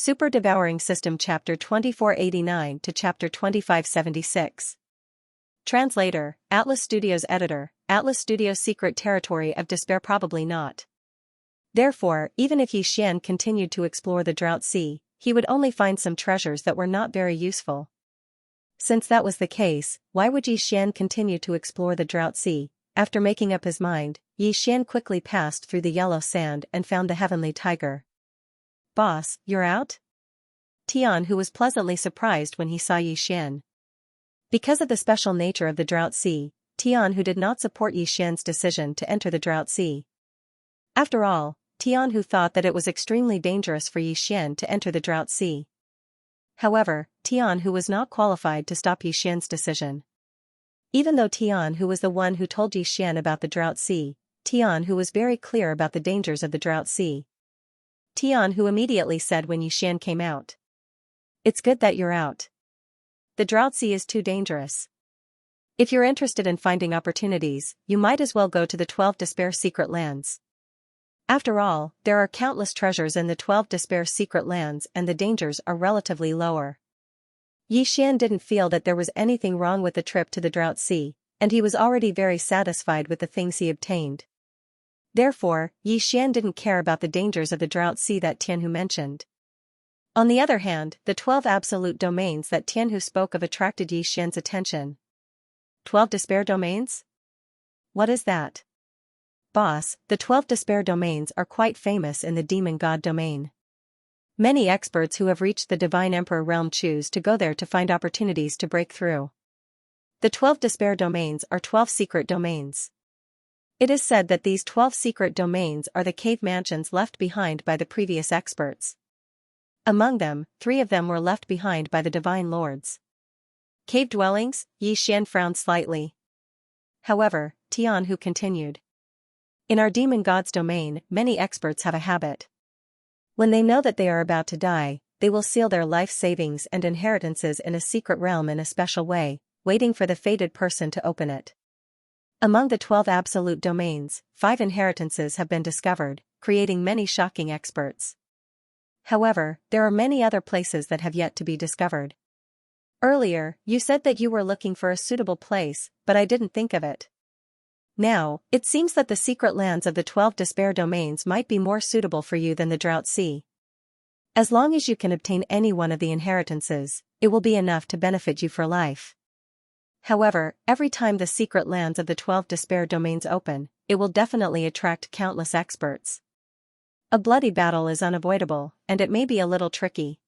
Super Devouring System Chapter 2489 to Chapter 2576. Translator, Atlas Studios Editor, Atlas Studios Secret Territory of Despair. Probably not. Therefore, even if Yi Xian continued to explore the Drought Sea, he would only find some treasures that were not very useful. Since that was the case, why would Yi Xian continue to explore the Drought Sea? After making up his mind, Yi Xian quickly passed through the yellow sand and found the heavenly tiger. "Boss, you're out?" Tian, who was pleasantly surprised when he saw Yi Xian. Because of the special nature of the Drought Sea, Tian who did not support Yi Xian's decision to enter the Drought Sea. After all, Tian who thought that it was extremely dangerous for Yi Xian to enter the Drought Sea. However, Tian who was not qualified to stop Yi Xian's decision. Even though Tian who was the one who told Yi Xian about the Drought Sea, Tian who was very clear about the dangers of the Drought Sea. Tian who immediately said when Yi Xian came out, "It's good that you're out. The Drought Sea is too dangerous. If you're interested in finding opportunities, you might as well go to the 12 Despair Secret Lands. After all, there are countless treasures in the 12 Despair Secret Lands and the dangers are relatively lower." Yi Xian didn't feel that there was anything wrong with the trip to the Drought Sea, and he was already very satisfied with the things he obtained. Therefore, Yi Xian didn't care about the dangers of the Drought Sea that Tianhu mentioned. On the other hand, the 12 absolute domains that Tianhu spoke of attracted Yi Xian's attention. 12 Despair Domains? What is that? Boss, the 12 Despair Domains are quite famous in the Demon God domain. Many experts who have reached the Divine Emperor realm choose to go there to find opportunities to break through. The 12 Despair Domains are 12 secret domains. It is said that these 12 secret domains are the cave mansions left behind by the previous experts. Among them, 3 of them were left behind by the Divine Lords. Cave dwellings? Yi Xian frowned slightly. However, Tian who continued. In our Demon God's domain, many experts have a habit. When they know that they are about to die, they will seal their life savings and inheritances in a secret realm in a special way, waiting for the fated person to open it. Among the 12 absolute domains, 5 inheritances have been discovered, creating many shocking experts. However, there are many other places that have yet to be discovered. Earlier, you said that you were looking for a suitable place, but I didn't think of it. Now, it seems that the secret lands of the 12 Despair Domains might be more suitable for you than the Drought Sea. As long as you can obtain any one of the inheritances, it will be enough to benefit you for life. However, every time the secret lands of the 12 Despair Domains open, it will definitely attract countless experts. A bloody battle is unavoidable, and it may be a little tricky.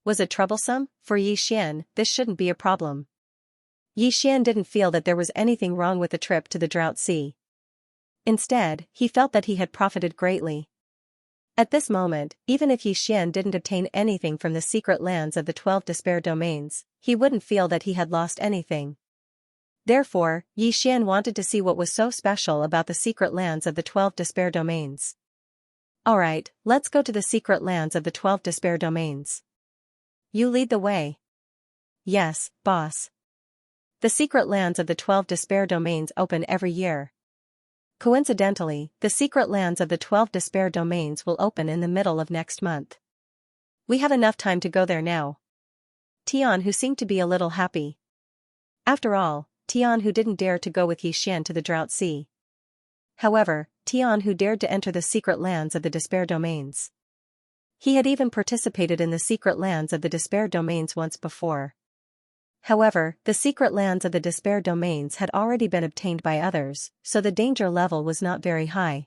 Was it troublesome? For Yi Xian, this shouldn't be a problem. Yi Xian didn't feel that there was anything wrong with the trip to the Drought Sea. Instead, he felt that he had profited greatly. At this moment, even if Yi Xian didn't obtain anything from the secret lands of the 12 Despair Domains, he wouldn't feel that he had lost anything. Therefore, Yi Xian wanted to see what was so special about the secret lands of the 12 Despair Domains. Alright, let's go to the secret lands of the 12 Despair Domains. You lead the way. Yes, boss. The secret lands of the 12 Despair Domains open every year. Coincidentally, the secret lands of the 12 Despair Domains will open in the middle of next month. We have enough time to go there now. Tian who seemed to be a little happy. After all, Tian who didn't dare to go with Yi Xian to the Drought Sea. However, Tian who dared to enter the secret lands of the Despair Domains. He had even participated in the secret lands of the Despair Domains once before. However, the secret lands of the Despair Domains had already been obtained by others, so the danger level was not very high.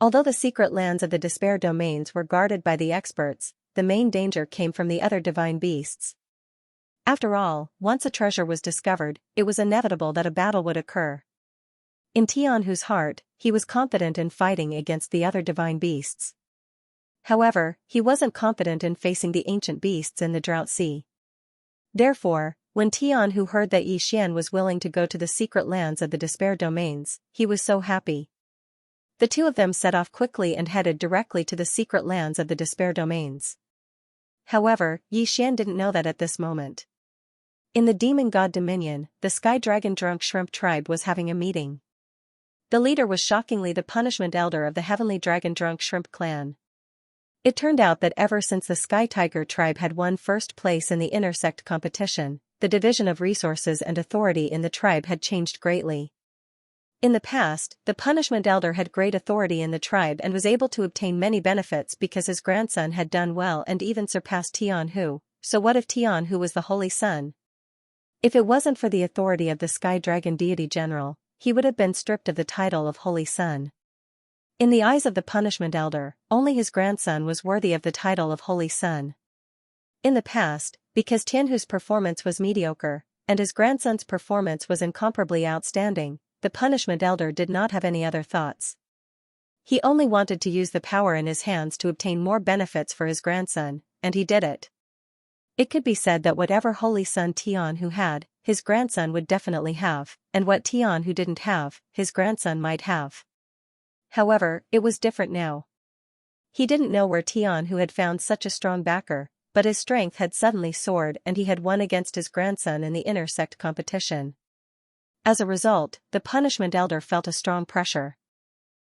Although the secret lands of the Despair Domains were guarded by the experts, the main danger came from the other divine beasts. After all, once a treasure was discovered, it was inevitable that a battle would occur. In Tianhu's heart, he was confident in fighting against the other divine beasts. However, he wasn't confident in facing the ancient beasts in the Drought Sea. Therefore, when Tianhu heard that Yi Xian was willing to go to the secret lands of the Despair Domains, he was so happy. The two of them set off quickly and headed directly to the secret lands of the Despair Domains. However, Yi Xian didn't know that at this moment. In the Demon God Dominion, the Sky Dragon Drunk Shrimp tribe was having a meeting. The leader was shockingly the punishment elder of the Heavenly Dragon Drunk Shrimp clan. It turned out that ever since the Sky Tiger tribe had won first place in the intersect competition, the division of resources and authority in the tribe had changed greatly. In the past, the Punishment Elder had great authority in the tribe and was able to obtain many benefits because his grandson had done well and even surpassed Tianhu. So what if Tianhu was the Holy Sun? If it wasn't for the authority of the Sky Dragon Deity General, he would have been stripped of the title of Holy Sun. In the eyes of the Punishment Elder, only his grandson was worthy of the title of Holy Sun. In the past, because Tianhu's performance was mediocre, and his grandson's performance was incomparably outstanding, the Punishment Elder did not have any other thoughts. He only wanted to use the power in his hands to obtain more benefits for his grandson, and he did it. It could be said that whatever Holy Son Tianhu had, his grandson would definitely have, and what Tianhu didn't have, his grandson might have. However, it was different now. He didn't know where Tianhu had found such a strong backer, but his strength had suddenly soared and he had won against his grandson in the intersect competition. As a result, the Punishment Elder felt a strong pressure.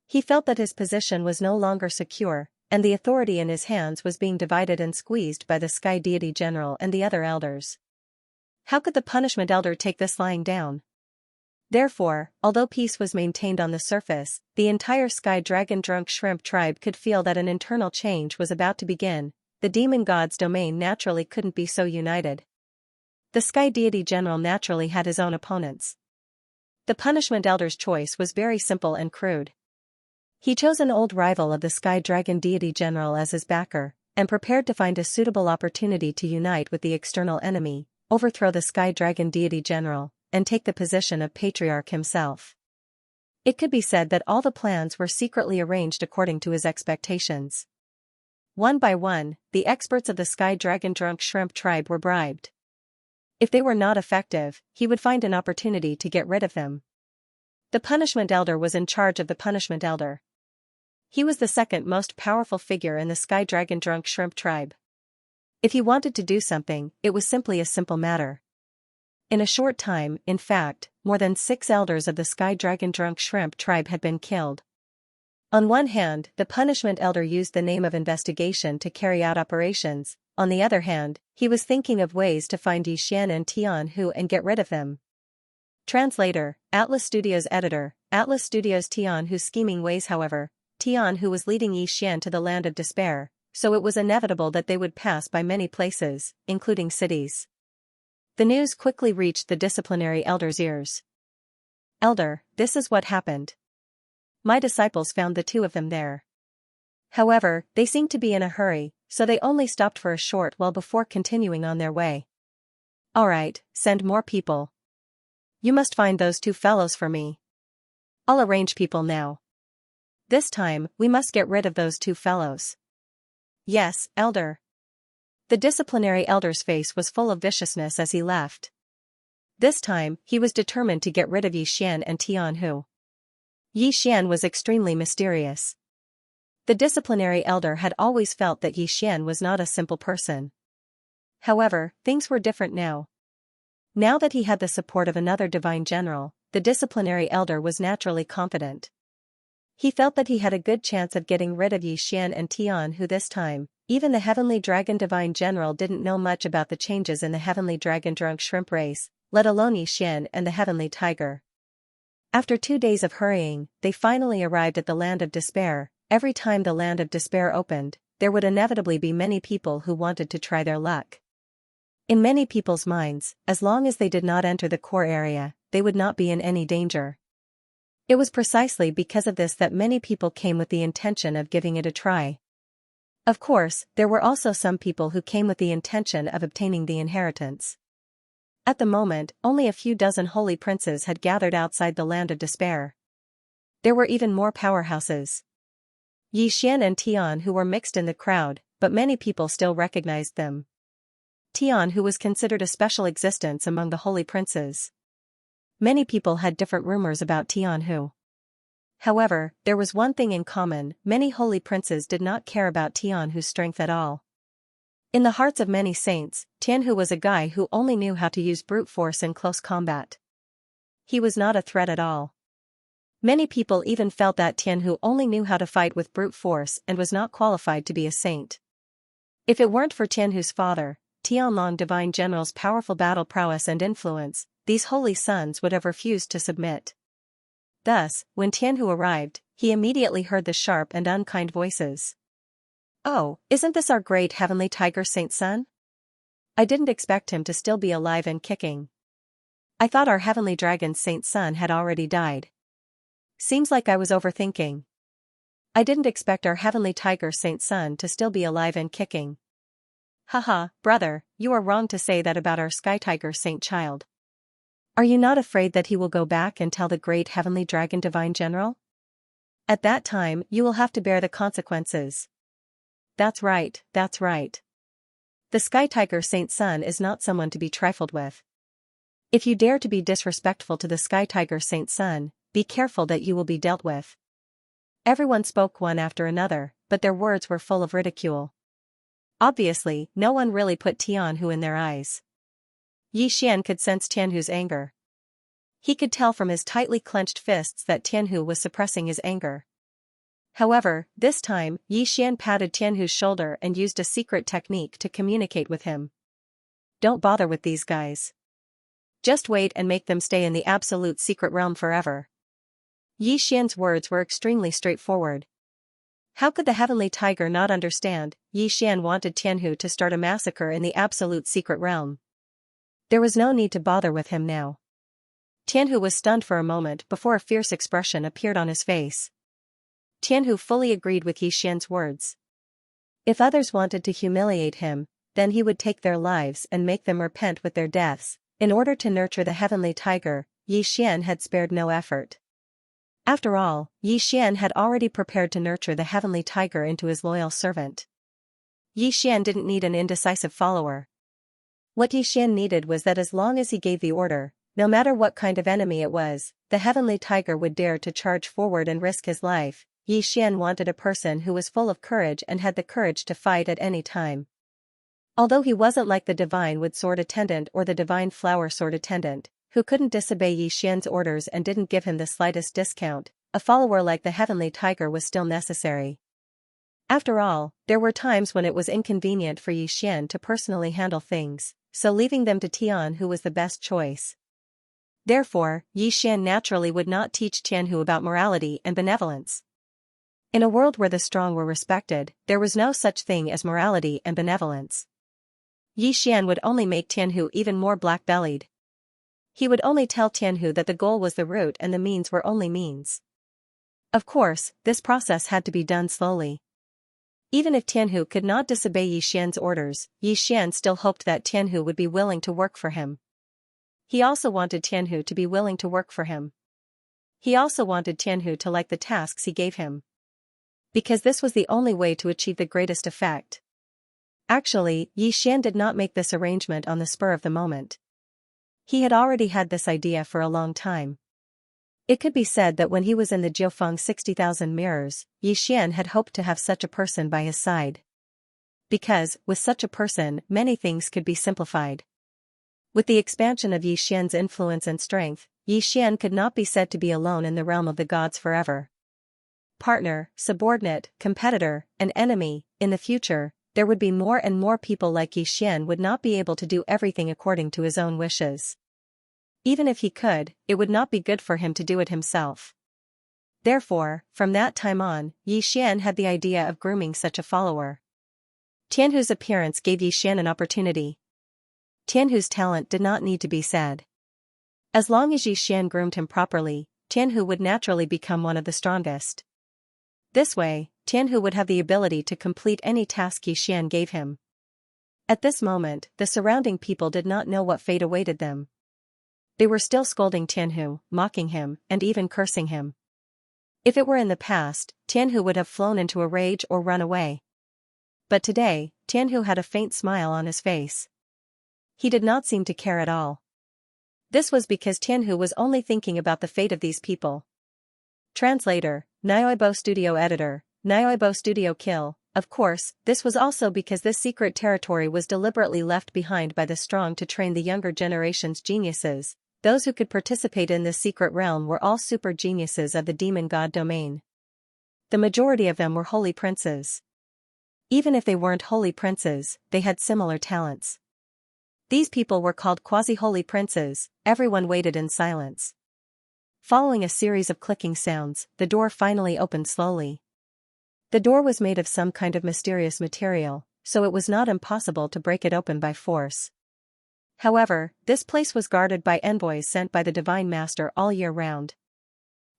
He felt that his position was no longer secure, and the authority in his hands was being divided and squeezed by the Sky Deity General and the other elders. How could the Punishment Elder take this lying down? Therefore, although peace was maintained on the surface, the entire Sky Dragon Drunk Shrimp tribe could feel that an internal change was about to begin. The demon god's domain naturally couldn't be so united. The Sky Deity General naturally had his own opponents. The Punishment Elder's choice was very simple and crude. He chose an old rival of the Sky Dragon Deity General as his backer, and prepared to find a suitable opportunity to unite with the external enemy, overthrow the Sky Dragon Deity General, and take the position of Patriarch himself. It could be said that all the plans were secretly arranged according to his expectations. One by one, the experts of the Sky Dragon Drunk Shrimp tribe were bribed. If they were not effective, he would find an opportunity to get rid of them. The Punishment Elder was in charge of the Punishment Elder. He was the second most powerful figure in the Sky Dragon Drunk Shrimp tribe. If he wanted to do something, it was simply a simple matter. In a short time, in fact, more than 6 elders of the Sky Dragon Drunk Shrimp tribe had been killed. On one hand, the Punishment Elder used the name of investigation to carry out operations. On the other hand, he was thinking of ways to find Xianxia and Tianhu and get rid of them. Translator, Atlas Studios Editor, Atlas Studios. Tianhu's scheming ways. However, Tianhu was leading Xianxia to the land of despair, so it was inevitable that they would pass by many places, including cities. The news quickly reached the disciplinary elder's ears. Elder, this is what happened. My disciples found the 2 of them there. However, they seemed to be in a hurry, so they only stopped for a short while before continuing on their way. All right, send more people. You must find those 2 fellows for me. I'll arrange people now. This time, we must get rid of those 2 fellows. Yes, Elder. The disciplinary elder's face was full of viciousness as he left. This time, he was determined to get rid of Xian and Tianhu. Xian was extremely mysterious. The disciplinary elder had always felt that Xian was not a simple person. However, things were different now. Now that he had the support of another divine general, the disciplinary elder was naturally confident. He felt that he had a good chance of getting rid of Xian and Tianhu this time. Even the Heavenly Dragon Divine General didn't know much about the changes in the Heavenly Dragon Drunk Shrimp race, let alone Xian and the Heavenly Tiger. After 2 days of hurrying, they finally arrived at the Land of Despair. Every time the Land of Despair opened, there would inevitably be many people who wanted to try their luck. In many people's minds, as long as they did not enter the core area, they would not be in any danger. It was precisely because of this that many people came with the intention of giving it a try. Of course, there were also some people who came with the intention of obtaining the inheritance. At the moment, only a few dozen holy princes had gathered outside the Land of Despair. There were even more powerhouses. Xian and Tianhu were mixed in the crowd, but many people still recognized them. Tianhu was considered a special existence among the holy princes. Many people had different rumors about Tianhu. However, there was one thing in common: many holy princes did not care about Tianhu's strength at all. In the hearts of many saints, Tianhu was a guy who only knew how to use brute force in close combat. He was not a threat at all. Many people even felt that Tianhu only knew how to fight with brute force and was not qualified to be a saint. If it weren't for Tianhu's father, Tianlong Divine General's powerful battle prowess and influence, these holy sons would have refused to submit. Thus, when Tianhu arrived, he immediately heard the sharp and unkind voices. "Oh, isn't this our great heavenly tiger saint son? I didn't expect him to still be alive and kicking. I thought our heavenly dragon saint son had already died. Seems like I was overthinking. I didn't expect our heavenly tiger saint son to still be alive and kicking. Haha, brother, you are wrong to say that about our sky tiger saint child. Are you not afraid that he will go back and tell the great heavenly dragon divine general? At that time you will have to bear the consequences." That's right, that's right. The sky tiger saint son is not someone to be trifled with. If you dare to be disrespectful to the sky tiger saint son, be careful that you will be dealt with. Everyone spoke one after another, but their words were full of ridicule. Obviously, no one really put Tianhu in their eyes. Yi Xian could sense Tianhu's anger. He could tell from his tightly clenched fists that Tianhu was suppressing his anger. However, this time, Yi Xian patted Tianhu's shoulder and used a secret technique to communicate with him. "Don't bother with these guys. Just wait and make them stay in the absolute secret realm forever." Yi Xian's words were extremely straightforward. How could the heavenly tiger not understand? Yi Xian wanted Tianhu to start a massacre in the absolute secret realm. There was no need to bother with him now. Tianhu was stunned for a moment before a fierce expression appeared on his face. Tianhu fully agreed with Yi Xian's words. If others wanted to humiliate him, then he would take their lives and make them repent with their deaths. In order to nurture the heavenly tiger, Yi Xian had spared no effort. After all, Yi Xian had already prepared to nurture the heavenly tiger into his loyal servant. Yi Xian didn't need an indecisive follower. What Yi Xian needed was that as long as he gave the order, no matter what kind of enemy it was, the heavenly tiger would dare to charge forward and risk his life. Yi Xian wanted a person who was full of courage and had the courage to fight at any time. Although he wasn't like the divine wood sword attendant or the divine flower sword attendant, who couldn't disobey Yi Xian's orders and didn't give him the slightest discount, a follower like the heavenly tiger was still necessary. After all, there were times when it was inconvenient for Yi Xian to personally handle things, so leaving them to Tianhu was the best choice. Therefore, Yi Xian naturally would not teach Tianhu about morality and benevolence. In a world where the strong were respected, there was no such thing as morality and benevolence. Yi Xian would only make Tianhu even more black-bellied. He would only tell Tianhu that the goal was the root and the means were only means. Of course, this process had to be done slowly. Even if Tianhu could not disobey Yi Xian's orders, Yi Xian still hoped that Tianhu would be willing to work for him. He also wanted Tianhu to be willing to work for him. He also wanted Tianhu to like the tasks he gave him. Because this was the only way to achieve the greatest effect. Actually, Yi Xian did not make this arrangement on the spur of the moment. He had already had this idea for a long time. It could be said that when he was in the Jiufeng 60,000 mirrors, Yi Xian had hoped to have such a person by his side. Because, with such a person, many things could be simplified. With the expansion of Yi Xian's influence and strength, Yi Xian could not be said to be alone in the realm of the gods forever. Partner, subordinate, competitor, and enemy, in the future, there would be more and more people like Yi Xian would not be able to do everything according to his own wishes. Even if he could, it would not be good for him to do it himself. Therefore, from that time on, Yi Xian had the idea of grooming such a follower. Tianhu's appearance gave Yi Xian an opportunity. Tianhu's talent did not need to be said. As long as Yi Xian groomed him properly, Tianhu would naturally become one of the strongest. This way, Tianhu would have the ability to complete any task Yi Xian gave him. At this moment, the surrounding people did not know what fate awaited them. They were still scolding Tianhu, mocking him, and even cursing him. If it were in the past, Tianhu would have flown into a rage or run away. But today, Tianhu had a faint smile on his face. He did not seem to care at all. This was because Tianhu was only thinking about the fate of these people. Translator, Nyoibo Studio Editor, Nyoibo Studio Kill. Of course, this was also because this secret territory was deliberately left behind by the strong to train the younger generation's geniuses. those who could participate in this secret realm were all super geniuses of the demon god domain. The majority of them were holy princes. Even if they weren't holy princes, they had similar talents. These people were called quasi-holy princes. Everyone waited in silence. Following a series of clicking sounds, the door finally opened slowly. The door was made of some kind of mysterious material, so it was not impossible to break it open by force. However, this place was guarded by envoys sent by the Divine Master all year round.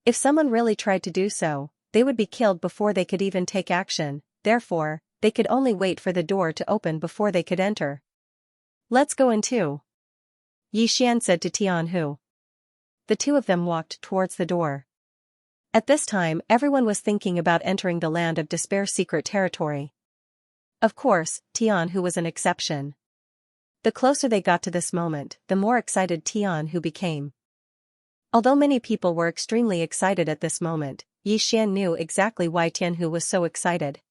If someone really tried to do so, they would be killed before they could even take action, therefore, they could only wait for the door to open before they could enter. "Let's go in too," Xian said to Tianhu. The two of them walked towards the door. At this time, everyone was thinking about entering the Land of Despair secret territory. Of course, Tianhu was an exception. The closer they got to this moment, the more excited Tianhu became. Although many people were extremely excited at this moment, Xian knew exactly why Tianhu was so excited.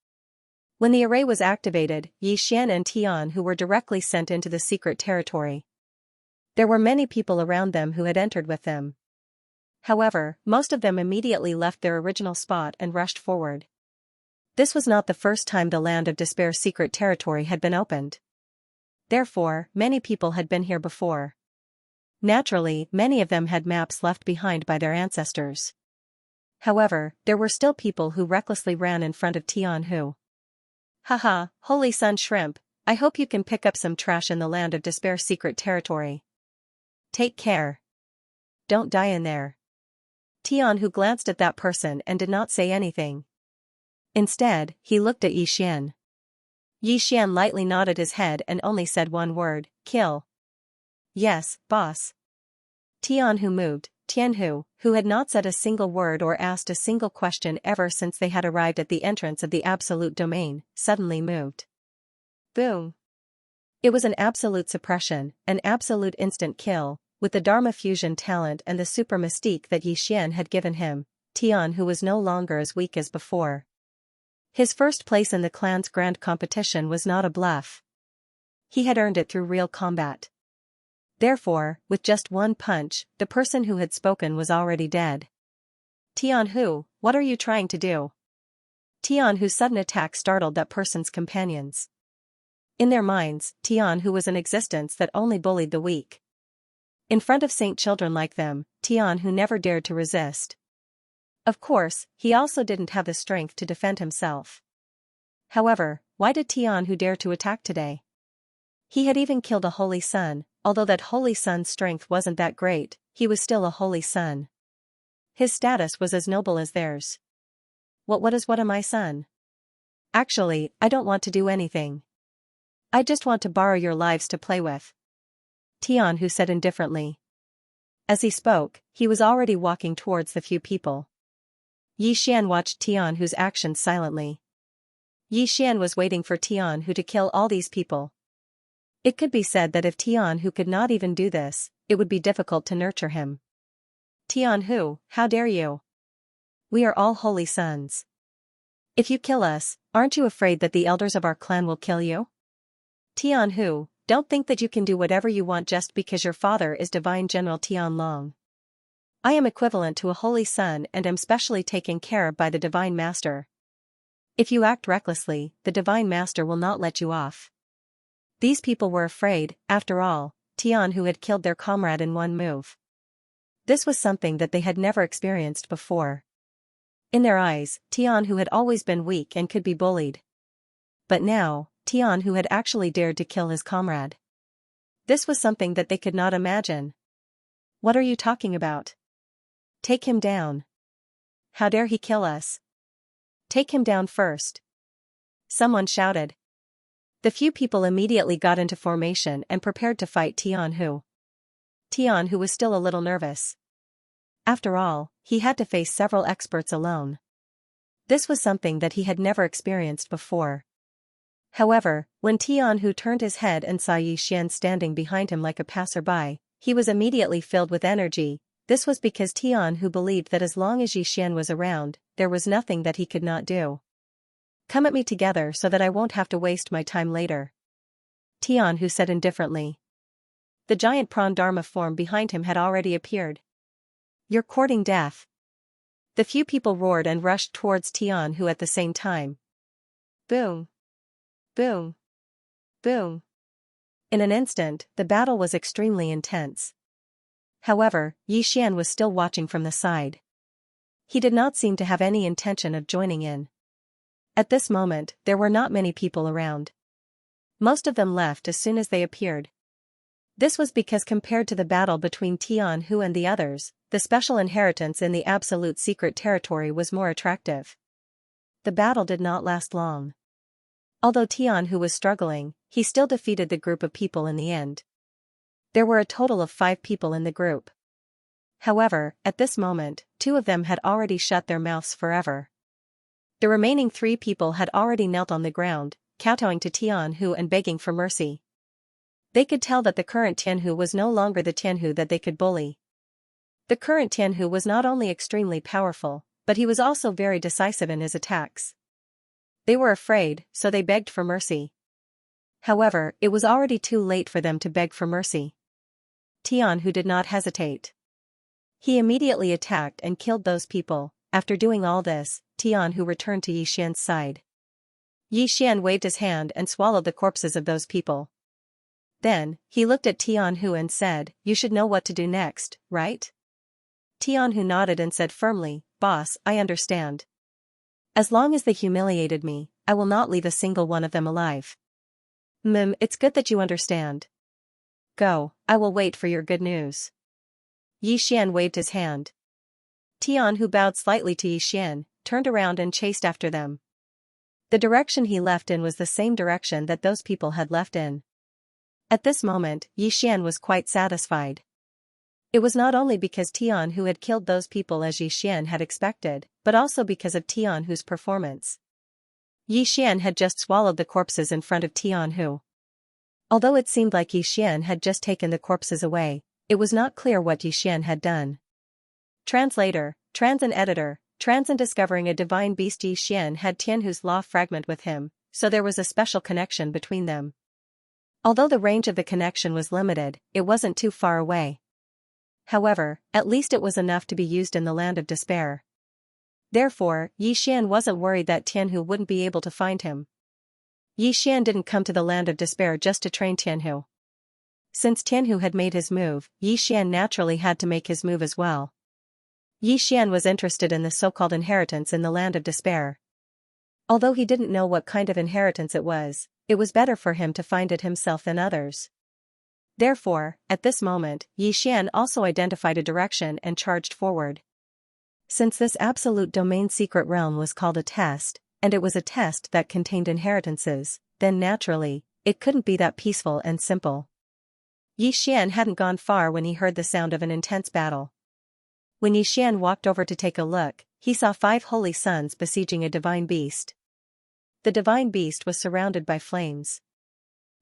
When the array was activated, Xian and Tianhu were directly sent into the secret territory. There were many people around them who had entered with them. However, most of them immediately left their original spot and rushed forward. This was not the first time the Land of Despair secret territory had been opened. Therefore, many people had been here before. Naturally, many of them had maps left behind by their ancestors. However, there were still people who recklessly ran in front of Tianhu. "Haha, Holy Sun Shrimp, I hope you can pick up some trash in the Land of Despair secret territory. Take care. Don't die in there." Tianhu glanced at that person and did not say anything. Instead, he looked at Xian. Xian lightly nodded his head and only said one word, "Kill." "Yes, boss." Tianhu moved. Tianhu, who had not said a single word or asked a single question ever since they had arrived at the entrance of the absolute domain, suddenly moved. Boom. It was an absolute suppression, an absolute instant kill. With the Dharma fusion talent and the super mystique that Xian had given him, Tianhu was no longer as weak as before. His first place in the clan's grand competition was not a bluff. He had earned it through real combat. Therefore, with just one punch, the person who had spoken was already dead. "Tianhu, what are you trying to do?" Tianhu's sudden attack startled that person's companions. In their minds, Tianhu was an existence that only bullied the weak. In front of saint children like them, Tianhu never dared to resist. Of course, he also didn't have the strength to defend himself. However, why did Tianhu dare to attack today? He had even killed a holy sun. Although that holy sun's strength wasn't that great, he was still a holy sun. His status was as noble as theirs. What am I, son? Actually, I don't want to do anything. I just want to borrow your lives to play with," Tianhu said indifferently. As he spoke, he was already walking towards the few people. Xian watched Tianhu's actions silently. Xian was waiting for Tianhu to kill all these people. It could be said that if Tianhu could not even do this, it would be difficult to nurture him. "Tianhu, how dare you? We are all holy sons. If you kill us, aren't you afraid that the elders of our clan will kill you? Tianhu, don't think that you can do whatever you want just because your father is Divine General Tianlong. I am equivalent to a holy son and am specially taken care of by the Divine Master. If you act recklessly, the Divine Master will not let you off." These people were afraid. After all, Tianhu had killed their comrade in one move. This was something that they had never experienced before. In their eyes, Tianhu had always been weak and could be bullied. But now, Tianhu had actually dared to kill his comrade. This was something that they could not imagine. "What are you talking about? Take him down. How dare he kill us? Take him down first," someone shouted. The few people immediately got into formation and prepared to fight Tianhu. Tianhu was still a little nervous. After all, he had to face several experts alone. This was something that he had never experienced before. However, when Tianhu turned his head and saw Xian standing behind him like a passerby, he was immediately filled with energy. This was because Tianhu believed that as long as Xian was around, there was nothing that he could not do. "Come at me together so that I won't have to waste my time later," Tianhu said indifferently. The giant prawn dharma form behind him had already appeared. "You're courting death." The few people roared and rushed towards Tianhu at the same time. Boom! Boom! Boom! In an instant, the battle was extremely intense. However, Yi Xian was still watching from the side. He did not seem to have any intention of joining in. At this moment, there were not many people around. Most of them left as soon as they appeared. This was because compared to the battle between Tianhu and the others, the special inheritance in the absolute secret territory was more attractive. The battle did not last long. Although Tianhu was struggling, he still defeated the group of people in the end. There were a total of 5 people in the group. However, at this moment, 2 of them had already shut their mouths forever. The remaining 3 people had already knelt on the ground, kowtowing to Tianhu and begging for mercy. They could tell that the current Tianhu was no longer the Tianhu that they could bully. The current Tianhu was not only extremely powerful, but he was also very decisive in his attacks. They were afraid, so they begged for mercy. However, it was already too late for them to beg for mercy. Tianhu did not hesitate. He immediately attacked and killed those people. After doing all this, Tianhu returned to Yi Xian's side. Yi Xian waved his hand and swallowed the corpses of those people. Then, he looked at Tianhu and said, "You should know what to do next, right?" Tianhu nodded and said firmly, "Boss, I understand. As long as they humiliated me, I will not leave a single one of them alive." It's good that you understand. Go, I will wait for your good news." Yi Xian waved his hand. Tianhu bowed slightly to Yi Xian, turned around and chased after them. The direction he left in was the same direction that those people had left in. At this moment, Yi Xian was quite satisfied. It was not only because Tianhu had killed those people as Yi Xian had expected, but also because of Tianhu's performance. Yi Xian had just swallowed the corpses in front of Tianhu. Although it seemed like Yi Xian had just taken the corpses away, it was not clear what Yi Xian had done. Translator, Trans and Editor, Trans and Discovering a Divine Beast. Yi Xian had Tianhu's law fragment with him, so there was a special connection between them. Although the range of the connection was limited, it wasn't too far away. However, at least it was enough to be used in the Land of Despair. Therefore, Yi Xian wasn't worried that Tianhu wouldn't be able to find him. Yi Xian didn't come to the Land of Despair just to train Tianhu. Since Tianhu had made his move, Yi Xian naturally had to make his move as well. Yi Xian was interested in the so-called inheritance in the Land of Despair. Although he didn't know what kind of inheritance it was better for him to find it himself than others. Therefore, at this moment, Yi Xian also identified a direction and charged forward. Since this absolute domain secret realm was called a test, and it was a test that contained inheritances, then naturally, it couldn't be that peaceful and simple. Yi Xian hadn't gone far when he heard the sound of an intense battle. When Yi Xian walked over to take a look, he saw 5 holy sons besieging a divine beast. The divine beast was surrounded by flames.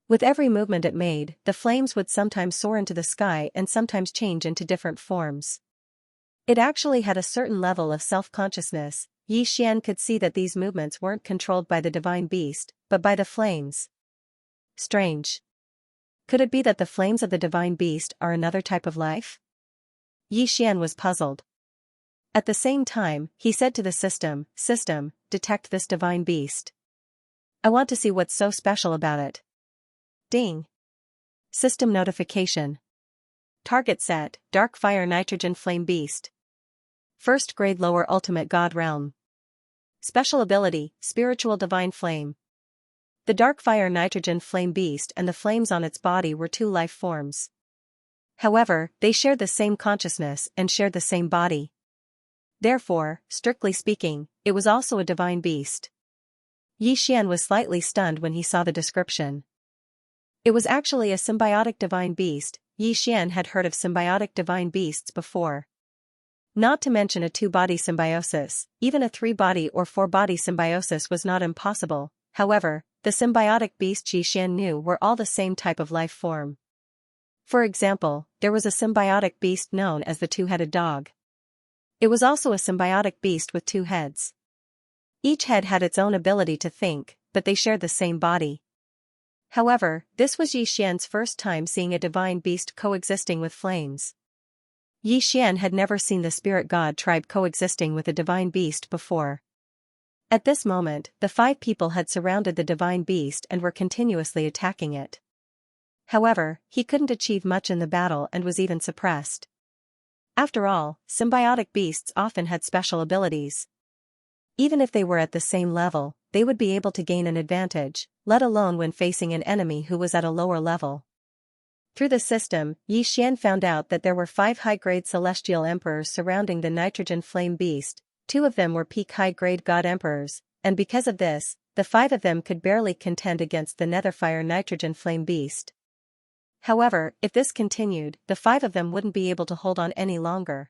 With every movement it made, the flames would sometimes soar into the sky and sometimes change into different forms. It actually had a certain level of self-consciousness. Yi Xian could see that these movements weren't controlled by the divine beast, but by the flames. Strange. Could it be that the flames of the divine beast are another type of life? Yi Xian was puzzled. At the same time, he said to the system, detect this divine beast. I want to see what's so special about it. Ding. System notification. Target set, Dark Fire Nitrogen Flame Beast. First grade lower ultimate god realm. Special ability, Spiritual Divine Flame. The Dark Fire Nitrogen Flame Beast and the flames on its body were 2 life forms. However, they shared the same consciousness and shared the same body. Therefore, strictly speaking, it was also a divine beast. Yi Xian was slightly stunned when he saw the description. It was actually a symbiotic divine beast. Yi Xian had heard of symbiotic divine beasts before. Not to mention a 2-body symbiosis, even a 3-body or 4-body symbiosis was not impossible. However, the symbiotic beasts Yi Xian knew were all the same type of life form. For example, there was a symbiotic beast known as the 2-headed dog. It was also a symbiotic beast with 2 heads. Each head had its own ability to think, but they shared the same body. However, this was Yi Xian's first time seeing a divine beast coexisting with flames. Yi Xian had never seen the spirit god tribe coexisting with a divine beast before. At this moment, the 5 people had surrounded the divine beast and were continuously attacking it. However, he couldn't achieve much in the battle and was even suppressed. After all, symbiotic beasts often had special abilities. Even if they were at the same level, they would be able to gain an advantage, let alone when facing an enemy who was at a lower level. Through the system, Yi Xian found out that there were 5 high-grade celestial emperors surrounding the nitrogen flame beast. 2 of them were peak high-grade god emperors, and because of this, the 5 of them could barely contend against the netherfire nitrogen flame beast. However, if this continued, the 5 of them wouldn't be able to hold on any longer.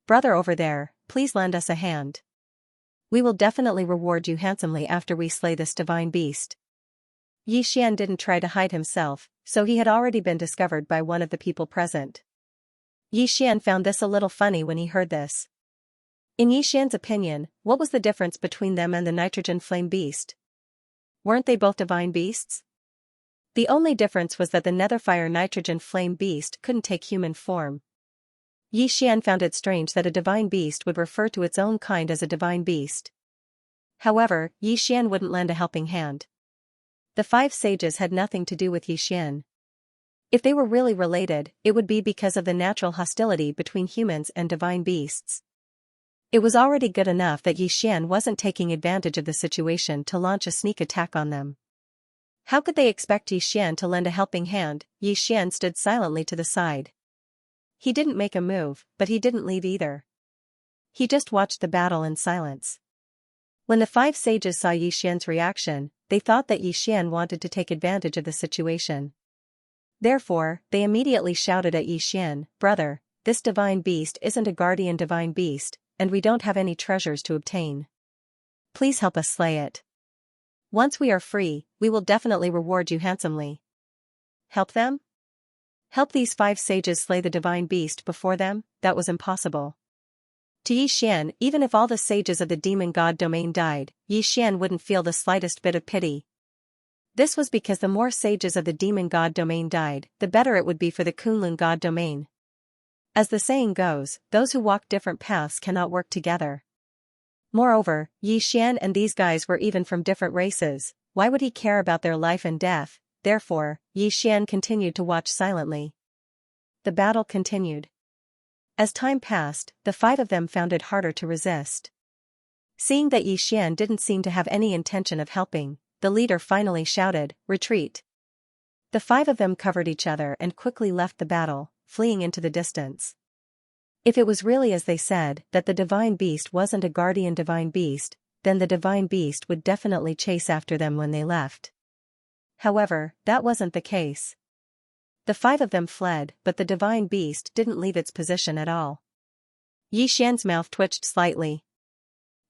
"Brother over there, please lend us a hand. We will definitely reward you handsomely after we slay this divine beast." Yi Xian didn't try to hide himself, so he had already been discovered by one of the people present. Yi Xian found this a little funny when he heard this. In Yi Xian's opinion, what was the difference between them and the nitrogen flame beast? Weren't they both divine beasts? The only difference was that the netherfire nitrogen flame beast couldn't take human form. Yi Xian found it strange that a divine beast would refer to its own kind as a divine beast. However, Yi Xian wouldn't lend a helping hand. The 5 sages had nothing to do with Yi Xian. If they were really related, it would be because of the natural hostility between humans and divine beasts. It was already good enough that Yi Xian wasn't taking advantage of the situation to launch a sneak attack on them. How could they expect Yi Xian to lend a helping hand? Yi Xian stood silently to the side. He didn't make a move, but he didn't leave either. He just watched the battle in silence. When the 5 sages saw Yi Xian's reaction, they thought that Yi Xian wanted to take advantage of the situation. Therefore, they immediately shouted at Yi Xian, "Brother, this divine beast isn't a guardian divine beast, and we don't have any treasures to obtain. Please help us slay it. Once we are free, we will definitely reward you handsomely." Help them? Help these 5 sages slay the divine beast before them? That was impossible. To Yi Xian, even if all the sages of the demon god domain died, Yi Xian wouldn't feel the slightest bit of pity. This was because the more sages of the demon god domain died, the better it would be for the Kunlun god domain. As the saying goes, those who walk different paths cannot work together. Moreover, Yi Xian and these guys were even from different races. Why would he care about their life and death? Therefore, Yi Xian continued to watch silently. The battle continued. As time passed, the 5 of them found it harder to resist. Seeing that Yi Xian didn't seem to have any intention of helping, the leader finally shouted, "Retreat." The 5 of them covered each other and quickly left the battle, fleeing into the distance. If it was really as they said, that the divine beast wasn't a guardian divine beast, then the divine beast would definitely chase after them when they left. However, that wasn't the case. The 5 of them fled, but the divine beast didn't leave its position at all. Yi Xian's mouth twitched slightly.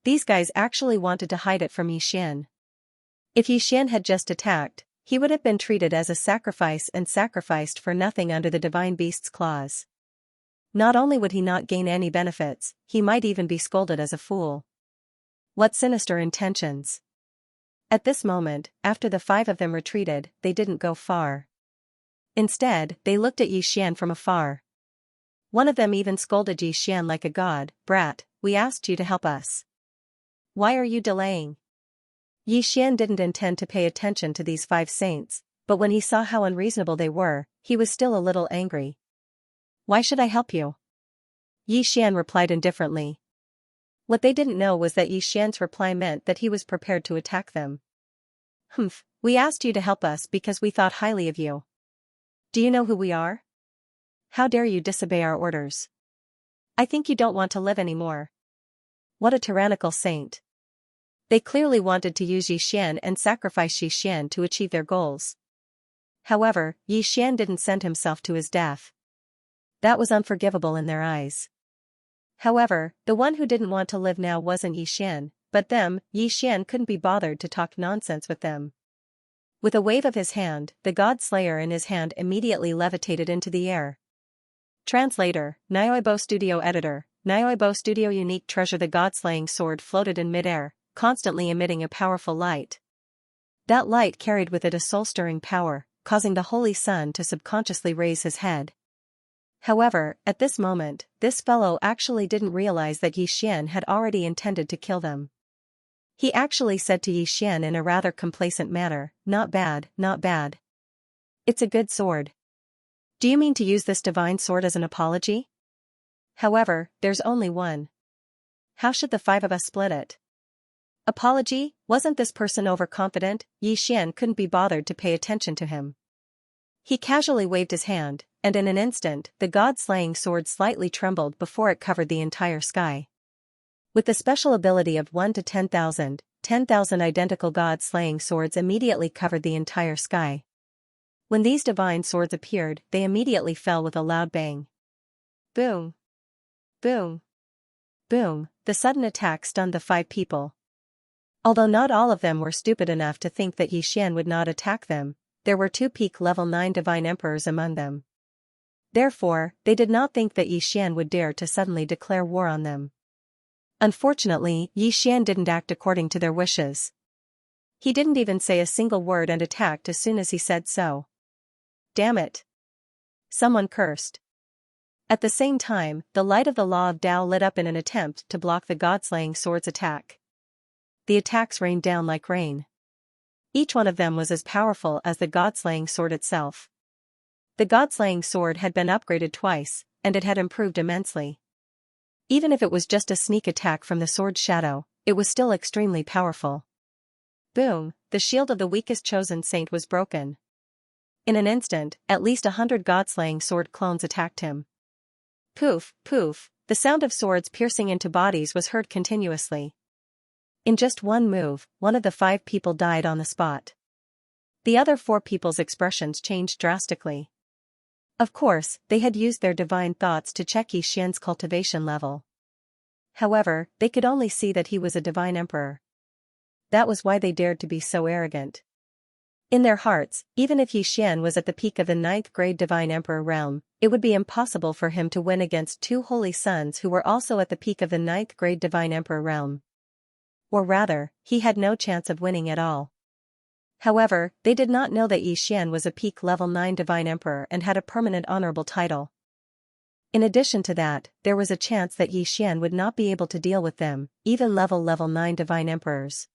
These guys actually wanted to hide it from Yi Xian. If Yi Xian had just attacked, he would have been treated as a sacrifice and sacrificed for nothing under the divine beast's claws. Not only would he not gain any benefits, he might even be scolded as a fool. What sinister intentions! At this moment, after the 5 of them retreated, they didn't go far. Instead, they looked at Yi Xian from afar. One of them even scolded Yi Xian like a god, "Brat, we asked you to help us. Why are you delaying?" Yi Xian didn't intend to pay attention to these 5 saints, but when he saw how unreasonable they were, he was still a little angry. "Why should I help you?" Yi Xian replied indifferently. What they didn't know was that Yi Xian's reply meant that he was prepared to attack them. "Humph, we asked you to help us because we thought highly of you. Do you know who we are? How dare you disobey our orders? I think you don't want to live anymore." What a tyrannical saint. They clearly wanted to use Yi Xian and sacrifice Yi Xian to achieve their goals. However, Yi Xian didn't send himself to his death. That was unforgivable in their eyes. However, the one who didn't want to live now wasn't Yi Xian, but them. Yi Xian couldn't be bothered to talk nonsense with them. With a wave of his hand, the god slayer in his hand immediately levitated into the air. Translator, Audiobook Studio Editor, Audiobook Studio Unique Treasure. The god-slaying sword floated in mid-air, constantly emitting a powerful light. That light carried with it a soul-stirring power, causing the Holy Sun to subconsciously raise his head. However, at this moment, this fellow actually didn't realize that Yi Xian had already intended to kill them. He actually said to Yi Xian in a rather complacent manner, "Not bad, not bad. It's a good sword. Do you mean to use this divine sword as an apology? However, there's only one. How should the five of us split it?" Apology? Wasn't this person overconfident? Yi Xian couldn't be bothered to pay attention to him. He casually waved his hand, and in an instant, the god-slaying sword slightly trembled before it covered the entire sky. With the special ability of 1 to 10,000, 10,000 identical god-slaying swords immediately covered the entire sky. When these divine swords appeared, they immediately fell with a loud bang. Boom! Boom! Boom! The sudden attack stunned the five people. Although not all of them were stupid enough to think that Yi Xian would not attack them, there were 2 peak level 9 divine emperors among them. Therefore, they did not think that Yi Xian would dare to suddenly declare war on them. Unfortunately, Yi Xian didn't act according to their wishes. He didn't even say a single word and attacked as soon as he said so. Damn it! Someone cursed. At the same time, the light of the law of Tao lit up in an attempt to block the god-slaying sword's attack. The attacks rained down like rain. Each one of them was as powerful as the god-slaying sword itself. The god-slaying sword had been upgraded twice, and it had improved immensely. Even if it was just a sneak attack from the sword's shadow, it was still extremely powerful. Boom! The shield of the weakest chosen saint was broken. In an instant, at least 100 god-slaying sword clones attacked him. Poof, poof, the sound of swords piercing into bodies was heard continuously. In just one move, one of the 5 people died on the spot. The other 4 people's expressions changed drastically. Of course, they had used their divine thoughts to check Yi Xian's cultivation level. However, they could only see that he was a divine emperor. That was why they dared to be so arrogant. In their hearts, even if Yi Xian was at the peak of the 9th grade divine emperor realm, it would be impossible for him to win against 2 holy sons who were also at the peak of the 9th grade divine emperor realm. Or rather, he had no chance of winning at all. However, they did not know that Yi Xian was a peak level 9 divine emperor and had a permanent honorable title. In addition to that, there was a chance that Yi Xian would not be able to deal with them, even level 9 divine emperors.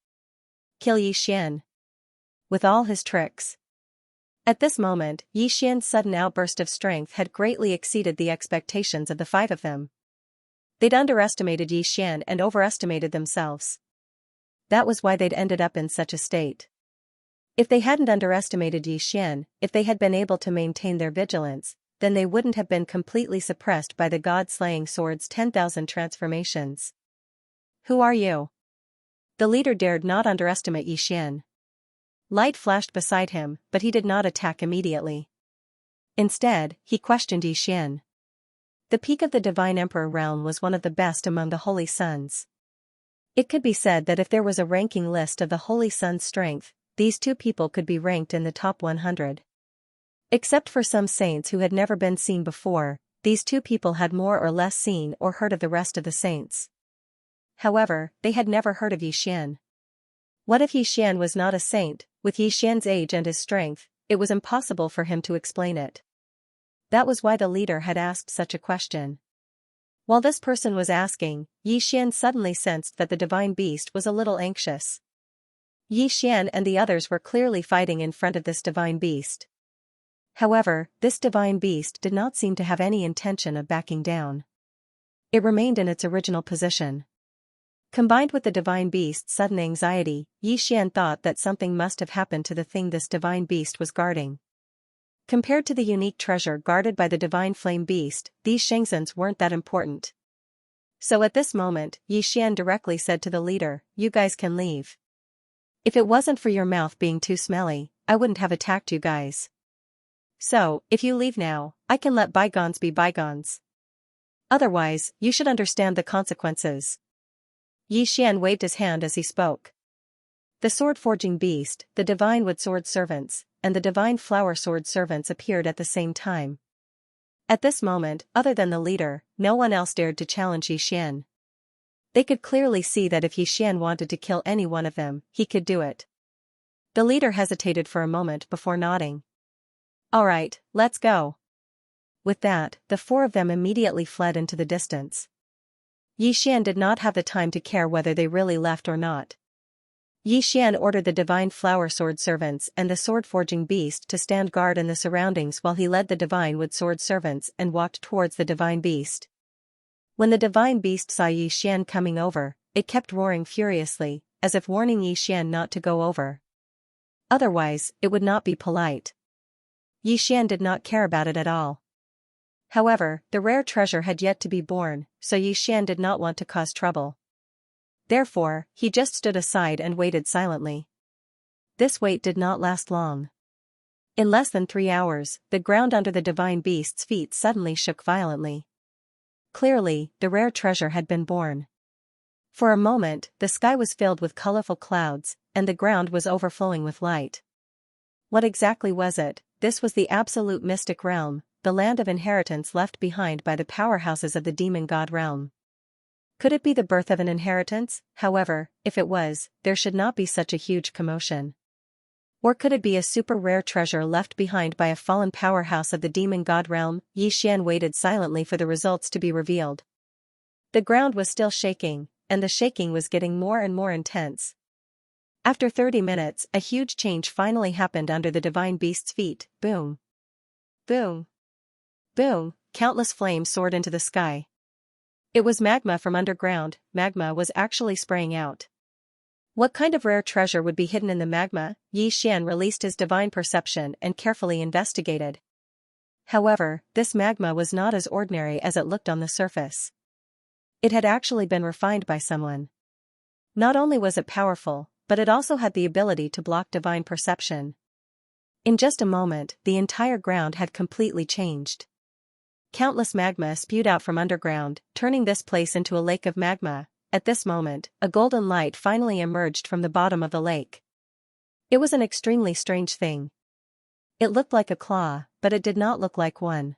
Kill Yi Xian. With all his tricks. At this moment, Yi Xian's sudden outburst of strength had greatly exceeded the expectations of the 5 of them. They'd underestimated Yi Xian and overestimated themselves. That was why they'd ended up in such a state. If they hadn't underestimated Yi Xian, if they had been able to maintain their vigilance, then they wouldn't have been completely suppressed by the god-slaying sword's 10,000 transformations. Who are you? The leader dared not underestimate Yi Xian. Light flashed beside him, but he did not attack immediately. Instead, he questioned Yi Xian. The peak of the divine emperor realm was one of the best among the holy sons. It could be said that if there was a ranking list of the holy sons' strength, these 2 people could be ranked in the top 100. Except for some saints who had never been seen before, these 2 people had more or less seen or heard of the rest of the saints. However, they had never heard of Yi Xian. What if Yi Xian was not a saint? With Yi Xian's age and his strength, it was impossible for him to explain it. That was why the leader had asked such a question. While this person was asking, Yi Xian suddenly sensed that the divine beast was a little anxious. Yi Xian and the others were clearly fighting in front of this divine beast. However, this divine beast did not seem to have any intention of backing down. It remained in its original position. Combined with the divine beast's sudden anxiety, Yi Xian thought that something must have happened to the thing this divine beast was guarding. Compared to the unique treasure guarded by the divine flame beast, these Xianxians weren't that important. So at this moment, Yi Xian directly said to the leader, "You guys can leave. If it wasn't for your mouth being too smelly, I wouldn't have attacked you guys. So, if you leave now, I can let bygones be bygones. Otherwise, you should understand the consequences." Yi Xian waved his hand as he spoke. The sword-forging beast, the divine wood sword servants, and the divine flower sword servants appeared at the same time. At this moment, other than the leader, no one else dared to challenge Yi Xian. They could clearly see that if Yi Xian wanted to kill any one of them, he could do it. The leader hesitated for a moment before nodding. All right, let's go. With that, the four of them immediately fled into the distance. Xian did not have the time to care whether they really left or not. Xian ordered the divine flower sword servants and the sword-forging beast to stand guard in the surroundings while he led the divine wood sword servants and walked towards the divine beast. When the divine beast saw Xian coming over, it kept roaring furiously, as if warning Xian not to go over. Otherwise, it would not be polite. Xian did not care about it at all. However, the rare treasure had yet to be born, so Xian did not want to cause trouble. Therefore, he just stood aside and waited silently. This wait did not last long. In less than 3 hours, the ground under the divine beast's feet suddenly shook violently. Clearly, the rare treasure had been born. For a moment, the sky was filled with colorful clouds, and the ground was overflowing with light. What exactly was it? This was the absolute mystic realm, the land of inheritance left behind by the powerhouses of the demon god realm. Could it be the birth of an inheritance? However, if it was, there should not be such a huge commotion. Or could it be a super rare treasure left behind by a fallen powerhouse of the demon god realm? Xian waited silently for the results to be revealed. The ground was still shaking, and the shaking was getting more and more intense. After 30 minutes, a huge change finally happened under the divine beast's feet. Boom. Boom. Boom, countless flames soared into the sky. It was magma from underground. Magma was actually spraying out. What kind of rare treasure would be hidden in the magma? Xian released his divine perception and carefully investigated. However, this magma was not as ordinary as it looked on the surface. It had actually been refined by someone. Not only was it powerful, but it also had the ability to block divine perception. In just a moment, the entire ground had completely changed. Countless magma spewed out from underground, turning this place into a lake of magma. At this moment, a golden light finally emerged from the bottom of the lake. It was an extremely strange thing. It looked like a claw, but it did not look like one.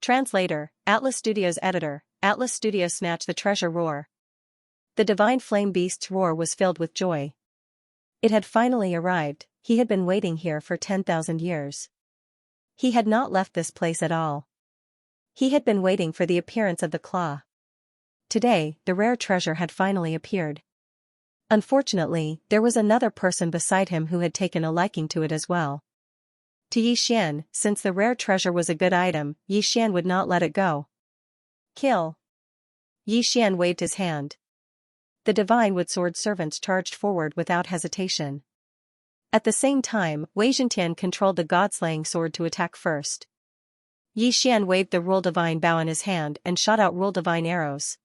Translator, Atlas Studios Editor, Atlas Studios Snatch the Treasure Roar. The divine flame beast's roar was filled with joy. It had finally arrived. He had been waiting here for 10,000 years. He had not left this place at all. He had been waiting for the appearance of the claw. Today, the rare treasure had finally appeared. Unfortunately, there was another person beside him who had taken a liking to it as well. To Xian, since the rare treasure was a good item, Xian would not let it go. Kill. Xian waved his hand. The divine wood sword servants charged forward without hesitation. At the same time, Wei Zhentian controlled the god-slaying sword to attack first. Xian waved the Rule Divine bow in his hand and shot out Rule Divine arrows.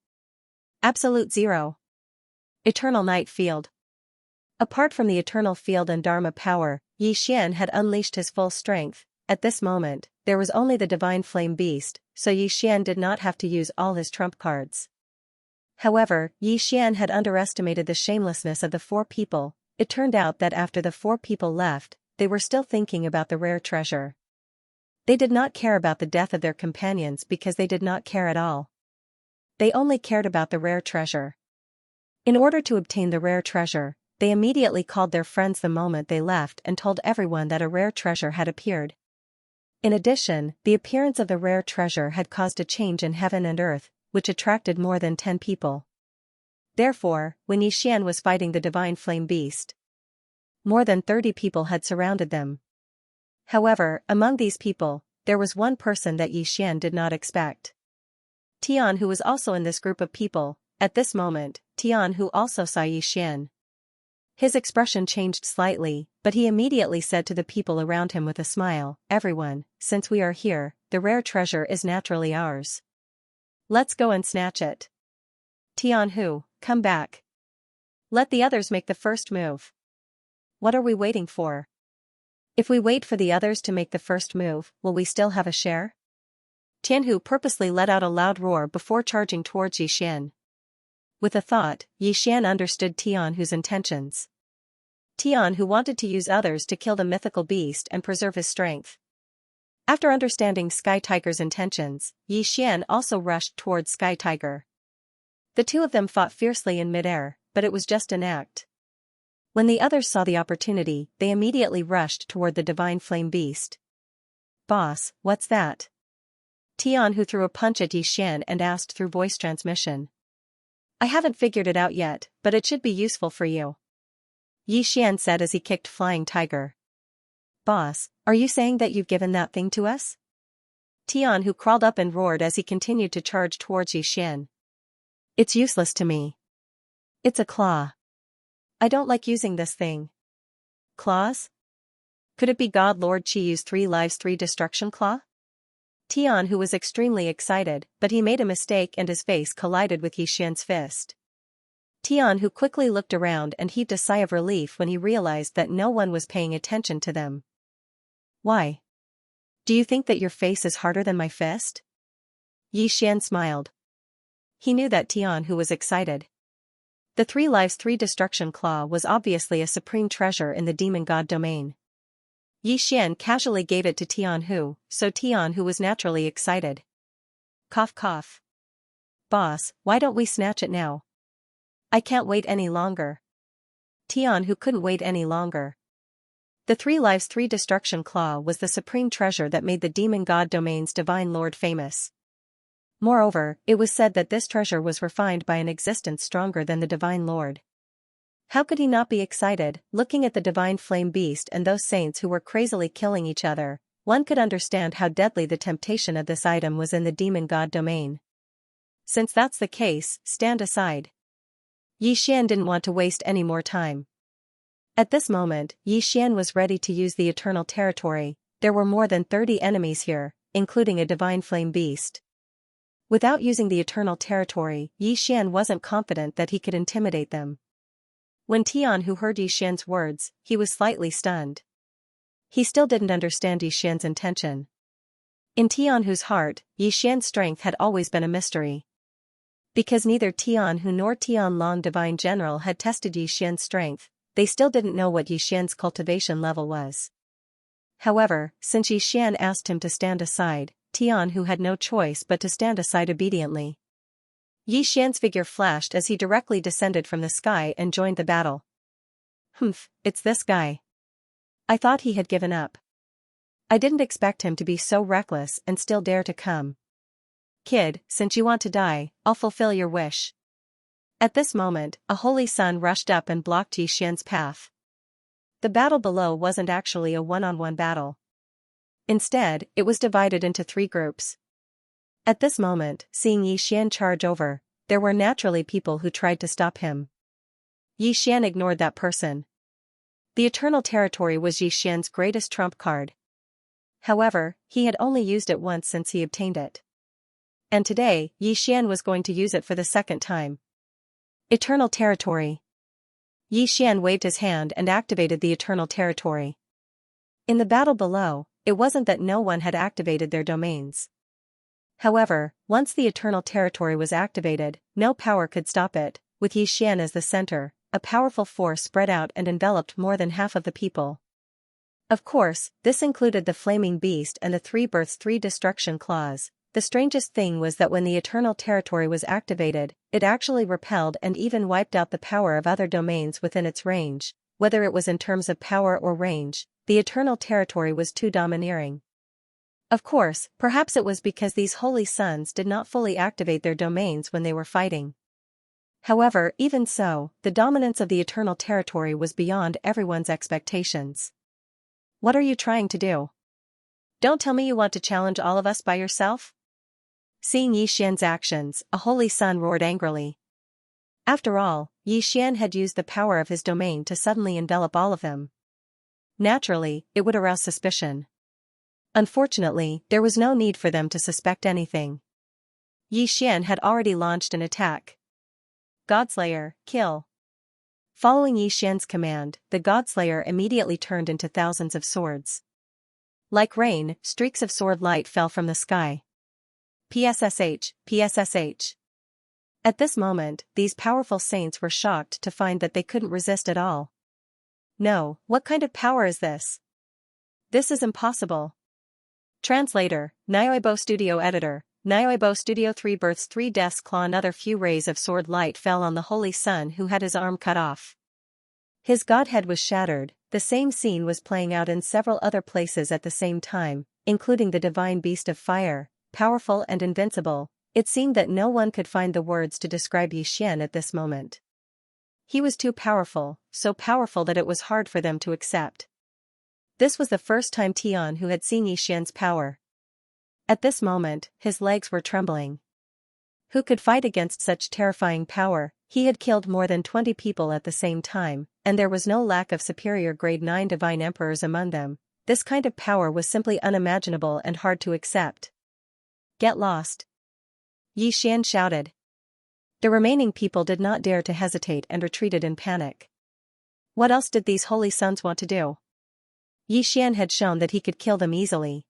Absolute Zero. Eternal Night Field. Apart from the Eternal Field and Dharma power, Xian had unleashed his full strength. At this moment, there was only the Divine Flame Beast, so Xian did not have to use all his trump cards. However, Xian had underestimated the shamelessness of the 4 people. It turned out that after the 4 people left, they were still thinking about the rare treasure. They did not care about the death of their companions because they did not care at all. They only cared about the rare treasure. In order to obtain the rare treasure, they immediately called their friends the moment they left and told everyone that a rare treasure had appeared. In addition, the appearance of the rare treasure had caused a change in heaven and earth, which attracted more than 10 people. Therefore, when Xian was fighting the divine flame beast, more than 30 people had surrounded them. However, among these people, there was one person that Xian did not expect. Tian, who was also in this group of people. At this moment, Tian, who also saw Xian. His expression changed slightly, but he immediately said to the people around him with a smile, "Everyone, since we are here, the rare treasure is naturally ours. Let's go and snatch it. Tian Hu, come back. Let the others make the first move. What are we waiting for? If we wait for the others to make the first move, will we still have a share?" Tianhu purposely let out a loud roar before charging towards Xian. With a thought, Xian understood Tianhu's intentions. Tianhu wanted to use others to kill the mythical beast and preserve his strength. After understanding Sky Tiger's intentions, Xian also rushed towards Sky Tiger. The 2 of them fought fiercely in midair, but it was just an act. When the others saw the opportunity, they immediately rushed toward the divine flame beast. "Boss, what's that?" Tianhu threw a punch at Yixian and asked through voice transmission. "I haven't figured it out yet, but it should be useful for you," Yixian said as he kicked Flying Tiger. "Boss, are you saying that you've given that thing to us?" Tianhu crawled up and roared as he continued to charge towards Yixian. "It's useless to me. It's a claw. I don't like using this thing." "Claws? Could it be God Lord Qiyu's 3 lives 3 destruction claw?" Tianhu was extremely excited, but he made a mistake and his face collided with Yixian's fist. Tianhu quickly looked around and heaved a sigh of relief when he realized that no one was paying attention to them. "Why? Do you think that your face is harder than my fist?" Yixian smiled. He knew that Tianhu was excited. The 3 lives 3 destruction claw was obviously a supreme treasure in the demon god domain. Yixian casually gave it to Tianhu, so Tianhu was naturally excited. Cough cough. "Boss, why don't we snatch it now? I can't wait any longer." Tianhu couldn't wait any longer. The 3 lives 3 destruction claw was the supreme treasure that made the demon god domain's divine lord famous. Moreover, it was said that this treasure was refined by an existence stronger than the divine lord. How could he not be excited, looking at the divine flame beast and those saints who were crazily killing each other? One could understand how deadly the temptation of this item was in the demon god domain. "Since that's the case, stand aside." Yixian didn't want to waste any more time. At this moment, Yixian was ready to use the eternal territory. There were more than 30 enemies here, including a divine flame beast. Without using the eternal territory, Yixian wasn't confident that he could intimidate them. When Tianhu heard Yixian's words, he was slightly stunned. He still didn't understand Yixian's intention. In Tianhu's heart, Yixian's strength had always been a mystery. Because neither Tianhu nor Tianlong Divine General had tested Yixian's strength, they still didn't know what Yixian's cultivation level was. However, since Yixian asked him to stand aside, Tianhu had no choice but to stand aside obediently. Yixian's figure flashed as he directly descended from the sky and joined the battle. "Humph, it's this guy. I thought he had given up. I didn't expect him to be so reckless and still dare to come. Kid, since you want to die, I'll fulfill your wish." At this moment, a holy sun rushed up and blocked Yixian's path. The battle below wasn't actually a one-on-one battle. Instead, it was divided into 3 groups. At this moment, seeing Yixian charge over, there were naturally people who tried to stop him. Yixian ignored that person. The eternal territory was Yixian's greatest trump card. However, he had only used it once since he obtained it. And today, Yixian was going to use it for the second time. Eternal territory. Yixian waved his hand and activated the eternal territory. In the battle below, it wasn't that no one had activated their domains. However, once the eternal territory was activated, no power could stop it. With Yixian as the center, a powerful force spread out and enveloped more than half of the people. Of course, this included the flaming beast and the 3 births 3 destruction claws. The strangest thing was that when the eternal territory was activated, it actually repelled and even wiped out the power of other domains within its range. Whether it was in terms of power or range, the eternal territory was too domineering. Of course, perhaps it was because these holy sons did not fully activate their domains when they were fighting. However, even so, the dominance of the eternal territory was beyond everyone's expectations. "What are you trying to do? Don't tell me you want to challenge all of us by yourself?" Seeing Yixian's actions, a holy son roared angrily. After all, Yixian had used the power of his domain to suddenly envelop all of them. Naturally, it would arouse suspicion. Unfortunately, there was no need for them to suspect anything. Yixian had already launched an attack. Godslayer, kill. Following Yixian's command, the Godslayer immediately turned into thousands of swords. Like rain, streaks of sword light fell from the sky. PSSH, PSSH. At this moment, these powerful saints were shocked to find that they couldn't resist at all. "No, what kind of power is this? This is impossible." Translator, Nioibo Studio Editor, Nioibo Studio 3 births 3 deaths claw. Another few rays of sword light fell on the holy son who had his arm cut off. His godhead was shattered. The same scene was playing out in several other places at the same time, including the divine beast of fire, powerful and invincible. It seemed that no one could find the words to describe Xian at this moment. He was too powerful, so powerful that it was hard for them to accept. This was the first time Tian had seen Xian's power. At this moment, his legs were trembling. Who could fight against such terrifying power? He had killed more than 20 people at the same time, and there was no lack of superior grade 9 divine emperors among them. This kind of power was simply unimaginable and hard to accept. Get lost! Xian shouted. The remaining people did not dare to hesitate and retreated in panic. What else did these holy sons want to do? Xian had shown that he could kill them easily.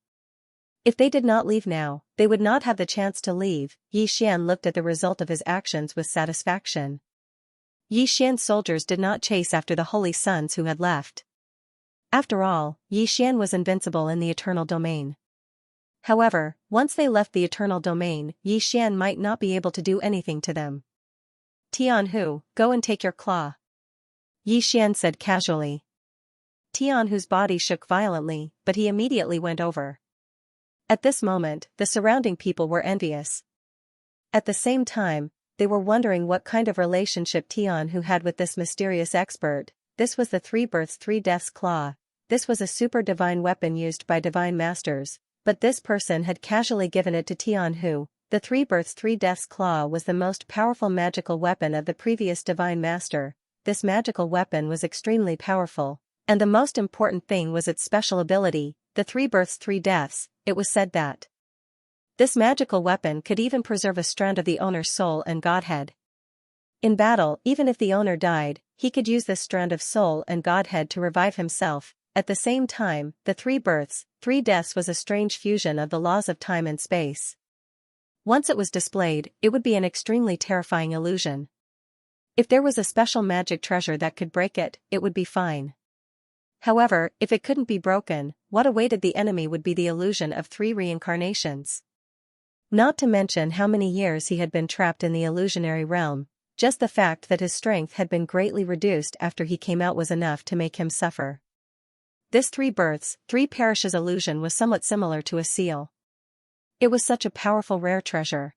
If they did not leave now, they would not have the chance to leave. Xian looked at the result of his actions with satisfaction. Xian's soldiers did not chase after the holy sons who had left. After all, Xian was invincible in the eternal domain. However, once they left the eternal domain, Xian might not be able to do anything to them. Tianhu, go and take your claw. Xian said casually. Tianhu's body shook violently, but he immediately went over. At this moment, the surrounding people were envious. At the same time, they were wondering what kind of relationship Tianhu had with this mysterious expert. This was the 3 births 3 deaths claw. This was a super divine weapon used by divine masters, but this person had casually given it to Tianhu. The 3 births 3 deaths claw was the most powerful magical weapon of the previous divine master. This magical weapon was extremely powerful, and the most important thing was its special ability, the 3 births 3 deaths. It was said that this magical weapon could even preserve a strand of the owner's soul and godhead. In battle, even if the owner died, he could use this strand of soul and godhead to revive himself. At the same time, the 3 births, 3 deaths was a strange fusion of the laws of time and space. Once it was displayed, it would be an extremely terrifying illusion. If there was a special magic treasure that could break it, it would be fine. However, if it couldn't be broken, what awaited the enemy would be the illusion of 3 reincarnations. Not to mention how many years he had been trapped in the illusionary realm. Just the fact that his strength had been greatly reduced after he came out was enough to make him suffer. This 3 births, 3 perishes illusion was somewhat similar to a seal. It was such a powerful rare treasure.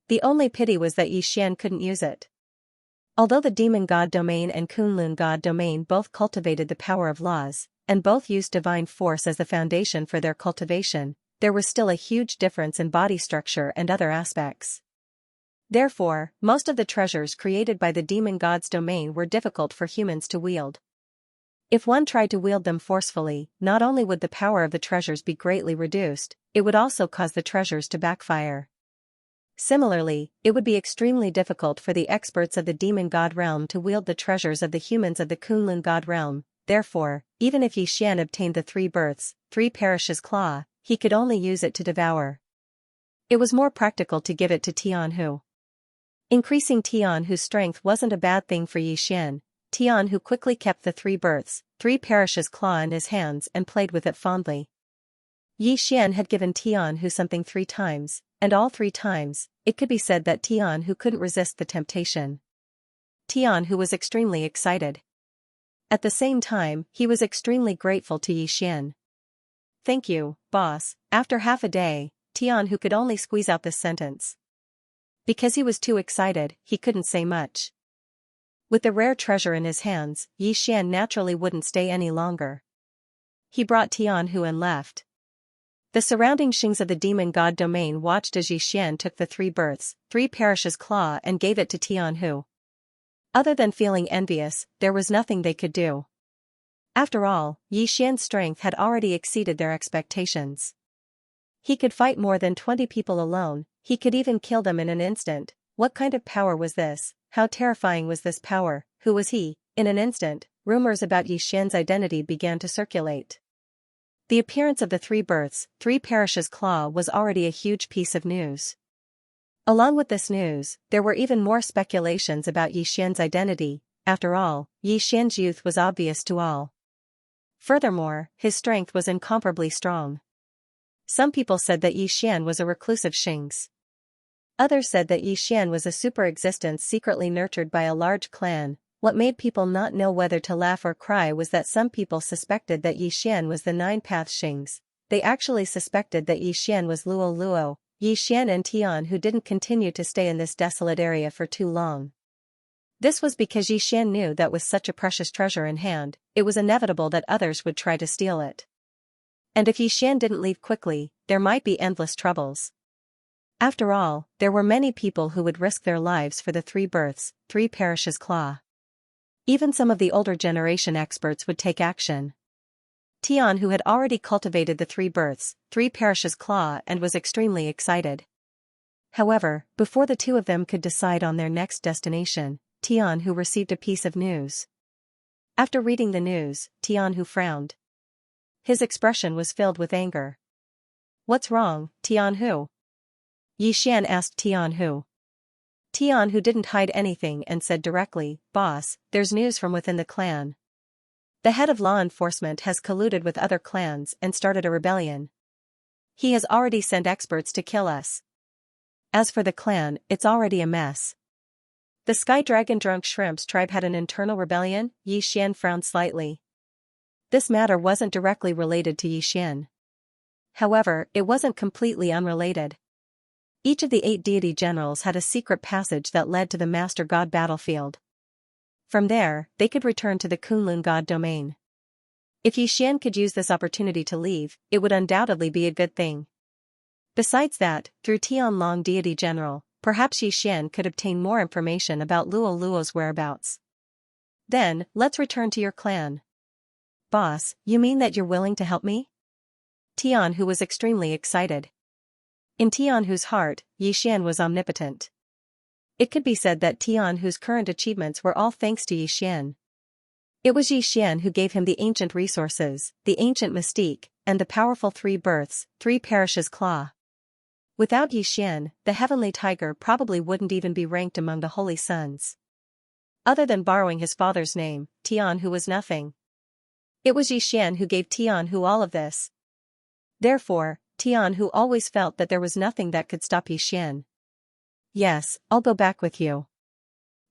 The only pity was that Xian couldn't use it. Although the demon god domain and Kunlun god domain both cultivated the power of laws, and both used divine force as the foundation for their cultivation, there was still a huge difference in body structure and other aspects. Therefore, most of the treasures created by the demon god's domain were difficult for humans to wield. If one tried to wield them forcefully, not only would the power of the treasures be greatly reduced, it would also cause the treasures to backfire. Similarly, it would be extremely difficult for the experts of the demon god realm to wield the treasures of the humans of the Kunlun god realm. Therefore, even if Xian obtained the 3 births, 3 perishes claw, he could only use it to devour. It was more practical to give it to Tianhu. Increasing Tianhu's strength wasn't a bad thing for Xian. Tianhu quickly kept the 3 births, 3 perishes claw in his hands and played with it fondly. Xian had given Tianhu something 3 times, and all 3 times, it could be said that Tianhu couldn't resist the temptation. Tianhu was extremely excited. At the same time, he was extremely grateful to Xian. Thank you, boss. After half a day, Tianhu could only squeeze out this sentence. Because he was too excited, he couldn't say much. With the rare treasure in his hands, Xian naturally wouldn't stay any longer. He brought Tianhu and left. The surrounding Xings of the demon god domain watched as Xian took the 3 births, 3 perishes claw and gave it to Tianhu. Other than feeling envious, there was nothing they could do. After all, Xian's strength had already exceeded their expectations. He could fight more than 20 people alone, he could even kill them in an instant. What kind of power was this? How terrifying was this power? Who was he? In an instant, rumors about Xian's identity began to circulate. The appearance of the 3 births, 3 perishes claw was already a huge piece of news. Along with this news, there were even more speculations about Xian's identity. After all, Xian's youth was obvious to all. Furthermore, his strength was incomparably strong. Some people said that Xian was a reclusive Xings. Others said that Xian was a super existence secretly nurtured by a large clan. What made people not know whether to laugh or cry was that some people suspected that Yixian was the nine-path Xings. They actually suspected that Yixian was Luo Luo, Yixian and Tian who didn't continue to stay in this desolate area for too long. This was because Yixian knew that with such a precious treasure in hand, it was inevitable that others would try to steal it. And if Yixian didn't leave quickly, there might be endless troubles. After all, there were many people who would risk their lives for the 3 births, 3 parishes claw. Even some of the older generation experts would take action. Tian who had already cultivated the 3 births, 3 parishes claw and was extremely excited. However, before the two of them could decide on their next destination, Tian who received a piece of news. After reading the news, Tian who frowned. His expression was filled with anger. "What's wrong, Tian who?" Yixian asked Tian who. Tian who didn't hide anything and said directly, "Boss, there's news from within the clan. The head of law enforcement has colluded with other clans and started a rebellion. He has already sent experts to kill us. As for the clan, it's already a mess." The Sky Dragon Drunk Shrimp's tribe had an internal rebellion. Yixian frowned slightly. This matter wasn't directly related to Yixian. However, it wasn't completely unrelated. Each of the 8 deity generals had a secret passage that led to the Master God battlefield. From there, they could return to the Kunlun God domain. If Yixian could use this opportunity to leave, it would undoubtedly be a good thing. Besides that, through Tianlong deity general, perhaps Yixian could obtain more information about Luo Luo's whereabouts. "Then, let's return to your clan." "Boss, you mean that you're willing to help me?" Tian who was extremely excited. In Tian who's heart, Yixian was omnipotent. It could be said that Tian who's current achievements were all thanks to Yixian. It was Yixian who gave him the ancient resources, the ancient mystique, and the powerful 3 births, 3 parishes claw. Without Yixian, the heavenly tiger probably wouldn't even be ranked among the holy sons. Other than borrowing his father's name, Tian who was nothing. It was Yixian who gave Tian who all of this. Therefore, Tian who always felt that there was nothing that could stop Yixian. "Yes, I'll go back with you."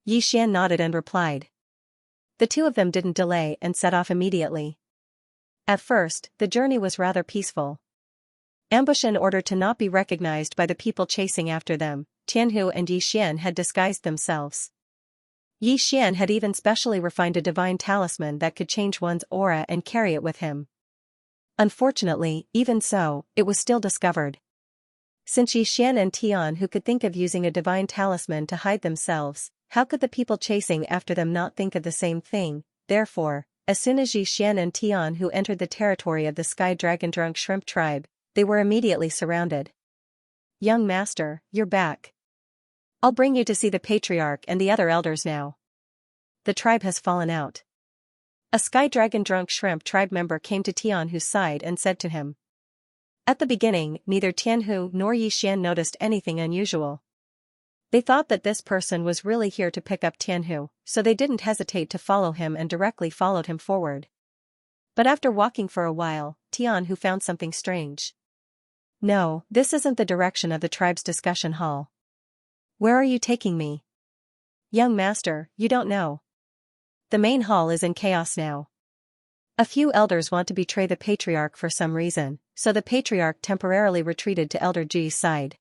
Yixian nodded and replied. The two of them didn't delay and set off immediately. At first, the journey was rather peaceful. Ambushed in order to not be recognized by the people chasing after them, Tianhu and Yixian had disguised themselves. Yixian had even specially refined a divine talisman that could change one's aura and carry it with him. Unfortunately, even so, it was still discovered. Since Yixian and Tian who could think of using a divine talisman to hide themselves, how could the people chasing after them not think of the same thing? Therefore, as soon as Yixian and Tian who entered the territory of the Sky Dragon Drunk Shrimp tribe, they were immediately surrounded. "Young master, you're back. I'll bring you to see the patriarch and the other elders now. The tribe has fallen out." A Sky Dragon Drunk Shrimp tribe member came to Tianhu's side and said to him. At the beginning, neither Tianhu nor Yixian noticed anything unusual. They thought that this person was really here to pick up Tianhu, so they didn't hesitate to follow him and directly followed him forward. But after walking for a while, Tianhu found something strange. "No, this isn't the direction of the tribe's discussion hall. Where are you taking me?" "Young master, you don't know. The main hall is in chaos now. A few elders want to betray the patriarch for some reason, so the patriarch temporarily retreated to Elder Ji's side."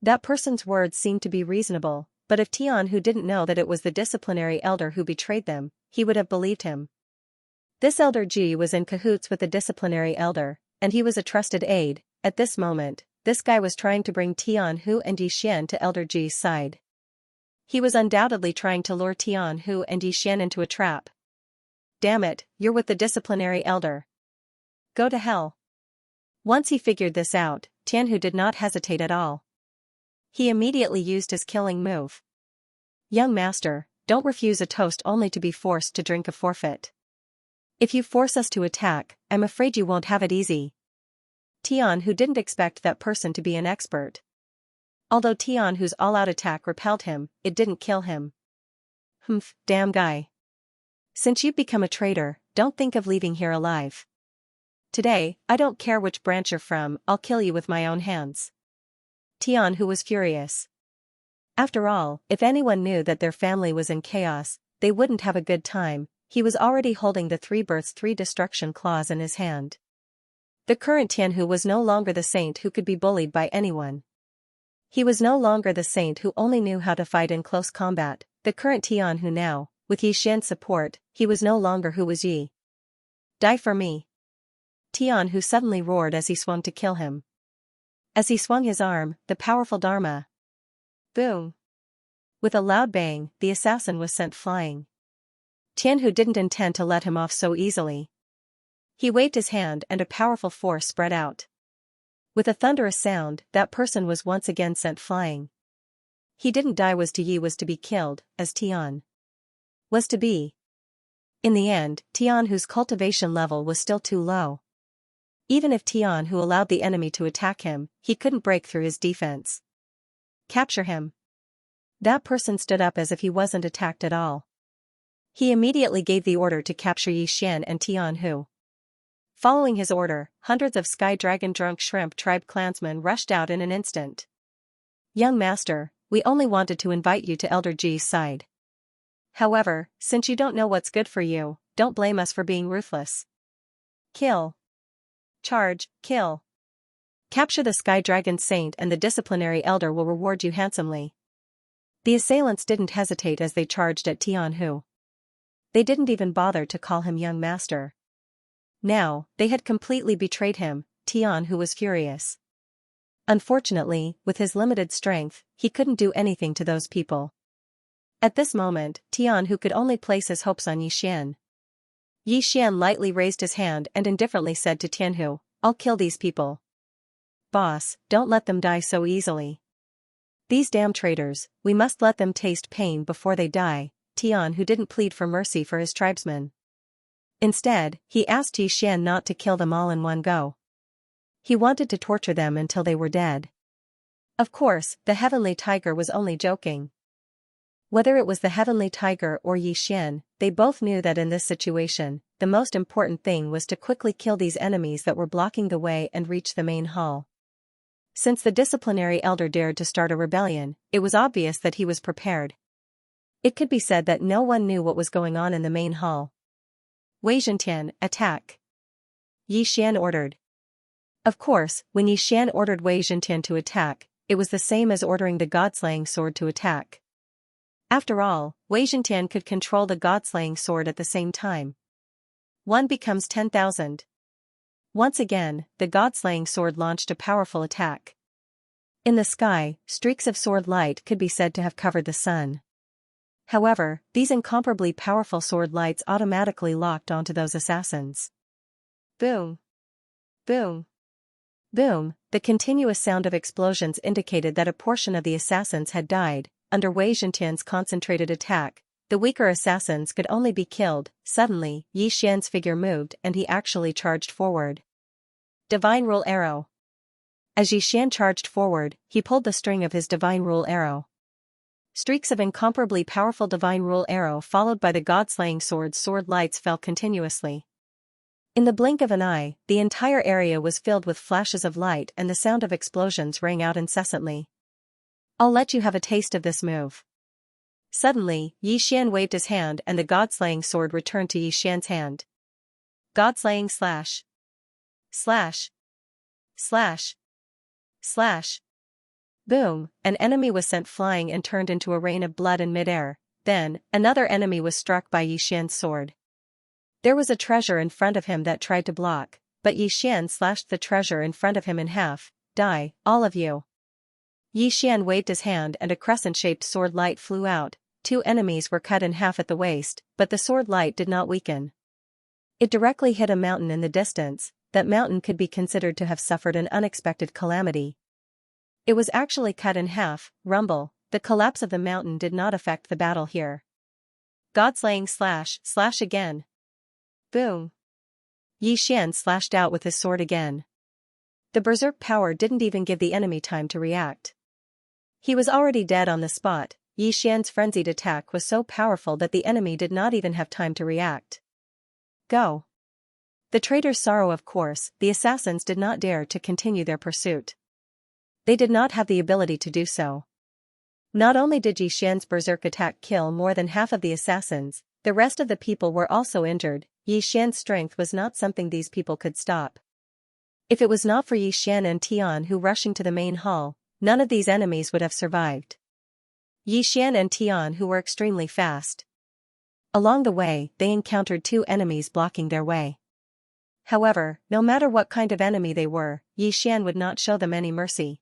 That person's words seemed to be reasonable, but if Tianhu didn't know that it was the disciplinary elder who betrayed them, he would have believed him. This Elder Ji was in cahoots with the disciplinary elder, and he was a trusted aide. At this moment, this guy was trying to bring Tianhu and Yixian to Elder Ji's side. He was undoubtedly trying to lure Tianhu and Yixian into a trap. "Damn it, you're with the disciplinary elder. Go to hell." Once he figured this out, Tianhu did not hesitate at all. He immediately used his killing move. "Young master, don't refuse a toast only to be forced to drink a forfeit. If you force us to attack, I'm afraid you won't have it easy." Tianhu didn't expect that person to be an expert. Although Tianhu's all-out attack repelled him, it didn't kill him. "Humph, damn guy. Since you've become a traitor, don't think of leaving here alive. Today, I don't care which branch you're from, I'll kill you with my own hands." Tianhu was furious. After all, if anyone knew that their family was in chaos, they wouldn't have a good time. He was already holding the 3 births 3 destruction claws in his hand. The current Tianhu was no longer the saint who could be bullied by anyone. He was no longer the saint who only knew how to fight in close combat. The current Tianhu now, with Yi Xian's support, he was no longer who was Yi. Die for me. Tianhu suddenly roared as he swung to kill him. As he swung his arm, the powerful Dharma. Boom. With a loud bang, the assassin was sent flying. Tianhu didn't intend to let him off so easily. He waved his hand and a powerful force spread out. With a thunderous sound, that person was once again sent flying. He didn't die was to be killed, as Tian was to be. In the end, Tianhu's cultivation level was still too low. Even if Tianhu allowed the enemy to attack him, he couldn't break through his defense. Capture him. That person stood up as if he wasn't attacked at all. He immediately gave the order to capture Yi Xian and Tianhu. Following his order, hundreds of Sky Dragon drunk shrimp tribe clansmen rushed out in an instant. Young master, we only wanted to invite you to Elder Ji's side. However, since you don't know what's good for you, don't blame us for being ruthless. Kill. Charge, kill. Capture the Sky Dragon Saint and the disciplinary elder will reward you handsomely. The assailants didn't hesitate as they charged at Tianhu. They didn't even bother to call him young master. Now, they had completely betrayed him. Tianhu was furious. Unfortunately, with his limited strength, he couldn't do anything to those people. At this moment, Tianhu could only place his hopes on Yi Xian. Yi Xian lightly raised his hand and indifferently said to Tianhu, I'll kill these people. Boss, don't let them die so easily. These damn traitors, we must let them taste pain before they die. Tianhu didn't plead for mercy for his tribesmen. Instead, he asked Yi Xian not to kill them all in one go. He wanted to torture them until they were dead. Of course, the Heavenly Tiger was only joking. Whether it was the Heavenly Tiger or Yi Xian, they both knew that in this situation, the most important thing was to quickly kill these enemies that were blocking the way and reach the main hall. Since the disciplinary elder dared to start a rebellion, it was obvious that he was prepared. It could be said that no one knew what was going on in the main hall. Wei Zhentian, attack. Yi Xian ordered. Of course, when Yi Xian ordered Wei Zhentian to attack, it was the same as ordering the God-slaying sword to attack. After all, Wei Zhentian could control the God-slaying sword at the same time. 1 becomes 10,000. Once again, the God-slaying sword launched a powerful attack. In the sky, streaks of sword light could be said to have covered the sun. However, these incomparably powerful sword lights automatically locked onto those assassins. Boom. Boom. Boom. The continuous sound of explosions indicated that a portion of the assassins had died. Under Wei Zhentian's concentrated attack, the weaker assassins could only be killed. Suddenly, Yi Xian's figure moved and he actually charged forward. Divine Rule Arrow. As Yi Xian charged forward, he pulled the string of his Divine Rule Arrow. Streaks of incomparably powerful Divine Rule Arrow followed by the God-slaying sword lights fell continuously. In the blink of an eye, the entire area was filled with flashes of light and the sound of explosions rang out incessantly. I'll let you have a taste of this move. Suddenly, Yi Xian waved his hand and the God-slaying sword returned to Yi Xian's hand. God-slaying slash. Slash. Slash. Slash. Boom, an enemy was sent flying and turned into a rain of blood in midair. Then, another enemy was struck by Yi Xian's sword. There was a treasure in front of him that tried to block, but Yi Xian slashed the treasure in front of him in half. Die, all of you. Yi Xian waved his hand and a crescent-shaped sword light flew out. 2 enemies were cut in half at the waist, but the sword light did not weaken. It directly hit a mountain in the distance. That mountain could be considered to have suffered an unexpected calamity. It was actually cut in half. Rumble. The collapse of the mountain did not affect the battle here. God-slaying slash again. Boom. Yi Xian slashed out with his sword again. The berserk power didn't even give the enemy time to react. He was already dead on the spot. Yi Xian's frenzied attack was so powerful that the enemy did not even have time to react. Go. The traitor's sorrow. Of course, the assassins did not dare to continue their pursuit. They did not have the ability to do so. Not only did Yi Xian's berserk attack kill more than half of the assassins, the rest of the people were also injured. Yi Xian's strength was not something these people could stop. If it was not for Yi Xian and Tian Hu rushing to the main hall, none of these enemies would have survived. Yi Xian and Tian Hu were extremely fast. Along the way, they encountered two enemies blocking their way. However, no matter what kind of enemy they were, Yi Xian would not show them any mercy.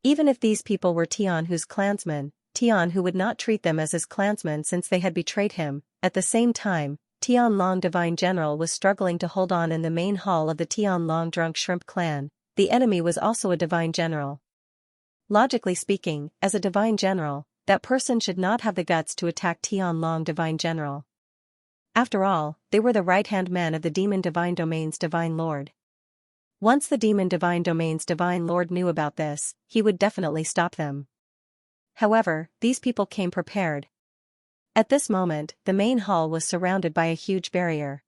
Even if these people were Tian Hu's clansmen, Tian Hu would not treat them as his clansmen since they had betrayed him. At the same time, Tianlong Divine General was struggling to hold on in the main hall of the Tianlong Drunk Shrimp clan. The enemy was also a Divine General. Logically speaking, as a Divine General, that person should not have the guts to attack Tianlong Divine General. After all, they were the right-hand man of the Demon Divine Domain's Divine Lord. Once the Demon Divine Domain's Divine Lord knew about this, he would definitely stop them. However, these people came prepared. At this moment, the main hall was surrounded by a huge barrier.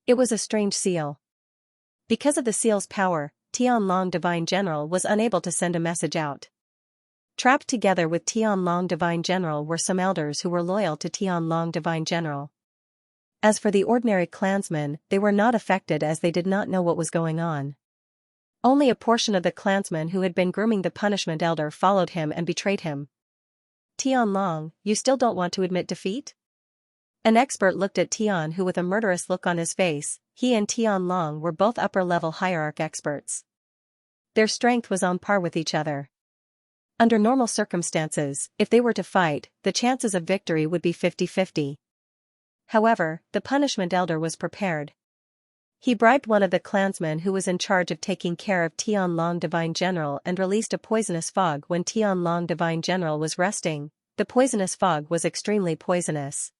It was a strange seal. Because of the seal's power, Tianlong Divine General was unable to send a message out. Trapped together with Tianlong Divine General were some elders who were loyal to Tianlong Divine General. As for the ordinary clansmen, they were not affected as they did not know what was going on. Only a portion of the clansmen who had been grooming the punishment elder followed him and betrayed him. Tianlong, you still don't want to admit defeat? An expert looked at Tian Hu with a murderous look on his face. He and Tianlong were both upper-level hierarch experts. Their strength was on par with each other. Under normal circumstances, if they were to fight, the chances of victory would be 50-50. However, the punishment elder was prepared. He bribed one of the clansmen who was in charge of taking care of Tianlong Divine General and released a poisonous fog when Tianlong Divine General was resting. The poisonous fog was extremely poisonous.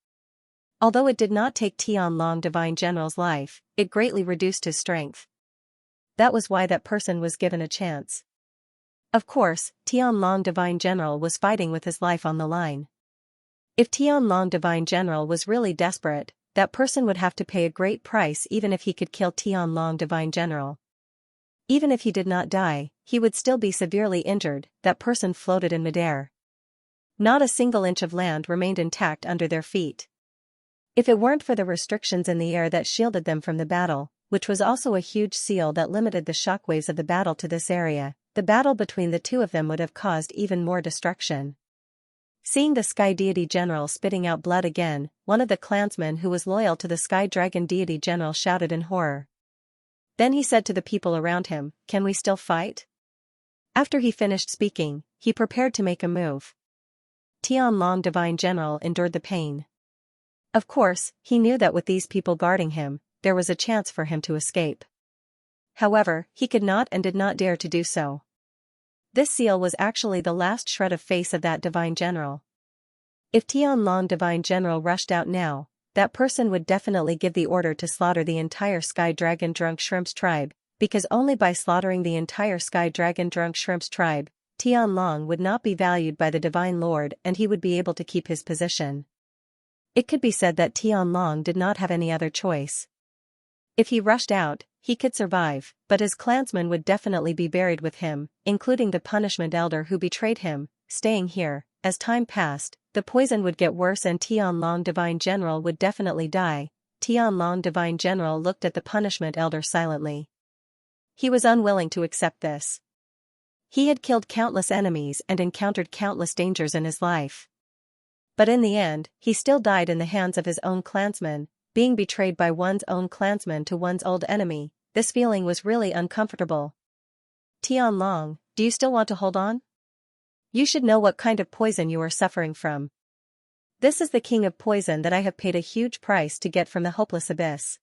Although it did not take Tianlong Divine General's life, it greatly reduced his strength. That was why that person was given a chance. Of course, Tianlong Divine General was fighting with his life on the line. If Tianlong Divine General was really desperate, that person would have to pay a great price even if he could kill Tianlong Divine General. Even if he did not die, he would still be severely injured. That person floated in midair. Not a single inch of land remained intact under their feet. If it weren't for the restrictions in the air that shielded them from the battle, which was also a huge seal that limited the shockwaves of the battle to this area, the battle between the two of them would have caused even more destruction. Seeing the Sky Deity General spitting out blood again, one of the clansmen who was loyal to the Sky Dragon Deity General shouted in horror. Then he said to the people around him, "Can we still fight?" After he finished speaking, he prepared to make a move. Tianlong Divine General endured the pain. Of course, he knew that with these people guarding him, there was a chance for him to escape. However, he could not and did not dare to do so. This seal was actually the last shred of face of that Divine General. If Tianlong Divine General rushed out now, that person would definitely give the order to slaughter the entire Sky Dragon Drunk Shrimp's tribe, because only by slaughtering the entire Sky Dragon Drunk Shrimp's tribe, Tianlong would not be valued by the Divine Lord and he would be able to keep his position. It could be said that Tianlong did not have any other choice. If he rushed out, he could survive, but his clansmen would definitely be buried with him, including the punishment elder who betrayed him. Staying here, as time passed, the poison would get worse and Tianlong Divine General would definitely die. Tianlong Divine General looked at the punishment elder silently. He was unwilling to accept this. He had killed countless enemies and encountered countless dangers in his life. But in the end, he still died in the hands of his own clansmen. Being betrayed by one's own clansman to one's old enemy, this feeling was really uncomfortable. Tianlong, do you still want to hold on? You should know what kind of poison you are suffering from. This is the king of poison that I have paid a huge price to get from the hopeless abyss.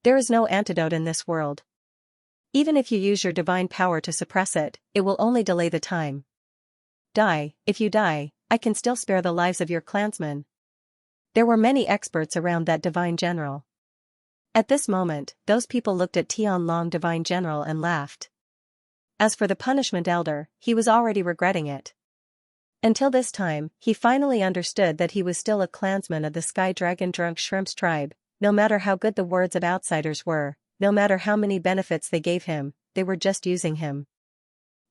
There is no antidote in this world. Even if you use your divine power to suppress it, it will only delay the time. Die, if you die, I can still spare the lives of your clansmen. There were many experts around that Divine General. At this moment, those people looked at Tianlong Divine General and laughed. As for the punishment elder, he was already regretting it. Until this time, he finally understood that he was still a clansman of the Sky Dragon Drunk Shrimp's tribe. No matter how good the words of outsiders were, no matter how many benefits they gave him, they were just using him.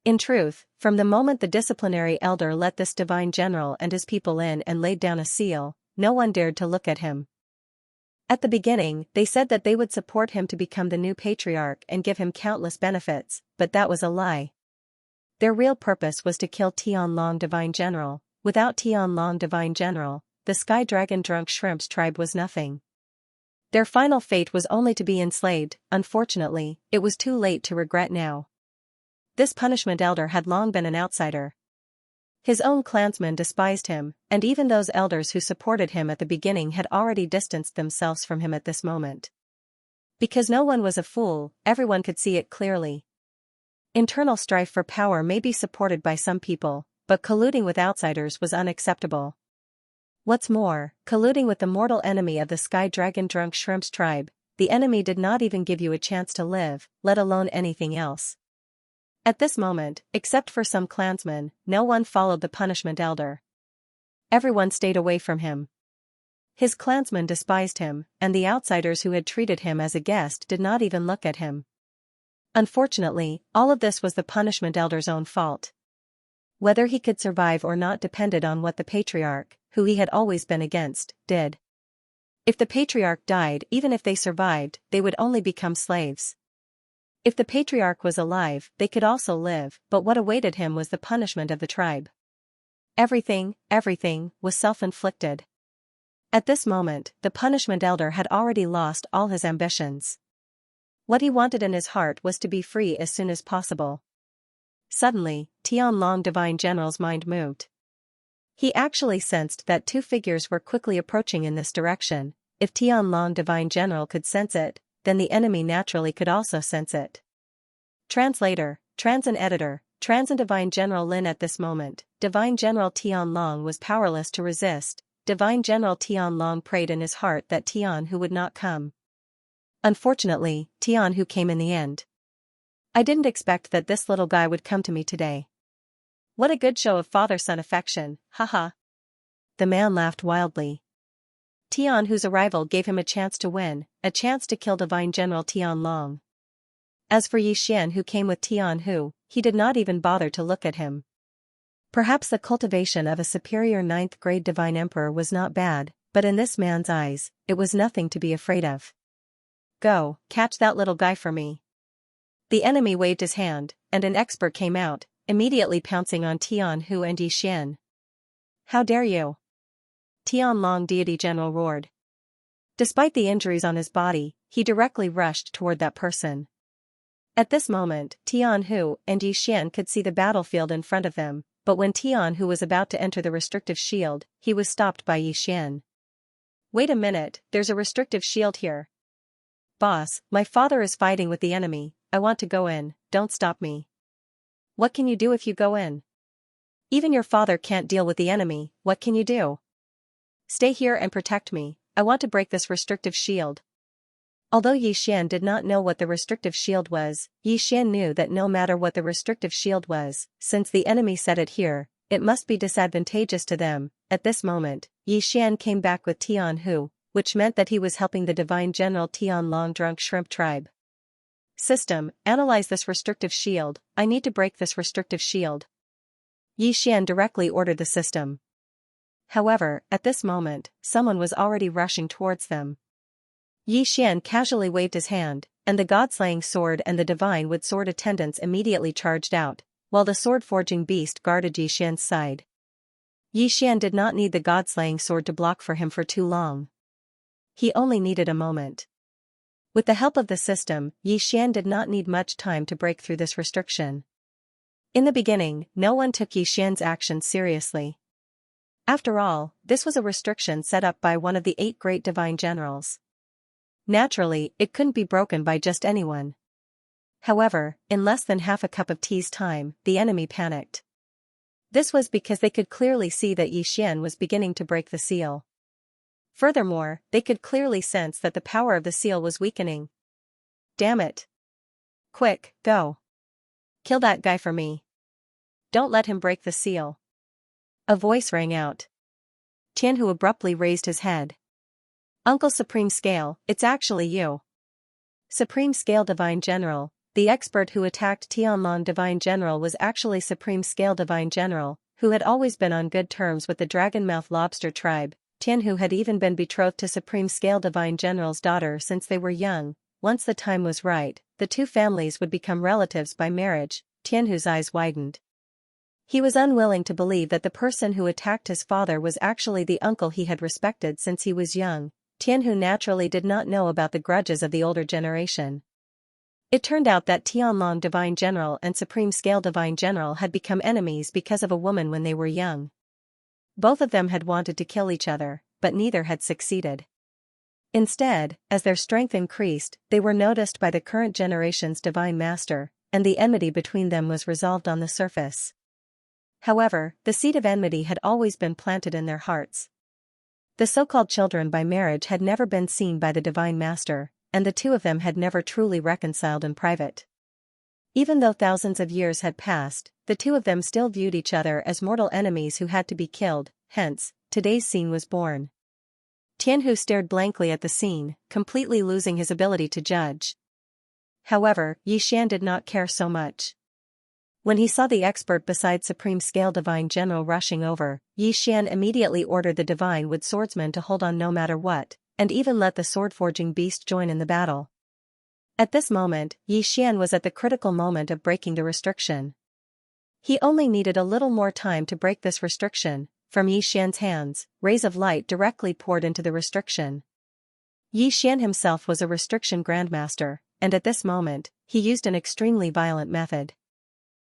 In truth, from the moment the disciplinary elder let this divine general and his people in and laid down a seal, no one dared to look at him. At the beginning, they said that they would support him to become the new patriarch and give him countless benefits, but that was a lie. Their real purpose was to kill Tianlong Divine General. Without Tianlong Divine General, the Sky Dragon Drunk Shrimp's tribe was nothing. Their final fate was only to be enslaved. Unfortunately, it was too late to regret now. This punishment elder had long been an outsider. His own clansmen despised him, and even those elders who supported him at the beginning had already distanced themselves from him at this moment. Because no one was a fool, everyone could see it clearly. Internal strife for power may be supported by some people, but colluding with outsiders was unacceptable. What's more, colluding with the mortal enemy of the Sky Dragon Drunk Shrimp's tribe, the enemy did not even give you a chance to live, let alone anything else. At this moment, except for some clansmen, no one followed the punishment elder. Everyone stayed away from him. His clansmen despised him, and the outsiders who had treated him as a guest did not even look at him. Unfortunately, all of this was the punishment elder's own fault. Whether he could survive or not depended on what the patriarch, who he had always been against, did. If the patriarch died, even if they survived, they would only become slaves. If the patriarch was alive, they could also live, but what awaited him was the punishment of the tribe. Everything was self-inflicted. At this moment, the punishment elder had already lost all his ambitions. What he wanted in his heart was to be free as soon as possible. Suddenly, Tianlong Divine General's mind moved. He actually sensed that two figures were quickly approaching in this direction. If Tianlong Divine General could sense it, then the enemy naturally could also sense it. Translator, Trans and Editor, Trans and Divine General Lin. At this moment, Divine General Tianlong was powerless to resist. Divine General Tianlong prayed in his heart that Tianhu would not come. Unfortunately, Tianhu came in the end. I didn't expect that this little guy would come to me today. What a good show of father-son affection, haha. The man laughed wildly. Tianhu's arrival gave him a chance to win, a chance to kill Divine General Tianlong. As for Yixian, who came with Tianhu, he did not even bother to look at him. Perhaps the cultivation of a superior 9th-grade Divine Emperor was not bad, but in this man's eyes, it was nothing to be afraid of. Go, catch that little guy for me. The enemy waved his hand, and an expert came out, immediately pouncing on Tianhu and Yixian. How dare you? Tianlong Deity General roared. Despite the injuries on his body, he directly rushed toward that person. At this moment, Tianhu and Yixian could see the battlefield in front of them, but when Tianhu was about to enter the restrictive shield, he was stopped by Yixian. Wait a minute, there's a restrictive shield here. Boss, my father is fighting with the enemy, I want to go in, don't stop me. What can you do if you go in? Even your father can't deal with the enemy, what can you do? Stay here and protect me, I want to break this restrictive shield. Although Yixian did not know what the restrictive shield was, Yixian knew that no matter what the restrictive shield was, since the enemy set it here, it must be disadvantageous to them. At this moment, Yixian came back with Tianhu, which meant that he was helping the Divine General Tianlong Drunk Shrimp tribe. System, analyze this restrictive shield, I need to break this restrictive shield. Yixian directly ordered the system. However, at this moment, someone was already rushing towards them. Yixian casually waved his hand, and the god-slaying sword and the divine wood sword attendants immediately charged out, while the sword-forging beast guarded Yixian's side. Yixian did not need the god-slaying sword to block for him for too long. He only needed a moment. With the help of the system, Yixian did not need much time to break through this restriction. In the beginning, no one took Yixian's actions seriously. After all, this was a restriction set up by one of the 8 great divine generals. Naturally, it couldn't be broken by just anyone. However, in less than half a cup of tea's time, the enemy panicked. This was because they could clearly see that Yixian was beginning to break the seal. Furthermore, they could clearly sense that the power of the seal was weakening. Damn it! Quick, go! Kill that guy for me. Don't let him break the seal. A voice rang out. Tianhu abruptly raised his head. Uncle Supreme Scale, it's actually you. Supreme Scale Divine General, the expert who attacked Tianlong Divine General was actually Supreme Scale Divine General, who had always been on good terms with the Dragonmouth Lobster tribe. Tianhu had even been betrothed to Supreme Scale Divine General's daughter since they were young. Once the time was right, the two families would become relatives by marriage. Tianhu's eyes widened. He was unwilling to believe that the person who attacked his father was actually the uncle he had respected since he was young. Tianhu naturally did not know about the grudges of the older generation. It turned out that Tianlong Divine General and Supreme Scale Divine General had become enemies because of a woman when they were young. Both of them had wanted to kill each other, but neither had succeeded. Instead, as their strength increased, they were noticed by the current generation's Divine Master, and the enmity between them was resolved on the surface. However, the seed of enmity had always been planted in their hearts. The so-called children by marriage had never been seen by the Divine Master, and the two of them had never truly reconciled in private. Even though thousands of years had passed, the two of them still viewed each other as mortal enemies who had to be killed. Hence, today's scene was born. Tianhu stared blankly at the scene, completely losing his ability to judge. However, Yixian did not care so much. When he saw the expert beside Supreme Scale Divine General rushing over, Yixian immediately ordered the Divine Wood Swordsman to hold on no matter what, and even let the sword-forging beast join in the battle. At this moment, Yixian was at the critical moment of breaking the restriction. He only needed a little more time to break this restriction. From Yixian's hands, rays of light directly poured into the restriction. Yixian himself was a restriction grandmaster, and at this moment, he used an extremely violent method.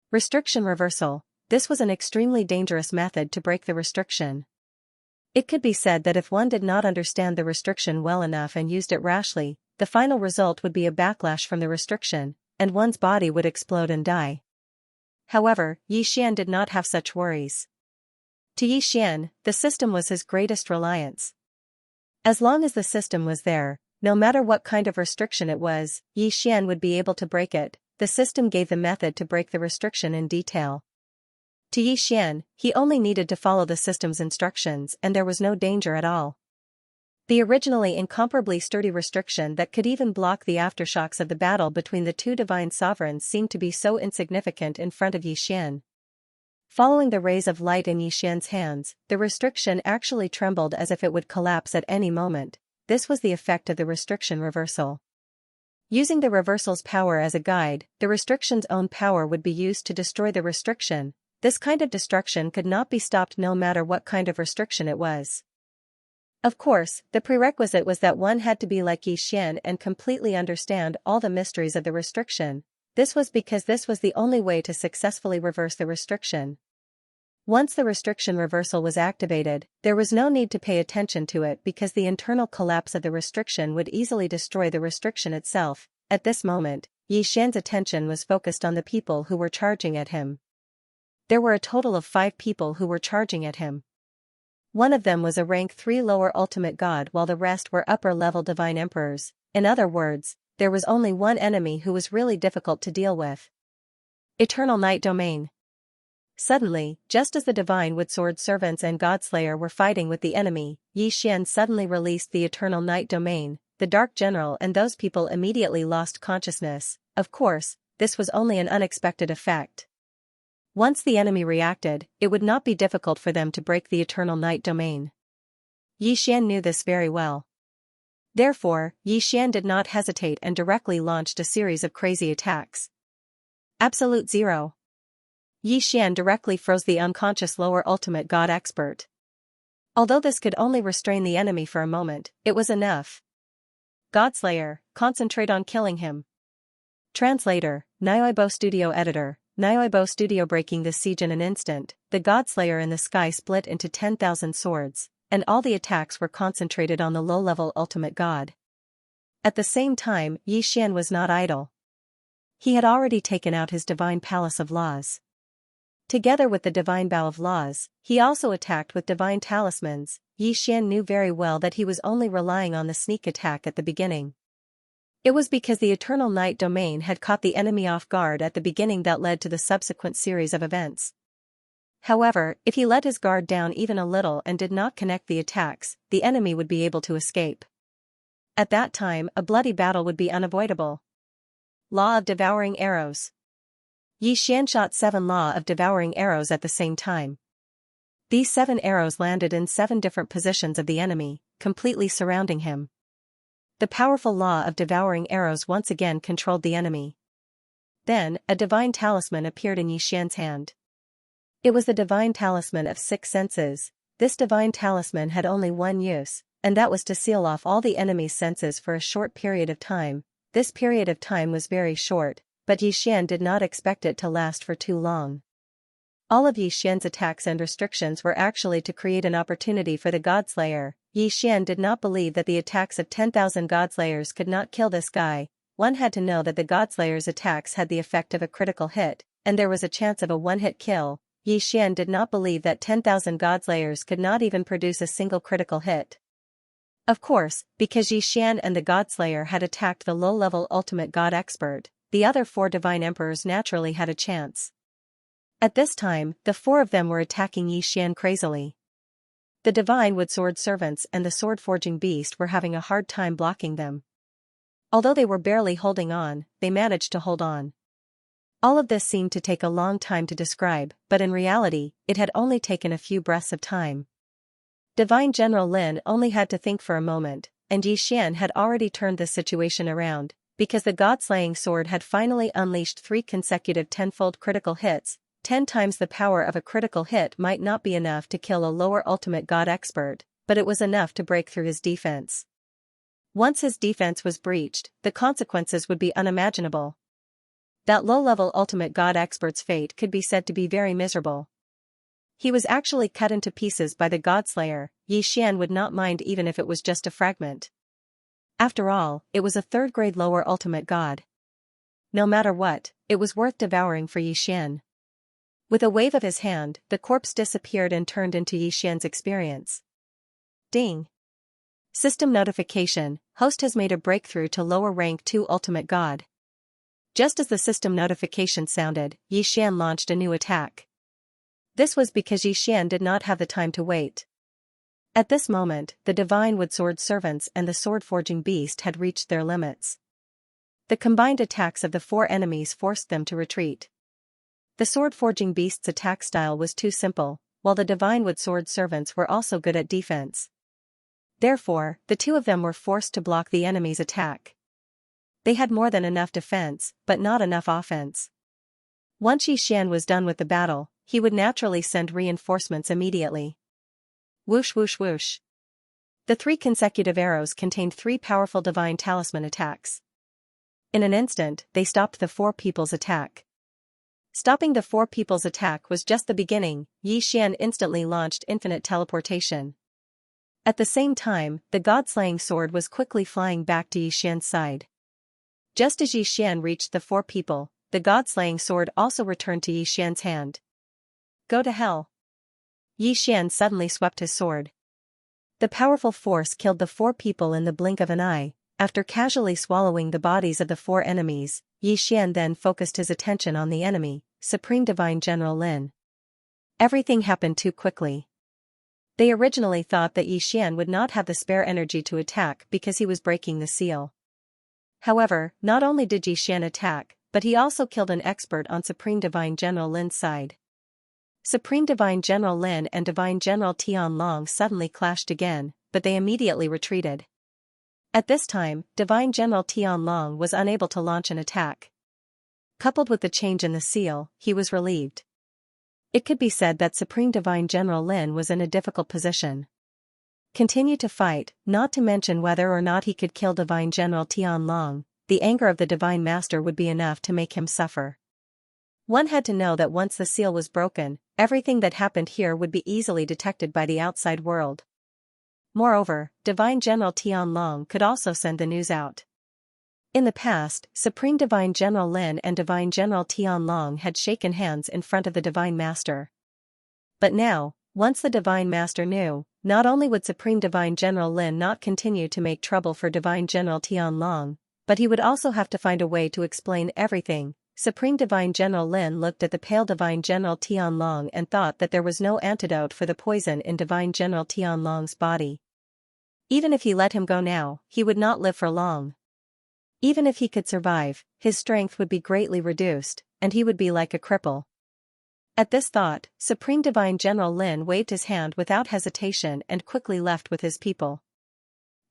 Restriction reversal. This was an extremely dangerous method to break the restriction. It could be said that if one did not understand the restriction well enough and used it rashly, the final result would be a backlash from the restriction, and one's body would explode and die. However, Yixian did not have such worries. To Yixian, the system was his greatest reliance. As long as the system was there, no matter what kind of restriction it was, Yixian would be able to break it. The system gave the method to break the restriction in detail. To Yixian, he only needed to follow the system's instructions and there was no danger at all. The originally incomparably sturdy restriction that could even block the aftershocks of the battle between the two divine sovereigns seemed to be so insignificant in front of Yixian. Following the rays of light in Yixian's hands, the restriction actually trembled as if it would collapse at any moment. This was the effect of the restriction reversal. Using the reversal's power as a guide, the restriction's own power would be used to destroy the restriction. This kind of destruction could not be stopped no matter what kind of restriction it was. Of course, the prerequisite was that one had to be like Yixian and completely understand all the mysteries of the restriction. This was because this was the only way to successfully reverse the restriction. Once the restriction reversal was activated, there was no need to pay attention to it because the internal collapse of the restriction would easily destroy the restriction itself. At this moment, Yixian's attention was focused on the people who were charging at him. There were a total of 5 people who were charging at him. One of them was a rank 3 lower ultimate god while the rest were upper-level divine emperors. In other words, there was only one enemy who was really difficult to deal with. Eternal Night Domain. Suddenly, just as the Divine Wood Sword servants and Godslayer were fighting with the enemy, Yixian suddenly released the Eternal Night Domain. The Dark General and those people immediately lost consciousness. Of course, this was only an unexpected effect. Once the enemy reacted, it would not be difficult for them to break the Eternal Night Domain. Yixian knew this very well. Therefore, Yixian did not hesitate and directly launched a series of crazy attacks. Absolute Zero. Yixian directly froze the unconscious lower ultimate god expert. Although this could only restrain the enemy for a moment, it was enough. Godslayer, concentrate on killing him. Translator, Nioibo Studio Editor. Nioibo Studio. Breaking this siege in an instant, the Godslayer in the sky split into 10,000 swords, and all the attacks were concentrated on the low-level ultimate god. At the same time, Yixian was not idle. He had already taken out his divine palace of laws. Together with the divine bow of laws, he also attacked with divine talismans. Yixian knew very well that he was only relying on the sneak attack at the beginning. It was because the Eternal Night Domain had caught the enemy off guard at the beginning that led to the subsequent series of events. However, if he let his guard down even a little and did not connect the attacks, the enemy would be able to escape. At that time, a bloody battle would be unavoidable. Law of Devouring Arrows. Yi Xian shot 7 Law of Devouring Arrows at the same time. These 7 arrows landed in 7 different positions of the enemy, completely surrounding him. The powerful Law of Devouring Arrows once again controlled the enemy. Then, a divine talisman appeared in Yi Xian's hand. It was the divine talisman of 6 senses. This divine talisman had only one use, and that was to seal off all the enemy's senses for a short period of time. This period of time was very short, but Yi Xian did not expect it to last for too long. All of Yi Xian's attacks and restrictions were actually to create an opportunity for the Godslayer. Yi Xian did not believe that the attacks of 10,000 Godslayers could not kill this guy. One had to know that the Godslayer's attacks had the effect of a critical hit, and there was a chance of a one-hit kill. Yi Xian did not believe that 10,000 Godslayers could not even produce a single critical hit. Of course, because Yi Xian and the Godslayer had attacked the low-level ultimate God expert, the other 4 divine emperors naturally had a chance. At this time, the 4 of them were attacking Yi Xian crazily. The divine wood sword servants and the sword-forging beast were having a hard time blocking them. Although they were barely holding on, they managed to hold on. All of this seemed to take a long time to describe, but in reality, it had only taken a few breaths of time. Divine General Lin only had to think for a moment, and Yi Xian had already turned the situation around, because the God-slaying sword had finally unleashed 3 consecutive 10-fold critical hits. 10 times the power of a critical hit might not be enough to kill a lower ultimate God expert, but it was enough to break through his defense. Once his defense was breached, the consequences would be unimaginable. That low-level ultimate God expert's fate could be said to be very miserable. He was actually cut into pieces by the Godslayer. Yi Xian would not mind even if it was just a fragment. After all, it was a 3rd-grade lower ultimate God. No matter what, it was worth devouring for Yi Xian. With a wave of his hand, the corpse disappeared and turned into Yi Xian's experience. Ding! System notification: host has made a breakthrough to lower rank 2 ultimate God. Just as the system notification sounded, Yi Xian launched a new attack. This was because Yi Xian did not have the time to wait. At this moment, the divine wood sword servants and the sword-forging beast had reached their limits. The combined attacks of the 4 enemies forced them to retreat. The sword-forging beast's attack style was too simple, while the divine wood sword servants were also good at defense. Therefore, the 2 of them were forced to block the enemy's attack. They had more than enough defense, but not enough offense. Once Yi Xian was done with the battle, he would naturally send reinforcements immediately. Whoosh whoosh whoosh. The 3 consecutive arrows contained 3 powerful divine talisman attacks. In an instant, they stopped the 4 people's attack. Stopping the 4 people's attack was just the beginning. Yi Xian instantly launched infinite teleportation. At the same time, the God-slaying sword was quickly flying back to Yi Xian's side. Just as Yi Xian reached the 4 people, the God-slaying sword also returned to Yi Xian's hand. Go to hell! Yi Xian suddenly swept his sword. The powerful force killed the 4 people in the blink of an eye. After casually swallowing the bodies of the 4 enemies, Yi Xian then focused his attention on the enemy, Supreme Divine General Lin. Everything happened too quickly. They originally thought that Yi Xian would not have the spare energy to attack because he was breaking the seal. However, not only did Yi Xian attack, but he also killed an expert on Supreme Divine General Lin's side. Supreme Divine General Lin and Divine General Tianlong suddenly clashed again, but they immediately retreated. At this time, Divine General Tianlong was unable to launch an attack. Coupled with the change in the seal, he was relieved. It could be said that Supreme Divine General Lin was in a difficult position. Continue to fight, not to mention whether or not he could kill Divine General Tianlong. The anger of the Divine Master would be enough to make him suffer. One had to know that once the seal was broken, everything that happened here would be easily detected by the outside world. Moreover, Divine General Tianlong could also send the news out. In the past, Supreme Divine General Lin and Divine General Tianlong had shaken hands in front of the Divine Master. But now, once the Divine Master knew, not only would Supreme Divine General Lin not continue to make trouble for Divine General Tianlong, but he would also have to find a way to explain everything. Supreme Divine General Lin looked at the pale Divine General Tianlong and thought that there was no antidote for the poison in Divine General Tianlong's body. Even if he let him go now, he would not live for long. Even if he could survive, his strength would be greatly reduced, and he would be like a cripple. At this thought, Supreme Divine General Lin waved his hand without hesitation and quickly left with his people.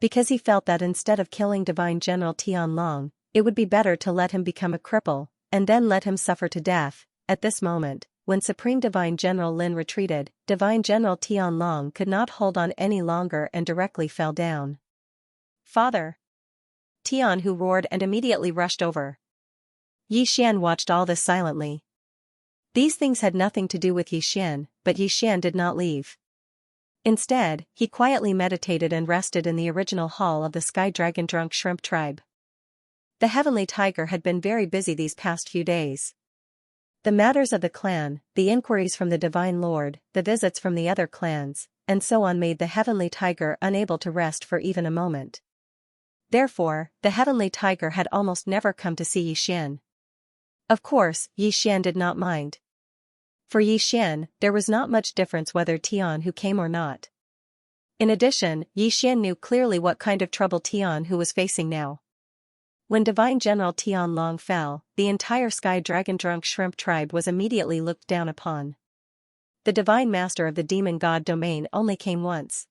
Because he felt that instead of killing Divine General Tianlong, it would be better to let him become a cripple, and then let him suffer to death. At this moment, when Supreme Divine General Lin retreated, Divine General Tianlong could not hold on any longer and directly fell down. "Father!" Tian Hu roared and immediately rushed over. Yi Xian watched all this silently. These things had nothing to do with Yi Xian, but Yi Xian did not leave. Instead, he quietly meditated and rested in the original hall of the Sky Dragon Drunk Shrimp tribe. The Heavenly Tiger had been very busy these past few days. The matters of the clan, the inquiries from the Divine Lord, the visits from the other clans, and so on made the Heavenly Tiger unable to rest for even a moment. Therefore, the Heavenly Tiger had almost never come to see Yi Xian. Of course, Yi Xian did not mind. For Yi Xian, there was not much difference whether Tian Hu came or not. In addition, Yi Xian knew clearly what kind of trouble Tian Hu was facing now. When Divine General Tianlong fell, the entire Sky Dragon Drunk Shrimp tribe was immediately looked down upon. The Divine Master of the Demon God domain only came once.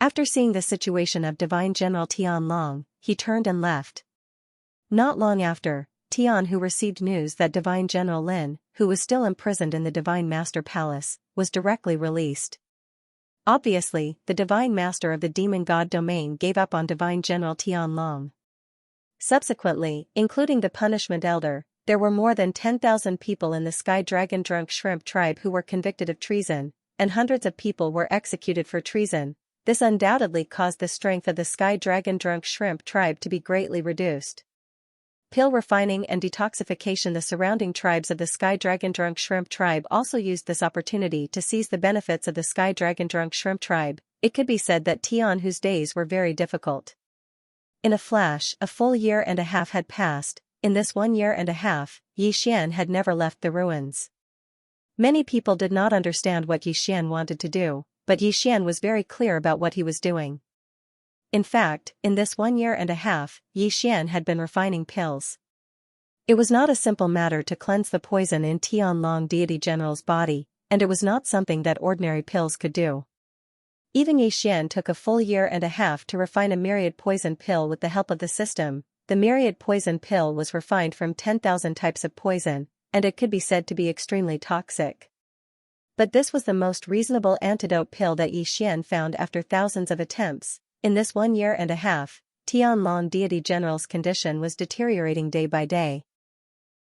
After seeing the situation of Divine General Tianlong, he turned and left. Not long after, Tian Hu received news that Divine General Lin, who was still imprisoned in the Divine Master Palace, was directly released. Obviously, the Divine Master of the Demon God domain gave up on Divine General Tianlong. Subsequently, including the Punishment Elder, there were more than 10,000 people in the Sky Dragon Drunk Shrimp tribe who were convicted of treason, and hundreds of people were executed for treason. This undoubtedly caused the strength of the Sky Dragon Drunk Shrimp tribe to be greatly reduced. Pill refining and detoxification. The surrounding tribes of the Sky Dragon Drunk Shrimp tribe also used this opportunity to seize the benefits of the Sky Dragon Drunk Shrimp tribe. It could be said that Tian Hu's days were very difficult. In a flash, a full year and a half had passed. In this 1 year and a half, Yi Xian had never left the ruins. Many people did not understand what Yi Xian wanted to do, but Yi Xian was very clear about what he was doing. In fact, in this 1 year and a half, Yi Xian had been refining pills. It was not a simple matter to cleanse the poison in Tianlong Deity General's body, and it was not something that ordinary pills could do. Even Yi Xian took a full year and a half to refine a myriad poison pill with the help of the system. The myriad poison pill was refined from 10,000 types of poison, and it could be said to be extremely toxic. But this was the most reasonable antidote pill that Yi Xian found after thousands of attempts. In this 1 year and a half, Tianlong Deity General's condition was deteriorating day by day.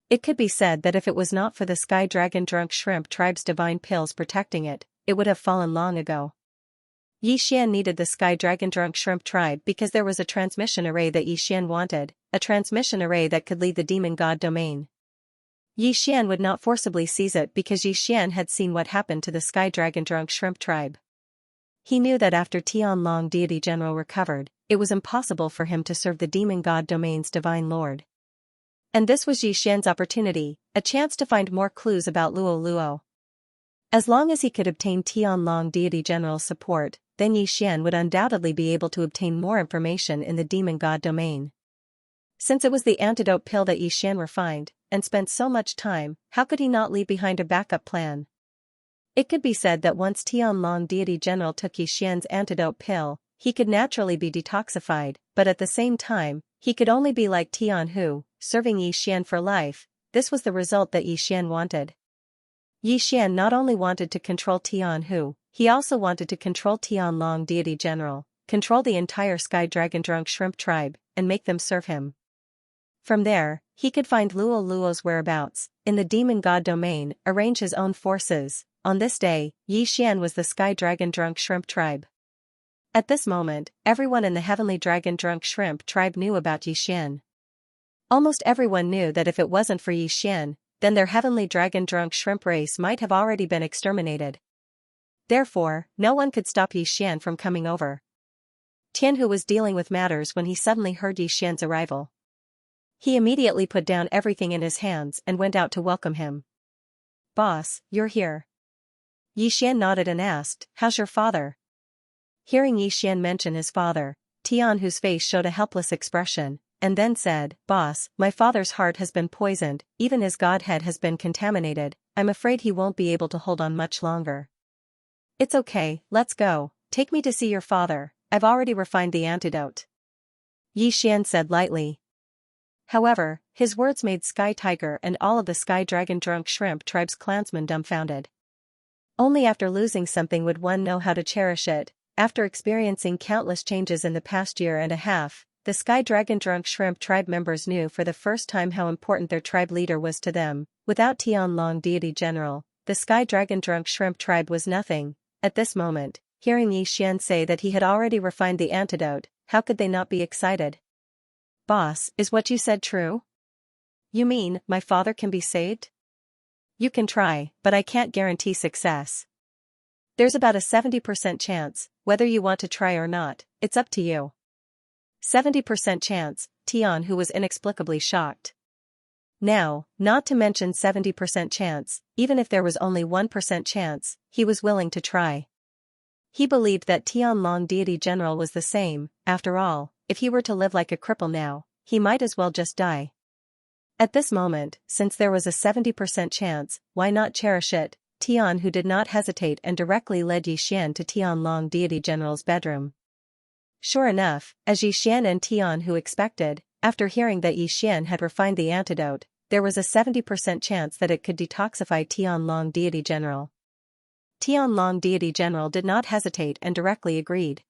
It could be said that if it was not for the Sky Dragon Drunk Shrimp tribe's divine pills protecting it, it would have fallen long ago. Yi Xian needed the Sky Dragon Drunk Shrimp tribe because there was a transmission array that Yi Xian wanted, a transmission array that could lead the Demon God domain. Yi Xian would not forcibly seize it because Yi Xian had seen what happened to the Sky Dragon Drunk Shrimp tribe. He knew that after Tianlong Deity General recovered, it was impossible for him to serve the Demon God domain's Divine Lord. And this was Yi Xian's opportunity, a chance to find more clues about Luo Luo. As long as he could obtain Tianlong Deity General's support, then Yi Xian would undoubtedly be able to obtain more information in the Demon God domain. Since it was the antidote pill that Yi Xian refined, and spent so much time, how could he not leave behind a backup plan? It could be said that once Tianlong Deity General took Yi Xian's antidote pill, he could naturally be detoxified, but at the same time, he could only be like Tian Hu, serving Yi Xian for life. This was the result that Yi Xian wanted. Yi Xian not only wanted to control Tian Hu, he also wanted to control Tianlong Deity General, control the entire Sky Dragon Drunk Shrimp tribe, and make them serve him. From there, he could find Luo Luo's whereabouts, in the Demon God domain, arrange his own forces. On this day, Yi Xian was the Sky Dragon Drunk Shrimp tribe. At this moment, everyone in the Heavenly Dragon Drunk Shrimp tribe knew about Yi Xian. Almost everyone knew that if it wasn't for Yi Xian, then their Heavenly Dragon Drunk Shrimp race might have already been exterminated. Therefore, no one could stop Yi Xian from coming over. Tian Hu was dealing with matters when he suddenly heard Yi Xian's arrival. He immediately put down everything in his hands and went out to welcome him. "Boss, you're here." Yi Xian nodded and asked, "How's your father?" Hearing Yi Xian mention his father, Tian Hu's face showed a helpless expression. and then said, "Boss, my father's heart has been poisoned, even his godhead has been contaminated, I'm afraid he won't be able to hold on much longer." "It's okay, let's go, take me to see your father, I've already refined the antidote," Xian said lightly. However, his words made Sky Tiger and all of the Sky Dragon Drunk Shrimp Tribe's clansmen dumbfounded. Only after losing something would one know how to cherish it. After experiencing countless changes in the past year and a half, the Sky Dragon Drunk Shrimp Tribe members knew for the first time how important their tribe leader was to them. Without Tianlong Deity General, the Sky Dragon Drunk Shrimp Tribe was nothing. At this moment, hearing Xian say that he had already refined the antidote, how could they not be excited? "Boss, is what you said true? You mean, my father can be saved?" "You can try, but I can't guarantee success. There's about a 70% chance, whether you want to try or not, it's up to you." 70% chance, Tian, who was inexplicably shocked. Now, not to mention 70% chance, even if there was only 1% chance, he was willing to try. He believed that Tianlong Deity General was the same. After all, if he were to live like a cripple now, he might as well just die. At this moment, since there was a 70% chance, why not cherish it? Tian, who did not hesitate and directly led Xian to Tianlong Deity General's bedroom. Sure enough, as Xian and Tian who expected, after hearing that Xian had refined the antidote, there was a 70% chance that it could detoxify Tianlong Deity General. Tianlong Deity General did not hesitate and directly agreed.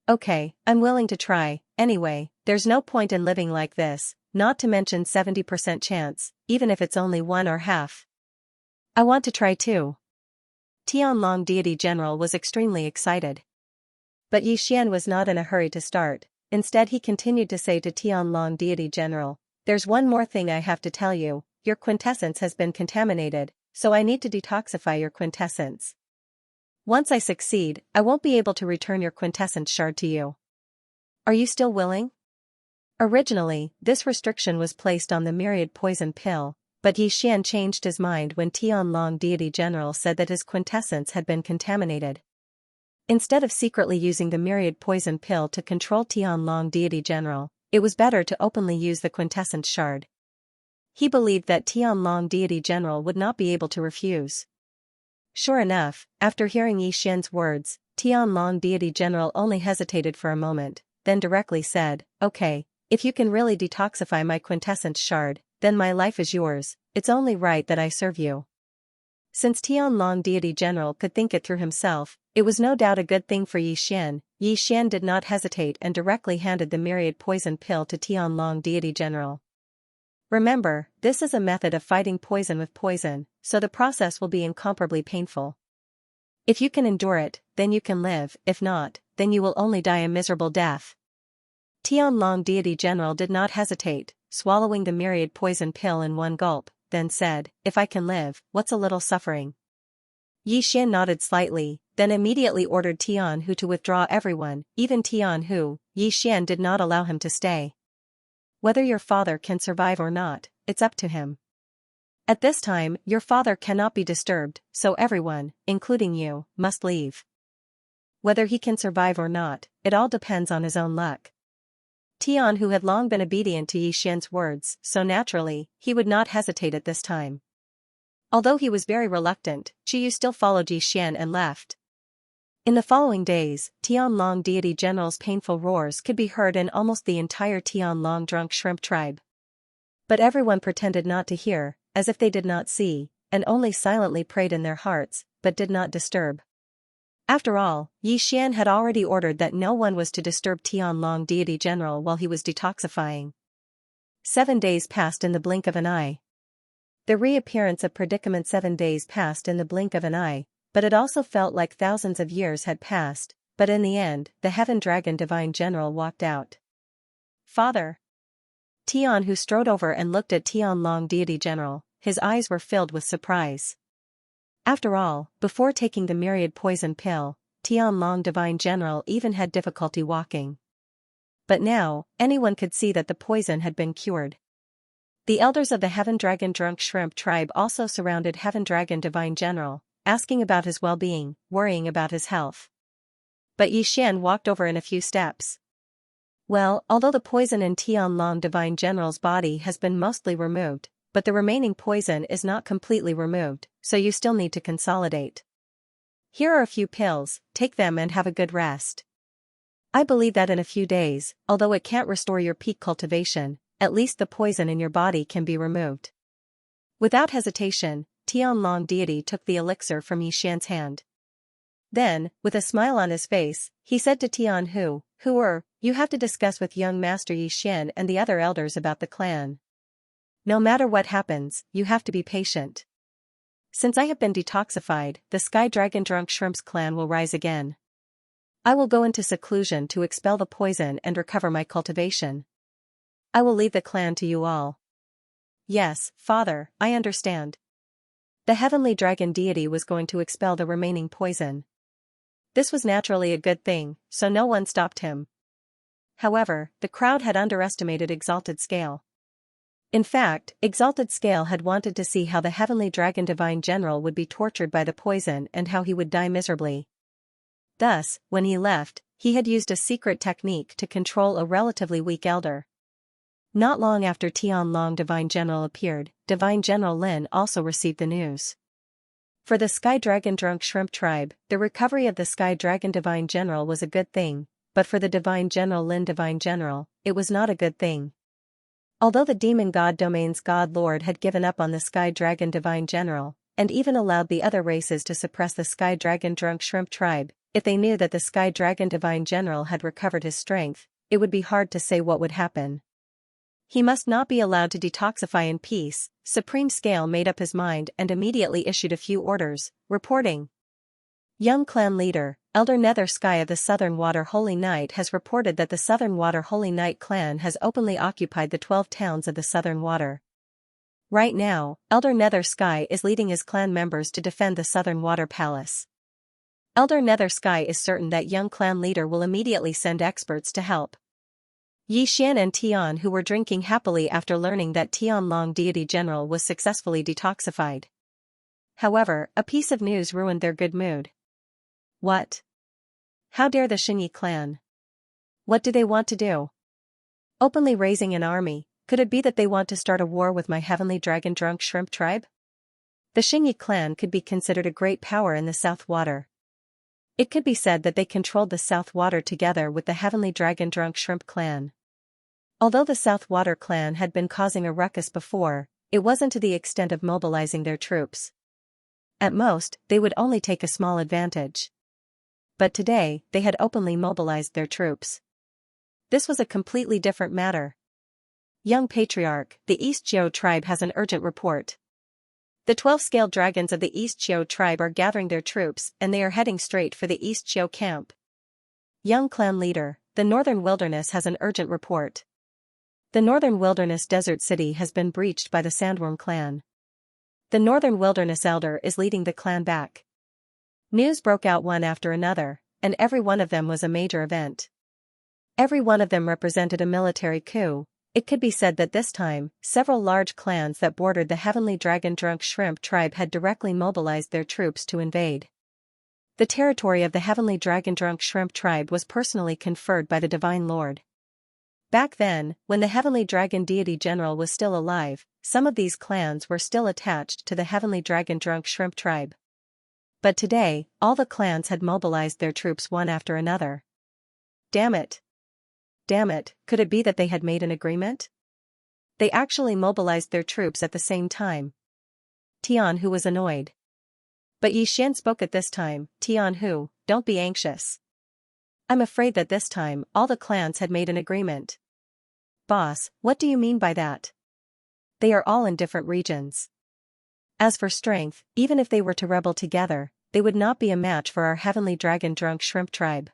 "Okay, I'm willing to try, anyway, there's no point in living like this, not to mention 70% chance, even if it's only one or half. I want to try too." Tianlong Deity General was extremely excited. But Xian was not in a hurry to start. Instead, he continued to say to Tianlong Deity General, "There's one more thing I have to tell you, your quintessence has been contaminated, so I need to detoxify your quintessence. Once I succeed, I won't be able to return your quintessence shard to you. Are you still willing?" Originally, this restriction was placed on the myriad poison pill, but Xian changed his mind when Tianlong Deity General said that his quintessence had been contaminated. Instead of secretly using the myriad poison pill to control Tianlong Deity General, it was better to openly use the quintessence shard. He believed that Tianlong Deity General would not be able to refuse. Sure enough, after hearing Xian's words, Tianlong Deity General only hesitated for a moment, then directly said, "Okay, if you can really detoxify my quintessence shard, then my life is yours, it's only right that I serve you." Since Tianlong Deity General could think it through himself, it was no doubt a good thing for Xian. Xian did not hesitate and directly handed the myriad poison pill to Tianlong Deity General. Remember, this is a method of fighting poison with poison, so the process will be incomparably painful. If you can endure it, then you can live, if not, then you will only die a miserable death. Tianlong Deity General did not hesitate, swallowing the myriad poison pill in one gulp, then said, "If I can live, what's a little suffering?" Xian nodded slightly, then immediately ordered Tian Hu to withdraw everyone, even Tian Hu. Xian did not allow him to stay. "Whether your father can survive or not, it's up to him. At this time, your father cannot be disturbed, so everyone, including you, must leave. Whether he can survive or not, it all depends on his own luck." Tian, who had long been obedient to Xian's words, so naturally, he would not hesitate at this time. Although he was very reluctant, Qiyu still followed Xian and left. In the following days, Tianlong Deity General's painful roars could be heard in almost the entire Tianlong Drunk Shrimp Tribe. But everyone pretended not to hear, as if they did not see, and only silently prayed in their hearts, but did not disturb. After all, Xian had already ordered that no one was to disturb Tianlong Deity General while he was detoxifying. 7 days passed in the blink of an eye. The reappearance of predicament 7 days passed in the blink of an eye, but it also felt like thousands of years had passed, but in the end, the Heaven Dragon Divine General walked out. "Father." Tian, who strode over and looked at Tianlong Deity General, his eyes were filled with surprise. After all, before taking the myriad poison pill, Tianlong Divine General even had difficulty walking. But now, anyone could see that the poison had been cured. The elders of the Heaven Dragon Drunk Shrimp Tribe also surrounded Heaven Dragon Divine General, asking about his well-being, worrying about his health. But Xian walked over in a few steps. Well, although the poison in Tianlong Divine General's body has been mostly removed, but the remaining poison is not completely removed, so you still need to consolidate. Here are a few pills, take them and have a good rest. I believe that in a few days, although it can't restore your peak cultivation, at least the poison in your body can be removed. Without hesitation, Tianlong deity took the elixir from Yixian's hand. Then, with a smile on his face, he said to Tianhu, you have to discuss with young Master Yixian and the other elders about the clan. No matter what happens, you have to be patient. Since I have been detoxified, the Sky Dragon Drunk Shrimp's clan will rise again. I will go into seclusion to expel the poison and recover my cultivation. I will leave the clan to you all. Yes, father, I understand. The heavenly dragon deity was going to expel the remaining poison. This was naturally a good thing, so no one stopped him. However, the crowd had underestimated Exalted Scale. In fact, Exalted Scale had wanted to see how the heavenly dragon divine general would be tortured by the poison and how he would die miserably. Thus, when he left, he had used a secret technique to control a relatively weak elder. Not long after Tianlong Divine General appeared, Divine General Lin also received the news. For the Sky Dragon Drunk Shrimp tribe, the recovery of the Sky Dragon Divine General was a good thing, but for the Divine General Lin Divine General, it was not a good thing. Although the Demon God Domain's God Lord had given up on the Sky Dragon Divine General, and even allowed the other races to suppress the Sky Dragon Drunk Shrimp tribe, if they knew that the Sky Dragon Divine General had recovered his strength, it would be hard to say what would happen. He must not be allowed to detoxify in peace. Supreme Scale made up his mind and immediately issued a few orders, reporting. Young clan leader, Elder Nether Sky of the Southern Water Holy Knight has reported that the Southern Water Holy Knight clan has openly occupied the 12 towns of the Southern Water. Right now, Elder Nether Sky is leading his clan members to defend the Southern Water Palace. Elder Nether Sky is certain that young clan leader will immediately send experts to help. Yixian and Tian who were drinking happily after learning that Tianlong deity general was successfully detoxified. However, a piece of news ruined their good mood. What? How dare the Xingyi clan? What do they want to do? Openly raising an army, could it be that they want to start a war with my heavenly dragon drunk shrimp tribe? The Xingyi clan could be considered a great power in the South Water. It could be said that they controlled the South Water together with the heavenly dragon drunk shrimp clan. Although the South Water clan had been causing a ruckus before, it wasn't to the extent of mobilizing their troops. At most, they would only take a small advantage. But today, they had openly mobilized their troops. This was a completely different matter. Young Patriarch, the East Jiao tribe has an urgent report. The 12 scaled dragons of the East Jiao tribe are gathering their troops and they are heading straight for the East Jiao camp. Young clan leader, the Northern Wilderness has an urgent report. The Northern Wilderness Desert City has been breached by the Sandworm clan. The Northern Wilderness Elder is leading the clan back. News broke out one after another, and every one of them was a major event. Every one of them represented a military coup. It could be said that this time, several large clans that bordered the Heavenly Dragon Drunk Shrimp tribe had directly mobilized their troops to invade. The territory of the Heavenly Dragon Drunk Shrimp tribe was personally conferred by the Divine Lord. Back then, when the Heavenly Dragon Deity General was still alive, some of these clans were still attached to the Heavenly Dragon Drunk Shrimp tribe. But today, all the clans had mobilized their troops one after another. Damn it! Damn it, could it be that they had made an agreement? They actually mobilized their troops at the same time. Tianhu was annoyed. But Yixian spoke at this time. Tianhu, don't be anxious. I'm afraid that this time, all the clans had made an agreement. Boss, what do you mean by that? They are all in different regions. As for strength, even if they were to rebel together, they would not be a match for our Heavenly Dragon Drunk Shrimp tribe.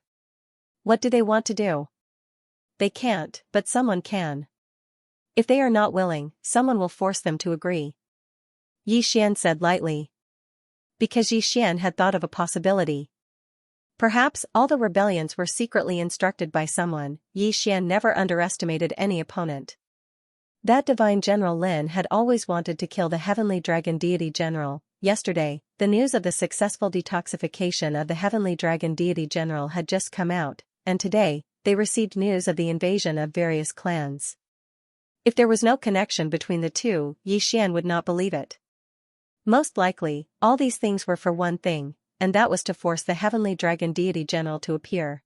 What do they want to do? They can't, but someone can. If they are not willing, someone will force them to agree. Yixian said lightly. Because Yixian had thought of a possibility. Perhaps all the rebellions were secretly instructed by someone. Yixian never underestimated any opponent. That Divine General Lin had always wanted to kill the Heavenly Dragon Deity General. Yesterday, the news of the successful detoxification of the Heavenly Dragon Deity General had just come out, and today, they received news of the invasion of various clans. If there was no connection between the two, Xian would not believe it. Most likely, all these things were for one thing, and that was to force the heavenly dragon deity general to appear.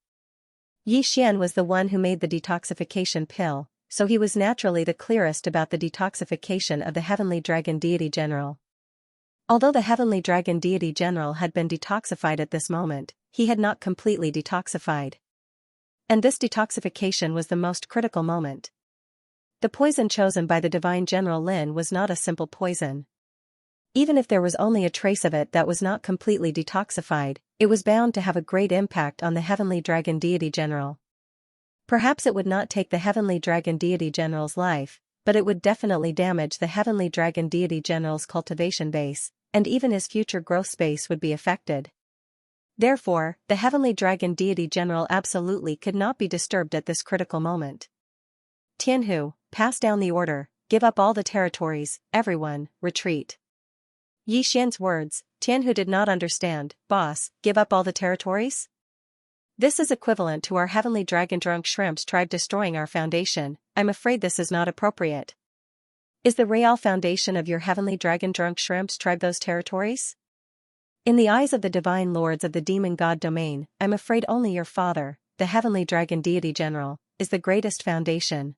Xian was the one who made the detoxification pill, so he was naturally the clearest about the detoxification of the heavenly dragon deity general. Although the heavenly dragon deity general had been detoxified at this moment, he had not completely detoxified. And this detoxification was the most critical moment. The poison chosen by the divine general Lin was not a simple poison. Even if there was only a trace of it that was not completely detoxified, it was bound to have a great impact on the heavenly dragon deity general. Perhaps it would not take the heavenly dragon deity general's life, but it would definitely damage the heavenly dragon deity general's cultivation base, and even his future growth space would be affected. Therefore, the heavenly dragon deity general absolutely could not be disturbed at this critical moment. Tianhu, pass down the order, give up all the territories, everyone, retreat. Xian's words, Tianhu did not understand. Boss, give up all the territories? This is equivalent to our heavenly dragon drunk shrimps tribe destroying our foundation. I'm afraid this is not appropriate. Is the real foundation of your heavenly dragon drunk shrimps tribe those territories? In the eyes of the divine lords of the demon god domain, I'm afraid only your father, the heavenly dragon deity general, is the greatest foundation.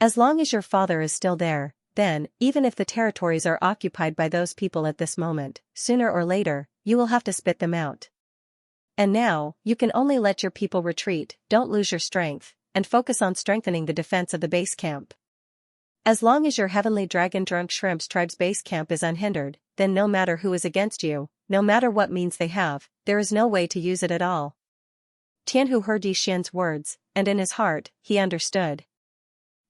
As long as your father is still there, then, even if the territories are occupied by those people at this moment, sooner or later, you will have to spit them out. And now, you can only let your people retreat, don't lose your strength, and focus on strengthening the defense of the base camp. As long as your heavenly dragon drunk shrimps tribe's base camp is unhindered, then no matter who is against you, no matter what means they have, there is no way to use it at all. Tianhu heard Xian's words, and in his heart, he understood.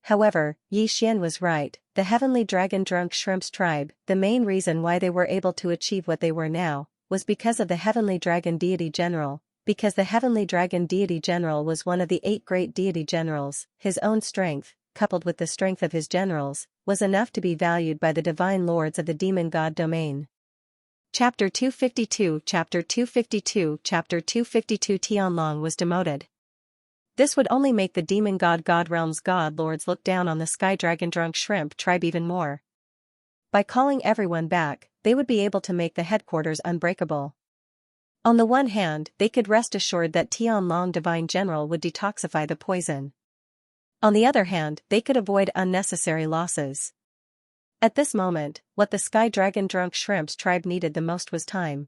However, Xian was right, the heavenly dragon drunk shrimps tribe, the main reason why they were able to achieve what they were now, was because of the heavenly dragon deity general, because the heavenly dragon deity general was one of the 8 great deity generals. His own strength, coupled with the strength of his generals, was enough to be valued by the divine lords of the demon god domain. Chapter 252 Chapter 252 Chapter 252 Tianlong was demoted. This would only make the demon god realm's god lords look down on the sky dragon drunk shrimp tribe even more. By calling everyone back, they would be able to make the headquarters unbreakable. On the one hand, they could rest assured that Tianlong divine general would detoxify the poison. On the other hand, they could avoid unnecessary losses. At this moment, what the sky dragon drunk shrimps tribe needed the most was time.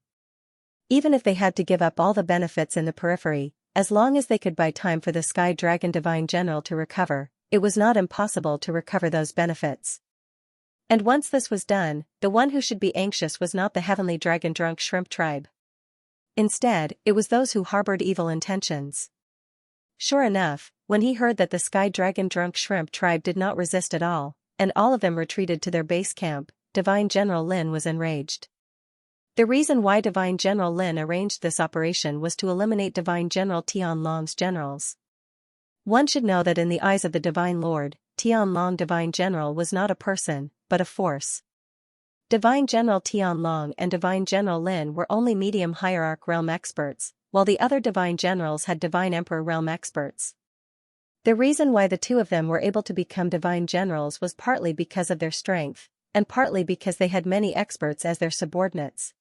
Even if they had to give up all the benefits in the periphery, as long as they could buy time for the sky dragon divine general to recover, it was not impossible to recover those benefits. And once this was done, the one who should be anxious was not the heavenly dragon drunk shrimp tribe. Instead, it was those who harbored evil intentions. Sure enough, when he heard that the sky dragon drunk shrimp tribe did not resist at all, and all of them retreated to their base camp, divine general Lin was enraged. The reason why divine general Lin arranged this operation was to eliminate divine general Tianlong's generals. One should know that in the eyes of the divine lord, Tianlong divine general was not a person, but a force. Divine general Tianlong and divine general Lin were only medium hierarch realm experts, while the other divine generals had divine emperor realm experts. The reason why the two of them were able to become divine generals was partly because of their strength, and partly because they had many experts as their subordinates.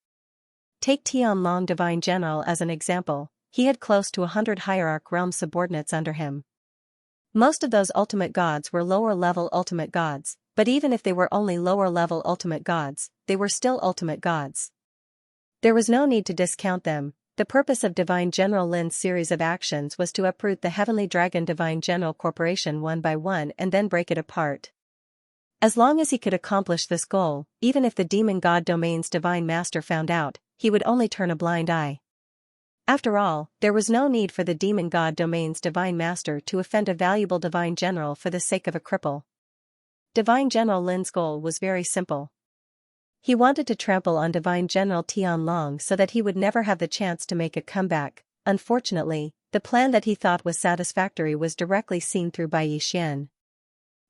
Take Tianlong divine general as an example, he had close to 100 hierarch realm subordinates under him. Most of those ultimate gods were lower-level ultimate gods, but even if they were only lower-level ultimate gods, they were still ultimate gods. There was no need to discount them. The purpose of Divine General Lin's series of actions was to uproot the Heavenly Dragon Divine General Corporation one by one and then break it apart. As long as he could accomplish this goal, even if the Demon God Domain's Divine Master found out, he would only turn a blind eye. After all, there was no need for the Demon God Domain's Divine Master to offend a valuable Divine General for the sake of a cripple. Divine General Lin's goal was very simple. He wanted to trample on Divine General Tianlong so that he would never have the chance to make a comeback. Unfortunately, the plan that he thought was satisfactory was directly seen through by Xian.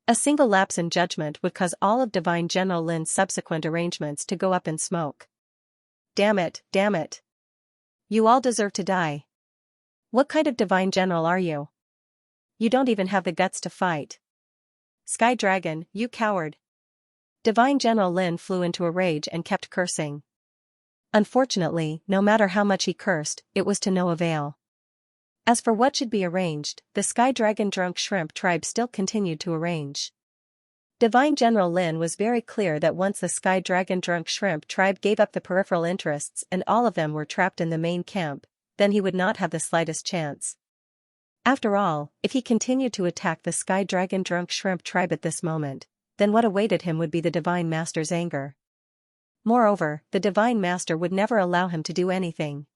A single lapse in judgment would cause all of Divine General Lin's subsequent arrangements to go up in smoke. Damn it, damn it. You all deserve to die. What kind of Divine General are you? You don't even have the guts to fight. Sky Dragon, you coward. Divine General Lin flew into a rage and kept cursing. Unfortunately, no matter how much he cursed, it was to no avail. As for what should be arranged, the Sky Dragon Drunk Shrimp tribe still continued to arrange. Divine General Lin was very clear that once the Sky Dragon Drunk Shrimp tribe gave up the peripheral interests and all of them were trapped in the main camp, then he would not have the slightest chance. After all, if he continued to attack the Sky Dragon Drunk Shrimp tribe at this moment, then what awaited him would be the Divine Master's anger. Moreover, the Divine Master would never allow him to do anything.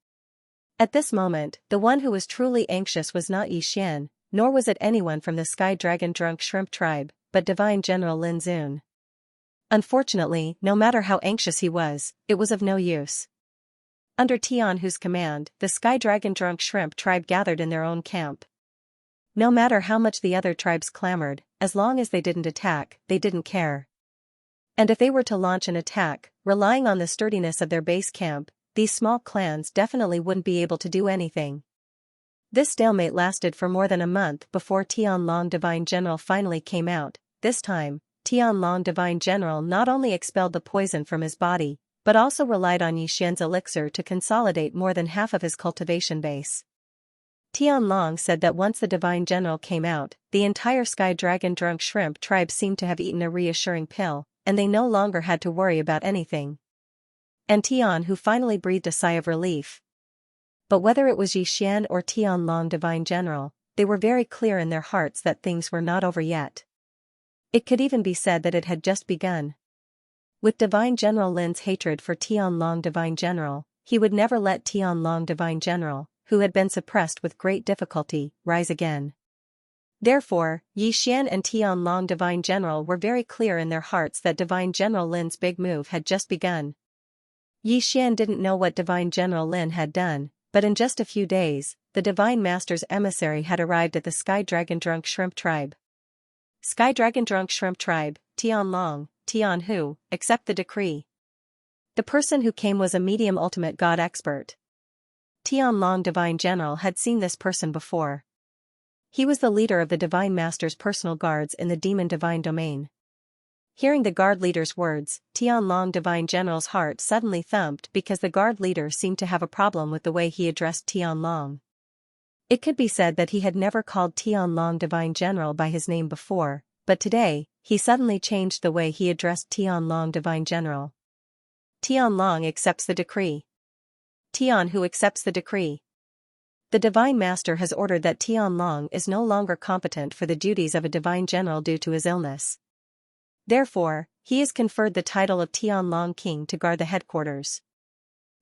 At this moment, the one who was truly anxious was not Xianxia, nor was it anyone from the Sky Dragon Drunk Shrimp tribe, but Divine General Lin Zun. Unfortunately, no matter how anxious he was, it was of no use. Under Tianhu's command, the Sky Dragon Drunk Shrimp tribe gathered in their own camp. No matter how much the other tribes clamored, as long as they didn't attack, they didn't care. And if they were to launch an attack, relying on the sturdiness of their base camp, these small clans definitely wouldn't be able to do anything. This stalemate lasted for more than a month before Tianlong Divine General finally came out. This time, Tianlong Divine General not only expelled the poison from his body, but also relied on Yixian's elixir to consolidate more than half of his cultivation base. Tianlong said that once the Divine General came out, the entire Sky Dragon Drunk Shrimp tribe seemed to have eaten a reassuring pill, and they no longer had to worry about anything. And Tianhu finally breathed a sigh of relief. But whether it was Yixian or Tianlong Divine General, they were very clear in their hearts that things were not over yet. It could even be said that it had just begun. With Divine General Lin's hatred for Tianlong Divine General, he would never let Tianlong Divine General, who had been suppressed with great difficulty, rise again. Therefore, Yixian and Tianlong Divine General were very clear in their hearts that Divine General Lin's big move had just begun. Yixian didn't know what Divine General Lin had done, but in just a few days, the Divine Master's emissary had arrived at the Sky Dragon Drunk Shrimp tribe. Sky Dragon Drunk Shrimp tribe, Tianlong, Tianhu, accept the decree. The person who came was a medium ultimate god expert. Tianlong Divine General had seen this person before. He was the leader of the Divine Master's personal guards in the Demon Divine domain. Hearing the guard leader's words, Tianlong Divine General's heart suddenly thumped because the guard leader seemed to have a problem with the way he addressed Tianlong. It could be said that he had never called Tianlong Divine General by his name before, but today, he suddenly changed the way he addressed Tianlong Divine General. Tianlong accepts the decree. Tianhu accepts the decree. The Divine Master has ordered that Tianlong is no longer competent for the duties of a Divine General due to his illness. Therefore, he is conferred the title of Tianlong King to guard the headquarters.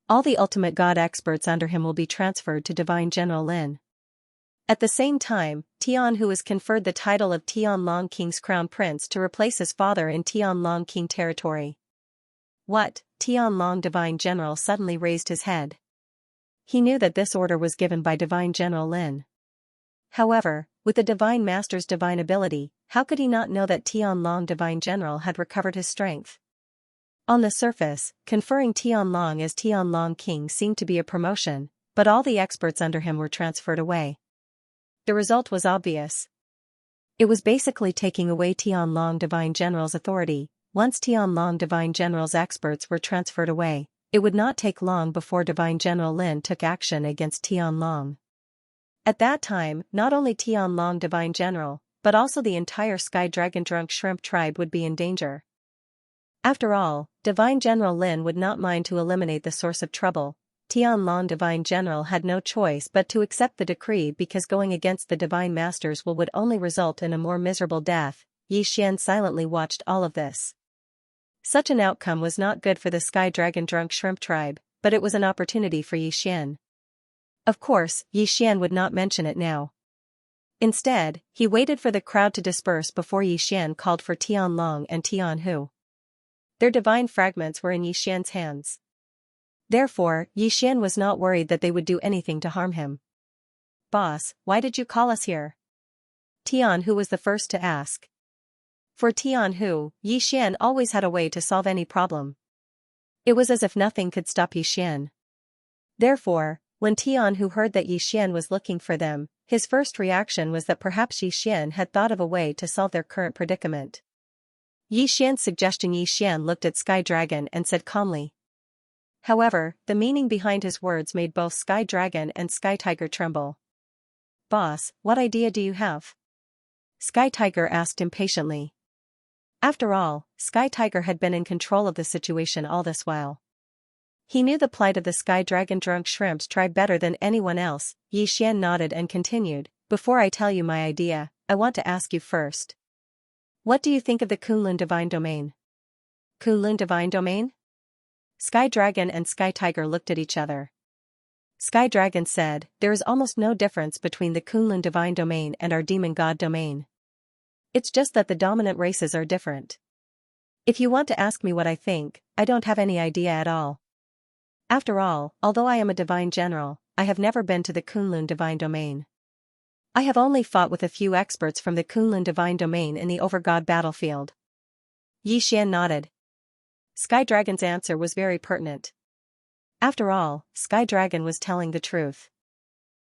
All the ultimate god experts under him will be transferred to Divine General Lin. At the same time, Tianhu is conferred the title of Tianlong King's Crown Prince to replace his father in Tianlong King territory. What? Tianlong Divine General suddenly raised his head. He knew that this order was given by Divine General Lin. However, with the Divine Master's divine ability, how could he not know that Tianlong Divine General had recovered his strength? On the surface, conferring Tianlong as Tianlong King seemed to be a promotion, but all the experts under him were transferred away. The result was obvious. It was basically taking away Tianlong Divine General's authority. Once Tianlong Divine General's experts were transferred away, it would not take long before Divine General Lin took action against Tianlong. At that time, not only Tianlong Divine General, but also the entire Sky Dragon Drunk Shrimp tribe would be in danger. After all, Divine General Lin would not mind to eliminate the source of trouble. Tianlong Divine General had no choice but to accept the decree because going against the Divine Master's will would only result in a more miserable death. Yixian silently watched all of this. Such an outcome was not good for the Sky Dragon Drunk Shrimp tribe, but it was an opportunity for Yixian. Of course, Yixian would not mention it now. Instead, he waited for the crowd to disperse before Yixian called for Tianlong and Tianhu. Their divine fragments were in Yixian's hands. Therefore, Yixian was not worried that they would do anything to harm him. "Boss, why did you call us here?" Tianhu was the first to ask. For Tianhu, Yixian always had a way to solve any problem. It was as if nothing could stop Yixian. Therefore, when Tianhu heard that Yixian was looking for them, His first reaction was that perhaps Yi Xian had thought of a way to solve their current predicament. Yi Xian's suggestion. Yi Xian looked at Sky Dragon and said calmly. However, the meaning behind his words made both Sky Dragon and Sky Tiger tremble. "Boss, what idea do you have?" Sky Tiger asked impatiently. After all, Sky Tiger had been in control of the situation all this while. He knew the plight of the Sky Dragon drunk shrimps tribe better than anyone else. Yi Xian nodded and continued, "Before I tell you my idea, I want to ask you first. What do you think of the Kunlun Divine Domain?" Kunlun Divine Domain? Sky Dragon and Sky Tiger looked at each other. Sky Dragon said, "There is almost no difference between the Kunlun Divine Domain and our Demon God Domain. It's just that the dominant races are different. If you want to ask me what I think, I don't have any idea at all. After all, although I am a Divine General, I have never been to the Kunlun Divine Domain. I have only fought with a few experts from the Kunlun Divine Domain in the Overgod battlefield." Yi Xian nodded. Sky Dragon's answer was very pertinent. After all, Sky Dragon was telling the truth.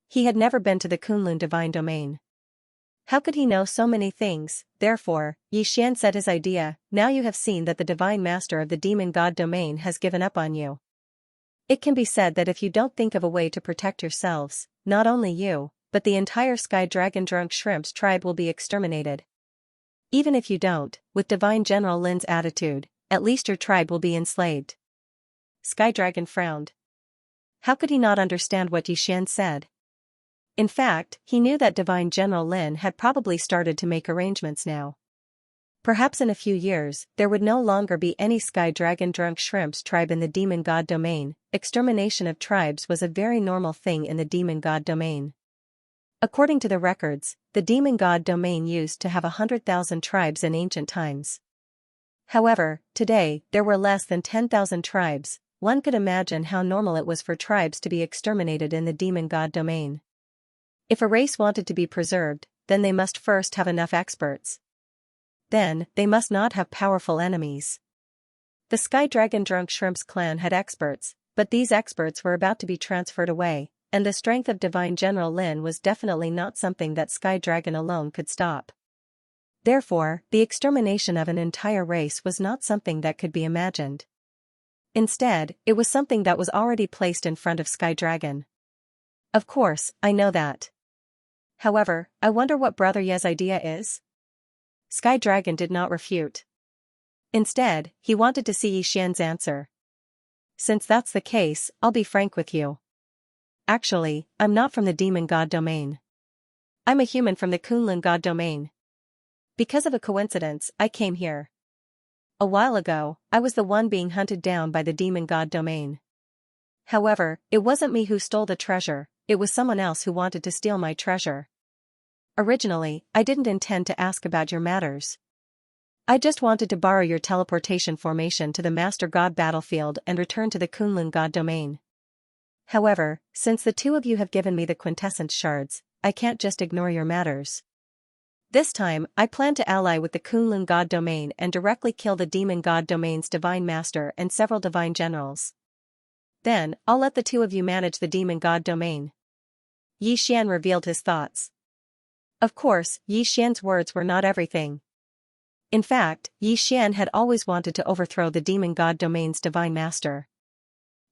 He had never been to the Kunlun Divine Domain. How could he know so many things? Therefore, Yi Xian said his idea, "Now you have seen that the Divine Master of the Demon God Domain has given up on you. It can be said that if you don't think of a way to protect yourselves, not only you, but the entire Sky Dragon drunk shrimps tribe will be exterminated. Even if you don't, with Divine General Lin's attitude, at least your tribe will be enslaved." Sky Dragon frowned. How could he not understand what Yi Xian said? In fact, he knew that Divine General Lin had probably started to make arrangements now. Perhaps in a few years, there would no longer be any Sky Dragon drunk shrimps tribe in the Demon God Domain. Extermination of tribes was a very normal thing in the Demon God Domain. According to the records, the Demon God Domain used to have 100,000 tribes in ancient times. However, today, there were less than 10,000 tribes. One could imagine how normal it was for tribes to be exterminated in the Demon God Domain. If a race wanted to be preserved, then they must first have enough experts. Then, they must not have powerful enemies. The Sky Dragon drunk shrimps clan had experts, but these experts were about to be transferred away, and the strength of Divine General Lin was definitely not something that Sky Dragon alone could stop. Therefore, the extermination of an entire race was not something that could be imagined. Instead, it was something that was already placed in front of Sky Dragon. Of course, I know that. However, I wonder what Brother Ye's idea is? Sky Dragon did not refute. Instead, he wanted to see Yi Xian's answer. Since that's the case, I'll be frank with you. Actually, I'm not from the Demon God Domain. I'm a human from the Kunlun God Domain. Because of a coincidence, I came here. A while ago, I was the one being hunted down by the Demon God Domain. However, it wasn't me who stole the treasure, it was someone else who wanted to steal my treasure. Originally, I didn't intend to ask about your matters. I just wanted to borrow your teleportation formation to the Master God battlefield and return to the Kunlun God Domain. However, since the two of you have given me the quintessence shards, I can't just ignore your matters. This time, I plan to ally with the Kunlun God Domain and directly kill the Demon God Domain's Divine Master and several Divine Generals. Then, I'll let the two of you manage the Demon God Domain. Yi Xian revealed his thoughts. Of course, Yi Xian's words were not everything. In fact, Yi Xian had always wanted to overthrow the Demon God Domain's Divine Master.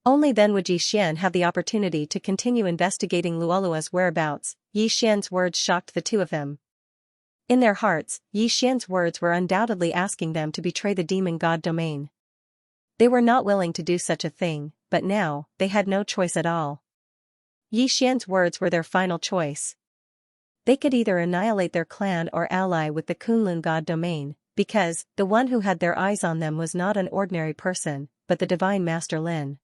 Only then would Yi Xian have the opportunity to continue investigating Luolua's whereabouts. Yi Xian's words shocked the two of them. In their hearts, Yi Xian's words were undoubtedly asking them to betray the Demon God Domain. They were not willing to do such a thing, but now, they had no choice at all. Yi Xian's words were their final choice. They could either annihilate their clan or ally with the Kunlun God Domain, because the one who had their eyes on them was not an ordinary person, but the Divine Master Lin.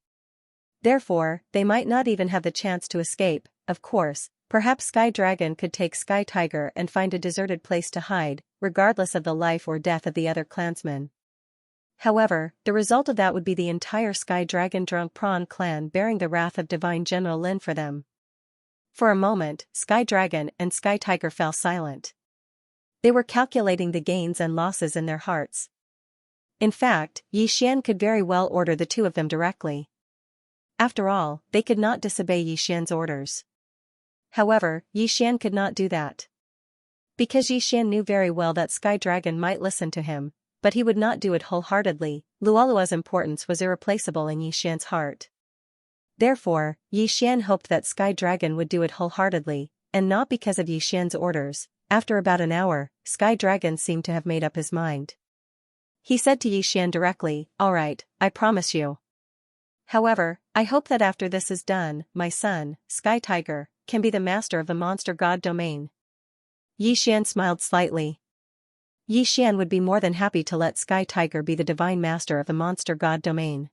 Therefore, they might not even have the chance to escape. Of course, perhaps Sky Dragon could take Sky Tiger and find a deserted place to hide, regardless of the life or death of the other clansmen. However, the result of that would be the entire Sky Dragon drunk prawn clan bearing the wrath of Divine General Lin for them. For a moment, Sky Dragon and Sky Tiger fell silent. They were calculating the gains and losses in their hearts. In fact, Yi Xian could very well order the two of them directly. After all, they could not disobey Yi Xian's orders. However, Yi Xian could not do that. Because Yi Xian knew very well that Sky Dragon might listen to him, but he would not do it wholeheartedly. Luolua's importance was irreplaceable in Yi Xian's heart. Therefore, Yi Xian hoped that Sky Dragon would do it wholeheartedly, and not because of Yi Xian's orders. After about an hour, Sky Dragon seemed to have made up his mind. He said to Yi Xian directly, "All right, I promise you. However, I hope that after this is done, my son, Sky Tiger, can be the master of the monster god domain." Yi Xian smiled slightly. Yi Xian would be more than happy to let Sky Tiger be the divine master of the monster god domain.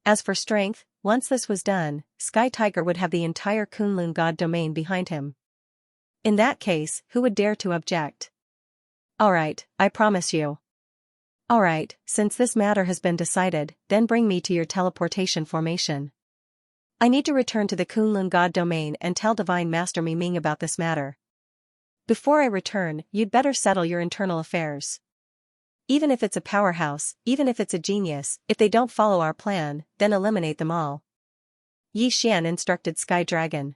As for strength, once this was done, Sky Tiger would have the entire Kunlun god domain behind him. In that case, who would dare to object? "Alright, I promise you." "Alright, since this matter has been decided, then bring me to your teleportation formation. I need to return to the Kunlun god domain and tell Divine Master Miming about this matter. Before I return, you'd better settle your internal affairs. Even if it's a powerhouse, even if it's a genius, if they don't follow our plan, then eliminate them all." Yi Xian instructed Sky Dragon.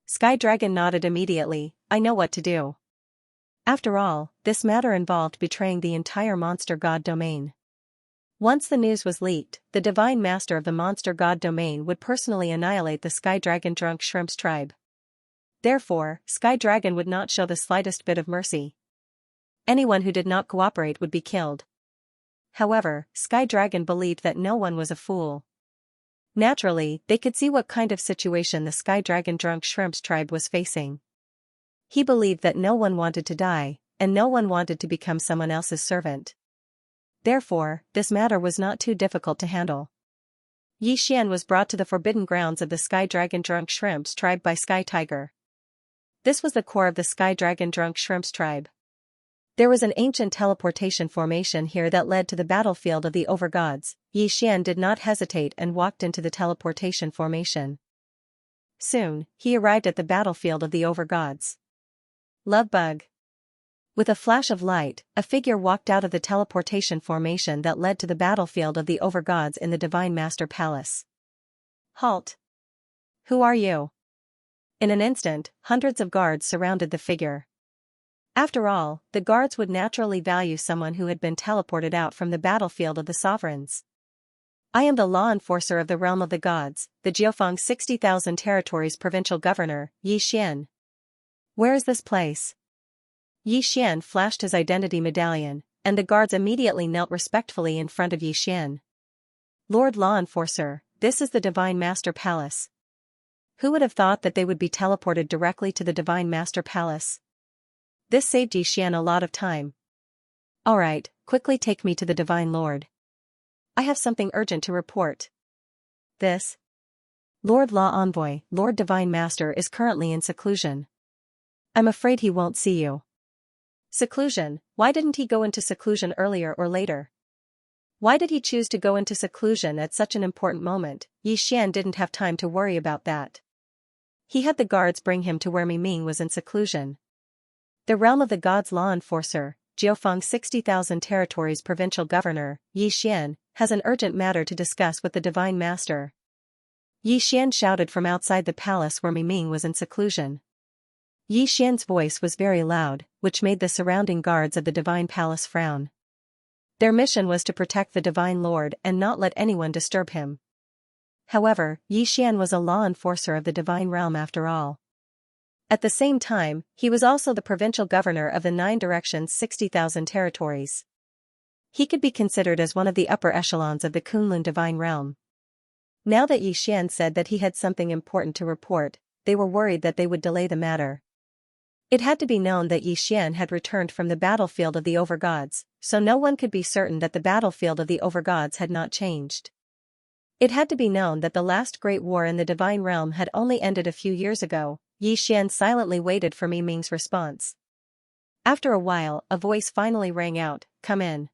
Sky Dragon nodded immediately. "I know what to do." After all, this matter involved betraying the entire monster god domain. Once the news was leaked, the divine master of the monster god domain would personally annihilate the Sky Dragon drunk shrimps tribe. Therefore, Sky Dragon would not show the slightest bit of mercy. Anyone who did not cooperate would be killed. However, Sky Dragon believed that no one was a fool. Naturally, they could see what kind of situation the Sky Dragon drunk shrimps tribe was facing. He believed that no one wanted to die, and no one wanted to become someone else's servant. Therefore, this matter was not too difficult to handle. Yi Xian was brought to the forbidden grounds of the Sky Dragon drunk shrimps tribe by Sky Tiger. This was the core of the Sky Dragon drunk shrimps tribe. There was an ancient teleportation formation here that led to the battlefield of the overgods. Yi Xian did not hesitate and walked into the teleportation formation. Soon, he arrived at the battlefield of the overgods. Love bug. With a flash of light, a figure walked out of the teleportation formation that led to the battlefield of the overgods in the Divine Master Palace. "Halt! Who are you?" In an instant, hundreds of guards surrounded the figure. After all, the guards would naturally value someone who had been teleported out from the battlefield of the sovereigns. "I am the law enforcer of the realm of the gods, the Jiufeng 60,000 territories provincial governor, Yi Xian. Where is this place?" Yi Xian flashed his identity medallion, and the guards immediately knelt respectfully in front of Yi Xian. "Lord Law Enforcer, this is the Divine Master Palace." Who would have thought that they would be teleported directly to the Divine Master Palace? This saved Yi Xian a lot of time. "Alright, quickly take me to the Divine Lord. I have something urgent to report." This Lord Law Envoy, Lord Divine Master is currently in seclusion. I'm afraid he won't see you. Seclusion? Why didn't he go into seclusion earlier or later? Why did he choose to go into seclusion at such an important moment? Yi Xian didn't have time to worry about that. He had the guards bring him to where Miming was in seclusion. The realm of the gods law enforcer, Jiufeng 60,000 territories provincial governor, Yi Xian, has an urgent matter to discuss with the Divine Master. Yi Xian shouted from outside the palace where Miming was in seclusion. Yi Xian's voice was very loud, which made the surrounding guards of the Divine Palace frown. Their mission was to protect the Divine Lord and not let anyone disturb him. However, Yi Xian was a law enforcer of the Divine Realm after all. At the same time, he was also the provincial governor of the 9 directions 60,000 territories. He could be considered as one of the upper echelons of the Kunlun Divine Realm. Now that Yi Xian said that he had something important to report, they were worried that they would delay the matter. It had to be known that Yi Xian had returned from the battlefield of the overgods, so no one could be certain that the battlefield of the overgods had not changed. It had to be known that the last great war in the Divine Realm had only ended a few years ago. Yi Xian silently waited for Miming's response. After a while, a voice finally rang out, "Come in."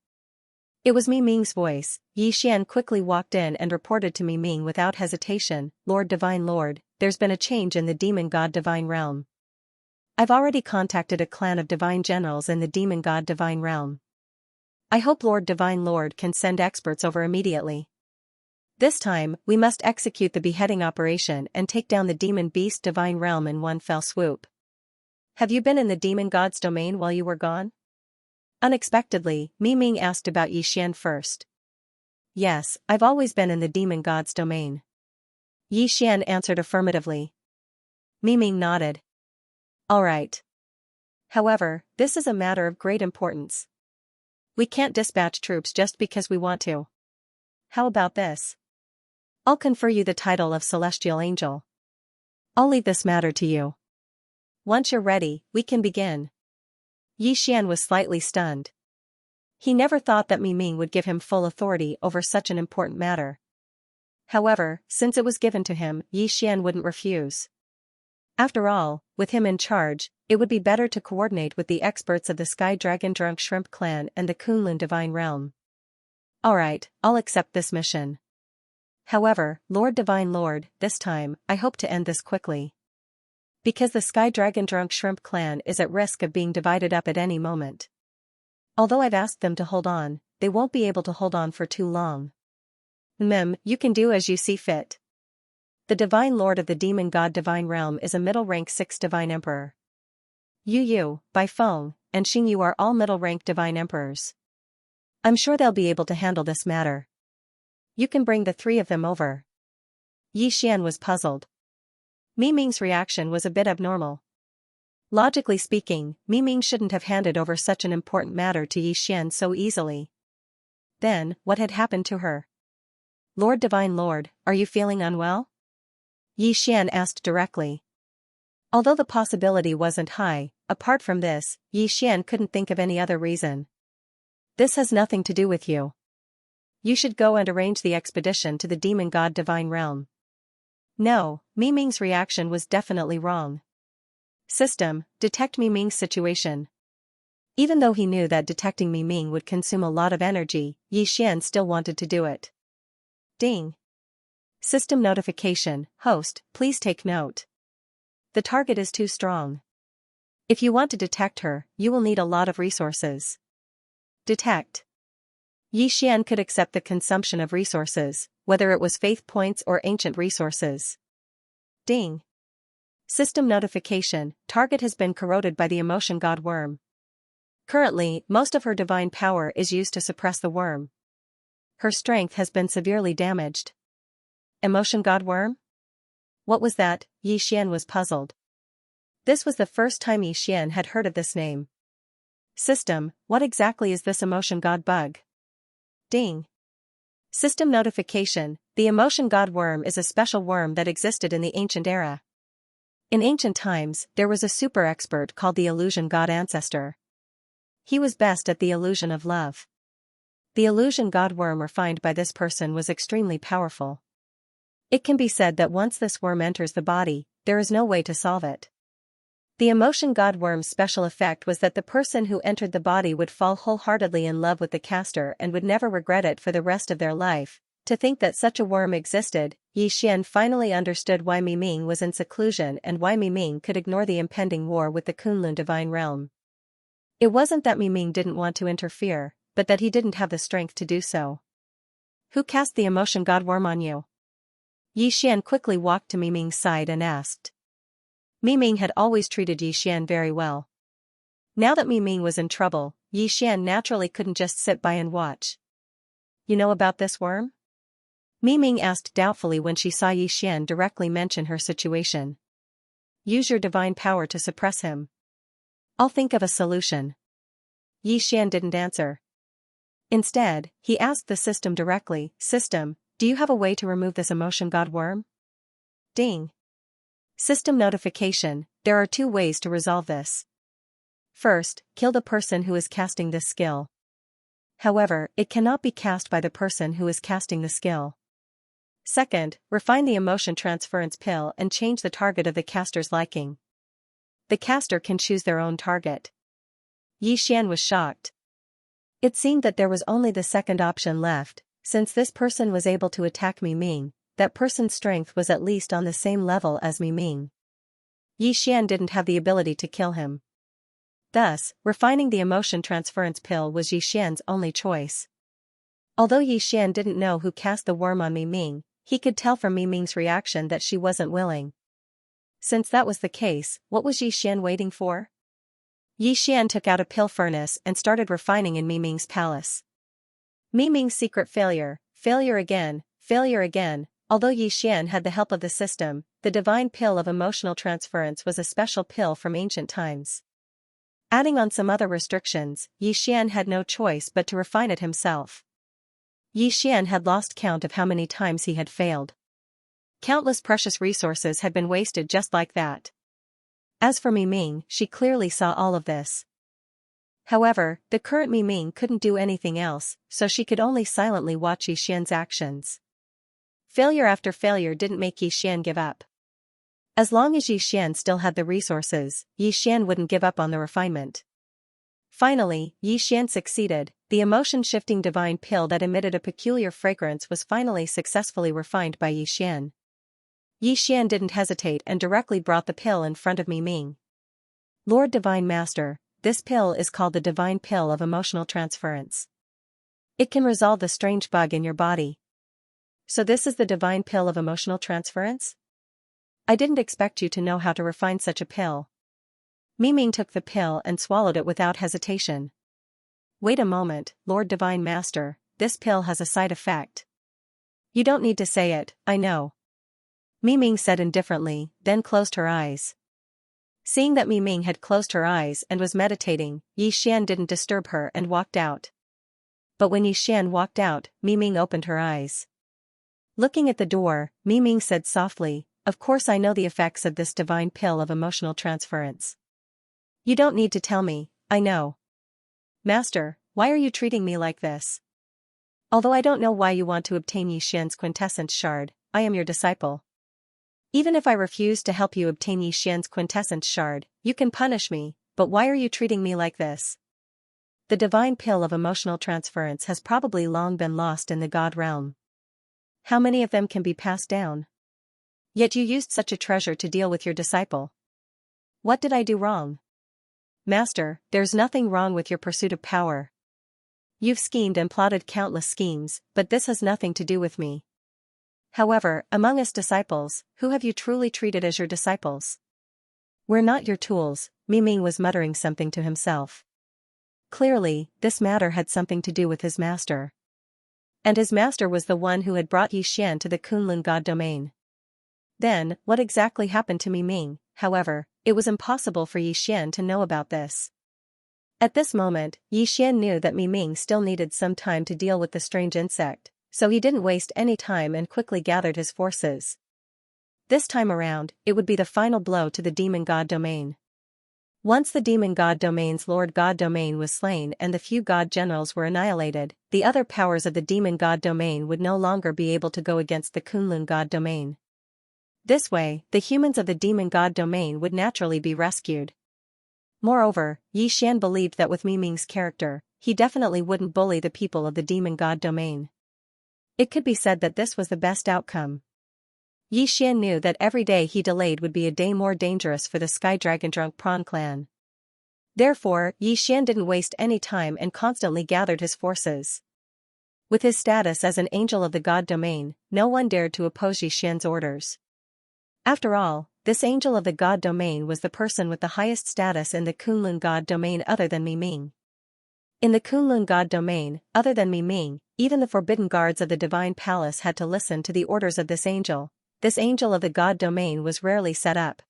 It was Miming's voice. Yi Xian quickly walked in and reported to Miming without hesitation, "Lord Divine Lord, there's been a change in the Demon God Divine Realm. I've already contacted a clan of divine generals in the Demon God Divine Realm. I hope Lord Divine Lord can send experts over immediately." This time, we must execute the beheading operation and take down the demon beast divine realm in one fell swoop. Have you been in the demon god's domain while you were gone? Unexpectedly, Miming asked about Yixian first. Yes, I've always been in the demon god's domain. Yixian answered affirmatively. Miming nodded. Alright. However, this is a matter of great importance. We can't dispatch troops just because we want to. How about this? I'll confer you the title of Celestial Angel. I'll leave this matter to you. Once you're ready, we can begin. Yixian was slightly stunned. He never thought that Miming would give him full authority over such an important matter. However, since it was given to him, Yixian wouldn't refuse. After all, with him in charge, it would be better to coordinate with the experts of the Sky Dragon Drunk Shrimp Clan and the Kunlun Divine Realm. Alright, I'll accept this mission. However, Lord Divine Lord, this time, I hope to end this quickly. Because the Sky Dragon Drunk Shrimp Clan is at risk of being divided up at any moment. Although I've asked them to hold on, they won't be able to hold on for too long. You can do as you see fit. The Divine Lord of the Demon God Divine Realm is a middle-rank 6 Divine Emperor. Yu, Bai Feng, and Xingyu are all middle-rank Divine Emperors. I'm sure they'll be able to handle this matter. You can bring the 3 of them over. Yixian was puzzled. Miming's reaction was a bit abnormal. Logically speaking, Miming shouldn't have handed over such an important matter to Yixian so easily. Then, what had happened to her? Lord Divine Lord, are you feeling unwell? Yixian asked directly. Although the possibility wasn't high, apart from this, Yixian couldn't think of any other reason. This has nothing to do with you. You should go and arrange the expedition to the Demon God Divine Realm. No, Miming's reaction was definitely wrong. System, detect Miming's situation. Even though he knew that detecting Miming would consume a lot of energy, Yixian still wanted to do it. Ding. System notification, host, please take note. The target is too strong. If you want to detect her, you will need a lot of resources. Detect. Yixian could accept the consumption of resources, whether it was faith points or ancient resources. Ding. System notification, target has been corroded by the emotion god worm. Currently, most of her divine power is used to suppress the worm. Her strength has been severely damaged. Emotion god worm? What was that? Yixian was puzzled. This was the first time Yixian had heard of this name. System, what exactly is this emotion god bug? Ding. System notification, the emotion god worm is a special worm that existed in the ancient era. In ancient times, there was a super expert called the illusion god ancestor. He was best at the illusion of love. The illusion god worm refined by this person was extremely powerful. It can be said that once this worm enters the body, there is no way to solve it. The emotion god worm's special effect was that the person who entered the body would fall wholeheartedly in love with the caster and would never regret it for the rest of their life. To think that such a worm existed, Yixian finally understood why Miming was in seclusion and why Miming could ignore the impending war with the Kunlun Divine Realm. It wasn't that Miming didn't want to interfere, but that he didn't have the strength to do so. Who cast the emotion god worm on you? Yixian quickly walked to Miming's side and asked. Miming had always treated Yixian very well. Now that Miming was in trouble, Yixian naturally couldn't just sit by and watch. You know about this worm? Miming asked doubtfully when she saw Yixian directly mention her situation. Use your divine power to suppress him. I'll think of a solution. Yixian didn't answer. Instead, he asked the system directly, System, do you have a way to remove this emotion god worm? Ding. System notification, there are 2 ways to resolve this. First, kill the person who is casting this skill. However, it cannot be cast by the person who is casting the skill. Second, refine the emotion transference pill and change the target of the caster's liking. The caster can choose their own target. Yixian was shocked. It seemed that there was only the second option left, since this person was able to attack Miming, that person's strength was at least on the same level as Miming. Yixian didn't have the ability to kill him. Thus, refining the emotion transference pill was Yixian's only choice. Although Yi Xian didn't know who cast the worm on Mi Ming, he could tell from Mi Ming's reaction that she wasn't willing. Since that was the case, what was Yi Xian waiting for? Yi Xian took out a pill furnace and started refining in Mi Ming's palace. Mi Ming's secret failure, failure again, failure again. Although Yi Xian had the help of the system, the divine pill of emotional transference was a special pill from ancient times. Adding on some other restrictions, Yi Xian had no choice but to refine it himself. Yi Xian had lost count of how many times he had failed. Countless precious resources had been wasted just like that. As for Mi Ming, she clearly saw all of this. However, the current Mi Ming couldn't do anything else, so she could only silently watch Yi Xian's actions. Failure after failure didn't make Yi Xian give up. As long as Yi Xian still had the resources, Yi Xian wouldn't give up on the refinement. Finally, Yi Xian succeeded. The emotion-shifting divine pill that emitted a peculiar fragrance was finally successfully refined by Yi Xian. Yi Xian didn't hesitate and directly brought the pill in front of Mi Ming. Lord Divine Master, this pill is called the divine pill of emotional transference. It can resolve the strange bug in your body. So this is the divine pill of emotional transference? I didn't expect you to know how to refine such a pill. Mi Ming took the pill and swallowed it without hesitation. Wait a moment, Lord Divine Master, this pill has a side effect. You don't need to say it, I know. Mi Ming said indifferently, then closed her eyes. Seeing that Mi Ming had closed her eyes and was meditating, Yi Xian didn't disturb her and walked out. But when Yi Xian walked out, Mi Ming opened her eyes. Looking at the door, Mi Ming said softly, "Of course I know the effects of this divine pill of emotional transference. You don't need to tell me, I know. Master, why are you treating me like this? Although I don't know why you want to obtain Yi Xian's quintessence shard, I am your disciple. Even if I refuse to help you obtain Yi Xian's quintessence shard, you can punish me, but why are you treating me like this? The divine pill of emotional transference has probably long been lost in the God realm. How many of them can be passed down? Yet you used such a treasure to deal with your disciple. What did I do wrong? Master, there's nothing wrong with your pursuit of power. You've schemed and plotted countless schemes, but this has nothing to do with me. However, among us disciples, who have you truly treated as your disciples? We're not your tools." Mi Ming was muttering something to himself. Clearly, this matter had something to do with his master. And his master was the one who had brought Yi Xian to the Kunlun God domain. Then, what exactly happened to Mi Ming? However, it was impossible for Yi Xian to know about this. At this moment, Yi Xian knew that Mi Ming still needed some time to deal with the strange insect, so he didn't waste any time and quickly gathered his forces. This time around, it would be the final blow to the Demon God domain. Once the Demon God domain's Lord God domain was slain and the few God generals were annihilated, the other powers of the Demon God domain would no longer be able to go against the Kunlun God domain. This way, the humans of the Demon God domain would naturally be rescued. Moreover, Yi Xian believed that with Mi Ming's character, he definitely wouldn't bully the people of the Demon God domain. It could be said that this was the best outcome. Yi Xian knew that every day he delayed would be a day more dangerous for the Sky Dragon Drunk Prawn clan. Therefore, Yi Xian didn't waste any time and constantly gathered his forces. With his status as an angel of the God domain, no one dared to oppose Yi Xian's orders. After all, this angel of the God domain was the person with the highest status in the Kunlun God domain other than Mi Ming. In the Kunlun God domain, other than Mi Ming, even the forbidden guards of the divine palace had to listen to the orders of this angel. This angel of the God domain was rarely set up.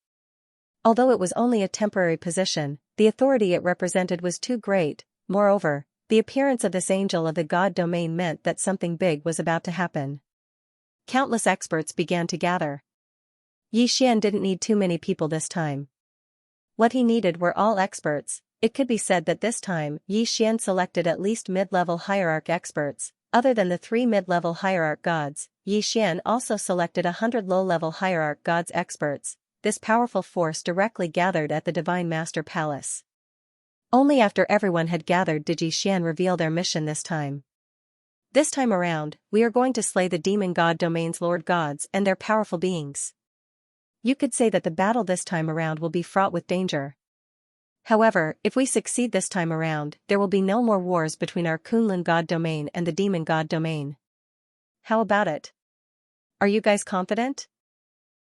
Although it was only a temporary position, the authority it represented was too great. Moreover, the appearance of this angel of the God domain meant that something big was about to happen. Countless experts began to gather. Yi Xian didn't need too many people this time. What he needed were all experts. It could be said that this time, Yi Xian selected at least mid-level hierarch experts. Other than the 3 mid-level hierarch gods, Yi Xian also selected 100 low-level hierarch gods experts. This powerful force directly gathered at the Divine Master Palace. Only after everyone had gathered did Yi Xian reveal their mission this time. This time around, we are going to slay the Demon God domain's Lord Gods and their powerful beings. You could say that the battle this time around will be fraught with danger. However, if we succeed this time around, there will be no more wars between our Kunlun god domain and the demon god domain. How about it? Are you guys confident?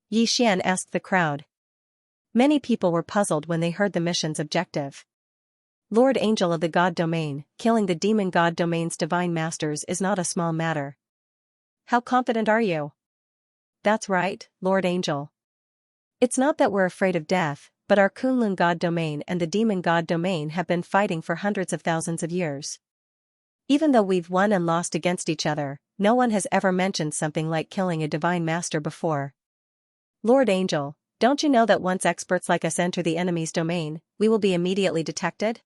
Yi Xian asked the crowd. Many people were puzzled when they heard the mission's objective. Lord Angel of the God Domain, killing the demon god domain's divine masters is not a small matter. How confident are you? That's right, Lord Angel. It's not that we're afraid of death, but our Kunlun god domain and the demon god domain have been fighting for hundreds of thousands of years. Even though we've won and lost against each other, no one has ever mentioned something like killing a divine master before. Lord Angel, don't you know that once experts like us enter the enemy's domain, we will be immediately detected?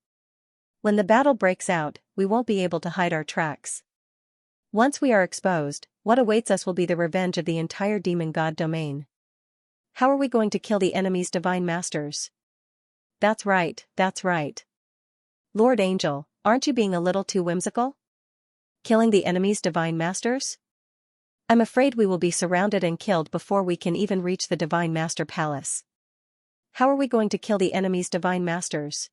When the battle breaks out, we won't be able to hide our tracks. Once we are exposed, what awaits us will be the revenge of the entire demon god domain. How are we going to kill the enemy's divine masters? That's right, that's right. Lord Angel, aren't you being a little too whimsical? Killing the enemy's divine masters? I'm afraid we will be surrounded and killed before we can even reach the divine master palace. How are we going to kill the enemy's divine masters?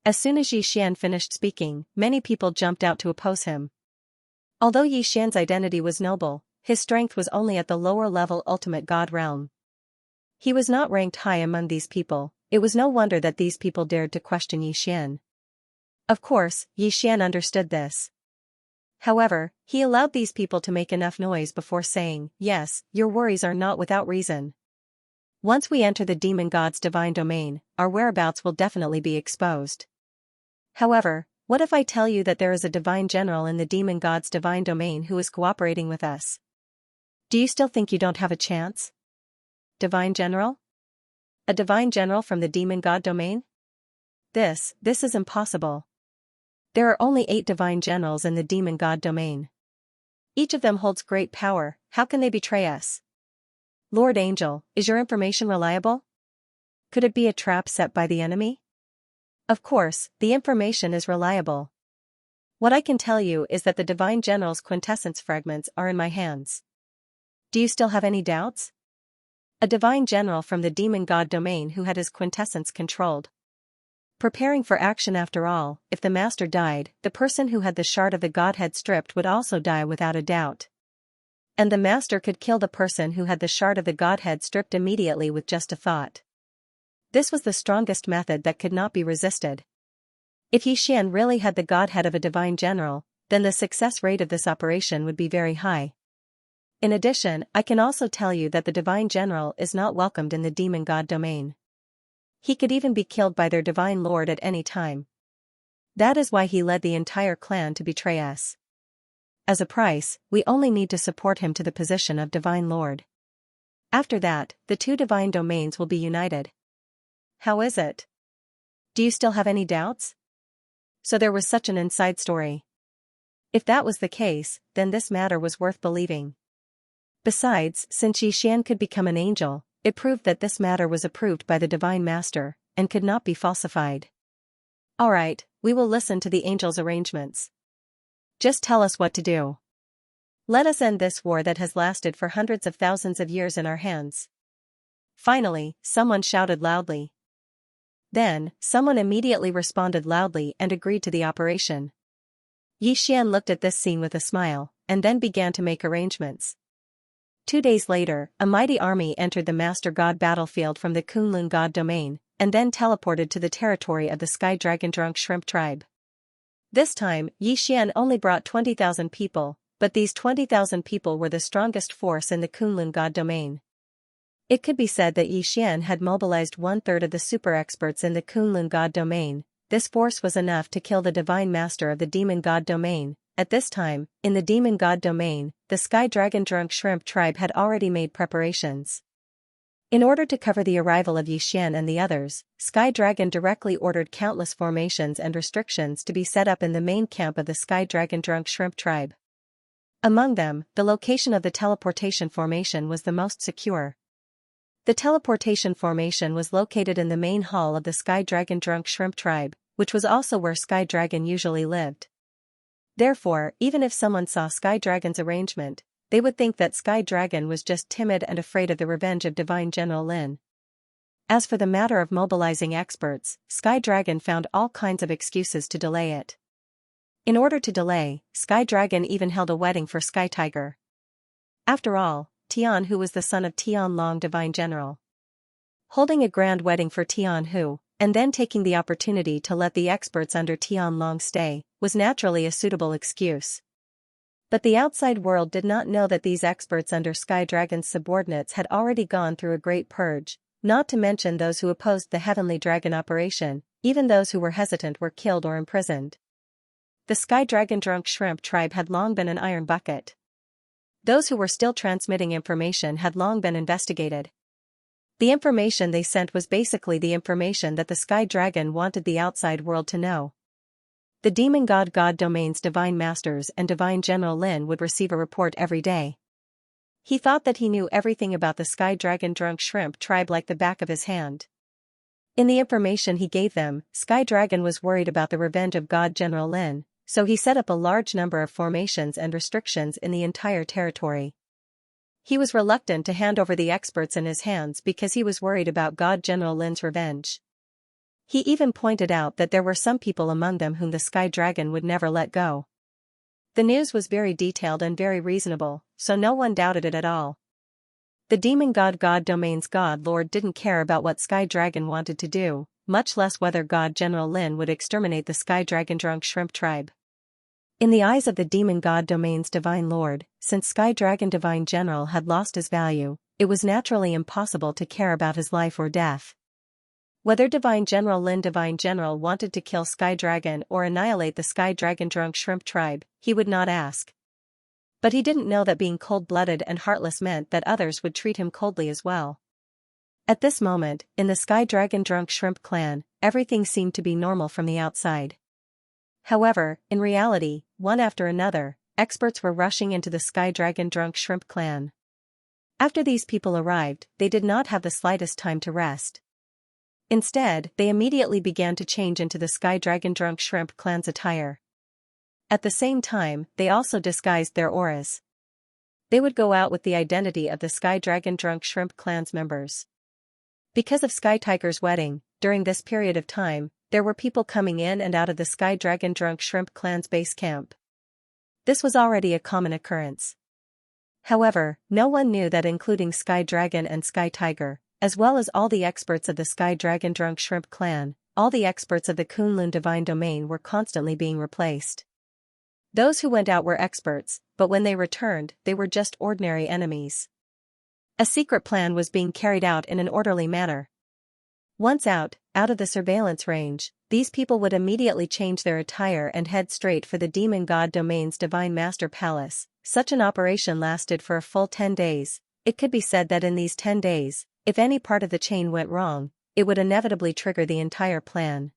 As soon as Yi Xian finished speaking, many people jumped out to oppose him. Although Yi Xian's identity was noble, his strength was only at the lower-level ultimate god realm. He was not ranked high among these people. It was no wonder that these people dared to question Yi Xian. Of course, Yi Xian understood this. However, he allowed these people to make enough noise before saying, "Yes, your worries are not without reason. Once we enter the demon god's divine domain, our whereabouts will definitely be exposed. However, what if I tell you that there is a divine general in the demon god's divine domain who is cooperating with us? Do you still think you don't have a chance? Divine general? A divine general from the demon god domain? This is impossible. There are only 8 divine generals in the demon god domain. Each of them holds great power. How can they betray us? Lord Angel, is your information reliable? Could it be a trap set by the enemy? Of course, the information is reliable. What I can tell you is that the divine general's quintessence fragments are in my hands. Do you still have any doubts? A divine general from the demon god domain who had his quintessence controlled. Preparing for action. After all, if the master died, the person who had the shard of the godhead stripped would also die without a doubt. And the master could kill the person who had the shard of the godhead stripped immediately with just a thought. This was the strongest method that could not be resisted. If Yi Xian really had the godhead of a divine general, then the success rate of this operation would be very high. In addition, I can also tell you that the divine general is not welcomed in the demon god domain. He could even be killed by their divine lord at any time. That is why he led the entire clan to betray us. As a price, we only need to support him to the position of divine lord. After that, the 2 divine domains will be united. How is it? Do you still have any doubts? So there was such an inside story. If that was the case, then this matter was worth believing. Besides, since Yi Xian could become an angel, it proved that this matter was approved by the divine master, and could not be falsified. Alright, we will listen to the angel's arrangements. Just tell us what to do. Let us end this war that has lasted for hundreds of thousands of years in our hands. Finally, someone shouted loudly. Then, someone immediately responded loudly and agreed to the operation. Yi Xian looked at this scene with a smile, and then began to make arrangements. 2 days later, a mighty army entered the Master God battlefield from the Kunlun God domain, and then teleported to the territory of the Sky Dragon Drunk Shrimp tribe. This time, Yi Xian only brought 20,000 people, but these 20,000 people were the strongest force in the Kunlun God domain. It could be said that Yi Xian had mobilized 1/3 of the super experts in the Kunlun God domain. This force was enough to kill the divine master of the demon god domain. At this time, in the demon god domain, the Sky Dragon Drunk Shrimp tribe had already made preparations. In order to cover the arrival of Yi Xian and the others, Sky Dragon directly ordered countless formations and restrictions to be set up in the main camp of the Sky Dragon Drunk Shrimp tribe. Among them, the location of the teleportation formation was the most secure. The teleportation formation was located in the main hall of the Sky Dragon Drunk Shrimp tribe, which was also where Sky Dragon usually lived. Therefore, even if someone saw Sky Dragon's arrangement, they would think that Sky Dragon was just timid and afraid of the revenge of Divine General Lin. As for the matter of mobilizing experts, Sky Dragon found all kinds of excuses to delay it. In order to delay, Sky Dragon even held a wedding for Sky Tiger. After all, Tian Hu was the son of Tian Long Divine General. Holding a grand wedding for Tian Hu, and then taking the opportunity to let the experts under Tian Long stay, was naturally a suitable excuse. But the outside world did not know that these experts under Sky Dragon's subordinates had already gone through a great purge, not to mention those who opposed the Heavenly Dragon operation. Even those who were hesitant were killed or imprisoned. The Sky Dragon Drunk Shrimp tribe had long been an iron bucket. Those who were still transmitting information had long been investigated. The information they sent was basically the information that the Sky Dragon wanted the outside world to know. The Demon God Domain's Divine Masters and Divine General Lin would receive a report every day. He thought that he knew everything about the Sky Dragon Drunk Shrimp tribe like the back of his hand. In the information he gave them, Sky Dragon was worried about the revenge of God General Lin, so he set up a large number of formations and restrictions in the entire territory. He was reluctant to hand over the experts in his hands because he was worried about God General Lin's revenge. He even pointed out that there were some people among them whom the Sky Dragon would never let go. The news was very detailed and very reasonable, so no one doubted it at all. The Demon God Domain's God Lord didn't care about what Sky Dragon wanted to do, much less whether God General Lin would exterminate the Sky Dragon Drunk Shrimp tribe. In the eyes of the Demon God Domain's Divine Lord, since Sky Dragon Divine General had lost his value, it was naturally impossible to care about his life or death. Whether Divine General Lin Divine General wanted to kill Sky Dragon or annihilate the Sky Dragon Drunk Shrimp tribe, he would not ask. But he didn't know that being cold-blooded and heartless meant that others would treat him coldly as well. At this moment, in the Sky Dragon Drunk Shrimp clan, everything seemed to be normal from the outside. However, in reality, one after another, experts were rushing into the Sky Dragon Drunk Shrimp clan. After these people arrived, they did not have the slightest time to rest. Instead, they immediately began to change into the Sky Dragon Drunk Shrimp clan's attire. At the same time, they also disguised their auras. They would go out with the identity of the Sky Dragon Drunk Shrimp clan's members. Because of Sky Tiger's wedding, during this period of time, there were people coming in and out of the Sky Dragon Drunk Shrimp clan's base camp. This was already a common occurrence. However, no one knew that including Sky Dragon and Sky Tiger, as well as all the experts of the Sky Dragon Drunk Shrimp clan, all the experts of the Kunlun Divine Domain were constantly being replaced. Those who went out were experts, but when they returned, they were just ordinary enemies. A secret plan was being carried out in an orderly manner. Once out of the surveillance range, these people would immediately change their attire and head straight for the Demon God Domain's Divine Master Palace. Such an operation lasted for a full 10 days. It could be said that in these 10 days, if any part of the chain went wrong, it would inevitably trigger the entire plan.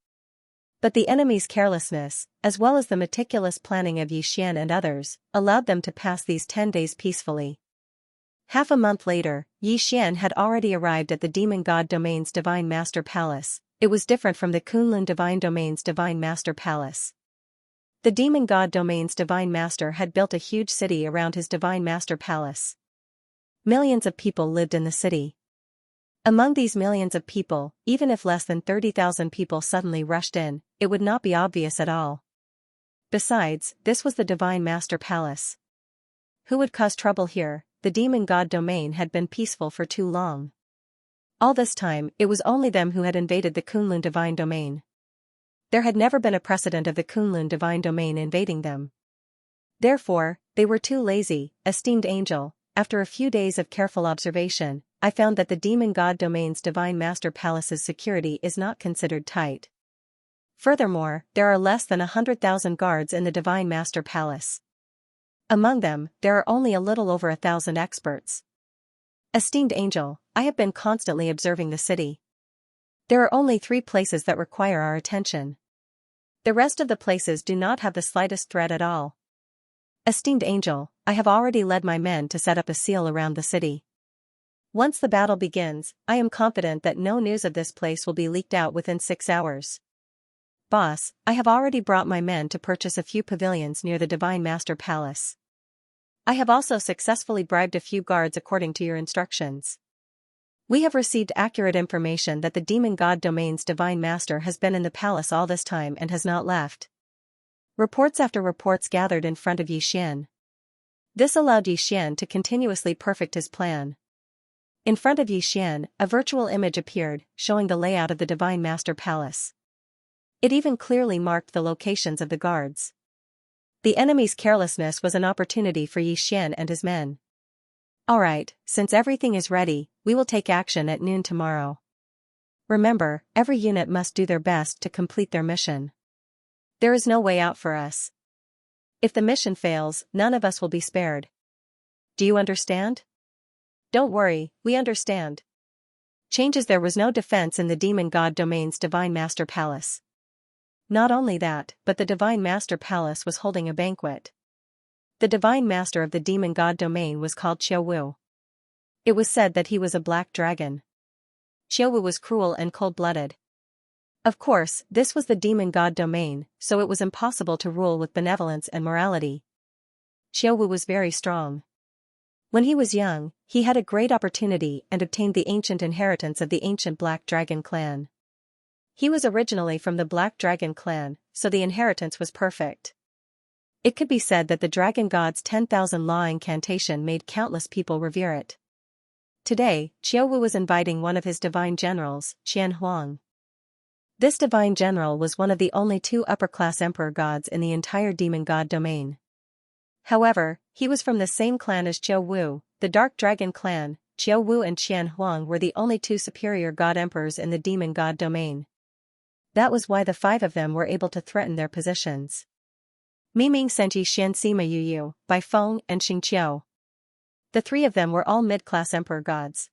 But the enemy's carelessness, as well as the meticulous planning of Xianxia and others, allowed them to pass these 10 days peacefully. Half a month later, Xianxia had already arrived at the Demon God Domain's Divine Master Palace. It was different from the Kunlun Divine Domain's Divine Master Palace. The Demon God Domain's Divine Master had built a huge city around his Divine Master Palace. Millions of people lived in the city. Among these millions of people, even if less than 30,000 people suddenly rushed in, it would not be obvious at all. Besides, this was the Divine Master Palace. Who would cause trouble here? The Demon God Domain had been peaceful for too long. All this time, it was only them who had invaded the Kunlun Divine Domain. There had never been a precedent of the Kunlun Divine Domain invading them. Therefore, they were too lazy. Esteemed angel, after a few days of careful observation, I found that the Demon God Domain's Divine Master Palace's security is not considered tight. Furthermore, there are less than 100,000 guards in the Divine Master Palace. Among them, there are only a little over 1,000 experts. Esteemed angel, I have been constantly observing the city. There are only 3 places that require our attention. The rest of the places do not have the slightest threat at all. Esteemed angel, I have already led my men to set up a seal around the city. Once the battle begins, I am confident that no news of this place will be leaked out within 6 hours. Boss, I have already brought my men to purchase a few pavilions near the Divine Master Palace. I have also successfully bribed a few guards according to your instructions. We have received accurate information that the demon god domain's divine master has been in the palace all this time and has not left. Reports after reports gathered in front of Xian. This allowed Xian to continuously perfect his plan. In front of Xian, a virtual image appeared, showing the layout of the divine master palace. It even clearly marked the locations of the guards. The enemy's carelessness was an opportunity for Xian and his men. Alright, since everything is ready, we will take action at noon tomorrow. Remember, every unit must do their best to complete their mission. There is no way out for us. If the mission fails, none of us will be spared. Do you understand? Don't worry, we understand. Changes. There was no defense in the demon god domain's divine master palace. Not only that, but the divine master palace was holding a banquet. The divine master of the demon god domain was called Qiuwu. It was said that he was a black dragon. Qiuwu was cruel and cold-blooded. Of course, this was the demon god domain, so it was impossible to rule with benevolence and morality. Qiuwu was very strong. When he was young, he had a great opportunity and obtained the ancient inheritance of the ancient Black Dragon clan. He was originally from the Black Dragon clan, so the inheritance was perfect. It could be said that the dragon god's 10,000 law incantation made countless people revere it. Today, Qiuwu was inviting one of his divine generals, Qian Huang. This divine general was one of the only two upper-class emperor gods in the entire demon god domain. However, he was from the same clan as Qiuwu, the Dark Dragon clan. Qiuwu and Qian Huang were the only two superior god emperors in the demon god domain. That was why the five of them were able to threaten their positions. Miming Senji Xian Sima Yuyu, Bai Feng and Xingqiu. The three of them were all mid-class emperor gods.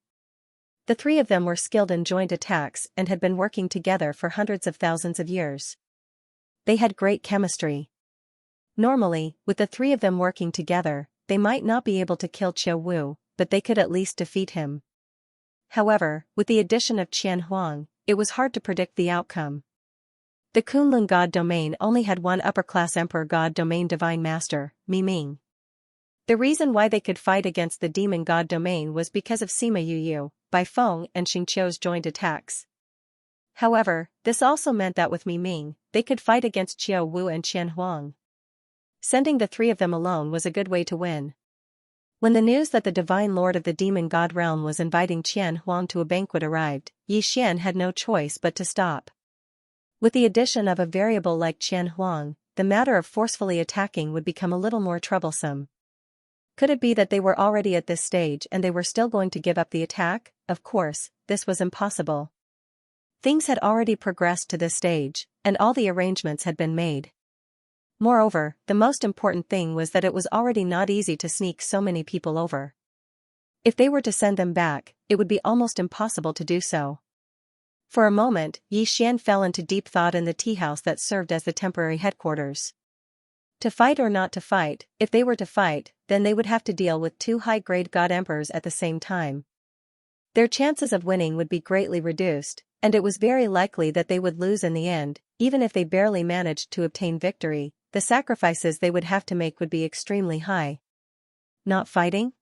The three of them were skilled in joint attacks and had been working together for hundreds of thousands of years. They had great chemistry. Normally, with the three of them working together, they might not be able to kill Qiuwu, but they could at least defeat him. However, with the addition of Qian Huang, it was hard to predict the outcome. The Kunlun god domain only had one upper-class emperor god domain divine master, Miming. The reason why they could fight against the demon god domain was because of Sima Yuyu, Bai Feng and Xingqiu's joint attacks. However, this also meant that with Miming, they could fight against Qiuwu and Qian Huang. Sending the three of them alone was a good way to win. When the news that the divine lord of the demon god realm was inviting Qian Huang to a banquet arrived, Xian had no choice but to stop. With the addition of a variable like Qian Huang, the matter of forcefully attacking would become a little more troublesome. Could it be that they were already at this stage and they were still going to give up the attack? Of course, this was impossible. Things had already progressed to this stage, and all the arrangements had been made. Moreover, the most important thing was that it was already not easy to sneak so many people over. If they were to send them back, it would be almost impossible to do so. For a moment, Xian fell into deep thought in the tea house that served as the temporary headquarters. To fight or not to fight, if they were to fight, then they would have to deal with two high-grade god emperors at the same time. Their chances of winning would be greatly reduced, and it was very likely that they would lose in the end. Even if they barely managed to obtain victory, the sacrifices they would have to make would be extremely high. Not fighting?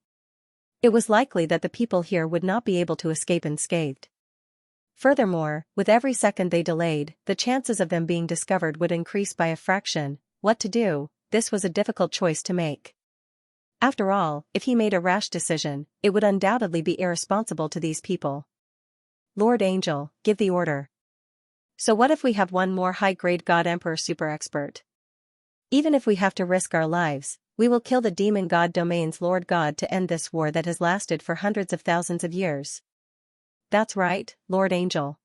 It was likely that the people here would not be able to escape unscathed. Furthermore, with every second they delayed, the chances of them being discovered would increase by a fraction. What to do? This was a difficult choice to make. After all, if he made a rash decision, it would undoubtedly be irresponsible to these people. Lord Angel, give the order. So what if we have one more high-grade god emperor super expert? Even if we have to risk our lives, we will kill the demon god domain's lord god to end this war that has lasted for hundreds of thousands of years. That's right, Lord Angel.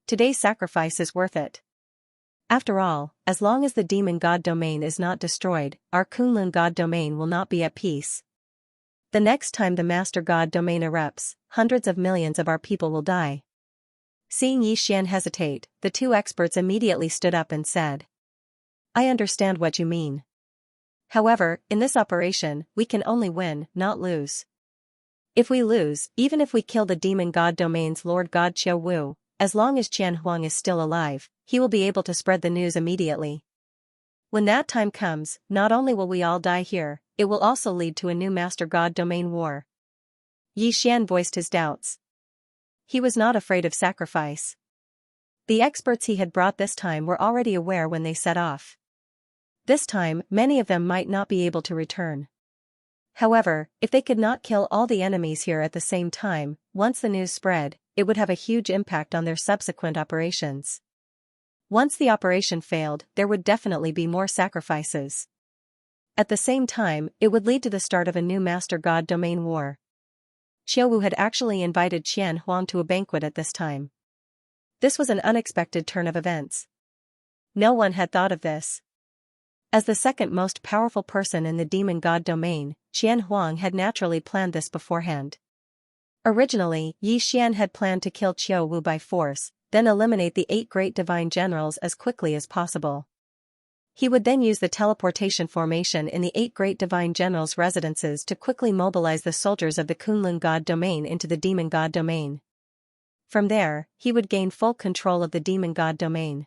Today's sacrifice is worth it. After all, as long as the demon god domain is not destroyed, our Kunlun god domain will not be at peace. The next time the master god domain erupts, hundreds of millions of our people will die. Seeing Xian hesitate, the two experts immediately stood up and said, I understand what you mean. However, in this operation, we can only win, not lose. If we lose, even if we kill the demon god domain's lord god Qiuwu, as long as Qian Huang is still alive, he will be able to spread the news immediately. When that time comes, not only will we all die here, it will also lead to a new master god domain war. Xian voiced his doubts. He was not afraid of sacrifice. The experts he had brought this time were already aware when they set off. This time, many of them might not be able to return. However, if they could not kill all the enemies here at the same time, once the news spread, it would have a huge impact on their subsequent operations. Once the operation failed, there would definitely be more sacrifices. At the same time, it would lead to the start of a new Master God domain war. Qiuwu had actually invited Qian Huang to a banquet at this time. This was an unexpected turn of events. No one had thought of this. As the second most powerful person in the demon god domain, Qian Huang had naturally planned this beforehand. Originally, Yi Xian had planned to kill Qiuwu by force, then eliminate the 8 great divine generals as quickly as possible. He would then use the teleportation formation in the 8 great divine generals' residences to quickly mobilize the soldiers of the Kunlun god domain into the demon god domain. From there, he would gain full control of the demon god domain.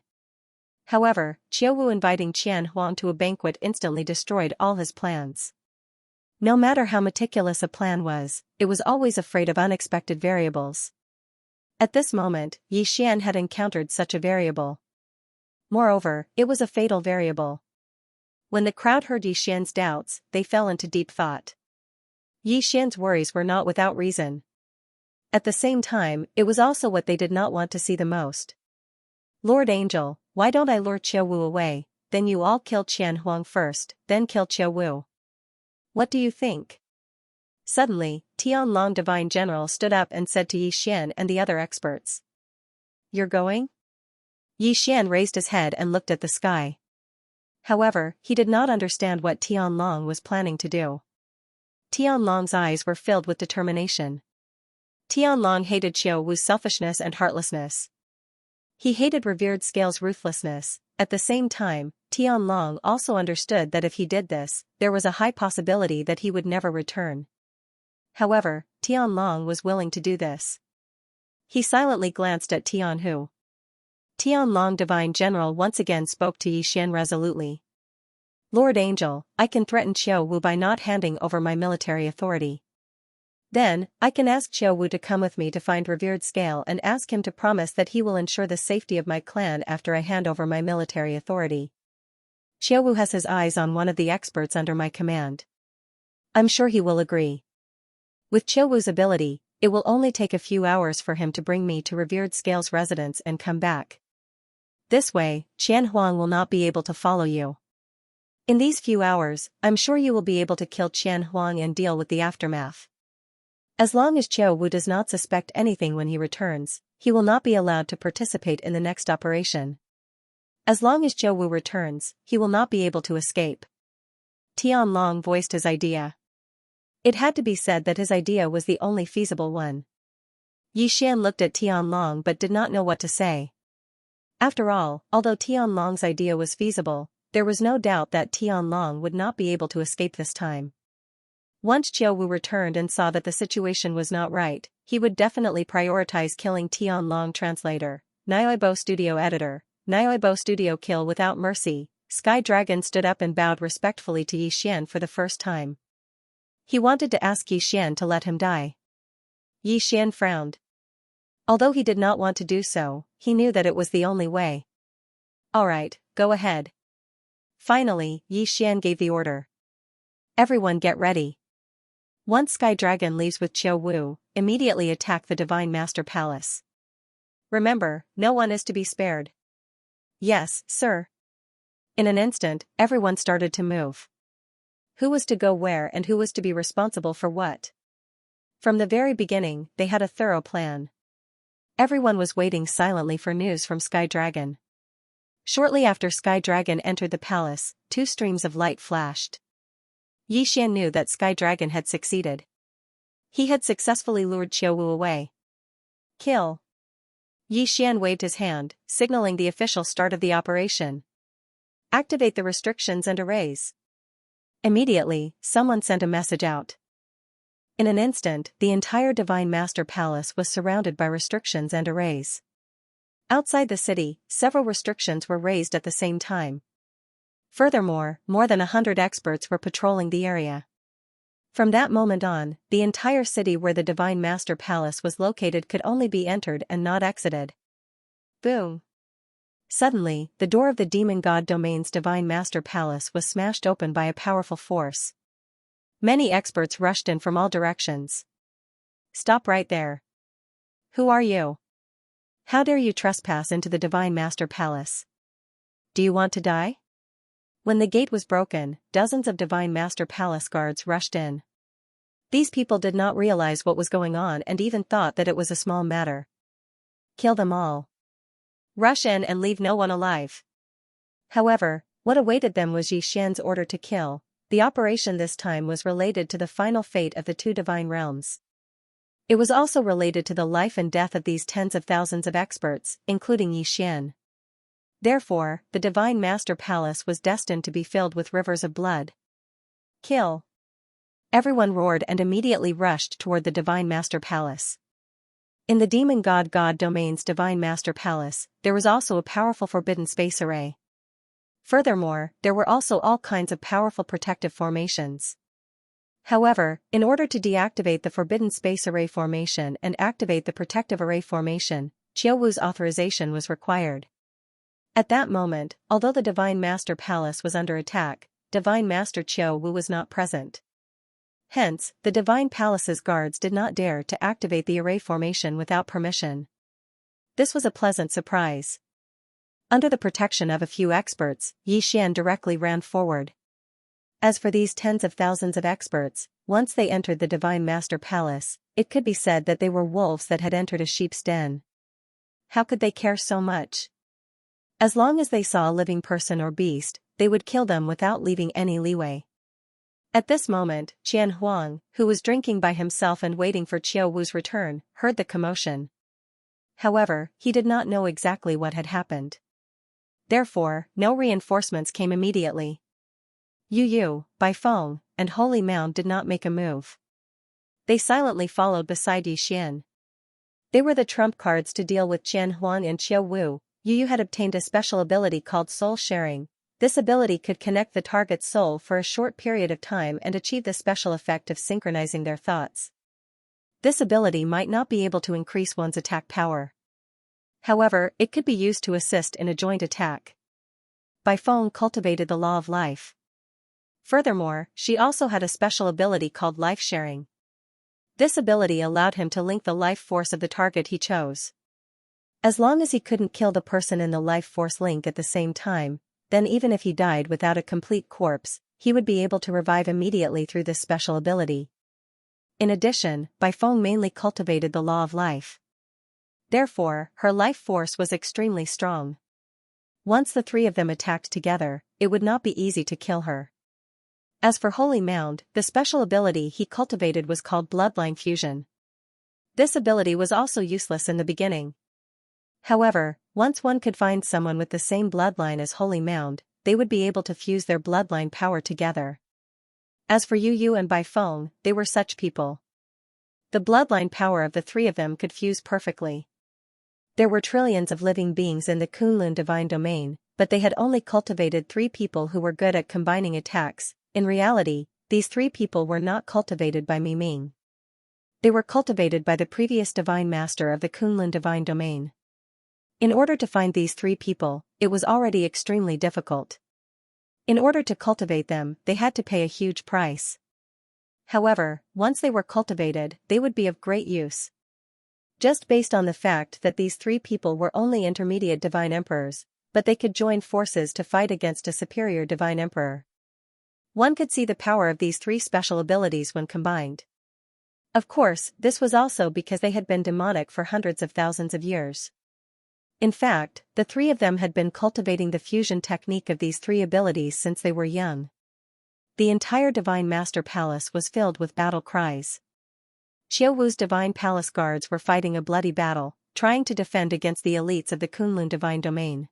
However, Qiuwu inviting Qian Huang to a banquet instantly destroyed all his plans. No matter how meticulous a plan was, it was always afraid of unexpected variables. At this moment, Yi Xian had encountered such a variable. Moreover, it was a fatal variable. When the crowd heard Yi Xian's doubts, they fell into deep thought. Yi Xian's worries were not without reason. At the same time, it was also what they did not want to see the most. Lord Angel, why don't I lure Qiuwu away, then you all kill Qian Huang first, then kill Qiuwu? What do you think? Suddenly, Tianlong Divine General stood up and said to Yi Xian and the other experts. You're going? Yi Xian raised his head and looked at the sky. However, he did not understand what Tianlong was planning to do. Tianlong's eyes were filled with determination. Tianlong hated Qiuwu's selfishness and heartlessness. He hated revered Scale's ruthlessness. At the same time, Tianlong also understood that if he did this, there was a high possibility that he would never return. However, Tianlong was willing to do this. He silently glanced at Tianhu. Tianlong Divine General once again spoke to Yi Xian resolutely. Lord Angel, I can threaten Qiuwu by not handing over my military authority. Then, I can ask Qiuwu to come with me to find revered Scale and ask him to promise that he will ensure the safety of my clan after I hand over my military authority. Qiuwu has his eyes on one of the experts under my command. I'm sure he will agree. With Qiuwu's ability, it will only take a few hours for him to bring me to revered Scale's residence and come back. This way, Qian Huang will not be able to follow you. In these few hours, I'm sure you will be able to kill Qian Huang and deal with the aftermath. As long as Qiuwu does not suspect anything when he returns, he will not be allowed to participate in the next operation. As long as Qiuwu returns, he will not be able to escape. Tianlong voiced his idea. It had to be said that his idea was the only feasible one. Yi Xian looked at Tianlong but did not know what to say. After all, although Tianlong's idea was feasible, there was no doubt that Tianlong would not be able to escape this time. Once Qiuwu returned and saw that the situation was not right, he would definitely prioritize killing Tianlong. Translator, Nioibo Studio Editor, Nioibo Studio. Kill without mercy. Sky Dragon stood up and bowed respectfully to Yi Xian for the first time. He wanted to ask Yi Xian to let him die. Yi Xian frowned. Although he did not want to do so, he knew that it was the only way. Alright, go ahead. Finally, Yi Xian gave the order. Everyone get ready. Once Sky Dragon leaves with Qiuwu, immediately attack the Divine Master Palace. Remember, no one is to be spared. Yes, sir. In an instant, everyone started to move. Who was to go where and who was to be responsible for what? From the very beginning, they had a thorough plan. Everyone was waiting silently for news from Sky Dragon. Shortly after Sky Dragon entered the palace, 2 streams of light flashed. Yi Xian knew that Sky Dragon had succeeded. He had successfully lured Qiuwu away. Kill. Yi Xian waved his hand, signaling the official start of the operation. Activate the restrictions and arrays. Immediately, someone sent a message out. In an instant, the entire Divine Master Palace was surrounded by restrictions and arrays. Outside the city, several restrictions were raised at the same time. Furthermore, more than 100 experts were patrolling the area. From that moment on, the entire city where the Divine Master Palace was located could only be entered and not exited. Boom! Suddenly, the door of the demon god domain's Divine Master Palace was smashed open by a powerful force. Many experts rushed in from all directions. Stop right there. Who are you? How dare you trespass into the Divine Master Palace? Do you want to die? When the gate was broken, dozens of Divine Master Palace guards rushed in. These people did not realize what was going on and even thought that it was a small matter. Kill them all. Rush in and leave no one alive. However, what awaited them was Xianxia's order to kill. The operation this time was related to the final fate of the two divine realms. It was also related to the life and death of these tens of thousands of experts, including Xian. Therefore, the Divine Master Palace was destined to be filled with rivers of blood. Kill! Everyone roared and immediately rushed toward the Divine Master Palace. In the Demon God domain's Divine Master Palace, there was also a powerful forbidden space array. Furthermore, there were also all kinds of powerful protective formations. However, in order to deactivate the forbidden space array formation and activate the protective array formation, Qiao Wu's authorization was required. At that moment, although the Divine Master Palace was under attack, Divine Master Qiao Wu was not present. Hence, the Divine Palace's guards did not dare to activate the array formation without permission. This was a pleasant surprise. Under the protection of a few experts, Xian directly ran forward. As for these tens of thousands of experts, once they entered the Divine Master Palace, it could be said that they were wolves that had entered a sheep's den. How could they care so much? As long as they saw a living person or beast, they would kill them without leaving any leeway. At this moment, Qian Huang, who was drinking by himself and waiting for Qiao Wu's return, heard the commotion. However, he did not know exactly what had happened. Therefore, no reinforcements came immediately. Yu, Bai Feng, and Holy Mound did not make a move. They silently followed beside Xian. They were the trump cards to deal with Qian Huang and Qiao Wu. Yu had obtained a special ability called Soul Sharing. This ability could connect the target's soul for a short period of time and achieve the special effect of synchronizing their thoughts. This ability might not be able to increase one's attack power. However, it could be used to assist in a joint attack. Bai Feng cultivated the law of life. Furthermore, she also had a special ability called life sharing. This ability allowed him to link the life force of the target he chose. As long as he couldn't kill the person in the life force link at the same time, then even if he died without a complete corpse, he would be able to revive immediately through this special ability. In addition, Bai Feng mainly cultivated the law of life. Therefore, her life force was extremely strong. Once the three of them attacked together, it would not be easy to kill her. As for Holy Mound, the special ability he cultivated was called Bloodline Fusion. This ability was also useless in the beginning. However, once one could find someone with the same bloodline as Holy Mound, they would be able to fuse their bloodline power together. As for Yu and Bai Feng, they were such people. The bloodline power of the three of them could fuse perfectly. There were trillions of living beings in the Kunlun divine domain, but they had only cultivated 3 people who were good at combining attacks. In reality, these 3 people were not cultivated by Miming. They were cultivated by the previous divine master of the Kunlun divine domain. In order to find these 3 people, it was already extremely difficult. In order to cultivate them, they had to pay a huge price. However, once they were cultivated, they would be of great use. Just based on the fact that these 3 people were only intermediate divine emperors, but they could join forces to fight against a superior divine emperor. One could see the power of these 3 special abilities when combined. Of course, this was also because they had been demonic for hundreds of thousands of years. In fact, the 3 of them had been cultivating the fusion technique of these 3 abilities since they were young. The entire Divine Master Palace was filled with battle cries. Qiao Wu's Divine Palace guards were fighting a bloody battle, trying to defend against the elites of the Kunlun Divine Domain.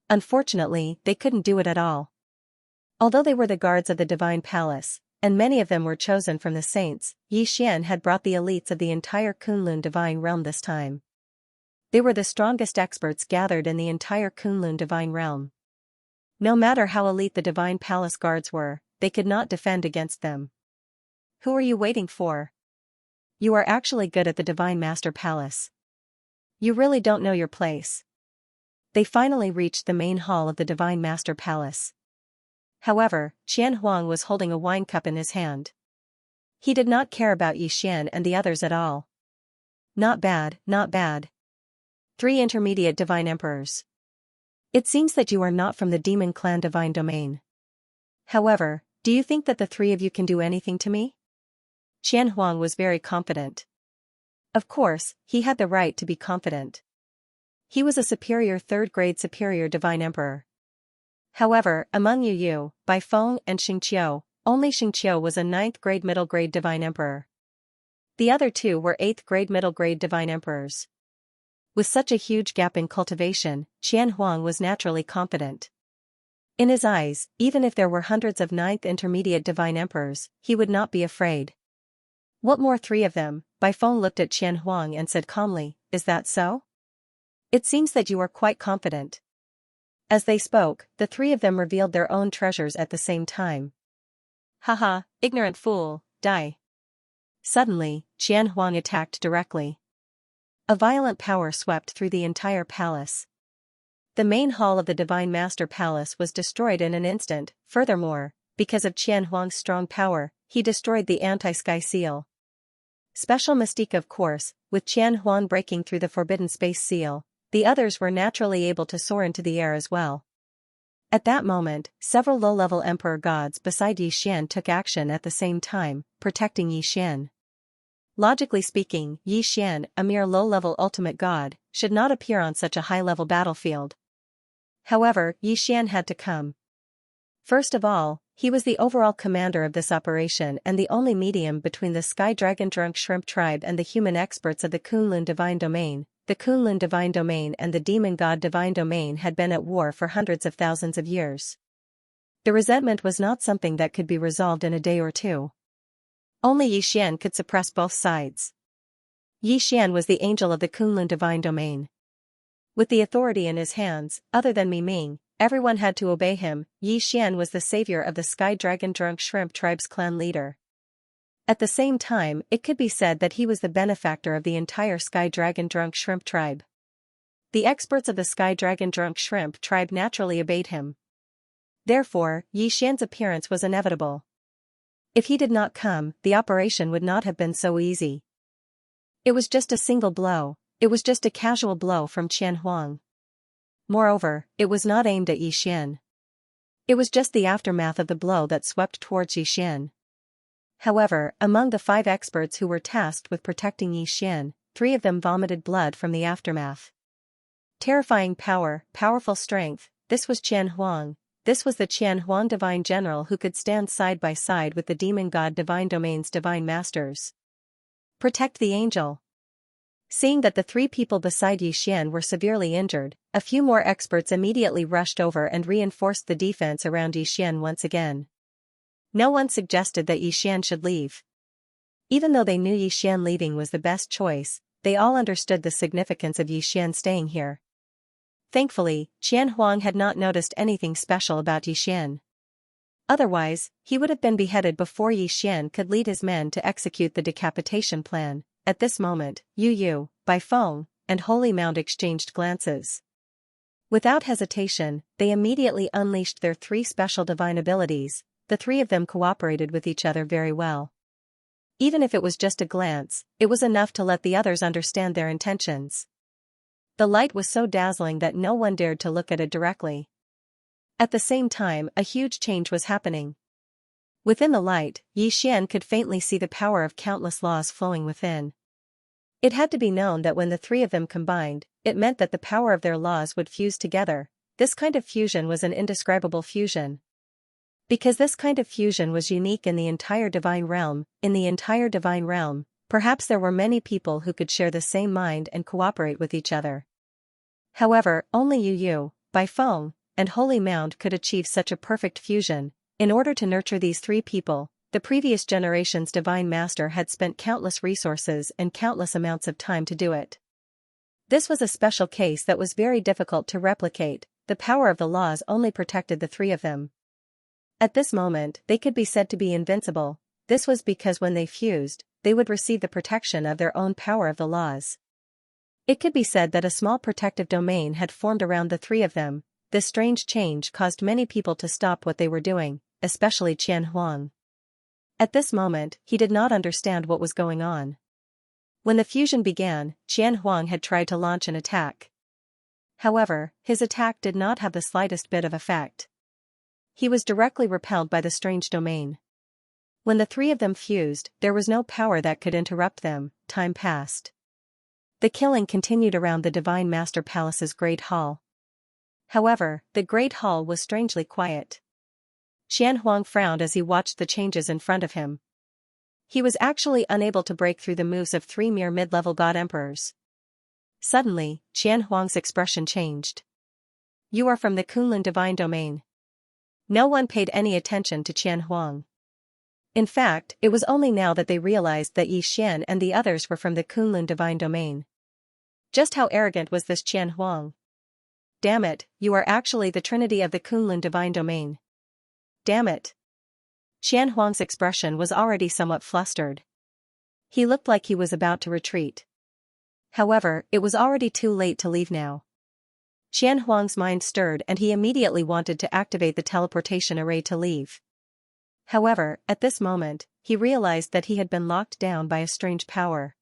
Unfortunately, they couldn't do it at all. Although they were the guards of the Divine Palace, and many of them were chosen from the saints, Xian had brought the elites of the entire Kunlun Divine Realm this time. They were the strongest experts gathered in the entire Kunlun Divine Realm. No matter how elite the Divine Palace guards were, they could not defend against them. Who are you waiting for? You are actually good at the Divine Master Palace. You really don't know your place. They finally reached the main hall of the Divine Master Palace. However, Qian Huang was holding a wine cup in his hand. He did not care about Yi Xian and the others at all. Not bad, not bad. 3 intermediate divine emperors. It seems that you are not from the demon clan divine domain. However, do you think that the 3 of you can do anything to me? Qian Huang was very confident. Of course, he had the right to be confident. He was a superior 3rd-grade superior divine emperor. However, among Yu, Baifeng and Xianxia, only Xianxia was a 9th-grade middle-grade divine emperor. The other 2 were 8th-grade middle-grade divine emperors. With such a huge gap in cultivation, Qian Huang was naturally confident. In his eyes, even if there were hundreds of 9th intermediate divine emperors, he would not be afraid. What more 3 of them? Baifeng looked at Qian Huang and said calmly, is that so? It seems that you are quite confident. As they spoke, the 3 of them revealed their own treasures at the same time. Haha, ignorant fool, die. Suddenly, Qian Huang attacked directly. A violent power swept through the entire palace. The main hall of the Divine Master Palace was destroyed in an instant. Furthermore, because of Qian Huang's strong power, he destroyed the anti-sky seal. Special mystique, of course, with Qian Huang breaking through the forbidden space seal, the others were naturally able to soar into the air as well. At that moment, several low-level emperor gods beside Yi Xian took action at the same time, protecting Yi Xian. Logically speaking, Yi Xian, a mere low-level ultimate god, should not appear on such a high-level battlefield. However, Yi Xian had to come. First of all, he was the overall commander of this operation and the only medium between the Sky Dragon Drunk Shrimp tribe and the human experts of the Kunlun Divine Domain. The Kunlun Divine Domain and the Demon God Divine Domain had been at war for hundreds of thousands of years. The resentment was not something that could be resolved in a day or 2. Only Yi Xian could suppress both sides. Yi Xian was the angel of the Kunlun Divine Domain. With the authority in his hands, other than Mi Ming, everyone had to obey him. Yi Xian was the savior of the Sky Dragon Drunk Shrimp tribe's clan leader. At the same time, it could be said that he was the benefactor of the entire Sky Dragon Drunk Shrimp tribe. The experts of the Sky Dragon Drunk Shrimp tribe naturally obeyed him. Therefore, Yi Xian's appearance was inevitable. If he did not come, the operation would not have been so easy. It was just a single blow, it was just a casual blow from Qian Huang. Moreover, it was not aimed at Yi Xian. It was just the aftermath of the blow that swept towards Yi Xian. However, among the 5 experts who were tasked with protecting Yi Xian, 3 of them vomited blood from the aftermath. Terrifying power, powerful strength, this was Qian Huang. This was the Qian Huang Divine General who could stand side by side with the Demon God Divine Domain's Divine Masters. Protect the angel. Seeing that the 3 people beside Yi Xian were severely injured, a few more experts immediately rushed over and reinforced the defense around Yi Xian once again. No one suggested that Yi Xian should leave. Even though they knew Yi Xian leaving was the best choice, they all understood the significance of Yi Xian staying here. Thankfully, Qian Huang had not noticed anything special about Yi Xian. Otherwise, he would have been beheaded before Yi Xian could lead his men to execute the decapitation plan. At this moment, Yu, Baifeng, and Holy Mound exchanged glances. Without hesitation, they immediately unleashed their 3 special divine abilities. The 3 of them cooperated with each other very well. Even if it was just a glance, it was enough to let the others understand their intentions. The light was so dazzling that no one dared to look at it directly. At the same time, a huge change was happening. Within the light, Yi Xian could faintly see the power of countless laws flowing within. It had to be known that when the 3 of them combined, it meant that the power of their laws would fuse together. This kind of fusion was an indescribable fusion. Because this kind of fusion was unique in the entire divine realm, perhaps there were many people who could share the same mind and cooperate with each other. However, only Yu, Baifeng, and Holy Mound could achieve such a perfect fusion. In order to nurture these 3 people, the previous generation's divine master had spent countless resources and countless amounts of time to do it. This was a special case that was very difficult to replicate. The power of the laws only protected the 3 of them. At this moment, they could be said to be invincible. This was because when they fused, they would receive the protection of their own power of the laws. It could be said that a small protective domain had formed around the three of them. This strange change caused many people to stop what they were doing, especially Qian Huang. At this moment, he did not understand what was going on. When the fusion began, Qian Huang had tried to launch an attack. However, his attack did not have the slightest bit of effect. He was directly repelled by the strange domain. When the three of them fused, there was no power that could interrupt them. Time passed. The killing continued around the Divine Master Palace's Great Hall. However, the Great Hall was strangely quiet. Qian Huang frowned as he watched the changes in front of him. He was actually unable to break through the moves of three mere mid-level god emperors. Suddenly, Qian Huang's expression changed. "You are from the Kunlun Divine Domain." No one paid any attention to Qian Huang. In fact, it was only now that they realized that Yi Xian and the others were from the Kunlun Divine Domain. Just how arrogant was this Qian Huang? Damn it, you are actually the Trinity of the Kunlun Divine Domain. Damn it. Qian Huang's expression was already somewhat flustered. He looked like he was about to retreat. However, it was already too late to leave now. Qian Huang's mind stirred and he immediately wanted to activate the teleportation array to leave. However, at this moment, he realized that he had been locked down by a strange power.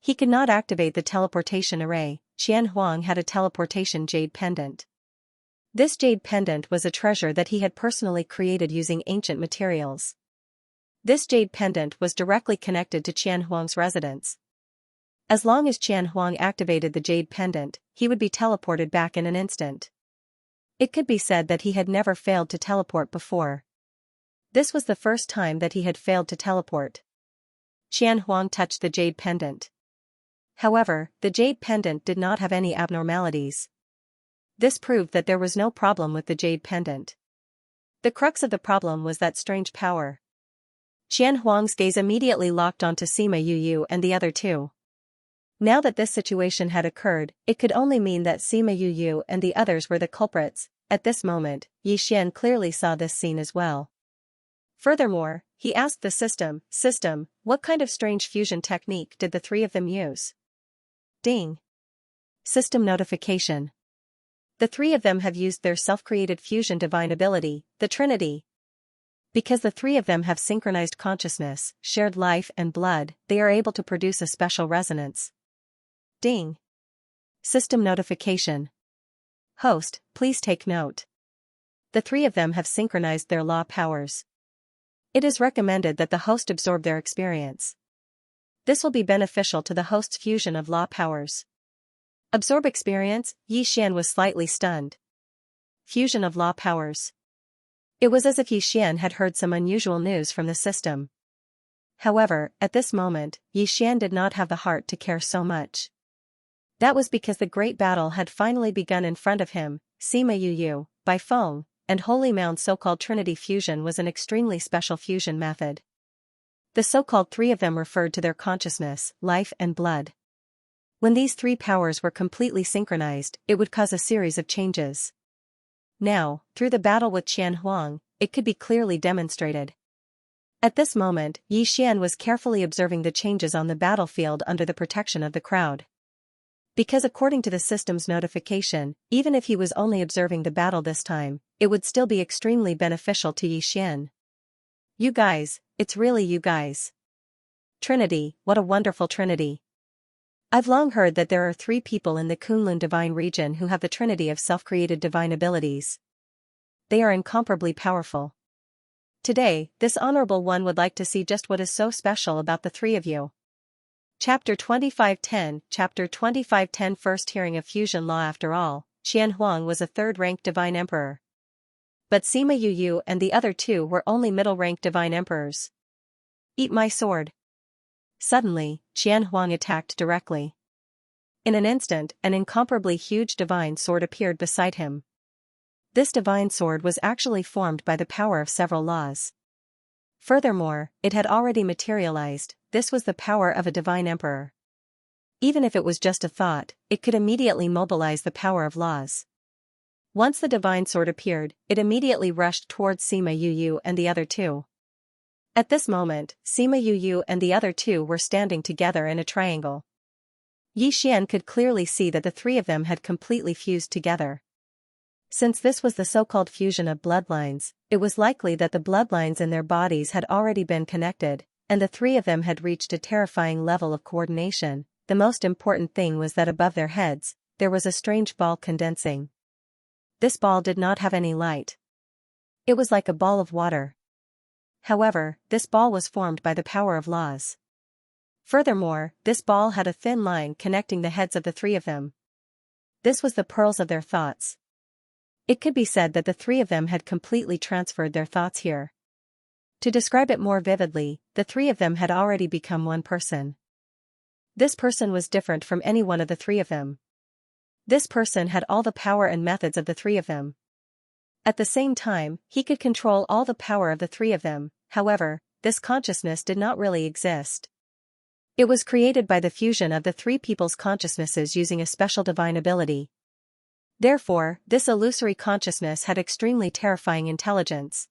He could not activate the teleportation array. Qian Huang had a teleportation jade pendant. This jade pendant was a treasure that he had personally created using ancient materials. This jade pendant was directly connected to Qian Huang's residence. As long as Qian Huang activated the jade pendant, he would be teleported back in an instant. It could be said that he had never failed to teleport before. This was the first time that he had failed to teleport. Qian Huang touched the jade pendant. However, the jade pendant did not have any abnormalities. This proved that there was no problem with the jade pendant. The crux of the problem was that strange power. Qian Huang's gaze immediately locked onto Sima Yuyu and the other two. Now that this situation had occurred, it could only mean that Sima Yuyu and the others were the culprits. At this moment, Yi Xian clearly saw this scene as well. Furthermore, he asked the system, what kind of strange fusion technique did the three of them use? Ding. System notification. The three of them have used their self-created fusion divine ability, the Trinity. Because the three of them have synchronized consciousness, shared life and blood, they are able to produce a special resonance. Ding. System notification. Host, please take note. The three of them have synchronized their law powers. It is recommended that the host absorb their experience. This will be beneficial to the host's fusion of law powers. Absorb experience. Yi Xian was slightly stunned. Fusion of law powers. It was as if Yi Xian had heard some unusual news from the system. However, at this moment, Yi Xian did not have the heart to care so much. That was because the great battle had finally begun in front of him. Sima Yuyu, Bai Feng, and Holy Mound's so-called Trinity fusion was an extremely special fusion method. The so-called three of them referred to their consciousness, life and blood. When these three powers were completely synchronized, it would cause a series of changes. Now, through the battle with Qian Huang, it could be clearly demonstrated. At this moment, Yi Xian was carefully observing the changes on the battlefield under the protection of the crowd. Because according to the system's notification, even if he was only observing the battle this time, it would still be extremely beneficial to Yi Xian. You guys, it's really you guys. Trinity, what a wonderful Trinity. I've long heard that there are three people in the Kunlun divine region who have the Trinity of self-created divine abilities. They are incomparably powerful. Today, this honorable one would like to see just what is so special about the three of you. Chapter 2510. Chapter 2510. First hearing of fusion law. After all, Qian Huang was a third-ranked divine emperor. But Sima Yuyu and the other two were only middle-ranked divine emperors. Eat my sword. Suddenly, Qian Huang attacked directly. In an instant, an incomparably huge divine sword appeared beside him. This divine sword was actually formed by the power of several laws. Furthermore, it had already materialized. This was the power of a divine emperor. Even if it was just a thought, it could immediately mobilize the power of laws. Once the divine sword appeared, it immediately rushed towards Sima Yuyu and the other two. At this moment, Sima Yu and the other two were standing together in a triangle. Yi Xian could clearly see that the three of them had completely fused together. Since this was the so-called fusion of bloodlines, it was likely that the bloodlines in their bodies had already been connected, and the three of them had reached a terrifying level of coordination. The most important thing was that above their heads, there was a strange ball condensing. This ball did not have any light. It was like a ball of water. However, this ball was formed by the power of laws. Furthermore, this ball had a thin line connecting the heads of the three of them. This was the pearls of their thoughts. It could be said that the three of them had completely transferred their thoughts here. To describe it more vividly, the three of them had already become one person. This person was different from any one of the three of them. This person had all the power and methods of the three of them. At the same time, he could control all the power of the three of them. However, this consciousness did not really exist. It was created by the fusion of the three people's consciousnesses using a special divine ability. Therefore, this illusory consciousness had extremely terrifying intelligence.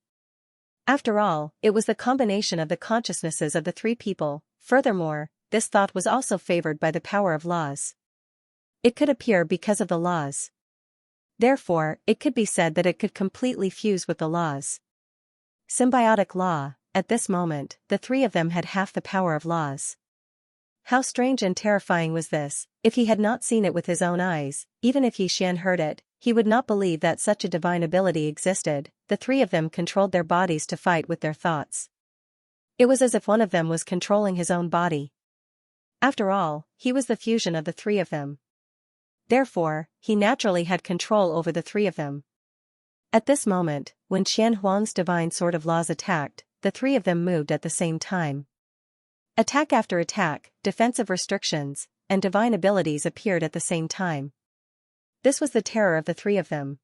After all, it was the combination of the consciousnesses of the three people. Furthermore, this thought was also favored by the power of laws. It could appear because of the laws. Therefore, it could be said that it could completely fuse with the laws. Symbiotic law. At this moment, the three of them had half the power of laws. How strange and terrifying was this! If he had not seen it with his own eyes, even if Yi Xian heard it, he would not believe that such a divine ability existed. The three of them controlled their bodies to fight with their thoughts. It was as if one of them was controlling his own body. After all, he was the fusion of the three of them. Therefore, he naturally had control over the three of them. At this moment, when Qian Huang's divine sword of laws attacked, the three of them moved at the same time. Attack after attack, defensive restrictions, and divine abilities appeared at the same time. This was the terror of the three of them.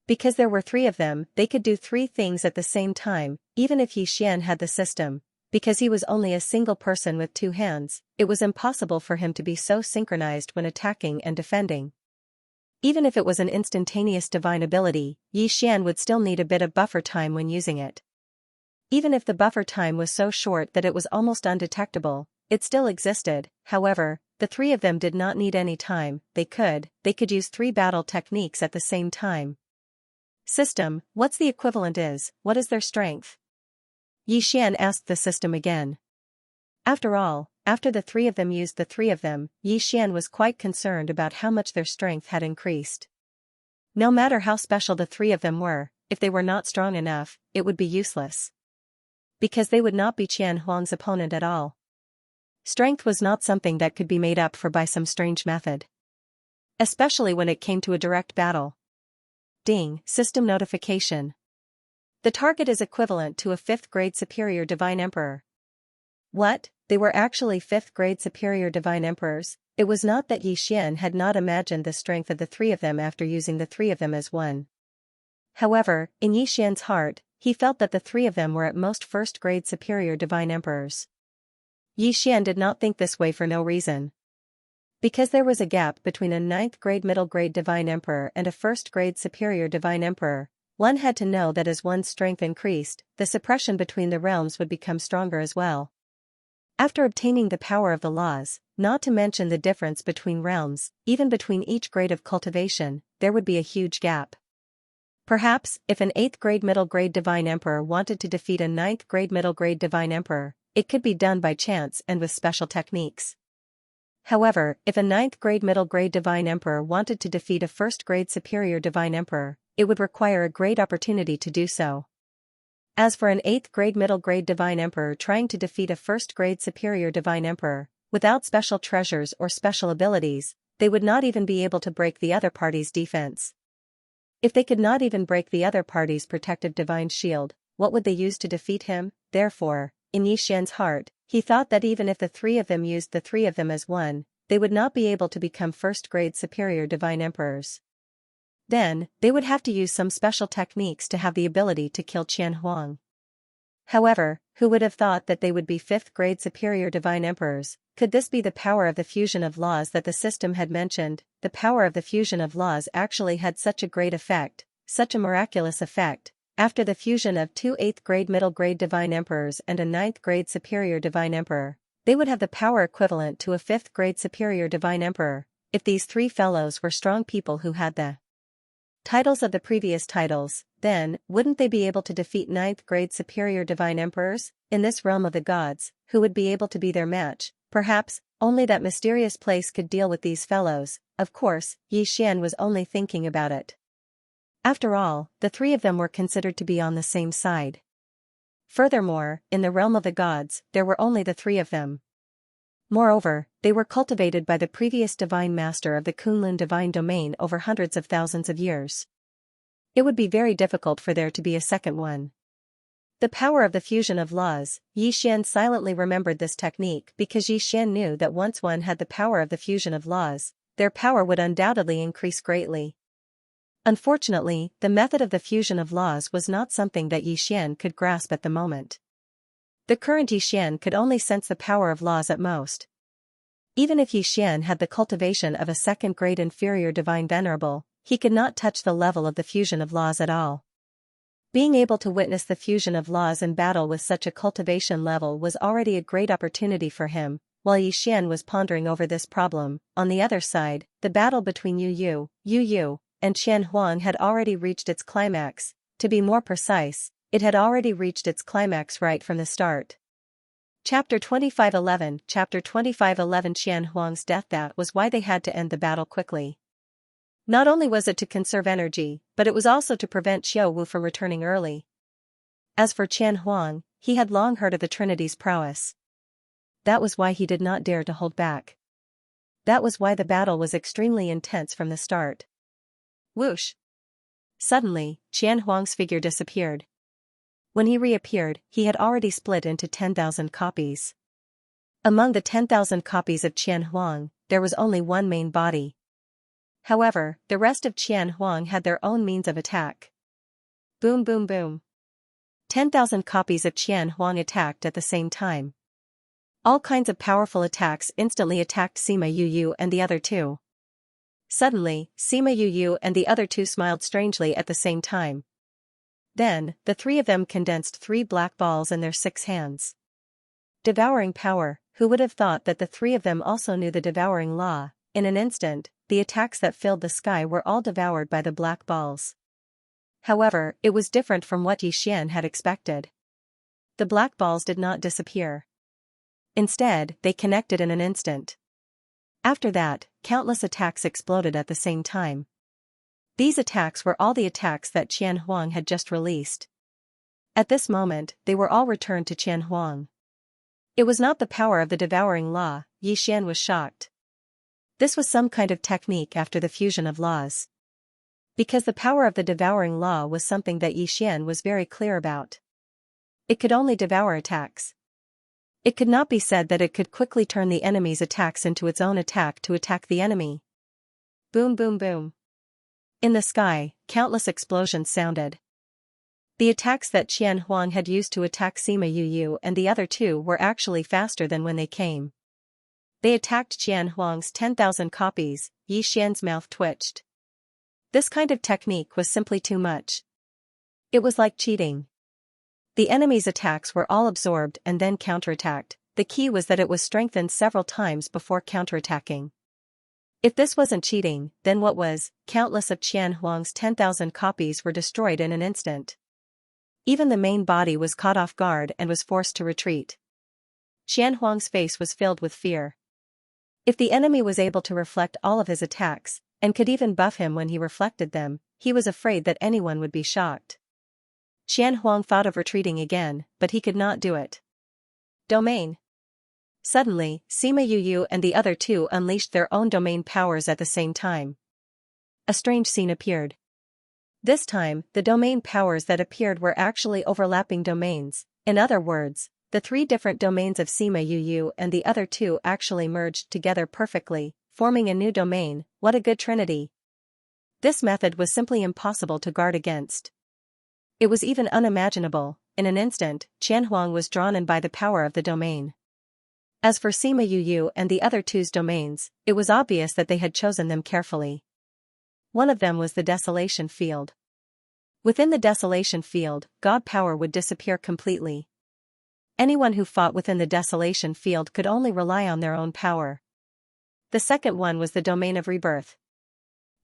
Because there were three of them, they could do three things at the same time. Even if Yi Xian had the system, because he was only a single person with two hands, it was impossible for him to be so synchronized when attacking and defending. Even if it was an instantaneous divine ability, Yi Xian would still need a bit of buffer time when using it. Even if the buffer time was so short that it was almost undetectable, it still existed. However, the three of them did not need any time. They could use three battle techniques at the same time. System, what's the equivalent is, what is their strength? Yi Xian asked the system again. After all, after the three of them used the three of them, Yi Xian was quite concerned about how much their strength had increased. No matter how special the three of them were, if they were not strong enough, it would be useless. Because they would not be Qian Huang's opponent at all. Strength was not something that could be made up for by some strange method. Especially when it came to a direct battle. Ding, system notification. The target is equivalent to a 5th grade superior divine emperor. What? They were actually 5th grade superior divine emperors? It was not that Yi Xian had not imagined the strength of the three of them after using the three of them as one. However, in Yi Xian's heart, he felt that the three of them were at most 1st grade superior divine emperors. Yi Xian did not think this way for no reason. Because there was a gap between a 9th grade middle grade divine emperor and a 1st grade superior divine emperor, one had to know that as one's strength increased, the suppression between the realms would become stronger as well. After obtaining the power of the laws, not to mention the difference between realms, even between each grade of cultivation, there would be a huge gap. Perhaps, if an 8th grade middle grade divine emperor wanted to defeat a 9th grade middle grade divine emperor, it could be done by chance and with special techniques. However, if a 9th grade middle grade divine emperor wanted to defeat a 1st grade superior divine emperor, it would require a great opportunity to do so. As for an 8th grade middle grade divine emperor trying to defeat a 1st grade superior divine emperor, without special treasures or special abilities, they would not even be able to break the other party's defense. If they could not even break the other party's protective divine shield, what would they use to defeat him? Therefore, in Yi Xian's heart, he thought that even if the three of them used the three of them as one, they would not be able to become 1st grade superior divine emperors. Then, they would have to use some special techniques to have the ability to kill Qian Huang. However, who would have thought that they would be 5th grade superior divine emperors? Could this be the power of the fusion of laws that the system had mentioned? The power of the fusion of laws actually had such a great effect, such a miraculous effect, after the fusion of two 8th grade middle grade divine emperors and a 9th grade superior divine emperor, they would have the power equivalent to a 5th grade superior divine emperor, if these three fellows were strong people who had the titles of the previous titles. Then, wouldn't they be able to defeat 9th grade superior divine emperors, in this realm of the gods, who would be able to be their match? Perhaps, only that mysterious place could deal with these fellows. Of course, Yi Xian was only thinking about it. After all, the three of them were considered to be on the same side. Furthermore, in the realm of the gods, there were only the three of them. Moreover, they were cultivated by the previous divine master of the Kunlun divine domain over hundreds of thousands of years. It would be very difficult for there to be a second one. The power of the fusion of laws. Yi Xian silently remembered this technique because Yi Xian knew that once one had the power of the fusion of laws, their power would undoubtedly increase greatly. Unfortunately, the method of the fusion of laws was not something that Yi Xian could grasp at the moment. The current Yi Xian could only sense the power of laws at most. Even if Yi Xian had the cultivation of a 2nd grade inferior divine venerable, he could not touch the level of the fusion of laws at all. Being able to witness the fusion of laws in battle with such a cultivation level was already a great opportunity for him. While Yi Xian was pondering over this problem, on the other side, the battle between Yu Yu, and Qian Huang had already reached its climax. To be more precise, it had already reached its climax right from the start. Chapter 25:11 Chapter 25:11 Qian Huang's death. That was why they had to end the battle quickly. Not only was it to conserve energy, but it was also to prevent Xiao Wu from returning early. As for Qian Huang, he had long heard of the Trinity's prowess. That was why he did not dare to hold back. That was why the battle was extremely intense from the start. Whoosh! Suddenly, Qian Huang's figure disappeared. When he reappeared, he had already split into 10,000 copies. Among the 10,000 copies of Qian Huang, there was only one main body. However, the rest of Qian Huang had their own means of attack. Boom boom boom. 10,000 copies of Qian Huang attacked at the same time. All kinds of powerful attacks instantly attacked Sima Yu and the other two. Suddenly, Sima Yu and the other two smiled strangely at the same time. Then, the three of them condensed 3 black balls in their 6 hands. Devouring power. Who would have thought that the three of them also knew the devouring law? In an instant, the attacks that filled the sky were all devoured by the black balls. However, it was different from what Yi Xian had expected. The black balls did not disappear. Instead, they connected in an instant. After that, countless attacks exploded at the same time. These attacks were all the attacks that Qian Huang had just released. At this moment, they were all returned to Qian Huang. It was not the power of the devouring law. Yi Xian was shocked. This was some kind of technique after the fusion of laws. Because the power of the devouring law was something that Yi Xian was very clear about. It could only devour attacks. It could not be said that it could quickly turn the enemy's attacks into its own attack to attack the enemy. Boom boom boom. In the sky, countless explosions sounded. The attacks that Qian Huang had used to attack Sima Yu and the other two were actually faster than when they came. They attacked Qian Huang's 10,000 copies. Yi Xian's mouth twitched. This kind of technique was simply too much. It was like cheating. The enemy's attacks were all absorbed and then counterattacked. The key was that it was strengthened several times before counterattacking. If this wasn't cheating, then what was? Countless of Qian Huang's 10,000 copies were destroyed in an instant. Even the main body was caught off guard and was forced to retreat. Qian Huang's face was filled with fear. If the enemy was able to reflect all of his attacks, and could even buff him when he reflected them, he was afraid that anyone would be shocked. Qian Huang thought of retreating again, but he could not do it. Domain. Suddenly, Sima Yu and the other two unleashed their own domain powers at the same time. A strange scene appeared. This time, the domain powers that appeared were actually overlapping domains. In other words, the 3 different domains of Sima Yu and the other two actually merged together perfectly, forming a new domain. What a good trinity! This method was simply impossible to guard against. It was even unimaginable. In an instant, Qian Huang was drawn in by the power of the domain. As for Sima Yu and the other two's domains, it was obvious that they had chosen them carefully. One of them was the desolation field. Within the desolation field, God power would disappear completely. Anyone who fought within the desolation field could only rely on their own power. The second one was the domain of rebirth.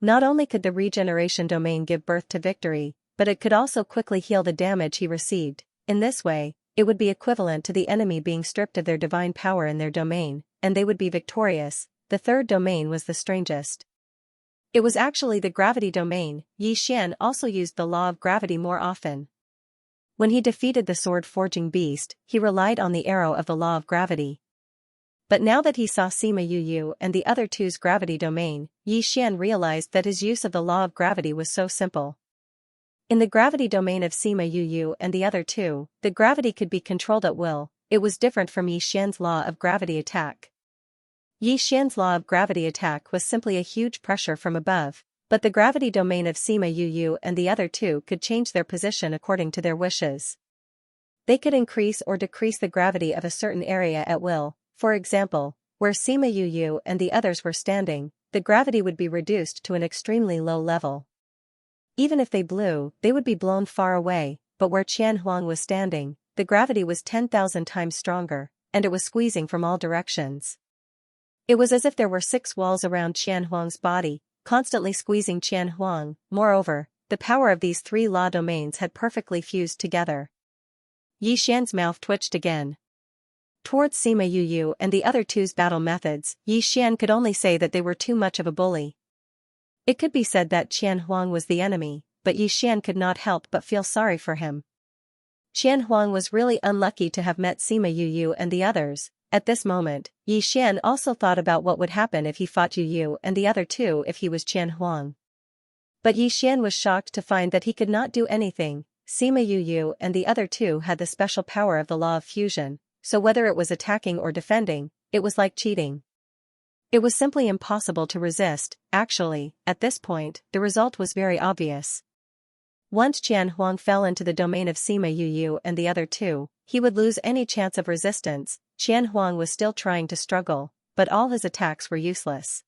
Not only could the regeneration domain give birth to victory, but it could also quickly heal the damage he received. In this way, it would be equivalent to the enemy being stripped of their divine power in their domain, and they would be victorious. The third domain was the strangest. It was actually the gravity domain. Xian also used the law of gravity more often. When he defeated the sword-forging beast, he relied on the arrow of the law of gravity. But now that he saw Sima Yu and the other two's gravity domain, Xian realized that his use of the law of gravity was so simple. In the gravity domain of Sima Yu and the other two, the gravity could be controlled at will. It was different from Xian's law of gravity attack. Xian's law of gravity attack was simply a huge pressure from above, but the gravity domain of Sima Yu and the other two could change their position according to their wishes. They could increase or decrease the gravity of a certain area at will. For example, where Sima Yu and the others were standing, the gravity would be reduced to an extremely low level. Even if they blew, they would be blown far away, but where Qian Huang was standing, the gravity was 10,000 times stronger, and it was squeezing from all directions. It was as if there were 6 walls around Qian Huang's body, constantly squeezing Qian Huang. Moreover, the power of these 3 law domains had perfectly fused together. Xian's mouth twitched again. Towards Sima Yu and the other two's battle methods, Xian could only say that they were too much of a bully. It could be said that Qian Huang was the enemy, but Xian could not help but feel sorry for him. Qian Huang was really unlucky to have met Sima Yu and the others. At this moment, Xian also thought about what would happen if he fought Yu and the other two if he was Qian Huang. But Xian was shocked to find that he could not do anything. Sima Yu and the other two had the special power of the law of fusion, so whether it was attacking or defending, it was like cheating. It was simply impossible to resist. Actually, at this point, the result was very obvious. Once Qian Huang fell into the domain of Sima Yu and the other two, he would lose any chance of resistance. Qian Huang was still trying to struggle, but all his attacks were useless.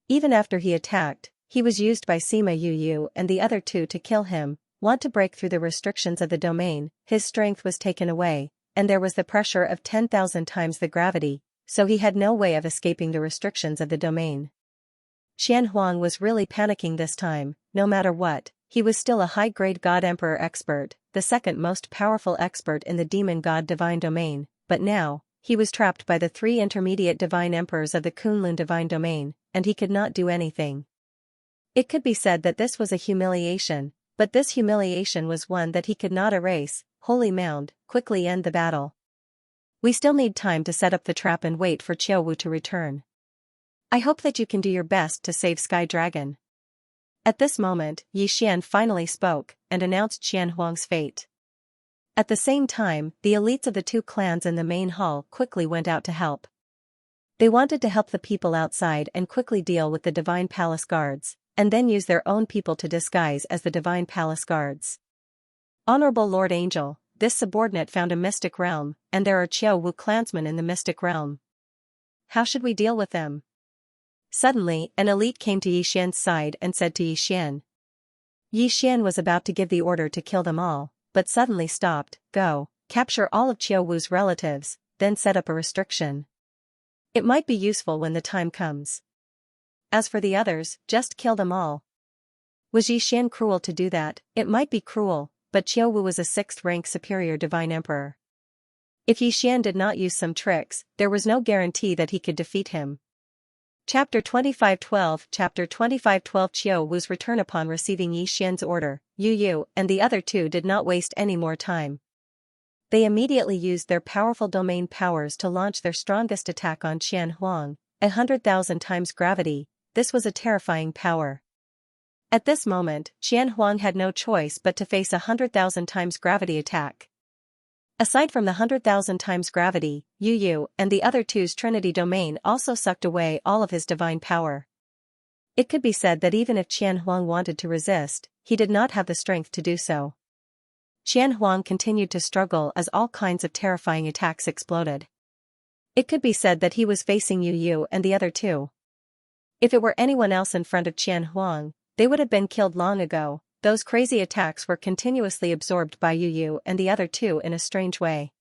Even after he attacked, he was used by Sima Yu and the other two to kill him. Want to break through the restrictions of the domain, his strength was taken away, and there was the pressure of 10,000 times the gravity, so he had no way of escaping the restrictions of the domain. Qian Huang was really panicking this time. No matter what, he was still a high-grade God Emperor expert, the second most powerful expert in the demon god divine domain, but now, he was trapped by the 3 intermediate divine emperors of the Kunlun divine domain, and he could not do anything. It could be said that this was a humiliation, but this humiliation was one that he could not erase. Holy Mound, quickly end the battle. We still need time to set up the trap and wait for Qiuwu to return. I hope that you can do your best to save Sky Dragon. At this moment, Xian finally spoke, and announced Qian Huang's fate. At the same time, the elites of the 2 clans in the main hall quickly went out to help. They wanted to help the people outside and quickly deal with the Divine Palace guards, and then use their own people to disguise as the Divine Palace guards. Honorable Lord Angel, this subordinate found a mystic realm, and there are Qiuwu clansmen in the mystic realm. How should we deal with them? Suddenly, an elite came to Xian's side and said to Xian. Xian was about to give the order to kill them all, but suddenly stopped. Go, capture all of Qiuwu's relatives, then set up a restriction. It might be useful when the time comes. As for the others, just kill them all. Was Xian cruel to do that? It might be cruel, but Qiuwu was a 6th-rank superior divine emperor. If Xian did not use some tricks, there was no guarantee that he could defeat him. Chapter 2512 Chapter 2512 Qiuwu's return. Upon receiving Xian's order, Yu and the other two did not waste any more time. They immediately used their powerful domain powers to launch their strongest attack on Qian Huang, 100,000 times gravity. This was a terrifying power. At this moment, Qian Huang had no choice but to face 100,000 times gravity attack. Aside from the 100,000 times gravity, Yu and the other two's Trinity domain also sucked away all of his divine power. It could be said that even if Qian Huang wanted to resist, he did not have the strength to do so. Qian Huang continued to struggle as all kinds of terrifying attacks exploded. It could be said that he was facing Yu and the other two. If it were anyone else in front of Qian Huang, they would have been killed long ago, those crazy attacks were continuously absorbed by Yu Yu and the other two in a strange way.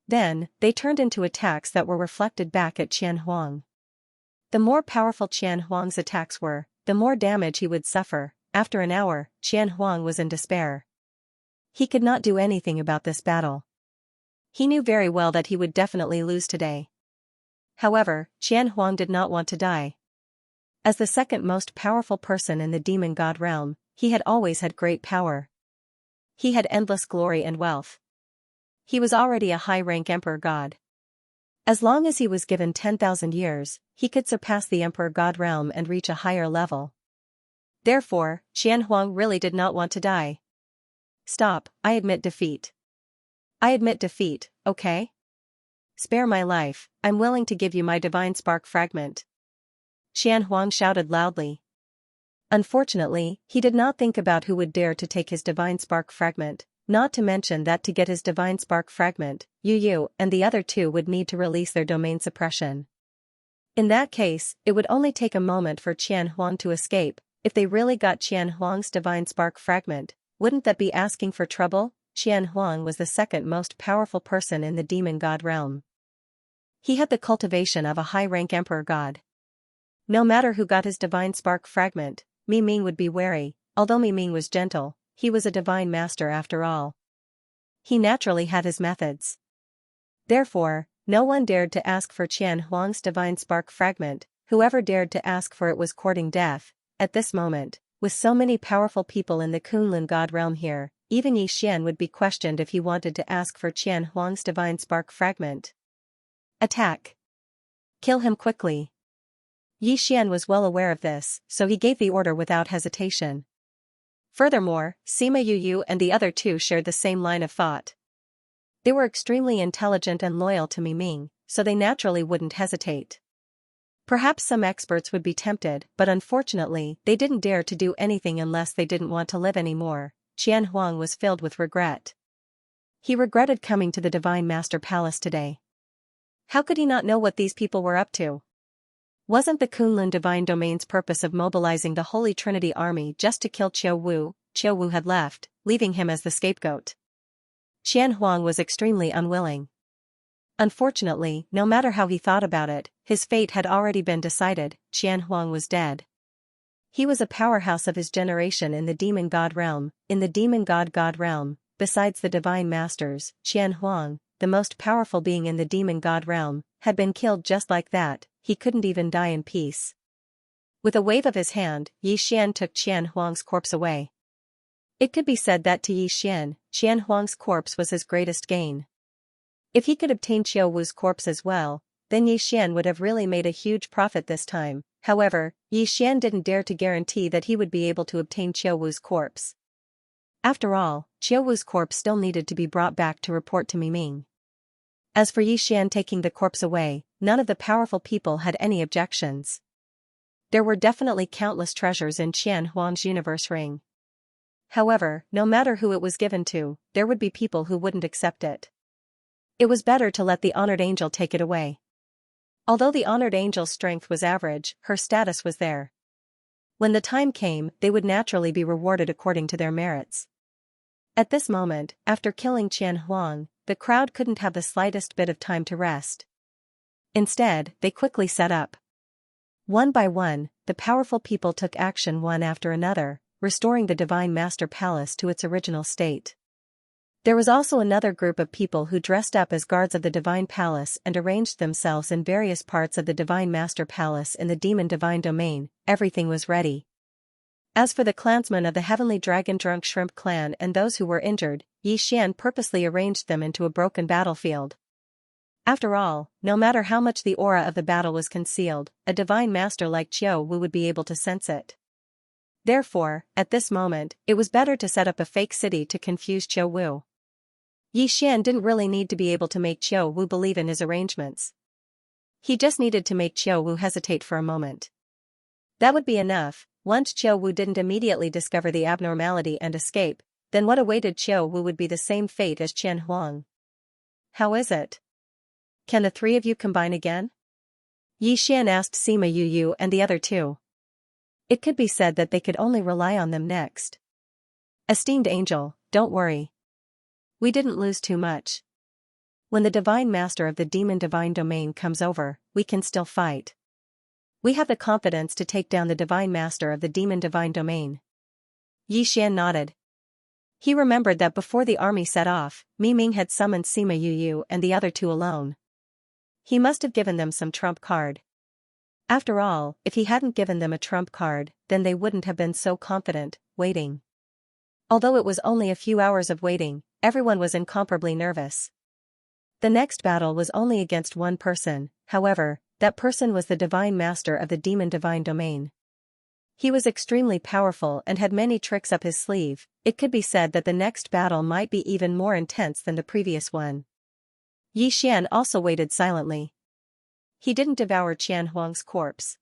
Then, they turned into attacks that were reflected back at Qian Huang. The more powerful Qian Huang's attacks were, the more damage he would suffer. After an hour, Qian Huang was in despair. He could not do anything about this battle. He knew very well that he would definitely lose today. However, Qian Huang did not want to die. As the second most powerful person in the demon god realm, he had always had great power. He had endless glory and wealth. He was already a high-rank emperor god. As long as he was given 10,000 years, he could surpass the emperor god realm and reach a higher level. Therefore, Qian Huang really did not want to die. Stop, I admit defeat. I admit defeat, okay? Spare my life, I'm willing to give you my divine spark fragment. Qian Huang shouted loudly. Unfortunately, he did not think about who would dare to take his divine spark fragment, not to mention that to get his divine spark fragment, Yu Yu and the other two would need to release their domain suppression. In that case, it would only take a moment for Qian Huang to escape. If they really got Qian Huang's divine spark fragment, wouldn't that be asking for trouble? Qian Huang was the second most powerful person in the demon god realm. He had the cultivation of a high-rank emperor god. No matter who got his divine spark fragment, Mi Ming would be wary. Although Mi Ming was gentle, he was a divine master after all. He naturally had his methods. Therefore, no one dared to ask for Qian Huang's divine spark fragment. Whoever dared to ask for it was courting death. At this moment, with so many powerful people in the Kunlun god realm here, even Yi Xian would be questioned if he wanted to ask for Qian Huang's divine spark fragment. Attack! Kill him quickly! Yi Xian was well aware of this, so he gave the order without hesitation. Furthermore, Sima Yu Yu and the other two shared the same line of thought. They were extremely intelligent and loyal to Mi Ming, so they naturally wouldn't hesitate. Perhaps some experts would be tempted, but unfortunately, they didn't dare to do anything unless they didn't want to live anymore. Qian Huang was filled with regret. He regretted coming to the Divine Master Palace today. How could he not know what these people were up to? Wasn't the Kunlun Divine Domain's purpose of mobilizing the Holy Trinity army just to kill Qiu Wu? Qiu Wu had left, leaving him as the scapegoat. Qian Huang was extremely unwilling. Unfortunately, no matter how he thought about it, his fate had already been decided. Qian Huang was dead. He was a powerhouse of his generation in the demon god realm. In the demon god realm, besides the divine masters, Qian Huang, the most powerful being in the demon god realm, had been killed just like that. He couldn't even die in peace. With a wave of his hand, Yi Xian took Qian Huang's corpse away. It could be said that to Yi Xian, Qian Huang's corpse was his greatest gain. If he could obtain Qiu Wu's corpse as well, then Yi Xian would have really made a huge profit this time. However, Yi Xian didn't dare to guarantee that he would be able to obtain Qiu Wu's corpse. After all, Qiu Wu's corpse still needed to be brought back to report to Mi Ming. As for Yi Xian taking the corpse away, none of the powerful people had any objections. There were definitely countless treasures in Qian Huang's universe ring. However, no matter who it was given to, there would be people who wouldn't accept it. It was better to let the honored angel take it away. Although the honored angel's strength was average, her status was there. When the time came, they would naturally be rewarded according to their merits. At this moment, after killing Qian Huang, the crowd couldn't have the slightest bit of time to rest. Instead, they quickly set up. One by one, the powerful people took action one after another, restoring the Divine Master Palace to its original state. There was also another group of people who dressed up as guards of the Divine Palace and arranged themselves in various parts of the Divine Master Palace in the Demon Divine Domain. Everything was ready. As for the clansmen of the Heavenly Dragon Drunk Shrimp clan and those who were injured, Yi Xian purposely arranged them into a broken battlefield. After all, no matter how much the aura of the battle was concealed, a divine master like Qiu Wu would be able to sense it. Therefore, at this moment, it was better to set up a fake city to confuse Qiu Wu. Yi Xian didn't really need to be able to make Qiu Wu believe in his arrangements. He just needed to make Qiu Wu hesitate for a moment. That would be enough. Once Qiu Wu didn't immediately discover the abnormality and escape, then what awaited Qiu Wu would be the same fate as Qian Huang. How is it? Can the three of you combine again? Yi Xian asked Sima Yu Yu and the other two. It could be said that they could only rely on them next. Esteemed angel, don't worry. We didn't lose too much. When the divine master of the demon divine domain comes over, we can still fight. We have the confidence to take down the divine master of the demon divine domain. Yi Xian nodded. He remembered that before the army set off, Mi Ming had summoned Sima Yu and the other two alone. He must have given them some trump card. After all, if he hadn't given them a trump card, then they wouldn't have been so confident, waiting. Although it was only a few hours of waiting, everyone was incomparably nervous. The next battle was only against one person, however, that person was the divine master of the demon divine domain. He was extremely powerful and had many tricks up his sleeve. It could be said that the next battle might be even more intense than the previous one. Yi Xian also waited silently. He didn't devour Qian Huang's corpse.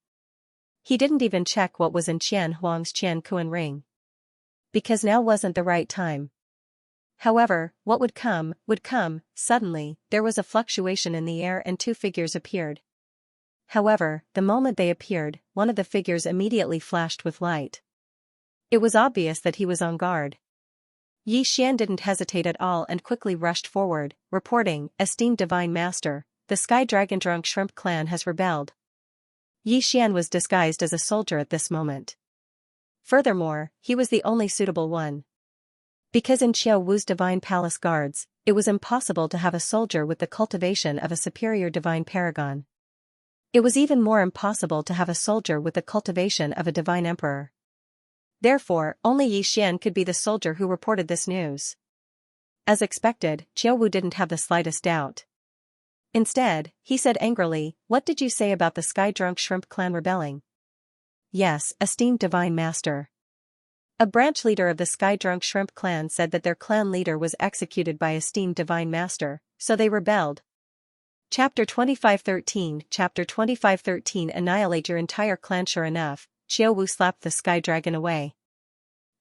He didn't even check what was in Qian Huang's Qian Kuan ring. Because now wasn't the right time. However, what would come, would come. Suddenly, there was a fluctuation in the air and two figures appeared. However, the moment they appeared, one of the figures immediately flashed with light. It was obvious that he was on guard. Yi Xian didn't hesitate at all and quickly rushed forward, reporting, "Esteemed Divine Master, the Sky Dragon Drunk Shrimp clan has rebelled." Yi Xian was disguised as a soldier at this moment. Furthermore, he was the only suitable one. Because in Qiao Wu's divine palace guards, it was impossible to have a soldier with the cultivation of a superior divine paragon. It was even more impossible to have a soldier with the cultivation of a divine emperor. Therefore, only Yi Xian could be the soldier who reported this news. As expected, Qiao Wu didn't have the slightest doubt. Instead, he said angrily, "What did you say about the Sky Drunk Shrimp clan rebelling?" "Yes, esteemed divine master. A branch leader of the Sky Drunk Shrimp clan said that their clan leader was executed by esteemed divine master, so they rebelled." Chapter 25:13 Chapter 25:13 Annihilate your entire clan. Sure enough, Qiao Wu slapped the Sky Dragon away.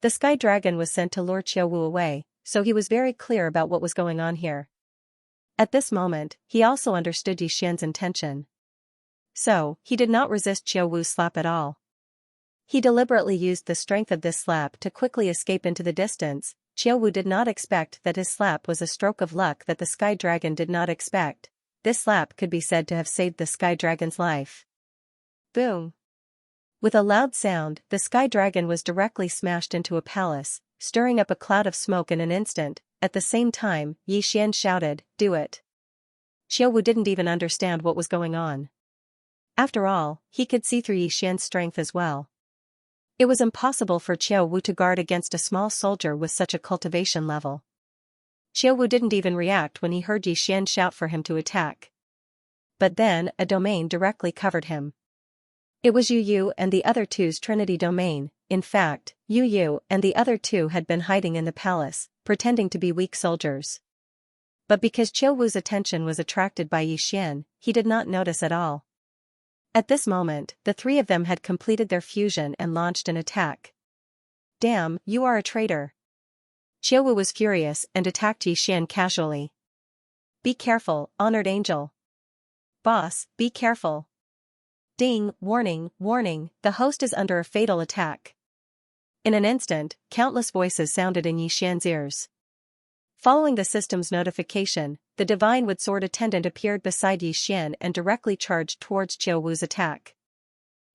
The Sky Dragon was sent to lure Qiao Wu away, so he was very clear about what was going on here. At this moment, he also understood Yi Xian's intention. So, he did not resist Qiao Wu's slap at all. He deliberately used the strength of this slap to quickly escape into the distance. Qiao Wu did not expect that his slap was a stroke of luck that the Sky Dragon did not expect. This slap could be said to have saved the Sky Dragon's life. Boom! With a loud sound, the Sky Dragon was directly smashed into a palace, stirring up a cloud of smoke in an instant. At the same time, Yi Xian shouted, "Do it." Qiao Wu didn't even understand what was going on. After all, he could see through Yi Xian's strength as well. It was impossible for Qiao Wu to guard against a small soldier with such a cultivation level. Qiao Wu didn't even react when he heard Yi Xian shout for him to attack. But then, a domain directly covered him. It was Yu Yu and the other two's Trinity domain. In fact, Yu Yu and the other two had been hiding in the palace, pretending to be weak soldiers. But because Qiao Wu's attention was attracted by Yi Xian, he did not notice at all. At this moment, the three of them had completed their fusion and launched an attack. "Damn, you are a traitor." Qiao Wu was furious and attacked Yi Xian casually. "Be careful, honored angel." "Boss, be careful." Ding, warning, warning, the host is under a fatal attack. In an instant, countless voices sounded in Yi Xian's ears. Following the system's notification, the divine wood sword attendant appeared beside Yi Xian and directly charged towards Qiao Wu's attack.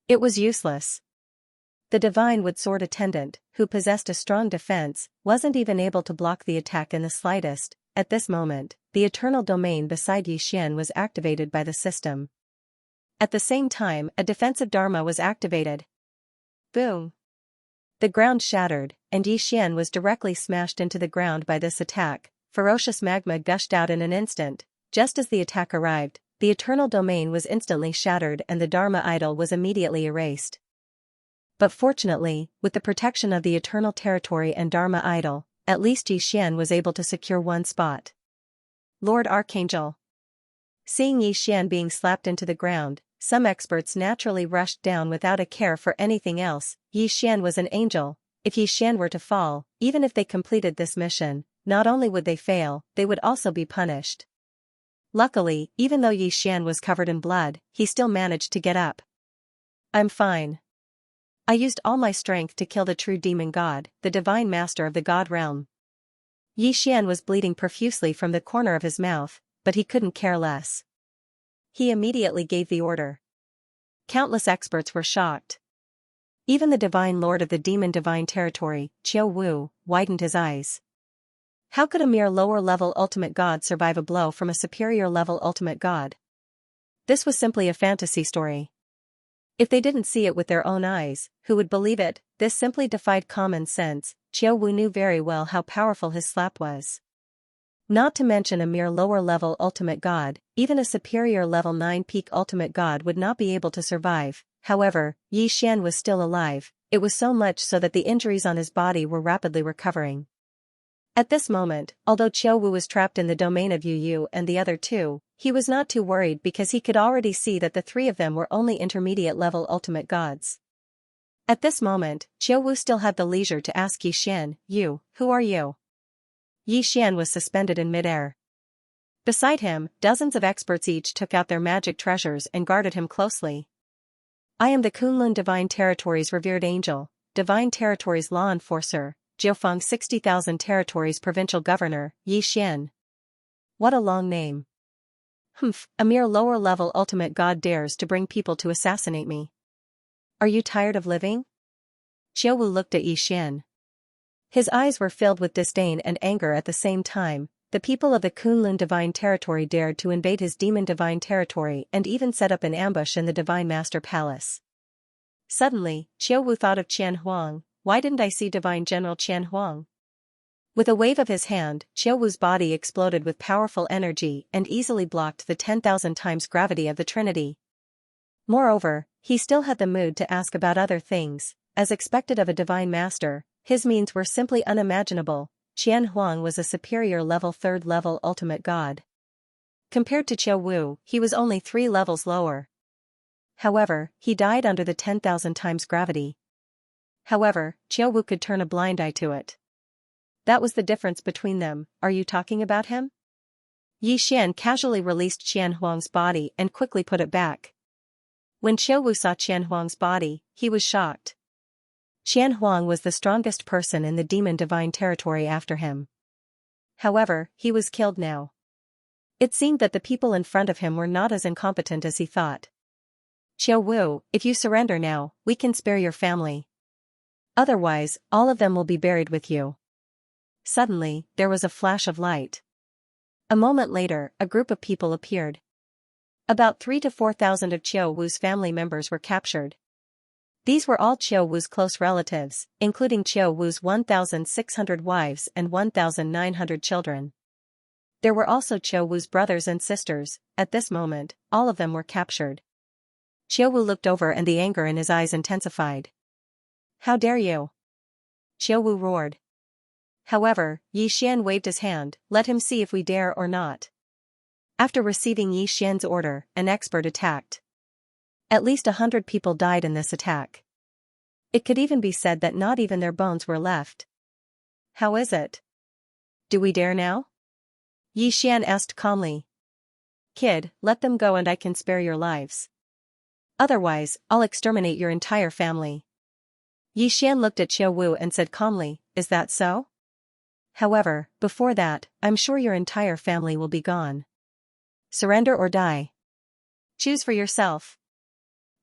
It was useless. The divine wood sword attendant, who possessed a strong defense, wasn't even able to block the attack in the slightest. At this moment, the eternal domain beside Yi Xian was activated by the system. At the same time, a defensive dharma was activated. Boom! The ground shattered, and Yi Xian was directly smashed into the ground by this attack. Ferocious magma gushed out in an instant. Just as the attack arrived, the eternal domain was instantly shattered and the dharma idol was immediately erased. But fortunately, with the protection of the eternal territory and dharma idol, at least Yi Xian was able to secure one spot. Lord Archangel. Seeing Yi Xian being slapped into the ground, some experts naturally rushed down without a care for anything else. Yi Xian was an angel. If Yi Xian were to fall, even if they completed this mission, not only would they fail, they would also be punished. Luckily, even though Yi Xian was covered in blood, he still managed to get up. "I'm fine. I used all my strength to kill the true demon god, the divine master of the god realm. Yi Xian was bleeding profusely from the corner of his mouth, but he couldn't care less. He immediately gave the order. Countless experts were shocked. Even the divine lord of the demon divine territory, Qiu Wu, widened his eyes. How could a mere lower-level ultimate god survive a blow from a superior-level ultimate god? This was simply a fantasy story. If they didn't see it with their own eyes, who would believe it? This simply defied common sense. Qiu Wu knew very well how powerful his slap was. Not to mention a mere lower-level ultimate god, even a superior level 9 peak ultimate god would not be able to survive. However, Yi Xian was still alive, it was so much so that the injuries on his body were rapidly recovering. At this moment, although Qiu Wu was trapped in the domain of Yu Yu and the other two, he was not too worried because he could already see that the three of them were only intermediate-level ultimate gods. At this moment, Qiu Wu still had the leisure to ask Yi Xian, "You, who are you?" Yi Xian was suspended in midair. Beside him, dozens of experts each took out their magic treasures and guarded him closely. "I am the Kunlun Divine Territory's revered angel, Divine Territory's law enforcer, Jiufeng 60,000 Territories Provincial Governor, Yi Xian." What a long name. Humph, a mere lower-level ultimate god dares to bring people to assassinate me. Are you tired of living? Qiu Wu looked at Yi Xian. His eyes were filled with disdain and anger at the same time. The people of the Kunlun Divine Territory dared to invade his demon divine territory and even set up an ambush in the Divine Master Palace. Suddenly, Qiu Wu thought of Qian Huang. Why didn't I see Divine General Qian Huang? With a wave of his hand, Qiu Wu's body exploded with powerful energy and easily blocked the 10,000 times gravity of the Trinity. Moreover, he still had the mood to ask about other things. As expected of a divine master, his means were simply unimaginable. Qian Huang was a superior level 3rd level ultimate god. Compared to Qiu Wu, he was only 3 levels lower. However, he died under the 10,000 times gravity. However, Qiu Wu could turn a blind eye to it. That was the difference between them. Are you talking about him? Yi Xian casually released Qian Huang's body and quickly put it back. When Qiu Wu saw Qian Huang's body, he was shocked. Qian Huang was the strongest person in the demon divine territory after him. However, he was killed now. It seemed that the people in front of him were not as incompetent as he thought. "Qiu Wu, if you surrender now, we can spare your family. Otherwise, all of them will be buried with you." Suddenly, there was a flash of light. A moment later, a group of people appeared. About 3,000 to 4,000 of Qiu Wu's family members were captured. These were all Qiu Wu's close relatives, including Qiu Wu's 1,600 wives and 1,900 children. There were also Qiu Wu's brothers and sisters. At this moment, all of them were captured. Qiu Wu looked over and the anger in his eyes intensified. "How dare you?" Qiu Wu roared. However, Yi Xian waved his hand, "Let him see if we dare or not." After receiving Yi Xian's order, an expert attacked. At least 100 people died in this attack. It could even be said that not even their bones were left. "How is it? Do we dare now?" Yi Xian asked calmly. "Kid, let them go and I can spare your lives. Otherwise, I'll exterminate your entire family." Yi Xian looked at Qiu Wu and said calmly, "Is that so? However, before that, I'm sure your entire family will be gone. Surrender or die. Choose for yourself."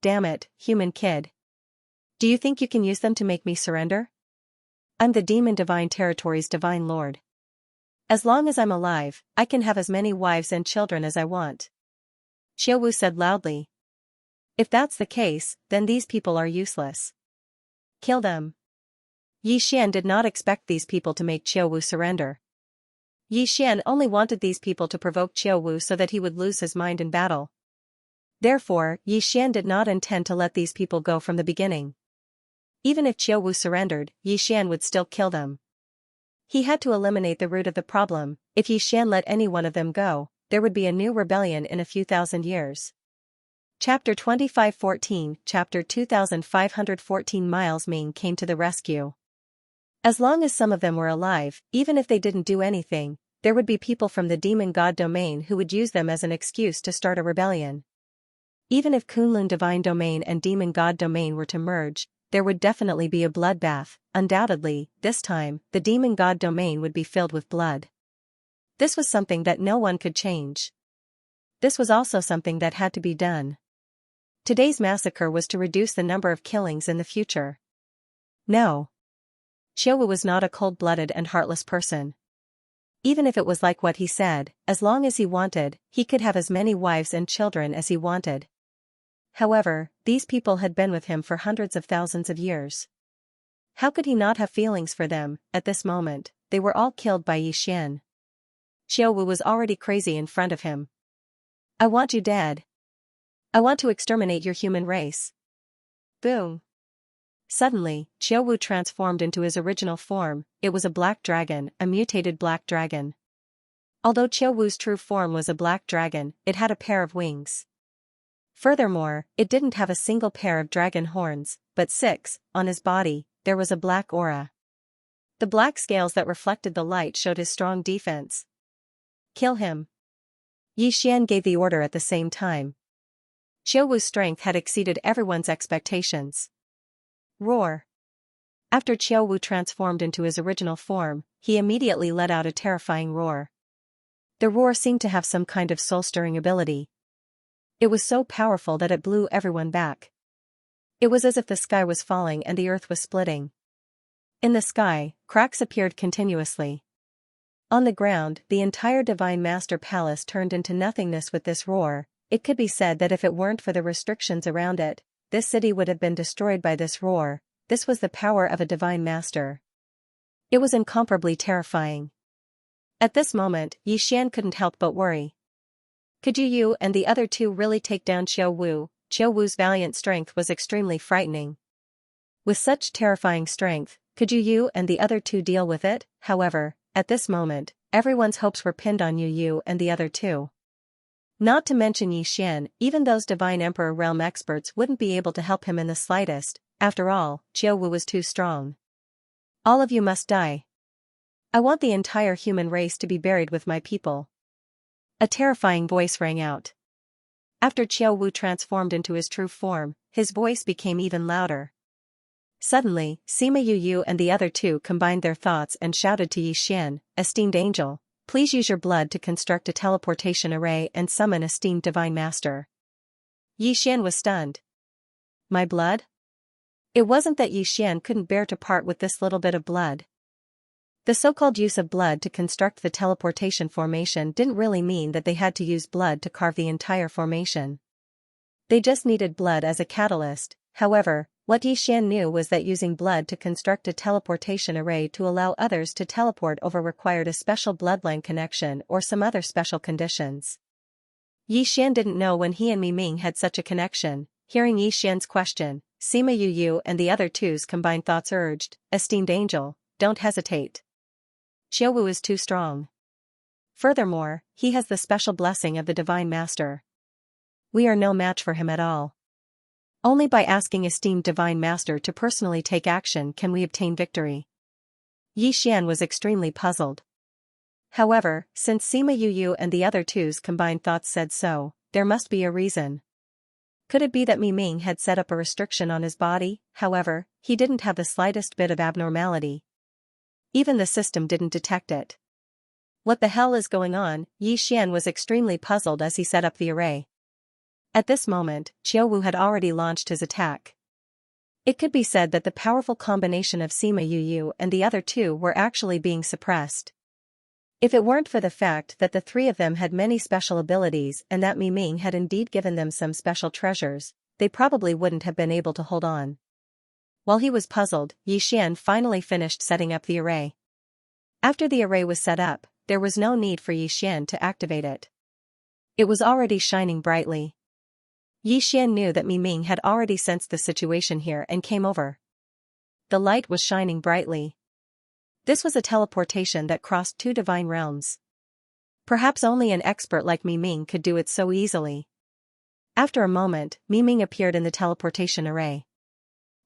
"Damn it, human kid. Do you think you can use them to make me surrender? I'm the Demon Divine Territory's Divine Lord. As long as I'm alive, I can have as many wives and children as I want." Qiu Wu said loudly. "If that's the case, then these people are useless. Kill them." Yi Xian did not expect these people to make Qiu Wu surrender. Yi Xian only wanted these people to provoke Qiu Wu so that he would lose his mind in battle. Therefore, Yi Xian did not intend to let these people go from the beginning. Even if Qiu Wu surrendered, Yi Xian would still kill them. He had to eliminate the root of the problem. If Yi Xian let any one of them go, there would be a new rebellion in a few thousand years. Chapter 2514, Chapter 2514. Miles Ming came to the rescue. As long as some of them were alive, even if they didn't do anything, there would be people from the demon god domain who would use them as an excuse to start a rebellion. Even if Kunlun Divine Domain and Demon God Domain were to merge, there would definitely be a bloodbath. Undoubtedly, this time, the demon god domain would be filled with blood. This was something that no one could change. This was also something that had to be done. Today's massacre was to reduce the number of killings in the future. No. Xiaowu was not a cold-blooded and heartless person. Even if it was like what he said, as long as he wanted, he could have as many wives and children as he wanted. However, these people had been with him for hundreds of thousands of years. How could he not have feelings for them? At this moment, they were all killed by Yi Xian. Xiaowu was already crazy in front of him. I want you dead. I want to exterminate your human race. Boom. Suddenly, Xiaowu transformed into his original form. It was a black dragon, a mutated black dragon. Although Xiaowu's true form was a black dragon, it had a pair of wings. Furthermore, it didn't have a single pair of dragon horns, but 6, on his body, there was a black aura. The black scales that reflected the light showed his strong defense. Kill him. Yi Xian gave the order at the same time. Xiaowu's strength had exceeded everyone's expectations. Roar. After Xiaowu transformed into his original form, he immediately let out a terrifying roar. The roar seemed to have some kind of soul-stirring ability. It was so powerful that it blew everyone back. It was as if the sky was falling and the earth was splitting. In the sky, cracks appeared continuously. On the ground, the entire Divine Master Palace turned into nothingness with this roar. It could be said that if it weren't for the restrictions around it, this city would have been destroyed by this roar. This was the power of a Divine Master. It was incomparably terrifying. At this moment, Yi Xian couldn't help but worry. Could you and the other two really take down Xiaowu? Xiaowu's valiant strength was extremely frightening. With such terrifying strength, could you and the other two deal with it? However, at this moment, everyone's hopes were pinned on Yu and the other two. Not to mention Yi Xian, even those Divine Emperor realm experts wouldn't be able to help him in the slightest. After all, Xiaowu was too strong. All of you must die. I want the entire human race to be buried with my people. A terrifying voice rang out. After Xiaowu transformed into his true form, his voice became even louder. Suddenly, Sima Yu and the other two combined their thoughts and shouted to Yi Xian, "Esteemed angel, please use your blood to construct a teleportation array and summon esteemed Divine Master." Yi Xian was stunned. My blood? It wasn't that Yi Xian couldn't bear to part with this little bit of blood. The so-called use of blood to construct the teleportation formation didn't really mean that they had to use blood to carve the entire formation. They just needed blood as a catalyst. However, what Yi Xian knew was that using blood to construct a teleportation array to allow others to teleport over required a special bloodline connection or some other special conditions. Yi Xian didn't know when he and Miming had such a connection. Hearing Yi Xian's question, Sima Yu and the other two's combined thoughts urged, "Esteemed angel, don't hesitate. Xiaowu is too strong. Furthermore, he has the special blessing of the Divine Master. We are no match for him at all. Only by asking esteemed Divine Master to personally take action can we obtain victory." Yi Xian was extremely puzzled. However, since Sima Yu and the other two's combined thoughts said so, there must be a reason. Could it be that Miming had set up a restriction on his body? However, he didn't have the slightest bit of abnormality. Even the system didn't detect it. What the hell is going on? Yi Xian was extremely puzzled as he set up the array. At this moment, Xiaowu had already launched his attack. It could be said that the powerful combination of Sima Yu and the other two were actually being suppressed. If it weren't for the fact that the three of them had many special abilities and that Miming had indeed given them some special treasures, they probably wouldn't have been able to hold on. While he was puzzled, Yi Xian finally finished setting up the array. After the array was set up, there was no need for Yi Xian to activate it. It was already shining brightly. Yi Xian knew that Miming had already sensed the situation here and came over. The light was shining brightly. This was a teleportation that crossed two divine realms. Perhaps only an expert like Miming could do it so easily. After a moment, Miming appeared in the teleportation array.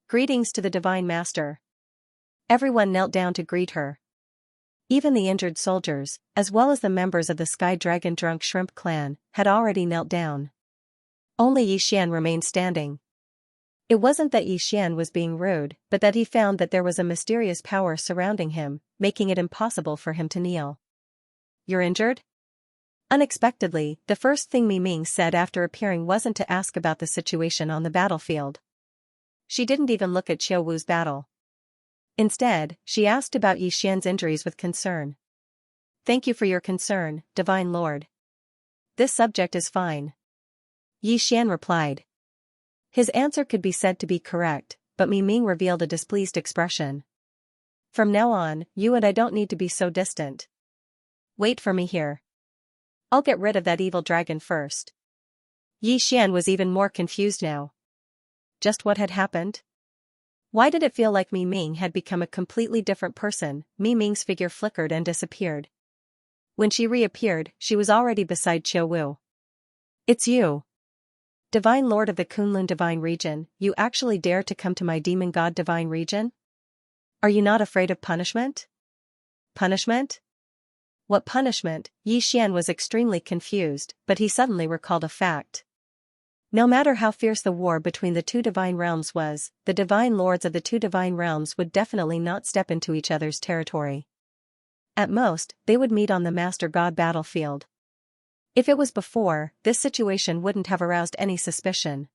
Greetings to the Divine Master. Everyone knelt down to greet her. Even the injured soldiers, as well as the members of the Sky Dragon Drunk Shrimp clan, had already knelt down. Only Yi Xian remained standing. It wasn't that Xian was being rude, but that he found that there was a mysterious power surrounding him, making it impossible for him to kneel. "You're injured?" Unexpectedly, the first thing Miming said after appearing wasn't to ask about the situation on the battlefield. She didn't even look at Qiu Wu's battle. Instead, she asked about Xian's injuries with concern. "Thank you for your concern, Divine Lord. This subject is fine," Xian replied. His answer could be said to be correct, but Miming revealed a displeased expression. "From now on, you and I don't need to be so distant. Wait for me here. I'll get rid of that evil dragon first." Xian was even more confused now. Just what had happened? Why did it feel like Miming had become a completely different person? Miming's figure flickered and disappeared. When she reappeared, she was already beside Qiu Wu. "It's you. Divine Lord of the Kunlun Divine Region, you actually dare to come to my demon god Divine Region? Are you not afraid of punishment?" "Punishment? What punishment?" Xian was extremely confused, but he suddenly recalled a fact. No matter how fierce the war between the two divine realms was, the divine lords of the two divine realms would definitely not step into each other's territory. At most, they would meet on the Master God battlefield. If it was before, this situation wouldn't have aroused any suspicion.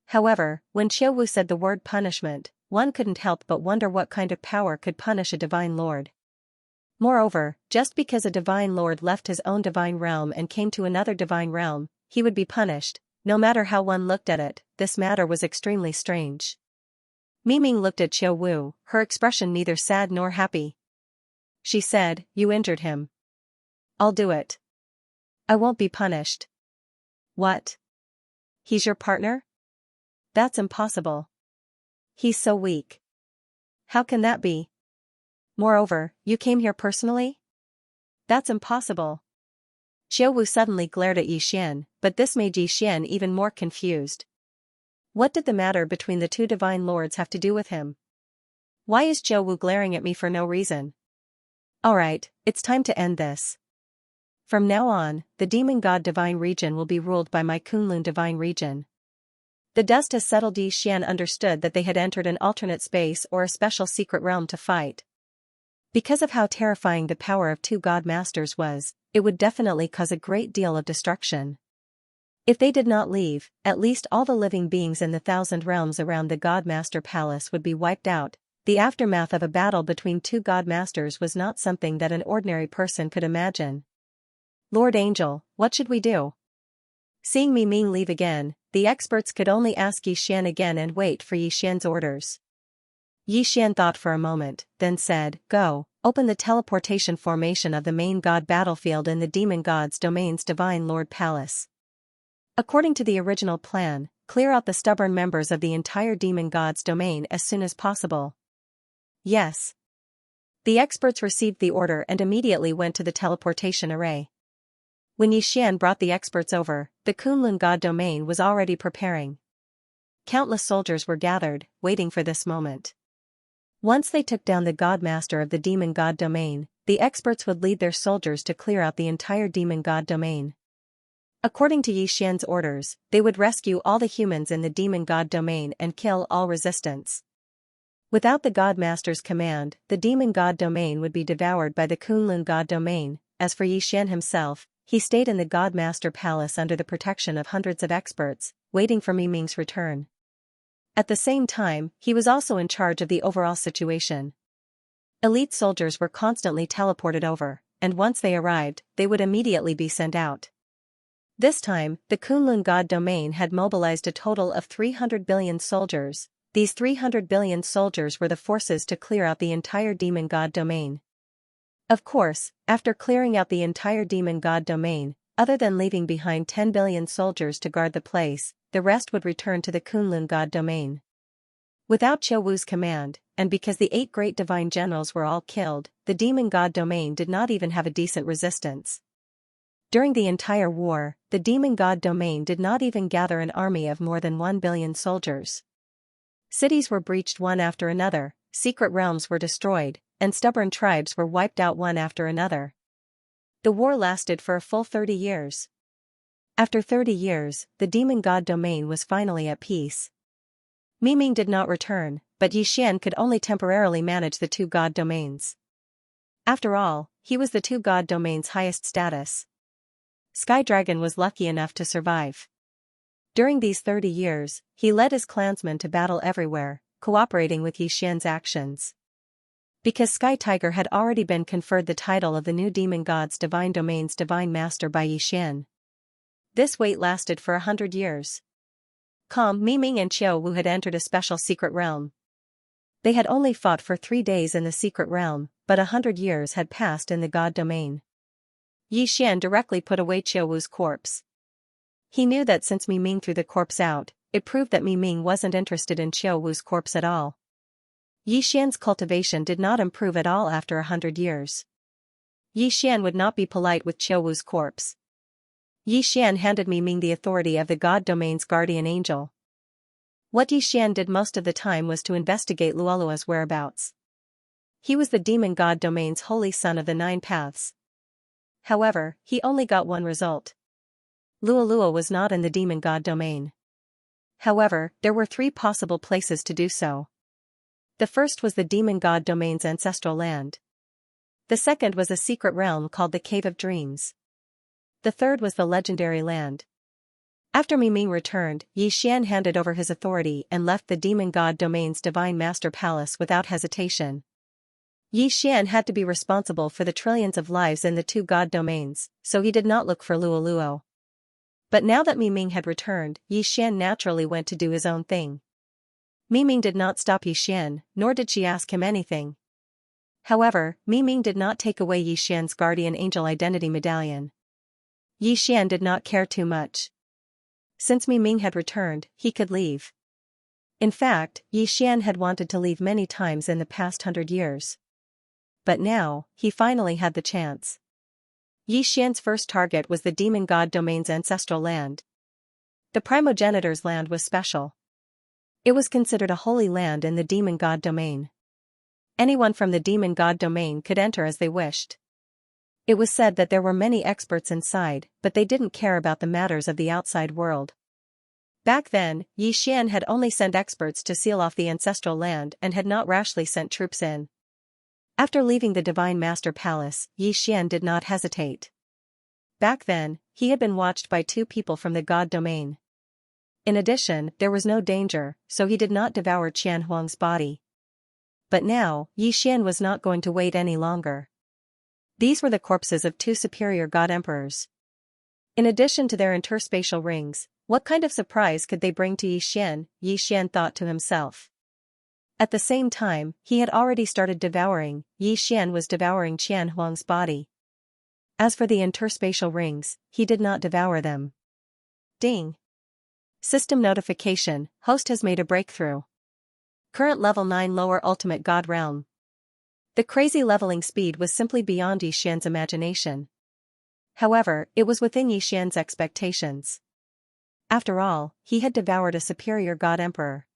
However, when Qiu Wu said the word punishment, one couldn't help but wonder what kind of power could punish a divine lord. Moreover, just because a divine lord left his own divine realm and came to another divine realm, he would be punished. No matter how one looked at it, this matter was extremely strange. Miming looked at Qiu Wu, her expression neither sad nor happy. She said, "You injured him. I'll do it. I won't be punished." "What? He's your partner? That's impossible. He's so weak." "How can that be? Moreover, you came here personally? That's impossible." Qiu Wu suddenly glared at Xian, but this made Xian even more confused. What did the matter between the two divine lords have to do with him? Why is Qiu Wu glaring at me for no reason? Alright, it's time to end this. From now on, the demon god divine region will be ruled by my Kunlun divine region. The dust has settled. Xian understood that they had entered an alternate space or a special secret realm to fight. Because of how terrifying the power of two god masters was, it would definitely cause a great deal of destruction. If they did not leave, at least all the living beings in the 1,000 realms around the God Master Palace would be wiped out. The aftermath of a battle between two God Masters was not something that an ordinary person could imagine. "Lord Angel, what should we do?" Seeing Miming leave again, the experts could only ask Xian again and wait for Xian's orders. Xian thought for a moment, then said, "Go, open the teleportation formation of the main god battlefield in the demon god's domain's Divine Lord Palace. According to the original plan, clear out the stubborn members of the entire demon god's domain as soon as possible." Yes. The experts received the order and immediately went to the teleportation array. When Xian brought the experts over, the Kunlun god domain was already preparing. Countless soldiers were gathered, waiting for this moment. Once they took down the god master of the demon god domain, the experts would lead their soldiers to clear out the entire demon god domain. According to Xian's orders, they would rescue all the humans in the demon god domain and kill all resistance. Without the god master's command, the demon god domain would be devoured by the Kunlun god domain. As for Xian himself, he stayed in the god master palace under the protection of hundreds of experts, waiting for Miming's return. At the same time, he was also in charge of the overall situation. Elite soldiers were constantly teleported over, and once they arrived, they would immediately be sent out. This time, the Kunlun god domain had mobilized a total of 300 billion soldiers. These 300 billion soldiers were the forces to clear out the entire demon god domain. Of course, after clearing out the entire demon god domain, other than leaving behind 10 billion soldiers to guard the place, the rest would return to the Kunlun god domain. Without Qiu Wu's command, and because the 8 great divine generals were all killed, the demon god domain did not even have a decent resistance. During the entire war, the demon god domain did not even gather an army of more than 1 billion soldiers. Cities were breached one after another, secret realms were destroyed, and stubborn tribes were wiped out one after another. The war lasted for a full 30 years. After 30 years, the demon god domain was finally at peace. Miming did not return, but Yixian could only temporarily manage the two god domains. After all, he was the two god domain's highest status. Sky Dragon was lucky enough to survive. During these 30 years, he led his clansmen to battle everywhere, cooperating with Yixian's actions. Because Sky Tiger had already been conferred the title of the new demon god's divine domain's divine master by Yixian. This wait lasted for 100 years. Miming and Qiu Wu had entered a special secret realm. They had only fought for 3 days in the secret realm, but 100 years had passed in the god domain. Yixian directly put away Qiu Wu's corpse. He knew that since Miming threw the corpse out, it proved that Miming wasn't interested in Qiu Wu's corpse at all. Yixian's cultivation did not improve at all after 100 years. Yixian would not be polite with Qiu Wu's corpse. Yixian handed Miming the authority of the god domain's guardian angel. What Yixian did most of the time was to investigate Luolua's whereabouts. He was the demon god domain's holy son of the 9 paths. However, he only got one result. Luolua was not in the demon god domain. However, there were 3 possible places to do so. The first was the demon god domain's ancestral land. The second was a secret realm called the Cave of Dreams. The third was the legendary land. After Miming returned, Yixian handed over his authority and left the demon god domain's divine master palace without hesitation. Yixian had to be responsible for the trillions of lives in the 2 god domains, so he did not look for Luoluo. But now that Miming had returned, Yixian naturally went to do his own thing. Miming did not stop Yixian, nor did she ask him anything. However, Miming did not take away Yixian's guardian angel identity medallion. Yixian did not care too much. Since Miming had returned, he could leave. In fact, Yixian had wanted to leave many times in the past 100 years. But now, he finally had the chance. Yixian's first target was the demon god domain's ancestral land. The primogenitor's land was special. It was considered a holy land in the demon god domain. Anyone from the demon god domain could enter as they wished. It was said that there were many experts inside, but they didn't care about the matters of the outside world. Back then, Yixian had only sent experts to seal off the ancestral land and had not rashly sent troops in. After leaving the Divine Master Palace, Yixian did not hesitate. Back then, he had been watched by 2 people from the god domain. In addition, there was no danger, so he did not devour Qian Huang's body. But now, Yixian was not going to wait any longer. These were the corpses of 2 superior god emperors. In addition to their interspatial rings, what kind of surprise could they bring to Yixian? Yixian thought to himself. At the same time, he had already started devouring. Yixian was devouring Qian Huang's body. As for the interspatial rings, he did not devour them. Ding. System notification, host has made a breakthrough. Current level 9 lower ultimate god realm. The crazy leveling speed was simply beyond Yixian's imagination. However, it was within Yixian's expectations. After all, he had devoured a superior god emperor.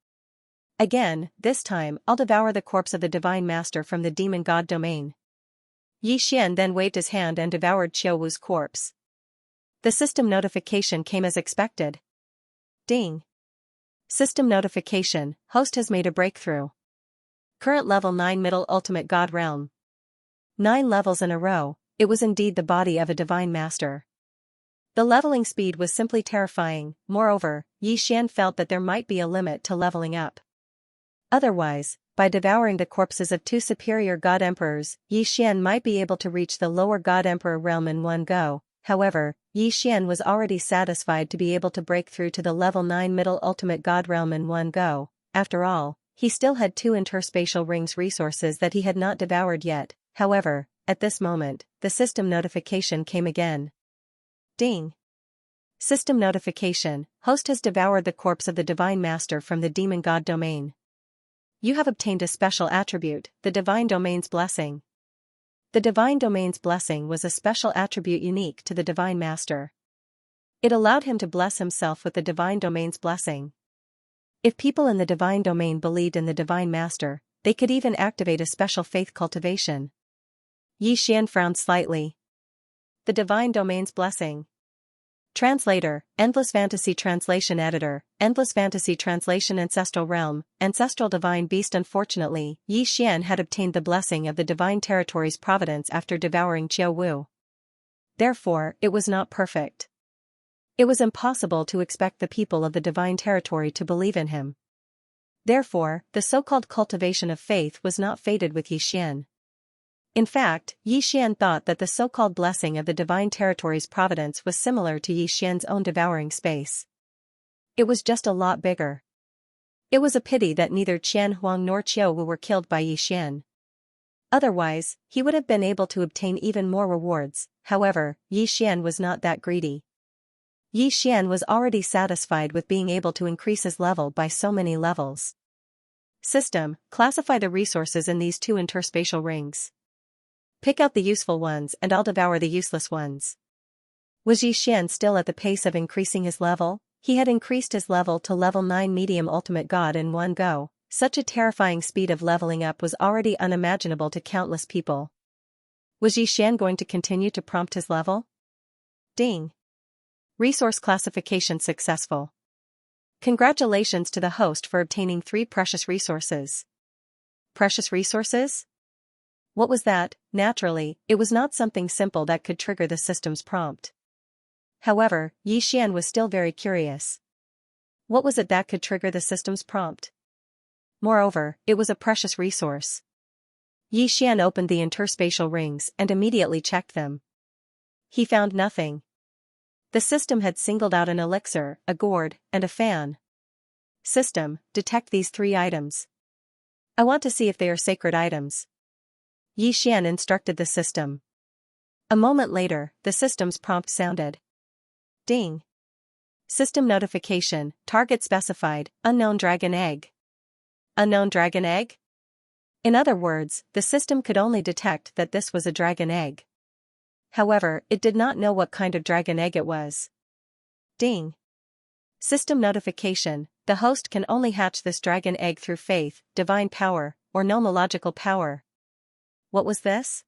Again, this time, I'll devour the corpse of the divine master from the demon god domain. Yixian then waved his hand and devoured Qiu Wu's corpse. The system notification came as expected. Ding. System notification, host has made a breakthrough. Current level 9 middle ultimate god realm. 9 levels in a row, it was indeed the body of a divine master. The leveling speed was simply terrifying. Moreover, Yixian felt that there might be a limit to leveling up. Otherwise, by devouring the corpses of 2 superior god emperors, Yixian might be able to reach the lower god emperor realm in one go. However, Yixian was already satisfied to be able to break through to the level 9 middle ultimate god realm in one go. After all, he still had 2 interspatial rings resources that he had not devoured yet. However, at this moment, the system notification came again. Ding. System notification, host has devoured the corpse of the divine master from the demon god domain. You have obtained a special attribute, the divine domain's blessing. The divine domain's blessing was a special attribute unique to the divine master. It allowed him to bless himself with the divine domain's blessing. If people in the divine domain believed in the divine master, they could even activate a special faith cultivation. Yixian frowned slightly. The divine domain's blessing. Translator, Endless Fantasy Translation Editor, Endless Fantasy Translation Ancestral Realm, Ancestral Divine Beast. Unfortunately, Yi Xian had obtained the blessing of the Divine Territory's providence after devouring Qiu Wu. Therefore, it was not perfect. It was impossible to expect the people of the Divine Territory to believe in him. Therefore, the so-called cultivation of faith was not fated with Yi Xian. In fact, Yi Xian thought that the so-called blessing of the Divine Territory's providence was similar to Yi Xian's own devouring space. It was just a lot bigger. It was a pity that neither Qian Huang nor Qiu Wu were killed by Yi Xian. Otherwise, he would have been able to obtain even more rewards. However, Yi Xian was not that greedy. Yi Xian was already satisfied with being able to increase his level by so many levels. System, classify the resources in these two interspatial rings. Pick out the useful ones and I'll devour the useless ones. Was Yi Xian still at the pace of increasing his level? He had increased his level to level 9 medium ultimate god in one go. Such a terrifying speed of leveling up was already unimaginable to countless people. Was Yi Xian going to continue to prompt his level? Ding. Resource classification successful. Congratulations to the host for obtaining 3 precious resources. Precious resources? What was that? Naturally, it was not something simple that could trigger the system's prompt. However, Yi Xian was still very curious. What was it that could trigger the system's prompt? Moreover, it was a precious resource. Yi Xian opened the interspatial rings and immediately checked them. He found nothing. The system had singled out an elixir, a gourd, and a fan. System, detect these 3 items. I want to see if they are sacred items. Yi Xian instructed the system. A moment later, the system's prompt sounded. Ding. System notification, target specified, unknown dragon egg. Unknown dragon egg? In other words, the system could only detect that this was a dragon egg. However, it did not know what kind of dragon egg it was. Ding. System notification, the host can only hatch this dragon egg through faith, divine power, or nomological power. What was this?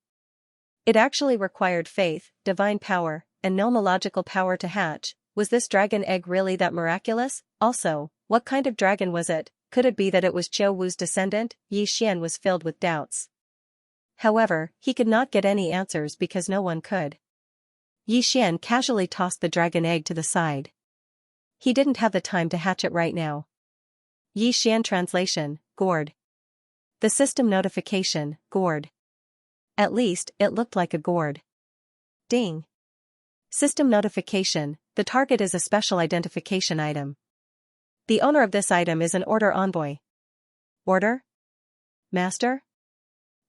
It actually required faith, divine power, and nomological power to hatch. Was this dragon egg really that miraculous? Also, what kind of dragon was it? Could it be that it was Qiu Wu's descendant? Yi Xian was filled with doubts. However, he could not get any answers because no one could. Yi Xian casually tossed the dragon egg to the side. He didn't have the time to hatch it right now. Yi Xian translation, gourd. The system notification, gourd. At least, it looked like a gourd. Ding. System notification, the target is a special identification item. The owner of this item is an order envoy. Order? Master?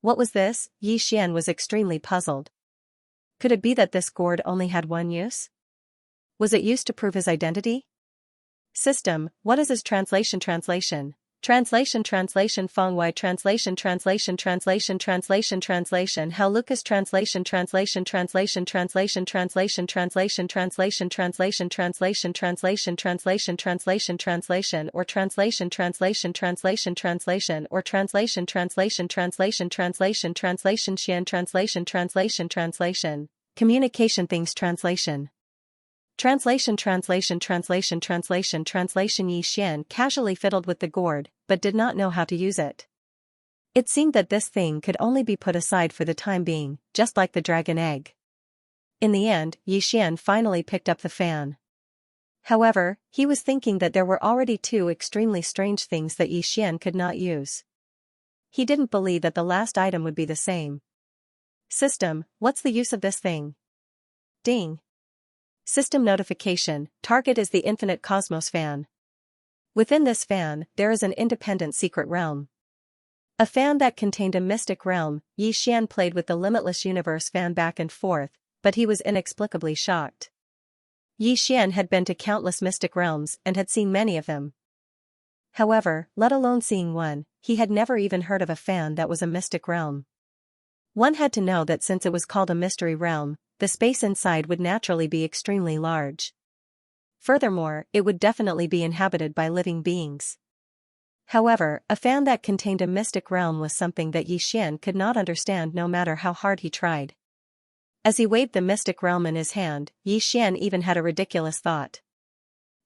What was this? Yi Xian was extremely puzzled. Could it be that this gourd only had one use? Was it used to prove his identity? System, what is his translation? Translation Feng Wai translation How Lucas translation Communication things translation Yi Xian casually fiddled with the gourd, but did not know how to use it. It seemed that this thing could only be put aside for the time being, just like the dragon egg. In the end, Yi Xian finally picked up the fan. However, he was thinking that there were already 2 extremely strange things that Yi Xian could not use. He didn't believe that the last item would be the same. System, what's the use of this thing? Ding. System notification, target is the infinite cosmos fan. Within this fan, there is an independent secret realm. A fan that contained a mystic realm. Yi Xian played with the limitless universe fan back and forth, but he was inexplicably shocked. Yi Xian had been to countless mystic realms and had seen many of them. However, let alone seeing one, he had never even heard of a fan that was a mystic realm. One had to know that since it was called a mystery realm, the space inside would naturally be extremely large. Furthermore, it would definitely be inhabited by living beings. However, a fan that contained a mystic realm was something that Yi Xian could not understand no matter how hard he tried. As he waved the mystic realm in his hand, Xian even had a ridiculous thought.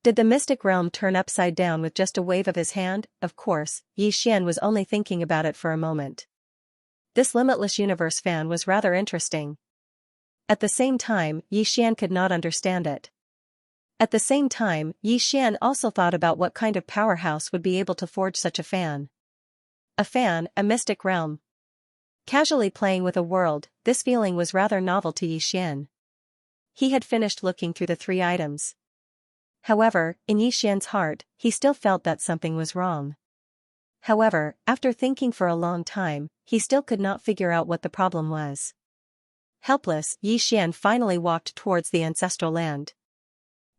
Did the mystic realm turn upside down with just a wave of his hand? Of course, Xian was only thinking about it for a moment. This limitless universe fan was rather interesting. At the same time, Xian could not understand it. At the same time, Xian also thought about what kind of powerhouse would be able to forge such a fan. A fan, a mystic realm. Casually playing with a world, this feeling was rather novel to Xian. He had finished looking through the 3 items. However, in Xian's heart, he still felt that something was wrong. However, after thinking for a long time, he still could not figure out what the problem was. Helpless, Xian finally walked towards the ancestral land.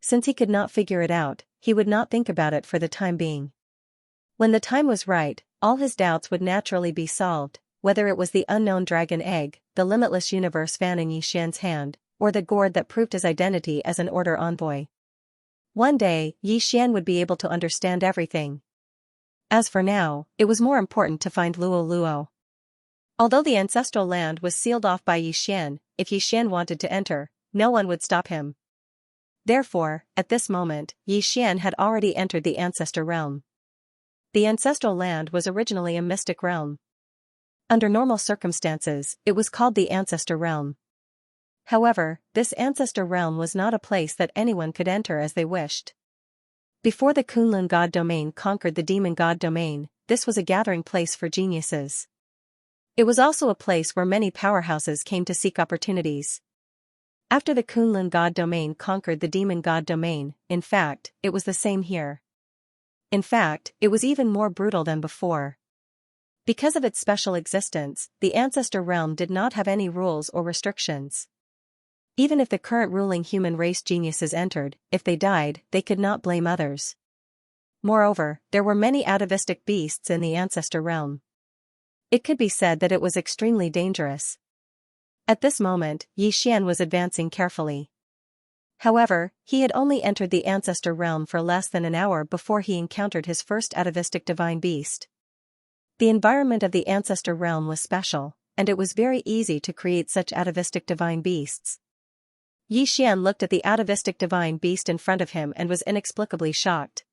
Since he could not figure it out, he would not think about it for the time being. When the time was right, all his doubts would naturally be solved, whether it was the unknown dragon egg, the limitless universe fan in Xian's hand, or the gourd that proved his identity as an order envoy. One day, Xian would be able to understand everything. As for now, it was more important to find Luo Luo. Although the ancestral land was sealed off by Xian, if Xian wanted to enter, no one would stop him. Therefore, at this moment, Xian had already entered the ancestor realm. The ancestral land was originally a mystic realm. Under normal circumstances, it was called the ancestor realm. However, this ancestor realm was not a place that anyone could enter as they wished. Before the Kunlun god domain conquered the demon god domain, this was a gathering place for geniuses. It was also a place where many powerhouses came to seek opportunities. After the Kunlun god domain conquered the demon god domain, in fact, it was the same here. In fact, it was even more brutal than before. Because of its special existence, the ancestor realm did not have any rules or restrictions. Even if the current ruling human race geniuses entered, if they died, they could not blame others. Moreover, there were many atavistic beasts in the ancestor realm. It could be said that it was extremely dangerous. At this moment, Xian was advancing carefully. However, he had only entered the ancestor realm for less than an hour before he encountered his first atavistic divine beast. The environment of the ancestor realm was special, and it was very easy to create such atavistic divine beasts. Xian looked at the atavistic divine beast in front of him and was inexplicably shocked.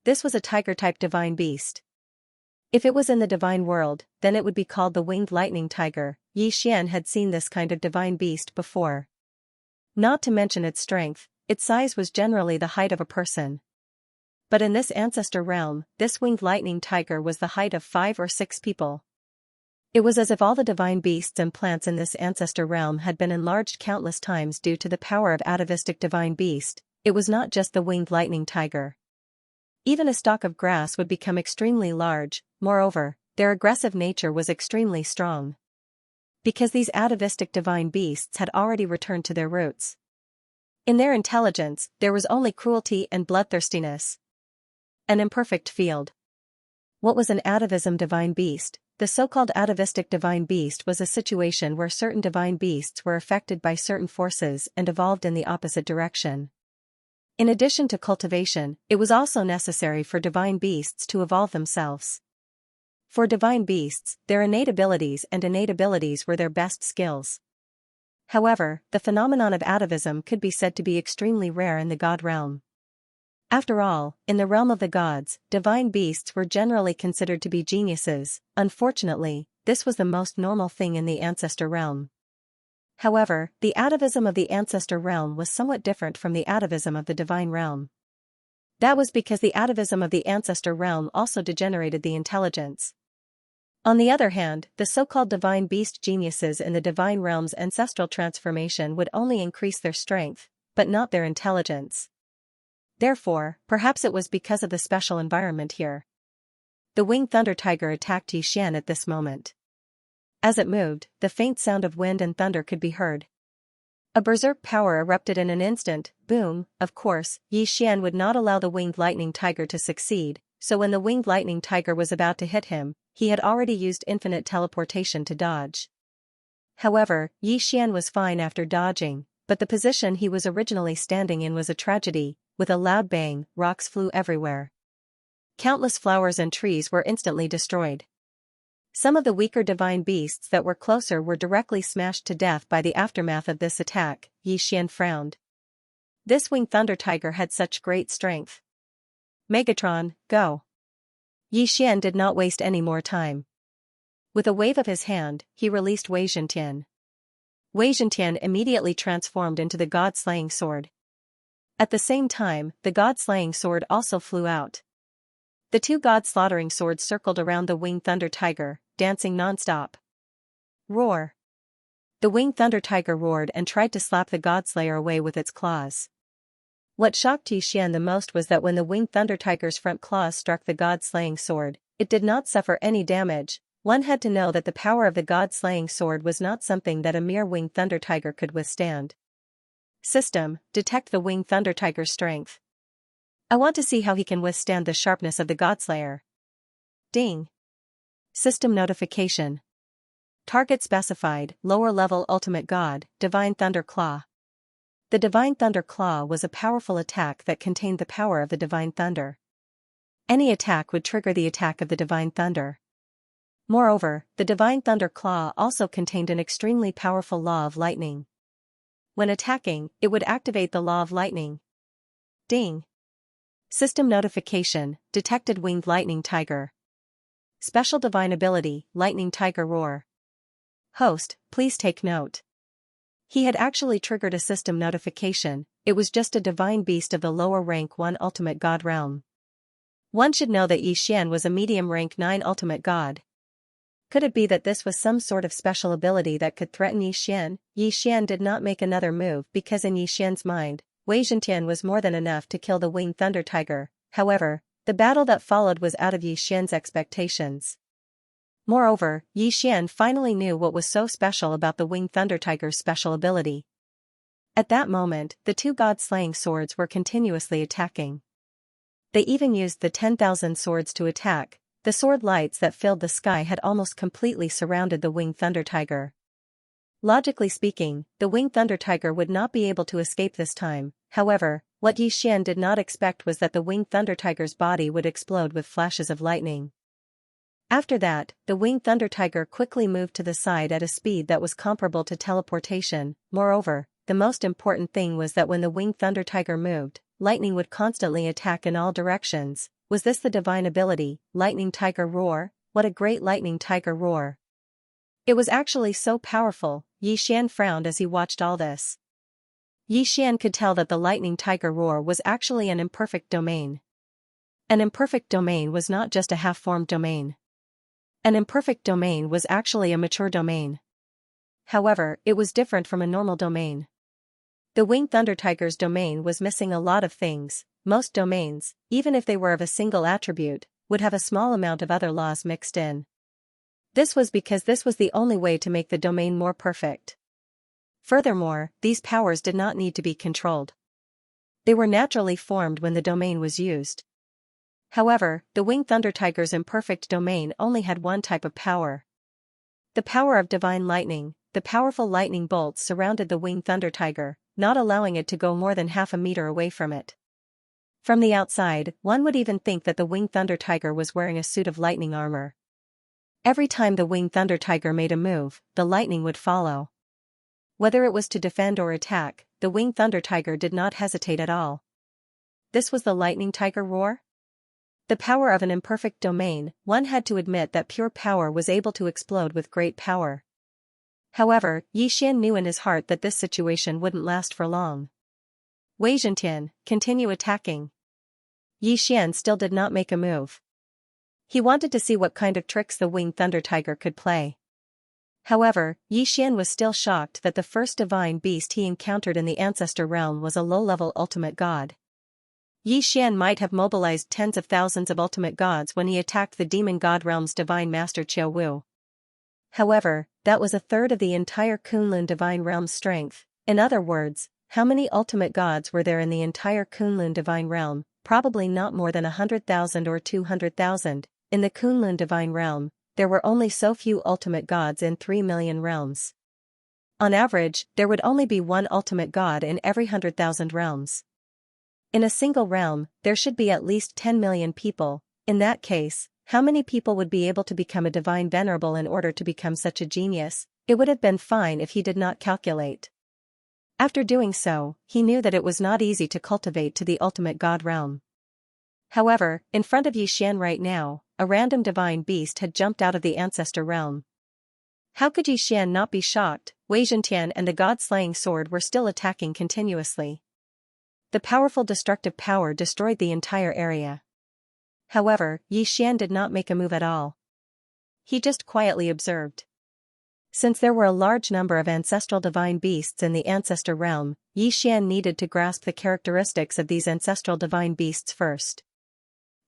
This was a tiger-type divine beast. If it was in the divine world, then it would be called the winged lightning tiger. Xian had seen this kind of divine beast before. Not to mention its strength, its size was generally the height of a person. But in this ancestor realm, this winged lightning tiger was the height of 5 or 6 people. It was as if all the divine beasts and plants in this ancestor realm had been enlarged countless times due to the power of atavistic divine beast. It was not just the winged lightning tiger. Even a stalk of grass would become extremely large. Moreover, their aggressive nature was extremely strong. Because these atavistic divine beasts had already returned to their roots. In their intelligence, there was only cruelty and bloodthirstiness. An imperfect field. What was an atavism divine beast? The so-called atavistic divine beast was a situation where certain divine beasts were affected by certain forces and evolved in the opposite direction. In addition to cultivation, it was also necessary for divine beasts to evolve themselves. For divine beasts, their innate abilities were their best skills. However, the phenomenon of atavism could be said to be extremely rare in the god realm. After all, in the realm of the gods, divine beasts were generally considered to be geniuses. Unfortunately, this was the most normal thing in the ancestor realm. However, the atavism of the ancestor realm was somewhat different from the atavism of the divine realm. That was because the atavism of the ancestor realm also degenerated the intelligence. On the other hand, the so-called divine beast geniuses in the divine realm's ancestral transformation would only increase their strength, but not their intelligence. Therefore, perhaps it was because of the special environment here. The winged thunder tiger attacked Xian at this moment. As it moved, the faint sound of wind and thunder could be heard. A berserk power erupted in an instant. Boom! Of course, Xian would not allow the winged lightning tiger to succeed, so when the winged lightning tiger was about to hit him, he had already used infinite teleportation to dodge. However, Xian was fine after dodging, but the position he was originally standing in was a tragedy. With a loud bang, rocks flew everywhere. Countless flowers and trees were instantly destroyed. Some of the weaker divine beasts that were closer were directly smashed to death by the aftermath of this attack. Xian frowned. This winged thunder tiger had such great strength. Megatron, go. Xian did not waste any more time. With a wave of his hand, he released Wei Zhentian. Wei Zhentian immediately transformed into the god-slaying sword. At the same time, the god-slaying sword also flew out. The two god-slaughtering swords circled around the winged thunder tiger, dancing non-stop. Roar! The winged thunder tiger roared and tried to slap the godslayer away with its claws. What shocked Xian the most was that when the winged thunder tiger's front claws struck the god-slaying sword, it did not suffer any damage. One had to know that the power of the god-slaying sword was not something that a mere winged thunder tiger could withstand. System, detect the winged thunder tiger's strength. I want to see how he can withstand the sharpness of the godslayer. Ding. System notification. Target specified, lower level ultimate god, Divine Thunder Claw. The Divine Thunder Claw was a powerful attack that contained the power of the Divine Thunder. Any attack would trigger the attack of the Divine Thunder. Moreover, the Divine Thunder Claw also contained an extremely powerful law of lightning. When attacking, it would activate the law of lightning. Ding. System notification, detected winged lightning tiger. Special divine ability, lightning tiger roar. Host, please take note. He had actually triggered a system notification. It was just a divine beast of the lower rank 1 ultimate god realm. One should know that Xian was a medium rank 9 ultimate god. Could it be that this was some sort of special ability that could threaten Xian? Xian did not make another move because in Xian's mind, Wei Zhentian was more than enough to kill the winged thunder tiger. However, the battle that followed was out of Xian's expectations. Moreover, Xian finally knew what was so special about the winged thunder tiger's special ability. At that moment, the two god-slaying swords were continuously attacking. They even used the 10,000 swords to attack. The sword lights that filled the sky had almost completely surrounded the winged thunder tiger. Logically speaking, the winged thunder tiger would not be able to escape this time. However, what Xian did not expect was that the winged thunder tiger's body would explode with flashes of lightning. After that, the winged thunder tiger quickly moved to the side at a speed that was comparable to teleportation. Moreover, the most important thing was that when the winged thunder tiger moved, lightning would constantly attack in all directions. Was this the divine ability, lightning tiger roar? What a great lightning tiger roar! It was actually so powerful. Xian frowned as he watched all this. Xian could tell that the lightning tiger roar was actually an imperfect domain. An imperfect domain was not just a half-formed domain. An imperfect domain was actually a mature domain. However, it was different from a normal domain. The winged thunder tiger's domain was missing a lot of things. Most domains, even if they were of a single attribute, would have a small amount of other laws mixed in. This was because this was the only way to make the domain more perfect. Furthermore, these powers did not need to be controlled. They were naturally formed when the domain was used. However, the winged thunder tiger's imperfect domain only had one type of power. The power of divine lightning. The powerful lightning bolts surrounded the winged thunder tiger, not allowing it to go more than half a meter away from it. From the outside, one would even think that the winged thunder tiger was wearing a suit of lightning armor. Every time the winged thunder tiger made a move, the lightning would follow. Whether it was to defend or attack, the winged thunder tiger did not hesitate at all. This was the lightning tiger roar? The power of an imperfect domain. One had to admit that pure power was able to explode with great power. However, Xian knew in his heart that this situation wouldn't last for long. Wei Zhentian, continue attacking. Xian still did not make a move. He wanted to see what kind of tricks the winged thunder tiger could play. However, Xian was still shocked that the first divine beast he encountered in the ancestor realm was a low-level ultimate god. Xian might have mobilized tens of thousands of ultimate gods when he attacked the demon god realm's divine master Qiu Wu. However, that was a third of the entire Kunlun divine realm's strength. In other words, how many ultimate gods were there in the entire Kunlun divine realm? Probably not more than 100,000 or 200,000. In the Kunlun divine realm, there were only so few ultimate gods in 3 million realms. On average, there would only be one ultimate god in every 100,000 realms. In a single realm, there should be at least 10 million people. In that case, How many people would be able to become a divine venerable in order to become such a genius? It would have been fine if he did not calculate. After doing so, he knew that it was not easy to cultivate to the ultimate God realm. However, in front of Xian right now, a random divine beast had jumped out of the ancestor realm. How could Xian not be shocked? Wei Zhentian and the god-slaying sword were still attacking continuously. The powerful destructive power destroyed the entire area. However, Xian did not make a move at all. He just quietly observed. Since there were a large number of ancestral divine beasts in the ancestor realm, Xian needed to grasp the characteristics of these ancestral divine beasts first.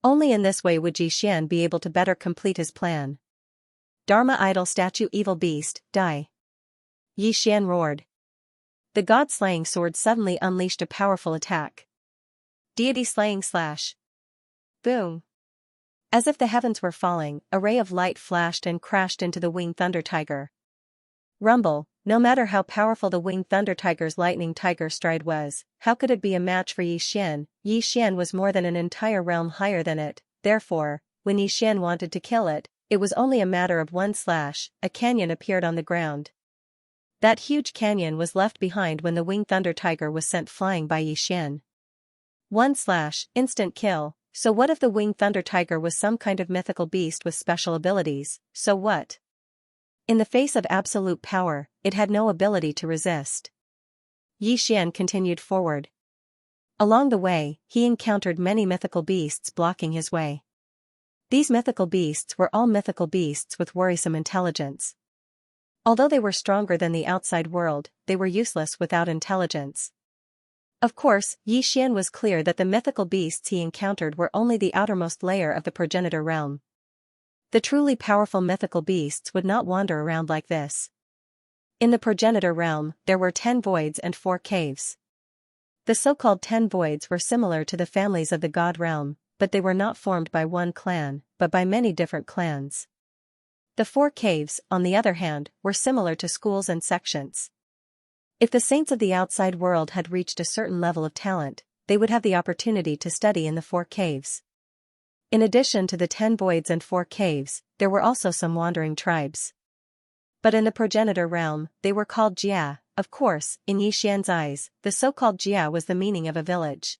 Only in this way would Xian be able to better complete his plan. Dharma idol statue evil beast, die. Xian roared. The god-slaying sword suddenly unleashed a powerful attack. Deity slaying slash. Boom. As if the heavens were falling, a ray of light flashed and crashed into the winged thunder tiger. Rumble, no matter how powerful the winged thunder tiger's lightning tiger stride was, how could it be a match for Xian? Xian was more than an entire realm higher than it, therefore, when Xian wanted to kill it, it was only a matter of one slash. A canyon appeared on the ground. That huge canyon was left behind when the winged thunder tiger was sent flying by Xian. One slash, instant kill. So what if the winged thunder tiger was some kind of mythical beast with special abilities? So what? In the face of absolute power, it had no ability to resist. Xian continued forward. Along the way, he encountered many mythical beasts blocking his way. These mythical beasts were all mythical beasts with worrisome intelligence. Although they were stronger than the outside world, they were useless without intelligence. Of course, Xian was clear that the mythical beasts he encountered were only the outermost layer of the progenitor realm. The truly powerful mythical beasts would not wander around like this. In the progenitor realm, there were 10 voids and 4 caves. The so-called 10 voids were similar to the families of the god realm, but they were not formed by one clan, but by many different clans. The 4 caves, on the other hand, were similar to schools and sections. If the saints of the outside world had reached a certain level of talent, they would have the opportunity to study in the 4 caves. In addition to the 10 voids and 4 caves, there were also some wandering tribes. But in the progenitor realm, they were called Jia. Of course, in Xian's eyes, the so-called Jia was the meaning of a village.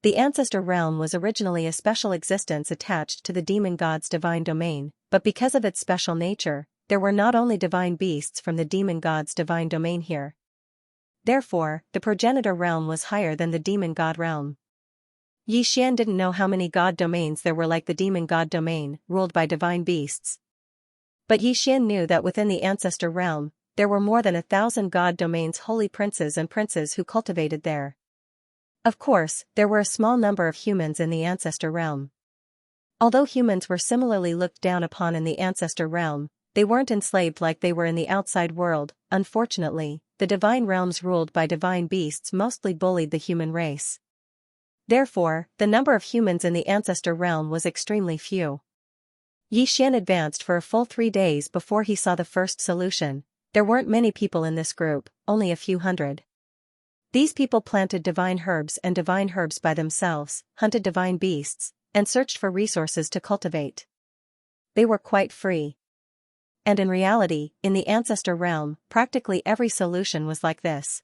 The ancestor realm was originally a special existence attached to the demon god's divine domain, but because of its special nature, there were not only divine beasts from the demon god's divine domain here. Therefore, the progenitor realm was higher than the demon god realm. Xian didn't know how many god domains there were like the demon god domain, ruled by divine beasts. But Xian knew that within the ancestor realm, there were more than 1,000 god domains, holy princes and princes who cultivated there. Of course, there were a small number of humans in the ancestor realm. Although humans were similarly looked down upon in the ancestor realm, they weren't enslaved like they were in the outside world. Unfortunately, the divine realms ruled by divine beasts mostly bullied the human race. Therefore, the number of humans in the ancestor realm was extremely few. Xian advanced for a full 3 days before he saw the first solution. There weren't many people in this group, only a few hundred. These people planted divine herbs by themselves, hunted divine beasts, and searched for resources to cultivate. They were quite free. And in reality, in the ancestor realm, practically every solution was like this.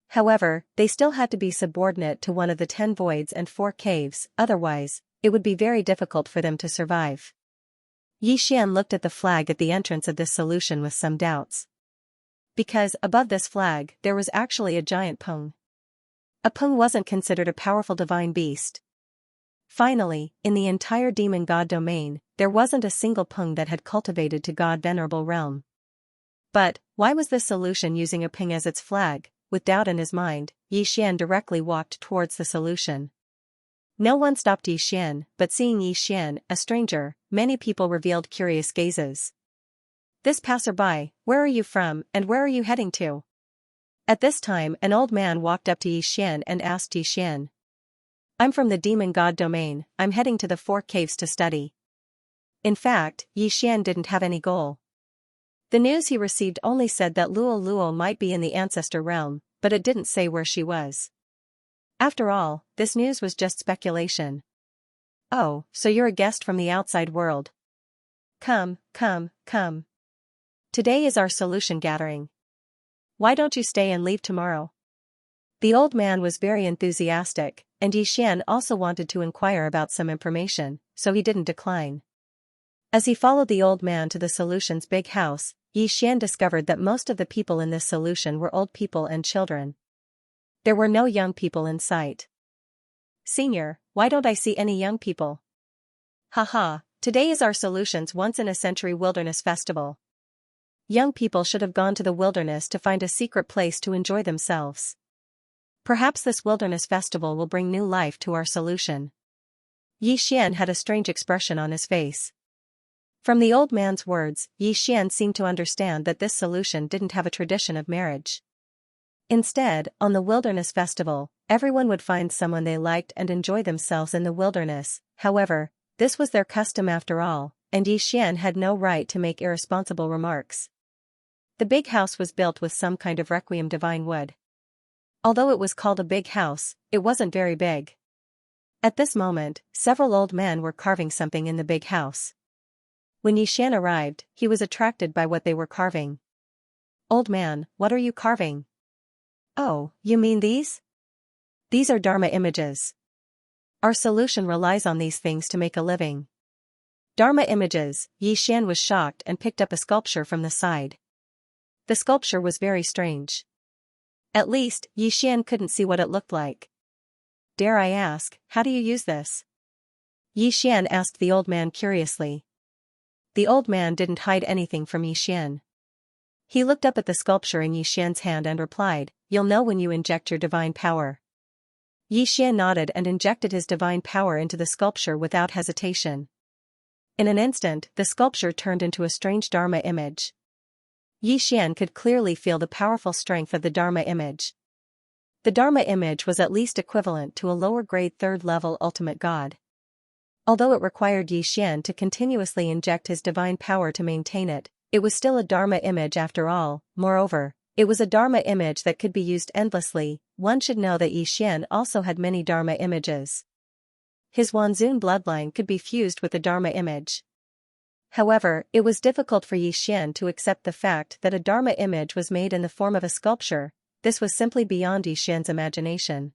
However, they still had to be subordinate to one of the 10 voids and 4 caves, otherwise, it would be very difficult for them to survive. Xian looked at the flag at the entrance of this solution with some doubts. Because, above this flag, there was actually a giant pung. A pung wasn't considered a powerful divine beast. Finally, in the entire demon god domain, there wasn't a single pung that had cultivated to god venerable realm. But, why was this solution using a pung as its flag? With doubt in his mind, Xian directly walked towards the solution. No one stopped Xian, but seeing Xian, a stranger, many people revealed curious gazes. This passerby, where are you from, and where are you heading to? At this time, an old man walked up to Xian and asked Xian. I'm from the demon god domain, I'm heading to the 4 caves to study. In fact, Xian didn't have any goal. The news he received only said that Luo might be in the ancestor realm, but it didn't say where she was. After all, this news was just speculation. Oh, so you're a guest from the outside world. Come, come, come. Today is our solution gathering. Why don't you stay and leave tomorrow? The old man was very enthusiastic, and Xian also wanted to inquire about some information, so he didn't decline. As he followed the old man to the solution's big house, Xian discovered that most of the people in this solution were old people and children. There were no young people in sight. Senior, why don't I see any young people? Haha, today is our solution's once-in-a-century wilderness festival. Young people should have gone to the wilderness to find a secret place to enjoy themselves. Perhaps this wilderness festival will bring new life to our solution. Xian had a strange expression on his face. From the old man's words, Xian seemed to understand that this solution didn't have a tradition of marriage. Instead, on the wilderness festival, everyone would find someone they liked and enjoy themselves in the wilderness. However, this was their custom after all, and Xian had no right to make irresponsible remarks. The big house was built with some kind of requiem divine wood. Although it was called a big house, it wasn't very big. At this moment, several old men were carving something in the big house. When Xian arrived, he was attracted by what they were carving. Old man, what are you carving? Oh, you mean these? These are Dharma images. Our solution relies on these things to make a living. Dharma images. Xian was shocked and picked up a sculpture from the side. The sculpture was very strange. At least, Xian couldn't see what it looked like. Dare I ask, how do you use this? Xian asked the old man curiously. The old man didn't hide anything from Xian. He looked up at the sculpture in Xian's hand and replied, "You'll know when you inject your divine power." Xian nodded and injected his divine power into the sculpture without hesitation. In an instant, the sculpture turned into a strange Dharma image. Xian could clearly feel the powerful strength of the Dharma image. The Dharma image was at least equivalent to a lower-grade third-level ultimate god. Although it required Xian to continuously inject his divine power to maintain it, it was still a Dharma image after all. Moreover, it was a Dharma image that could be used endlessly. One should know that Xian also had many Dharma images. His Wanzun bloodline could be fused with the Dharma image. However, it was difficult for Xian to accept the fact that a Dharma image was made in the form of a sculpture. This was simply beyond Xian's imagination.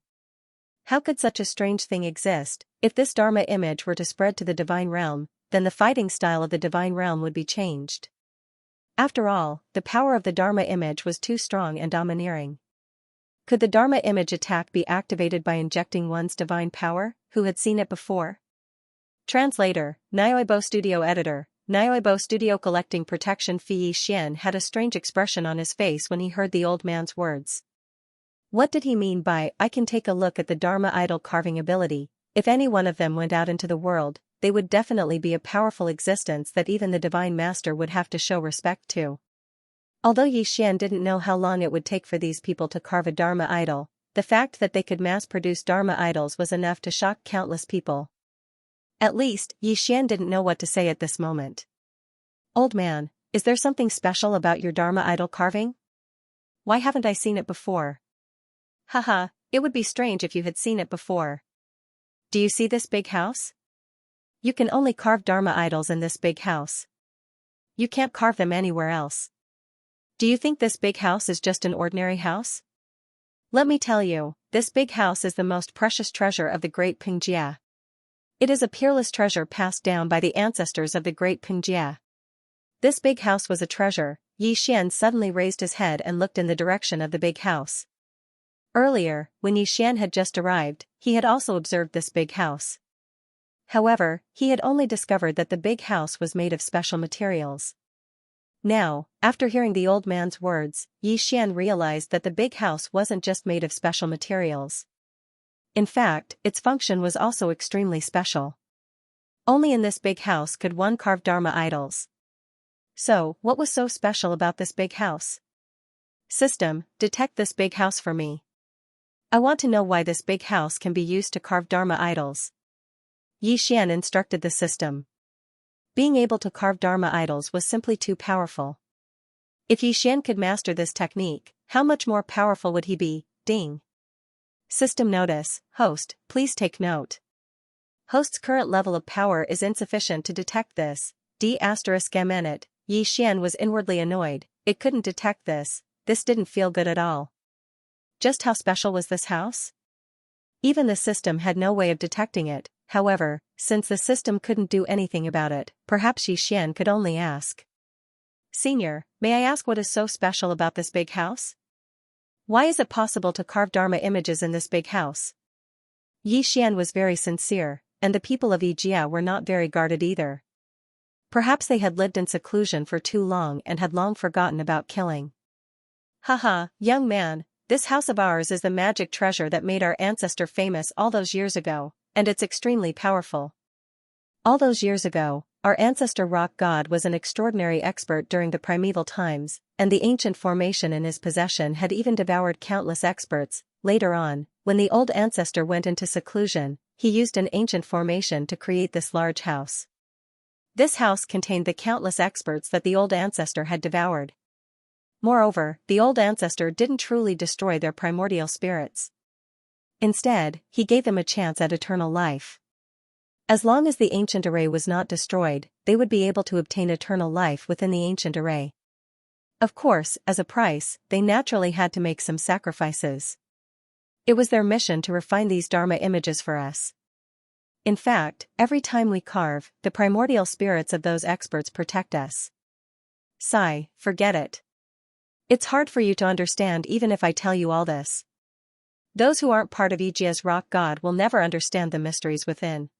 How could such a strange thing exist? If this Dharma image were to spread to the divine realm, then the fighting style of the divine realm would be changed. After all, the power of the Dharma image was too strong and domineering. Could the Dharma image attack be activated by injecting one's divine power? Who had seen it before? Translator, Nioibo Studio Editor, Nioibo Studio Collecting Protection Fei. Xian had a strange expression on his face when he heard the old man's words. What did he mean by, "I can take a look at the Dharma idol carving ability"? If any one of them went out into the world, they would definitely be a powerful existence that even the Divine Master would have to show respect to. Although Xian didn't know how long it would take for these people to carve a Dharma idol, the fact that they could mass-produce Dharma idols was enough to shock countless people. At least, Xian didn't know what to say at this moment. Old man, is there something special about your Dharma idol carving? Why haven't I seen it before? Haha, it would be strange if you had seen it before. Do you see this big house? You can only carve Dharma idols in this big house. You can't carve them anywhere else. Do you think this big house is just an ordinary house? Let me tell you, this big house is the most precious treasure of the great Pingjia. It is a peerless treasure passed down by the ancestors of the great Pingjia. This big house was a treasure. Xian suddenly raised his head and looked in the direction of the big house. Earlier, when Xian had just arrived, he had also observed this big house. However, he had only discovered that the big house was made of special materials. Now, after hearing the old man's words, Xian realized that the big house wasn't just made of special materials. In fact, its function was also extremely special. Only in this big house could one carve Dharma idols. So, what was so special about this big house? System, detect this big house for me. I want to know why this big house can be used to carve Dharma idols. Xian instructed the system. Being able to carve Dharma idols was simply too powerful. If Xian could master this technique, how much more powerful would he be? Ding. System notice, host, please take note. Host's current level of power is insufficient to detect this. D***. Yi Xian was inwardly annoyed. It couldn't detect this. This didn't feel good at all. Just how special was this house? Even the system had no way of detecting it. However, since the system couldn't do anything about it, perhaps Yi Xian could only ask. Senior, may I ask what is so special about this big house? Why is it possible to carve Dharma images in this big house? Yi Xian was very sincere, and the people of Yijia were not very guarded either. Perhaps they had lived in seclusion for too long and had long forgotten about killing. Haha, young man, this house of ours is the magic treasure that made our ancestor famous all those years ago, and it's extremely powerful. All those years ago, our ancestor rock god was an extraordinary expert during the primeval times, and the ancient formation in his possession had even devoured countless experts. Later on, when the old ancestor went into seclusion, he used an ancient formation to create this large house. This house contained the countless experts that the old ancestor had devoured. Moreover, the old ancestor didn't truly destroy their primordial spirits. Instead, he gave them a chance at eternal life. As long as the ancient array was not destroyed, they would be able to obtain eternal life within the ancient array. Of course, as a price, they naturally had to make some sacrifices. It was their mission to refine these Dharma images for us. In fact, every time we carve, the primordial spirits of those experts protect us. Sigh, forget it. It's hard for you to understand even if I tell you all this. Those who aren't part of Yijia's rock god will never understand the mysteries within.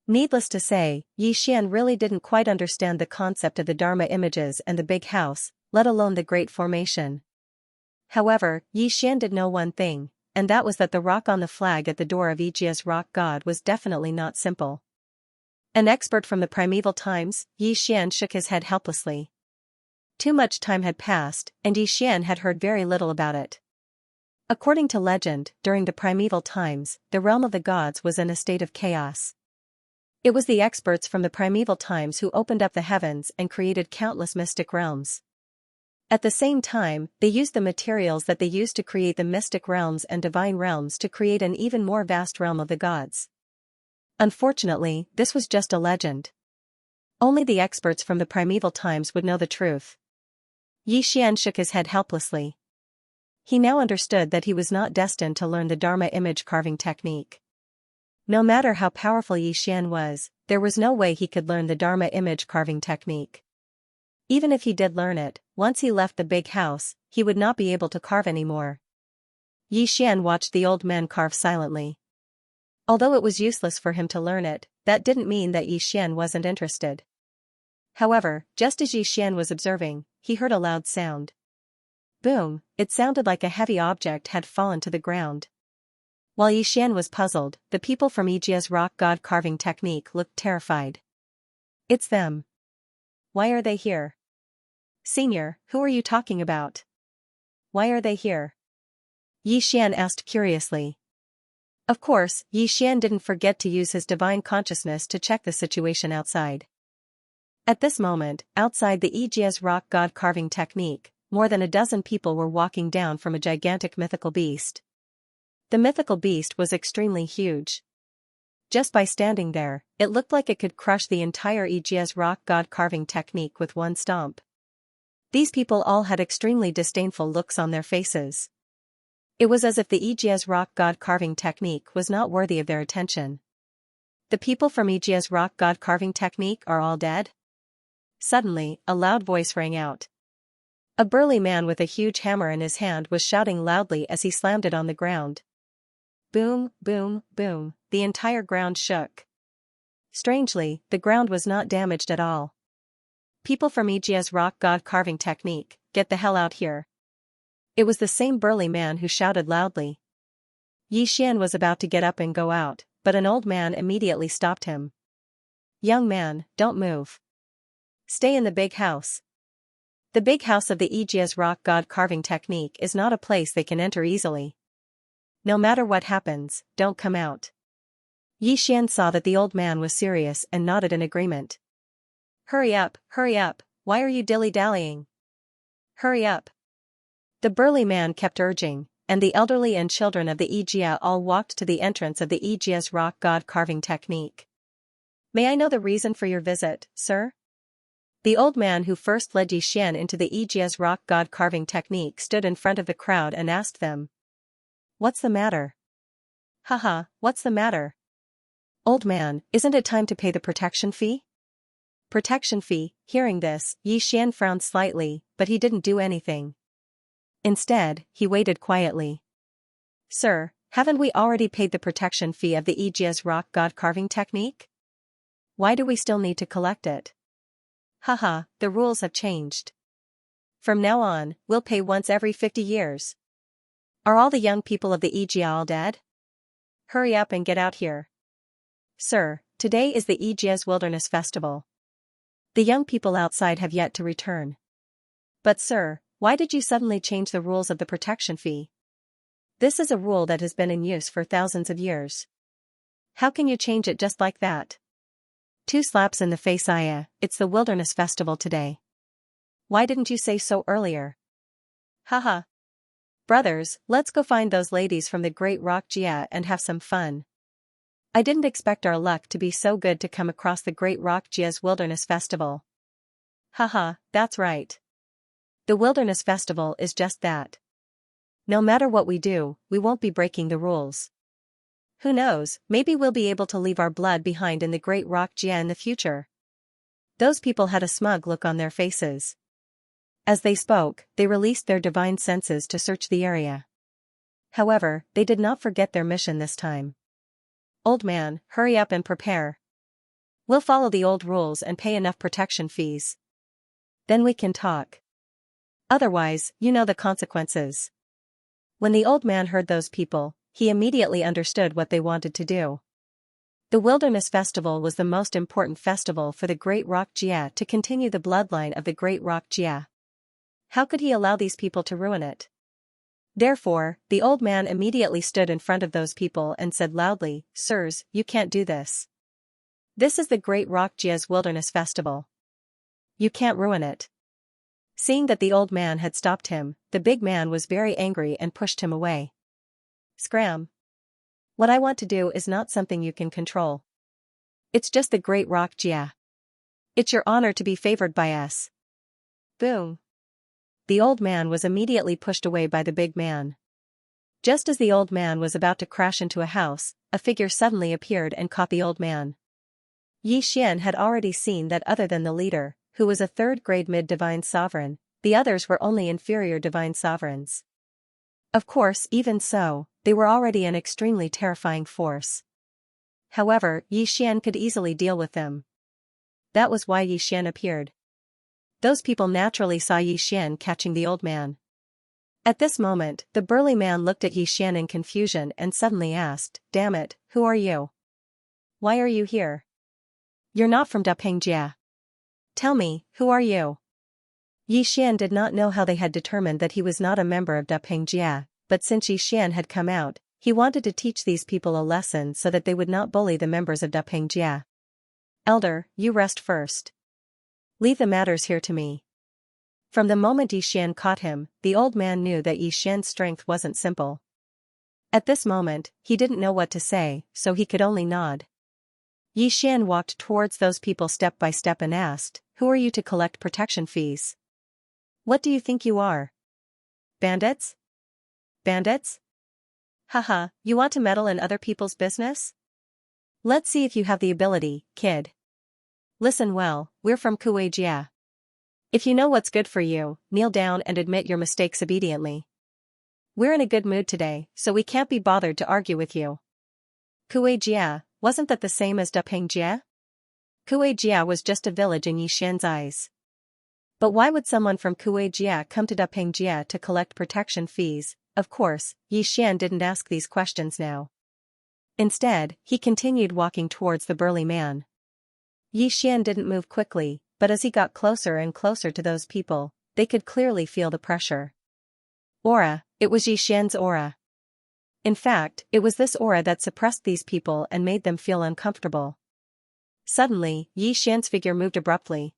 Needless to say, Yi Xian really didn't quite understand the concept of the Dharma images and the big house, let alone the great formation. However, Yi Xian did know one thing, and that was that the rock on the flag at the door of Yijia's rock god was definitely not simple. An expert from the primeval times, Yi Xian shook his head helplessly. Too much time had passed, and Yi Xian had heard very little about it. According to legend, during the primeval times, the realm of the gods was in a state of chaos. It was the experts from the primeval times who opened up the heavens and created countless mystic realms. At the same time, they used the materials that they used to create the mystic realms and divine realms to create an even more vast realm of the gods. Unfortunately, this was just a legend. Only the experts from the primeval times would know the truth. Yi Xian shook his head helplessly. He now understood that he was not destined to learn the Dharma image carving technique. No matter how powerful Yi Xian was, there was no way he could learn the Dharma image carving technique. Even if he did learn it, once he left the big house, he would not be able to carve anymore. Yi Xian watched the old man carve silently. Although it was useless for him to learn it, that didn't mean that Yi Xian wasn't interested. However, just as Yi Xian was observing, he heard a loud sound. Boom, it sounded like a heavy object had fallen to the ground. While Yi Xian was puzzled, the people from Yijia's rock god carving technique looked terrified. It's them. Why are they here? Senior, who are you talking about? Why are they here? Yi Xian asked curiously. Of course, Yi Xian didn't forget to use his divine consciousness to check the situation outside. At this moment, outside the Yijia's rock god carving technique, more than a dozen people were walking down from a gigantic mythical beast. The mythical beast was extremely huge. Just by standing there, it looked like it could crush the entire Yijia's rock god carving technique with one stomp. These people all had extremely disdainful looks on their faces. It was as if the Yijia's rock god carving technique was not worthy of their attention. The people from Yijia's rock god carving technique are all dead? Suddenly, a loud voice rang out. A burly man with a huge hammer in his hand was shouting loudly as he slammed it on the ground. Boom, boom, boom, the entire ground shook. Strangely, the ground was not damaged at all. People from Yijia's rock god carving technique, get the hell out here. It was the same burly man who shouted loudly. Yi Xian was about to get up and go out, but an old man immediately stopped him. Young man, don't move. Stay in the big house. The big house of the Yijia's rock god carving technique is not a place they can enter easily. No matter what happens, don't come out. Yi Xian saw that the old man was serious and nodded in agreement. Hurry up, why are you dilly-dallying? Hurry up. The burly man kept urging, and the elderly and children of the Xianxia all walked to the entrance of the Xianxia's rock god carving technique. May I know the reason for your visit, sir? The old man who first led Xian into the Xianxia's rock god carving technique stood in front of the crowd and asked them. What's the matter? Haha, what's the matter? Old man, isn't it time to pay the protection fee? Protection fee. Hearing this, Xian frowned slightly, but he didn't do anything. Instead, he waited quietly. Sir, haven't we already paid the protection fee of the Xianxia's rock god carving technique? Why do we still need to collect it? Haha, the rules have changed. From now on, we'll pay once every 50 years. Are all the young people of the Xianxia all dead? Hurry up and get out here. Sir, today is the Xianxia's Wilderness Festival. The young people outside have yet to return. But sir, why did you suddenly change the rules of the protection fee? This is a rule that has been in use for thousands of years. How can you change it just like that? 2 slaps in the face. It's the Wilderness Festival today. Why didn't you say so earlier? Haha. Brothers, let's go find those ladies from the Great Rock Jia and have some fun. I didn't expect our luck to be so good to come across the Great Rock Jia's Wilderness Festival. Haha, that's right. The Wilderness Festival is just that. No matter what we do, we won't be breaking the rules. Who knows, maybe we'll be able to leave our blood behind in the Great Rock Jia in the future. Those people had a smug look on their faces. As they spoke, they released their divine senses to search the area. However, they did not forget their mission this time. Old man, hurry up and prepare. We'll follow the old rules and pay enough protection fees. Then we can talk. Otherwise, you know the consequences. When the old man heard those people, he immediately understood what they wanted to do. The Wilderness Festival was the most important festival for the Great Rock Jia to continue the bloodline of the Great Rock Jia. How could he allow these people to ruin it? Therefore, the old man immediately stood in front of those people and said loudly, Sirs, you can't do this. This is the Great Rock Jia's Wilderness Festival. You can't ruin it. Seeing that the old man had stopped him, the big man was very angry and pushed him away. Scram. What I want to do is not something you can control. It's just the Great Rock Jia. It's your honor to be favored by us. Boom. The old man was immediately pushed away by the big man. Just as the old man was about to crash into a house, a figure suddenly appeared and caught the old man. Xian had already seen that other than the leader, who was a third-grade mid-divine sovereign, the others were only inferior divine sovereigns. Of course, even so, they were already an extremely terrifying force. However, Xian could easily deal with them. That was why Xian appeared. Those people naturally saw Xian catching the old man. At this moment, the burly man looked at Xian in confusion and suddenly asked, Damn it, who are you? Why are you here? You're not from Devouring Jia. Tell me, who are you? Xian did not know how they had determined that he was not a member of Devouring Jia, but since Xian had come out, he wanted to teach these people a lesson so that they would not bully the members of Devouring Jia. Elder, you rest first. Leave the matters here to me. From the moment Xian caught him, the old man knew that Xian's strength wasn't simple. At this moment, he didn't know what to say, so he could only nod. Xian walked towards those people step by step and asked, Who are you to collect protection fees? What do you think you are? Bandits? Bandits? Haha, you want to meddle in other people's business? Let's see if you have the ability, kid. Listen well, we're from Kuwei Jia. If you know what's good for you, kneel down and admit your mistakes obediently. We're in a good mood today, so we can't be bothered to argue with you. Kuwei Jia, wasn't that the same as Devouring Jia? Kuwei Jia was just a village in Xian's eyes. But why would someone from Kuwei Jia come to Devouring Jia to collect protection fees? Of course, Xian didn't ask these questions now. Instead, he continued walking towards the burly man. Xian didn't move quickly, but as he got closer and closer to those people, they could clearly feel the pressure. Aura, it was Xian's aura. In fact, it was this aura that suppressed these people and made them feel uncomfortable. Suddenly, Xian's figure moved abruptly.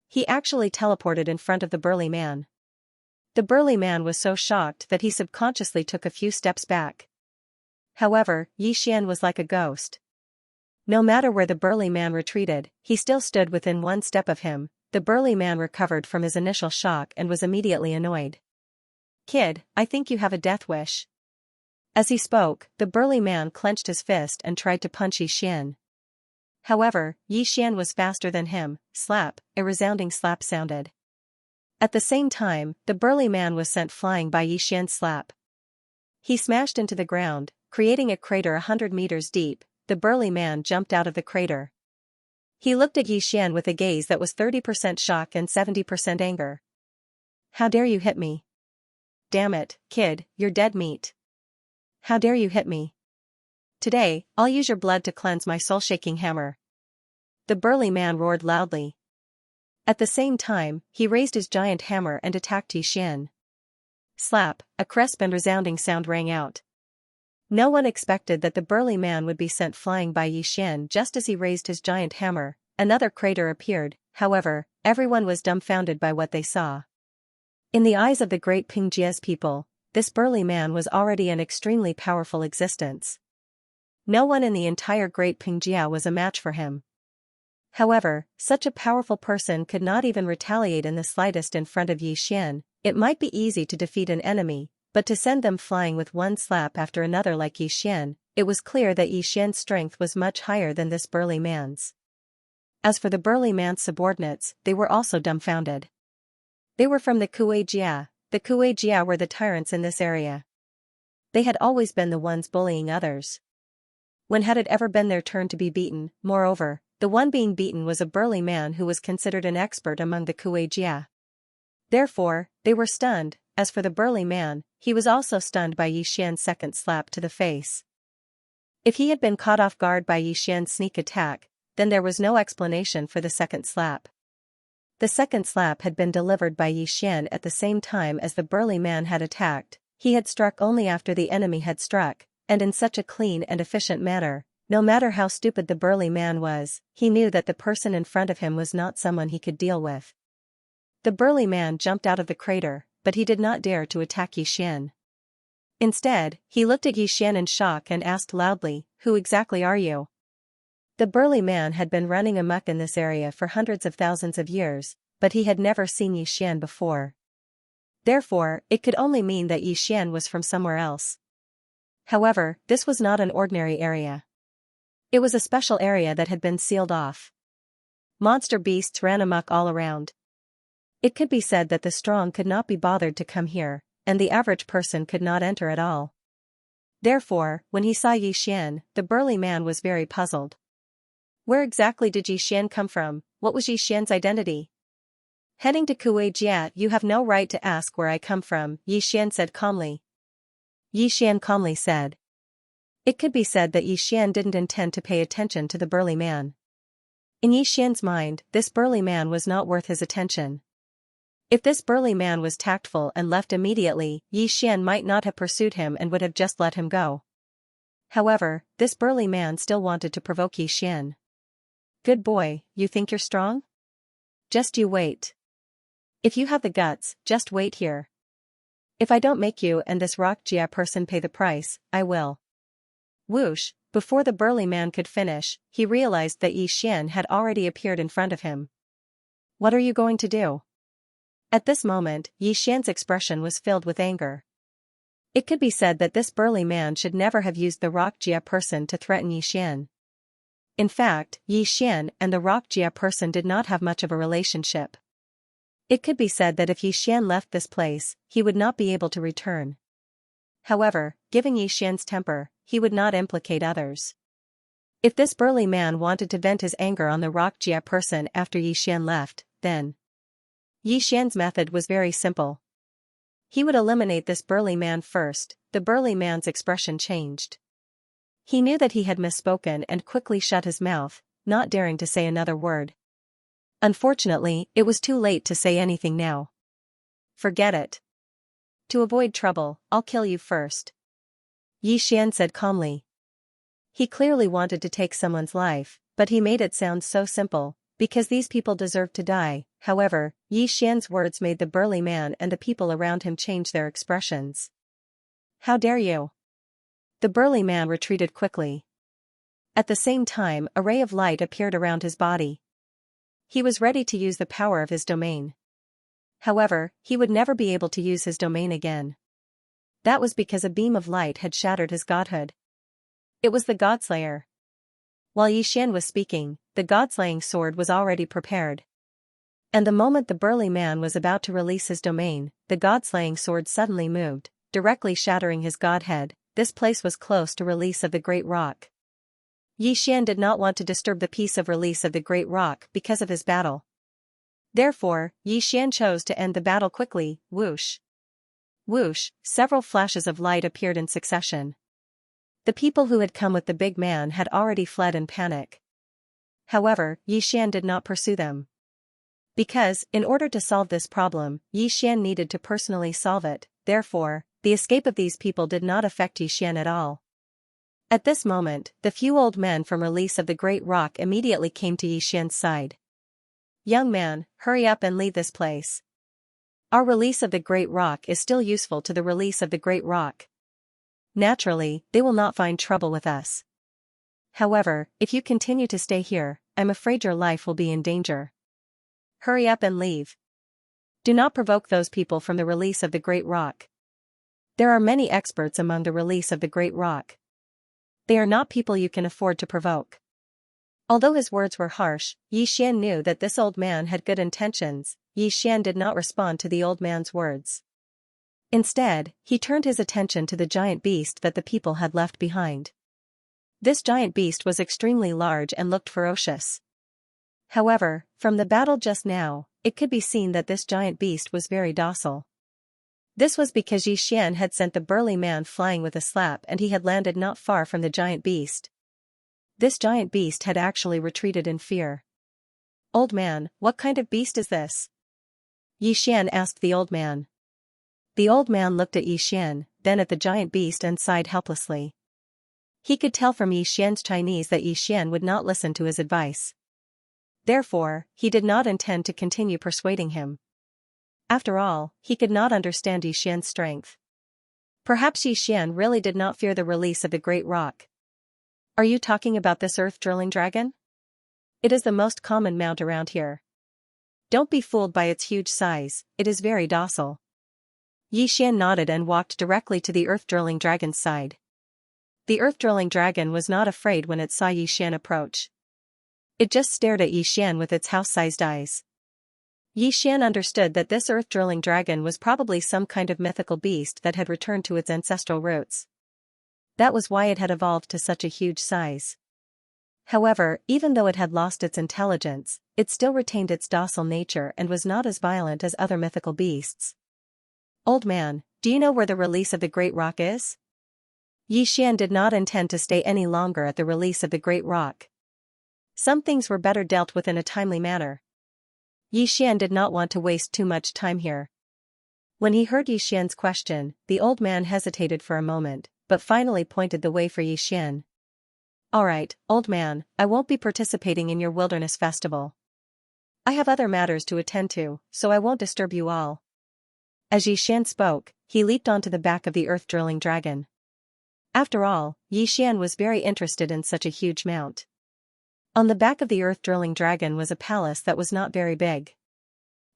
He actually teleported in front of the burly man. The burly man was so shocked that he subconsciously took a few steps back. However, Xian was like a ghost. No matter where the burly man retreated, he still stood within one step of him. The burly man recovered from his initial shock and was immediately annoyed. "Kid, I think you have a death wish." As he spoke, the burly man clenched his fist and tried to punch Xian. However, Xian was faster than him. Slap, a resounding slap sounded. At the same time, the burly man was sent flying by Xian's slap. He smashed into the ground, creating a crater 100 meters deep. The burly man jumped out of the crater. He looked at Xian with a gaze that was 30% shock and 70% anger. "How dare you hit me? Damn it, kid, you're dead meat. How dare you hit me? Today, I'll use your blood to cleanse my soul-shaking hammer." The burly man roared loudly. At the same time, he raised his giant hammer and attacked Xian. Slap, a crisp and resounding sound rang out. No one expected that the burly man would be sent flying by Xian just as he raised his giant hammer. Another crater appeared. However, everyone was dumbfounded by what they saw. In the eyes of the great Pingjia's people, this burly man was already an extremely powerful existence. No one in the entire great Pingjia was a match for him. However, such a powerful person could not even retaliate in the slightest in front of Xian. It might be easy to defeat an enemy, but to send them flying with one slap after another like Xian, it was clear that Xian's strength was much higher than this burly man's. As for the burly man's subordinates, they were also dumbfounded. They were from the Kuei-jia. The Kuei-jia were the tyrants in this area. They had always been the ones bullying others. When had it ever been their turn to be beaten? Moreover, the one being beaten was a burly man who was considered an expert among the Kuei-jia. Therefore, they were stunned. As for the burly man, he was also stunned by Xian's second slap to the face. If he had been caught off guard by Xian's sneak attack, then there was no explanation for the second slap. The second slap had been delivered by Xian at the same time as the burly man had attacked. He had struck only after the enemy had struck, and in such a clean and efficient manner. No matter how stupid the burly man was, he knew that the person in front of him was not someone he could deal with. The burly man jumped out of the crater, but he did not dare to attack Xian. Instead, he looked at Xian in shock and asked loudly, "Who exactly are you?" The burly man had been running amok in this area for hundreds of thousands of years, but he had never seen Xian before. Therefore, it could only mean that Xian was from somewhere else. However, this was not an ordinary area. It was a special area that had been sealed off. Monster beasts ran amok all around. It could be said that the strong could not be bothered to come here, and the average person could not enter at all. Therefore, when he saw Xian, the burly man was very puzzled. Where exactly did Xian come from? What was Xian's identity? "Heading to Kuei-jia, you have no right to ask where I come from," Xian said calmly. Xian calmly said. It could be said that Xian didn't intend to pay attention to the burly man. In Xian's mind, this burly man was not worth his attention. If this burly man was tactful and left immediately, Xian might not have pursued him and would have just let him go. However, this burly man still wanted to provoke Xian. "Good boy, you think you're strong? Just you wait. If you have the guts, just wait here. If I don't make you and this rock Jia person pay the price, I will." Whoosh, before the burly man could finish, he realized that Xian had already appeared in front of him. "What are you going to do?" At this moment, Xian's expression was filled with anger. It could be said that this burly man should never have used the rock Jia person to threaten Xian. In fact, Xian and the rock Jia person did not have much of a relationship. It could be said that if Xian left this place, he would not be able to return. However, given Xian's temper, he would not implicate others. If this burly man wanted to vent his anger on the rock Jia person after Xian left, then Xian's method was very simple. He would eliminate this burly man first. The burly man's expression changed. He knew that he had misspoken and quickly shut his mouth, not daring to say another word. Unfortunately, it was too late to say anything now. "Forget it. To avoid trouble, I'll kill you first," Xian said calmly. He clearly wanted to take someone's life, but he made it sound so simple. Because these people deserve to die. However, Yi Xian's words made the burly man and the people around him change their expressions. How dare you? The burly man retreated quickly. At the same time, a ray of light appeared around his body. He was ready to use the power of his domain. However, he would never be able to use his domain again. That was because a beam of light had shattered his godhood. It was the Godslayer. While Yi Xian was speaking, the God-slaying sword was already prepared. And the moment the burly man was about to release his domain, the God-slaying sword suddenly moved, directly shattering his godhead. This place was close to release of the great rock. Yi Xian did not want to disturb the peace of release of the great rock because of his battle. Therefore, Yi Xian chose to end the battle quickly. Whoosh! Whoosh! Several flashes of light appeared in succession. The people who had come with the big man had already fled in panic. However, Yi Xian did not pursue them. Because, in order to solve this problem, Yi Xian needed to personally solve it. Therefore, the escape of these people did not affect Yi Xian at all. At this moment, the few old men from release of the great rock immediately came to Yi Xian's side. Young man, hurry up and leave this place. Our release of the great rock is still useful to the release of the great rock. Naturally, they will not find trouble with us. However, if you continue to stay here, I'm afraid your life will be in danger. Hurry up and leave. Do not provoke those people from the release of the great rock. There are many experts among the release of the great rock. They are not people you can afford to provoke. Although his words were harsh, Yi Xian knew that this old man had good intentions. Yi Xian did not respond to the old man's words. Instead, he turned his attention to the giant beast that the people had left behind. This giant beast was extremely large and looked ferocious. However, from the battle just now, it could be seen that this giant beast was very docile. This was because Yi Xian had sent the burly man flying with a slap and he had landed not far from the giant beast. This giant beast had actually retreated in fear. Old man, what kind of beast is this? Yi Xian asked the old man. The old man looked at Yi Xian, then at the giant beast and sighed helplessly. He could tell from Yi Xian's Chinese that Yi Xian would not listen to his advice. Therefore, he did not intend to continue persuading him. After all, he could not understand Yi Xian's strength. Perhaps Yi Xian really did not fear the release of the great rock. Are you talking about this earth-drilling dragon? It is the most common mount around here. Don't be fooled by its huge size, it is very docile. Yi Xian nodded and walked directly to the earth-drilling dragon's side. The earth-drilling dragon was not afraid when it saw Yi Xian approach. It just stared at Yi Xian with its house-sized eyes. Yi Xian understood that this earth-drilling dragon was probably some kind of mythical beast that had returned to its ancestral roots. That was why it had evolved to such a huge size. However, even though it had lost its intelligence, it still retained its docile nature and was not as violent as other mythical beasts. Old man, do you know where the release of the great rock is? Yi Xian did not intend to stay any longer at the release of the great rock. Some things were better dealt with in a timely manner. Yi Xian did not want to waste too much time here. When he heard Yi Xian's question, the old man hesitated for a moment, but finally pointed the way for Yi Xian. Alright, old man, I won't be participating in your wilderness festival. I have other matters to attend to, so I won't disturb you all. As Yi Xian spoke, he leaped onto the back of the earth-drilling dragon. After all, Yi Xian was very interested in such a huge mount. On the back of the earth-drilling dragon was a palace that was not very big.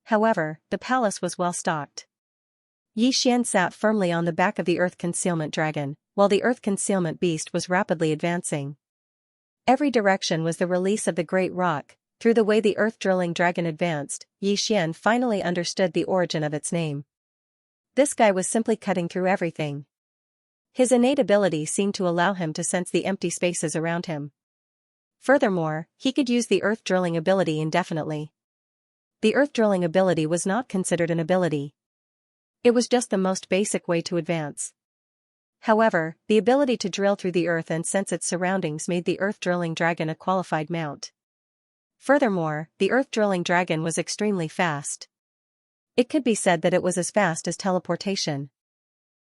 However, the palace was well stocked. Yi Xian sat firmly on the back of the earth concealment dragon, while the earth concealment beast was rapidly advancing. Every direction was the release of the great rock. Through the way the earth-drilling dragon advanced, Yi Xian finally understood the origin of its name. This guy was simply cutting through everything. His innate ability seemed to allow him to sense the empty spaces around him. Furthermore, he could use the earth-drilling ability indefinitely. The earth-drilling ability was not considered an ability. It was just the most basic way to advance. However, the ability to drill through the earth and sense its surroundings made the earth-drilling dragon a qualified mount. Furthermore, the earth-drilling dragon was extremely fast. It could be said that it was as fast as teleportation.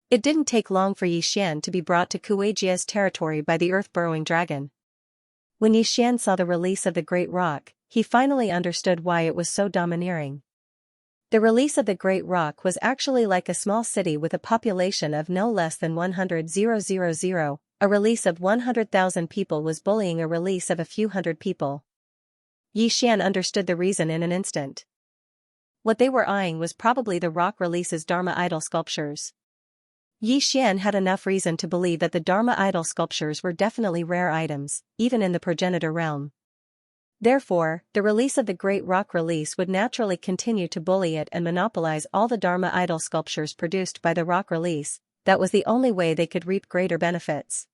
It didn't take long for Yi Xian to be brought to Kueijia's territory by the earth-burrowing dragon. When Yi Xian saw the release of the great rock, he finally understood why it was so domineering. The release of the Great Rock was actually like a small city with a population of no less than 100,000. A release of 100,000 people was bullying a release of a few hundred people. Yi Xian understood the reason in an instant. What they were eyeing was probably the rock release's Dharma idol sculptures. Yi Xian had enough reason to believe that the Dharma idol sculptures were definitely rare items, even in the progenitor realm. Therefore, the release of the Great Rock release would naturally continue to bully it and monopolize all the Dharma idol sculptures produced by the rock release. That was the only way they could reap greater benefits.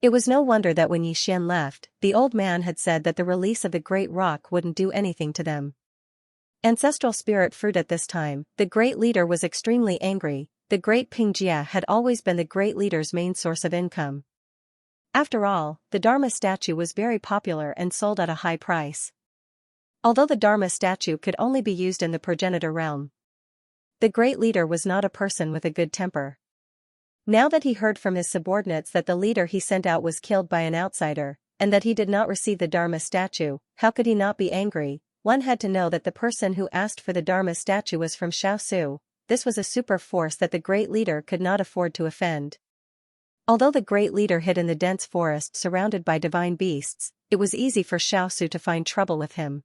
It was no wonder that when Yi Xian left, the old man had said that the release of the Great Rock wouldn't do anything to them. Ancestral spirit fruit. At this time, the great leader was extremely angry. The great Pingjia had always been the great leader's main source of income. After all, the Dharma statue was very popular and sold at a high price. Although the Dharma statue could only be used in the progenitor realm, the great leader was not a person with a good temper. Now that he heard from his subordinates that the leader he sent out was killed by an outsider, and that he did not receive the Dharma statue, how could he not be angry? One had to know that the person who asked for the Dharma statue was from Xiaosu. This was a super force that the great leader could not afford to offend. Although the great leader hid in the dense forest surrounded by divine beasts, it was easy for Xiaosu to find trouble with him.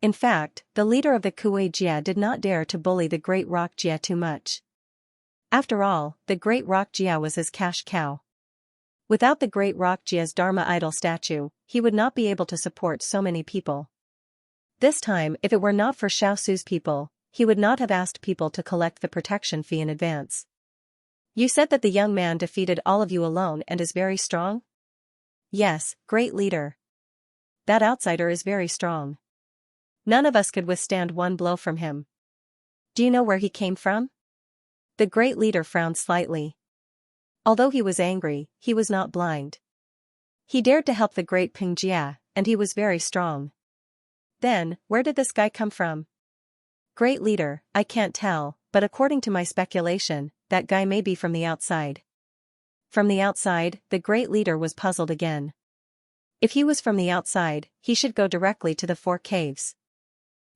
In fact, the leader of the Kuei Jia did not dare to bully the Great Rock Jia too much. After all, the Great Rock Jia was his cash cow. Without the Great Rock Jia's Dharma idol statue, he would not be able to support so many people. This time, if it were not for Xiaosu's people, he would not have asked people to collect the protection fee in advance. You said that the young man defeated all of you alone and is very strong? Yes, great leader. That outsider is very strong. None of us could withstand one blow from him. Do you know where he came from? The great leader frowned slightly. Although he was angry, he was not blind. He dared to help the great Pingjia, and he was very strong. Then, where did this guy come from? Great leader, I can't tell, but according to my speculation, that guy may be from the outside. From the outside, the great leader was puzzled again. If he was from the outside, he should go directly to the 4 caves.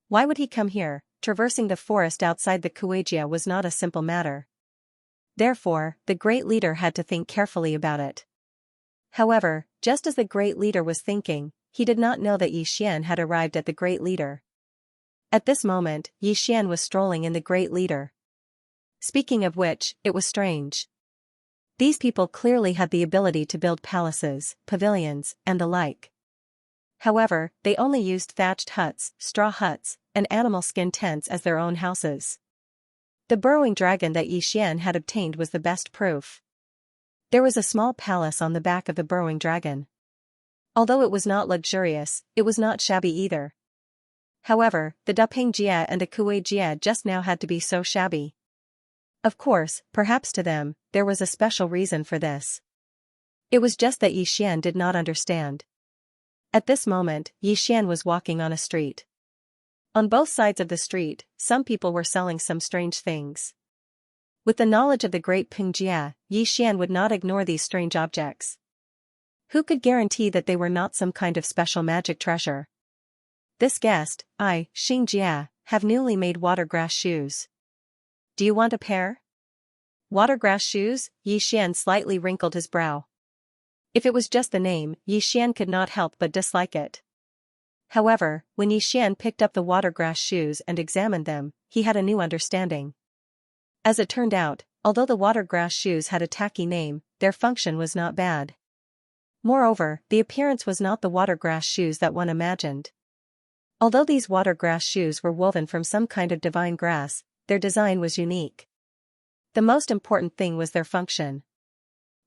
Why would he come here? Traversing the forest outside the Kuei-jia was not a simple matter. Therefore, the great leader had to think carefully about it. However, just as the great leader was thinking, he did not know that Yi Xian had arrived at the great leader. At this moment, Yi Xian was strolling in the great leader. Speaking of which, it was strange. These people clearly had the ability to build palaces, pavilions, and the like. However, they only used thatched huts, straw huts, and animal skin tents as their own houses. The burrowing dragon that Yi Xian had obtained was the best proof. There was a small palace on the back of the burrowing dragon. Although it was not luxurious, it was not shabby either. However, the Daping Jia and the Kuei Jia just now had to be so shabby. Of course, perhaps to them, there was a special reason for this. It was just that Yi Xian did not understand. At this moment, Yi Xian was walking on a street. On both sides of the street, some people were selling some strange things. With the knowledge of the great Pingjia, Yi Xian would not ignore these strange objects. Who could guarantee that they were not some kind of special magic treasure? This guest, I, Xianxia, have newly made watergrass shoes. Do you want a pair? Watergrass shoes? Yi Xian slightly wrinkled his brow. If it was just the name, Yi Xian could not help but dislike it. However, when Yi Xian picked up the watergrass shoes and examined them, he had a new understanding. As it turned out, although the watergrass shoes had a tacky name, their function was not bad. Moreover, the appearance was not the watergrass shoes that one imagined. Although these watergrass shoes were woven from some kind of divine grass, their design was unique. The most important thing was their function.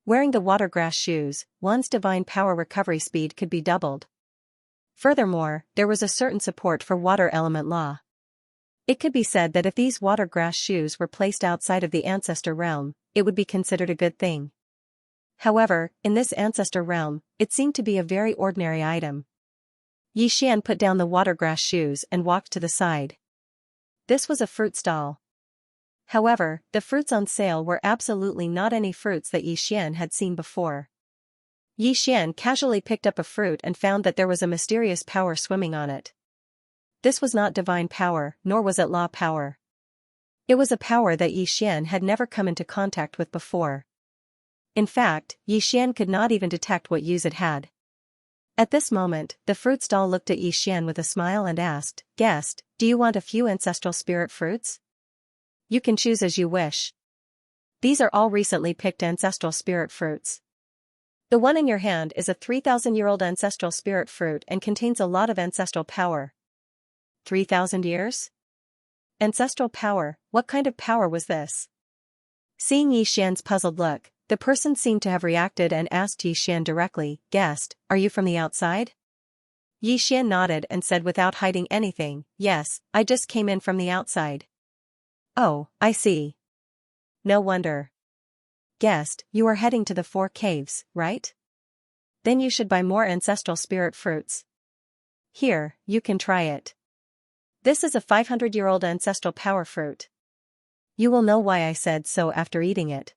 Wearing the watergrass shoes, one's divine power recovery speed could be doubled. Furthermore, there was a certain support for water element law. It could be said that if these watergrass shoes were placed outside of the ancestor realm, it would be considered a good thing. However, in this ancestor realm, it seemed to be a very ordinary item. Yi Xian put down the watergrass shoes and walked to the side. This was a fruit stall. However, the fruits on sale were absolutely not any fruits that Yi Xian had seen before. Yi Xian casually picked up a fruit and found that there was a mysterious power swimming on it. This was not divine power, nor was it law power. It was a power that Yi Xian had never come into contact with before. In fact, Yi Xian could not even detect what use it had. At this moment, the fruit stall looked at Yi Xian with a smile and asked, "Guest, do you want a few ancestral spirit fruits? You can choose as you wish. These are all recently picked ancestral spirit fruits. The one in your hand is a 3,000-year-old ancestral spirit fruit and contains a lot of ancestral power." 3,000 years? Ancestral power, what kind of power was this? Seeing Yi Xian's puzzled look, the person seemed to have reacted and asked Yi Xian directly, "Guest, are you from the outside?" Yi Xian nodded and said without hiding anything, "Yes, I just came in from the outside." "Oh, I see. No wonder. Guest, you are heading to the 4 caves, right? Then you should buy more ancestral spirit fruits. Here, you can try it. This is a 500-year-old ancestral power fruit. You will know why I said so after eating it."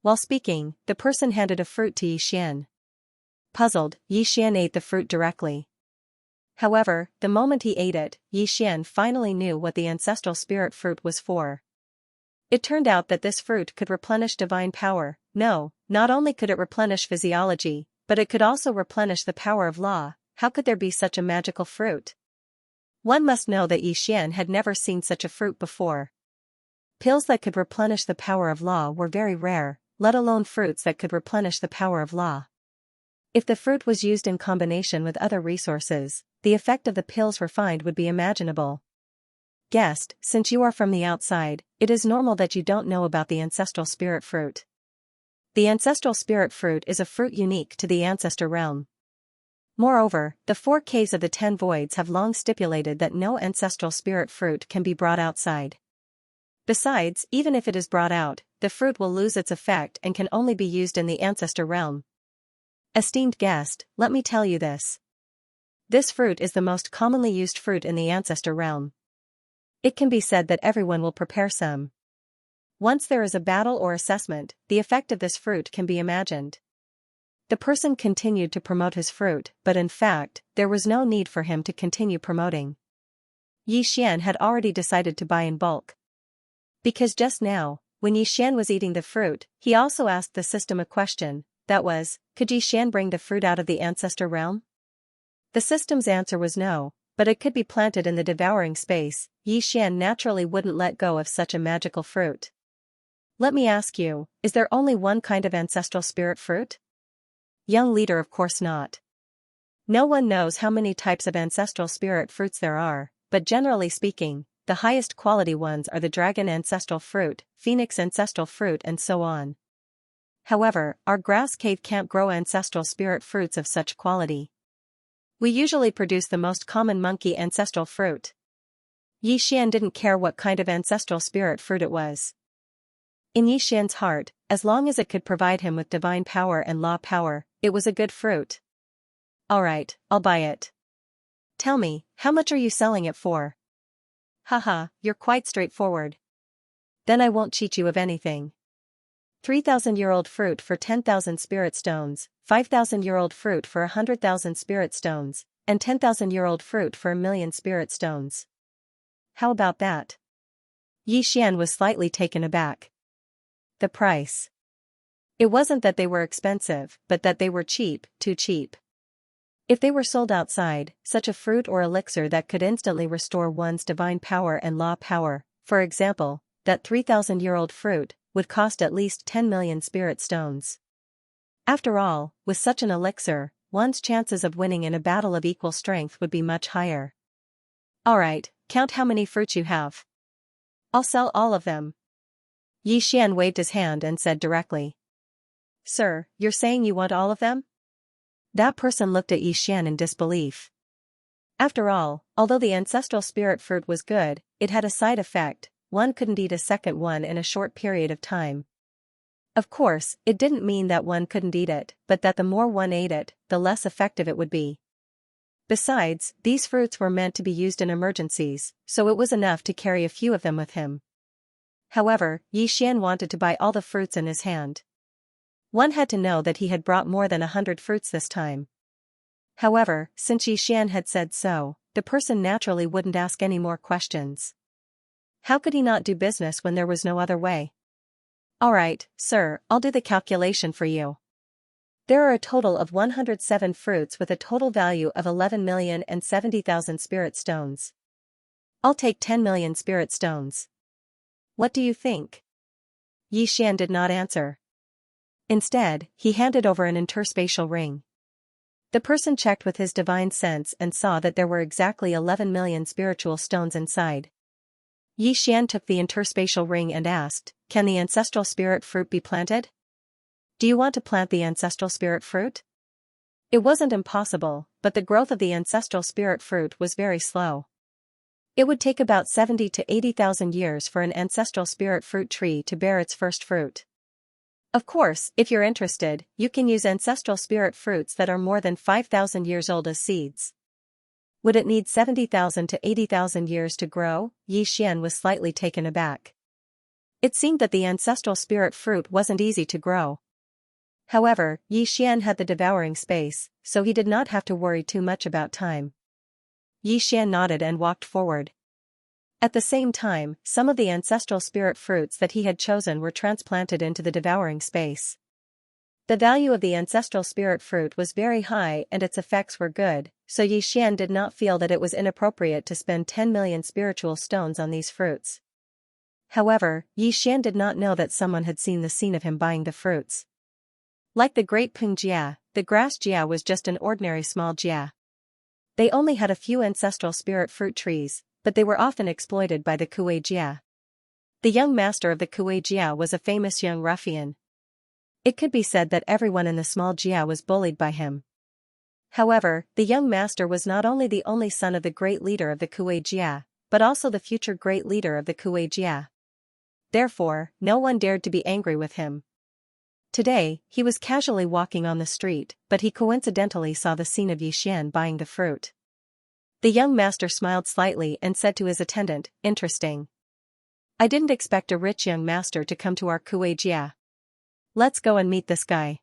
While speaking, the person handed a fruit to Yi Xian. Puzzled, Yi Xian ate the fruit directly. However, the moment he ate it, Yi Xian finally knew what the ancestral spirit fruit was for. It turned out that this fruit could replenish divine power. No, not only could it replenish physiology, but it could also replenish the power of law. How could there be such a magical fruit? One must know that Yi Xian had never seen such a fruit before. Pills that could replenish the power of law were very rare, let alone fruits that could replenish the power of law. If the fruit was used in combination with other resources, the effect of the pills refined would be imaginable. Guest, since you are from the outside, it is normal that you don't know about the ancestral spirit fruit. The ancestral spirit fruit is a fruit unique to the ancestor realm. Moreover, the 4 caves of the 10 voids have long stipulated that no ancestral spirit fruit can be brought outside. Besides, even if it is brought out, the fruit will lose its effect and can only be used in the ancestor realm. Esteemed guest, let me tell you this. This fruit is the most commonly used fruit in the ancestor realm. It can be said that everyone will prepare some. Once there is a battle or assessment, the effect of this fruit can be imagined. The person continued to promote his fruit, but in fact, there was no need for him to continue promoting. Yi Xian had already decided to buy in bulk. Because just now, when Yi Xian was eating the fruit, he also asked the system a question, that was, could Yi Xian bring the fruit out of the ancestor realm? The system's answer was no, but it could be planted in the devouring space. Yi Xian naturally wouldn't let go of such a magical fruit. Let me ask you, is there only one kind of ancestral spirit fruit? Young leader, of course not. No one knows how many types of ancestral spirit fruits there are, but generally speaking, the highest quality ones are the dragon ancestral fruit, phoenix ancestral fruit and so on. However, our grass cave can't grow ancestral spirit fruits of such quality. We usually produce the most common monkey ancestral fruit. Yi Xian didn't care what kind of ancestral spirit fruit it was. In Yi Xian's heart, as long as it could provide him with divine power and law power, it was a good fruit. Alright, I'll buy it. Tell me, how much are you selling it for? Haha, you're quite straightforward. Then I won't cheat you of anything. 3,000-year-old fruit for 10,000 spirit stones, 5,000-year-old fruit for 100,000 spirit stones, and 10,000-year-old fruit for 1,000,000 spirit stones. How about that? Yi Xian was slightly taken aback. The price. It wasn't that they were expensive, but that they were cheap, too cheap. If they were sold outside, such a fruit or elixir that could instantly restore one's divine power and law power, for example, that 3,000-year-old fruit, would cost at least 10 million spirit stones. After all, with such an elixir, one's chances of winning in a battle of equal strength would be much higher. Alright, count how many fruits you have. I'll sell all of them. Yi Xian waved his hand and said directly. Sir, you're saying you want all of them? That person looked at Yi Xian in disbelief. After all, although the ancestral spirit fruit was good, it had a side effect: one couldn't eat a second one in a short period of time. Of course, it didn't mean that one couldn't eat it, but that the more one ate it, the less effective it would be. Besides, these fruits were meant to be used in emergencies, so it was enough to carry a few of them with him. However, Yi Xian wanted to buy all the fruits in his hand. One had to know that he had brought more than 100 fruits this time. However, since Xian had said so, the person naturally wouldn't ask any more questions. How could he not do business when there was no other way? Alright, sir, I'll do the calculation for you. There are a total of 107 fruits with a total value of 11,070,000 spirit stones. I'll take 10 million spirit stones. What do you think? Xian did not answer. Instead, he handed over an interspatial ring. The person checked with his divine sense and saw that there were exactly 11 million spiritual stones inside. Xian took the interspatial ring and asked, "Can the ancestral spirit fruit be planted? Do you want to plant the ancestral spirit fruit?" It wasn't impossible, but the growth of the ancestral spirit fruit was very slow. It would take about 70 to 80,000 years for an ancestral spirit fruit tree to bear its first fruit. Of course, if you're interested, you can use ancestral spirit fruits that are more than 5,000 years old as seeds. Would it need 70,000 to 80,000 years to grow? Xian was slightly taken aback. It seemed that the ancestral spirit fruit wasn't easy to grow. However, Xian had the devouring space, so he did not have to worry too much about time. Xian nodded and walked forward. At the same time, some of the ancestral spirit fruits that he had chosen were transplanted into the devouring space. The value of the ancestral spirit fruit was very high and its effects were good, so Xian did not feel that it was inappropriate to spend 10 million spiritual stones on these fruits. However, Xian did not know that someone had seen the scene of him buying the fruits. Like the Great Peng Jia, the grass Jia was just an ordinary small Jia. They only had a few ancestral spirit fruit trees, but they were often exploited by the Kuei Jia. The young master of the Kuei Jia was a famous young ruffian. It could be said that everyone in the small Jia was bullied by him. However, the young master was not only the only son of the great leader of the Kuei Jia, but also the future great leader of the Kuei Jia. Therefore, no one dared to be angry with him. Today, he was casually walking on the street, but he coincidentally saw the scene of Xian buying the fruit. The young master smiled slightly and said to his attendant, "Interesting. I didn't expect a rich young master to come to our Kuei Jia. Let's go and meet this guy."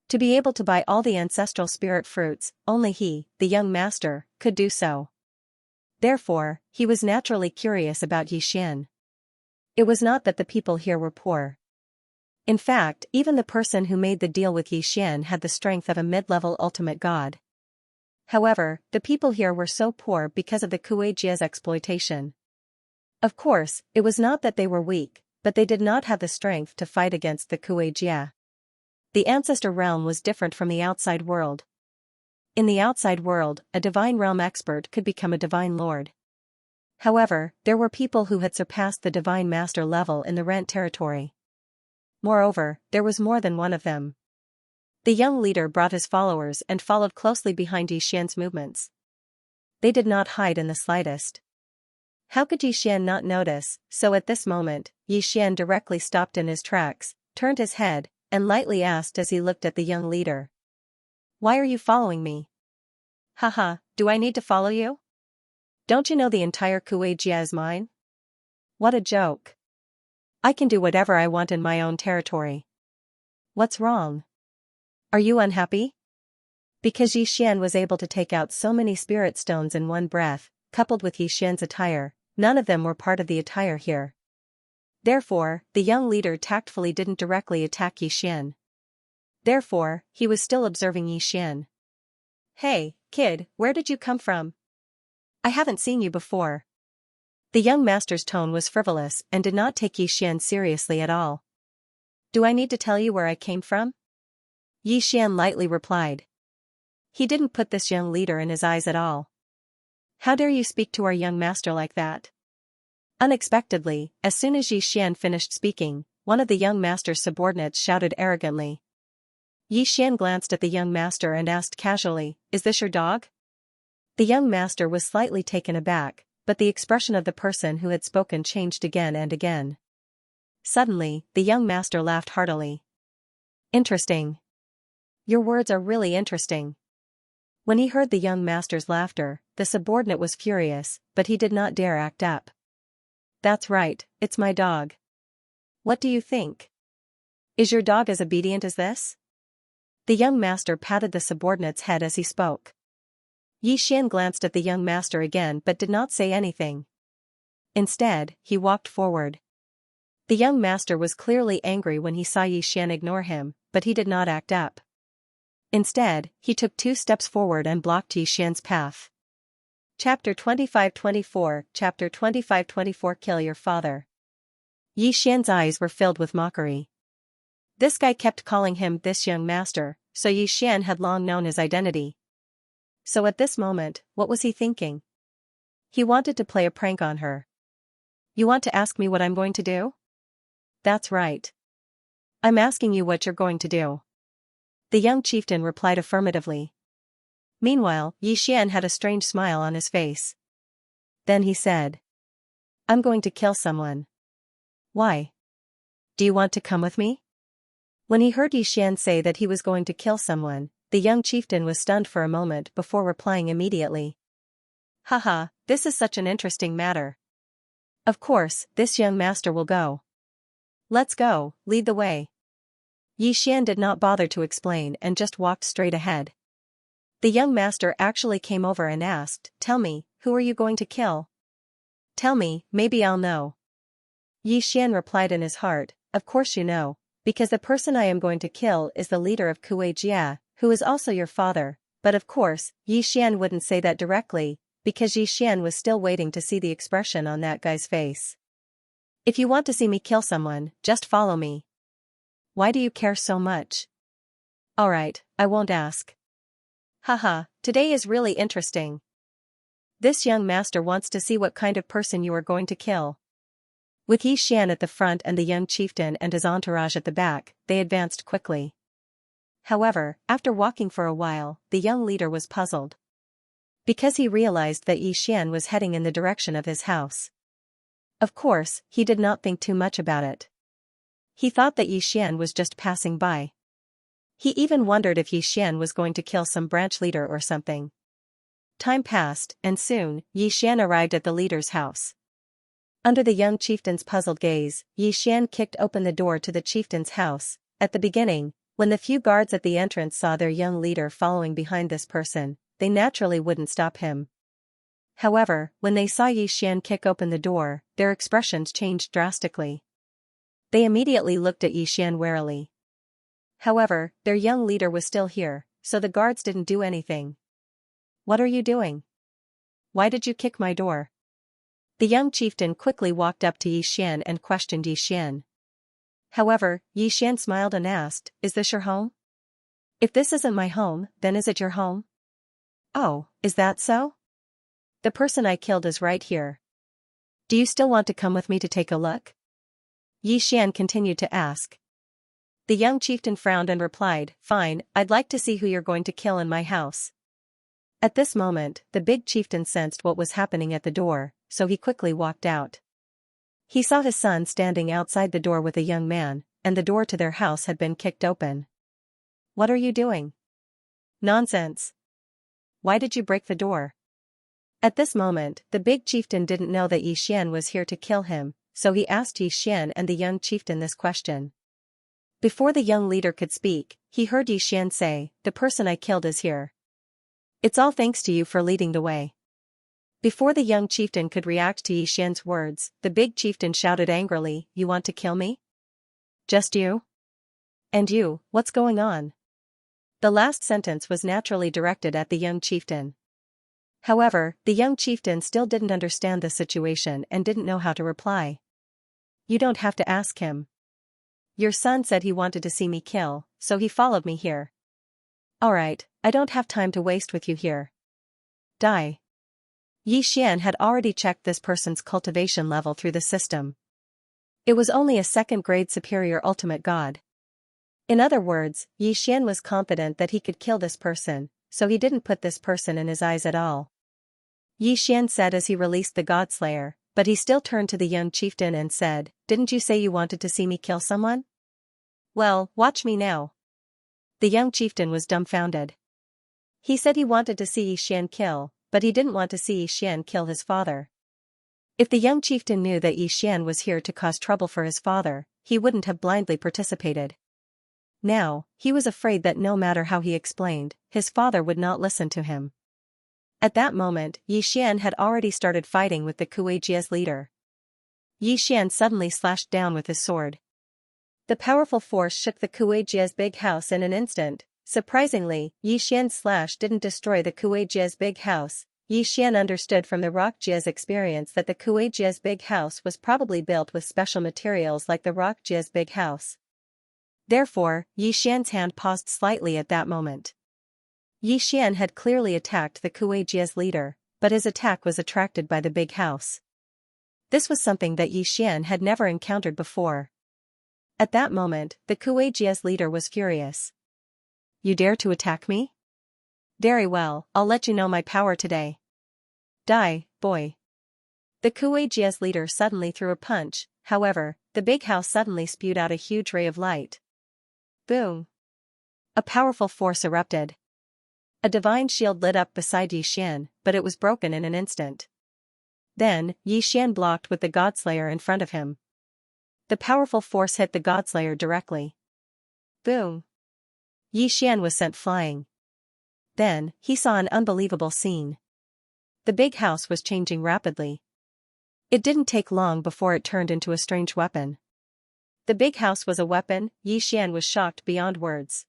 To be able to buy all the ancestral spirit fruits, only he, the young master, could do so. Therefore, he was naturally curious about Xian. It was not that the people here were poor. In fact, even the person who made the deal with Xian had the strength of a mid-level ultimate god. However, the people here were so poor because of the Kuei Jia's exploitation. Of course, it was not that they were weak, but they did not have the strength to fight against the Kuei Jia. The ancestor realm was different from the outside world. In the outside world, a divine realm expert could become a divine lord. However, there were people who had surpassed the divine master level in the Rent territory. Moreover, there was more than one of them. The young leader brought his followers and followed closely behind Xian's movements. They did not hide in the slightest. How could Xian not notice? So at this moment, Xian directly stopped in his tracks, turned his head, and lightly asked as he looked at the young leader, "Why are you following me?" "Haha, do I need to follow you? Don't you know the entire Kuei Jia is mine? What a joke. I can do whatever I want in my own territory. What's wrong? Are you unhappy?" Because Xian was able to take out so many spirit stones in one breath, coupled with Xian's attire, none of them were part of the attire here. Therefore, the young leader tactfully didn't directly attack Xian. Therefore, he was still observing Xian. "Hey, kid, where did you come from? I haven't seen you before." The young master's tone was frivolous and did not take Xian seriously at all. "Do I need to tell you where I came from?" Xian lightly replied. He didn't put this young leader in his eyes at all. "How dare you speak to our young master like that?" Unexpectedly, as soon as Xian finished speaking, one of the young master's subordinates shouted arrogantly. Xian glanced at the young master and asked casually, "Is this your dog?" The young master was slightly taken aback, but the expression of the person who had spoken changed again and again. Suddenly, the young master laughed heartily. "Interesting. Your words are really interesting." When he heard the young master's laughter, the subordinate was furious, but he did not dare act up. "That's right, it's my dog. What do you think? Is your dog as obedient as this? The young master patted the subordinate's head as he spoke. Yi Xian glanced at the young master again but did not say anything. Instead, he walked forward. The young master was clearly angry when he saw Yi Xian ignore him, but he did not act up. Instead, he took 2 steps forward and blocked Yi Xian's path. Chapter 25-24 Chapter 25-24 Kill your father. Yi Xian's eyes were filled with mockery. This guy kept calling him this young master, so Yi Xian had long known his identity. So at this moment, what was he thinking? He wanted to play a prank on her. You want to ask me what I'm going to do? That's right. I'm asking you what you're going to do. The young chieftain replied affirmatively. Meanwhile, Yi Xian had a strange smile on his face. Then he said, I'm going to kill someone. Why? Do you want to come with me? When he heard Yi Xian say that he was going to kill someone, the young chieftain was stunned for a moment before replying immediately. Haha, this is such an interesting matter. Of course, this young master will go. Let's go, lead the way. Yi Xian did not bother to explain and just walked straight ahead. The young master actually came over and asked, Tell me, who are you going to kill? Tell me, maybe I'll know. Yi Xian replied in his heart, Of course you know, because the person I am going to kill is the leader of Jia, who is also your father, but of course, Yi Xian wouldn't say that directly, because Yi Xian was still waiting to see the expression on that guy's face. If you want to see me kill someone, just follow me. Why do you care so much? Alright, I won't ask. Haha, today is really interesting. This young master wants to see what kind of person you are going to kill. With Yi Xian at the front and the young chieftain and his entourage at the back, they advanced quickly. However, after walking for a while, the young leader was puzzled. Because he realized that Yi Xian was heading in the direction of his house. Of course, he did not think too much about it. He thought that Yi Xian was just passing by. He even wondered if Yi Xian was going to kill some branch leader or something. Time passed, and soon, Yi Xian arrived at the leader's house. Under the young chieftain's puzzled gaze, Yi Xian kicked open the door to the chieftain's house. At the beginning, when the few guards at the entrance saw their young leader following behind this person, they naturally wouldn't stop him. However, when they saw Yi Xian kick open the door, their expressions changed drastically. They immediately looked at Yi Xian warily. However, their young leader was still here, so the guards didn't do anything. What are you doing? Why did you kick my door? The young chieftain quickly walked up to Yi Xian and questioned Yi Xian. However, Yi Xian smiled and asked, Is this your home? If this isn't my home, then is it your home? Oh, is that so? The person I killed is right here. Do you still want to come with me to take a look? Yi Xian continued to ask. The young chieftain frowned and replied, Fine, I'd like to see who you're going to kill in my house. At this moment, the big chieftain sensed what was happening at the door, so he quickly walked out. He saw his son standing outside the door with a young man, and the door to their house had been kicked open. What are you doing? Nonsense. Why did you break the door? At this moment, the big chieftain didn't know that Yi Xian was here to kill him, so he asked Yi Xian and the young chieftain this question. Before the young leader could speak, he heard Yi Xian say, The person I killed is here. It's all thanks to you for leading the way. Before the young chieftain could react to Yi Xian's words, the big chieftain shouted angrily, You want to kill me? Just you? And you, what's going on? The last sentence was naturally directed at the young chieftain. However, the young chieftain still didn't understand the situation and didn't know how to reply. You don't have to ask him. Your son said he wanted to see me kill, so he followed me here. Alright, I don't have time to waste with you here. Die. Yi Xian had already checked this person's cultivation level through the system. It was only a second-grade superior ultimate god. In other words, Yi Xian was confident that he could kill this person, so he didn't put this person in his eyes at all. Yi Xian said as he released the Godslayer, but he still turned to the young chieftain and said, Didn't you say you wanted to see me kill someone? Well, watch me now. The young chieftain was dumbfounded. He said he wanted to see Yi Xian kill, but he didn't want to see Yi Xian kill his father. If the young chieftain knew that Yi Xian was here to cause trouble for his father, he wouldn't have blindly participated. Now, he was afraid that no matter how he explained, his father would not listen to him. At that moment, Yi Xian had already started fighting with the Kuei-Jie's leader. Yi Xian suddenly slashed down with his sword. The powerful force shook the Kuei-Jie's big house in an instant. Surprisingly, Yi Xian's slash didn't destroy the Kuei-Jie's big house. Yi Xian understood from the Rock Jie's experience that the Kuei-Jie's big house was probably built with special materials like the Rock Jie's big house. Therefore, Yi Xian's hand paused slightly at that moment. Yi Xian had clearly attacked the Kuei-Jie's leader, but his attack was attracted by the big house. This was something that Yi Xian had never encountered before. At that moment, the Kuei-Jie's leader was furious. You dare to attack me? Very well, I'll let you know my power today. Die, boy. The Kuei-Jie's leader suddenly threw a punch, however, the big house suddenly spewed out a huge ray of light. Boom! A powerful force erupted. A divine shield lit up beside Yi Xian, but it was broken in an instant. Then, Yi Xian blocked with the Godslayer in front of him. The powerful force hit the Godslayer directly. Boom! Yi Xian was sent flying. Then, he saw an unbelievable scene. The big house was changing rapidly. It didn't take long before it turned into a strange weapon. The big house was a weapon. Yi Xian was shocked beyond words.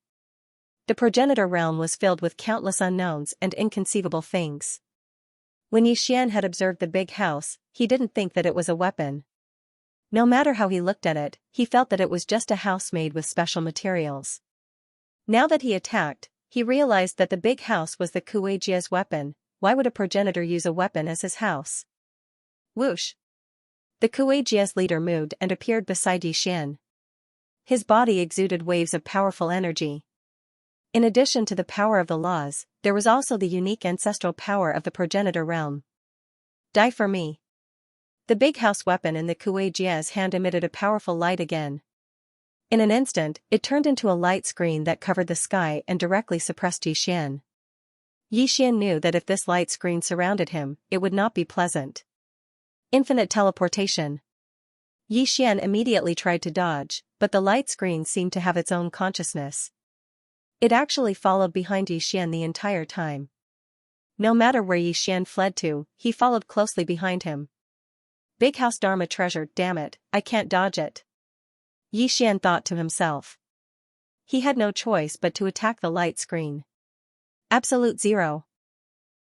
The progenitor realm was filled with countless unknowns and inconceivable things. When Yi Xian had observed the big house, he didn't think that it was a weapon. No matter how he looked at it, he felt that it was just a house made with special materials. Now that he attacked, he realized that the big house was the Kuei-Jie's weapon. Why would a progenitor use a weapon as his house? Whoosh! The Kuei-Jie's leader moved and appeared beside Yi Xian. His body exuded waves of powerful energy. In addition to the power of the laws, there was also the unique ancestral power of the progenitor realm. Die for me. The big house weapon in the Kuei-Jie's hand emitted a powerful light again. In an instant, it turned into a light screen that covered the sky and directly suppressed Yi Xian. Yi Xian knew that if this light screen surrounded him, it would not be pleasant. Infinite teleportation. Yi Xian immediately tried to dodge, but the light screen seemed to have its own consciousness. It actually followed behind Yi Xian the entire time. No matter where Yi Xian fled to, he followed closely behind him. Big house Dharma treasure, damn it, I can't dodge it. Yi Xian thought to himself. He had no choice but to attack the light screen. Absolute Zero.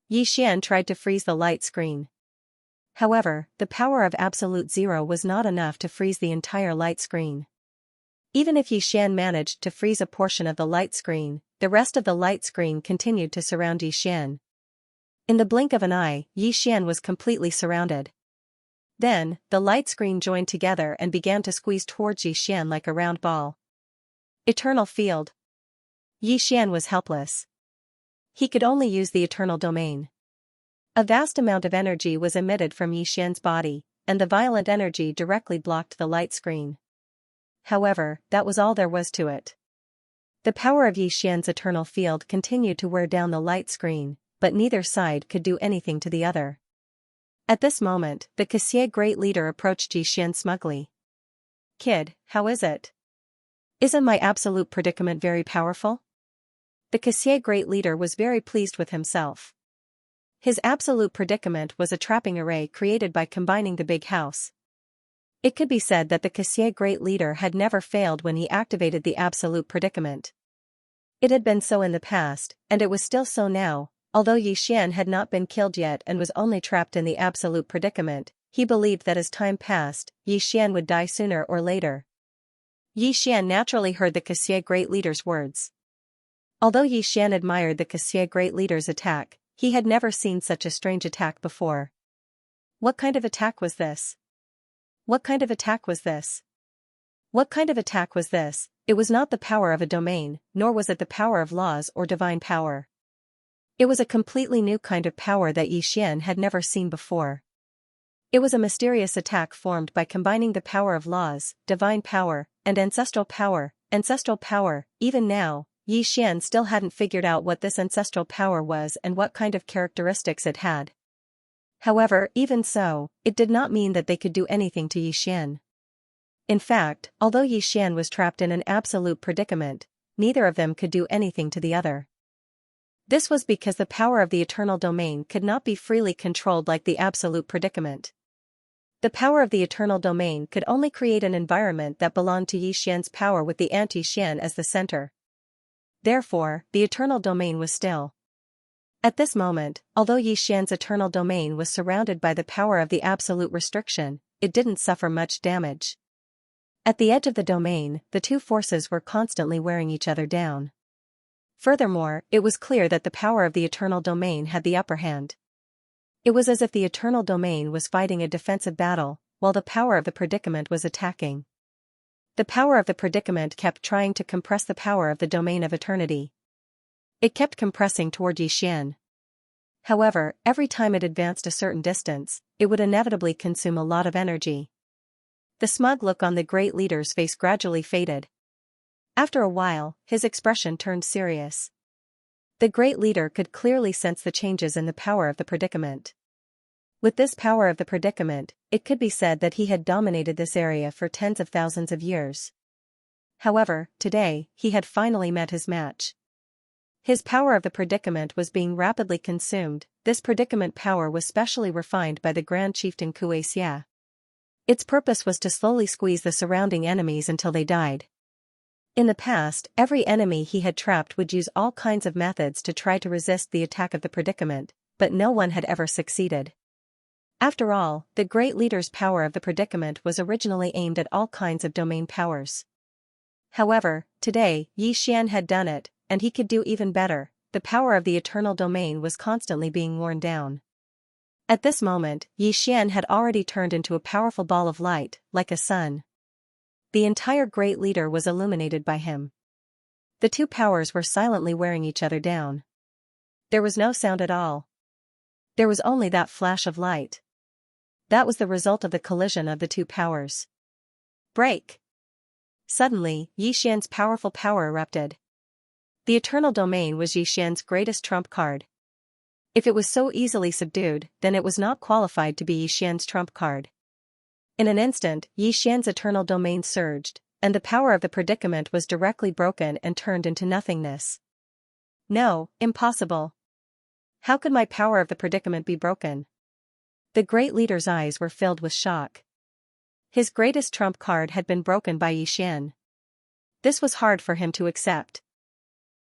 Yi Xian tried to freeze the light screen. However, the power of Absolute Zero was not enough to freeze the entire light screen. Even if Yi Xian managed to freeze a portion of the light screen, the rest of the light screen continued to surround Yi Xian. In the blink of an eye, Yi Xian was completely surrounded. Then, the light screen joined together and began to squeeze towards Yi Xian like a round ball. Eternal Field. Yi Xian was helpless. He could only use the eternal domain. A vast amount of energy was emitted from Yi Xian's body, and the violent energy directly blocked the light screen. However, that was all there was to it. The power of Yi Xian's eternal field continued to wear down the light screen, but neither side could do anything to the other. At this moment, the Xianxia great leader approached Yi Xian smugly. Kid, how is it? Isn't my absolute predicament very powerful? The Xianxia great leader was very pleased with himself. His absolute predicament was a trapping array created by combining the big house. It could be said that the Xianxia great leader had never failed when he activated the absolute predicament. It had been so in the past, and it was still so now. Although Yi Xian had not been killed yet and was only trapped in the absolute predicament, he believed that as time passed, Yi Xian would die sooner or later. Yi Xian naturally heard the Xianxia great leader's words. Although Yi Xian admired the Xianxia great leader's attack, he had never seen such a strange attack before. What kind of attack was this? What kind of attack was this? What kind of attack was this? It was not the power of a domain, nor was it the power of laws or divine power. It was a completely new kind of power that Yi Xian had never seen before. It was a mysterious attack formed by combining the power of laws, divine power, and ancestral power. Even now, Yi Xian still hadn't figured out what this ancestral power was and what kind of characteristics it had. However, even so, it did not mean that they could do anything to Yi Xian. In fact, although Yi Xian was trapped in an absolute predicament, neither of them could do anything to the other. This was because the power of the eternal domain could not be freely controlled like the absolute predicament. The power of the eternal domain could only create an environment that belonged to Yi Xian's power with the anti-Xian as the center. Therefore, the eternal domain was still. At this moment, although Yi Xian's eternal domain was surrounded by the power of the absolute restriction, it didn't suffer much damage. At the edge of the domain, the two forces were constantly wearing each other down. Furthermore, it was clear that the power of the eternal domain had the upper hand. It was as if the eternal domain was fighting a defensive battle, while the power of the predicament was attacking. The power of the predicament kept trying to compress the power of the domain of eternity. It kept compressing toward Yi Xian. However, every time it advanced a certain distance, it would inevitably consume a lot of energy. The smug look on the great leader's face gradually faded. After a while, his expression turned serious. The great leader could clearly sense the changes in the power of the predicament. With this power of the predicament, it could be said that he had dominated this area for tens of thousands of years. However, today, he had finally met his match. His power of the predicament was being rapidly consumed. This predicament power was specially refined by the Grand Chieftain Xianxia. Its purpose was to slowly squeeze the surrounding enemies until they died. In the past, every enemy he had trapped would use all kinds of methods to try to resist the attack of the predicament, but no one had ever succeeded. After all, the great leader's power of the predicament was originally aimed at all kinds of domain powers. However, today, Yi Xian had done it, and he could do even better. The power of the eternal domain was constantly being worn down. At this moment, Yi Xian had already turned into a powerful ball of light, like a sun. The entire great leader was illuminated by him. The two powers were silently wearing each other down. There was no sound at all. There was only that flash of light. That was the result of the collision of the two powers. Break! Suddenly, Yi Xian's powerful power erupted. The eternal domain was Yi Xian's greatest trump card. If it was so easily subdued, then it was not qualified to be Yi Xian's trump card. In an instant, Yi Xian's eternal domain surged, and the power of the predicament was directly broken and turned into nothingness. No, impossible. How could my power of the predicament be broken? The great leader's eyes were filled with shock. His greatest trump card had been broken by Yi Xian. This was hard for him to accept.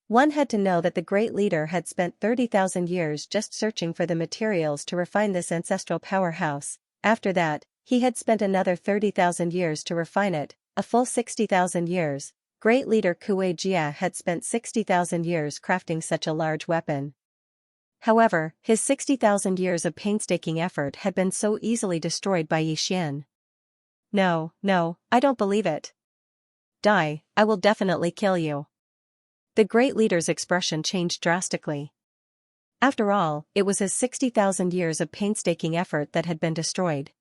One had to know that the great leader had spent 30,000 years just searching for the materials to refine this ancestral powerhouse. After that, he had spent another 30,000 years to refine it, a full 60,000 years. Great leader Xianxia had spent 60,000 years crafting such a large weapon. However, his 60,000 years of painstaking effort had been so easily destroyed by Yi Xian. No, I don't believe it. Die, I will definitely kill you. The great leader's expression changed drastically. After all, it was his 60,000 years of painstaking effort that had been destroyed.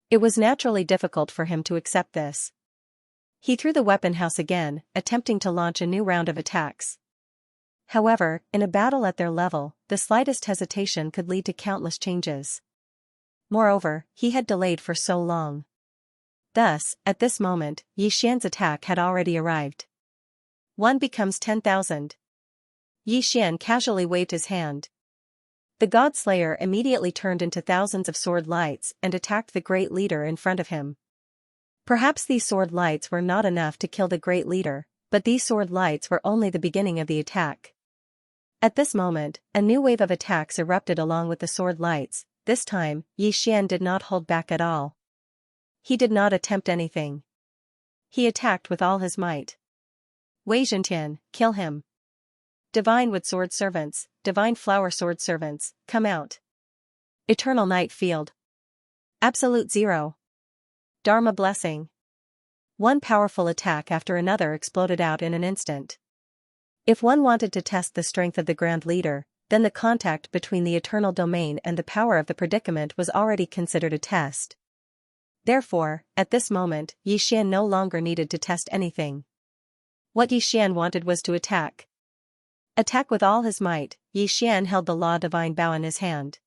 It was naturally difficult for him to accept this. He threw the weapon house again, attempting to launch a new round of attacks. However, in a battle at their level, the slightest hesitation could lead to countless changes. Moreover, he had delayed for so long. Thus, at this moment, Yi Xian's attack had already arrived. 1 becomes 10,000. Yi Xian casually waved his hand. The God Slayer immediately turned into thousands of sword lights and attacked the great leader in front of him. Perhaps these sword lights were not enough to kill the great leader, but these sword lights were only the beginning of the attack. At this moment, a new wave of attacks erupted along with the sword lights. This time, Yi Xian did not hold back at all. He did not attempt anything. He attacked with all his might. Wei Zhentian, kill him. Divine Wood Sword Servants, Divine Flower Sword Servants, come out. Eternal Night Field. Absolute Zero. Dharma Blessing. One powerful attack after another exploded out in an instant. If one wanted to test the strength of the Grand Leader, then the contact between the eternal domain and the power of the predicament was already considered a test. Therefore, at this moment, Yi Xian no longer needed to test anything. What Yi Xian wanted was to attack. Attack with all his might. Yi Xian held the Law Divine Bow in his hand.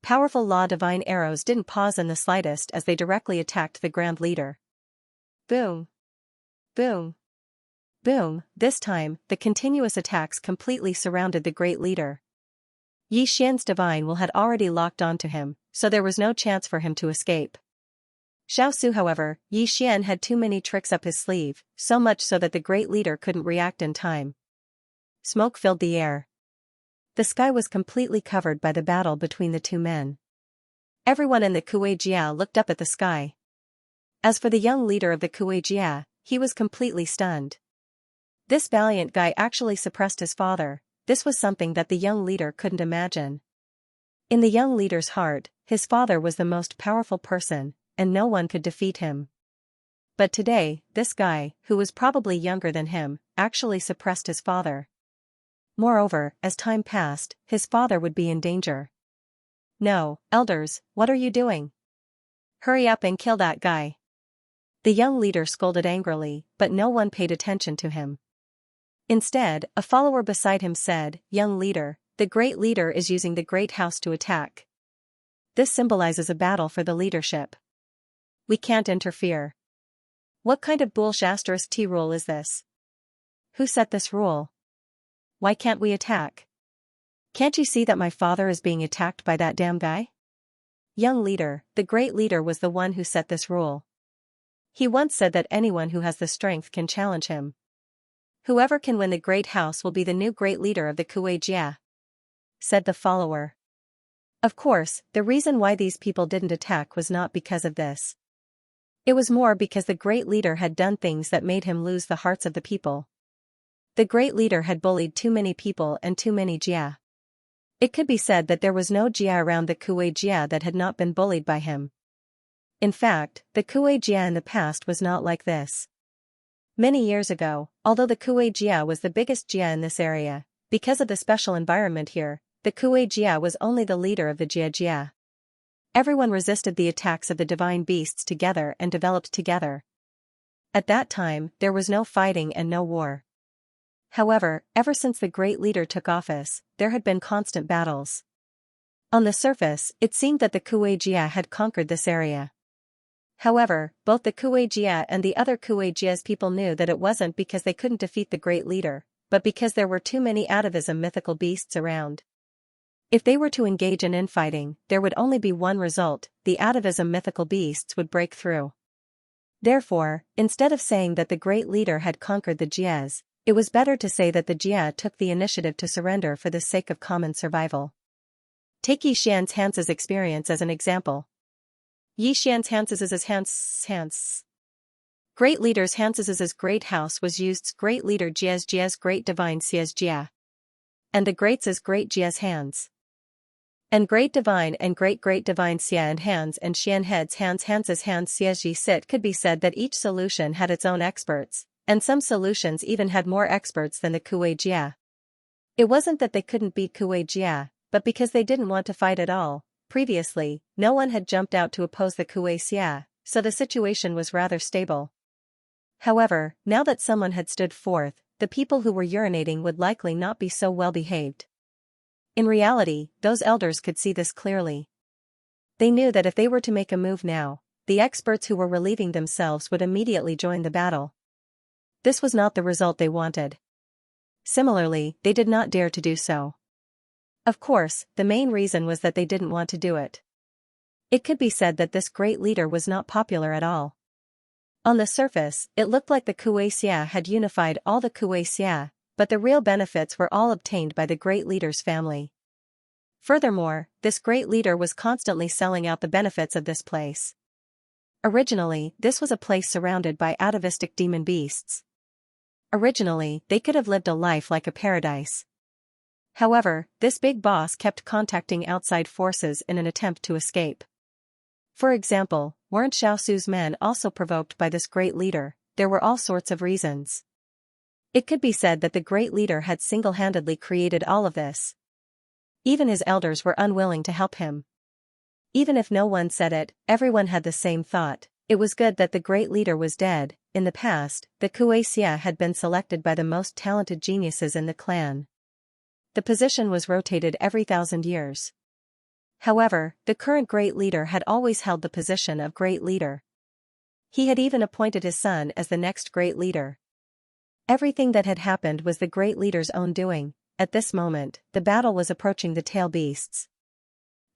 Powerful Law Divine arrows didn't pause in the slightest as they directly attacked the Grand Leader. Boom! Boom! Boom, this time, the continuous attacks completely surrounded the great leader. Yi Xian's divine will had already locked onto him, so there was no chance for him to escape. Xiaosu, however, Yi Xian had too many tricks up his sleeve, so much so that the great leader couldn't react in time. Smoke filled the air. The sky was completely covered by the battle between the two men. Everyone in the Kuei-jia looked up at the sky. As for the young leader of the Kuei-jia, he was completely stunned. This valiant guy actually suppressed his father. This was something that the young leader couldn't imagine. In the young leader's heart, his father was the most powerful person, and no one could defeat him. But today, this guy, who was probably younger than him, actually suppressed his father. Moreover, as time passed, his father would be in danger. No, elders, what are you doing? Hurry up and kill that guy. The young leader scolded angrily, but no one paid attention to him. Instead, a follower beside him said, "Young leader, the great leader is using the great house to attack. This symbolizes a battle for the leadership. We can't interfere." What kind of bullshit rule is this? Who set this rule? Why can't we attack? Can't you see that my father is being attacked by that damn guy? Young leader, the great leader was the one who set this rule. He once said that anyone who has the strength can challenge him. Whoever can win the great house will be the new great leader of the Kuei-jia, said the follower. Of course, the reason why these people didn't attack was not because of this. It was more because the great leader had done things that made him lose the hearts of the people. The great leader had bullied too many people and too many jia. It could be said that there was no jia around the Kuei-jia that had not been bullied by him. In fact, the Kuei-jia in the past was not like this. Many years ago, although the Kuei-jia was the biggest jia in this area, because of the special environment here, the Kuei-jia was only the leader of the jia. Everyone resisted the attacks of the divine beasts together and developed together. At that time, there was no fighting and no war. However, ever since the great leader took office, there had been constant battles. On the surface, it seemed that the Kuei-jia had conquered this area. However, both the Kuei-jia and the other Kuei-jia's people knew that it wasn't because they couldn't defeat the great leader, but because there were too many atavism mythical beasts around. If they were to engage in infighting, there would only be one result: the atavism mythical beasts would break through. Therefore, instead of saying that the great leader had conquered the jias, it was better to say that the jia took the initiative to surrender for the sake of common survival. Take Yi Xian's Hans's experience as an example. Yi Xian's Hans's great leader's Hans's great house was used's great leader Jia's great divine Xia's jia. And the greats' great jia's hands. And great divine and great divine Xia and hands and Xian heads Hans's hands Xia's ji sit. Could be said that each solution had its own experts, and some solutions even had more experts than the Kuei-jia. It wasn't that they couldn't beat Kuei-jia, but because they didn't want to fight at all. Previously, no one had jumped out to oppose the Kuei-jia, so the situation was rather stable. However, now that someone had stood forth, the people who were urinating would likely not be so well behaved. In reality, those elders could see this clearly. They knew that if they were to make a move now, the experts who were relieving themselves would immediately join the battle. This was not the result they wanted. Similarly, they did not dare to do so. Of course, the main reason was that they didn't want to do it. It could be said that this great leader was not popular at all. On the surface, it looked like the Kuei-jia had unified all the Kuei-jia, but the real benefits were all obtained by the great leader's family. Furthermore, this great leader was constantly selling out the benefits of this place. Originally, this was a place surrounded by atavistic demon beasts. Originally, they could have lived a life like a paradise. However, this big boss kept contacting outside forces in an attempt to escape. For example, weren't Xiaosu's men also provoked by this great leader? There were all sorts of reasons. It could be said that the great leader had single-handedly created all of this. Even his elders were unwilling to help him. Even if no one said it, everyone had the same thought. It was good that the great leader was dead. In the past, the Kuei-jia had been selected by the most talented geniuses in the clan. The position was rotated every 1,000 years. However, the current great leader had always held the position of great leader. He had even appointed his son as the next great leader. Everything that had happened was the great leader's own doing. At this moment, the battle was approaching the tail beasts.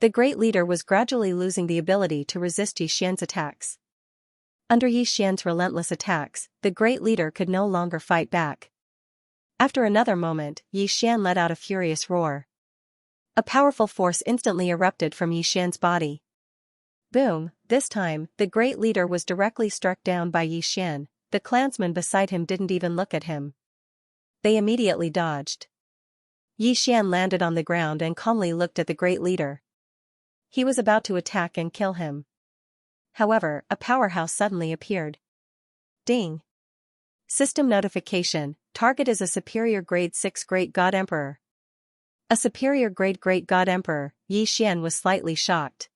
The great leader was gradually losing the ability to resist Yi Xian's attacks. Under Yi Xian's relentless attacks, the great leader could no longer fight back. After another moment, Yi Xian let out a furious roar. A powerful force instantly erupted from Yi Xian's body. Boom! This time, the great leader was directly struck down by Yi Xian. The clansmen beside him didn't even look at him. They immediately dodged. Yi Xian landed on the ground and calmly looked at the great leader. He was about to attack and kill him. However, a powerhouse suddenly appeared. Ding! System notification: target is a superior grade 6 Great God Emperor. A superior grade Great God Emperor. Yi Xian was slightly shocked.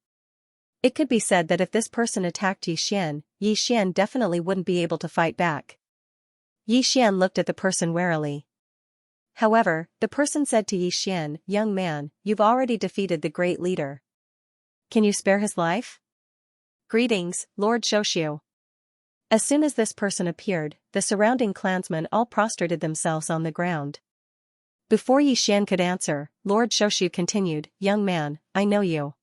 It could be said that if this person attacked Yi Xian definitely wouldn't be able to fight back. Yi Xian looked at the person warily. However, the person said to Yi Xian, "Young man, you've already defeated the great leader. Can you spare his life?" "Greetings, Lord Xiaoxiu." As soon as this person appeared, the surrounding clansmen all prostrated themselves on the ground. Before Yi Xian could answer, Lord Xiaoxiu continued, "Young man, I know you.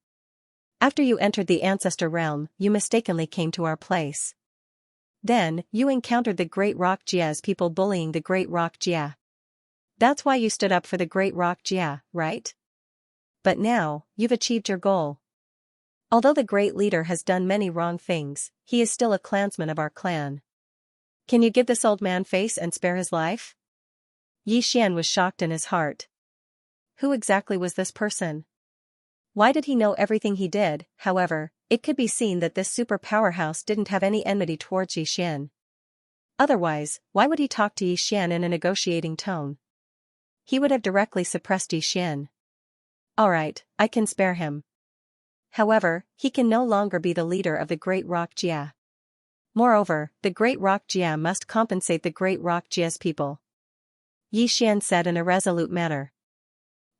After you entered the ancestor realm, you mistakenly came to our place. Then, you encountered the Great Rock Jia's people bullying the Great Rock Jia. That's why you stood up for the Great Rock Jia, right? But now, you've achieved your goal. Although the great leader has done many wrong things, he is still a clansman of our clan. Can you give this old man face and spare his life?" Yi Xian was shocked in his heart. Who exactly was this person? Why did he know everything he did? However, it could be seen that this super powerhouse didn't have any enmity towards Yi Xian. Otherwise, why would he talk to Yi Xian in a negotiating tone? He would have directly suppressed Yi Xian. Alright, I can spare him. However, he can no longer be the leader of the Great Rock Jia. Moreover, the Great Rock Jia must compensate the Great Rock Jia's people. Yi Xian said in a resolute manner.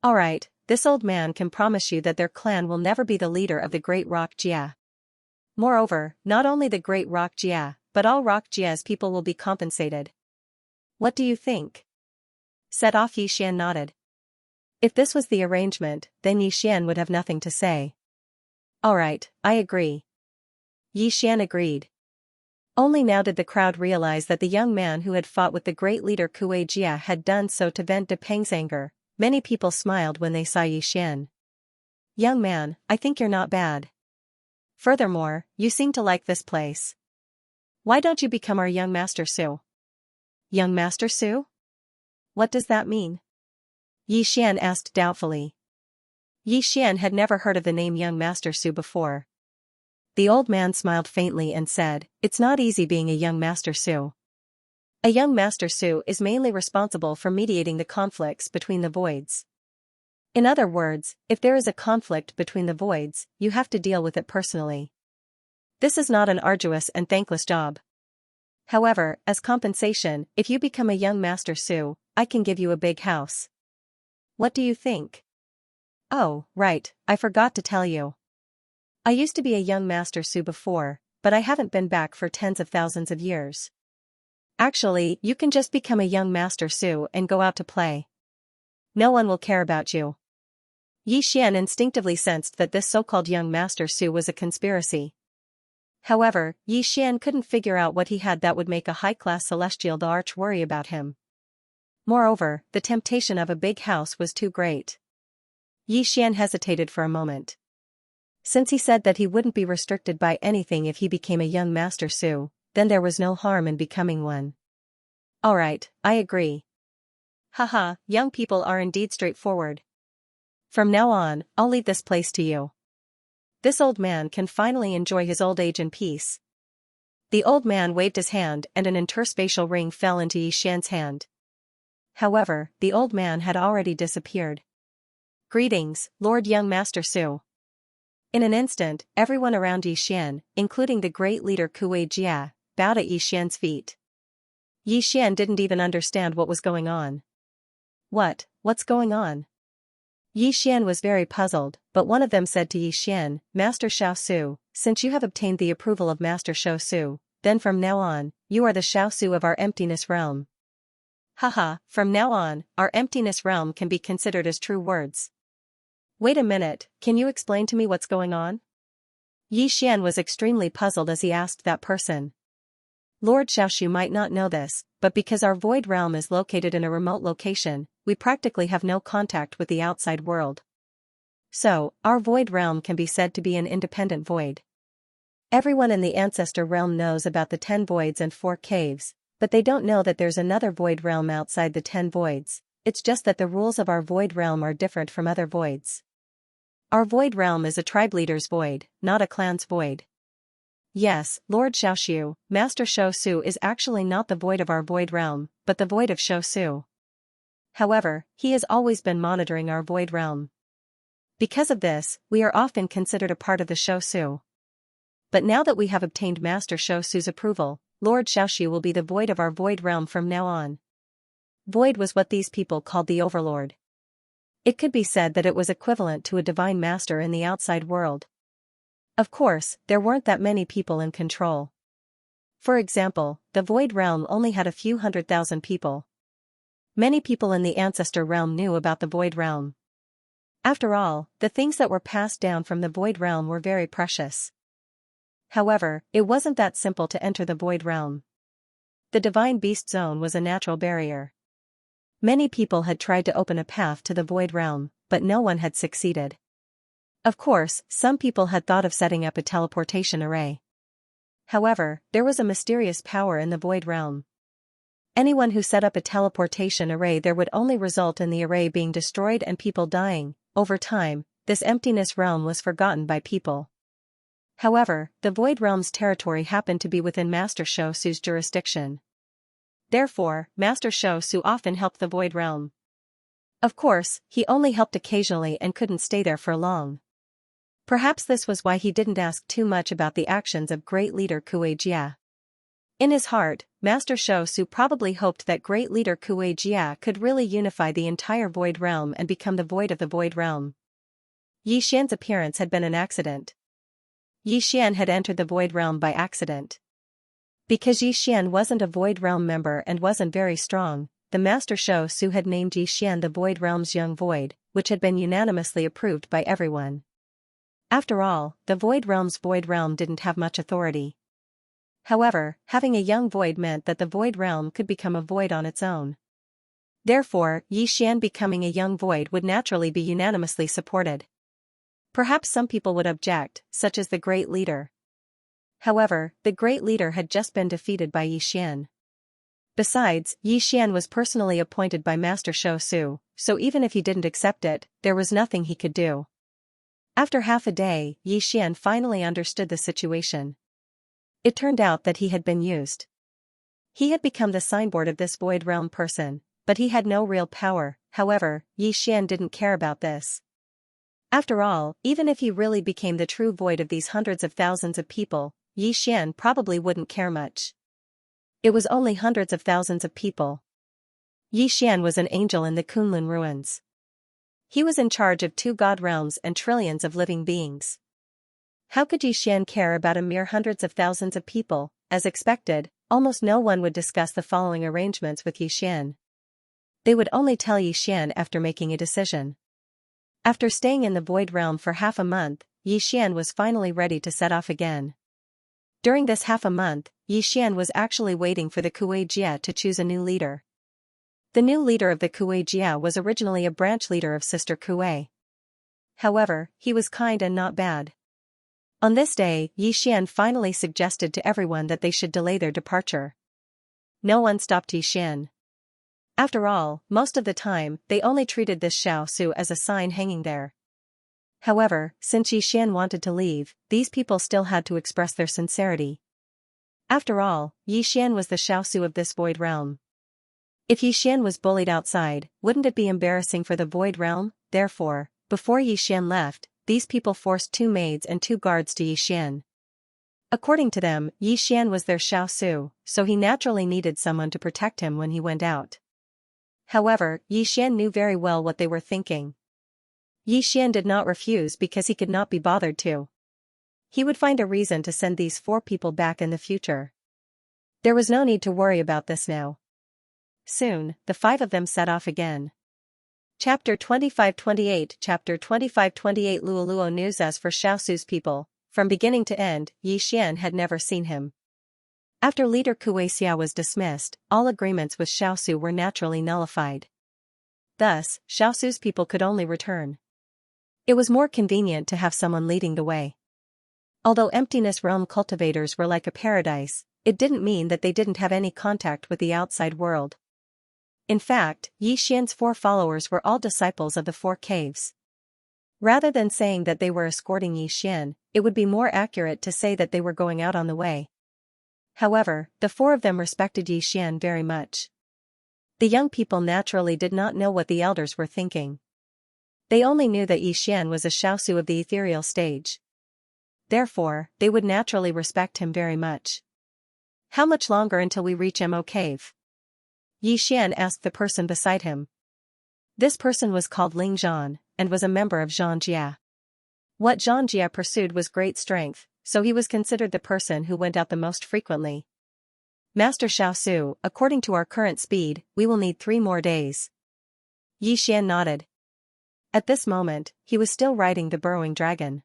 Alright, this old man can promise you that their clan will never be the leader of the Great Rock Jia. Moreover, not only the Great Rock Jia, but all Rock Jia's people will be compensated. What do you think? Set off. Yi Xian nodded. If this was the arrangement, then Yi Xian would have nothing to say. Alright, I agree. Yi Xian agreed. Only now did the crowd realize that the young man who had fought with the great leader Kuei Jia had done so to vent De Peng's anger. Many people smiled when they saw Yi Xian. Young man, I think you're not bad. Furthermore, you seem to like this place. Why don't you become our young Master Su? Young Master Su? What does that mean? Yi Xian asked doubtfully. Yi Xian had never heard of the name Young Master Su before. The old man smiled faintly and said, "It's not easy being a young Master Su. A young Master Su is mainly responsible for mediating the conflicts between the voids. In other words, if there is a conflict between the voids, you have to deal with it personally. This is not an arduous and thankless job. However, as compensation, if you become a young Master Su, I can give you a big house. What do you think?" Oh, right, I forgot to tell you. I used to be a young Master Su before, but I haven't been back for tens of thousands of years. Actually, you can just become a young Master Su and go out to play. No one will care about you. Yi Xian instinctively sensed that this so-called young Master Su was a conspiracy. However, Yi Xian couldn't figure out what he had that would make a high-class celestial Darch worry about him. Moreover, the temptation of a big house was too great. Yi Xian hesitated for a moment. Since he said that he wouldn't be restricted by anything if he became a young Master Su, then there was no harm in becoming one. Alright, I agree. Haha, young people are indeed straightforward. From now on, I'll leave this place to you. This old man can finally enjoy his old age in peace. The old man waved his hand and an interspatial ring fell into Yi Xian's hand. However, the old man had already disappeared. Greetings, Lord Young Master Su. In an instant, everyone around Yi Xian, including the great leader Kuei Jia, bowed at Yi Xian's feet. Yi Xian didn't even understand what was going on. What's going on? Yi Xian was very puzzled, but one of them said to Yi Xian, Master Xiao Su, since you have obtained the approval of Master Xiao Su, then from now on, you are the Xiao Su of our emptiness realm. Haha, from now on, our emptiness realm can be considered as true words. Wait a minute, can you explain to me what's going on? Yi Xian was extremely puzzled as he asked that person. Lord Xiaoshu might not know this, but because our void realm is located in a remote location, we practically have no contact with the outside world. So, our void realm can be said to be an independent void. Everyone in the ancestor realm knows about the 10 voids and 4 caves, but they don't know that there's another void realm outside the 10 voids. It's just that the rules of our void realm are different from other voids. Our void realm is a tribe leader's void, not a clan's void. Yes, Lord Xiaoshu, Master Shou Su is actually not the void of our void realm, but the void of Shou Su. However, he has always been monitoring our void realm. Because of this, we are often considered a part of the Shou Su. But now that we have obtained Master Shou Su's approval, Lord Xiaoshu will be the void of our void realm from now on. Void was what these people called the Overlord. It could be said that it was equivalent to a divine master in the outside world. Of course, there weren't that many people in control. For example, the void realm only had a few 100,000 people. Many people in the ancestor realm knew about the void realm. After all, the things that were passed down from the void realm were very precious. However, it wasn't that simple to enter the void realm. The divine beast zone was a natural barrier. Many people had tried to open a path to the void realm, but no one had succeeded. Of course, some people had thought of setting up a teleportation array. However, there was a mysterious power in the void realm. Anyone who set up a teleportation array there would only result in the array being destroyed and people dying. Over time, this emptiness realm was forgotten by people. However, the void realm's territory happened to be within Master Shou Su's jurisdiction. Therefore, Master Shou Su often helped the void realm. Of course, he only helped occasionally and couldn't stay there for long. Perhaps this was why he didn't ask too much about the actions of great leader Kuei Jia. In his heart, Master Shou Su probably hoped that great leader Kuei Jia could really unify the entire void realm and become the void of the void realm. Yi Xian's appearance had been an accident. Yi Xian had entered the void realm by accident. Because Yi Xian wasn't a void realm member and wasn't very strong, the Master Shou Su had named Yi Xian the void realm's young void, which had been unanimously approved by everyone. After all, the void realm's void realm didn't have much authority. However, having a young void meant that the void realm could become a void on its own. Therefore, Yi Xian becoming a young void would naturally be unanimously supported. Perhaps some people would object, such as the great leader. However, the great leader had just been defeated by Yi Xian. Besides, Yi Xian was personally appointed by Master Shou Su, so even if he didn't accept it, there was nothing he could do. After half a day, Yi Xian finally understood the situation. It turned out that he had been used. He had become the signboard of this void realm person, but he had no real power. However, Yi Xian didn't care about this. After all, even if he really became the true void of these hundreds of thousands of people, Yi Xian probably wouldn't care much. It was only hundreds of thousands of people. Yi Xian was an angel in the Kunlun ruins. He was in charge of 2 god realms and trillions of living beings. How could Yi Xian care about a mere hundreds of thousands of people? As expected, almost no one would discuss the following arrangements with Yi Xian. They would only tell Yi Xian after making a decision. After staying in the void realm for half a month, Yi Xian was finally ready to set off again. During this half a month, Yi Xian was actually waiting for the Kuei Jia to choose a new leader. The new leader of the Kuei Jia was originally a branch leader of Sister Kuei. However, he was kind and not bad. On this day, Yi Xian finally suggested to everyone that they should delay their departure. No one stopped Yi Xian. After all, most of the time, they only treated this Shou Su as a sign hanging there. However, since Yi Xian wanted to leave, these people still had to express their sincerity. After all, Yi Xian was the Shou Su of this void realm. If Yi Xian was bullied outside, wouldn't it be embarrassing for the void realm? Therefore, before Yi Xian left, these people forced 2 maids and 2 guards to Yi Xian. According to them, Yi Xian was their Shou Su, so he naturally needed someone to protect him when he went out. However, Yi Xian knew very well what they were thinking. Yi Xian did not refuse because he could not be bothered to. He would find a reason to send these 4 people back in the future. There was no need to worry about this now. Soon, the five of them set off again. Chapter 25-28 Chapter 25-28 Luoluo news. As for Xiaosu's people, from beginning to end, Yi Xian had never seen him. After leader Kuei-xia was dismissed, all agreements with Xiaosu were naturally nullified. Thus, Xiaosu's people could only return. It was more convenient to have someone leading the way. Although Emptiness Realm cultivators were like a paradise, it didn't mean that they didn't have any contact with the outside world. In fact, Yi Xian's 4 followers were all disciples of the 4 caves. Rather than saying that they were escorting Yi Xian, it would be more accurate to say that they were going out on the way. However, the 4 of them respected Yi Xian very much. The young people naturally did not know what the elders were thinking. They only knew that Yi Xian was a Xiaosu of the ethereal stage. Therefore, they would naturally respect him very much. How much longer until we reach Mo Cave? Yi Xian asked the person beside him. This person was called Ling Zhan, and was a member of Xianxia. What Xianxia pursued was great strength, so he was considered the person who went out the most frequently. Master Xiaosu, according to our current speed, we will need 3 more days. Yi Xian nodded. At this moment, he was still riding the burrowing dragon.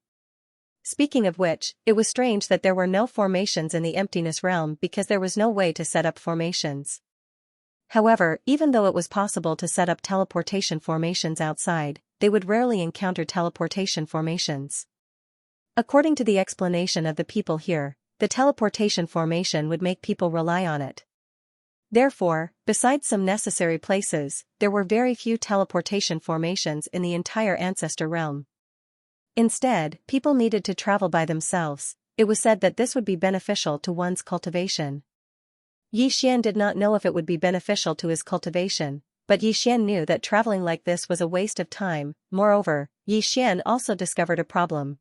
Speaking of which, it was strange that there were no formations in the Emptiness Realm because there was no way to set up formations. However, even though it was possible to set up teleportation formations outside, they would rarely encounter teleportation formations. According to the explanation of the people here, the teleportation formation would make people rely on it. Therefore, besides some necessary places, there were very few teleportation formations in the entire Ancestor Realm. Instead, people needed to travel by themselves. It was said that this would be beneficial to one's cultivation. Yi Xian did not know if it would be beneficial to his cultivation, but Yi Xian knew that traveling like this was a waste of time. Moreover, Yi Xian also discovered a problem.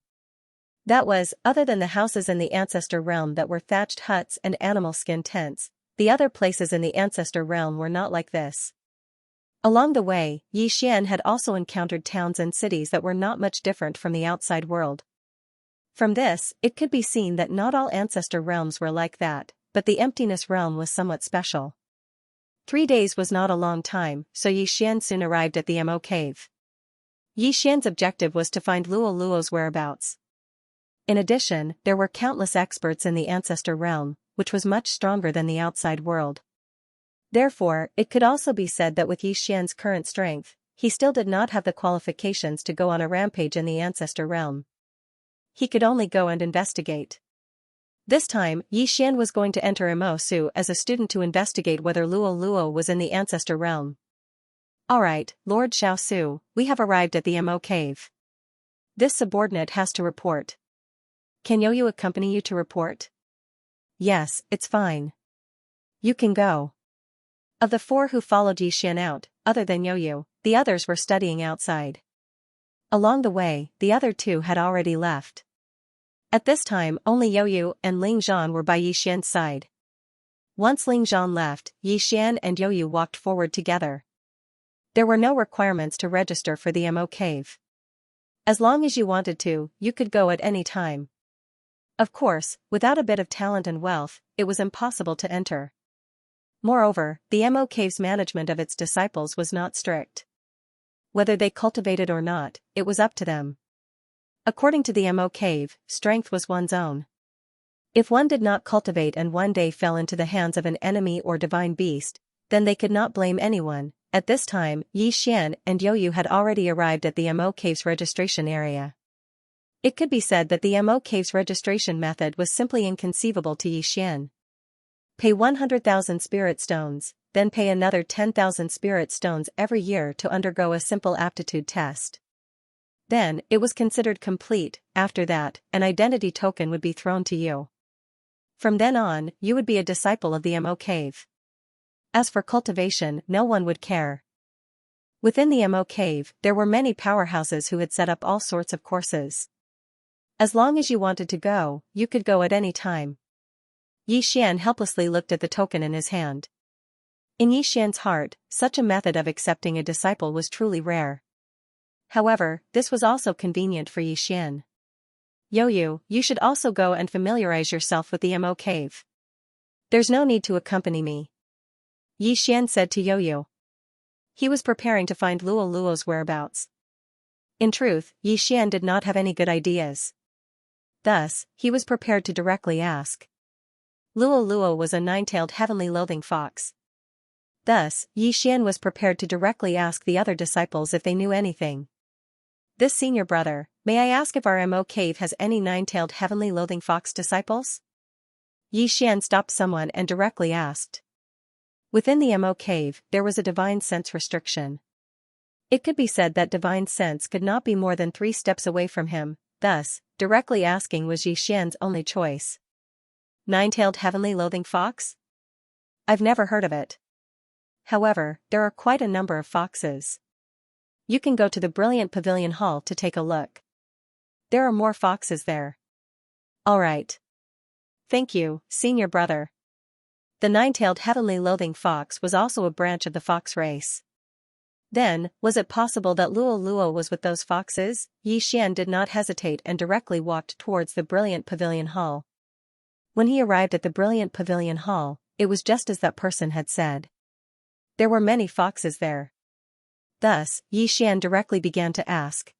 That was, other than the houses in the Ancestor Realm that were thatched huts and animal skin tents, the other places in the Ancestor Realm were not like this. Along the way, Yi Xian had also encountered towns and cities that were not much different from the outside world. From this, it could be seen that not all Ancestor Realms were like that, but the Emptiness Realm was somewhat special. 3 days was not a long time, so Yi Xian soon arrived at the Mo Cave. Yi Xian's objective was to find Luoluo's whereabouts. In addition, there were countless experts in the Ancestor Realm, which was much stronger than the outside world. Therefore, it could also be said that with Yi Xian's current strength, he still did not have the qualifications to go on a rampage in the Ancestor Realm. He could only go and investigate. This time, Yi Xian was going to enter Mo Su as a student to investigate whether Luoluo was in the Ancestor Realm. Alright, Lord Xiaosu, we have arrived at the Mo Cave. This subordinate has to report. Can Yoyu accompany you to report? Yes, it's fine. You can go. Of the 4 who followed Yi Xian out, other than Yoyu, the others were studying outside. Along the way, the other 2 had already left. At this time, only Yoyu and Ling Zhan were by Yi Xian's side. Once Ling Zhan left, Yi Xian and Yoyu walked forward together. There were no requirements to register for the Mo Cave. As long as you wanted to, you could go at any time. Of course, without a bit of talent and wealth, it was impossible to enter. Moreover, the Mo Cave's management of its disciples was not strict. Whether they cultivated or not, it was up to them. According to the Mo Cave, strength was one's own. If one did not cultivate and one day fell into the hands of an enemy or divine beast, then they could not blame anyone. At this time, Yi Xian and Yoyu had already arrived at the Mo Cave's registration area. It could be said that the Mo Cave's registration method was simply inconceivable to Yi Xian. Pay 100,000 spirit stones, then pay another 10,000 spirit stones every year to undergo a simple aptitude test. Then, it was considered complete. After that, an identity token would be thrown to you. From then on, you would be a disciple of the Mo Cave. As for cultivation, no one would care. Within the Mo Cave, there were many powerhouses who had set up all sorts of courses. As long as you wanted to go, you could go at any time. Yi Xian helplessly looked at the token in his hand. In Yi Xian's heart, such a method of accepting a disciple was truly rare. However, this was also convenient for Yi Xian. Yoyu, you should also go and familiarize yourself with the Mo Cave. There's no need to accompany me. Yi Xian said to Yoyu. He was preparing to find Luo Luo's whereabouts. In truth, Yi Xian did not have any good ideas. Thus, he was prepared to directly ask. Luo Luo was a nine-tailed heavenly loathing fox. Thus, Yi Xian was prepared to directly ask the other disciples if they knew anything. This senior brother, may I ask if our Mo cave has any nine-tailed heavenly loathing fox disciples? Yi Xian stopped someone and directly asked. Within the Mo cave, there was a divine sense restriction. It could be said that divine sense could not be more than 3 steps away from him, thus, directly asking was Yi Xian's only choice. Nine-tailed heavenly loathing fox? I've never heard of it. However, there are quite a number of foxes. You can go to the brilliant pavilion hall to take a look. There are more foxes there. All right. Thank you, senior brother. The nine-tailed heavenly loathing fox was also a branch of the fox race. Then, was it possible that Luo Luo was with those foxes? Yi Xian did not hesitate and directly walked towards the brilliant pavilion hall. When he arrived at the brilliant pavilion hall, it was just as that person had said. There were many foxes there. Thus, Yi Xian directly began to ask.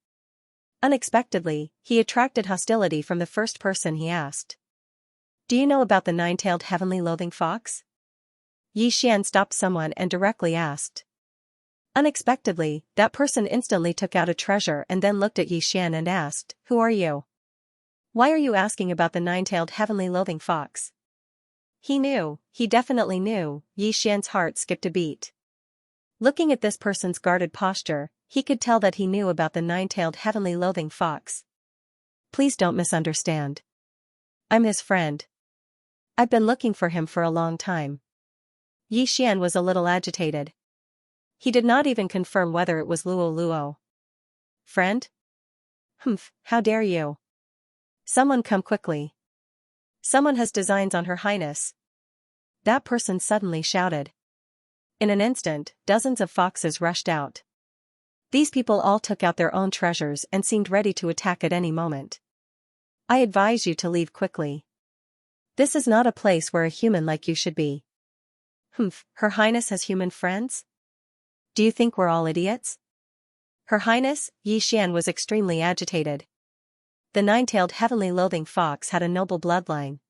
Unexpectedly, he attracted hostility from the first person he asked. Do you know about the nine-tailed heavenly loathing fox? Yi Xian stopped someone and directly asked. Unexpectedly, that person instantly took out a treasure and then looked at Yi Xian and asked, Who are you? Why are you asking about the nine-tailed heavenly loathing fox? He knew, he definitely knew, Yi Xian's heart skipped a beat. Looking at this person's guarded posture, he could tell that he knew about the nine-tailed heavenly loathing fox. Please don't misunderstand. I'm his friend. I've been looking for him for a long time. Yi Xian was a little agitated. He did not even confirm whether it was Luo Luo. Friend? Humph, how dare you? Someone come quickly. Someone has designs on Her Highness. That person suddenly shouted. In an instant, dozens of foxes rushed out. These people all took out their own treasures and seemed ready to attack at any moment. I advise you to leave quickly. This is not a place where a human like you should be. Humph, Her Highness has human friends? Do you think we're all idiots? Her Highness, Yi Xian was extremely agitated. The nine-tailed heavenly loathing fox had a noble bloodline.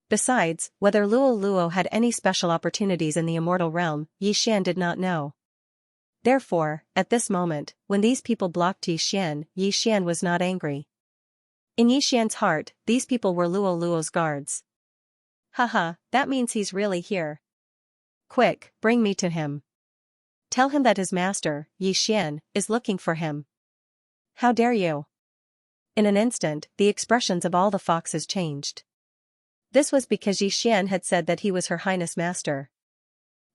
Besides, whether Luo Luo had any special opportunities in the immortal realm, Yi Xian did not know. Therefore, at this moment, when these people blocked Yi Xian was not angry. In Yi Xian's heart, these people were Luo Luo's guards. Haha, that means he's really here. Quick, bring me to him. Tell him that his master, Yi Xian, is looking for him. How dare you? In an instant, the expressions of all the foxes changed. This was because Yi Xian had said that he was Her Highness master.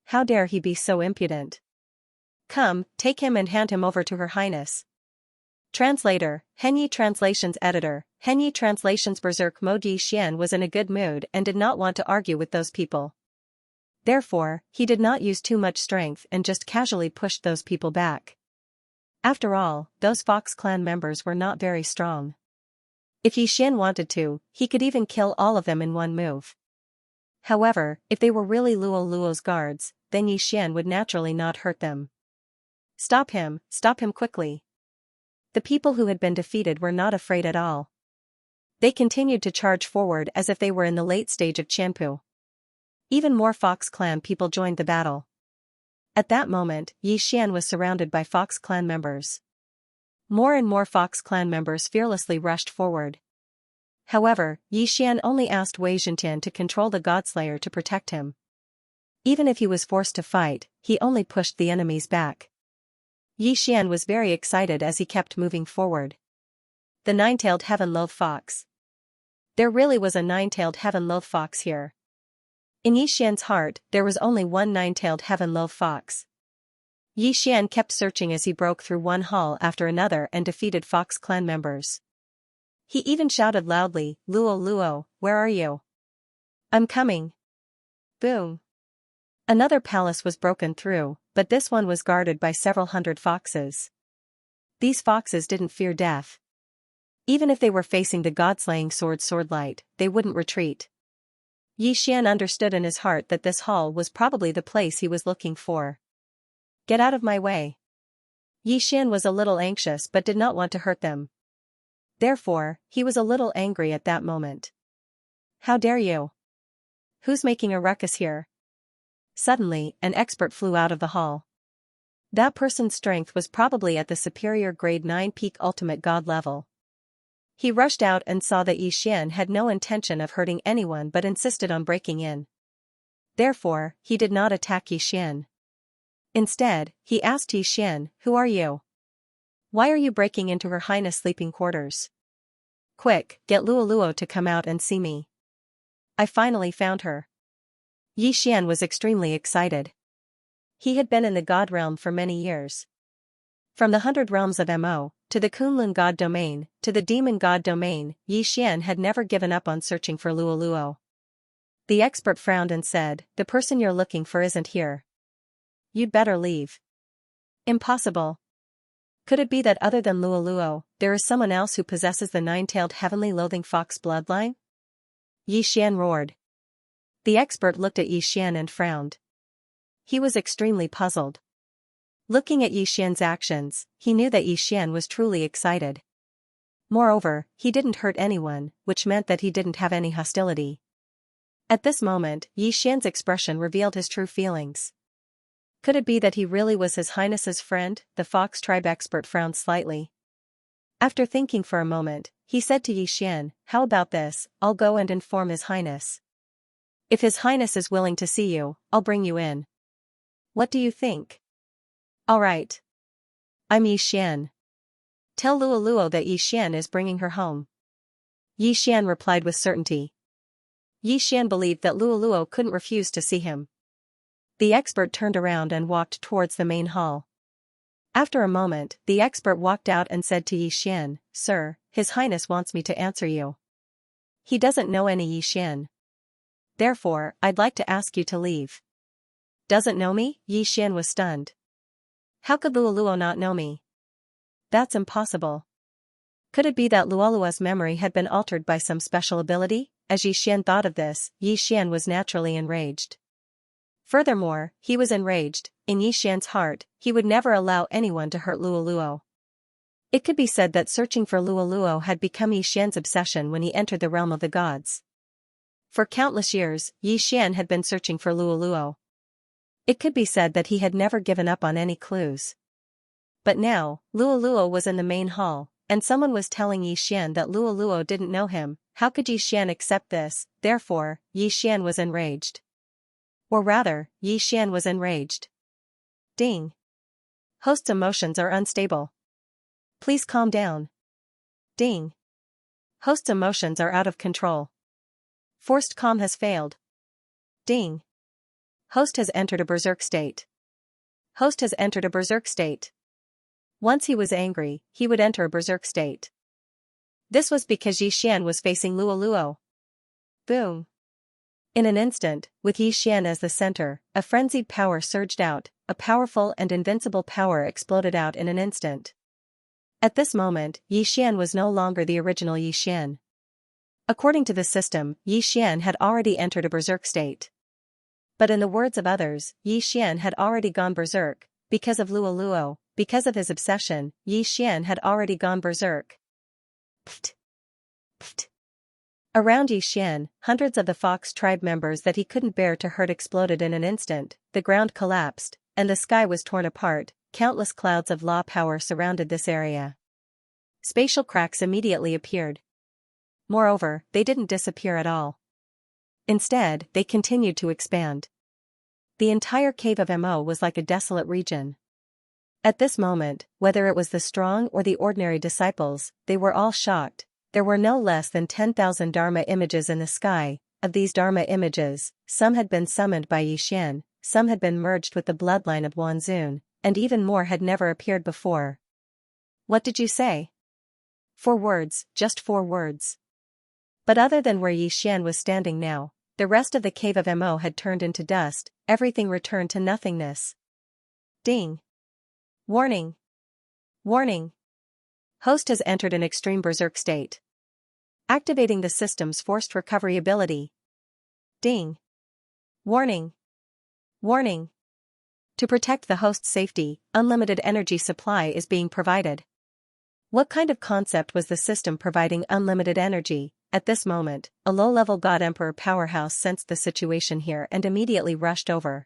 How dare he be so impudent? Come, take him and hand him over to Her Highness. Translator, Henyi Translations Editor, Henyi Translations Berserk Mode. Yi Xian was in a good mood and did not want to argue with those people. Therefore, he did not use too much strength and just casually pushed those people back. After all, those Fox clan members were not very strong. If Yi Xian wanted to, he could even kill all of them in one move. However, if they were really Luo Luo's guards, then Yi Xian would naturally not hurt them. Stop him quickly. The people who had been defeated were not afraid at all. They continued to charge forward as if they were in the late stage of Qianpu. Even more Fox clan people joined the battle. At that moment, Yi Xian was surrounded by Fox clan members. More and more Fox clan members fearlessly rushed forward. However, Yi Xian only asked Wei Zhentian to control the Godslayer to protect him. Even if he was forced to fight, he only pushed the enemies back. Yi Xian was very excited as he kept moving forward. The nine-tailed heaven-loath fox. There really was a nine-tailed heaven-loath fox here. In Yi Xian's heart, there was only one nine-tailed heaven-loath fox. Yi Xian kept searching as he broke through one hall after another and defeated Fox clan members. He even shouted loudly, Luo Luo, where are you? I'm coming. Boom. Another palace was broken through, but this one was guarded by several hundred foxes. These foxes didn't fear death. Even if they were facing the god-slaying swordlight, they wouldn't retreat. Yi Xian understood in his heart that this hall was probably the place he was looking for. Get out of my way. Yi Xian was a little anxious but did not want to hurt them. Therefore, he was a little angry at that moment. How dare you? Who's making a ruckus here? Suddenly, an expert flew out of the hall. That person's strength was probably at the superior grade 9 peak ultimate god level. He rushed out and saw that Yi Xian had no intention of hurting anyone but insisted on breaking in. Therefore, he did not attack Yi Xian. Instead, he asked Yi Xian, "Who are you? Why are you breaking into Her Highness' sleeping quarters? Quick, get Luoluo to come out and see me. I finally found her." Yi Xian was extremely excited. He had been in the God realm for many years. From the 100 realms of Mo, to the Kunlun God domain, to the Demon God domain, Yi Xian had never given up on searching for Luoluo. The expert frowned and said, "The person you're looking for isn't here. You'd better leave." Impossible. Could it be that other than Luoluo, there is someone else who possesses the nine-tailed heavenly loathing fox bloodline? Yi Xian roared. The expert looked at Yi Xian and frowned. He was extremely puzzled. Looking at Yi Xian's actions, he knew that Yi Xian was truly excited. Moreover, he didn't hurt anyone, which meant that he didn't have any hostility. At this moment, Yi Xian's expression revealed his true feelings. Could it be that he really was His Highness's friend? The Fox tribe expert frowned slightly. After thinking for a moment, he said to Yi Xian, "How about this? I'll go and inform His Highness. If His Highness is willing to see you, I'll bring you in. What do you think?" "All right. I'm Yi Xian. Tell Luoluo that Yi Xian is bringing her home." Yi Xian replied with certainty. Yi Xian believed that Luoluo couldn't refuse to see him. The expert turned around and walked towards the main hall. After a moment, the expert walked out and said to Yi Xian, "Sir, His Highness wants me to answer you. He doesn't know any Yi Xian. Therefore, I'd like to ask you to leave." "Doesn't know me?" Yi Xian was stunned. "How could Luoluo not know me? That's impossible. Could it be that Luoluo's memory had been altered by some special ability?" As Yi Xian thought of this, Yi Xian was naturally enraged. Furthermore, he was enraged. In Yi Xian's heart, he would never allow anyone to hurt Luoluo. It could be said that searching for Luoluo had become Yi Xian's obsession when he entered the realm of the gods. For countless years, Yi Xian had been searching for Luoluo. It could be said that he had never given up on any clues. But now, Luoluo was in the main hall, and someone was telling Yi Xian that Luoluo didn't know him. How could Yi Xian accept this? Therefore, Yi Xian was enraged. Or rather, Yi Xian was enraged. Ding. Host's emotions are unstable. Please calm down. Ding. Host's emotions are out of control. Forced calm has failed. Ding. Host has entered a berserk state. Host has entered a berserk state. Once he was angry, he would enter a berserk state. This was because Yi Xian was facing Luoluo. Boom. In an instant, with Yi Xian as the center, a frenzied power surged out, a powerful and invincible power exploded out in an instant. At this moment, Yi Xian was no longer the original Yi Xian. According to the system, Yi Xian had already entered a berserk state. But in the words of others, Yi Xian had already gone berserk. Because of Luoluo, because of his obsession, Yi Xian had already gone berserk. Pft. Pft. Around Yi Xian, hundreds of the Fox tribe members that he couldn't bear to hurt exploded in an instant, the ground collapsed, and the sky was torn apart. Countless clouds of law power surrounded this area. Spatial cracks immediately appeared. Moreover, they didn't disappear at all. Instead, they continued to expand. The entire cave of Mo was like a desolate region. At this moment, whether it was the strong or the ordinary disciples, they were all shocked. There were no less than 10,000 Dharma images in the sky. Of these Dharma images, some had been summoned by Yi Xian, some had been merged with the bloodline of Wanzun, and even more had never appeared before. What did you say? 4 words, just 4 words. But other than where Yi Xian was standing now, the rest of the cave of Mo had turned into dust, everything returned to nothingness. Ding. Warning. Warning. Host has entered an extreme berserk state. Activating the system's forced recovery ability. Ding. Warning. Warning. To protect the host's safety, unlimited energy supply is being provided. What kind of concept was the system providing unlimited energy? At this moment, a low-level God Emperor powerhouse sensed the situation here and immediately rushed over.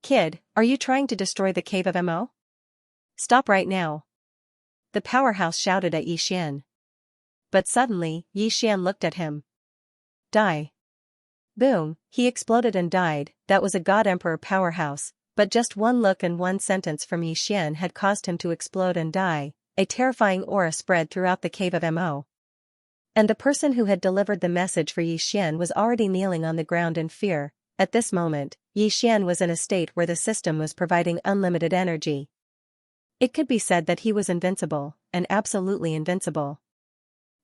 Kid, are you trying to destroy the cave of Mo? Stop right now. The powerhouse shouted at Xian. But suddenly, Xian looked at him. Die. Boom, he exploded and died. That was a God Emperor powerhouse, but just one look and one sentence from Xian had caused him to explode and die. A terrifying aura spread throughout the cave of Mo. And the person who had delivered the message for Xian was already kneeling on the ground in fear. At this moment, Xian was in a state where the system was providing unlimited energy. It could be said that he was invincible, and absolutely invincible.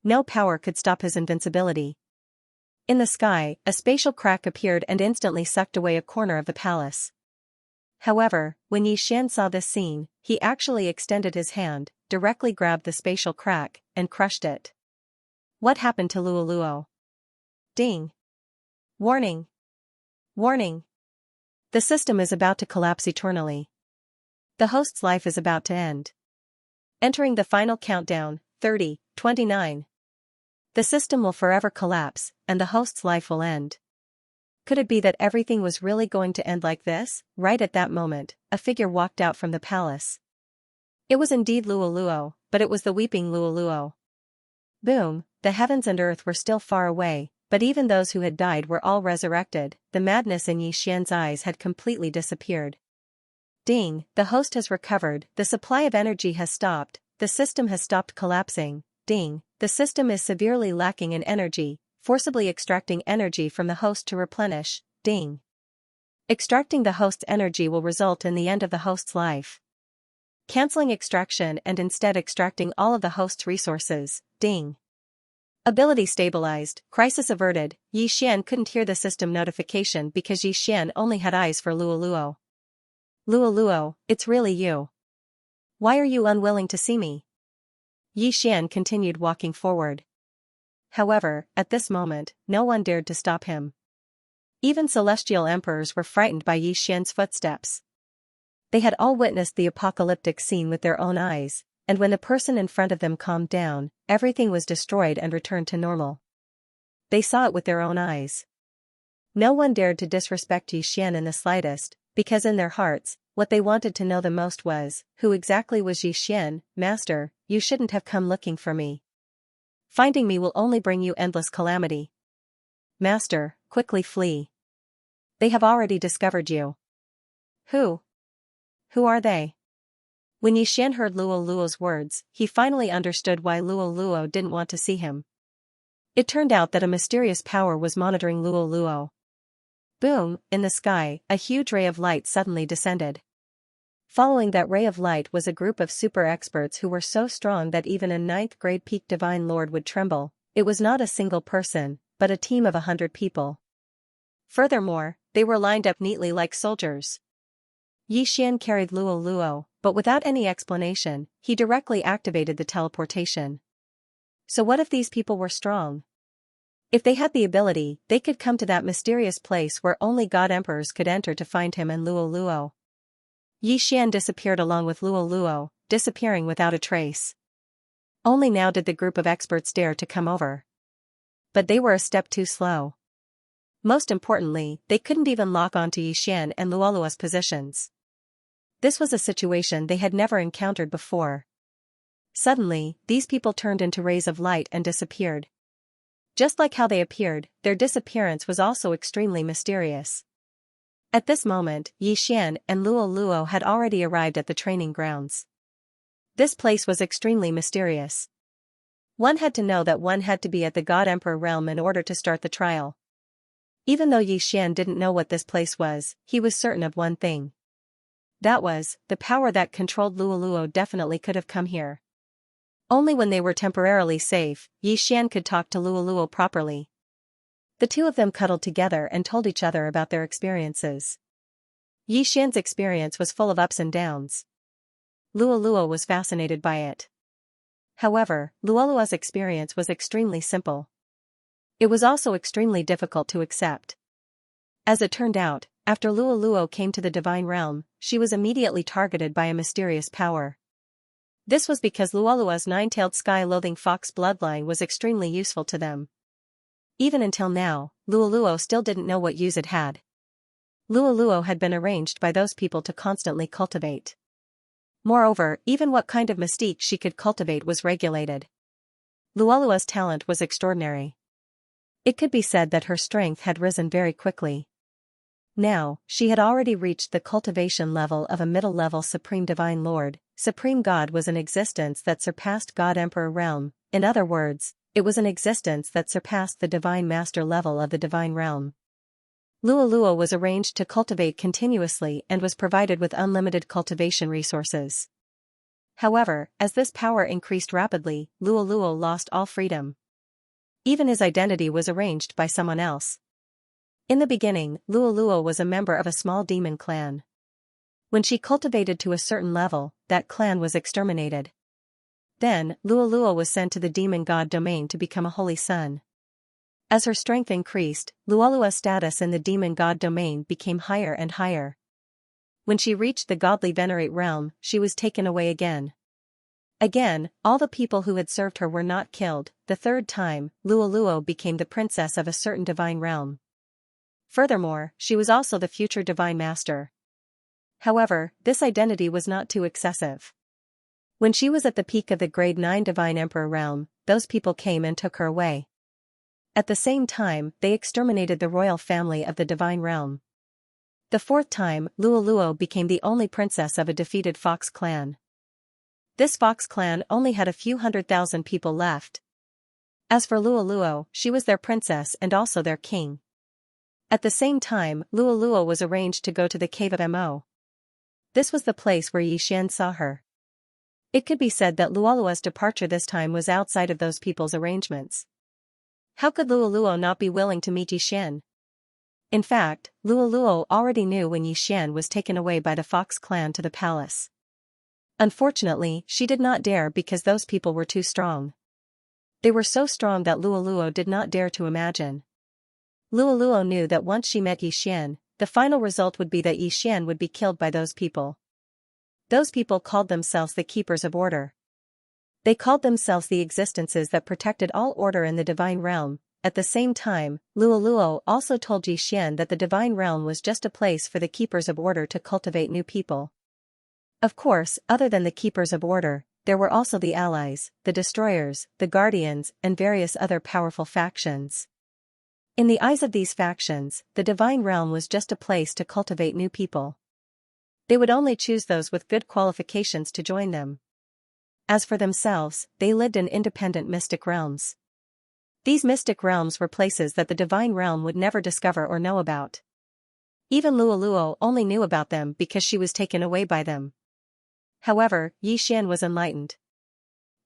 No power could stop his invincibility. In the sky, a spatial crack appeared and instantly sucked away a corner of the palace. However, when Xian saw this scene, he actually extended his hand, directly grabbed the spatial crack, and crushed it. What happened to Luoluo? Ding. Warning. Warning. The system is about to collapse eternally. The host's life is about to end. Entering the final countdown, 30, 29. The system will forever collapse, and the host's life will end. Could it be that everything was really going to end like this? Right at that moment, a figure walked out from the palace. It was indeed Luoluo, but it was the weeping Luoluo. Boom, the heavens and earth were still far away, but even those who had died were all resurrected. The madness in Xian's eyes had completely disappeared. Ding, the host has recovered, the supply of energy has stopped, the system has stopped collapsing. Ding, the system is severely lacking in energy, forcibly extracting energy from the host to replenish. Ding. Extracting the host's energy will result in the end of the host's life. Canceling extraction and instead extracting all of the host's resources. Ding. Ability stabilized, crisis averted. Xian couldn't hear the system notification because Xian only had eyes for Luoluo. Luoluo, it's really you. Why are you unwilling to see me? Xian continued walking forward. However, at this moment, no one dared to stop him. Even celestial emperors were frightened by Xian's footsteps. They had all witnessed the apocalyptic scene with their own eyes, and when the person in front of them calmed down, everything was destroyed and returned to normal. They saw it with their own eyes. No one dared to disrespect Xian in the slightest, because in their hearts, what they wanted to know the most was, who exactly was Xian? Master, you shouldn't have come looking for me. Finding me will only bring you endless calamity. Master, quickly flee. They have already discovered you. Who? Who are they? When Xian heard Luoluo's words, he finally understood why Luoluo didn't want to see him. It turned out that a mysterious power was monitoring Luoluo. Boom, in the sky, a huge ray of light suddenly descended. Following that ray of light was a group of super experts who were so strong that even a 9th grade peak divine lord would tremble. It was not a single person, but a team of 100 people. Furthermore, they were lined up neatly like soldiers. Xian carried Luoluo, but without any explanation, he directly activated the teleportation. So what if these people were strong? If they had the ability, they could come to that mysterious place where only God Emperors could enter to find him and Luoluo. Xian disappeared along with Luoluo, disappearing without a trace. Only now did the group of experts dare to come over. But they were a step too slow. Most importantly, they couldn't even lock onto Xian and Luoluo's positions. This was a situation they had never encountered before. Suddenly, these people turned into rays of light and disappeared. Just like how they appeared, their disappearance was also extremely mysterious. At this moment, Xian and Luoluo had already arrived at the training grounds. This place was extremely mysterious. One had to know that one had to be at the God Emperor realm in order to start the trial. Even though Xian didn't know what this place was, he was certain of one thing. That was, the power that controlled Luoluo definitely could have come here. Only when they were temporarily safe, Xian could talk to Luoluo properly. The two of them cuddled together and told each other about their experiences. Xian's experience was full of ups and downs. Luoluo was fascinated by it. However, Luoluo's experience was extremely simple. It was also extremely difficult to accept. As it turned out, after Luoluo came to the divine realm, she was immediately targeted by a mysterious power. This was because Luolua's nine-tailed sky-loathing fox bloodline was extremely useful to them. Even until now, Luoluo still didn't know what use it had. Luoluo had been arranged by those people to constantly cultivate. Moreover, even what kind of mystique she could cultivate was regulated. Luolua's talent was extraordinary. It could be said that her strength had risen very quickly. Now, she had already reached the cultivation level of a middle-level Supreme Divine Lord. Supreme God was an existence that surpassed God Emperor realm. In other words, it was an existence that surpassed the Divine Master level of the Divine Realm. Luoluo was arranged to cultivate continuously and was provided with unlimited cultivation resources. However, as this power increased rapidly, Luoluo lost all freedom. Even his identity was arranged by someone else. In the beginning, Luoluo was a member of a small demon clan. When she cultivated to a certain level, that clan was exterminated. Then, Luoluo was sent to the demon god domain to become a holy son. As her strength increased, Luolua's status in the demon god domain became higher and higher. When she reached the godly venerate realm, she was taken away again. Again, all the people who had served her were not killed. The third time, Luoluo became the princess of a certain divine realm. Furthermore, she was also the future divine master. However, this identity was not too excessive. When she was at the peak of the grade 9 divine emperor realm, those people came and took her away. At the same time, they exterminated the royal family of the divine realm. The fourth time, Luoluo became the only princess of a defeated fox clan. This fox clan only had a few 100,000 people left. As for Luoluo, she was their princess and also their king. At the same time, Luoluo was arranged to go to the cave of Mo. This was the place where Xian saw her. It could be said that Luoluo's departure this time was outside of those people's arrangements. How could Luoluo not be willing to meet Xian? In fact, Luoluo already knew when Xian was taken away by the Fox clan to the palace. Unfortunately, she did not dare because those people were too strong. They were so strong that Luoluo did not dare to imagine. Luoluo knew that once she met Xian, the final result would be that Xian would be killed by those people. Those people called themselves the Keepers of Order. They called themselves the existences that protected all order in the divine realm. At the same time, Luoluo also told Xian that the divine realm was just a place for the Keepers of Order to cultivate new people. Of course, other than the Keepers of Order, there were also the allies, the destroyers, the guardians, and various other powerful factions. In the eyes of these factions, the divine realm was just a place to cultivate new people. They would only choose those with good qualifications to join them. As for themselves, they lived in independent mystic realms. These mystic realms were places that the divine realm would never discover or know about. Even Luoluo only knew about them because she was taken away by them. However, Xian was enlightened.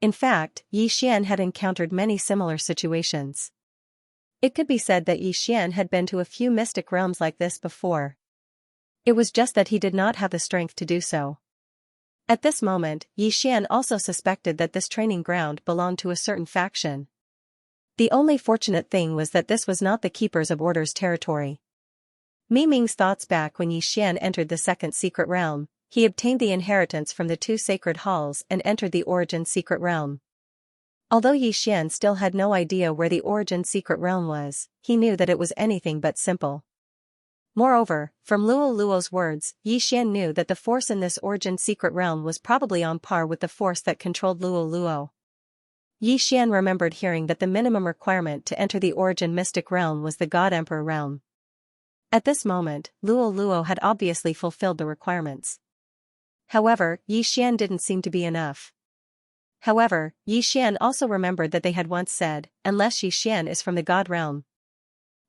In fact, Xian had encountered many similar situations. It could be said that Xian had been to a few mystic realms like this before. It was just that he did not have the strength to do so. At this moment, Xian also suspected that this training ground belonged to a certain faction. The only fortunate thing was that this was not the Keepers of Order's territory. Ming's thoughts back when Xian entered the second secret realm, he obtained the inheritance from the 2 sacred halls and entered the origin secret realm. Although Xian still had no idea where the origin secret realm was, he knew that it was anything but simple. Moreover, from Luoluo's words, Xian knew that the force in this origin secret realm was probably on par with the force that controlled Luoluo. Xian remembered hearing that the minimum requirement to enter the origin mystic realm was the God Emperor realm. At this moment, Luoluo had obviously fulfilled the requirements. However, Xian didn't seem to be enough. However, Xian also remembered that they had once said, unless Xian is from the God realm.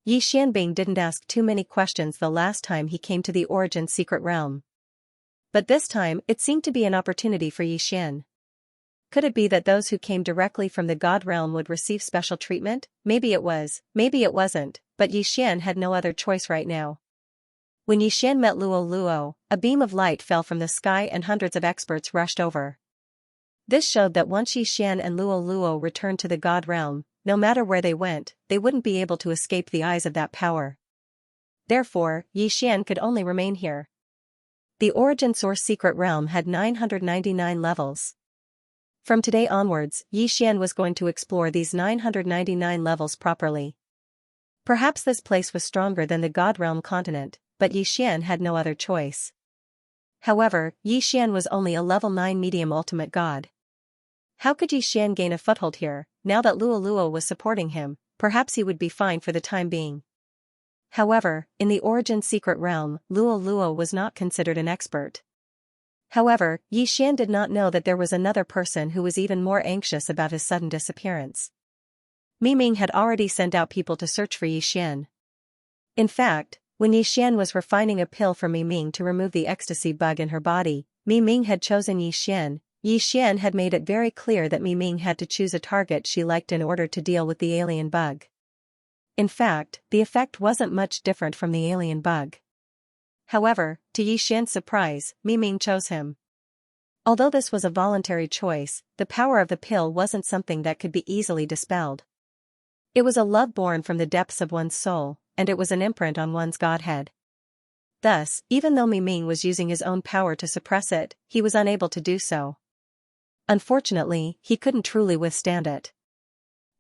Xianbing didn't ask too many questions the last time he came to the origin secret realm. But this time it seemed to be an opportunity for Xian. Could it be that those who came directly from the God realm would receive special treatment? Maybe it was, maybe it wasn't, but Xian had no other choice right now. When Xian met Luoluo, a beam of light fell from the sky and hundreds of experts rushed over. This showed that once Xian and Luoluo returned to the God realm, no matter where they went, they wouldn't be able to escape the eyes of that power. Therefore, Xian could only remain here. The Origin Source Secret Realm had 999 levels. From today onwards, Xian was going to explore these 999 levels properly. Perhaps this place was stronger than the God Realm continent, but Xian had no other choice. However, Xian was only a level 9 medium ultimate god. How could Xian gain a foothold here? Now that Luo was supporting him, perhaps he would be fine for the time being. However, in the Origin Secret Realm, Luo was not considered an expert. However, Xian did not know that there was another person who was even more anxious about his sudden disappearance. Miming had already sent out people to search for Xian. In fact, when Xian was refining a pill for Miming to remove the ecstasy bug in her body, Miming had chosen Xian. Xian had made it very clear that Miming had to choose a target she liked in order to deal with the alien bug. In fact, the effect wasn't much different from the alien bug. However, to Xian's surprise, Miming chose him. Although this was a voluntary choice, the power of the pill wasn't something that could be easily dispelled. It was a love born from the depths of one's soul, and it was an imprint on one's godhead. Thus, even though Miming was using his own power to suppress it, he was unable to do so. Unfortunately, he couldn't truly withstand it.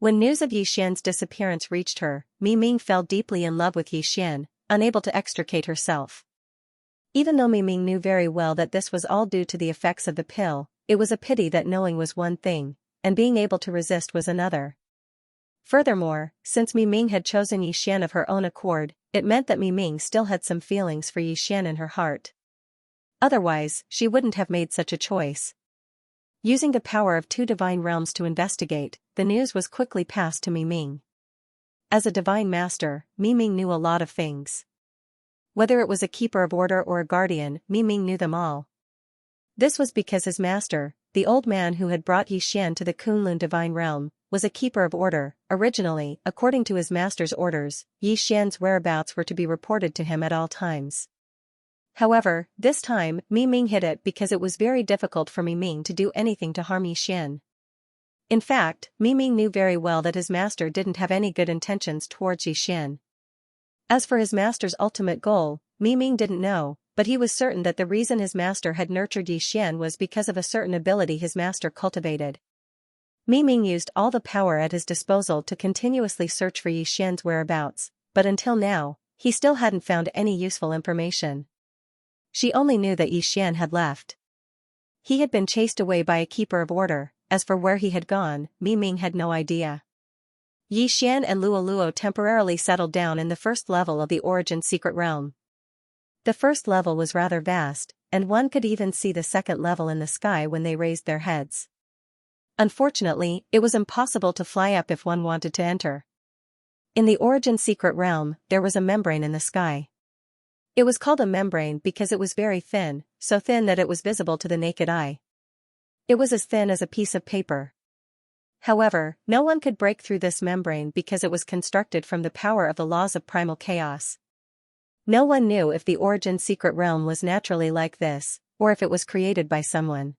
When news of Xian's disappearance reached her, Miming fell deeply in love with Xian, unable to extricate herself. Even though Miming knew very well that this was all due to the effects of the pill, it was a pity that knowing was one thing, and being able to resist was another. Furthermore, since Miming had chosen Xian of her own accord, it meant that Miming still had some feelings for Xian in her heart. Otherwise, she wouldn't have made such a choice. Using the power of 2 divine realms to investigate, the news was quickly passed to Miming. As a divine master, Miming knew a lot of things. Whether it was a keeper of order or a guardian, Miming knew them all. This was because his master, the old man who had brought Xian to the Kunlun divine realm, was a keeper of order. Originally, according to his master's orders, Xian's whereabouts were to be reported to him at all times. However, this time, Miming hid it because it was very difficult for Miming to do anything to harm Xian. In fact, Miming knew very well that his master didn't have any good intentions towards Xian. As for his master's ultimate goal, Miming didn't know, but he was certain that the reason his master had nurtured Xian was because of a certain ability his master cultivated. Miming used all the power at his disposal to continuously search for Xian's whereabouts, but until now, he still hadn't found any useful information. She only knew that Xian had left. He had been chased away by a keeper of order. As for where he had gone, Miming had no idea. Xian and Luo temporarily settled down in the first level of the Origin Secret Realm. The first level was rather vast, and one could even see the second level in the sky when they raised their heads. Unfortunately, it was impossible to fly up if one wanted to enter. In the Origin Secret Realm, there was a membrane in the sky. It was called a membrane because it was very thin, so thin that it was visible to the naked eye. It was as thin as a piece of paper. However, no one could break through this membrane because it was constructed from the power of the laws of primal chaos. No one knew if the Origin Secret Realm was naturally like this, or if it was created by someone.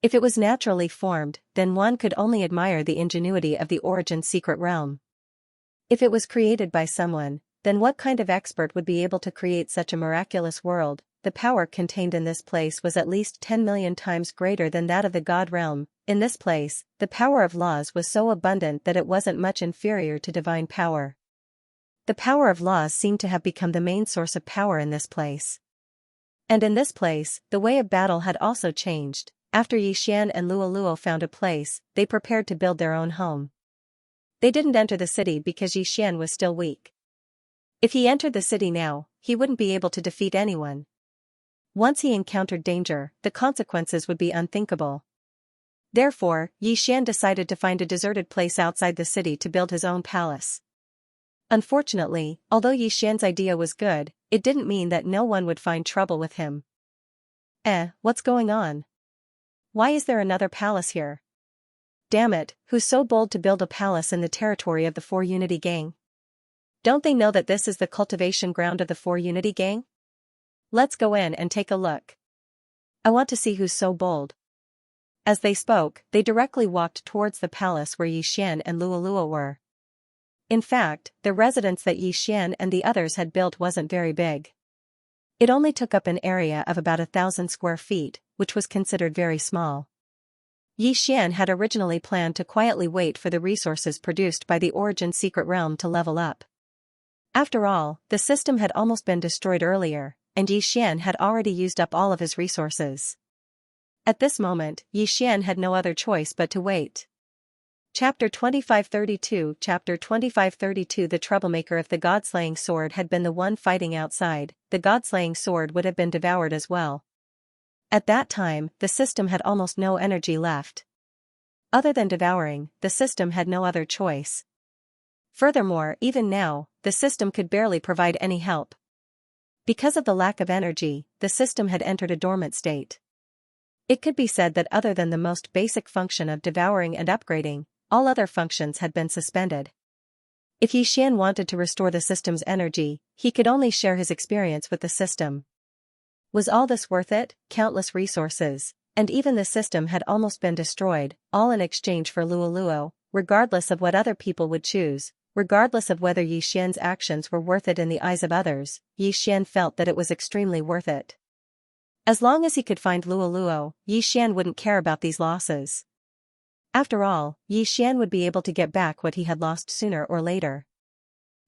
If it was naturally formed, then one could only admire the ingenuity of the Origin Secret Realm. If it was created by someone, then what kind of expert would be able to create such a miraculous world? The power contained in this place was at least 10 million times greater than that of the God realm. In this place, the power of laws was so abundant that it wasn't much inferior to divine power. The power of laws seemed to have become the main source of power in this place. And in this place, the way of battle had also changed. After Xian and Luo found a place, they prepared to build their own home. They didn't enter the city because Xian was still weak. If he entered the city now, he wouldn't be able to defeat anyone. Once he encountered danger, the consequences would be unthinkable. Therefore, Xian decided to find a deserted place outside the city to build his own palace. Unfortunately, although Xian's idea was good, it didn't mean that no one would find trouble with him. What's going on? Why is there another palace here? Damn it, who's so bold to build a palace in the territory of the 4 Unity Gang? Don't they know that this is the cultivation ground of the 4 Unity Gang? Let's go in and take a look. I want to see who's so bold. As they spoke, they directly walked towards the palace where Xian and Luo were. In fact, the residence that Xian and the others had built wasn't very big. It only took up an area of about 1,000 square feet, which was considered very small. Xian had originally planned to quietly wait for the resources produced by the Origin Secret Realm to level up. After all, the system had almost been destroyed earlier, and Xian had already used up all of his resources. At this moment, Xian had no other choice but to wait. Chapter 2532 Chapter 2532 The troublemaker. If the God-slaying sword had been the one fighting outside, the God-slaying sword would have been devoured as well. At that time, the system had almost no energy left. Other than devouring, the system had no other choice. Furthermore, even now, the system could barely provide any help. Because of the lack of energy, the system had entered a dormant state. It could be said that other than the most basic function of devouring and upgrading, all other functions had been suspended. If Xian wanted to restore the system's energy, he could only share his experience with the system. Was all this worth it? Countless resources, and even the system had almost been destroyed, all in exchange for Luoluo, regardless of what other people would choose, regardless of whether Xian's actions were worth it in the eyes of others. Xian felt that it was extremely worth it. As long as he could find Luoluo, Xian wouldn't care about these losses. After all, Xian would be able to get back what he had lost sooner or later.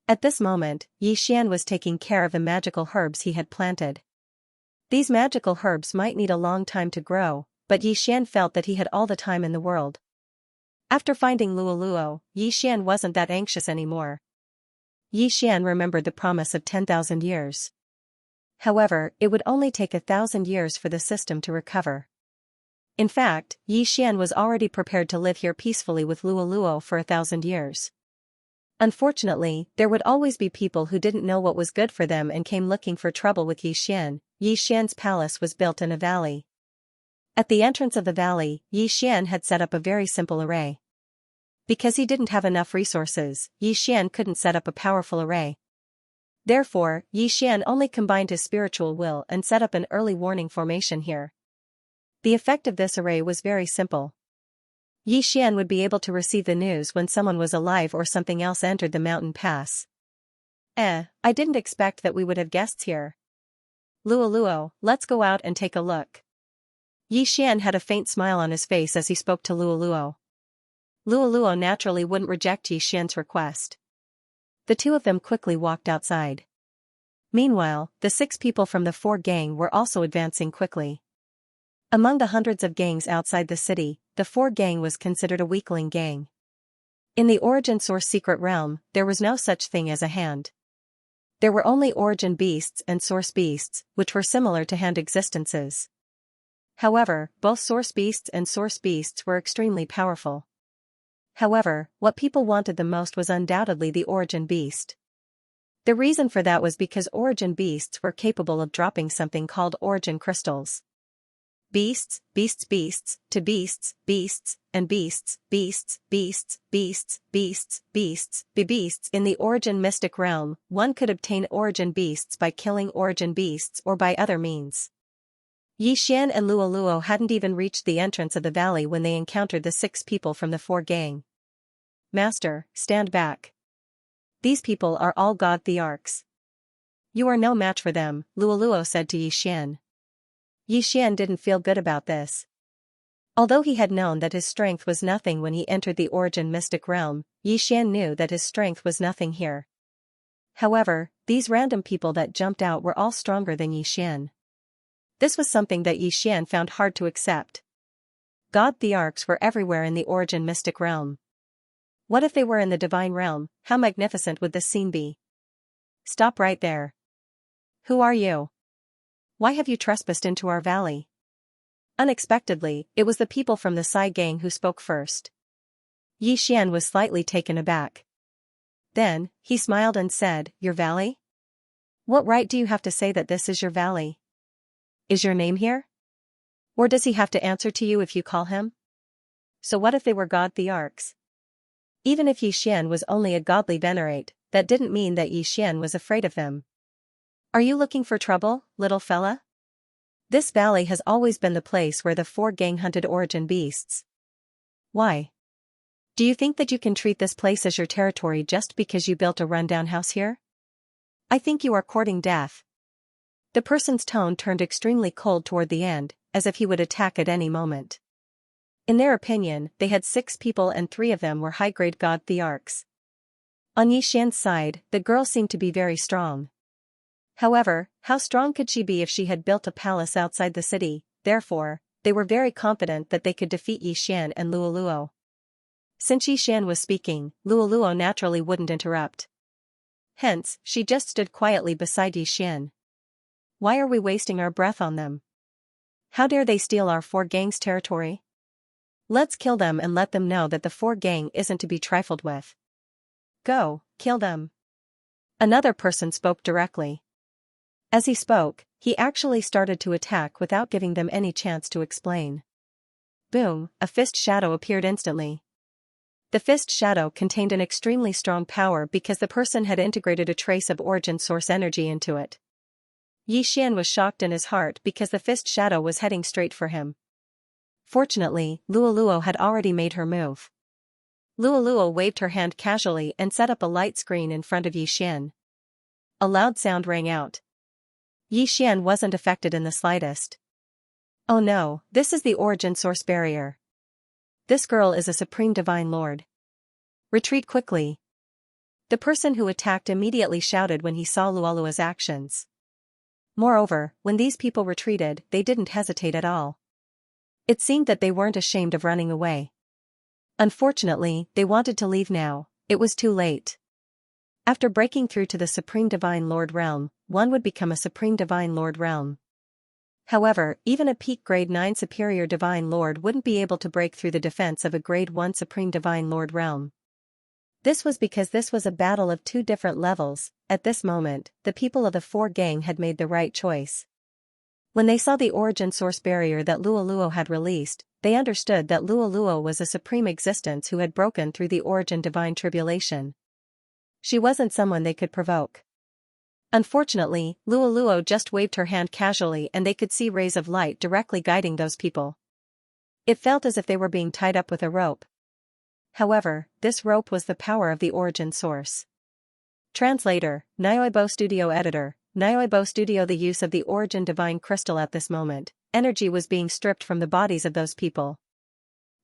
At this moment, Xian was taking care of the magical herbs he had planted. These magical herbs might need a long time to grow, but Xian felt that he had all the time in the world. After finding Luoluo, Xian wasn't that anxious anymore. Xian remembered the promise of 10,000 years. However, it would only take 1,000 years for the system to recover. In fact, Xian was already prepared to live here peacefully with Luoluo for 1,000 years. Unfortunately, there would always be people who didn't know what was good for them and came looking for trouble with Xian. Xian's palace was built in a valley. At the entrance of the valley, Xian had set up a very simple array. Because he didn't have enough resources, Xian couldn't set up a powerful array. Therefore, Xian only combined his spiritual will and set up an early warning formation here. The effect of this array was very simple. Xian would be able to receive the news when someone was alive or something else entered the mountain pass. I didn't expect that we would have guests here. Luoluo, let's go out and take a look. Xian had a faint smile on his face as he spoke to Luoluo. Luoluo naturally wouldn't reject Xian's request. The two of them quickly walked outside. Meanwhile, the 6 people from the 4 gang were also advancing quickly. Among the hundreds of gangs outside the city, the 4 gang was considered a weakling gang. In the Origin Source Secret Realm, there was no such thing as a hand. There were only Origin Beasts and Source Beasts, which were similar to hand existences. However, both Source Beasts and Source Beasts were extremely powerful. However, what people wanted the most was undoubtedly the Origin Beast. The reason for that was because Origin Beasts were capable of dropping something called Origin Crystals. Beasts, beasts, beasts, to beasts, beasts, and beasts, beasts, beasts, beasts, beasts, beasts, beasts. In the Origin Mystic Realm, one could obtain Origin Beasts by killing Origin Beasts or by other means. Xian and Luoluo hadn't even reached the entrance of the valley when they encountered the 6 people from the 4 gang. Master, stand back. These people are all God Thearchs. You are no match for them, Luoluo said to Xian. Xian didn't feel good about this. Although he had known that his strength was nothing when he entered the Origin Mystic Realm, Xian knew that his strength was nothing here. However, these random people that jumped out were all stronger than Xian. This was something that Xian found hard to accept. God Thearchs were everywhere in the Origin Mystic Realm. What if they were in the Divine Realm? How magnificent would this scene be? Stop right there. Who are you? Why have you trespassed into our valley? Unexpectedly, it was the people from the Sai gang who spoke first. Xian was slightly taken aback. Then, he smiled and said, Your valley? What right do you have to say that this is your valley? Is your name here? Or does he have to answer to you if you call him? So what if they were God Thearchs? Even if Xian was only a godly venerate, that didn't mean that Xian was afraid of them. Are you looking for trouble, little fella? This valley has always been the place where the 4 gang hunted Origin Beasts. Why? Do you think that you can treat this place as your territory just because you built a rundown house here? I think you are courting death. The person's tone turned extremely cold toward the end, as if he would attack at any moment. In their opinion, they had 6 people and 3 of them were high-grade god thearchs. On Yixian's side, the girl seemed to be very strong. However, how strong could she be if she had built a palace outside the city? Therefore, they were very confident that they could defeat Yixian and Luoluo. Since Yixian was speaking, Luoluo naturally wouldn't interrupt. Hence, she just stood quietly beside Yixian. Why are we wasting our breath on them? How dare they steal our 4 gang's territory? Let's kill them and let them know that the 4 gang isn't to be trifled with. Go, kill them. Another person spoke directly. As he spoke, he actually started to attack without giving them any chance to explain. Boom, a fist shadow appeared instantly. The fist shadow contained an extremely strong power because the person had integrated a trace of origin source energy into it. Yixian was shocked in his heart because the fist shadow was heading straight for him. Fortunately, Luoluo had already made her move. Luoluo waved her hand casually and set up a light screen in front of Yixian. A loud sound rang out. Yixian wasn't affected in the slightest. Oh no, this is the origin source barrier. This girl is a supreme divine lord. Retreat quickly. The person who attacked immediately shouted when he saw Luoluo's actions. Moreover, when these people retreated, they didn't hesitate at all. It seemed that they weren't ashamed of running away. Unfortunately, they wanted to leave now. It was too late. After breaking through to the Supreme Divine Lord realm, one would become a Supreme Divine Lord realm. However, even a peak grade 9 Superior Divine Lord wouldn't be able to break through the defense of a grade 1 Supreme Divine Lord realm. This was because this was a battle of 2 different levels. At this moment, the people of the 4 gang had made the right choice. When they saw the origin source barrier that Luoluo had released, they understood that Luoluo was a supreme existence who had broken through the origin divine tribulation. She wasn't someone they could provoke. Unfortunately, Luoluo just waved her hand casually and they could see rays of light directly guiding those people. It felt as if they were being tied up with a rope. However, this rope was the power of the origin source. Translator, Nyoibo Studio Editor, Nyoibo Studio. The use of the origin divine crystal. At this moment, energy was being stripped from the bodies of those people.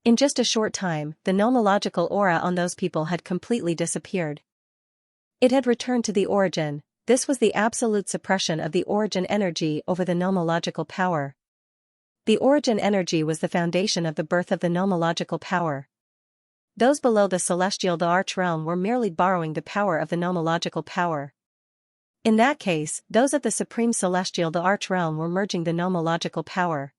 In just a short time, the nomological aura on those people had completely disappeared. It had returned to the origin. This was the absolute suppression of the origin energy over the nomological power. The origin energy was the foundation of the birth of the nomological power. Those below the celestial the arch realm were merely borrowing the power of the nomological power. In that case, those of the supreme celestial the arch realm were merging the nomological power.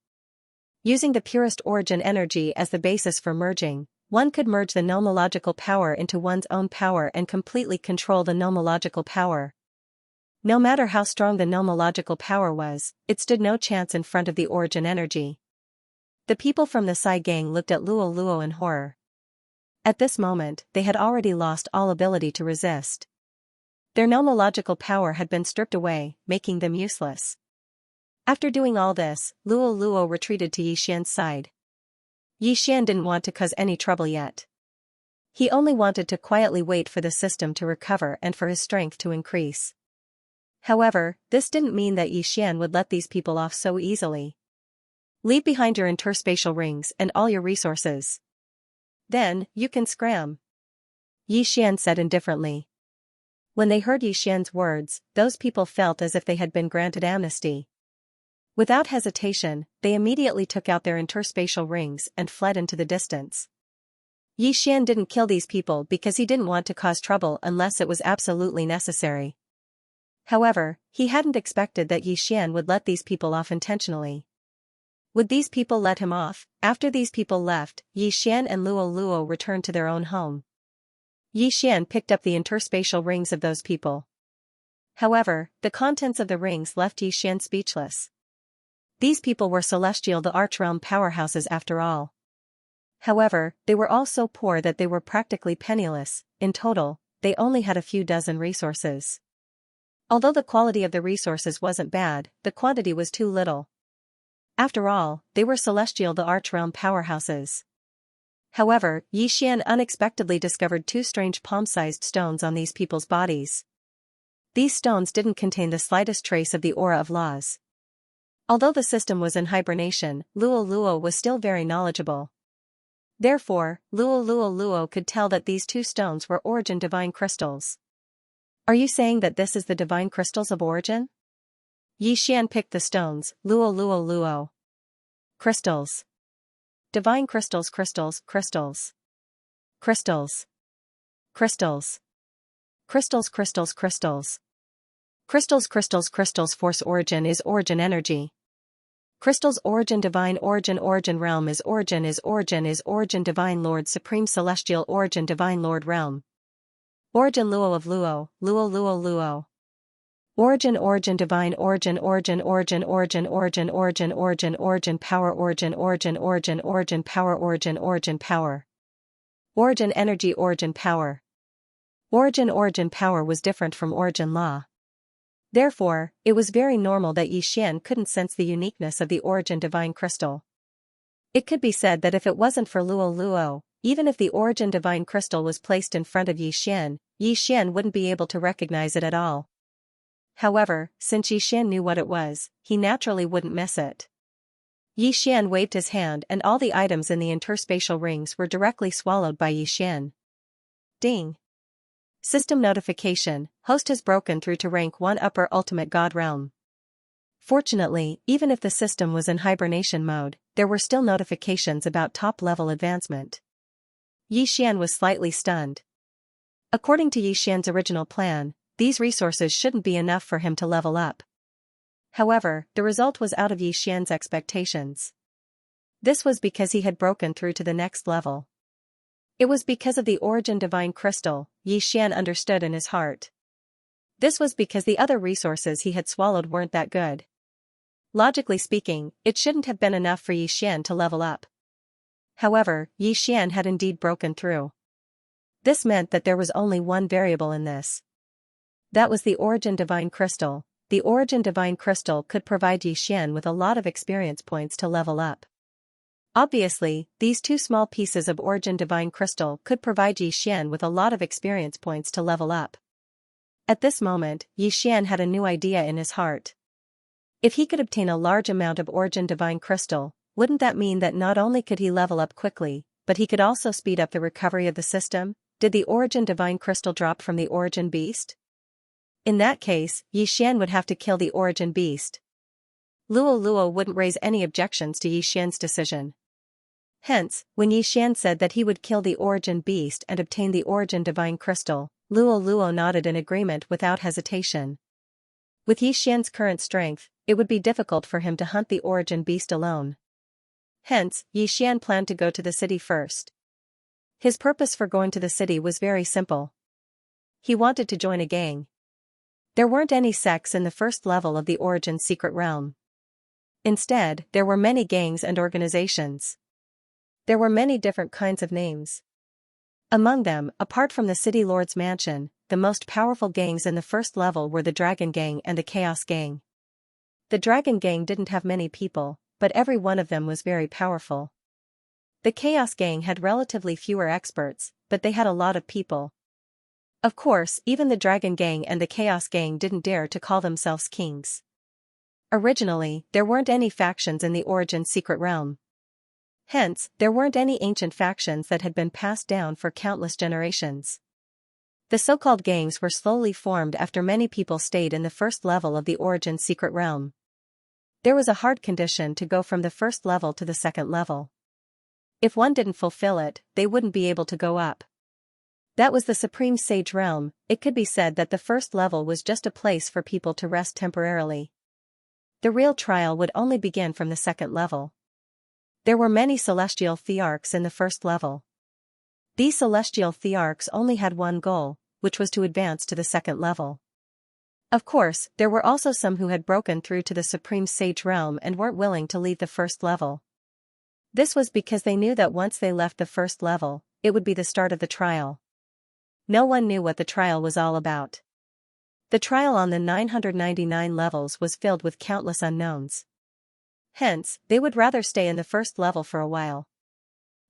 Using the purest origin energy as the basis for merging, one could merge the nomological power into one's own power and completely control the nomological power. No matter how strong the nomological power was, it stood no chance in front of the origin energy. The people from the Sai gang looked at Luoluo in horror. At this moment, they had already lost all ability to resist. Their nomological power had been stripped away, making them useless. After doing all this, Luoluo retreated to Yixian's side. Yixian didn't want to cause any trouble yet. He only wanted to quietly wait for the system to recover and for his strength to increase. However, this didn't mean that Yixian would let these people off so easily. Leave behind your interspatial rings and all your resources. Then, you can scram. Yixian said indifferently. When they heard Yixian's words, those people felt as if they had been granted amnesty. Without hesitation, they immediately took out their interspatial rings and fled into the distance. Yixian didn't kill these people because he didn't want to cause trouble unless it was absolutely necessary. However, he hadn't expected that Yixian would let these people off intentionally. Would these people let him off? After these people left, Yixian and Luoluo returned to their own home. Yixian picked up the interspatial rings of those people. However, the contents of the rings left Yixian speechless. These people were celestial the archrealm powerhouses after all. However, they were all so poor that they were practically penniless. In total, they only had a few dozen resources. Although the quality of the resources wasn't bad, the quantity was too little. After all, they were celestial the archrealm powerhouses. However, Xian unexpectedly discovered two strange palm-sized stones on these people's bodies. These stones didn't contain the slightest trace of the aura of laws. Although the system was in hibernation, Luo was still very knowledgeable. Therefore, Luo could tell that these two stones were origin divine crystals. Are you saying that this is the divine crystals of origin? Xian picked the stones. Luo. Crystals. Divine crystals. Crystals. Crystals. Crystals. Crystals. Crystals. Crystals. Crystals. Crystals. Crystals. Crystals. Force origin is origin energy. Crystals origin divine origin realm is origin divine lord supreme celestial origin divine lord realm. Origin Luo of Luo. Origin divine origin power origin power. Origin energy origin power. Origin power was different from origin law. Therefore, it was very normal that Xian couldn't sense the uniqueness of the origin divine crystal. It could be said that if it wasn't for Luo, even if the origin divine crystal was placed in front of Xian wouldn't be able to recognize it at all. However, since Xian knew what it was, he naturally wouldn't miss it. Xian waved his hand and all the items in the interspatial rings were directly swallowed by Xian. Ding! System notification, host has broken through to rank 1 upper ultimate god realm. Fortunately, even if the system was in hibernation mode, there were still notifications about top-level advancement. Xian was slightly stunned. According to Xian's original plan, these resources shouldn't be enough for him to level up. However, the result was out of Xian's expectations. This was because he had broken through to the next level. It was because of the origin divine crystal, Xian understood in his heart. This was because the other resources he had swallowed weren't that good. Logically speaking, it shouldn't have been enough for Xian to level up. However, Xian had indeed broken through. This meant that there was only one variable in this. That was the origin divine crystal. The origin divine crystal could provide Xian with a lot of experience points to level up. Obviously, these two small pieces of origin divine crystal could provide Xian with a lot of experience points to level up. At this moment, Xian had a new idea in his heart. If he could obtain a large amount of origin divine crystal, wouldn't that mean that not only could he level up quickly, but he could also speed up the recovery of the system? Did the origin divine crystal drop from the origin beast? In that case, Xian would have to kill the origin beast. Luo wouldn't raise any objections to Xian's decision. Hence, when Xian said that he would kill the origin beast and obtain the origin divine crystal, Luo nodded in agreement without hesitation. With Xian's current strength, it would be difficult for him to hunt the origin beast alone. Hence, Xian planned to go to the city first. His purpose for going to the city was very simple. He wanted to join a gang. There weren't any sects in the first level of the origin secret realm. Instead, there were many gangs and organizations. There were many different kinds of names. Among them, apart from the City Lord's mansion, the most powerful gangs in the first level were the Dragon Gang and the Chaos Gang. The Dragon Gang didn't have many people, but every one of them was very powerful. The Chaos Gang had relatively fewer experts, but they had a lot of people. Of course, even the Dragon Gang and the Chaos Gang didn't dare to call themselves kings. Originally, there weren't any factions in the Origin Secret Realm. Hence, there weren't any ancient factions that had been passed down for countless generations. The so-called gangs were slowly formed after many people stayed in the first level of the Origin Secret Realm. There was a hard condition to go from the first level to the second level. If one didn't fulfill it, they wouldn't be able to go up. That was the Supreme Sage Realm. It could be said that the first level was just a place for people to rest temporarily. The real trial would only begin from the second level. There were many celestial thearchs in the first level. These celestial thearchs only had one goal, which was to advance to the second level. Of course, there were also some who had broken through to the Supreme Sage Realm and weren't willing to leave the first level. This was because they knew that once they left the first level, it would be the start of the trial. No one knew what the trial was all about. The trial on the 999 levels was filled with countless unknowns. Hence, they would rather stay in the first level for a while.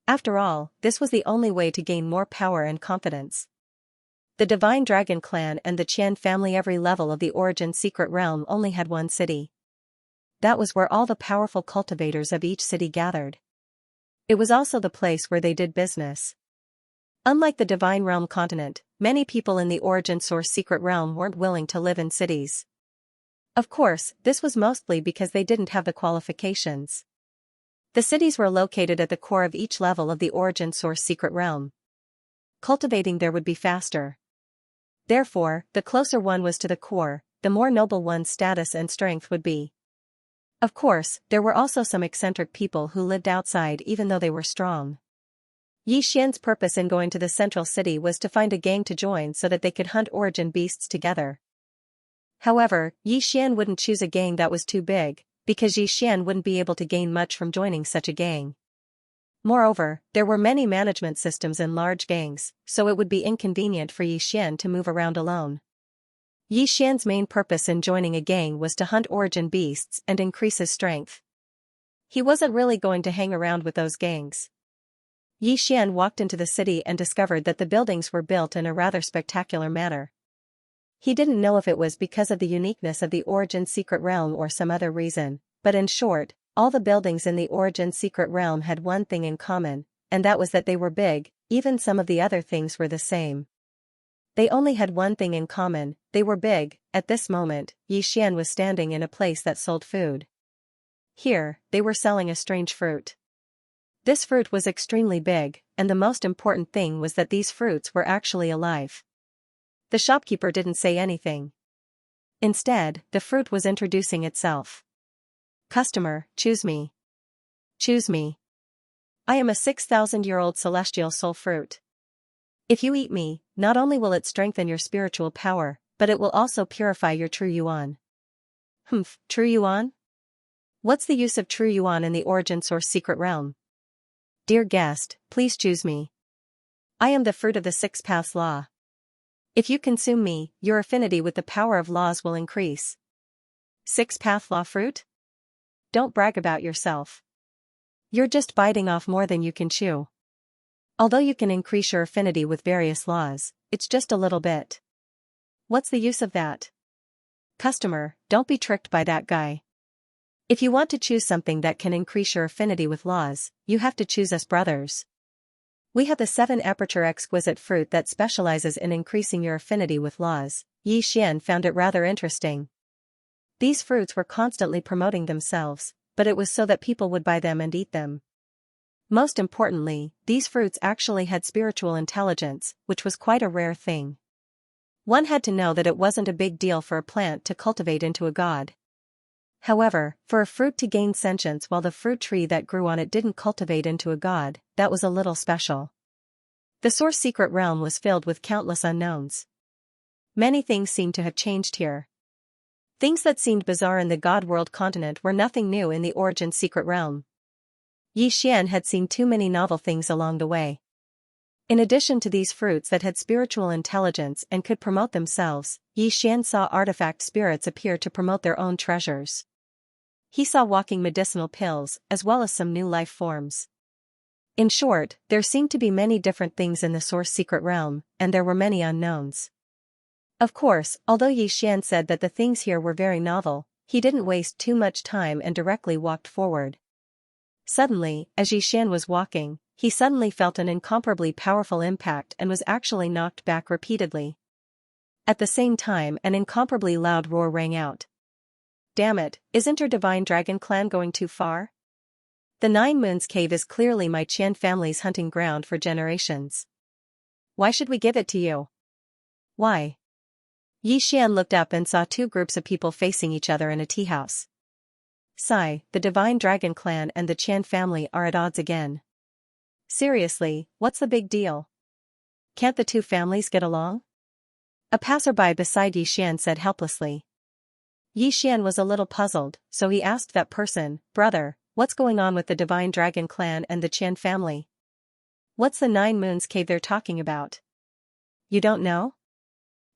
After all, this was the only way to gain more power and confidence. The Divine Dragon clan and the Qian family, every level of the Origin secret realm, only had one city. That was where all the powerful cultivators of each city gathered. It was also the place where they did business. Unlike the Divine Realm continent, many people in the Origin Source secret realm weren't willing to live in cities. Of course, this was mostly because they didn't have the qualifications. The cities were located at the core of each level of the Origin Source secret realm. Cultivating there would be faster. Therefore, the closer one was to the core, the more noble one's status and strength would be. Of course, there were also some eccentric people who lived outside even though they were strong. Yi Xian's purpose in going to the central city was to find a gang to join so that they could hunt origin beasts together. However, Yi Xian wouldn't choose a gang that was too big, because Yi Xian wouldn't be able to gain much from joining such a gang. Moreover, there were many management systems in large gangs, so it would be inconvenient for Yi Xian to move around alone. Yi Xian's main purpose in joining a gang was to hunt origin beasts and increase his strength. He wasn't really going to hang around with those gangs. Yi Xian walked into the city and discovered that the buildings were built in a rather spectacular manner. He didn't know if it was because of the uniqueness of the Origin secret realm or some other reason, but in short, all the buildings in the Origin secret realm had one thing in common, and that was that they were big. Even some of the other things were the same. They only had one thing in common: they were big. At this moment, Yi Xian was standing in a place that sold food. Here, they were selling a strange fruit. This fruit was extremely big, and the most important thing was that these fruits were actually alive. The shopkeeper didn't say anything. Instead, the fruit was introducing itself. "Customer, choose me. Choose me. I am a 6,000-year-old celestial soul fruit. If you eat me, not only will it strengthen your spiritual power, but it will also purify your true yuan." True yuan? What's the use of true yuan in the Origin Source secret realm? Dear guest, please choose me. I am the fruit of the 6 paths law. If you consume me, your affinity with the power of laws will increase. 6 path law fruit? Don't brag about yourself. You're just biting off more than you can chew. Although you can increase your affinity with various laws, it's just a little bit. What's the use of that? Customer, don't be tricked by that guy. If you want to choose something that can increase your affinity with laws, you have to choose us brothers. We have the 7 aperture exquisite fruit that specializes in increasing your affinity with laws. Yi Xian found it rather interesting. These fruits were constantly promoting themselves, but it was so that people would buy them and eat them. Most importantly, these fruits actually had spiritual intelligence, which was quite a rare thing. One had to know that it wasn't a big deal for a plant to cultivate into a god. However, for a fruit to gain sentience while the fruit tree that grew on it didn't cultivate into a god, that was a little special. The Source secret realm was filled with countless unknowns. Many things seemed to have changed here. Things that seemed bizarre in the God World continent were nothing new in the Origin secret realm. Yi Xian had seen too many novel things along the way. In addition to these fruits that had spiritual intelligence and could promote themselves, Yi Xian saw artifact spirits appear to promote their own treasures. He saw walking medicinal pills, as well as some new life forms. In short, there seemed to be many different things in the Source secret realm, and there were many unknowns. Of course, although Yi Xian said that the things here were very novel, he didn't waste too much time and directly walked forward. Suddenly, as Yi Xian was walking, he suddenly felt an incomparably powerful impact and was actually knocked back repeatedly. At the same time, an incomparably loud roar rang out. Damn it, isn't your Divine Dragon clan going too far? The 9 Moons Cave is clearly my Qian family's hunting ground for generations. Why should we give it to you? Why? Yi Xian looked up and saw 2 groups of people facing each other in a tea house. Sigh, the Divine Dragon clan and the Qian family are at odds again. Seriously, what's the big deal? Can't the 2 families get along? A passerby beside Yi Xian said helplessly. Yi Xian was a little puzzled, so he asked that person, "Brother, what's going on with the Divine Dragon clan and the Qian family? What's the 9 Moons Cave they're talking about? You don't know?"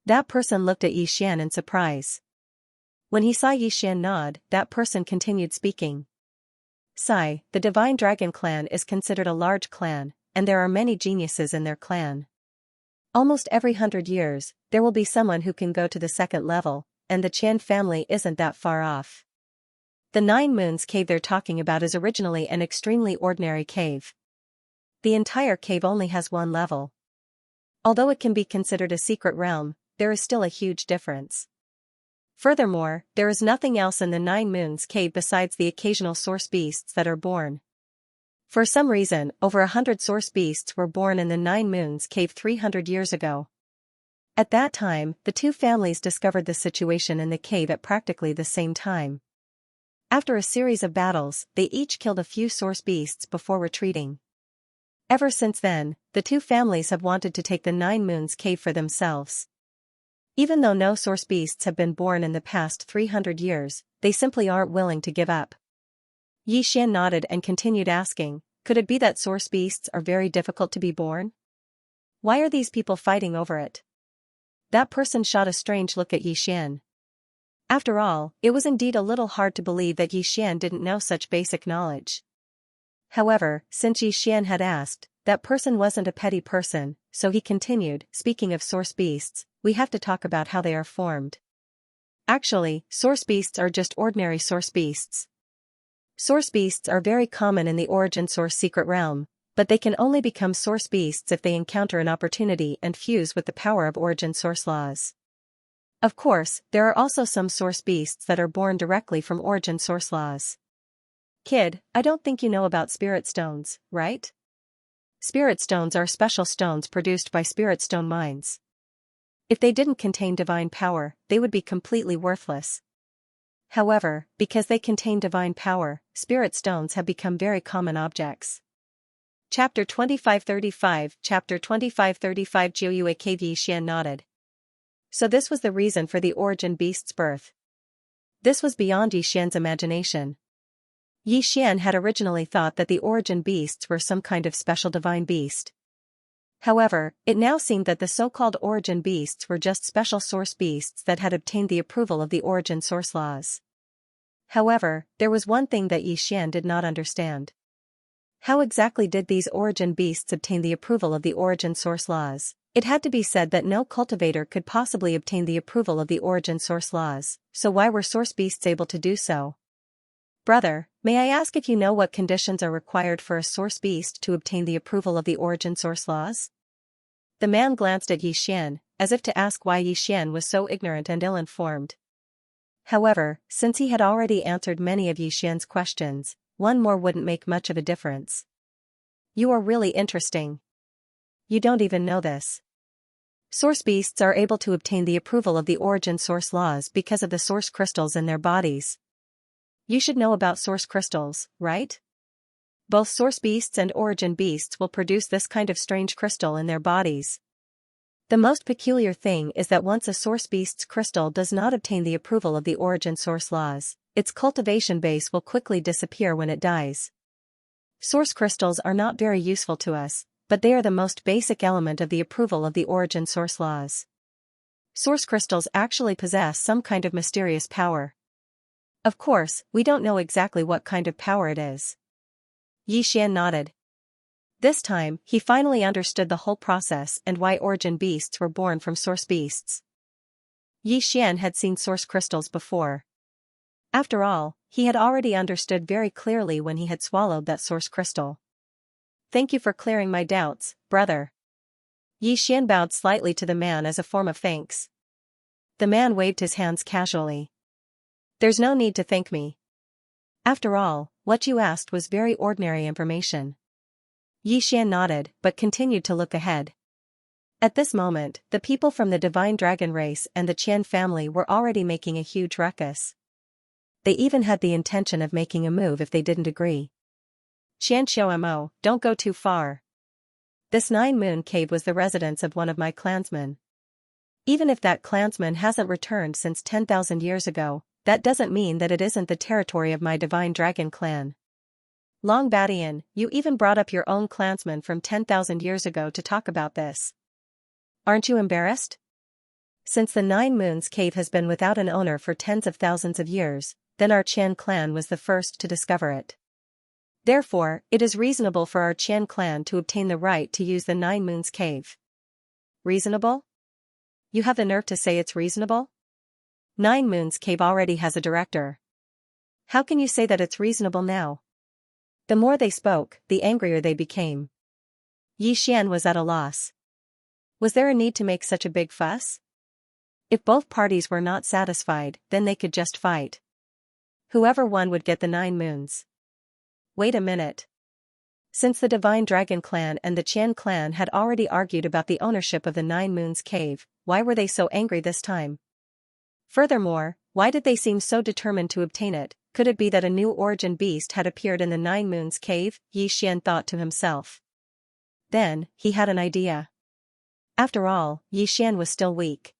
That person looked at Yi Xian in surprise. When he saw Yi Xian nod, that person continued speaking. Sigh, the Divine Dragon clan is considered a large clan, and there are many geniuses in their clan. Almost every 100 years, there will be someone who can go to the second level, and the Qian family isn't that far off. The Nine Moons cave they're talking about is originally an extremely ordinary cave. The entire cave only has one level. Although it can be considered a secret realm, there is still a huge difference. Furthermore, there is nothing else in the Nine Moons cave besides the occasional source beasts that are born. For some reason, over 100 source beasts were born in the Nine Moons cave 300 years ago. At that time, the two families discovered the situation in the cave at practically the same time. After a series of battles, they each killed a few source beasts before retreating. Ever since then, the two families have wanted to take the Nine Moons cave for themselves. Even though no source beasts have been born in the past 300 years, they simply aren't willing to give up. Xian nodded and continued asking, could it be that source beasts are very difficult to be born? Why are these people fighting over it? That person shot a strange look at Xian. After all, it was indeed a little hard to believe that Xian didn't know such basic knowledge. However, since Xian had asked, that person wasn't a petty person, so he continued, speaking of source beasts, we have to talk about how they are formed. Actually, source beasts are just ordinary source beasts. Source beasts are very common in the origin source secret realm, but they can only become source beasts if they encounter an opportunity and fuse with the power of origin source laws. Of course, there are also some source beasts that are born directly from origin source laws. Kid, I don't think you know about spirit stones, right? Spirit stones are special stones produced by spirit stone mines. If they didn't contain divine power, they would be completely worthless. However, because they contain divine power, spirit stones have become very common objects. Chapter 2535 Chapter 2535 Jiuyue Cave Xian nodded. So this was the reason for the origin beast's birth. This was beyond Xian's imagination. Xian had originally thought that the origin beasts were some kind of special divine beast. However, it now seemed that the so-called origin beasts were just special source beasts that had obtained the approval of the origin source laws. However, there was one thing that Xian did not understand. How exactly did these origin beasts obtain the approval of the origin source laws? It had to be said that no cultivator could possibly obtain the approval of the origin source laws, so why were source beasts able to do so? Brother, may I ask if you know what conditions are required for a source beast to obtain the approval of the origin source laws? The man glanced at Xian, as if to ask why Xian was so ignorant and ill-informed. However, since he had already answered many of Xian's questions, one more wouldn't make much of a difference. You are really interesting. You don't even know this. Source beasts are able to obtain the approval of the origin source laws because of the source crystals in their bodies. You should know about source crystals, right? Both source beasts and origin beasts will produce this kind of strange crystal in their bodies. The most peculiar thing is that once a source beast's crystal does not obtain the approval of the origin source laws, its cultivation base will quickly disappear when it dies. Source crystals are not very useful to us, but they are the most basic element of the approval of the origin source laws. Source crystals actually possess some kind of mysterious power. Of course, we don't know exactly what kind of power it is. Xian nodded. This time, he finally understood the whole process and why origin beasts were born from source beasts. Xian had seen source crystals before. After all, he had already understood very clearly when he had swallowed that source crystal. Thank you for clearing my doubts, brother. Xian bowed slightly to the man as a form of thanks. The man waved his hands casually. There's no need to thank me. After all, what you asked was very ordinary information. Xian nodded, but continued to look ahead. At this moment, the people from the Divine Dragon race and the Qian family were already making a huge ruckus. They even had the intention of making a move if they didn't agree. Xianxia, don't go too far. This Nine Moon Cave was the residence of one of my clansmen. Even if that clansman hasn't returned since 10,000 years ago, that doesn't mean that it isn't the territory of my Divine Dragon clan. Long Badian, you even brought up your own clansman from 10,000 years ago to talk about this. Aren't you embarrassed? Since the Nine Moons Cave has been without an owner for tens of thousands of years, then our Qian clan was the first to discover it. Therefore, it is reasonable for our Qian clan to obtain the right to use the Nine Moons Cave. Reasonable? You have the nerve to say it's reasonable? Nine Moons Cave already has a director. How can you say that it's reasonable now? The more they spoke, the angrier they became. Yi Xian was at a loss. Was there a need to make such a big fuss? If both parties were not satisfied, then they could just fight. Whoever won would get the 9 moons. Wait a minute. Since the Divine Dragon clan and the Qian clan had already argued about the ownership of the 9 moons cave, why were they so angry this time? Furthermore, why did they seem so determined to obtain it? Could it be that a new origin beast had appeared in the 9 moons cave? Yi Xian thought to himself. Then, he had an idea. After all, Yi Xian was still weak.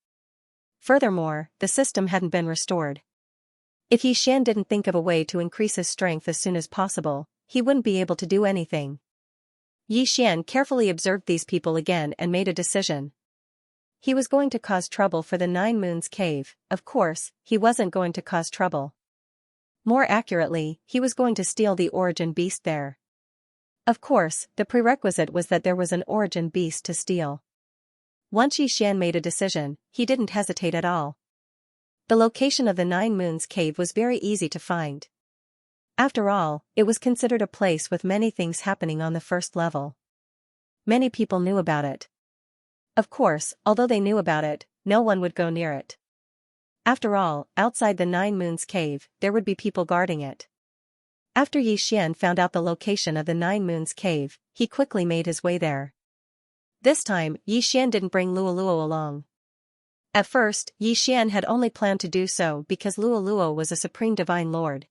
Furthermore, the system hadn't been restored. If Yi Xian didn't think of a way to increase his strength as soon as possible, he wouldn't be able to do anything. Yi Xian carefully observed these people again and made a decision. He was going to cause trouble for the 9 moons cave. Of course, he wasn't going to cause trouble. More accurately, he was going to steal the origin beast there. Of course, the prerequisite was that there was an origin beast to steal. Once Yi Xian made a decision, he didn't hesitate at all. The location of the 9 moons cave was very easy to find. After all, it was considered a place with many things happening on the first level. Many people knew about it. Of course, although they knew about it, no one would go near it. After all, outside the 9 moons cave, there would be people guarding it. After Yi Xian found out the location of the 9 moons cave, he quickly made his way there. This time, Yi Xian didn't bring Luoluo along. At first, Yi Xian had only planned to do so because Luoluo was a supreme divine lord.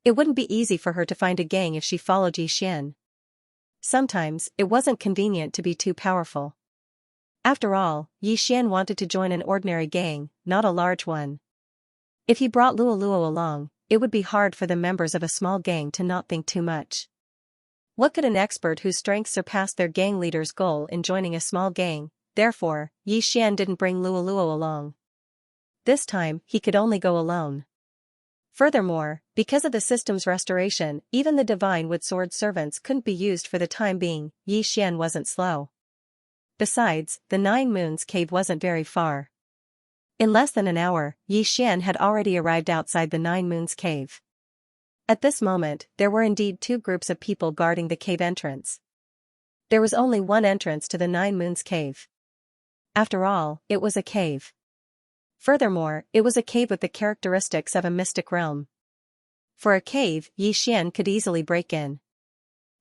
It wouldn't be easy for her to find a gang if she followed Yi Xian. Sometimes, it wasn't convenient to be too powerful. After all, Yi Xian wanted to join an ordinary gang, not a large one. If he brought Luoluo along, it would be hard for the members of a small gang to not think too much. What could an expert whose strength surpassed their gang leader's goal in joining a small gang? Therefore, Yi Xian didn't bring Luoluo along. This time, he could only go alone. Furthermore, because of the system's restoration, even the divine wood sword servants couldn't be used for the time being. Yi Xian wasn't slow. Besides, the 9 moons cave wasn't very far. In less than an hour, Yi Xian had already arrived outside the 9 moons cave. At this moment, there were indeed 2 groups of people guarding the cave entrance. There was only one entrance to the 9 moons cave. After all, it was a cave. Furthermore, it was a cave with the characteristics of a mystic realm. For a cave, Yi Xian could easily break in.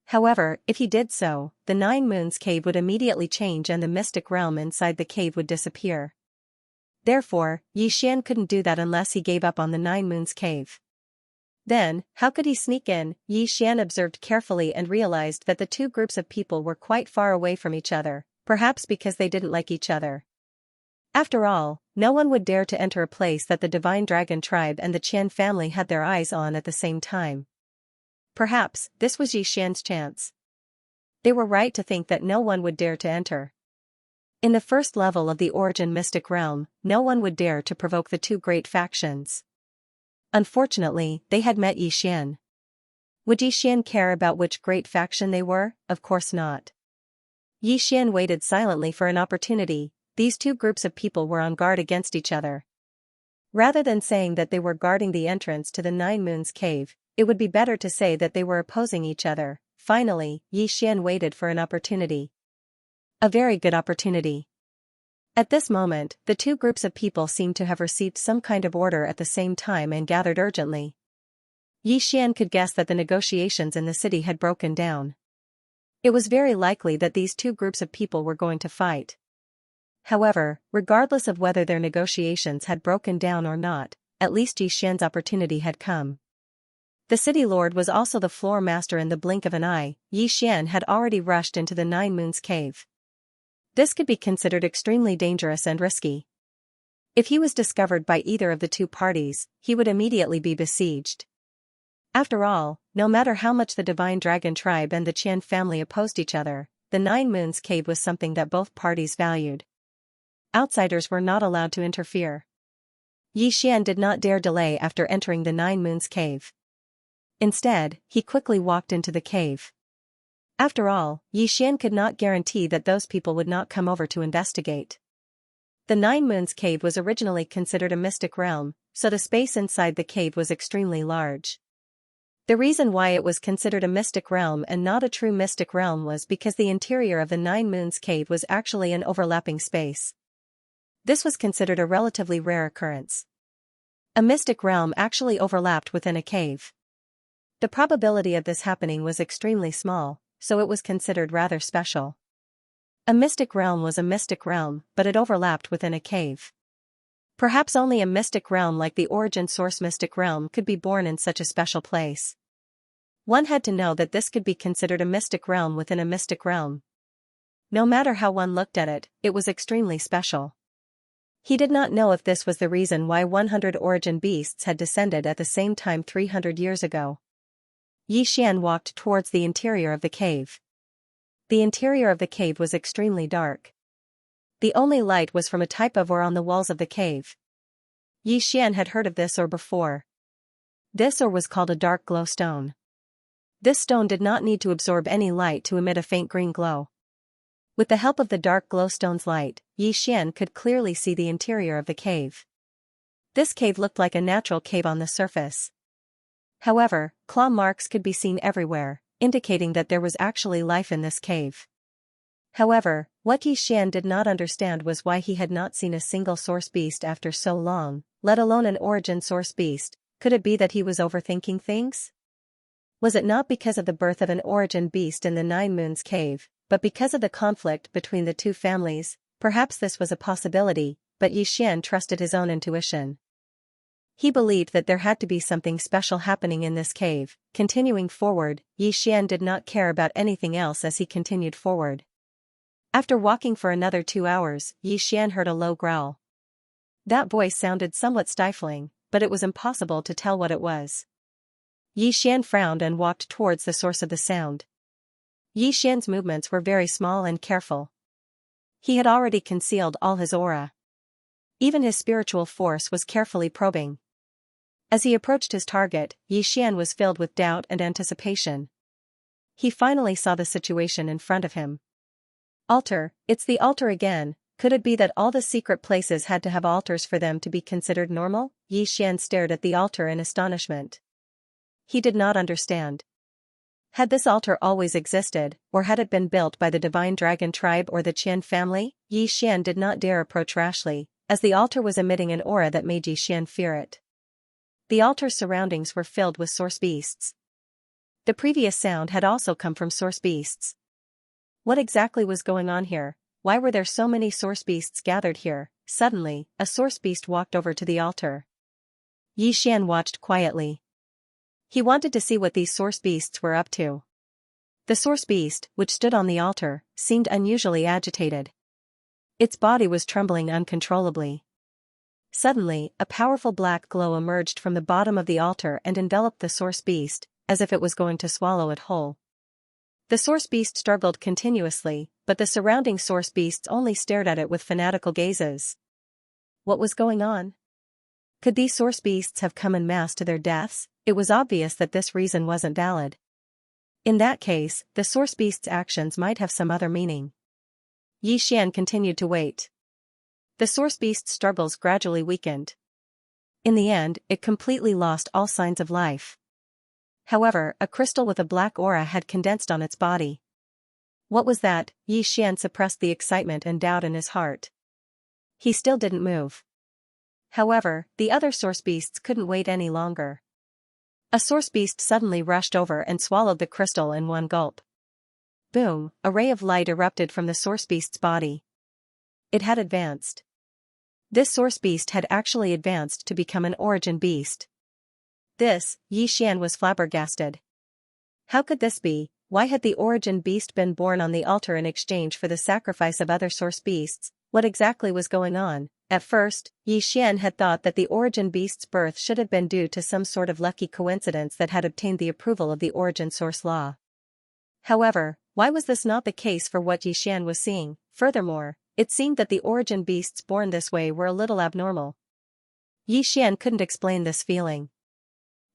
However, if he did so, the 9 moons cave would immediately change and the mystic realm inside the cave would disappear. Therefore, Yi Xian couldn't do that unless he gave up on the 9 moons cave. Then, how could he sneak in? Yi Xian observed carefully and realized that the 2 groups of people were quite far away from each other, perhaps because they didn't like each other. After all, no one would dare to enter a place that the Divine Dragon tribe and the Qian family had their eyes on at the same time. Perhaps, this was Yi Xian's chance. They were right to think that no one would dare to enter. In the first level of the Origin Mystic Realm, no one would dare to provoke the 2 great factions. Unfortunately, they had met Yi Xian. Would Yi Xian care about which great faction they were? Of course not. Yi Xian waited silently for an opportunity. These 2 groups of people were on guard against each other. Rather than saying that they were guarding the entrance to the 9 moons cave, it would be better to say that they were opposing each other. Finally, Yi Xian waited for an opportunity. A very good opportunity. At this moment, the 2 groups of people seemed to have received some kind of order at the same time and gathered urgently. Yi Xian could guess that the negotiations in the city had broken down. It was very likely that these 2 groups of people were going to fight. However, regardless of whether their negotiations had broken down or not, at least Yi Xian's opportunity had come. The city lord was also the floor master in the blink of an eye. Yi Xian had already rushed into the 9 moons cave. This could be considered extremely dangerous and risky. If he was discovered by either of the 2 parties, he would immediately be besieged. After all, no matter how much the Divine Dragon tribe and the Qian family opposed each other, the 9 moons cave was something that both parties valued. Outsiders were not allowed to interfere. Yi Xian did not dare delay after entering the 9 moons cave. Instead, he quickly walked into the cave. After all, Xian could not guarantee that those people would not come over to investigate. The Nine Moons Cave was originally considered a mystic realm, so the space inside the cave was extremely large. The reason why it was considered a mystic realm and not a true mystic realm was because the interior of the Nine Moons Cave was actually an overlapping space. This was considered a relatively rare occurrence. A mystic realm actually overlapped within a cave. The probability of this happening was extremely small, so it was considered rather special. A mystic realm was a mystic realm, but it overlapped within a cave. Perhaps only a mystic realm like the Origin Source mystic realm could be born in such a special place. One had to know that this could be considered a mystic realm within a mystic realm. No matter how one looked at it, it was extremely special. He did not know if this was the reason why 100 origin beasts had descended at the same time 300 years ago. Xian walked towards the interior of the cave. The interior of the cave was extremely dark. The only light was from a type of ore on the walls of the cave. Xian had heard of this ore before. This ore was called a dark glow stone. This stone did not need to absorb any light to emit a faint green glow. With the help of the dark glowstone's light, Xian could clearly see the interior of the cave. This cave looked like a natural cave on the surface. However, claw marks could be seen everywhere, indicating that there was actually life in this cave. However, what Xian did not understand was why he had not seen a single source beast after so long, let alone an origin source beast. Could it be that he was overthinking things? Was it not because of the birth of an origin beast in the Nine Moons Cave, but because of the conflict between the two families? Perhaps this was a possibility, but Xian trusted his own intuition. He believed that there had to be something special happening in this cave. Continuing forward, Xian did not care about anything else as he continued forward. After walking for another 2 hours, Xian heard a low growl. That voice sounded somewhat stifling, but it was impossible to tell what it was. Xian frowned and walked towards the source of the sound. Xian's movements were very small and careful. He had already concealed all his aura. Even his spiritual force was carefully probing. As he approached his target, Xian was filled with doubt and anticipation. He finally saw the situation in front of him. Altar, it's the altar again. Could it be that all the secret places had to have altars for them to be considered normal? Xian stared at the altar in astonishment. He did not understand. Had this altar always existed, or had it been built by the Divine Dragon tribe or the Qian family? Xian did not dare approach rashly, as the altar was emitting an aura that made Xian fear it. The altar's surroundings were filled with source beasts. The previous sound had also come from source beasts. What exactly was going on here? Why were there so many source beasts gathered here? Suddenly, a source beast walked over to the altar. Xian watched quietly. He wanted to see what these source beasts were up to. The source beast, which stood on the altar, seemed unusually agitated. Its body was trembling uncontrollably. Suddenly, a powerful black glow emerged from the bottom of the altar and enveloped the source beast, as if it was going to swallow it whole. The source beast struggled continuously, but the surrounding source beasts only stared at it with fanatical gazes. What was going on? Could these source beasts have come en masse to their deaths? It was obvious that this reason wasn't valid. In that case, the source beast's actions might have some other meaning. Xian continued to wait. The source beast's struggles gradually weakened. In the end, it completely lost all signs of life. However, a crystal with a black aura had condensed on its body. What was that? Xian suppressed the excitement and doubt in his heart. He still didn't move. However, the other source beasts couldn't wait any longer. A source beast suddenly rushed over and swallowed the crystal in one gulp. Boom, a ray of light erupted from the source beast's body. It had advanced. This source beast had actually advanced to become an origin beast. Xian was flabbergasted. How could this be? Why had the origin beast been born on the altar in exchange for the sacrifice of other source beasts? What exactly was going on? At first, Xian had thought that the origin beast's birth should have been due to some sort of lucky coincidence that had obtained the approval of the origin source law. However, why was this not the case for what Xian was seeing? Furthermore, it seemed that the origin beasts born this way were a little abnormal. Xian couldn't explain this feeling.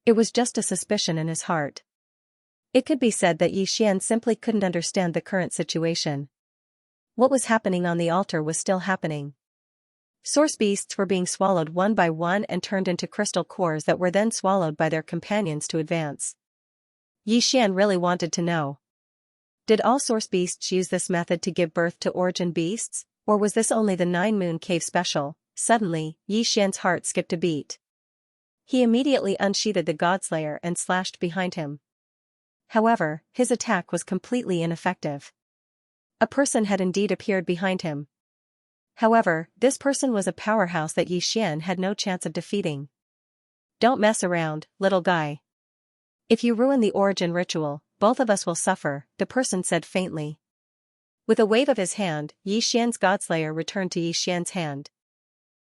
It was just a suspicion in his heart. It could be said that Yi Xian simply couldn't understand the current situation. What was happening on the altar was still happening. Source beasts were being swallowed one by one and turned into crystal cores that were then swallowed by their companions to advance. Yi Xian really wanted to know. Did all source beasts use this method to give birth to origin beasts, or was this only the 9-moon cave special? Suddenly, Yi Xian's heart skipped a beat. He immediately unsheathed the Godslayer and slashed behind him. However, his attack was completely ineffective. A person had indeed appeared behind him. However, this person was a powerhouse that Yi Xian had no chance of defeating. Don't mess around, little guy. If you ruin the origin ritual, both of us will suffer, the person said faintly. With a wave of his hand, Yi Xian's Godslayer returned to Yi Xian's hand.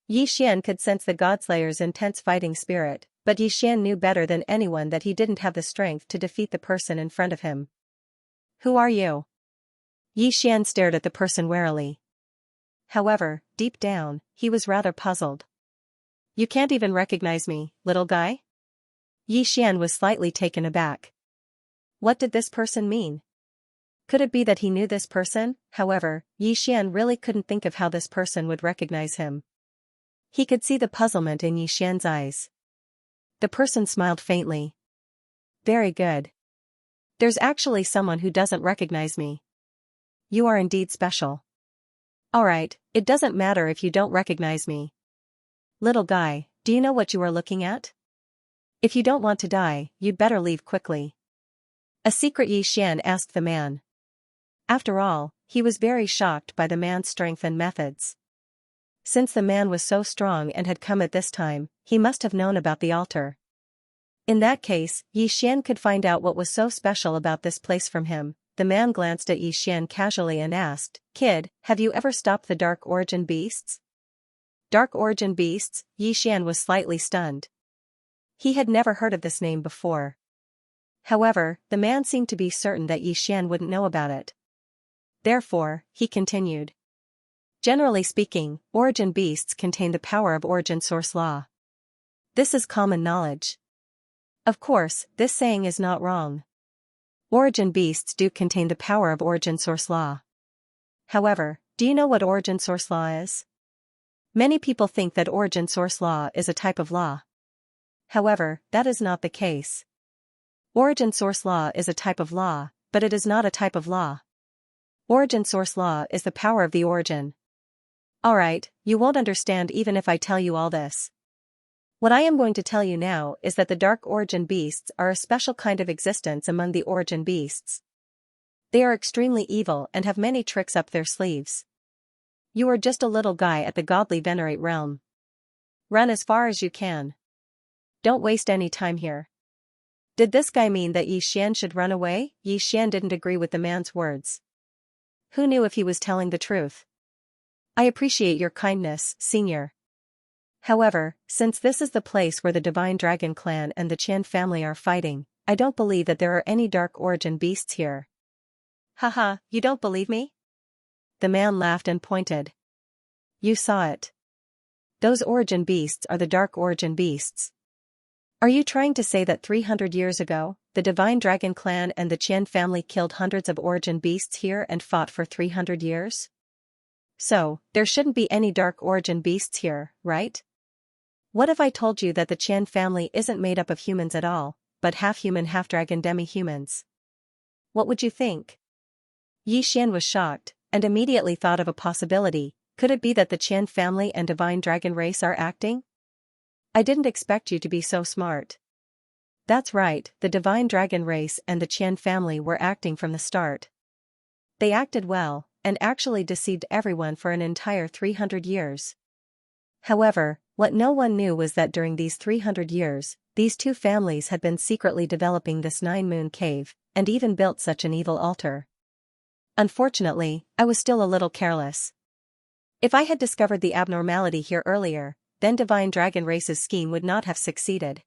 Yi Xian could sense the Godslayer's intense fighting spirit, but Yi Xian knew better than anyone that he didn't have the strength to defeat the person in front of him. Who are you? Yi Xian stared at the person warily. However, deep down, he was rather puzzled. You can't even recognize me, little guy? Yi Xian was slightly taken aback. What did this person mean? Could it be that he knew this person? However, Yi Xian really couldn't think of how this person would recognize him. He could see the puzzlement in Yi Xian's eyes. The person smiled faintly. Very good. There's actually someone who doesn't recognize me. You are indeed special. Alright, it doesn't matter if you don't recognize me. Little guy, do you know what you are looking at? If you don't want to die, you'd better leave quickly. A secret Yi Xian asked the man. After all, he was very shocked by the man's strength and methods. Since the man was so strong and had come at this time, he must have known about the altar. In that case, Yi Xian could find out what was so special about this place from him. The man glanced at Yi Xian casually and asked, Kid, have you ever stopped the Dark Origin beasts? Dark Origin beasts? Yi Xian was slightly stunned. He had never heard of this name before. However, the man seemed to be certain that Yi Xian wouldn't know about it. Therefore, he continued. Generally speaking, origin beasts contain the power of origin source law. This is common knowledge. Of course, this saying is not wrong. Origin beasts do contain the power of origin source law. However, do you know what origin source law is? Many people think that origin source law is a type of law. However, that is not the case. Origin source law is a type of law, but it is not a type of law. Origin source law is the power of the origin. Alright, you won't understand even if I tell you all this. What I am going to tell you now is that the Dark Origin beasts are a special kind of existence among the origin beasts. They are extremely evil and have many tricks up their sleeves. You are just a little guy at the godly venerate realm. Run as far as you can. Don't waste any time here. Did this guy mean that Yi Xian should run away? Yi Xian didn't agree with the man's words. Who knew if he was telling the truth? I appreciate your kindness, Senior. However, since this is the place where the Divine Dragon clan and the Qian family are fighting, I don't believe that there are any Dark Origin beasts here. Haha, you don't believe me? The man laughed and pointed. You saw it. Those origin beasts are the Dark Origin beasts. Are you trying to say that 300 years ago, the Divine Dragon clan and the Qian family killed hundreds of origin beasts here and fought for 300 years? So, there shouldn't be any Dark Origin beasts here, right? What if I told you that the Qian family isn't made up of humans at all, but half-human half-dragon demi-humans? What would you think? Yi Xian was shocked, and immediately thought of a possibility. Could it be that the Qian family and Divine Dragon race are acting? I didn't expect you to be so smart. That's right, the Divine Dragon race and the Qian family were acting from the start. They acted well, and actually deceived everyone for an entire 300 years. However, what no one knew was that during these 300 years, these two families had been secretly developing this 9-moon cave, and even built such an evil altar. Unfortunately, I was still a little careless. If I had discovered the abnormality here earlier, then Divine Dragon Race's scheme would not have succeeded.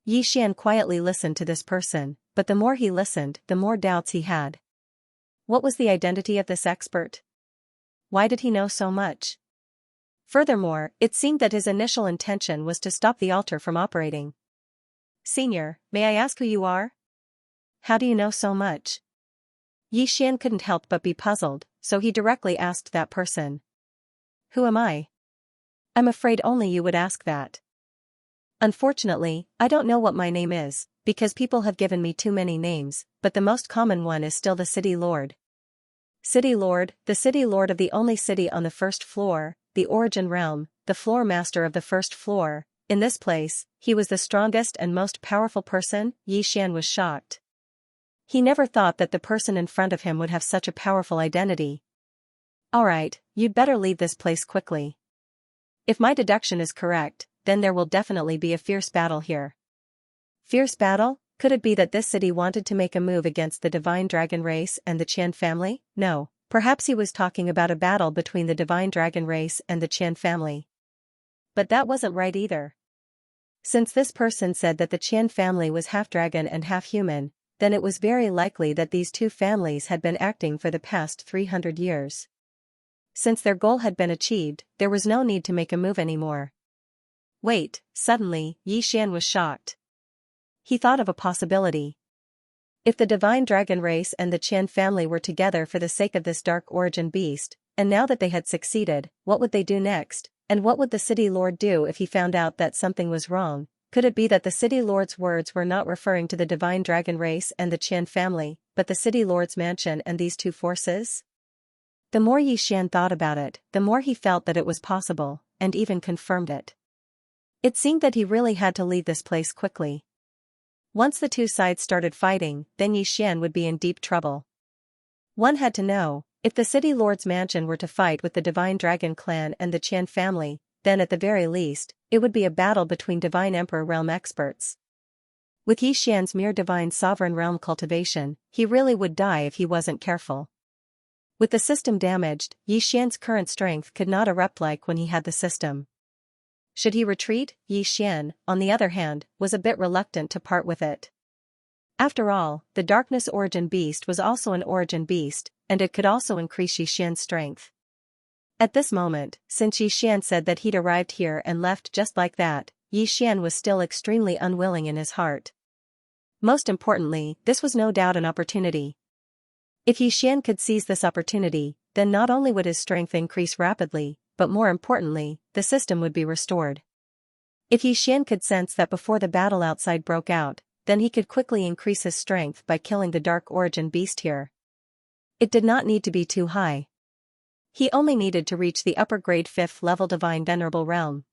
Yi Xian quietly listened to this person, but the more he listened, the more doubts he had. What was the identity of this expert? Why did he know so much? Furthermore, it seemed that his initial intention was to stop the altar from operating. Senior, may I ask who you are? How do you know so much? Yi Xian couldn't help but be puzzled, so he directly asked that person. Who am I? I'm afraid only you would ask that. Unfortunately, I don't know what my name is, because people have given me too many names, but the most common one is still the City Lord. City Lord, the City Lord of the only city on the first floor, the Origin Realm, the floor master of the first floor. In this place, he was the strongest and most powerful person. Yi Xian was shocked. He never thought that the person in front of him would have such a powerful identity. Alright, you'd better leave this place quickly. If my deduction is correct, then there will definitely be a fierce battle here. Fierce battle? Could it be that this city wanted to make a move against the divine dragon race and the Qian family? No, perhaps he was talking about a battle between the divine dragon race and the Qian family. But that wasn't right either. Since this person said that the Qian family was half dragon and half human, then it was very likely that these two families had been acting for the past 300 years. Since their goal had been achieved, there was no need to make a move anymore. Wait, suddenly, Yi Xian was shocked. He thought of a possibility. If the divine dragon race and the Qian family were together for the sake of this dark origin beast, and now that they had succeeded, what would they do next? And what would the City Lord do if he found out that something was wrong? Could it be that the City Lord's words were not referring to the divine dragon race and the Qian family, but the City Lord's mansion and these two forces? The more Yi Xian thought about it, the more he felt that it was possible, and even confirmed it. It seemed that he really had to leave this place quickly. Once the two sides started fighting, then Yi Xian would be in deep trouble. One had to know, if the City Lord's mansion were to fight with the Divine Dragon clan and the Qian family, then at the very least, it would be a battle between Divine Emperor realm experts. With Yi Xian's mere Divine Sovereign realm cultivation, he really would die if he wasn't careful. With the system damaged, Yi Xian's current strength could not erupt like when he had the system. Should he retreat? Yi Xian, on the other hand, was a bit reluctant to part with it. After all, the Darkness Origin Beast was also an Origin Beast, and it could also increase Yi Xian's strength. At this moment, since Yi Xian said that he'd arrived here and left just like that, Yi Xian was still extremely unwilling in his heart. Most importantly, this was no doubt an opportunity. If Yi Xian could seize this opportunity, then not only would his strength increase rapidly, but more importantly, the system would be restored. If Yi Xian could sense that before the battle outside broke out, then he could quickly increase his strength by killing the Dark Origin Beast here. It did not need to be too high. He only needed to reach the upper grade 5th level Divine Venerable Realm.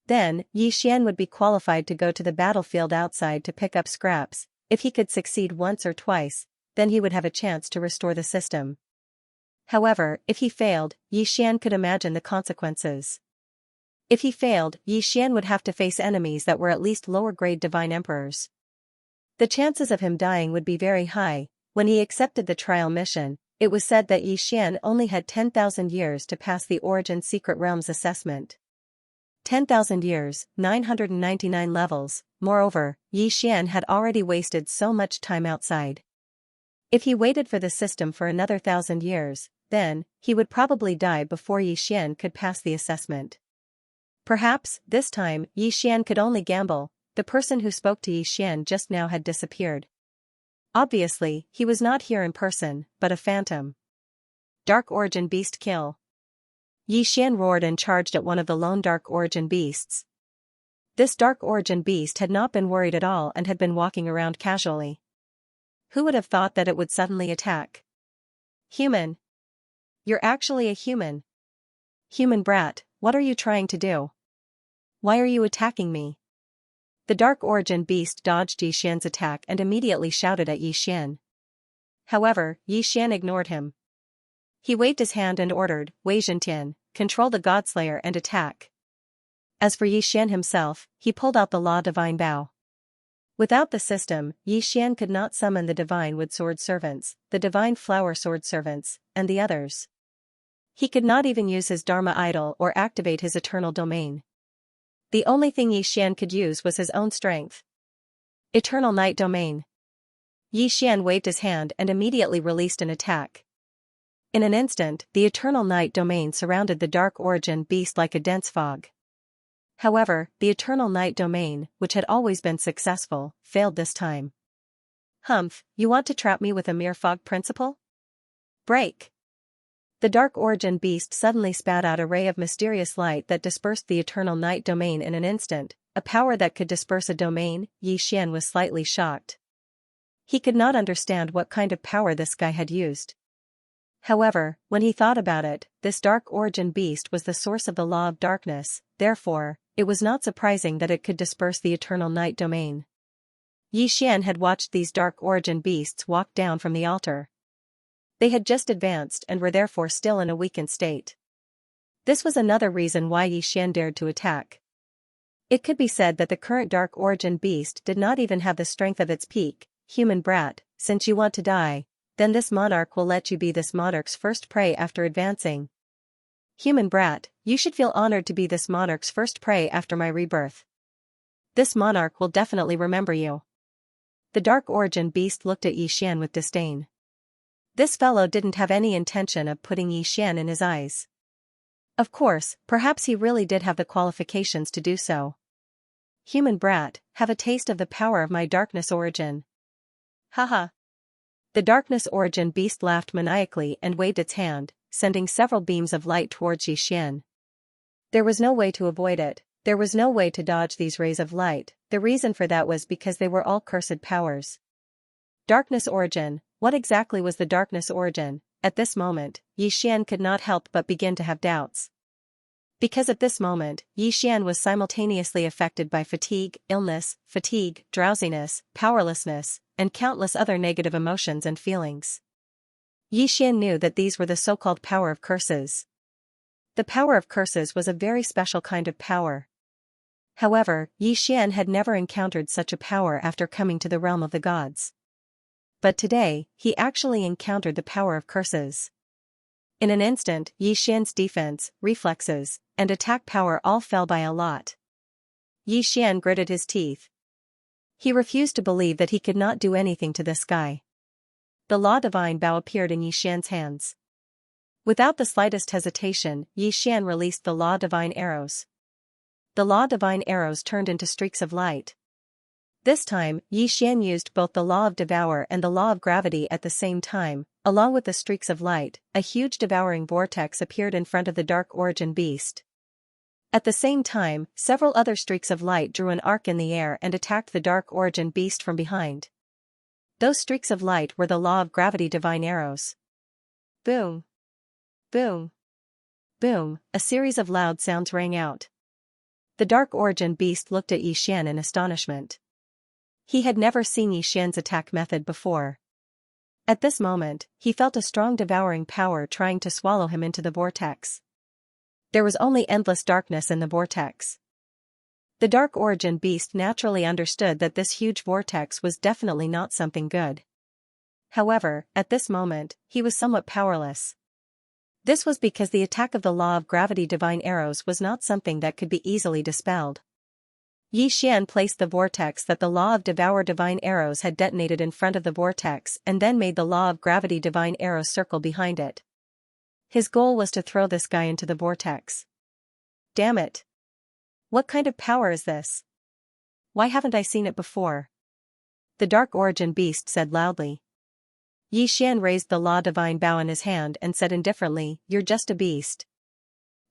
Then, Yi Xian would be qualified to go to the battlefield outside to pick up scraps. If he could succeed once or twice, then he would have a chance to restore the system. However, if he failed, Yi Xian could imagine the consequences. If he failed, Yi Xian would have to face enemies that were at least lower-grade divine emperors. The chances of him dying would be very high. When he accepted the trial mission, it was said that Yi Xian only had 10,000 years to pass the Origin Secret Realms assessment. 10,000 years, 999 levels. Moreover, Yi Xian had already wasted so much time outside. If he waited for the system for another 1,000 years, then, he would probably die before Yi Xian could pass the assessment. Perhaps, this time, Yi Xian could only gamble. The person who spoke to Yi Xian just now had disappeared. Obviously, he was not here in person, but a phantom. Dark Origin Beast kill. Yi Xian roared and charged at one of the lone Dark Origin Beasts. This Dark Origin Beast had not been worried at all and had been walking around casually. Who would have thought that it would suddenly attack? Human. You're actually a human. Human brat, what are you trying to do? Why are you attacking me? The Dark Origin Beast dodged Yi Xian's attack and immediately shouted at Yi Xian. However, Yi Xian ignored him. He waved his hand and ordered, Wei Zhentian, control the Godslayer and attack. As for Yi Xian himself, he pulled out the Law Divine Bow. Without the system, Yi Xian could not summon the Divine Wood Sword Servants, the Divine Flower Sword Servants, and the others. He could not even use his Dharma Idol or activate his Eternal Domain. The only thing Yi Xian could use was his own strength. Eternal Night Domain. Yi Xian waved his hand and immediately released an attack. In an instant, the Eternal Night Domain surrounded the Dark Origin Beast like a dense fog. However, the eternal night domain, which had always been successful, failed this time. Humph, you want to trap me with a mere fog principle? Break! The dark origin beast suddenly spat out a ray of mysterious light that dispersed the eternal night domain in an instant, a power that could disperse a domain. Xian was slightly shocked. He could not understand what kind of power this guy had used. However, when he thought about it, this dark origin beast was the source of the law of darkness, therefore, it was not surprising that it could disperse the eternal night domain. Xian had watched these dark origin beasts walk down from the altar. They had just advanced and were therefore still in a weakened state. This was another reason why Xian dared to attack. It could be said that the current dark origin beast did not even have the strength of its peak. Human brat, since you want to die, then this monarch will let you be this monarch's first prey after advancing. Human brat, you should feel honored to be this monarch's first prey after my rebirth. This monarch will definitely remember you. The dark origin beast looked at Xian with disdain. This fellow didn't have any intention of putting Xian in his eyes. Of course, perhaps he really did have the qualifications to do so. Human brat, have a taste of the power of my darkness origin. Haha. The darkness origin beast laughed maniacally and waved its hand, sending several beams of light towards Xian. There was no way to avoid it, there was no way to dodge these rays of light. The reason for that was because they were all cursed powers. Darkness origin, what exactly was the darkness origin? At this moment, Xian could not help but begin to have doubts. Because at this moment, Xian was simultaneously affected by fatigue, drowsiness, powerlessness, and countless other negative emotions and feelings. Xian knew that these were the so-called power of curses. The power of curses was a very special kind of power. However, Xian had never encountered such a power after coming to the realm of the gods. But today, he actually encountered the power of curses. In an instant, Xian's defense, reflexes, and attack power all fell by a lot. Xian gritted his teeth. He refused to believe that he could not do anything to this guy. The Law Divine Bow appeared in Xian's hands. Without the slightest hesitation, Xian released the Law Divine arrows. The Law Divine arrows turned into streaks of light. This time, Xian used both the Law of Devour and the Law of Gravity at the same time. Along with the streaks of light, a huge devouring vortex appeared in front of the dark origin beast. At the same time, several other streaks of light drew an arc in the air and attacked the dark origin beast from behind. Those streaks of light were the Law of Gravity divine arrows. Boom! Boom! Boom! A series of loud sounds rang out. The dark origin beast looked at Xian in astonishment. He had never seen Xian's attack method before. At this moment, he felt a strong devouring power trying to swallow him into the vortex. There was only endless darkness in the vortex. The dark origin beast naturally understood that this huge vortex was definitely not something good. However, at this moment, he was somewhat powerless. This was because the attack of the Law of Gravity divine arrows was not something that could be easily dispelled. Xian placed the vortex that the Law of Devour divine arrows had detonated in front of the vortex and then made the Law of Gravity divine arrows circle behind it. His goal was to throw this guy into the vortex. Damn it! What kind of power is this? Why haven't I seen it before? The dark origin beast said loudly. Xian raised the Law Divine Bow in his hand and said indifferently, "You're just a beast.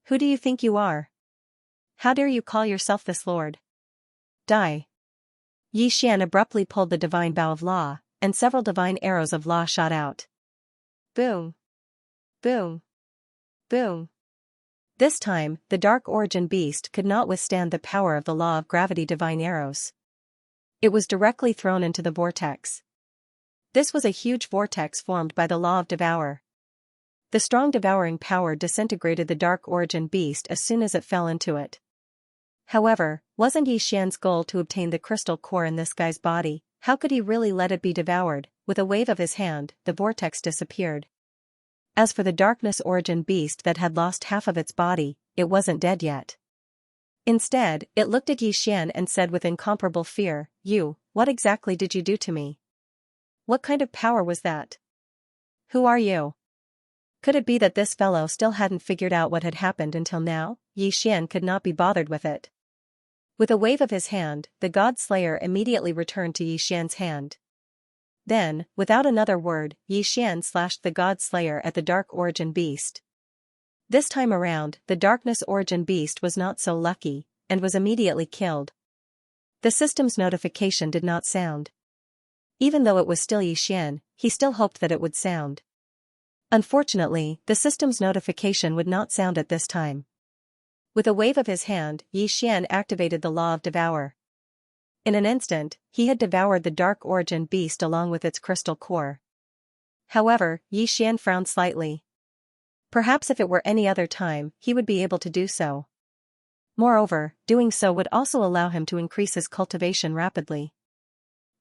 Who do you think you are? How dare you call yourself this lord? Die." Xian abruptly pulled the divine bow of law, and several divine arrows of law shot out. Boom! Boom! Boom! This time, the dark origin beast could not withstand the power of the Law of Gravity divine arrows. It was directly thrown into the vortex. This was a huge vortex formed by the Law of Devour. The strong devouring power disintegrated the dark origin beast as soon as it fell into it. However, wasn't Xian's goal to obtain the crystal core in this guy's body? How could he really let it be devoured? With a wave of his hand, the vortex disappeared. As for the darkness origin beast that had lost half of its body, it wasn't dead yet. Instead, it looked at Xian and said with incomparable fear, "You, what exactly did you do to me? What kind of power was that? Who are you?" Could it be that this fellow still hadn't figured out what had happened until now? Xian could not be bothered with it. With a wave of his hand, the God Slayer immediately returned to Xian's hand. Then, without another word, Xian slashed the God Slayer at the Dark Origin Beast. This time around, the Darkness Origin Beast was not so lucky, and was immediately killed. The system's notification did not sound. Even though it was still Xian, he still hoped that it would sound. Unfortunately, the system's notification would not sound at this time. With a wave of his hand, Xian activated the law of devour. In an instant, he had devoured the Dark Origin Beast along with its crystal core. However, Xian frowned slightly. Perhaps if it were any other time, he would be able to do so. Moreover, doing so would also allow him to increase his cultivation rapidly.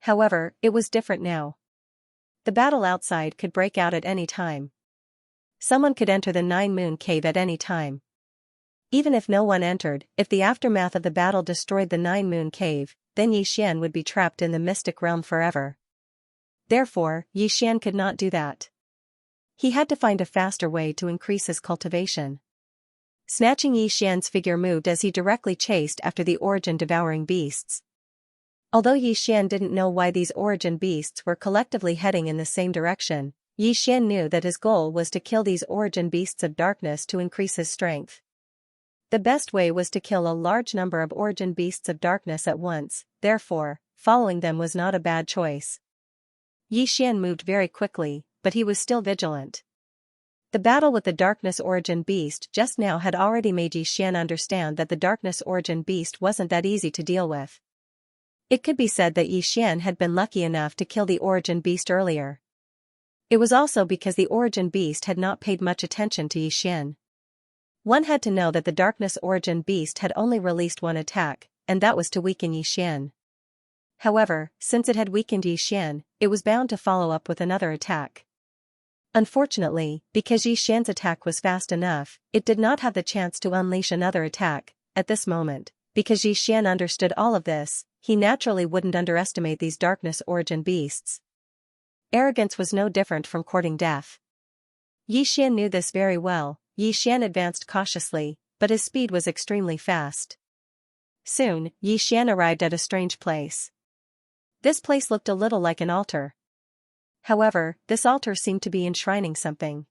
However, it was different now. The battle outside could break out at any time. Someone could enter the Nine-Moon Cave at any time. Even if no one entered, if the aftermath of the battle destroyed the Nine-Moon Cave, then Xian would be trapped in the mystic realm forever. Therefore, Xian could not do that. He had to find a faster way to increase his cultivation. Snatching Xian's figure moved as he directly chased after the Origin Devouring Beasts. Although Xian didn't know why these Origin Beasts were collectively heading in the same direction, Xian knew that his goal was to kill these Origin Beasts of Darkness to increase his strength. The best way was to kill a large number of Origin Beasts of Darkness at once, therefore, following them was not a bad choice. Xian moved very quickly, but he was still vigilant. The battle with the Darkness Origin Beast just now had already made Xian understand that the Darkness Origin Beast wasn't that easy to deal with. It could be said that Xian had been lucky enough to kill the Origin Beast earlier. It was also because the Origin Beast had not paid much attention to Xian. One had to know that the Darkness Origin Beast had only released one attack, and that was to weaken Xian. However, since it had weakened Xian, it was bound to follow up with another attack. Unfortunately, because Xian's attack was fast enough, it did not have the chance to unleash another attack, at this moment. Because Xian understood all of this, he naturally wouldn't underestimate these Darkness Origin Beasts. Arrogance was no different from courting death. Xian knew this very well. Xian advanced cautiously, but his speed was extremely fast. Soon, Xian arrived at a strange place. This place looked a little like an altar. However, this altar seemed to be enshrining something.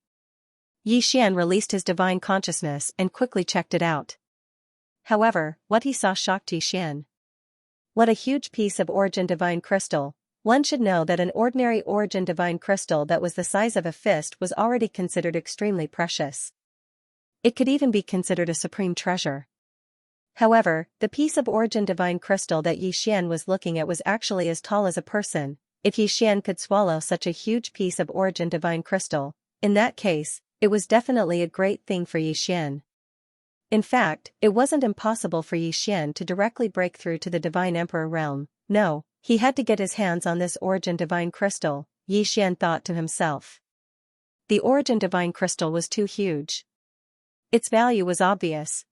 Xian released his divine consciousness and quickly checked it out. However, what he saw shocked Xian. What a huge piece of Origin Divine Crystal! One should know that an ordinary Origin Divine Crystal that was the size of a fist was already considered extremely precious. It could even be considered a supreme treasure. However, the piece of Origin Divine Crystal that Xian was looking at was actually as tall as a person. If Xian could swallow such a huge piece of Origin Divine Crystal, in that case, it was definitely a great thing for Xian. In fact, it wasn't impossible for Xian to directly break through to the Divine Emperor realm. No, he had to get his hands on this Origin Divine Crystal, Xian thought to himself. The Origin Divine Crystal was too huge. Its value was obvious.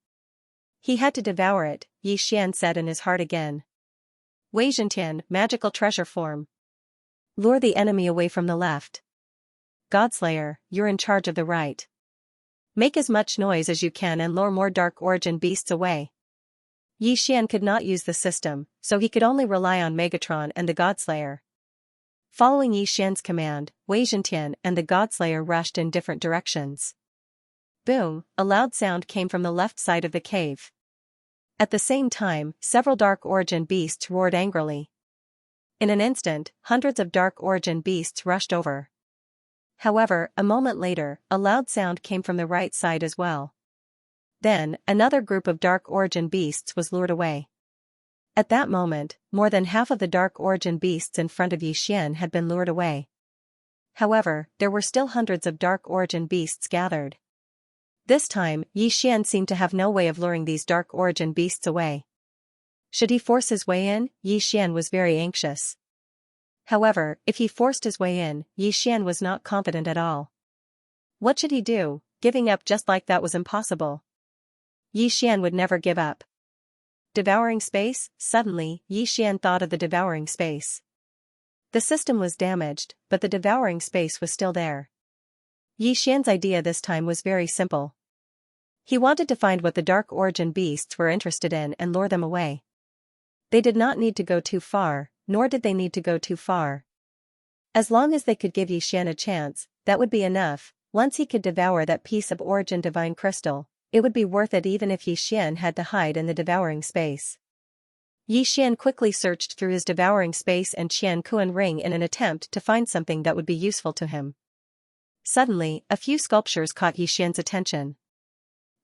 He had to devour it, Xian said in his heart again. Wei Zhentian, magical treasure form. Lure the enemy away from the left. Godslayer, you're in charge of the right. Make as much noise as you can and lure more Dark Origin Beasts away. Xian could not use the system, so he could only rely on Megatron and the Godslayer. Following Xian's command, Wei Zhentian and the Godslayer rushed in different directions. Boom, a loud sound came from the left side of the cave. At the same time, several Dark Origin Beasts roared angrily. In an instant, hundreds of Dark Origin Beasts rushed over. However, a moment later, a loud sound came from the right side as well. Then, another group of Dark Origin Beasts was lured away. At that moment, more than half of the Dark Origin Beasts in front of Xian had been lured away. However, there were still hundreds of Dark Origin Beasts gathered. This time, Xian seemed to have no way of luring these Dark Origin Beasts away. Should he force his way in? Xian was very anxious. However, if he forced his way in, Xian was not confident at all. What should he do? Giving up just like that was impossible. Xian would never give up. Devouring space? Suddenly, Xian thought of the devouring space. The system was damaged, but the devouring space was still there. Xian's idea this time was very simple. He wanted to find what the Dark Origin Beasts were interested in and lure them away. They did not need to go too far, nor did they need to go too far. As long as they could give Xian a chance, that would be enough. Once he could devour that piece of origin divine crystal, it would be worth it even if Xian had to hide in the devouring space. Xian quickly searched through his devouring space and Qian Kuan ring in an attempt to find something that would be useful to him. Suddenly, a few sculptures caught Xian's attention.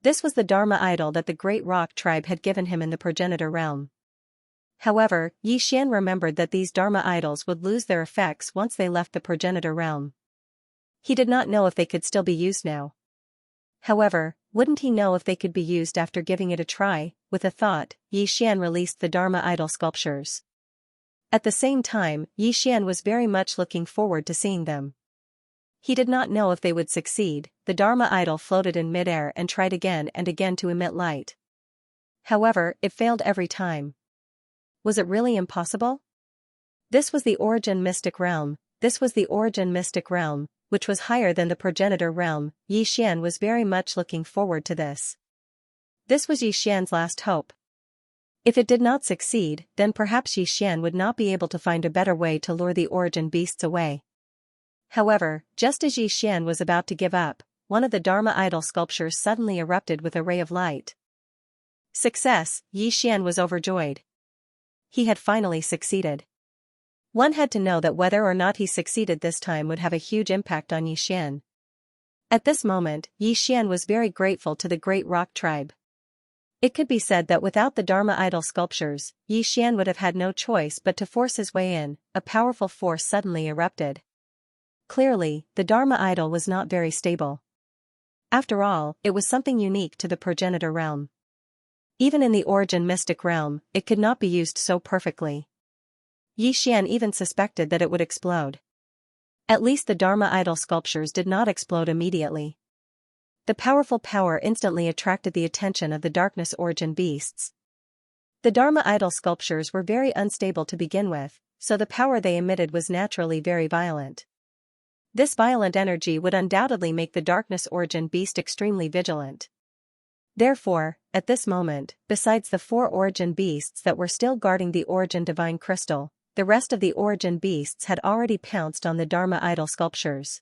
This was the Dharma idol that the great rock tribe had given him in the progenitor realm. However, Xian remembered that these Dharma idols would lose their effects once they left the progenitor realm. He did not know if they could still be used now. However, wouldn't he know if they could be used after giving it a try? With a thought, Xian released the Dharma idol sculptures. At the same time, Xian was very much looking forward to seeing them. He did not know if they would succeed. The Dharma idol floated in midair and tried again and again to emit light. However, it failed every time. Was it really impossible? This was the origin mystic realm, which was higher than the progenitor realm. Xian was very much looking forward to this. This was Xian's last hope. If it did not succeed, then perhaps Xian would not be able to find a better way to lure the origin beasts away. However, just as Xian was about to give up, one of the Dharma idol sculptures suddenly erupted with a ray of light. Success! Xian was overjoyed. He had finally succeeded. One had to know that whether or not he succeeded this time would have a huge impact on Xian. At this moment, Xian was very grateful to the great rock tribe. It could be said that without the Dharma idol sculptures, Xian would have had no choice but to force his way in. A powerful force suddenly erupted. Clearly, the Dharma idol was not very stable. After all, it was something unique to the progenitor realm. Even in the origin mystic realm, it could not be used so perfectly. Xian even suspected that it would explode. At least the Dharma idol sculptures did not explode immediately. The powerful power instantly attracted the attention of the darkness origin beasts. The Dharma idol sculptures were very unstable to begin with, so the power they emitted was naturally very violent. This violent energy would undoubtedly make the darkness origin beast extremely vigilant. Therefore, at this moment, besides the 4 origin beasts that were still guarding the origin divine crystal, the rest of the origin beasts had already pounced on the Dharma idol sculptures.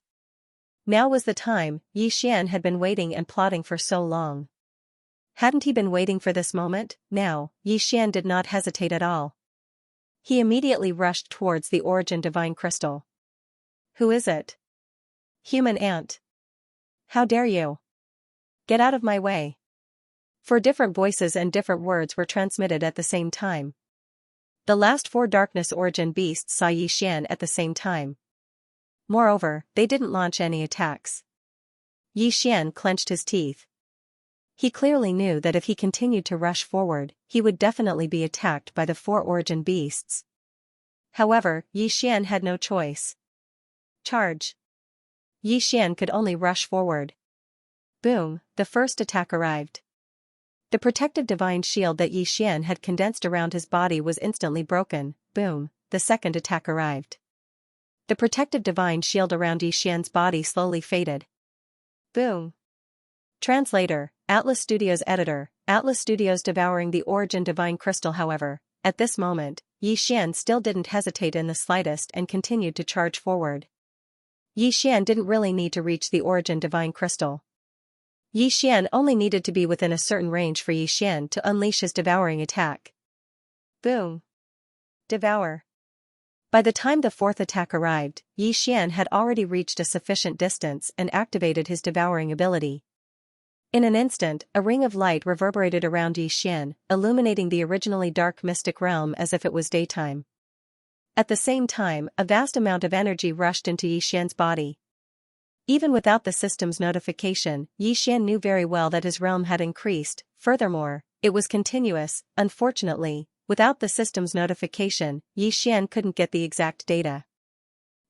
Now was the time. Xian had been waiting and plotting for so long. Hadn't he been waiting for this moment? Now, Xian did not hesitate at all. He immediately rushed towards the origin divine crystal. Who is it? Human ant. How dare you? Get out of my way. 4 different voices and different words were transmitted at the same time. The last 4 darkness origin beasts saw Xian at the same time. Moreover, they didn't launch any attacks. Xian clenched his teeth. He clearly knew that if he continued to rush forward, he would definitely be attacked by the 4 origin beasts. However, Xian had no choice. Charge! Xian could only rush forward. Boom, the first attack arrived. The protective divine shield that Xian had condensed around his body was instantly broken. Boom, the second attack arrived. The protective divine shield around Xian's body slowly faded. Boom. Translator, Atlas Studios Editor, Atlas Studios Devouring the Origin Divine Crystal. However, at this moment, Xian still didn't hesitate in the slightest and continued to charge forward. Xian didn't really need to reach the origin divine crystal. Xian only needed to be within a certain range for Xian to unleash his devouring attack. Boom. Devour. By the time the 4th attack arrived, Xian had already reached a sufficient distance and activated his devouring ability. In an instant, a ring of light reverberated around Xian, illuminating the originally dark mystic realm as if it was daytime. At the same time, a vast amount of energy rushed into Xian's body. Even without the system's notification, Xian knew very well that his realm had increased. Furthermore, it was continuous. Unfortunately, without the system's notification, Xian couldn't get the exact data.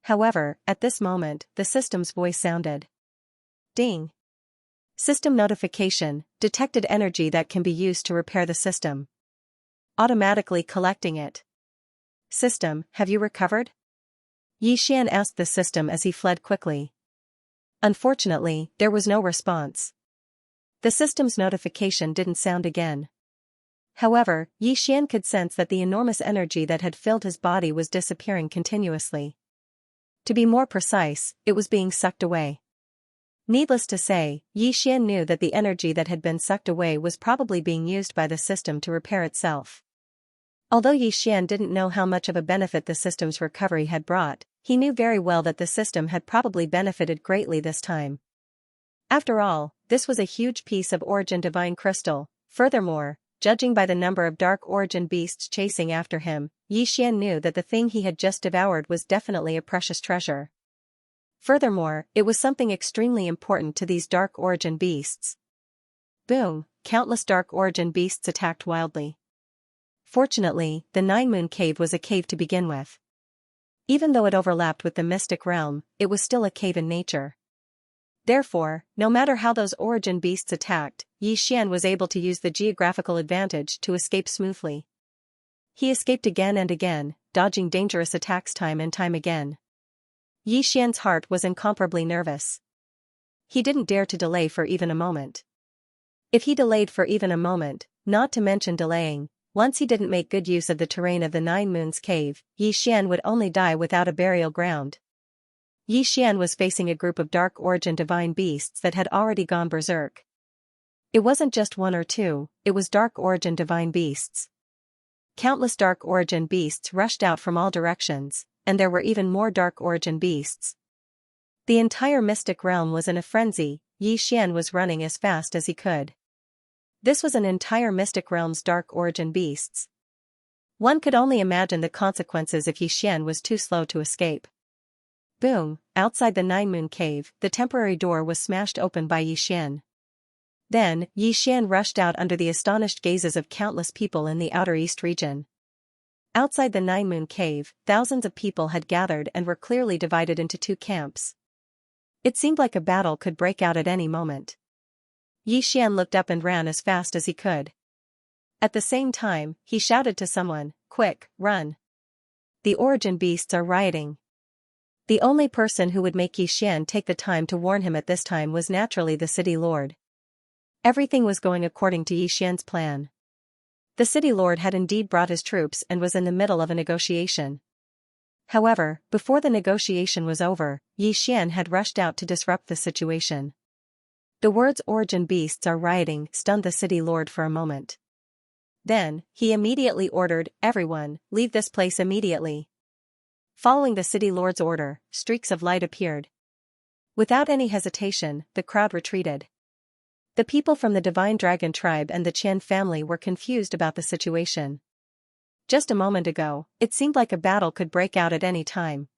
However, at this moment, the system's voice sounded. Ding. System notification, detected energy that can be used to repair the system. Automatically collecting it. System, have you recovered? Xian asked the system as he fled quickly. Unfortunately, there was no response. The system's notification didn't sound again. However, Yi Xian could sense that the enormous energy that had filled his body was disappearing continuously. To be more precise, it was being sucked away. Needless to say, Yi Xian knew that the energy that had been sucked away was probably being used by the system to repair itself. Although Yi Xian didn't know how much of a benefit the system's recovery had brought, he knew very well that the system had probably benefited greatly this time. After all, this was a huge piece of origin divine crystal. Furthermore, judging by the number of dark origin beasts chasing after him, Yi Xian knew that the thing he had just devoured was definitely a precious treasure. Furthermore, it was something extremely important to these dark origin beasts. Boom! Countless dark origin beasts attacked wildly. Fortunately, the Nine Moon Cave was a cave to begin with. Even though it overlapped with the mystic realm, it was still a cave in nature. Therefore, no matter how those origin beasts attacked, Yi Xian was able to use the geographical advantage to escape smoothly. He escaped again and again, dodging dangerous attacks time and time again. Yi Xian's heart was incomparably nervous. He didn't dare to delay for even a moment. If he delayed for even a moment, not to mention delaying, once he didn't make good use of the terrain of the Nine Moons Cave, Yi Xian would only die without a burial ground. Yi Xian was facing a group of dark origin divine beasts that had already gone berserk. It wasn't just one or two, it was dark origin divine beasts. Countless dark origin beasts rushed out from all directions, and there were even more dark origin beasts. The entire mystic realm was in a frenzy. Yi Xian was running as fast as he could. This was an entire mystic realm's dark origin beasts. One could only imagine the consequences if Yi Xian was too slow to escape. Boom! Outside the Nine Moon Cave, the temporary door was smashed open by Yi Xian. Then, Yi Xian rushed out under the astonished gazes of countless people in the Outer East region. Outside the Nine Moon Cave, thousands of people had gathered and were clearly divided into two camps. It seemed like a battle could break out at any moment. Yi Xian looked up and ran as fast as he could. At the same time, he shouted to someone, "Quick, run! The origin beasts are rioting." The only person who would make Yi Xian take the time to warn him at this time was naturally the city lord. Everything was going according to Yi Xian's plan. The city lord had indeed brought his troops and was in the middle of a negotiation. However, before the negotiation was over, Yi Xian had rushed out to disrupt the situation. The words "origin beasts are rioting" stunned the city lord for a moment. Then, he immediately ordered, "Everyone, leave this place immediately." Following the city lord's order, streaks of light appeared. Without any hesitation, the crowd retreated. The people from the Divine Dragon tribe and the Qian family were confused about the situation. Just a moment ago, it seemed like a battle could break out at any time.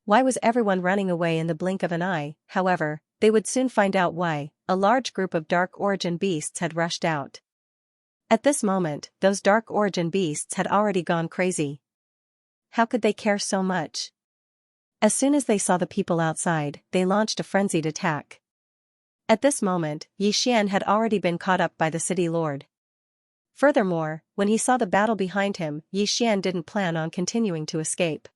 Why was everyone running away in the blink of an eye? However, they would soon find out why. A large group of dark origin beasts had rushed out. At this moment, those dark origin beasts had already gone crazy. How could they care so much? As soon as they saw the people outside, they launched a frenzied attack. At this moment, Yi Xian had already been caught up by the city lord. Furthermore, when he saw the battle behind him, Yi Xian didn't plan on continuing to escape.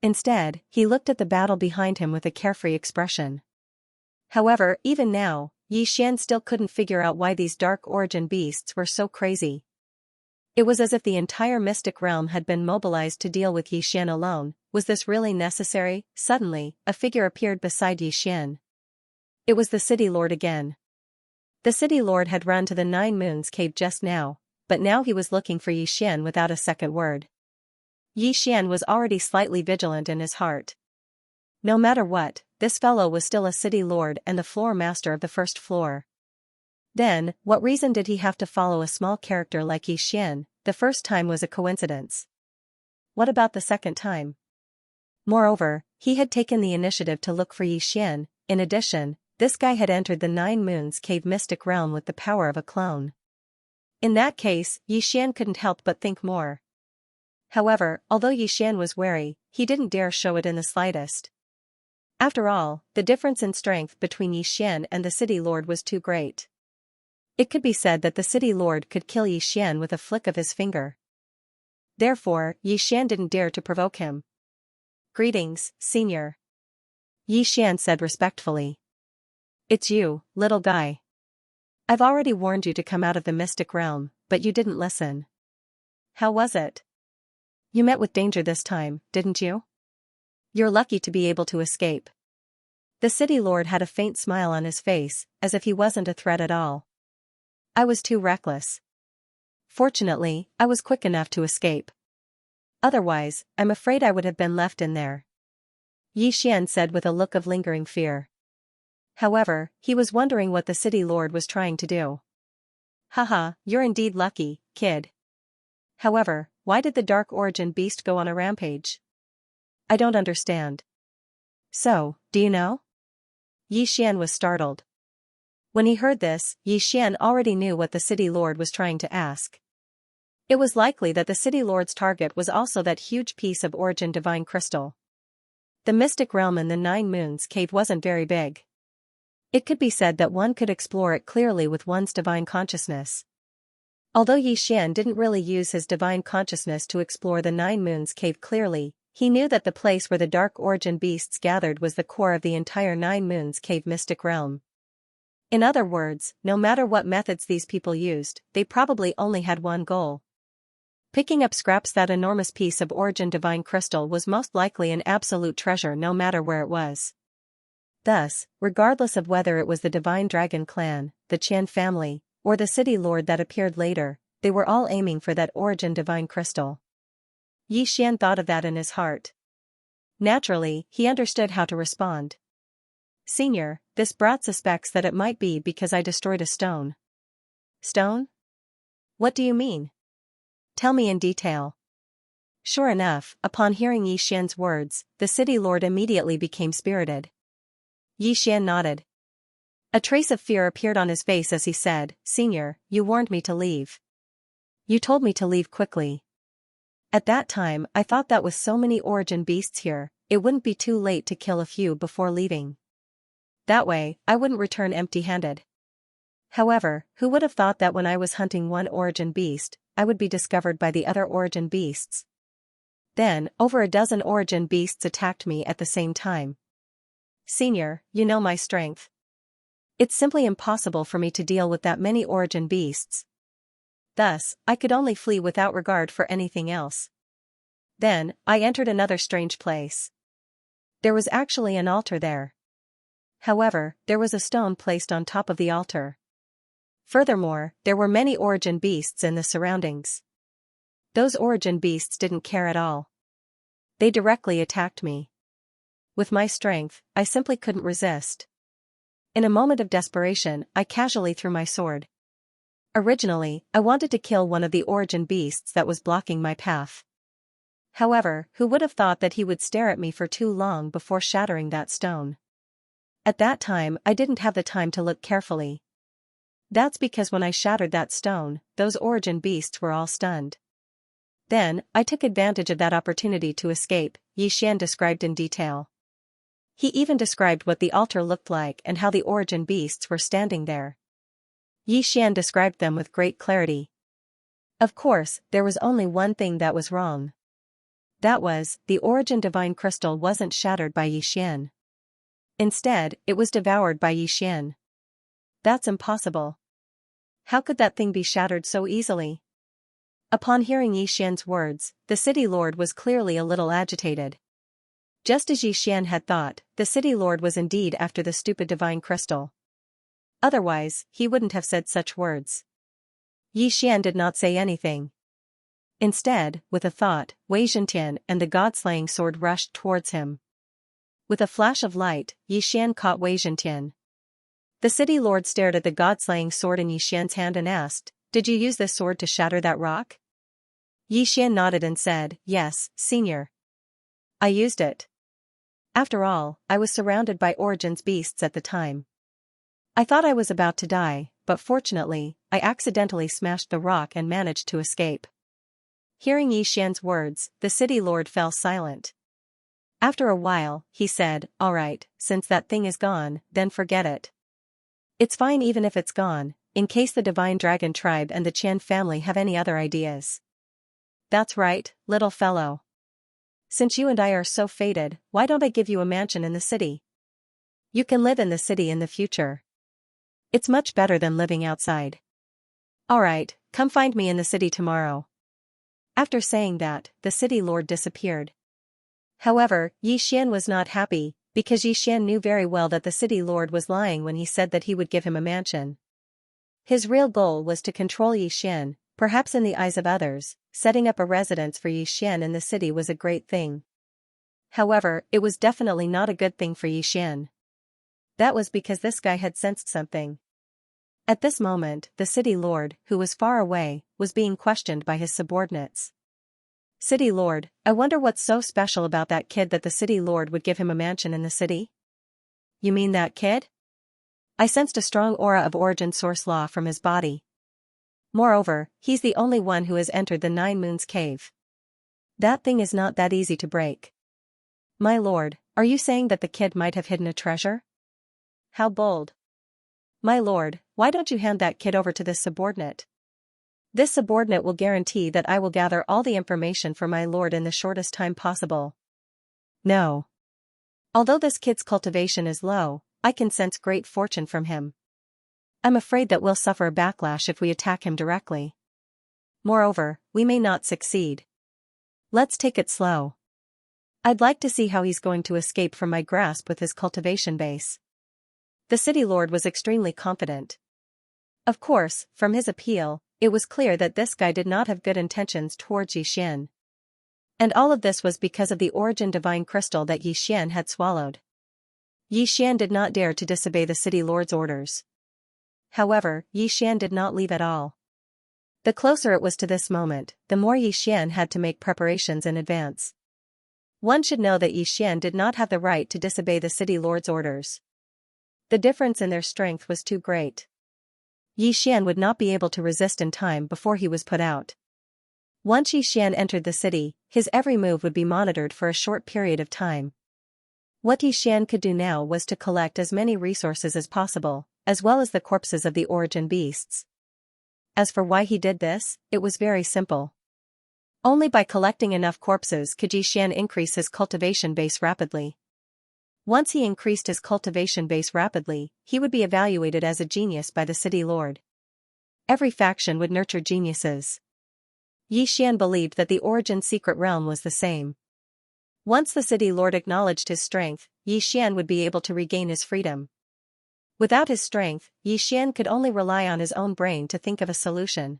Instead, he looked at the battle behind him with a carefree expression. However, even now, Yi Xian still couldn't figure out why these dark origin beasts were so crazy. It was as if the entire mystic realm had been mobilized to deal with Yi Xian alone. Was this really necessary? Suddenly, a figure appeared beside Yi Xian. It was the city lord again. The city lord had run to the Nine Moons Cave just now, but now he was looking for Yi Xian without a second word. Yi Xian was already slightly vigilant in his heart. No matter what, this fellow was still a city lord and the floor master of the first floor. Then, what reason did he have to follow a small character like Yi Xian? The first time was a coincidence. What about the second time? Moreover, he had taken the initiative to look for Yi Xian. In addition, this guy had entered the Nine Moons Cave mystic realm with the power of a clone. In that case, Yi Xian couldn't help but think more. However, although Yi Xian was wary, he didn't dare show it in the slightest. After all, the difference in strength between Yi Xian and the city lord was too great. It could be said that the city lord could kill Yi Xian with a flick of his finger. Therefore, Yi Xian didn't dare to provoke him. "Greetings, senior," Yi Xian said respectfully. "It's you, little guy." I've already warned you to come out of the mystic realm, but you didn't listen. How was it? You met with danger this time, didn't you? You're lucky to be able to escape. The city lord had a faint smile on his face, as if he wasn't a threat at all. I was too reckless. Fortunately, I was quick enough to escape. Otherwise, I'm afraid I would have been left in there. Yi Xian said with a look of lingering fear. However, he was wondering what the city lord was trying to do. Haha, you're indeed lucky, kid. However, why did the Dark Origin beast go on a rampage? I don't understand. So, do you know? Yi Xian was startled. When he heard this, Yi Xian already knew what the city lord was trying to ask. It was likely that the city lord's target was also that huge piece of Origin divine crystal. The mystic realm in the Nine Moons cave wasn't very big. It could be said that one could explore it clearly with one's divine consciousness. Although Yi Xian didn't really use his divine consciousness to explore the Nine Moons cave clearly, he knew that the place where the Dark Origin beasts gathered was the core of the entire Nine Moons cave mystic realm. In other words, no matter what methods these people used, they probably only had one goal. Picking up scraps. That enormous piece of Origin divine crystal was most likely an absolute treasure no matter where it was. Thus, regardless of whether it was the Divine Dragon clan, the Qian family, or the city lord that appeared later, they were all aiming for that Origin divine crystal. Yi Xian thought of that in his heart. Naturally, he understood how to respond. Senior, this brat suspects that it might be because I destroyed a stone. Stone? What do you mean? Tell me in detail. Sure enough, upon hearing Yi Xian's words, the city lord immediately became spirited. Yi Xian nodded. A trace of fear appeared on his face as he said, Senior, you warned me to leave. You told me to leave quickly. At that time, I thought that with so many Origin beasts here, it wouldn't be too late to kill a few before leaving. That way, I wouldn't return empty-handed. However, who would have thought that when I was hunting one Origin beast, I would be discovered by the other Origin beasts? Then, over a dozen Origin beasts attacked me at the same time. Senior, you know my strength. It's simply impossible for me to deal with that many Origin beasts. Thus, I could only flee without regard for anything else. Then, I entered another strange place. There was actually an altar there. However, there was a stone placed on top of the altar. Furthermore, there were many Origin beasts in the surroundings. Those Origin beasts didn't care at all. They directly attacked me. With my strength, I simply couldn't resist. In a moment of desperation, I casually threw my sword. Originally, I wanted to kill one of the Origin beasts that was blocking my path. However, who would have thought that he would stare at me for too long before shattering that stone? At that time, I didn't have the time to look carefully. That's because when I shattered that stone, those Origin beasts were all stunned. Then, I took advantage of that opportunity to escape, Yi Xian described in detail. He even described what the altar looked like and how the Origin beasts were standing there. Yi Xian described them with great clarity. Of course, there was only one thing that was wrong. That was, the Origin divine crystal wasn't shattered by Yi Xian. Instead, it was devoured by Yi Xian. That's impossible. How could that thing be shattered so easily? Upon hearing Yi Xian's words, the city lord was clearly a little agitated. Just as Yi Xian had thought, the city lord was indeed after the stupid divine crystal. Otherwise, he wouldn't have said such words. Yi Xian did not say anything. Instead, with a thought, Wei Zhentian and the god-slaying sword rushed towards him. With a flash of light, Yi Xian caught Wei Zhentian. The city lord stared at the god-slaying sword in Yi Xian's hand and asked, Did you use this sword to shatter that rock? Yi Xian nodded and said, Yes, senior. I used it. After all, I was surrounded by Origin's beasts at the time. I thought I was about to die, but fortunately, I accidentally smashed the rock and managed to escape. Hearing Yi Xian's words, the city lord fell silent. After a while, he said, All right, since that thing is gone, then forget it. It's fine even if it's gone, in case the Divine Dragon tribe and the Qian family have any other ideas. That's right, little fellow. Since you and I are so fated, why don't I give you a mansion in the city? You can live in the city in the future. It's much better than living outside. Alright, come find me in the city tomorrow. After saying that, the city lord disappeared. However, Xian was not happy, because Xian knew very well that the city lord was lying when he said that he would give him a mansion. His real goal was to control Xian, perhaps in the eyes of others. Setting up a residence for Xian in the city was a great thing. However, it was definitely not a good thing for Xian. That was because this guy had sensed something. At this moment, the city lord, who was far away, was being questioned by his subordinates. City lord, I wonder what's so special about that kid that the city lord would give him a mansion in the city? You mean that kid? I sensed a strong aura of origin source law from his body. Moreover, he's the only one who has entered the 9 Moons cave. That thing is not that easy to break. My lord, are you saying that the kid might have hidden a treasure? How bold. My lord, why don't you hand that kid over to this subordinate? This subordinate will guarantee that I will gather all the information for my lord in the shortest time possible. No. Although this kid's cultivation is low, I can sense great fortune from him. I'm afraid that we'll suffer a backlash if we attack him directly. Moreover, we may not succeed. Let's take it slow. I'd like to see how he's going to escape from my grasp with his cultivation base. The city lord was extremely confident. Of course, from his appeal, it was clear that this guy did not have good intentions towards Xian. And all of this was because of the origin divine crystal that Xian had swallowed. Xian did not dare to disobey the city lord's orders. However, Xian did not leave at all. The closer it was to this moment, the more Xian had to make preparations in advance. One should know that Xian did not have the right to disobey the city lord's orders. The difference in their strength was too great. Xian would not be able to resist in time before he was put out. Once Xian entered the city, his every move would be monitored for a short period of time. What Xian could do now was to collect as many resources as possible, as well as the corpses of the origin beasts. As for why he did this, it was very simple. Only by collecting enough corpses could Xian increase his cultivation base rapidly. Once he increased his cultivation base rapidly, he would be evaluated as a genius by the city lord. Every faction would nurture geniuses. Xian believed that the origin secret realm was the same. Once the city lord acknowledged his strength, Xian would be able to regain his freedom. Without his strength, Xian could only rely on his own brain to think of a solution.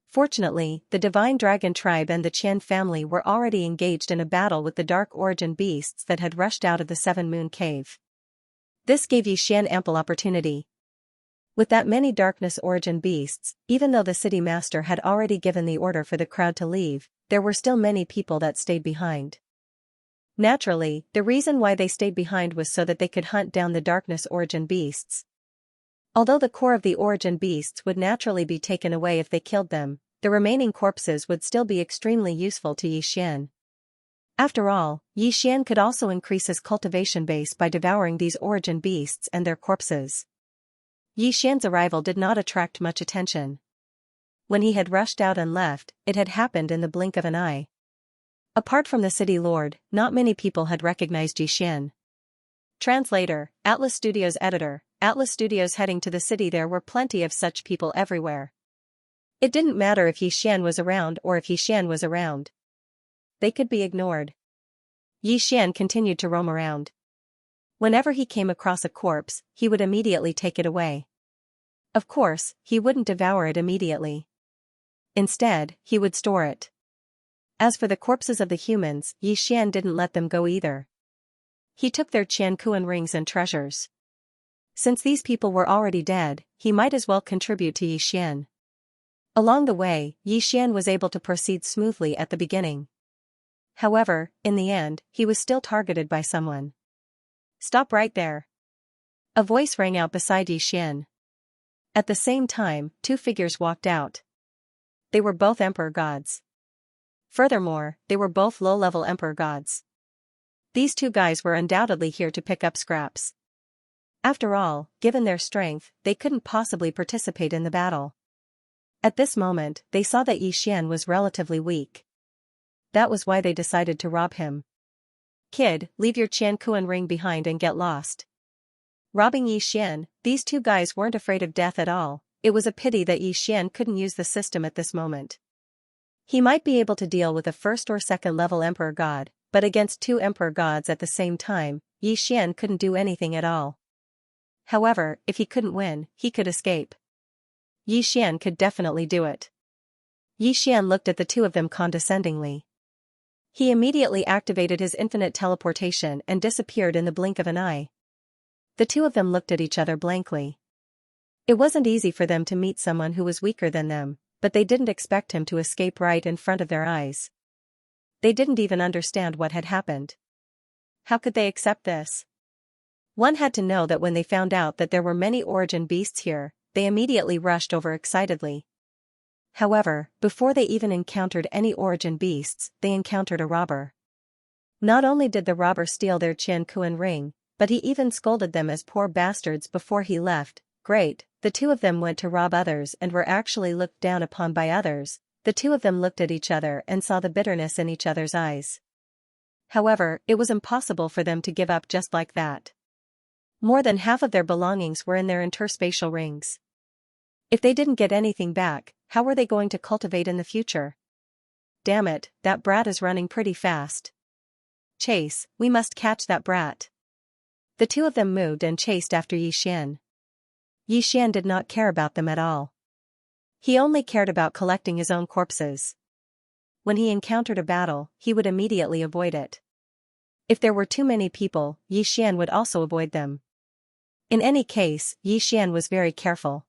Fortunately, the Divine Dragon tribe and the Qian family were already engaged in a battle with the dark origin beasts that had rushed out of the 7 Moon cave. This gave Xian ample opportunity. With that many darkness origin beasts, even though the city master had already given the order for the crowd to leave, there were still many people that stayed behind. Naturally, the reason why they stayed behind was so that they could hunt down the darkness origin beasts. Although the core of the origin beasts would naturally be taken away if they killed them, the remaining corpses would still be extremely useful to Xian. After all, Xian could also increase his cultivation base by devouring these origin beasts and their corpses. Xian's arrival did not attract much attention. When he had rushed out and left, it had happened in the blink of an eye. Apart from the city lord, not many people had recognized Xian. Translator, Atlas Studios editor, Atlas Studios heading to the city. There were plenty of such people everywhere. It didn't matter if Xian was around or if Xian was around. They could be ignored. Xian continued to roam around. Whenever he came across a corpse, he would immediately take it away. Of course, he wouldn't devour it immediately. Instead, he would store it. As for the corpses of the humans, Xian didn't let them go either. He took their Qianquan rings and treasures. Since these people were already dead, he might as well contribute to Xian. Along the way, Xian was able to proceed smoothly at the beginning. However, in the end, he was still targeted by someone. Stop right there. A voice rang out beside Xian. At the same time, 2 figures walked out. They were both emperor gods. Furthermore, they were both low-level emperor gods. These 2 guys were undoubtedly here to pick up scraps. After all, given their strength, they couldn't possibly participate in the battle. At this moment, they saw that Xian was relatively weak. That was why they decided to rob him. Kid, leave your Qianquan ring behind and get lost. Robbing Yi Xian, these two guys weren't afraid of death at all. It was a pity that Yi Xian couldn't use the system at this moment. He might be able to deal with a first or second level Emperor God, but against two Emperor Gods at the same time, Yi Xian couldn't do anything at all. However, if he couldn't win, he could escape. Yi Xian could definitely do it. Yi Xian looked at the two of them condescendingly. He immediately activated his infinite teleportation and disappeared in the blink of an eye. The two of them looked at each other blankly. It wasn't easy for them to meet someone who was weaker than them, but they didn't expect him to escape right in front of their eyes. They didn't even understand what had happened. How could they accept this? One had to know that when they found out that there were many origin beasts here, they immediately rushed over excitedly. However, before they even encountered any origin beasts, they encountered a robber. Not only did the robber steal their Qian Kuan ring, but he even scolded them as poor bastards before he left. Great, the two of them went to rob others and were actually looked down upon by others. The two of them looked at each other and saw the bitterness in each other's eyes. However, it was impossible for them to give up just like that. More than half of their belongings were in their interspatial rings. If they didn't get anything back, how were they going to cultivate in the future? Damn it, that brat is running pretty fast. Chase, we must catch that brat. The two of them moved and chased after Yi Xian. Yi Xian did not care about them at all. He only cared about collecting his own corpses. When he encountered a battle, he would immediately avoid it. If there were too many people, Yi Xian would also avoid them. In any case, Yi Xian was very careful.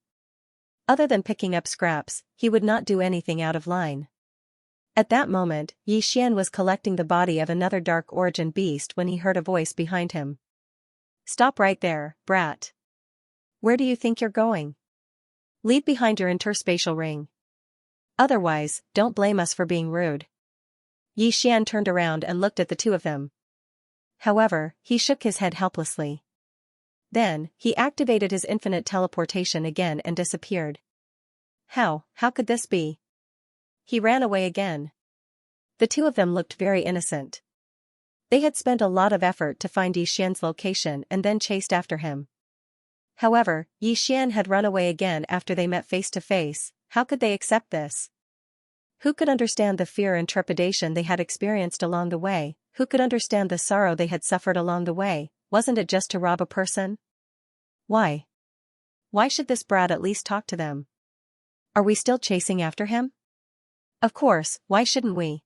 Other than picking up scraps, he would not do anything out of line. At that moment, Yi Xian was collecting the body of another dark origin beast when he heard a voice behind him. Stop right there, brat. Where do you think you're going? Leave behind your interspatial ring. Otherwise, don't blame us for being rude. Yi Xian turned around and looked at the two of them. However, he shook his head helplessly. Then, he activated his infinite teleportation again and disappeared. How could this be? He ran away again. The two of them looked very innocent. They had spent a lot of effort to find Yi Xian's location and then chased after him. However, Yi Xian had run away again after they met face to face. How could they accept this? Who could understand the fear and trepidation they had experienced along the way? Who could understand the sorrow they had suffered along the way? Wasn't it just to rob a person? Why? Why should this brat at least talk to them? Are we still chasing after him? Of course, why shouldn't we?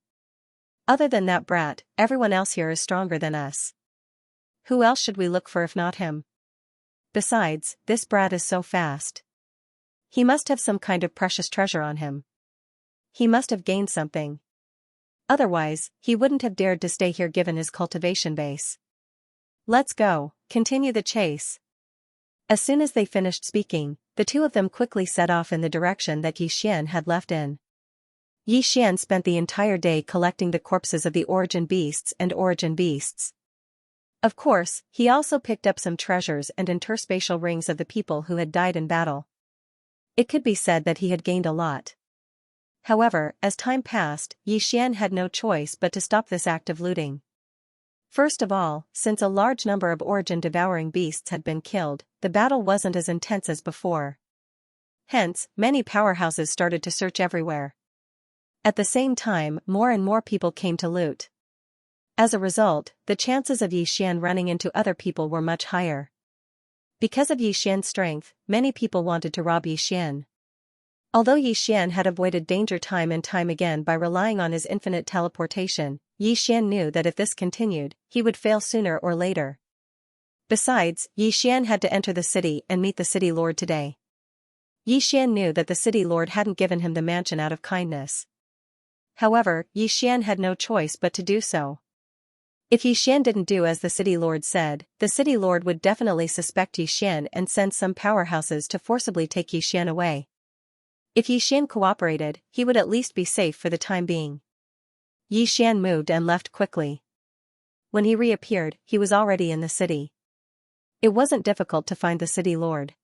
Other than that brat, everyone else here is stronger than us. Who else should we look for if not him? Besides, this brat is so fast. He must have some kind of precious treasure on him. He must have gained something. Otherwise, he wouldn't have dared to stay here given his cultivation base. Let's go, continue the chase. As soon as they finished speaking, the two of them quickly set off in the direction that Yi Xian had left in. Yi Xian spent the entire day collecting the corpses of the origin beasts and origin beasts. Of course, he also picked up some treasures and interspatial rings of the people who had died in battle. It could be said that he had gained a lot. However, as time passed, Yi Xian had no choice but to stop this act of looting. First of all, since a large number of origin devouring beasts had been killed, the battle wasn't as intense as before. Hence, many powerhouses started to search everywhere. At the same time, more and more people came to loot. As a result, the chances of Yi Xian running into other people were much higher. Because of Yi Xian's strength, many people wanted to rob Yi Xian. Although Yi Xian had avoided danger time and time again by relying on his infinite teleportation, Yi Xian knew that if this continued, he would fail sooner or later. Besides, Yi Xian had to enter the city and meet the city lord today. Yi Xian knew that the city lord hadn't given him the mansion out of kindness. However, Yi Xian had no choice but to do so. If Yi Xian didn't do as the city lord said, the city lord would definitely suspect Yi Xian and send some powerhouses to forcibly take Yi Xian away. If Yi Xian cooperated, he would at least be safe for the time being. Yi Xian moved and left quickly. When he reappeared, he was already in the city. It wasn't difficult to find the city lord.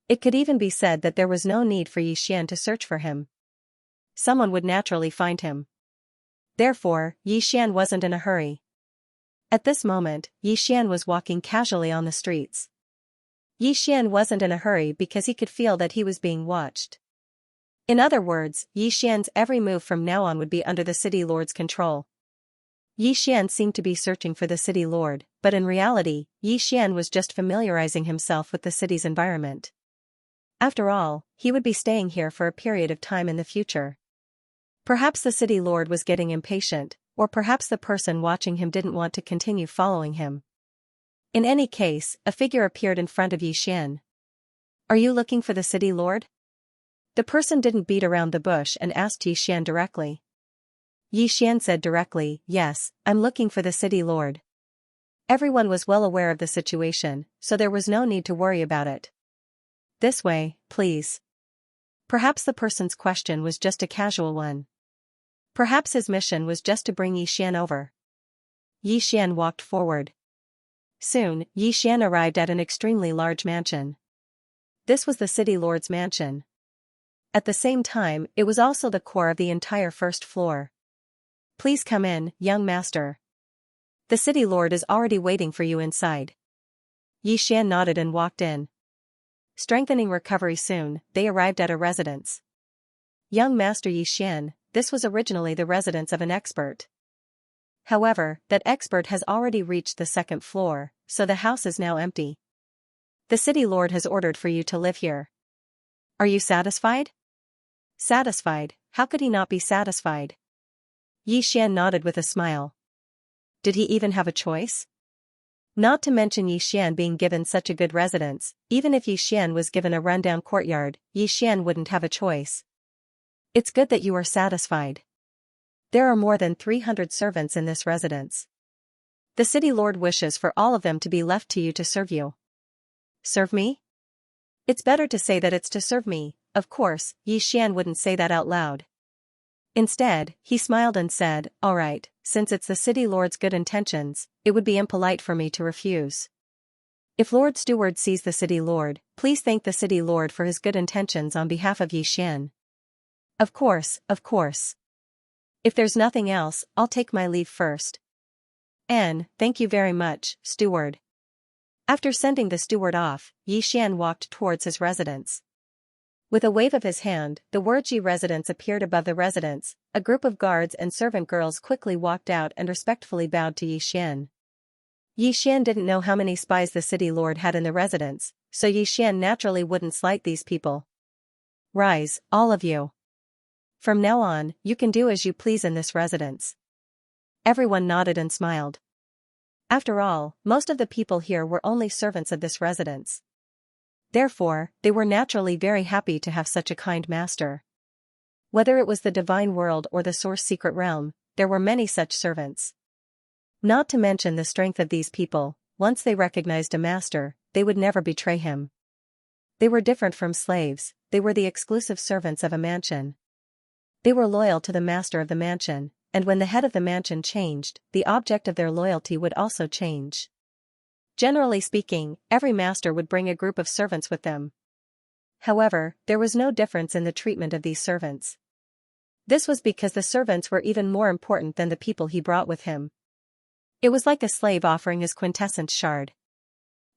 It could even be said that there was no need for Yi Xian to search for him. Someone would naturally find him. Therefore, Yi Xian wasn't in a hurry. At this moment, Yi Xian was walking casually on the streets. Yi Xian wasn't in a hurry because he could feel that he was being watched. In other words, Yi Xian's every move from now on would be under the city lord's control. Yi Xian seemed to be searching for the city lord, but in reality, Yi Xian was just familiarizing himself with the city's environment. After all, he would be staying here for a period of time in the future. Perhaps the city lord was getting impatient, or perhaps the person watching him didn't want to continue following him. In any case, a figure appeared in front of Yi Xian. "Are you looking for the city lord?" The person didn't beat around the bush and asked Yi Xian directly. Yi Xian said directly, "Yes, I'm looking for the city lord." Everyone was well aware of the situation, so there was no need to worry about it. "This way, please." Perhaps the person's question was just a casual one. Perhaps his mission was just to bring Yi Xian over. Yi Xian walked forward. Soon, Yi Xian arrived at an extremely large mansion. This was the city lord's mansion. At the same time, it was also the core of the entire first floor. "Please come in, young master. The city lord is already waiting for you inside." Yi Xian nodded and walked in. Strengthening recovery soon, they arrived at a residence. Young Master Yi Xian, this was originally the residence of an expert. However, that expert has already reached the second floor, so the house is now empty. The city lord has ordered for you to live here. Are you satisfied? Satisfied? How could he not be satisfied? Yi Xian nodded with a smile. Did he even have a choice? Not to mention Yi Xian being given such a good residence, even if Yi Xian was given a rundown courtyard, Yi Xian wouldn't have a choice. It's good that you are satisfied. There are more than 300 servants in this residence. The city lord wishes for all of them to be left to you to serve you. Serve me? It's better to say that it's to serve me. Of course, Yi Xian wouldn't say that out loud. Instead, he smiled and said, "All right, since it's the city lord's good intentions, it would be impolite for me to refuse. If Lord Steward sees the city lord, please thank the city lord for his good intentions on behalf of Yi Xian." Of course, of course. If there's nothing else, I'll take my leave first. "And, thank you very much, steward." After sending the steward off, Yi Xian walked towards his residence. With a wave of his hand, the word Yi residence appeared above the residence. A group of guards and servant girls quickly walked out and respectfully bowed to Yi Xian. Yi Xian didn't know how many spies the city lord had in the residence, so Yi Xian naturally wouldn't slight these people. "Rise, all of you. From now on, you can do as you please in this residence." Everyone nodded and smiled. After all, most of the people here were only servants of this residence. Therefore, they were naturally very happy to have such a kind master. Whether it was the divine world or the source secret realm, there were many such servants. Not to mention the strength of these people, once they recognized a master, they would never betray him. They were different from slaves, they were the exclusive servants of a mansion. They were loyal to the master of the mansion, and when the head of the mansion changed, the object of their loyalty would also change. Generally speaking, every master would bring a group of servants with them. However, there was no difference in the treatment of these servants. This was because the servants were even more important than the people he brought with him. It was like a slave offering his quintessence shard.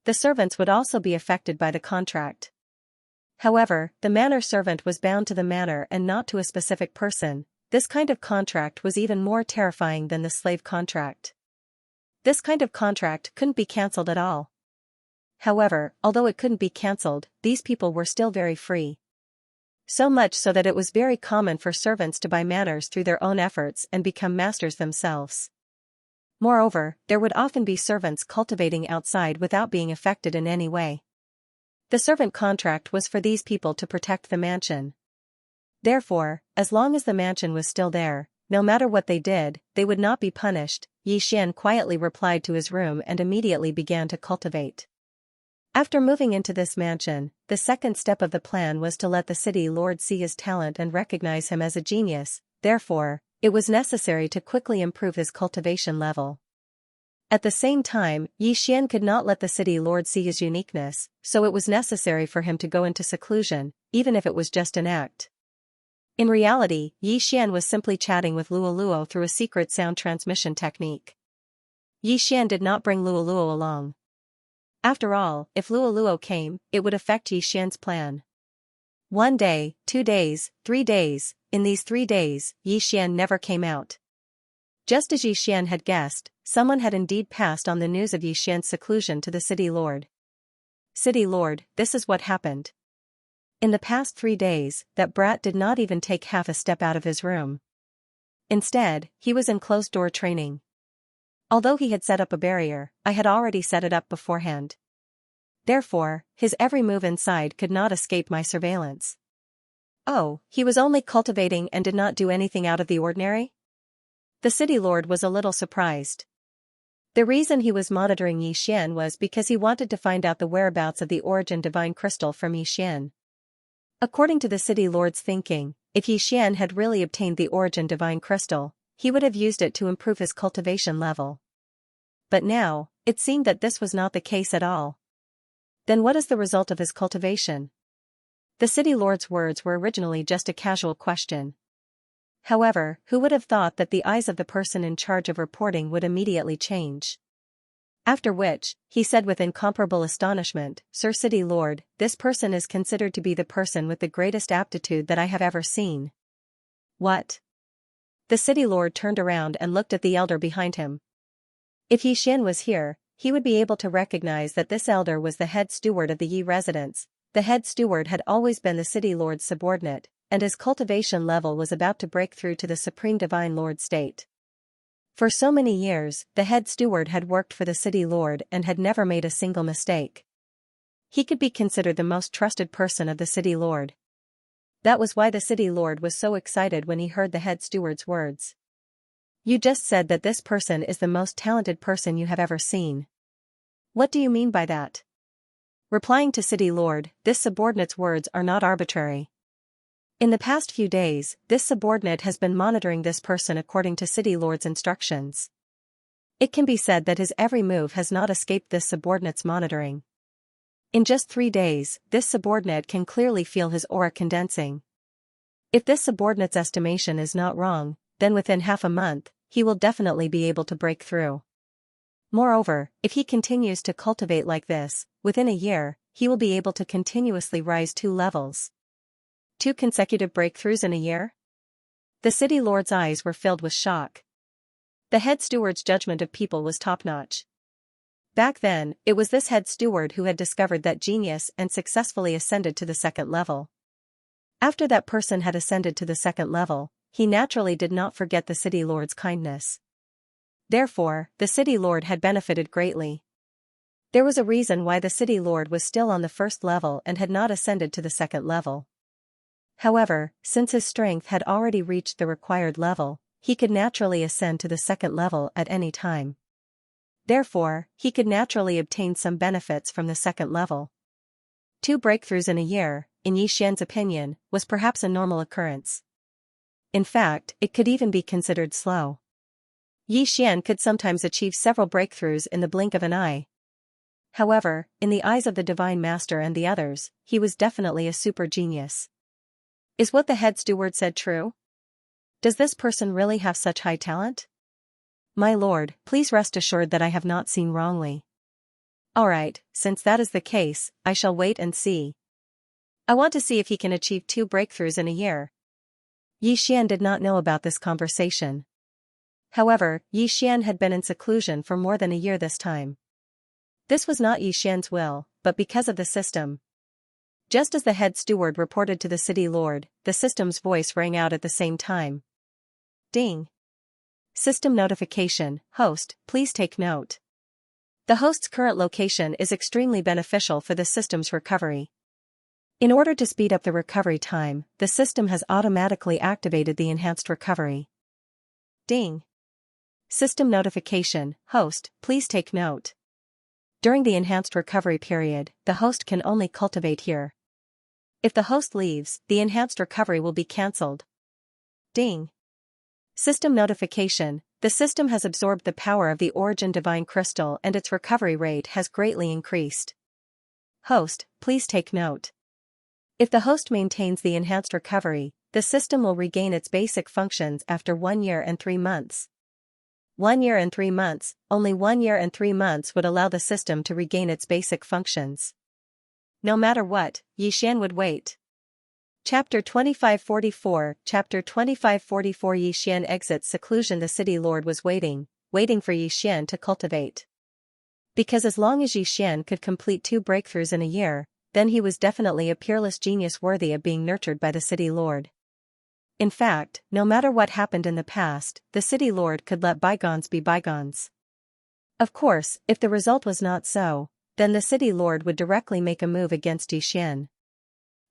The servants would also be affected by the contract. However, the manor servant was bound to the manor and not to a specific person. This kind of contract was even more terrifying than the slave contract. This kind of contract couldn't be cancelled at all. However, although it couldn't be cancelled, these people were still very free. So much so that it was very common for servants to buy manors through their own efforts and become masters themselves. Moreover, there would often be servants cultivating outside without being affected in any way. The servant contract was for these people to protect the mansion. Therefore, as long as the mansion was still there, no matter what they did, they would not be punished. Yi Xian quietly replied to his room and immediately began to cultivate. After moving into this mansion, the second step of the plan was to let the city lord see his talent and recognize him as a genius. Therefore, it was necessary to quickly improve his cultivation level. At the same time, Yi Xian could not let the city lord see his uniqueness, so it was necessary for him to go into seclusion, even if it was just an act. In reality, Yi Xian was simply chatting with Luoluo through a secret sound transmission technique. Yi Xian did not bring Luoluo along. After all, if Luoluo came, it would affect Yi Xian's plan. 1 day, 2 days, 3 days, in these 3 days, Yi Xian never came out. Just as Yi Xian had guessed, someone had indeed passed on the news of Yi Xian's seclusion to the city lord. City lord, this is what happened. In the past 3 days, that brat did not even take half a step out of his room. Instead, he was in closed-door training. Although he had set up a barrier, I had already set it up beforehand. Therefore, his every move inside could not escape my surveillance. Oh, he was only cultivating and did not do anything out of the ordinary? The city lord was a little surprised. The reason he was monitoring Yi Xian was because he wanted to find out the whereabouts of the origin divine crystal from Yi Xian. According to the city lord's thinking, if Yi Xian had really obtained the origin divine crystal, he would have used it to improve his cultivation level. But now, it seemed that this was not the case at all. Then what is the result of his cultivation? The city lord's words were originally just a casual question. However, who would have thought that the eyes of the person in charge of reporting would immediately change? After which, he said with incomparable astonishment, "Sir City Lord, this person is considered to be the person with the greatest aptitude that I have ever seen." What? The city lord turned around and looked at the elder behind him. If Yi Xian was here, he would be able to recognize that this elder was the head steward of the Yi residence. The head steward had always been the city lord's subordinate, and his cultivation level was about to break through to the supreme divine lord state. For so many years, the head steward had worked for the city lord and had never made a single mistake. He could be considered the most trusted person of the city lord. That was why the city lord was so excited when he heard the head steward's words. "You just said that this person is the most talented person you have ever seen. What do you mean by that?" Replying to city lord, this subordinate's words are not arbitrary. In the past few days, this subordinate has been monitoring this person according to city lord's instructions. It can be said that his every move has not escaped this subordinate's monitoring. In just 3 days, this subordinate can clearly feel his aura condensing. If this subordinate's estimation is not wrong, then within half a month, he will definitely be able to break through. Moreover, if he continues to cultivate like this, within a year, he will be able to continuously rise 2 levels. 2 consecutive breakthroughs in a year? The city lord's eyes were filled with shock. The head steward's judgment of people was top-notch. Back then, it was this head steward who had discovered that genius and successfully ascended to the 2nd level. After that person had ascended to the 2nd level, he naturally did not forget the city lord's kindness. Therefore, the city lord had benefited greatly. There was a reason why the city lord was still on the 1st level and had not ascended to the 2nd level. However, since his strength had already reached the required level, he could naturally ascend to the 2nd level at any time. Therefore, he could naturally obtain some benefits from the 2nd level. 2 breakthroughs in a year, in Yi Xian's opinion, was perhaps a normal occurrence. In fact, it could even be considered slow. Yi Xian could sometimes achieve several breakthroughs in the blink of an eye. However, in the eyes of the Divine Master and the others, he was definitely a super genius. Is what the head steward said true? Does this person really have such high talent? My lord, please rest assured that I have not seen wrongly. Alright, since that is the case, I shall wait and see. I want to see if he can achieve 2 breakthroughs in a year. Yi Xian did not know about this conversation. However, Yi Xian had been in seclusion for more than a year this time. This was not Yi Xian's will, but because of the system. Just as the head steward reported to the city lord, the system's voice rang out at the same time. Ding. System notification, host, please take note. The host's current location is extremely beneficial for the system's recovery. In order to speed up the recovery time, the system has automatically activated the enhanced recovery. Ding. System notification, host, please take note. During the enhanced recovery period, the host can only cultivate here. If the host leaves, the enhanced recovery will be cancelled. Ding. System notification, the system has absorbed the power of the origin divine crystal and its recovery rate has greatly increased. Host, please take note. If the host maintains the enhanced recovery, the system will regain its basic functions after 1 year and 3 months. 1 year and 3 months, only 1 year and 3 months would allow the system to regain its basic functions. No matter what, Yixian would wait. Chapter 2544 Chapter 2544 Yixian exits seclusion. The city lord was waiting for Yixian to cultivate. Because as long as Yixian could complete 2 breakthroughs in a year, then he was definitely a peerless genius worthy of being nurtured by the city lord. In fact, no matter what happened in the past, the city lord could let bygones be bygones. Of course, if the result was not so, then the city lord would directly make a move against Yixian.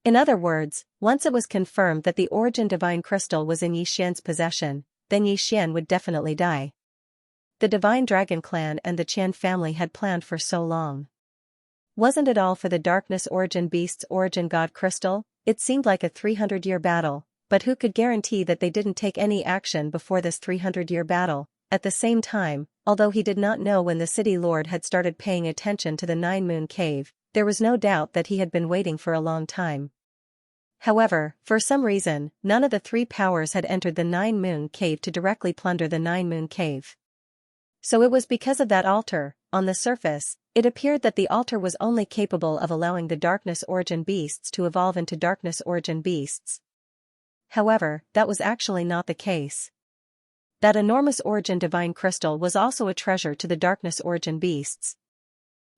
In other words, once it was confirmed that the origin divine crystal was in Yixian's possession, then Yixian would definitely die. The Divine Dragon clan and the Qian family had planned for so long. Wasn't it all for the darkness origin beast's origin god crystal? It seemed like a 300-year battle, but who could guarantee that they didn't take any action before this 300-year battle? At the same time, although he did not know when the city lord had started paying attention to the Nine Moon Cave, there was no doubt that he had been waiting for a long time. However, for some reason, none of the 3 powers had entered the Nine Moon Cave to directly plunder the Nine Moon Cave. So it was because of that altar. On the surface, it appeared that the altar was only capable of allowing the darkness origin beasts to evolve into darkness origin beasts. However, that was actually not the case. That enormous origin divine crystal was also a treasure to the darkness origin beasts.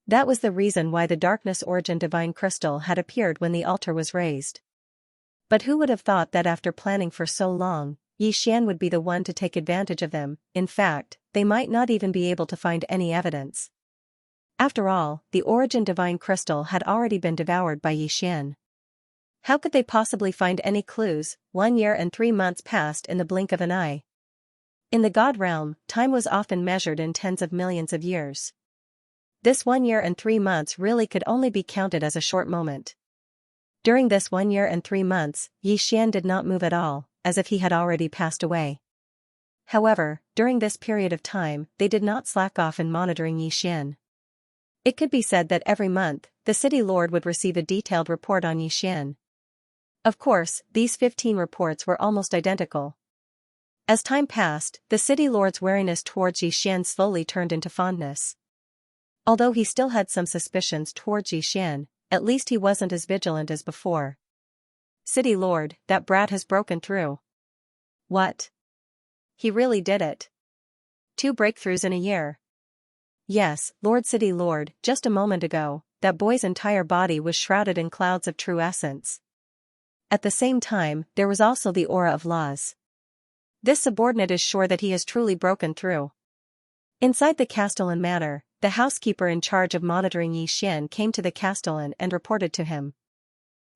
That was the reason why the darkness origin divine crystal had appeared when the altar was raised. But who would have thought that after planning for so long, Yixian would be the one to take advantage of them? In fact, they might not even be able to find any evidence. After all, the origin divine crystal had already been devoured by Yixian. How could they possibly find any clues? 1 year and 3 months passed in the blink of an eye. In the god realm, time was often measured in tens of millions of years. This 1 year and 3 months really could only be counted as a short moment. During this 1 year and 3 months, Yixian did not move at all, as if he had already passed away. However, during this period of time, they did not slack off in monitoring Yixian. It could be said that every month, the city lord would receive a detailed report on Yixian. Of course, these 15 reports were almost identical. As time passed, the city lord's wariness towards Yixian slowly turned into fondness. Although he still had some suspicions towards Yixian, at least he wasn't as vigilant as before. City lord, that brat has broken through. What? He really did it. 2 breakthroughs in a year. Yes, Lord City Lord, just a moment ago, that boy's entire body was shrouded in clouds of true essence. At the same time, there was also the aura of laws. This subordinate is sure that he has truly broken through. Inside the Castellan manor, the housekeeper in charge of monitoring Yixian came to the Castellan and reported to him.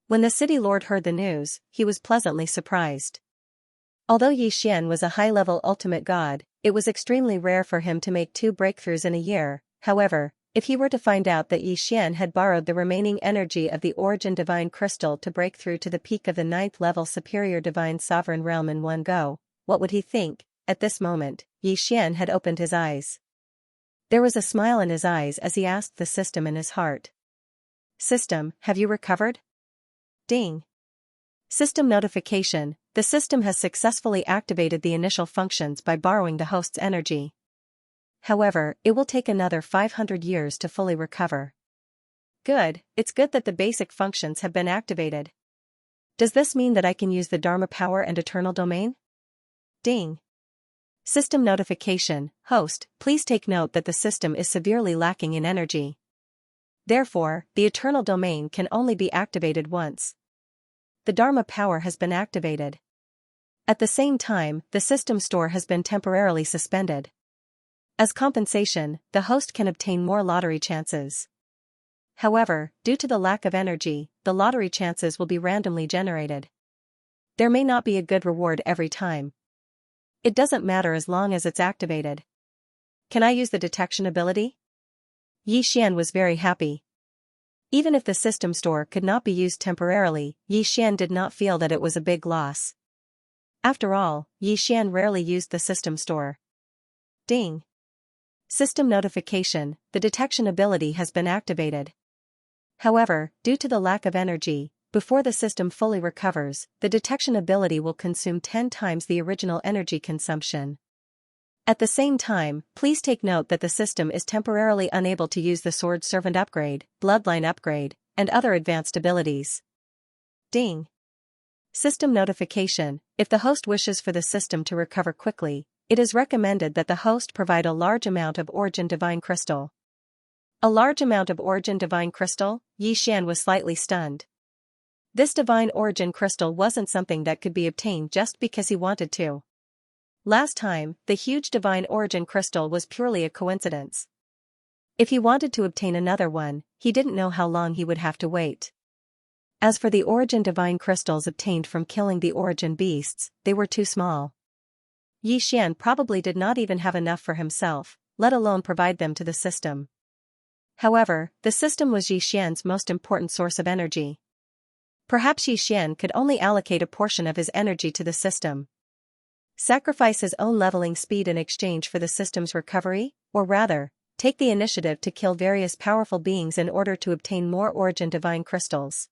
When the city lord heard the news, he was pleasantly surprised. Although Yixian was a high-level ultimate god, it was extremely rare for him to make 2 breakthroughs in a year. However, if he were to find out that Yixian had borrowed the remaining energy of the origin divine crystal to break through to the peak of the 9th level superior divine sovereign realm in one go, what would he think? At this moment, Yixian had opened his eyes. There was a smile in his eyes as he asked the system in his heart. System, have you recovered? Ding. System notification, the system has successfully activated the initial functions by borrowing the host's energy. However, it will take another 500 years to fully recover. Good, it's good that the basic functions have been activated. Does this mean that I can use the Dharma power and eternal domain? Ding. System notification, host, please take note that the system is severely lacking in energy. Therefore, the eternal domain can only be activated once. The Dharma power has been activated. At the same time, the system store has been temporarily suspended. As compensation, the host can obtain more lottery chances. However, due to the lack of energy, the lottery chances will be randomly generated. There may not be a good reward every time. It doesn't matter as long as it's activated. Can I use the detection ability? Yixian was very happy. Even if the system store could not be used temporarily, Yixian did not feel that it was a big loss. After all, Yixian rarely used the system store. Ding. System notification, the detection ability has been activated. However, due to the lack of energy, before the system fully recovers, the detection ability will consume 10 times the original energy consumption. At the same time, please take note that the system is temporarily unable to use the Sword Servant upgrade, Bloodline upgrade, and other advanced abilities. Ding. System notification: if the host wishes for the system to recover quickly, it is recommended that the host provide a large amount of Origin Divine Crystal. A large amount of Origin Divine Crystal? Xian was slightly stunned. This Divine Origin Crystal wasn't something that could be obtained just because he wanted to. Last time, the huge Divine Origin Crystal was purely a coincidence. If he wanted to obtain another one, he didn't know how long he would have to wait. As for the Origin Divine Crystals obtained from killing the Origin Beasts, they were too small. Xian probably did not even have enough for himself, let alone provide them to the system. However, the system was Xian's most important source of energy. Perhaps Xian could only allocate a portion of his energy to the system. Sacrifice his own leveling speed in exchange for the system's recovery, or rather, take the initiative to kill various powerful beings in order to obtain more Origin Divine Crystals.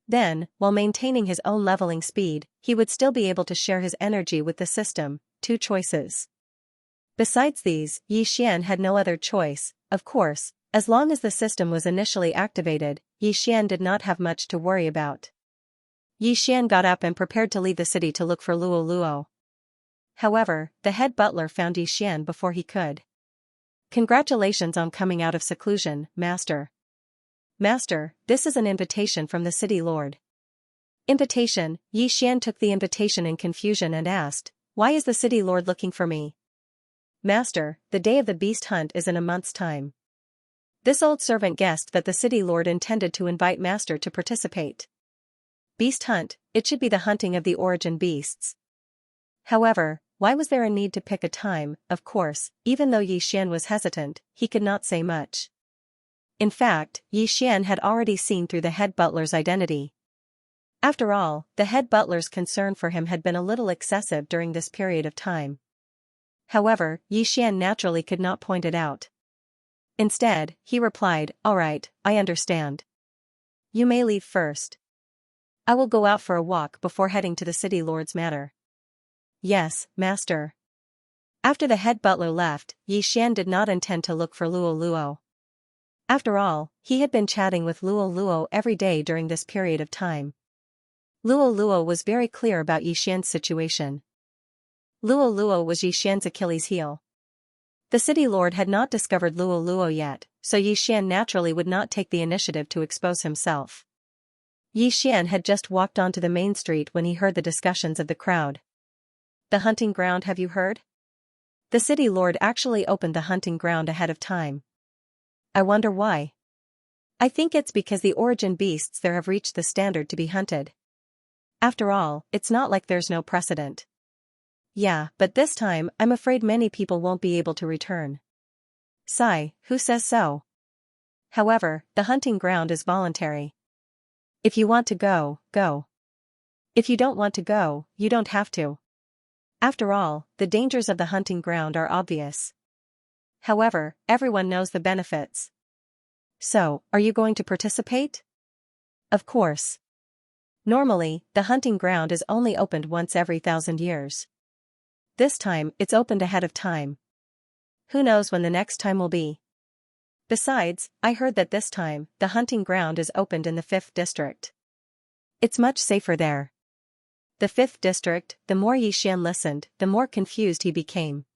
Then, while maintaining his own leveling speed, he would still be able to share his energy with the system. Two choices. Besides these, Xian had no other choice. Of course, as long as the system was initially activated, Xian did not have much to worry about. Xian got up and prepared to leave the city to look for Luo Luo. However, the head butler found Xian before he could. Congratulations on coming out of seclusion, Master. Master, this is an invitation from the city lord. Invitation? Xian took the invitation in confusion and asked, why is the city lord looking for me? Master, the day of the beast hunt is in a month's time. This old servant guessed that the city lord intended to invite Master to participate. Beast hunt, it should be the hunting of the Origin beasts. However, why was there a need to pick a time? Of course, even though Xian was hesitant, he could not say much. In fact, Xian had already seen through the head butler's identity. After all, the head butler's concern for him had been a little excessive during this period of time. However, Xian naturally could not point it out. Instead, he replied, all right, I understand. You may leave first. I will go out for a walk before heading to the city lord's manor. Yes, master. After the head butler left, Xian did not intend to look for Luo Luo. After all, he had been chatting with Luo Luo every day during this period of time. Luo Luo was very clear about Xian's situation. Luo Luo was Xian's Achilles heel. The city lord had not discovered Luo Luo yet, so Xian naturally would not take the initiative to expose himself. Xian had just walked onto the main street when he heard the discussions of the crowd. The hunting ground, have you heard? The city lord actually opened the hunting ground ahead of time. I wonder why. I think it's because the Origin beasts there have reached the standard to be hunted. After all, it's not like there's no precedent. Yeah, but this time, I'm afraid many people won't be able to return. Sigh, who says so? However, the hunting ground is voluntary. If you want to go, go. If you don't want to go, you don't have to. After all, the dangers of the hunting ground are obvious. However, everyone knows the benefits. So, are you going to participate? Of course. Normally, the hunting ground is only opened once every 1,000 years. This time, it's opened ahead of time. Who knows when the next time will be? Besides, I heard that this time, the hunting ground is opened in the 5th district. It's much safer there. The 5th district, the more Xian listened, the more confused he became.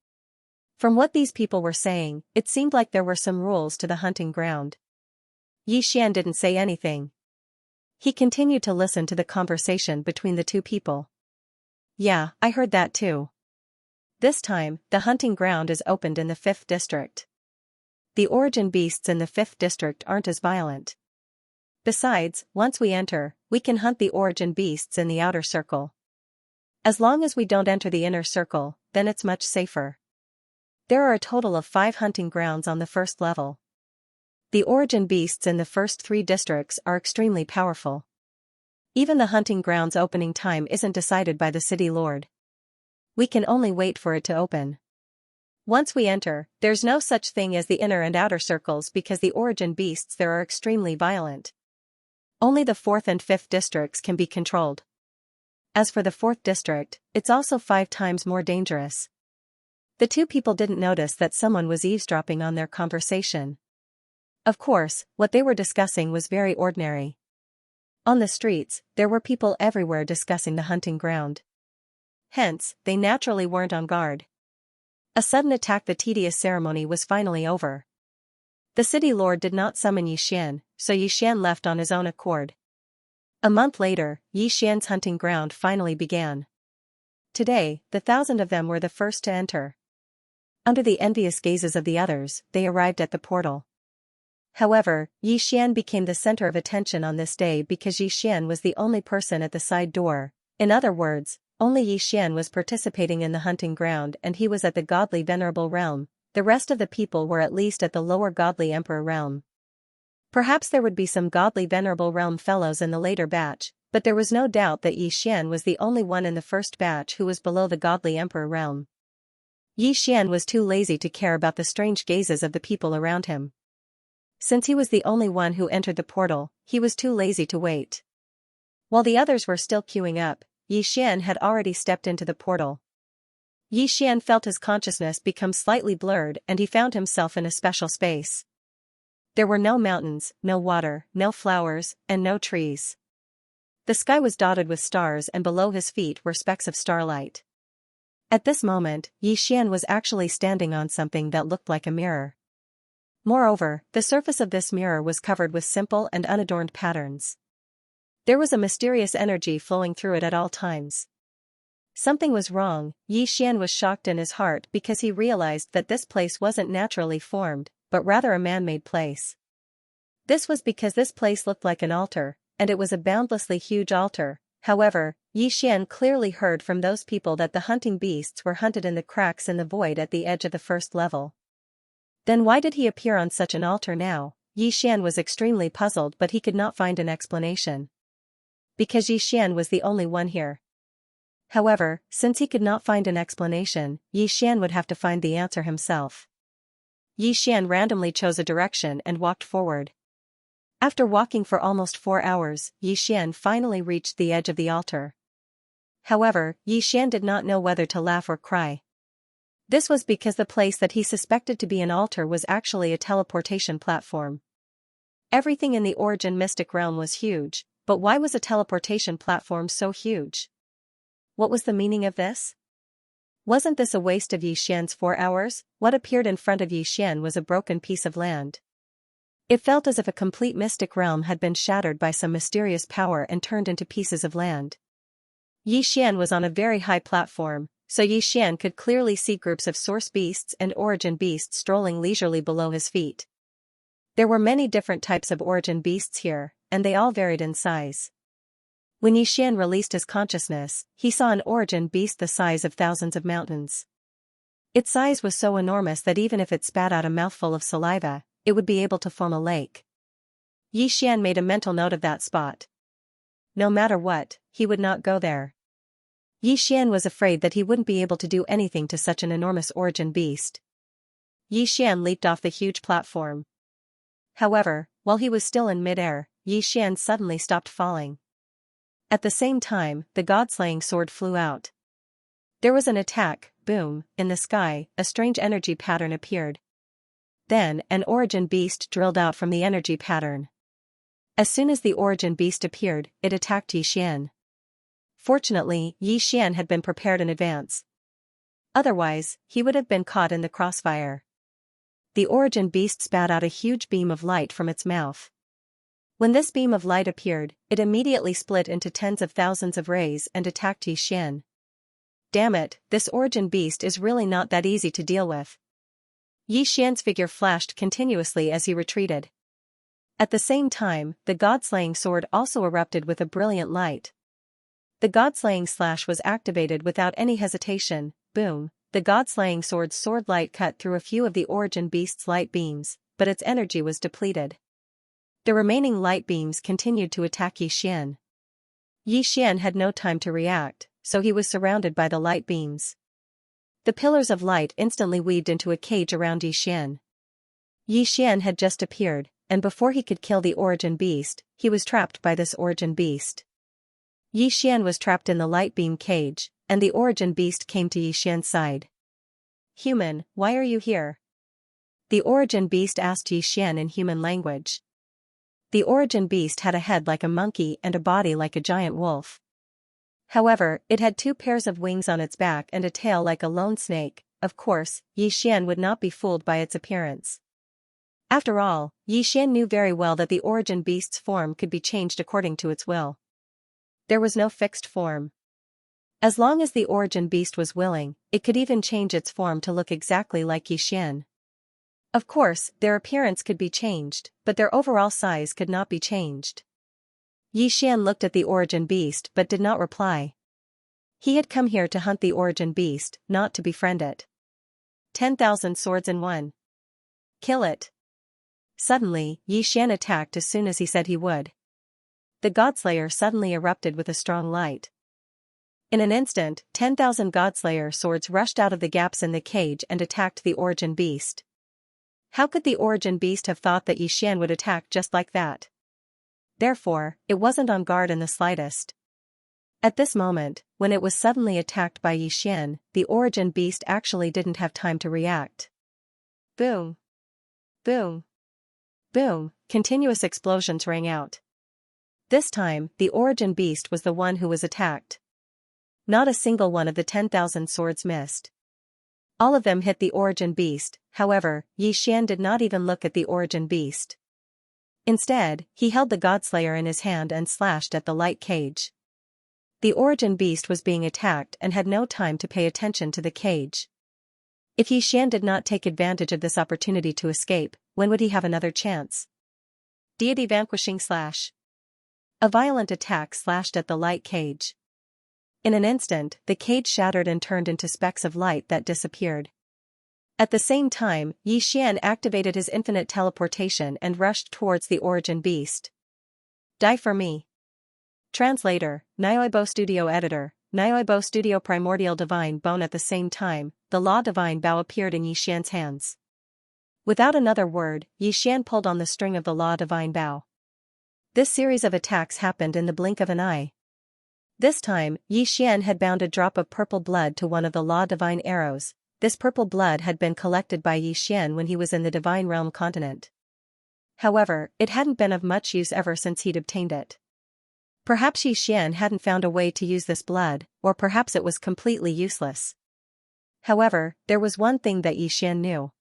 From what these people were saying, it seemed like there were some rules to the hunting ground. Xian didn't say anything. He continued to listen to the conversation between the two people. Yeah, I heard that too. This time, the hunting ground is opened in the 5th district. The Origin beasts in the 5th district aren't as violent. Besides, once we enter, we can hunt the Origin beasts in the outer circle. As long as we don't enter the inner circle, then it's much safer. There are a total of 5 hunting grounds on the first level. The Origin beasts in the first 3 districts are extremely powerful. Even the hunting ground's opening time isn't decided by the city lord. We can only wait for it to open. Once we enter, there's no such thing as the inner and outer circles because the Origin beasts there are extremely violent. Only the 4th and 5th districts can be controlled. As for the 4th district, it's also 5 times more dangerous. The two people didn't notice that someone was eavesdropping on their conversation. Of course, what they were discussing was very ordinary. On the streets, there were people everywhere discussing the hunting ground. Hence, they naturally weren't on guard. A sudden attack. The tedious ceremony was finally over. The city lord did not summon Xian, so Xian left on his own accord. A month later, Xian's hunting ground finally began. Today, the 1,000 of them were the first to enter. Under the envious gazes of the others, they arrived at the portal. However, Xian became the center of attention on this day because Xian was the only person at the side door. In other words, only Xian was participating in the hunting ground, and he was at the godly venerable realm. The rest of the people were at least at the lower godly emperor realm. Perhaps there would be some godly venerable realm fellows in the later batch, but there was no doubt that Xian was the only one in the first batch who was below the godly emperor realm. Xian was too lazy to care about the strange gazes of the people around him. Since he was the only one who entered the portal, he was too lazy to wait. While the others were still queuing up, Xian had already stepped into the portal. Xian felt his consciousness become slightly blurred, and he found himself in a special space. There were no mountains, no water, no flowers, and no trees. The sky was dotted with stars, and below his feet were specks of starlight. At this moment, Xian was actually standing on something that looked like a mirror. Moreover, the surface of this mirror was covered with simple and unadorned patterns. There was a mysterious energy flowing through it at all times. Something was wrong. Xian was shocked in his heart because he realized that this place wasn't naturally formed, but rather a man-made place. This was because this place looked like an altar, and it was a boundlessly huge altar. However, Xian clearly heard from those people that the hunting beasts were hunted in the cracks in the void at the edge of the first level. Then why did he appear on such an altar now? Xian was extremely puzzled, but he could not find an explanation. Because Xian was the only one here. However, since he could not find an explanation, Xian would have to find the answer himself. Xian randomly chose a direction and walked forward. After walking for almost 4 hours, Xian finally reached the edge of the altar. However, Xian did not know whether to laugh or cry. This was because the place that he suspected to be an altar was actually a teleportation platform. Everything in the Origin Mystic realm was huge, but why was a teleportation platform so huge? What was the meaning of this? Wasn't this a waste of Xian's 4 hours? What appeared in front of Xian was a broken piece of land. It felt as if a complete mystic realm had been shattered by some mysterious power and turned into pieces of land. Xian was on a very high platform, so Xian could clearly see groups of source beasts and origin beasts strolling leisurely below his feet. There were many different types of origin beasts here, and they all varied in size. When Xian released his consciousness, he saw an origin beast the size of thousands of mountains. Its size was so enormous that even if it spat out a mouthful of saliva, it would be able to form a lake. Xian made a mental note of that spot. No matter what, he would not go there. Xian was afraid that he wouldn't be able to do anything to such an enormous origin beast. Xian leaped off the huge platform. However, while he was still in midair, Xian suddenly stopped falling. At the same time, the god-slaying sword flew out. There was an attack, boom, in the sky. A strange energy pattern appeared. Then, an origin beast drilled out from the energy pattern. As soon as the origin beast appeared, it attacked Xian. Fortunately, Xian had been prepared in advance. Otherwise, he would have been caught in the crossfire. The origin beast spat out a huge beam of light from its mouth. When this beam of light appeared, it immediately split into tens of thousands of rays and attacked Xian. Damn it, this origin beast is really not that easy to deal with. Xian's figure flashed continuously as he retreated. At the same time, the god-slaying sword also erupted with a brilliant light. The god-slaying slash was activated without any hesitation. Boom, the god-slaying sword's sword light cut through a few of the origin beast's light beams, but its energy was depleted. The remaining light beams continued to attack Xian. Xian had no time to react, so he was surrounded by the light beams. The pillars of light instantly weaved into a cage around Xian. Xian had just appeared, and before he could kill the origin beast, he was trapped by this origin beast. Xian was trapped in the light beam cage, and the origin beast came to Xian's side. Human, why are you here? The origin beast asked Xian in human language. The origin beast had a head like a monkey and a body like a giant wolf. However, it had 2 pairs of wings on its back and a tail like a lone snake. Of course, Xian would not be fooled by its appearance. After all, Xian knew very well that the origin beast's form could be changed according to its will. There was no fixed form. As long as the origin beast was willing, it could even change its form to look exactly like Xian. Of course, their appearance could be changed, but their overall size could not be changed. Xian looked at the origin beast but did not reply. He had come here to hunt the origin beast, not to befriend it. 10,000 swords in one. Kill it. Suddenly, Xian attacked as soon as he said he would. The Godslayer suddenly erupted with a strong light. In an instant, 10,000 Godslayer swords rushed out of the gaps in the cage and attacked the origin beast. How could the origin beast have thought that Xian would attack just like that? Therefore, it wasn't on guard in the slightest. At this moment, when it was suddenly attacked by Xian, the origin beast actually didn't have time to react. Boom! Boom! Boom! Continuous explosions rang out. This time, the origin beast was the one who was attacked. Not a single one of the 10,000 swords missed. All of them hit the origin beast. However, Xian did not even look at the origin beast. Instead, he held the Godslayer in his hand and slashed at the light cage. The origin beast was being attacked and had no time to pay attention to the cage. If Xian did not take advantage of this opportunity to escape, when would he have another chance? Deity vanquishing slash. A violent attack slashed at the light cage. In an instant, the cage shattered and turned into specks of light that disappeared. At the same time, Xian activated his infinite teleportation and rushed towards the origin beast. Die for me. Translator, Nioibo Studio Editor, Nioibo Studio Primordial Divine Bone. At the same time, the Law Divine Bow appeared in Xian's hands. Without another word, Xian pulled on the string of the Law Divine Bow. This series of attacks happened in the blink of an eye. This time, Xian had bound a drop of purple blood to one of the Law Divine arrows. This purple blood had been collected by Xian when he was in the Divine Realm continent. However, it hadn't been of much use ever since he'd obtained it. Perhaps Xian hadn't found a way to use this blood, or perhaps it was completely useless. However, there was one thing that Xian knew.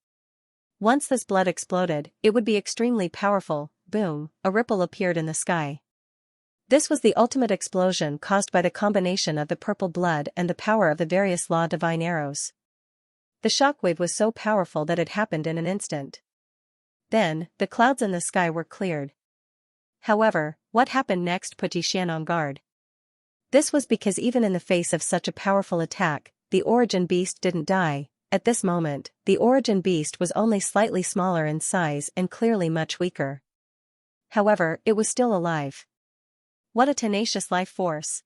Once this blood exploded, it would be extremely powerful. Boom, a ripple appeared in the sky. This was the ultimate explosion caused by the combination of the purple blood and the power of the various Law Divine arrows. The shockwave was so powerful that it happened in an instant. Then, the clouds in the sky were cleared. However, what happened next put Xian on guard. This was because even in the face of such a powerful attack, the origin beast didn't die. At this moment, the origin beast was only slightly smaller in size and clearly much weaker. However, it was still alive. What a tenacious life force.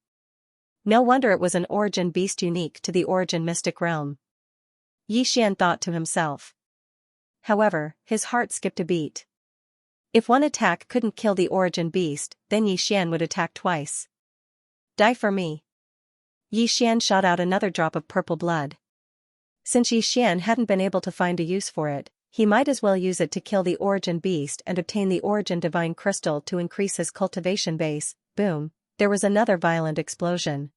No wonder it was an origin beast unique to the origin mystic realm. Xian thought to himself. However, his heart skipped a beat. If one attack couldn't kill the origin beast, then Xian would attack twice. Die for me. Xian shot out another drop of purple blood. Since Xian hadn't been able to find a use for it, he might as well use it to kill the origin beast and obtain the origin divine crystal to increase his cultivation base. Boom, there was another violent explosion.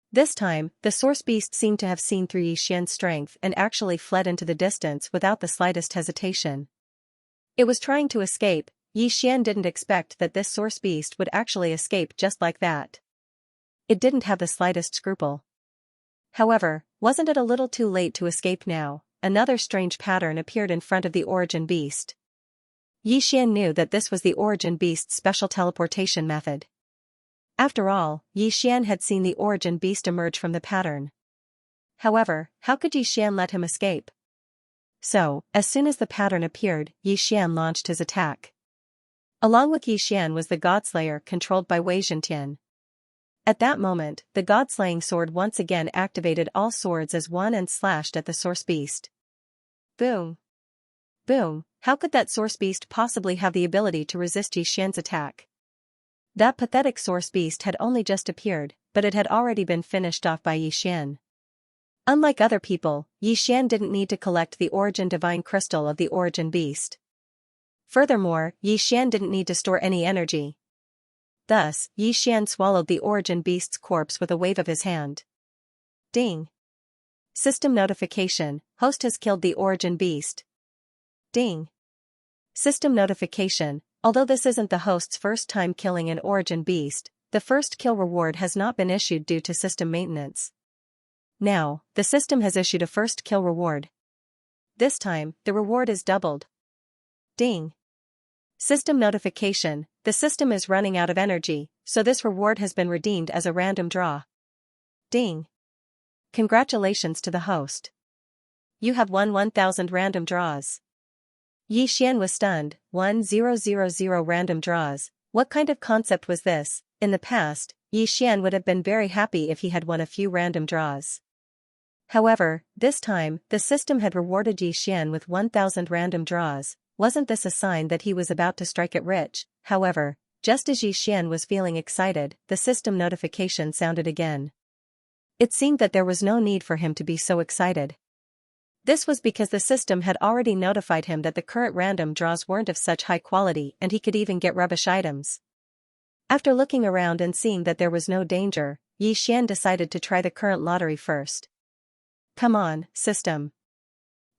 This time, the source beast seemed to have seen through Xian's strength and actually fled into the distance without the slightest hesitation. It was trying to escape. Xian didn't expect that this source beast would actually escape just like that. It didn't have the slightest scruple. However, wasn't it a little too late to escape now? Another strange pattern appeared in front of the origin beast. Xian knew that this was the origin beast's special teleportation method. After all, Xian had seen the origin beast emerge from the pattern. However, how could Xian let him escape? So, as soon as the pattern appeared, Xian launched his attack. Along with Xian was the Godslayer controlled by Wei Zhentian. At that moment, the God-slaying sword once again activated all swords as one and slashed at the source beast. Boom! Boom! How could that source beast possibly have the ability to resist Xian's attack? That pathetic source beast had only just appeared, but it had already been finished off by Xian. Unlike other people, Xian didn't need to collect the origin divine crystal of the origin beast. Furthermore, Xian didn't need to store any energy. Thus, Xian swallowed the origin beast's corpse with a wave of his hand. Ding. System notification, host has killed the origin beast. Ding. System notification, although this isn't the host's first time killing an origin beast, the first kill reward has not been issued due to system maintenance. Now, the system has issued a first kill reward. This time, the reward is doubled. Ding. System notification, the system is running out of energy, so this reward has been redeemed as a random draw. Ding. Congratulations to the host. You have won 1000 random draws. Xian was stunned. 1000 random draws. What kind of concept was this? In the past, Xian would have been very happy if he had won a few random draws. However, this time, the system had rewarded Xian with 1000 random draws. Wasn't this a sign that he was about to strike it rich? However, just as Xian was feeling excited, the system notification sounded again. It seemed that there was no need for him to be so excited. This was because the system had already notified him that the current random draws weren't of such high quality and he could even get rubbish items. After looking around and seeing that there was no danger, Xian decided to try the current lottery first. Come on, system.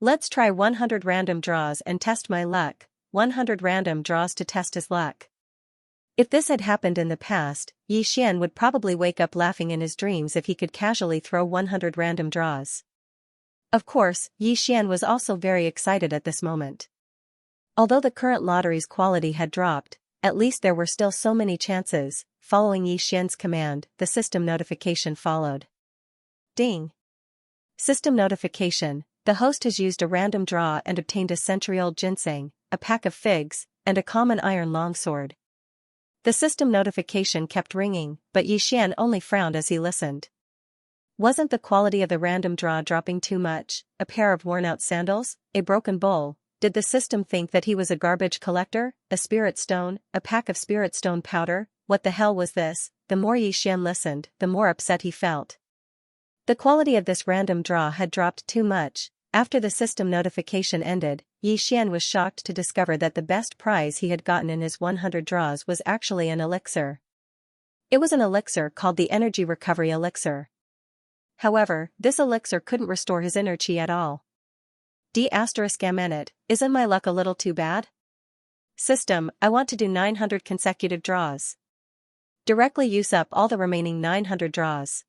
Let's try 100 random draws and test my luck. 100 random draws to test his luck. If this had happened in the past, Xian would probably wake up laughing in his dreams if he could casually throw 100 random draws. Of course, Xian was also very excited at this moment. Although the current lottery's quality had dropped, at least there were still so many chances. Following Xian's command, the system notification followed. Ding. System notification, the host has used a random draw and obtained a century-old ginseng, a pack of figs, and a common iron longsword. The system notification kept ringing, but Xian only frowned as he listened. Wasn't the quality of the random draw dropping too much? A pair of worn-out sandals? A broken bowl? Did the system think that he was a garbage collector? A spirit stone? A pack of spirit stone powder? What the hell was this? The more Xian listened, the more upset he felt. The quality of this random draw had dropped too much. After the system notification ended, Xian was shocked to discover that the best prize he had gotten in his 100 draws was actually an elixir. It was an elixir called the Energy Recovery Elixir. However, this elixir couldn't restore his inner chi at all. D***it, isn't my luck a little too bad? System, I want to do 900 consecutive draws. Directly use up all the remaining 900 draws.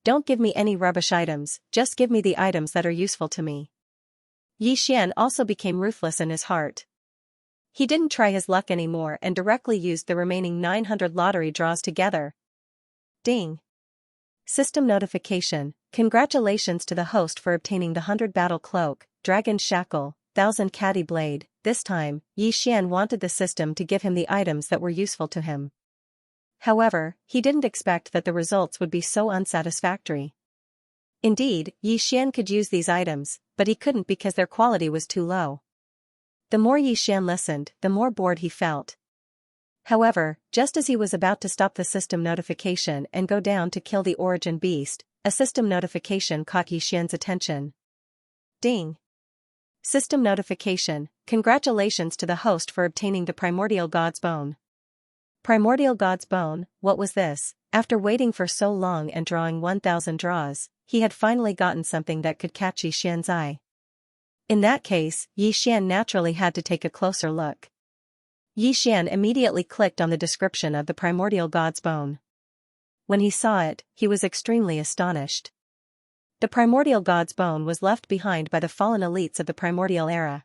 Don't give me any rubbish items, just give me the items that are useful to me. Xian also became ruthless in his heart. He didn't try his luck anymore and directly used the remaining 900 lottery draws together. Ding. System notification, congratulations to the host for obtaining the 100 battle cloak, dragon shackle, 1000 caddy blade. This time, Xian wanted the system to give him the items that were useful to him. However, he didn't expect that the results would be so unsatisfactory. Indeed, Xian could use these items, but he couldn't because their quality was too low. The more Xian listened, the more bored he felt. However, just as he was about to stop the system notification and go down to kill the origin beast, a system notification caught Xian's attention. Ding. System notification, congratulations to the host for obtaining the primordial god's bone. Primordial god's bone, what was this? After waiting for so long and drawing 1000 draws, he had finally gotten something that could catch Xian's eye. In that case, Xian naturally had to take a closer look. Xian immediately clicked on the description of the primordial god's bone. When he saw it, he was extremely astonished. The primordial god's bone was left behind by the fallen elites of the primordial era.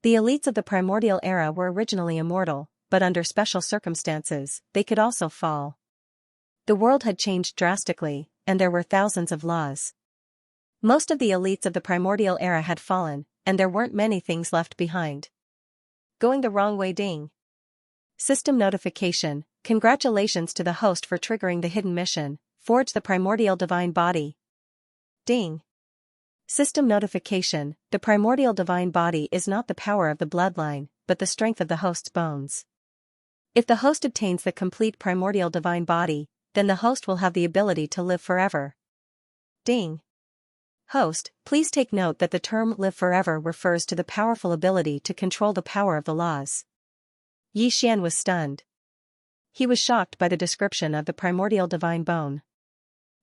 The elites of the primordial era were originally immortal, but under special circumstances, they could also fall. The world had changed drastically, and there were thousands of laws. Most of the elites of the primordial era had fallen, and there weren't many things left behind. Going the wrong way. Ding. System notification, congratulations to the host for triggering the hidden mission, forge the primordial divine body. Ding. System notification, the primordial divine body is not the power of the bloodline, but the strength of the host's bones. If the host obtains the complete primordial divine body, then the host will have the ability to live forever. Ding. Host, please take note that the term live forever refers to the powerful ability to control the power of the laws. Yi Xian was stunned. He was shocked by the description of the primordial divine bone.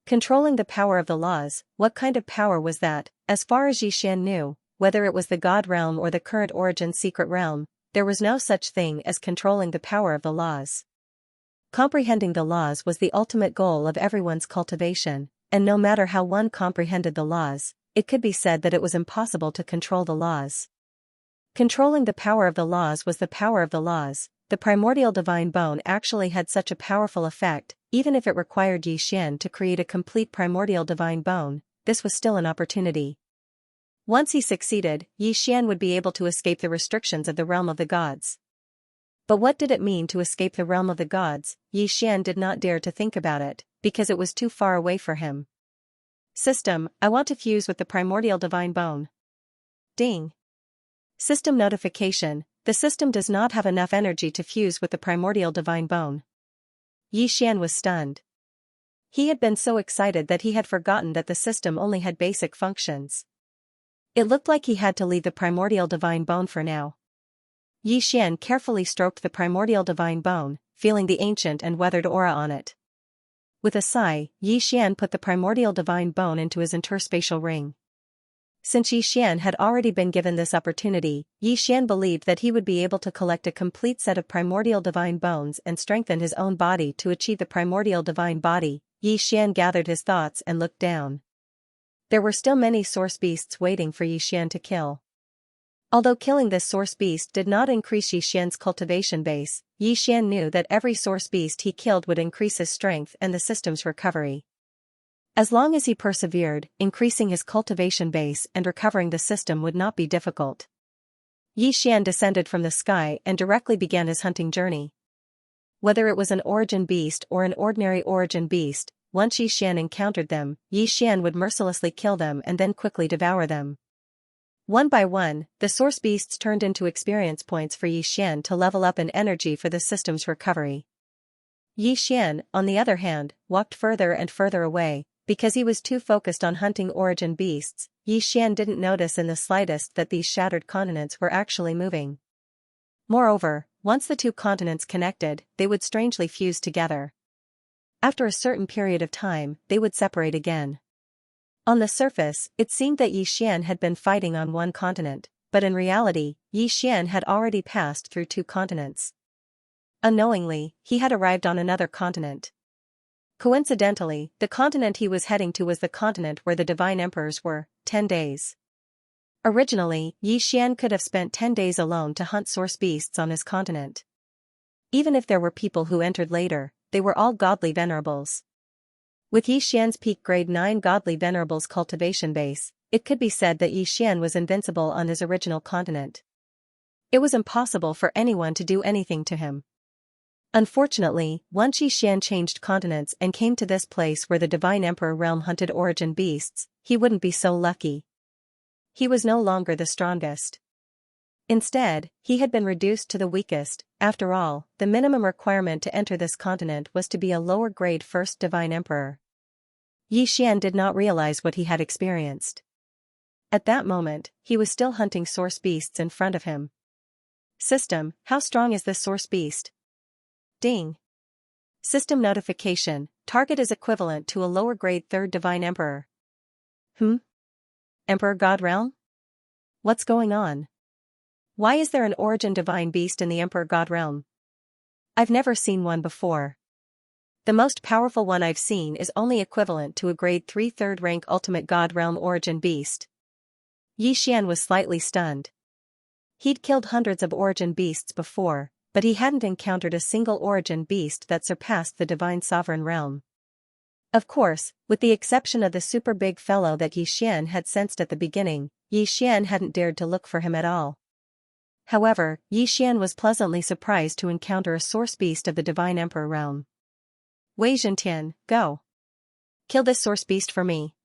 Controlling the power of the laws, what kind of power was that? As far as Yi Xian knew, whether it was the God realm or the current origin secret realm, there was no such thing as controlling the power of the laws. Comprehending the laws was the ultimate goal of everyone's cultivation, and no matter how one comprehended the laws, it could be said that it was impossible to control the laws. Controlling the power of the laws was the power of the laws. The primordial divine bone actually had such a powerful effect, even if it required Yi Xian to create a complete primordial divine bone, this was still an opportunity. Once he succeeded, Yi Xian would be able to escape the restrictions of the realm of the gods. But what did it mean to escape the realm of the gods? Yi Xian did not dare to think about it, because it was too far away for him. System, I want to fuse with the primordial divine bone. Ding. System notification, the system does not have enough energy to fuse with the primordial divine bone. Yi Xian was stunned. He had been so excited that he had forgotten that the system only had basic functions. It looked like he had to leave the primordial divine bone for now. Yi Xian carefully stroked the primordial divine bone, feeling the ancient and weathered aura on it. With a sigh, Yi Xian put the primordial divine bone into his interspatial ring. Since Yi Xian had already been given this opportunity, Yi Xian believed that he would be able to collect a complete set of primordial divine bones and strengthen his own body to achieve the primordial divine body. Yi Xian gathered his thoughts and looked down. There were still many source beasts waiting for Yi Xian to kill. Although killing this source beast did not increase Yi Xian's cultivation base, Yi Xian knew that every source beast he killed would increase his strength and the system's recovery. As long as he persevered, increasing his cultivation base and recovering the system would not be difficult. Yi Xian descended from the sky and directly began his hunting journey. Whether it was an origin beast or an ordinary origin beast, once Yi Xian encountered them, Yi Xian would mercilessly kill them and then quickly devour them. One by one, the source beasts turned into experience points for Yi Xian to level up in energy for the system's recovery. Yi Xian, on the other hand, walked further and further away. Because he was too focused on hunting origin beasts, Yi Xian didn't notice in the slightest that these shattered continents were actually moving. Moreover, once the two continents connected, they would strangely fuse together. After a certain period of time, they would separate again. On the surface, it seemed that Yi Xian had been fighting on one continent, but in reality, Yi Xian had already passed through two continents. Unknowingly, he had arrived on another continent. Coincidentally, the continent he was heading to was the continent where the divine emperors were, 10 days. Originally, Yi Xian could have spent 10 days alone to hunt source beasts on his continent. Even if there were people who entered later, they were all godly venerables. With Yi Xian's peak grade 9 godly venerables cultivation base, it could be said that Yi Xian was invincible on his original continent. It was impossible for anyone to do anything to him. Unfortunately, once Yi Xian changed continents and came to this place where the Divine Emperor realm hunted origin beasts, he wouldn't be so lucky. He was no longer the strongest. Instead, he had been reduced to the weakest. After all, the minimum requirement to enter this continent was to be a lower-grade first Divine Emperor. Yi Xian did not realize what he had experienced. At that moment, he was still hunting source beasts in front of him. System, how strong is this source beast? Ding. System notification, target is equivalent to a lower grade 3rd Divine Emperor. Emperor God Realm? What's going on? Why is there an origin divine beast in the Emperor God Realm? I've never seen one before. The most powerful one I've seen is only equivalent to a grade 3 3rd rank ultimate God Realm origin beast. Yi Xian was slightly stunned. He'd killed hundreds of origin beasts before, but he hadn't encountered a single origin beast that surpassed the divine sovereign realm. Of course, with the exception of the super big fellow that Yi Xian had sensed at the beginning, Yi Xian hadn't dared to look for him at all. However, Yi Xian was pleasantly surprised to encounter a source beast of the divine emperor realm. Wei Zhentian, go. Kill this source beast for me.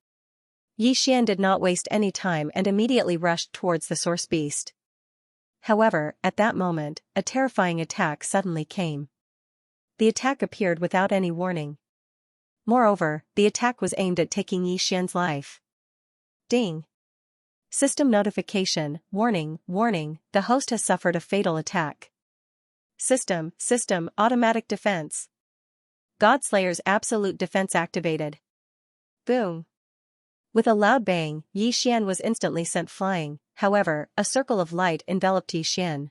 Yi Xian did not waste any time and immediately rushed towards the source beast. However, at that moment, a terrifying attack suddenly came. The attack appeared without any warning. Moreover, the attack was aimed at taking Yi Xian's life. Ding. System notification, warning, warning, the host has suffered a fatal attack. System, automatic defense. Godslayer's absolute defense activated. Boom. With a loud bang, Yi Xian was instantly sent flying. However, a circle of light enveloped Yi Xian.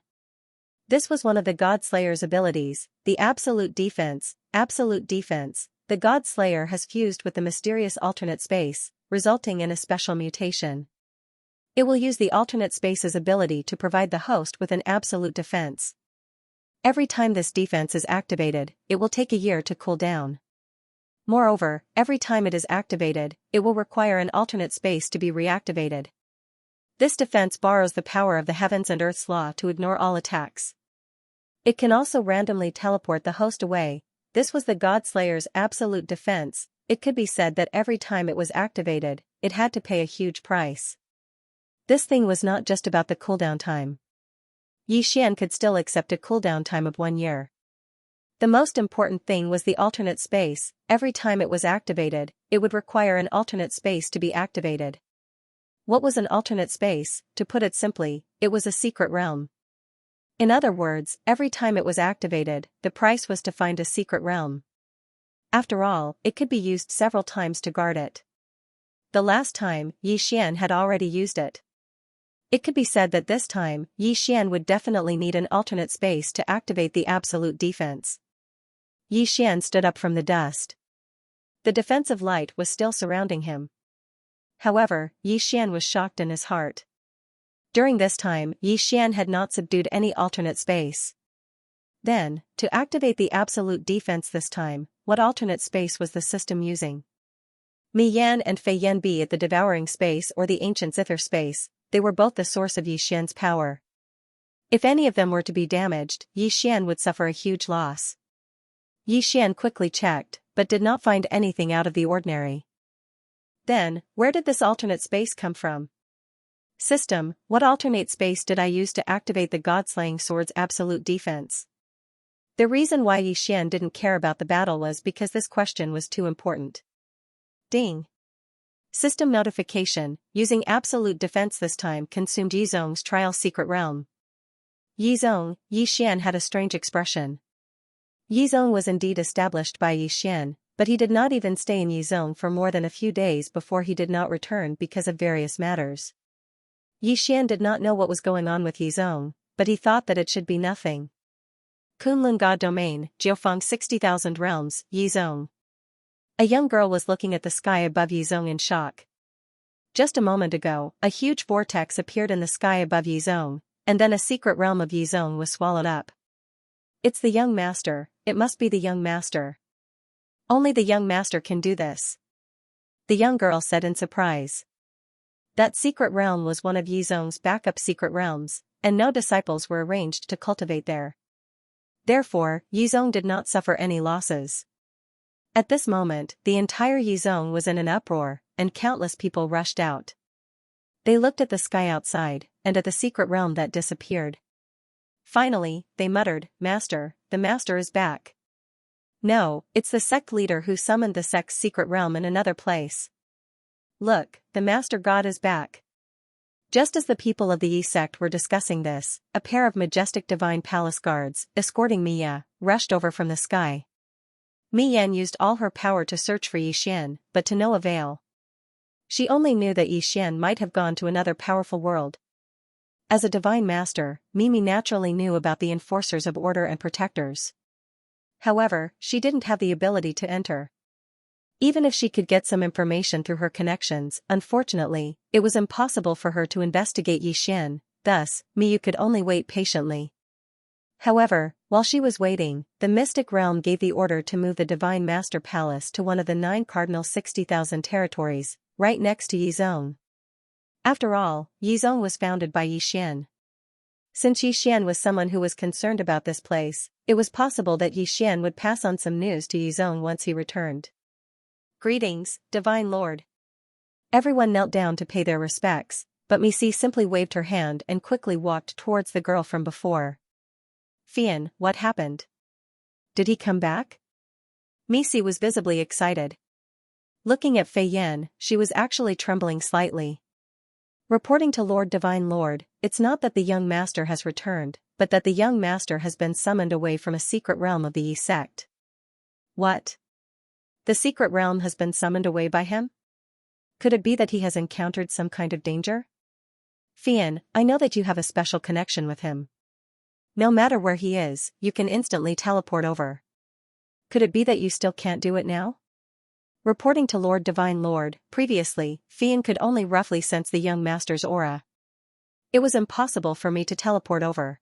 This was one of the Godslayer's abilities, the absolute defense. The Godslayer has fused with the mysterious alternate space, resulting in a special mutation. It will use the alternate space's ability to provide the host with an absolute defense. Every time this defense is activated, it will take a year to cool down. Moreover, every time it is activated, it will require an alternate space to be reactivated. This defense borrows the power of the heavens and earth's law to ignore all attacks. It can also randomly teleport the host away. This was the Godslayer's absolute defense. It could be said that every time it was activated, it had to pay a huge price. This thing was not just about the cooldown time. Yi Xian could still accept a cooldown time of 1 year. The most important thing was the alternate space. Every time it was activated, it would require an alternate space to be activated. What was an alternate space? To put it simply, it was a secret realm. In other words, every time it was activated, the price was to find a secret realm. After all, it could be used several times to guard it. The last time, Yi Xian had already used it. It could be said that this time, Yi Xian would definitely need an alternate space to activate the absolute defense. Yi Xian stood up from the dust. The defensive light was still surrounding him. However, Yi Xian was shocked in his heart. During this time, Yi Xian had not subdued any alternate space. Then, to activate the absolute defense this time, what alternate space was the system using? Mi Yan and Fei Yan be at the Devouring space or the Ancient Zither space, they were both the source of Yi Xian's power. If any of them were to be damaged, Yi Xian would suffer a huge loss. Yi Xian quickly checked, but did not find anything out of the ordinary. Then, where did this alternate space come from? System, what alternate space did I use to activate the God-slaying sword's absolute defense? The reason why Yi Xian didn't care about the battle was because this question was too important. Ding. System notification, using absolute defense this time consumed Yi Zong's trial secret realm. Yi Zong, Yi Xian had a strange expression. Yi Zong was indeed established by Yi Xian, but he did not even stay in Yi Zong for more than a few days before he did not return because of various matters. Yi Xian did not know what was going on with Yi Zong, but he thought that it should be nothing. Kunlun God Domain, Jiufeng 60,000 Realms, Yi Zong. A young girl was looking at the sky above Yi Zong in shock. Just a moment ago, a huge vortex appeared in the sky above Yi Zong, and then a secret realm of Yi Zong was swallowed up. It's the young master, it must be the young master. Only the young master can do this. The young girl said in surprise. That secret realm was one of Yi Zong's backup secret realms, and no disciples were arranged to cultivate there. Therefore, Yi Zong did not suffer any losses. At this moment, the entire Yi Zong was in an uproar, and countless people rushed out. They looked at the sky outside, and at the secret realm that disappeared. Finally, they muttered, "Master, the master is back." No, it's the sect leader who summoned the sect's secret realm in another place. Look, the master god is back. Just as the people of the Yi sect were discussing this, a pair of majestic divine palace guards, escorting Mi Ya, rushed over from the sky. Mi Yan used all her power to search for Yi Xian, but to no avail. She only knew that Yi Xian might have gone to another powerful world. As a divine master, Mimi naturally knew about the enforcers of order and protectors. However, she didn't have the ability to enter. Even if she could get some information through her connections, unfortunately, it was impossible for her to investigate Yi Xian, thus, Miyu could only wait patiently. However, while she was waiting, the mystic realm gave the order to move the divine master palace to one of the 9 cardinal 60,000 territories, right next to Yi Zong. After all, Yi Zong was founded by Yi Xian. Since Yi Xian was someone who was concerned about this place, it was possible that Yi Xian would pass on some news to Yi Zong once he returned. Greetings, Divine Lord. Everyone knelt down to pay their respects, but Misi simply waved her hand and quickly walked towards the girl from before. Fian, what happened? Did he come back? Misi was visibly excited. Looking at Fei Yan, she was actually trembling slightly. Reporting to Lord Divine Lord, it's not that the young master has returned, but that the young master has been summoned away from a secret realm of the Yi sect. What? The secret realm has been summoned away by him? Could it be that he has encountered some kind of danger? Fian, I know that you have a special connection with him. No matter where he is, you can instantly teleport over. Could it be that you still can't do it now? Reporting to Lord Divine Lord, previously, Fian could only roughly sense the young master's aura. It was impossible for me to teleport over.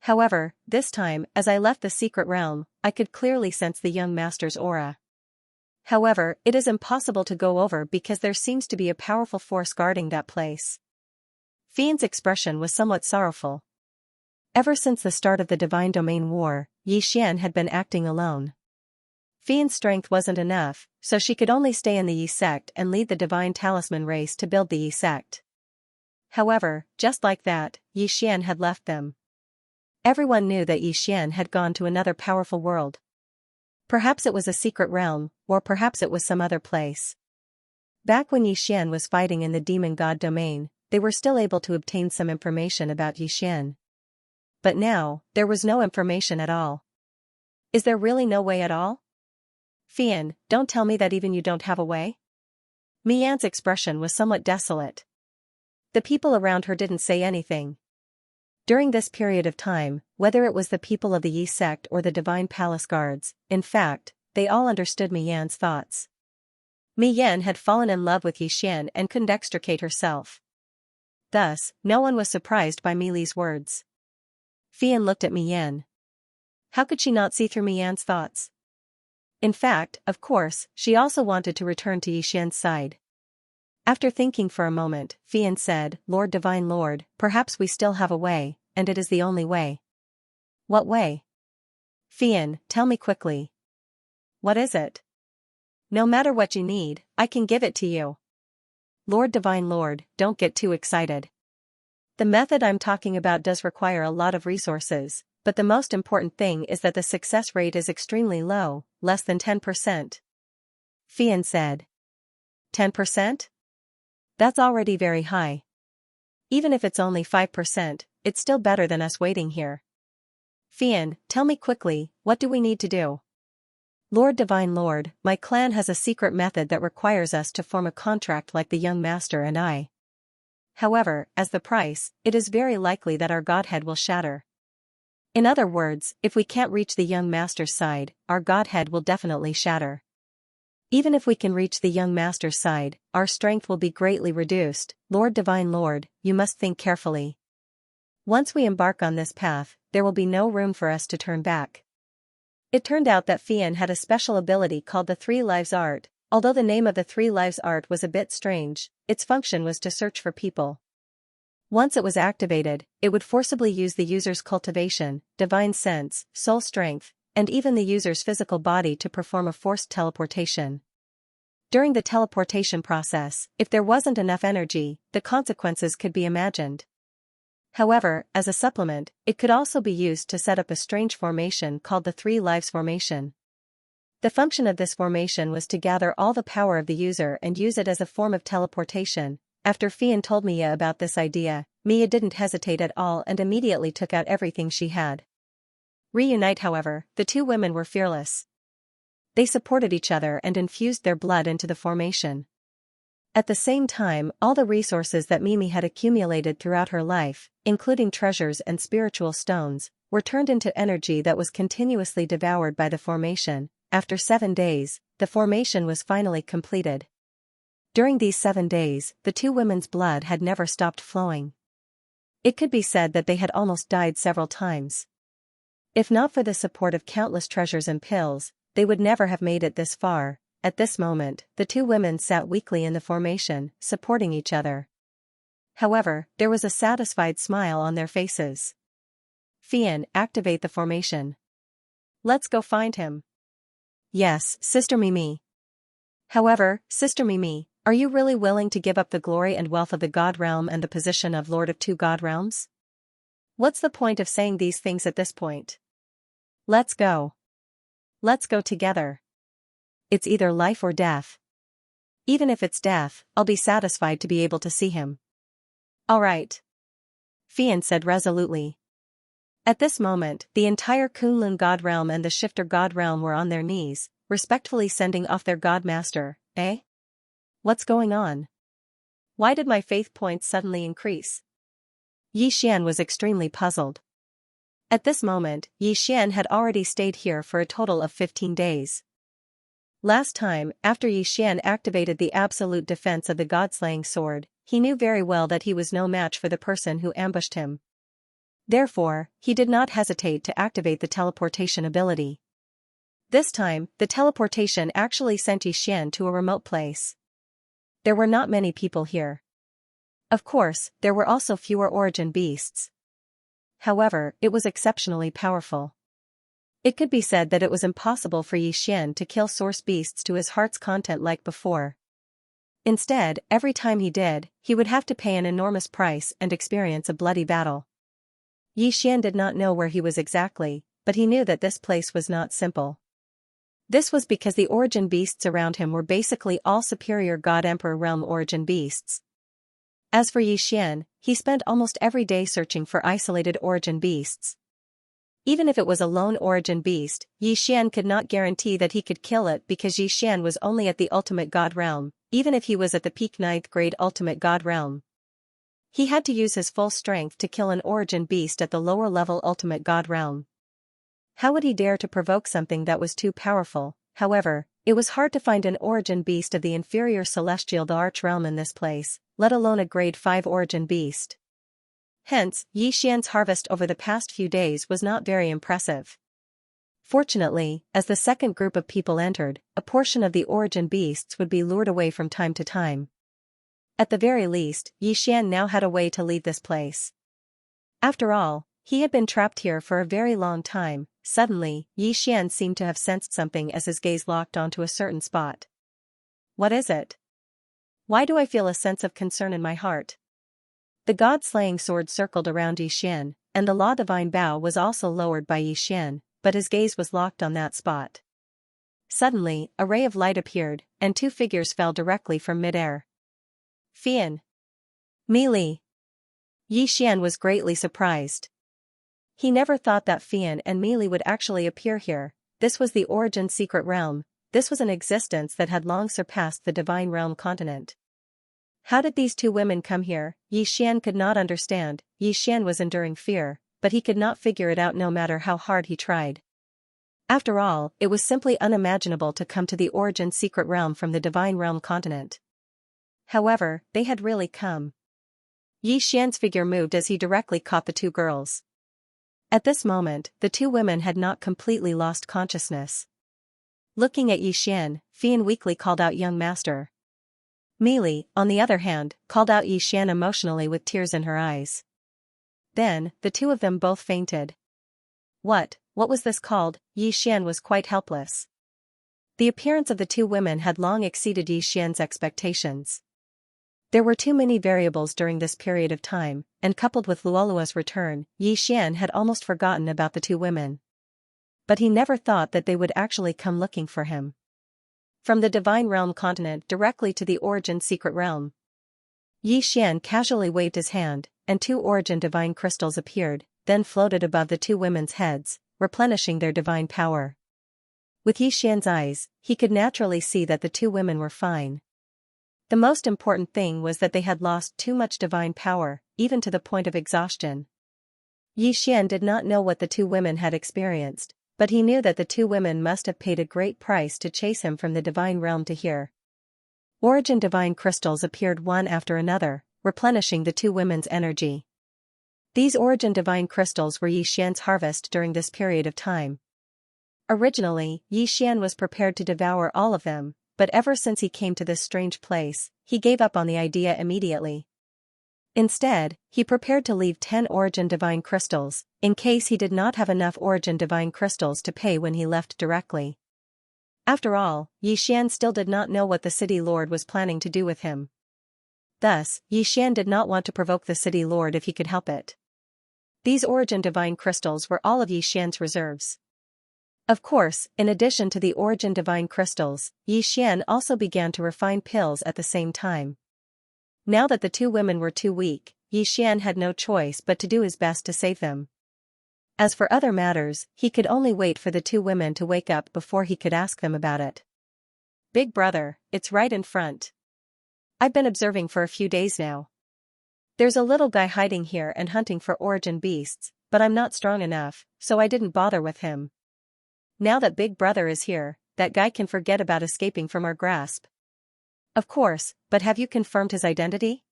However, this time, as I left the secret realm, I could clearly sense the young master's aura. However, it is impossible to go over because there seems to be a powerful force guarding that place. Fian's expression was somewhat sorrowful. Ever since the start of the Divine Domain War, Yi Xian had been acting alone. Fian's strength wasn't enough, so she could only stay in the Yi sect and lead the Divine Talisman race to build the Yi sect. However, just like that, Yi Xian had left them. Everyone knew that Yi Xian had gone to another powerful world. Perhaps it was a secret realm, or perhaps it was some other place. Back when Yi Xian was fighting in the demon god domain, they were still able to obtain some information about Yi Xian. But now, there was no information at all. Is there really no way at all? Fian, don't tell me that even you don't have a way? Mian's expression was somewhat desolate. The people around her didn't say anything. During this period of time, whether it was the people of the Yi sect or the Divine Palace Guards, in fact, they all understood Mian's thoughts. Mian had fallen in love with Yi Xian and couldn't extricate herself. Thus, no one was surprised by Mili's words. Fian looked at Mian. How could she not see through Mian's thoughts? In fact, of course, she also wanted to return to Yi Xian's side. After thinking for a moment, Fian said, Lord Divine Lord, perhaps we still have a way, and it is the only way. What way? Fian, tell me quickly. What is it? No matter what you need, I can give it to you. Lord Divine Lord, don't get too excited. The method I'm talking about does require a lot of resources, but the most important thing is that the success rate is extremely low, less than 10%. Fian said. 10%? That's already very high. Even if it's only 5%, it's still better than us waiting here. Fian, tell me quickly, what do we need to do? Lord Divine Lord, my clan has a secret method that requires us to form a contract like the young master and I. However, as the price, it is very likely that our godhead will shatter. In other words, if we can't reach the young master's side, our godhead will definitely shatter. Even if we can reach the young master's side, our strength will be greatly reduced. Lord Divine Lord, you must think carefully. Once we embark on this path, there will be no room for us to turn back. It turned out that Fian had a special ability called the Three Lives Art. Although the name of the Three Lives Art was a bit strange, its function was to search for people. Once it was activated, it would forcibly use the user's cultivation, divine sense, soul strength, and even the user's physical body to perform a forced teleportation. During the teleportation process, if there wasn't enough energy, the consequences could be imagined. However, as a supplement, it could also be used to set up a strange formation called the Three Lives Formation. The function of this formation was to gather all the power of the user and use it as a form of teleportation. After Fian told Mia about this idea, Mia didn't hesitate at all and immediately took out everything she had. Reunite, however, the two women were fearless. They supported each other and infused their blood into the formation. At the same time, all the resources that Mimi had accumulated throughout her life, including treasures and spiritual stones, were turned into energy that was continuously devoured by the formation. After 7 days, the formation was finally completed. During these 7 days, the two women's blood had never stopped flowing. It could be said that they had almost died several times. If not for the support of countless treasures and pills, they would never have made it this far. At this moment, the two women sat weakly in the formation, supporting each other. However, there was a satisfied smile on their faces. Fian, activate the formation. Let's go find him. Yes, Sister Mimi. However, Sister Mimi, are you really willing to give up the glory and wealth of the God Realm and the position of Lord of Two God Realms? What's the point of saying these things at this point? Let's go. Let's go together. It's either life or death. Even if it's death, I'll be satisfied to be able to see him. All right, Fian said resolutely. At this moment, the entire Kunlun god realm and the Shifter god realm were on their knees, respectfully sending off their god master. What's going on? Why did my faith points suddenly increase? Yi Xian was extremely puzzled. At this moment, Yi Xian had already stayed here for a total of 15 days. Last time, after Yi Xian activated the absolute defense of the god-slaying sword, he knew very well that he was no match for the person who ambushed him. Therefore, he did not hesitate to activate the teleportation ability. This time, the teleportation actually sent Yi Xian to a remote place. There were not many people here. Of course, there were also fewer origin beasts. However, it was exceptionally powerful. It could be said that it was impossible for Yi Xian to kill source beasts to his heart's content like before. Instead, every time he did, he would have to pay an enormous price and experience a bloody battle. Yi Xian did not know where he was exactly, but he knew that this place was not simple. This was because the origin beasts around him were basically all superior God Emperor realm origin beasts. As for Yi Xian, he spent almost every day searching for isolated origin beasts. Even if it was a lone origin beast, Yi Xian could not guarantee that he could kill it because Yi Xian was only at the ultimate God realm, even if he was at the peak 9th grade ultimate God realm. He had to use his full strength to kill an origin beast at the lower level ultimate God realm. How would he dare to provoke something that was too powerful? However, it was hard to find an origin beast of the inferior celestial arch realm in this place, let alone a grade 5 origin beast. Hence, Yi Xian's harvest over the past few days was not very impressive. Fortunately, as the second group of people entered, a portion of the origin beasts would be lured away from time to time. At the very least, Yi Xian now had a way to leave this place. After all, he had been trapped here for a very long time. Suddenly, Yi Xian seemed to have sensed something as his gaze locked onto a certain spot. What is it? Why do I feel a sense of concern in my heart? The god-slaying sword circled around Yi Xian, and the law divine bow was also lowered by Yi Xian, but his gaze was locked on that spot. Suddenly, a ray of light appeared, and two figures fell directly from mid-air. Fian. Meili. Yi Xian was greatly surprised. He never thought that Fian and Meili would actually appear here. This was the origin secret realm. This was an existence that had long surpassed the divine realm continent. How did these two women come here? Yi Xian could not understand. Yi Xian was enduring fear, but he could not figure it out no matter how hard he tried. After all, it was simply unimaginable to come to the origin secret realm from the divine realm continent. However, they had really come. Yi Xian's figure moved as he directly caught the two girls. At this moment, the two women had not completely lost consciousness. Looking at Yi Xian, Fian weakly called out "Young Master." Meili, on the other hand, called out Yi Xian emotionally with tears in her eyes. Then, the two of them both fainted. What was this called? Yi Xian was quite helpless. The appearance of the two women had long exceeded Yi Xian's expectations. There were too many variables during this period of time, and coupled with Luolua's return, Yi Xian had almost forgotten about the two women. But he never thought that they would actually come looking for him. From the divine realm continent directly to the origin secret realm. Yi Xian casually waved his hand, and two origin divine crystals appeared, then floated above the two women's heads, replenishing their divine power. With Yi Xian's eyes, he could naturally see that the two women were fine. The most important thing was that they had lost too much divine power, even to the point of exhaustion. Yi Xian did not know what the two women had experienced, but he knew that the two women must have paid a great price to chase him from the divine realm to here. Origin divine crystals appeared one after another, replenishing the two women's energy. These origin divine crystals were Yi Xian's harvest during this period of time. Originally, Yi Xian was prepared to devour all of them, but ever since he came to this strange place, he gave up on the idea immediately. Instead, he prepared to leave 10 origin divine crystals, in case he did not have enough origin divine crystals to pay when he left directly. After all, Yi Xian still did not know what the city lord was planning to do with him. Thus, Yi Xian did not want to provoke the city lord if he could help it. These origin divine crystals were all of Yi Xian's reserves. Of course, in addition to the origin divine crystals, Yi Xian also began to refine pills at the same time. Now that the two women were too weak, Yi Xian had no choice but to do his best to save them. As for other matters, he could only wait for the two women to wake up before he could ask them about it. Big brother, it's right in front. I've been observing for a few days now. There's a little guy hiding here and hunting for origin beasts, but I'm not strong enough, so I didn't bother with him. Now that Big Brother is here, that guy can forget about escaping from our grasp. Of course, but have you confirmed his identity?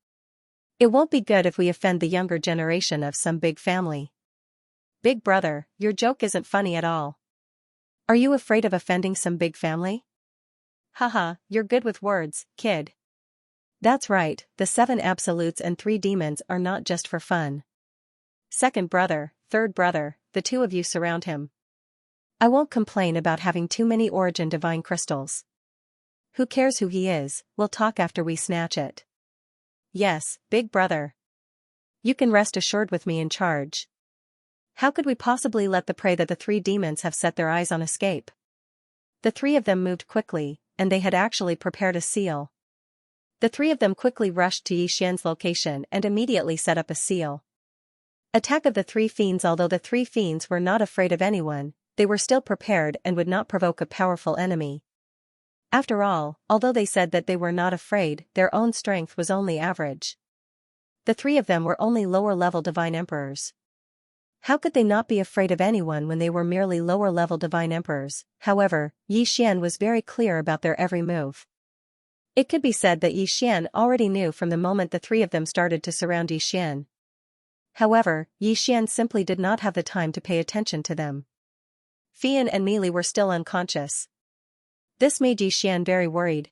It won't be good if we offend the younger generation of some big family. Big brother, your joke isn't funny at all. Are you afraid of offending some big family? Haha, you're good with words, kid. That's right, the 7 absolutes and 3 demons are not just for fun. Second brother, third brother, the 2 of you surround him. I won't complain about having too many origin divine crystals. Who cares who he is, we'll talk after we snatch it. Yes, big brother. You can rest assured with me in charge. How could we possibly let the prey that the 3 demons have set their eyes on escape? The 3 of them moved quickly, and they had actually prepared a seal. The 3 of them quickly rushed to Yi Xian's location and immediately set up a seal. Attack of the 3 fiends. Although the 3 fiends were not afraid of anyone, they were still prepared and would not provoke a powerful enemy. After all, although they said that they were not afraid, their own strength was only average. The 3 of them were only lower-level divine emperors. How could they not be afraid of anyone when they were merely lower-level divine emperors? However, Yi Xian was very clear about their every move. It could be said that Yi Xian already knew from the moment the 3 of them started to surround Yi Xian. However, Yi Xian simply did not have the time to pay attention to them. Fian and Meili were still unconscious. This made Yi Xian very worried.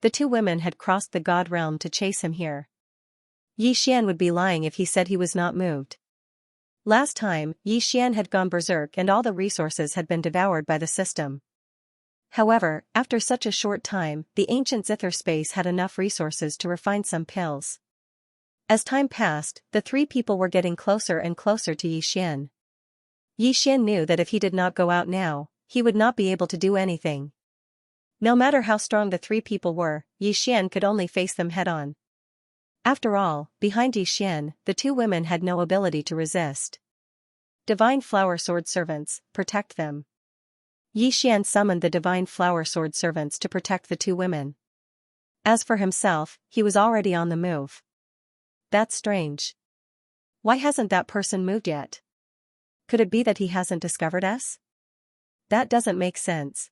The 2 women had crossed the god realm to chase him here. Yi Xian would be lying if he said he was not moved. Last time, Yi Xian had gone berserk and all the resources had been devoured by the system. However, after such a short time, the ancient zither space had enough resources to refine some pills. As time passed, the 3 people were getting closer and closer to Yi Xian. Yi Xian knew that if he did not go out now, he would not be able to do anything. No matter how strong the 3 people were, Yi Xian could only face them head-on. After all, behind Yi Xian, the 2 women had no ability to resist. Divine Flower Sword Servants, protect them. Yi Xian summoned the Divine Flower Sword Servants to protect the 2 women. As for himself, he was already on the move. That's strange. Why hasn't that person moved yet? Could it be that he hasn't discovered us? That doesn't make sense.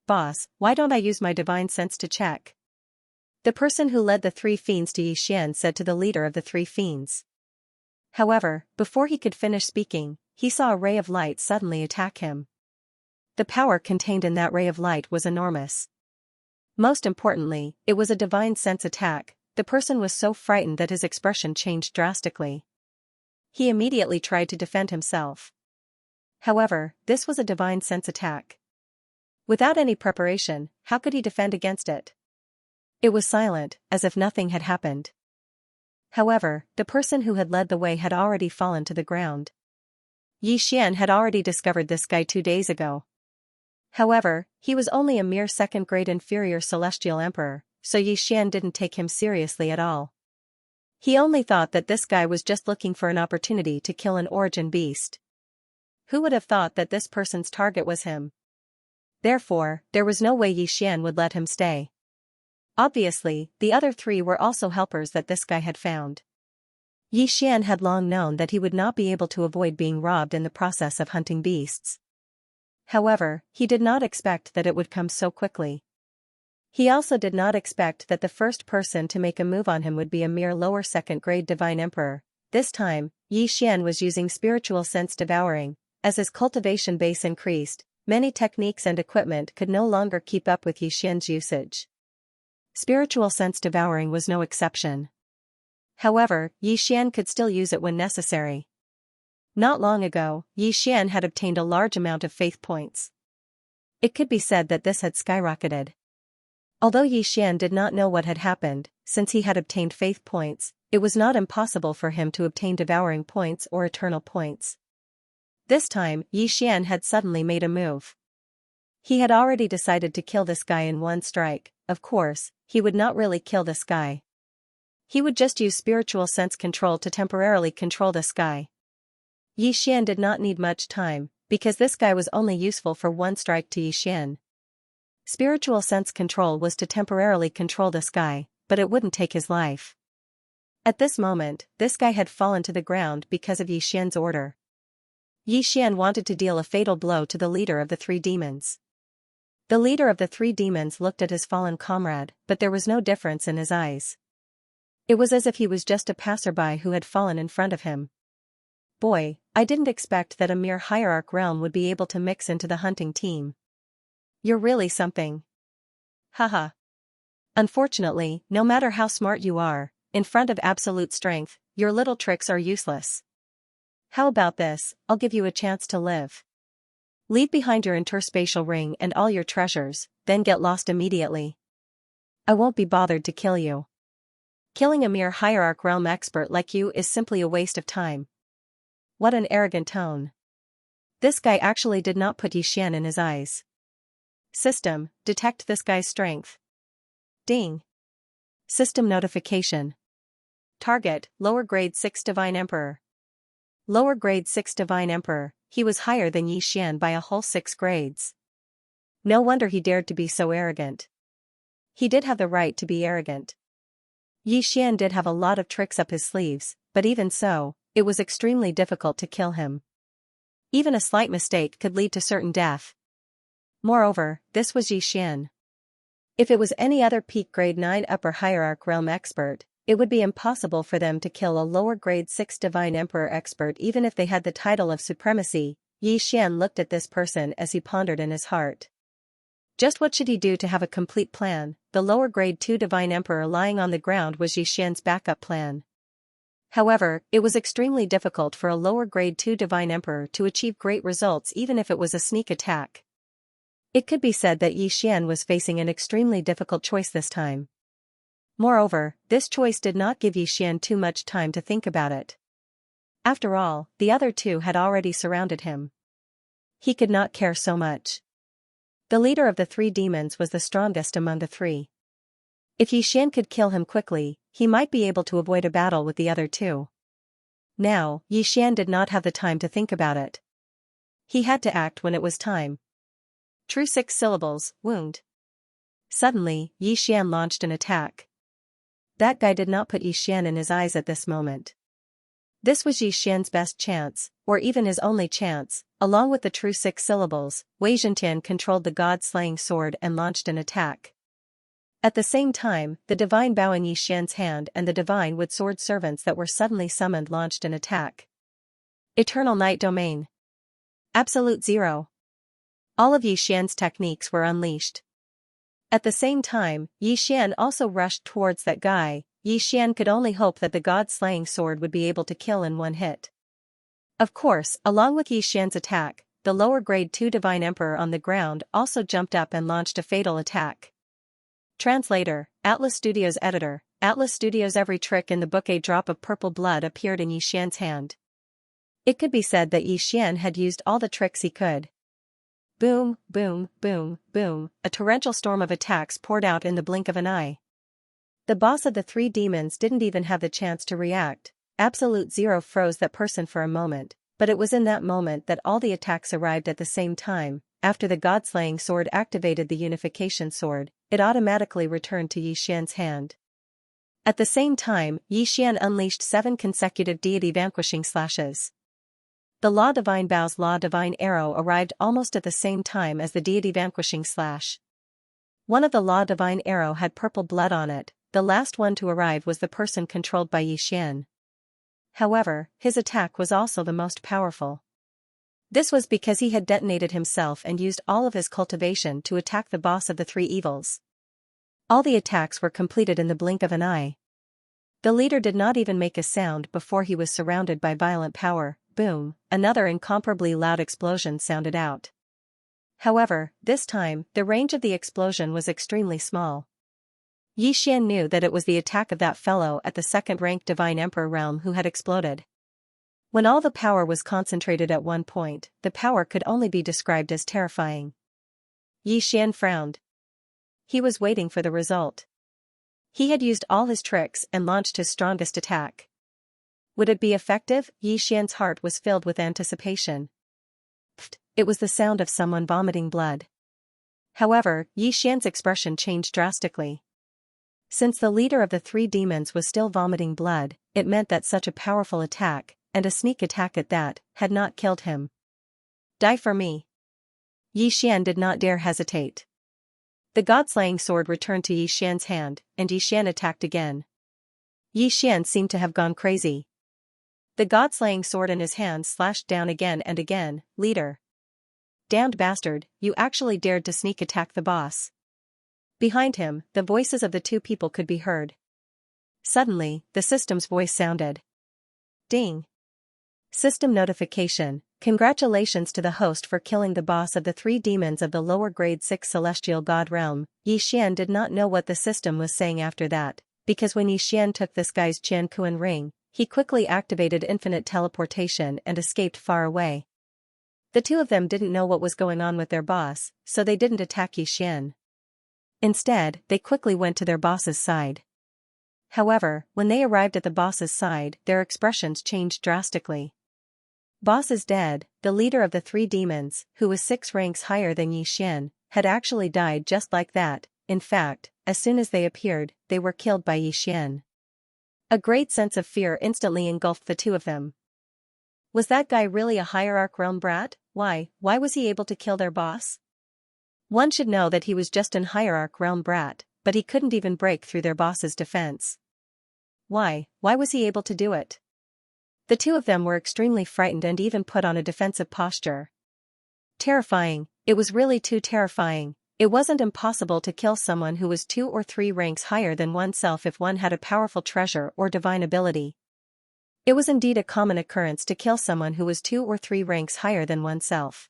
Boss, why don't I use my divine sense to check? The person who led the 3 fiends to Yi Xian said to the leader of the 3 fiends. However, before he could finish speaking, he saw a ray of light suddenly attack him. The power contained in that ray of light was enormous. Most importantly, it was a divine sense attack. The person was so frightened that his expression changed drastically. He immediately tried to defend himself. However, this was a divine sense attack. Without any preparation, how could he defend against it? It was silent, as if nothing had happened. However, the person who had led the way had already fallen to the ground. Yi Xian had already discovered this guy 2 days ago. However, he was only a mere 2nd-grade inferior celestial emperor, so Yi Xian didn't take him seriously at all. He only thought that this guy was just looking for an opportunity to kill an origin beast. Who would have thought that this person's target was him? Therefore, there was no way Yi Xian would let him stay. Obviously, the other 3 were also helpers that this guy had found. Yi Xian had long known that he would not be able to avoid being robbed in the process of hunting beasts. However, he did not expect that it would come so quickly. He also did not expect that the first person to make a move on him would be a mere lower 2nd-grade divine emperor. This time, Yi Xian was using spiritual sense devouring. As his cultivation base increased, many techniques and equipment could no longer keep up with Yi Xian's usage. Spiritual sense devouring was no exception. However, Yi Xian could still use it when necessary. Not long ago, Yi Xian had obtained a large amount of faith points. It could be said that this had skyrocketed. Although Yi Xian did not know what had happened, since he had obtained faith points, it was not impossible for him to obtain devouring points or eternal points. This time, Yi Xian had suddenly made a move. He had already decided to kill this guy in one strike. Of course, he would not really kill this guy. He would just use spiritual sense control to temporarily control this guy. Yi Xian did not need much time, because this guy was only useful for one strike to Yi Xian. Spiritual sense control was to temporarily control this guy, but it wouldn't take his life. At this moment, this guy had fallen to the ground because of Yi Xian's order. Yi Xian wanted to deal a fatal blow to the leader of the three demons. The leader of the three demons looked at his fallen comrade, but there was no difference in his eyes. It was as if he was just a passerby who had fallen in front of him. Boy, I didn't expect that a mere hierarch realm would be able to mix into the hunting team. You're really something. Haha. Unfortunately, no matter how smart you are, in front of absolute strength, your little tricks are useless. How about this? I'll give you a chance to live. Leave behind your interspatial ring and all your treasures, then get lost immediately. I won't be bothered to kill you. Killing a mere hierarch realm expert like you is simply a waste of time. What an arrogant tone. This guy actually did not put Yi Xian in his eyes. System, detect this guy's strength. Ding. System notification. Target, lower grade 6 Divine Emperor. Lower grade 6 Divine Emperor, he was higher than Yi Xian by a whole 6 grades. No wonder he dared to be so arrogant. He did have the right to be arrogant. Yi Xian did have a lot of tricks up his sleeves, but even so, it was extremely difficult to kill him. Even a slight mistake could lead to certain death. Moreover, this was Yi Xian. If it was any other peak grade 9 upper hierarch realm expert, it would be impossible for them to kill a lower grade 6 Divine Emperor expert even if they had the title of supremacy. Yi Xian looked at this person as he pondered in his heart. Just what should he do to have a complete plan? The lower grade 2 Divine Emperor lying on the ground was Yi Xian's backup plan. However, it was extremely difficult for a lower grade 2 Divine Emperor to achieve great results even if it was a sneak attack. It could be said that Yi Xian was facing an extremely difficult choice this time. Moreover, this choice did not give Yi Xian too much time to think about it. After all, the other two had already surrounded him. He could not care so much. The leader of the three demons was the strongest among the three. If Yi Xian could kill him quickly, he might be able to avoid a battle with the other two. Now, Yi Xian did not have the time to think about it. He had to act when it was time. True 6 syllables, wound. Suddenly, Yi Xian launched an attack. That guy did not put Yi Xian in his eyes at this moment. This was Yi Xian's best chance, or even his only chance. Along with the true 6 syllables, Wei Zhentian controlled the god-slaying sword and launched an attack. At the same time, the divine bow in Yi Xian's hand and the divine wood sword servants that were suddenly summoned launched an attack. Eternal Night Domain. Absolute Zero. All of Yi Xian's techniques were unleashed. At the same time, Yi Xian also rushed towards that guy. Yi Xian could only hope that the god-slaying sword would be able to kill in one hit. Of course, along with Yi Xian's attack, the lower grade 2 Divine Emperor on the ground also jumped up and launched a fatal attack. Translator, Atlas Studios Editor, Atlas Studios. Every trick in the book. A drop of purple blood appeared in Yi Xian's hand. It could be said that Yi Xian had used all the tricks he could. Boom, boom, boom, boom, a torrential storm of attacks poured out in the blink of an eye. The boss of the three demons didn't even have the chance to react. Absolute Zero froze that person for a moment, but it was in that moment that all the attacks arrived at the same time. After the god-slaying sword activated the unification sword, it automatically returned to Yi Xian's hand. At the same time, Yi Xian unleashed 7 consecutive deity vanquishing slashes. The Law Divine Bow's Law Divine Arrow arrived almost at the same time as the deity vanquishing slash. One of the Law Divine Arrow had purple blood on it. The last one to arrive was the person controlled by Yi Xian. However, his attack was also the most powerful. This was because he had detonated himself and used all of his cultivation to attack the boss of the three evils. All the attacks were completed in the blink of an eye. The leader did not even make a sound before he was surrounded by violent power. Boom, another incomparably loud explosion sounded out. However, this time, the range of the explosion was extremely small. Yi Xian knew that it was the attack of that fellow at the second-rank Divine Emperor realm who had exploded. When all the power was concentrated at one point, the power could only be described as terrifying. Yi Xian frowned. He was waiting for the result. He had used all his tricks and launched his strongest attack. Would it be effective? Yi Xian's heart was filled with anticipation. Pfft, it was the sound of someone vomiting blood. However, Yi Xian's expression changed drastically. Since the leader of the three demons was still vomiting blood, it meant that such a powerful attack, and a sneak attack at that, had not killed him. Die for me. Yi Xian did not dare hesitate. The god-slaying sword returned to Yi Xian's hand, and Yi Xian attacked again. Yi Xian seemed to have gone crazy. The god-slaying sword in his hand slashed down again and again. Leader. Damned bastard, you actually dared to sneak attack the boss. Behind him, the voices of the two people could be heard. Suddenly, the system's voice sounded. Ding. System notification. Congratulations to the host for killing the boss of the three demons of the lower grade 6 celestial god realm. Yi Xian did not know what the system was saying after that, because when Yi Xian took this guy's Jianquan ring, he quickly activated infinite teleportation and escaped far away. The two of them didn't know what was going on with their boss, so they didn't attack Yi Xian. Instead, they quickly went to their boss's side. However, when they arrived at the boss's side, their expressions changed drastically. Boss is dead. The leader of the three demons, who was 6 ranks higher than Yi Xian, had actually died just like that. In fact, as soon as they appeared, they were killed by Yi Xian. A great sense of fear instantly engulfed the two of them. Was that guy really a hierarch realm brat? Why was he able to kill their boss? One should know that he was just an hierarch realm brat, but he couldn't even break through their boss's defense. Why was he able to do it? The two of them were extremely frightened and even put on a defensive posture. Terrifying, it was really too terrifying. It wasn't impossible to kill someone who was 2 or 3 ranks higher than oneself if one had a powerful treasure or divine ability. It was indeed a common occurrence to kill someone who was 2 or 3 ranks higher than oneself.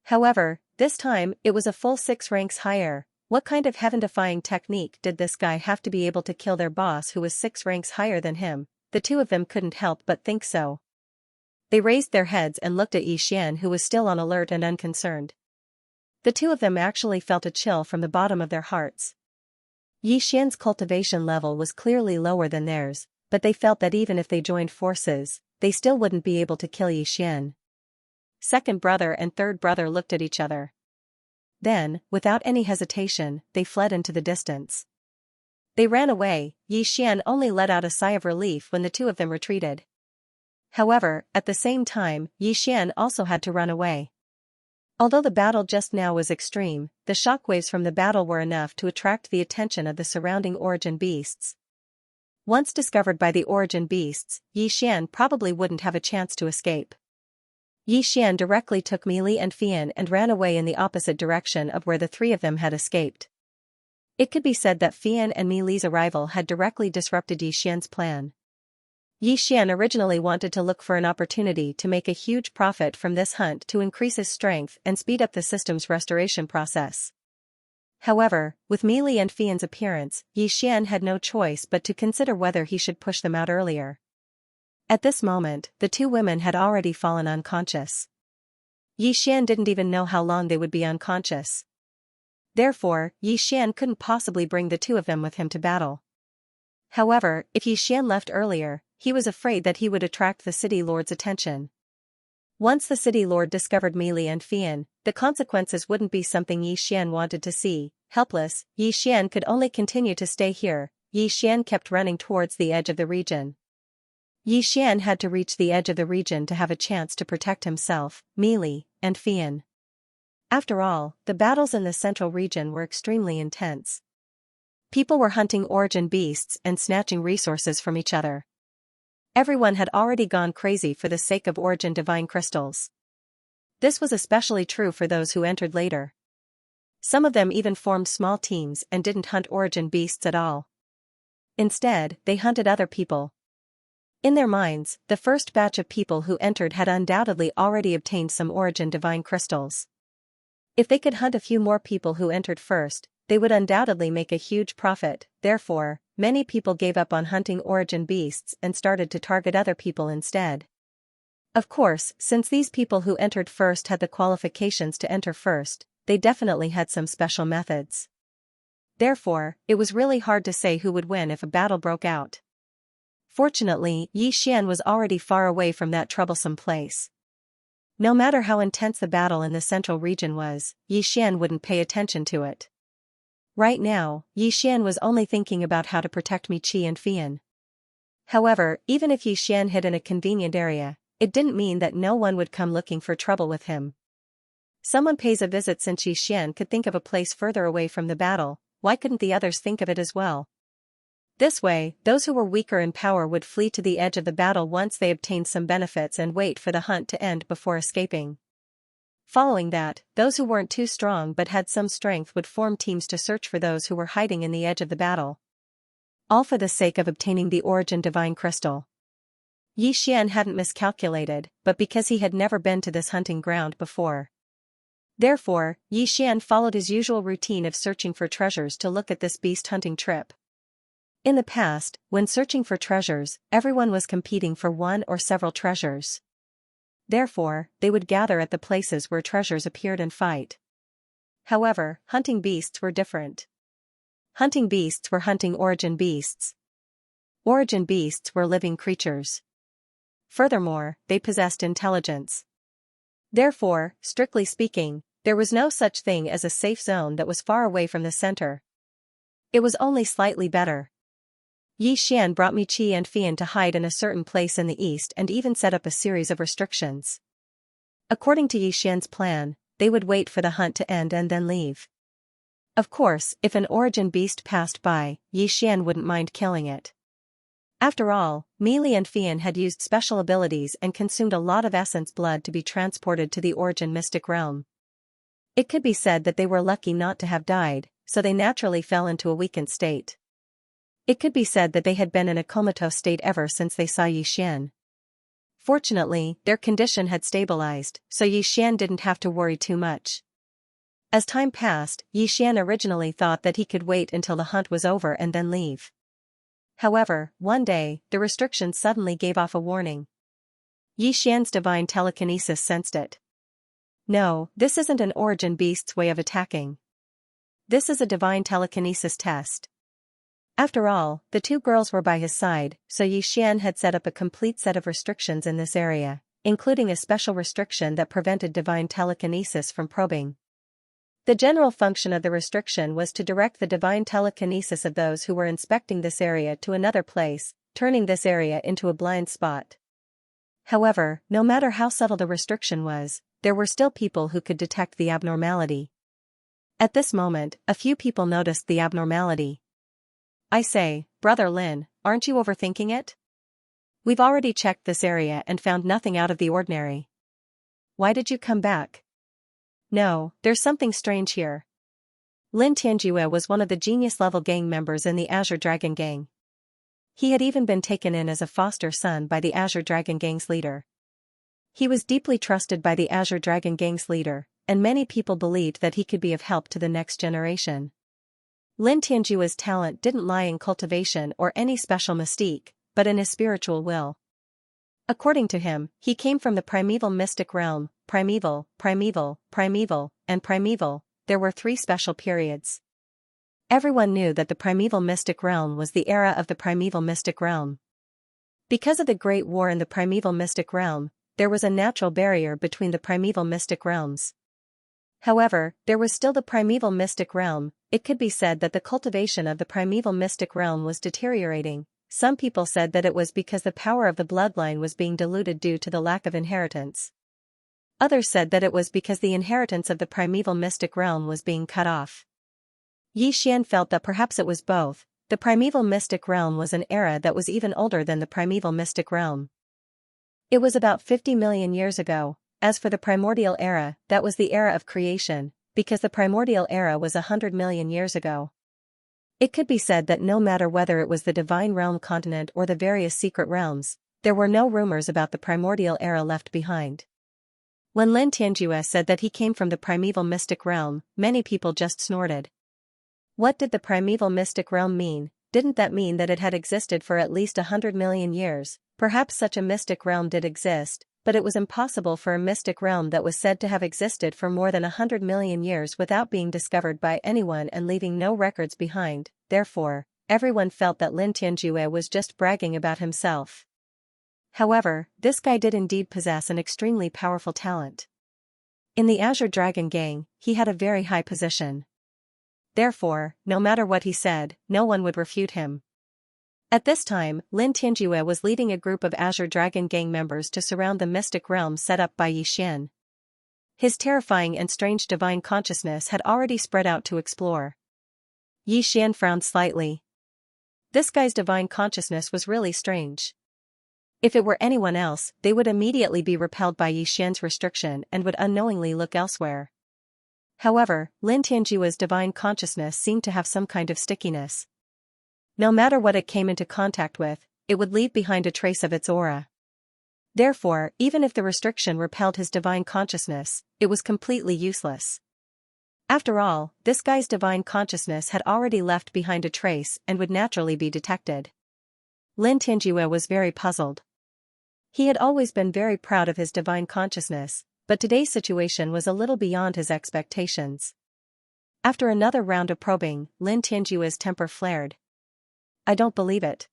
However, this time, it was a full 6 ranks higher. What kind of heaven-defying technique did this guy have to be able to kill their boss who was 6 ranks higher than him? The two of them couldn't help but think so. They raised their heads and looked at Yi Xian, who was still on alert and unconcerned. The two of them actually felt a chill from the bottom of their hearts. Yi Xian's cultivation level was clearly lower than theirs, but they felt that even if they joined forces, they still wouldn't be able to kill Yi Xian. Second brother and third brother looked at each other. Then, without any hesitation, they fled into the distance. They ran away. Yi Xian only let out a sigh of relief when the two of them retreated. However, at the same time, Yi Xian also had to run away. Although the battle just now was extreme, the shockwaves from the battle were enough to attract the attention of the surrounding origin beasts. Once discovered by the origin beasts, Yi Xian probably wouldn't have a chance to escape. Yi Xian directly took Meili and Fian and ran away in the opposite direction of where the three of them had escaped. It could be said that Fian and Meili's arrival had directly disrupted Yi Xian's plan. Yi Xian originally wanted to look for an opportunity to make a huge profit from this hunt to increase his strength and speed up the system's restoration process. However, with Meili and Fian's appearance, Yi Xian had no choice but to consider whether he should push them out earlier. At this moment, the two women had already fallen unconscious. Yi Xian didn't even know how long they would be unconscious. Therefore, Yi Xian couldn't possibly bring the two of them with him to battle. However, if Yi Xian left earlier, he was afraid that he would attract the city lord's attention. Once the city lord discovered Meili and Fian, the consequences wouldn't be something Yi Xian wanted to see. Helpless, Yi Xian could only continue to stay here. Yi Xian kept running towards the edge of the region. Yi Xian had to reach the edge of the region to have a chance to protect himself, Meili, and Fian. After all, the battles in the central region were extremely intense. People were hunting origin beasts and snatching resources from each other. Everyone had already gone crazy for the sake of origin divine crystals. This was especially true for those who entered later. Some of them even formed small teams and didn't hunt origin beasts at all. Instead, they hunted other people. In their minds, the first batch of people who entered had undoubtedly already obtained some origin divine crystals. If they could hunt a few more people who entered first, they would undoubtedly make a huge profit. Therefore, many people gave up on hunting origin beasts and started to target other people instead. Of course, since these people who entered first had the qualifications to enter first, they definitely had some special methods. Therefore, it was really hard to say who would win if a battle broke out. Fortunately, Xian was already far away from that troublesome place. No matter how intense the battle in the central region was, Xian wouldn't pay attention to it. Right now, Xian was only thinking about how to protect Miqi and Fian. However, even if Xian hid in a convenient area, it didn't mean that no one would come looking for trouble with him. Someone pays a visit. Since Xian could think of a place further away from the battle, why couldn't the others think of it as well? This way, those who were weaker in power would flee to the edge of the battle once they obtained some benefits and wait for the hunt to end before escaping. Following that, those who weren't too strong but had some strength would form teams to search for those who were hiding in the edge of the battle. All for the sake of obtaining the Origin Divine Crystal. Xian hadn't miscalculated, but because he had never been to this hunting ground before. Therefore, Xian followed his usual routine of searching for treasures to look at this beast hunting trip. In the past, when searching for treasures, everyone was competing for one or several treasures. Therefore, they would gather at the places where treasures appeared and fight. However, hunting beasts were different. Hunting beasts were hunting origin beasts. Origin beasts were living creatures. Furthermore, they possessed intelligence. Therefore, strictly speaking, there was no such thing as a safe zone that was far away from the center. It was only slightly better. Xian brought Miqi and Fian to hide in a certain place in the east and even set up a series of restrictions. According to Xian's plan, they would wait for the hunt to end and then leave. Of course, if an origin beast passed by, Xian wouldn't mind killing it. After all, Meili and Fian had used special abilities and consumed a lot of essence blood to be transported to the origin mystic realm. It could be said that they were lucky not to have died, so they naturally fell into a weakened state. It could be said that they had been in a comatose state ever since they saw Xian. Fortunately, their condition had stabilized, so Xian didn't have to worry too much. As time passed, Xian originally thought that he could wait until the hunt was over and then leave. However, one day, the restrictions suddenly gave off a warning. Xian's divine telekinesis sensed it. No, this isn't an origin beast's way of attacking. This is a divine telekinesis test. After all, the two girls were by his side, so Xian had set up a complete set of restrictions in this area, including a special restriction that prevented divine telekinesis from probing. The general function of the restriction was to direct the divine telekinesis of those who were inspecting this area to another place, turning this area into a blind spot. However, no matter how subtle the restriction was, there were still people who could detect the abnormality. At this moment, a few people noticed the abnormality. I say, Brother Lin, aren't you overthinking it? We've already checked this area and found nothing out of the ordinary. Why did you come back? No, there's something strange here. Lin Tianjue was one of the genius-level gang members in the Azure Dragon Gang. He had even been taken in as a foster son by the Azure Dragon Gang's leader. He was deeply trusted by the Azure Dragon Gang's leader, and many people believed that he could be of help to the next generation. Lin Tianjue's talent didn't lie in cultivation or any special mystique, but in his spiritual will. According to him, he came from the primeval mystic realm. Primeval, and primeval. There were 3 special periods. Everyone knew that the primeval mystic realm was the era of the primeval mystic realm. Because of the Great War in the primeval mystic realm, there was a natural barrier between the primeval mystic realms. However, there was still the primeval mystic realm. It could be said that the cultivation of the primeval mystic realm was deteriorating. Some people said that it was because the power of the bloodline was being diluted due to the lack of inheritance. Others said that it was because the inheritance of the primeval mystic realm was being cut off. Xian felt that perhaps it was both. The primeval mystic realm was an era that was even older than the primeval mystic realm. It was about 50 million years ago. As for the primordial era, that was the era of creation, because the primordial era was 100 million years ago. It could be said that no matter whether it was the divine realm continent or the various secret realms, there were no rumors about the primordial era left behind. When Lin Tianjue said that he came from the primeval mystic realm, many people just snorted. What did the primeval mystic realm mean? Didn't that mean that it had existed for at least 100 million years? Perhaps such a mystic realm did exist, But it was impossible for a mystic realm that was said to have existed for more than 100 million years without being discovered by anyone and leaving no records behind. Therefore, everyone felt that Lin Tianjue was just bragging about himself. However, this guy did indeed possess an extremely powerful talent. In the Azure Dragon Gang, he had a very high position. Therefore, no matter what he said, no one would refute him. At this time, Lin Tianjue was leading a group of Azure Dragon Gang members to surround the mystic realm set up by Yixian. His terrifying and strange divine consciousness had already spread out to explore. Yixian frowned slightly. This guy's divine consciousness was really strange. If it were anyone else, they would immediately be repelled by Yixian's restriction and would unknowingly look elsewhere. However, Lin Tianjue's divine consciousness seemed to have some kind of stickiness. No matter what it came into contact with, it would leave behind a trace of its aura. Therefore, even if the restriction repelled his divine consciousness, it was completely useless. After all, this guy's divine consciousness had already left behind a trace and would naturally be detected. Lin Tianjue was very puzzled. He had always been very proud of his divine consciousness, but today's situation was a little beyond his expectations. After another round of probing, Lin Tianjue's temper flared. I don't believe it.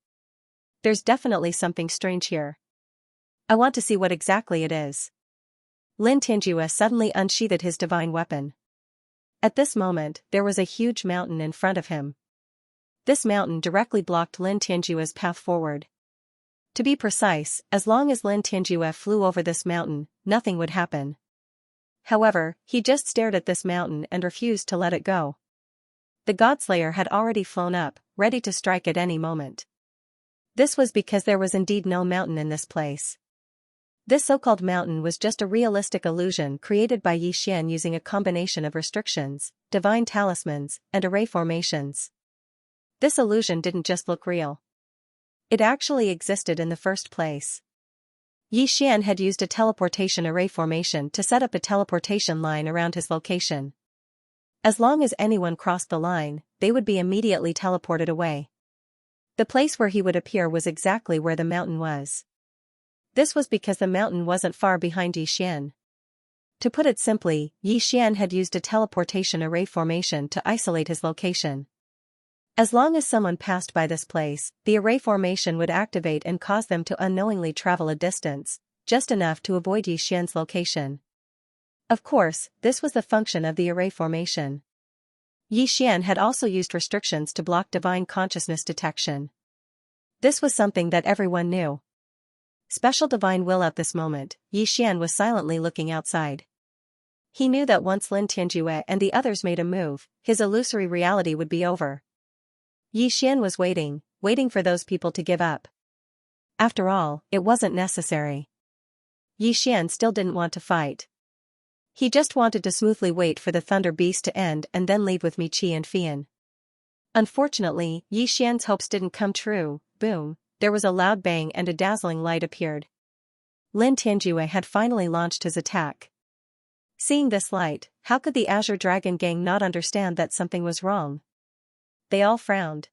There's definitely something strange here. I want to see what exactly it is. Lin Tianjue suddenly unsheathed his divine weapon. At this moment, there was a huge mountain in front of him. This mountain directly blocked Lin Tianjue's path forward. To be precise, as long as Lin Tianjue flew over this mountain, nothing would happen. However, he just stared at this mountain and refused to let it go. The Godslayer had already flown up, ready to strike at any moment. This was because there was indeed no mountain in this place. This so-called mountain was just a realistic illusion created by Yixian using a combination of restrictions, divine talismans, and array formations. This illusion didn't just look real. It actually existed in the first place. Yixian had used a teleportation array formation to set up a teleportation line around his location. As long as anyone crossed the line, they would be immediately teleported away. The place where he would appear was exactly where the mountain was. This was because the mountain wasn't far behind Yixian. To put it simply, Yixian had used a teleportation array formation to isolate his location. As long as someone passed by this place, the array formation would activate and cause them to unknowingly travel a distance, just enough to avoid Yixian's location. Of course, this was the function of the array formation. Yixian had also used restrictions to block divine consciousness detection. This was something that everyone knew. Special divine will at this moment, Yixian was silently looking outside. He knew that once Lin Tianjue and the others made a move, his illusory reality would be over. Yixian was waiting for those people to give up. After all, it wasn't necessary. Yixian still didn't want to fight. He just wanted to smoothly wait for the Thunder Beast to end and then leave with Miqi and Fian. Unfortunately, Yixian's hopes didn't come true. Boom, there was a loud bang and a dazzling light appeared. Lin Tianjue had finally launched his attack. Seeing this light, how could the Azure Dragon Gang not understand that something was wrong? They all frowned.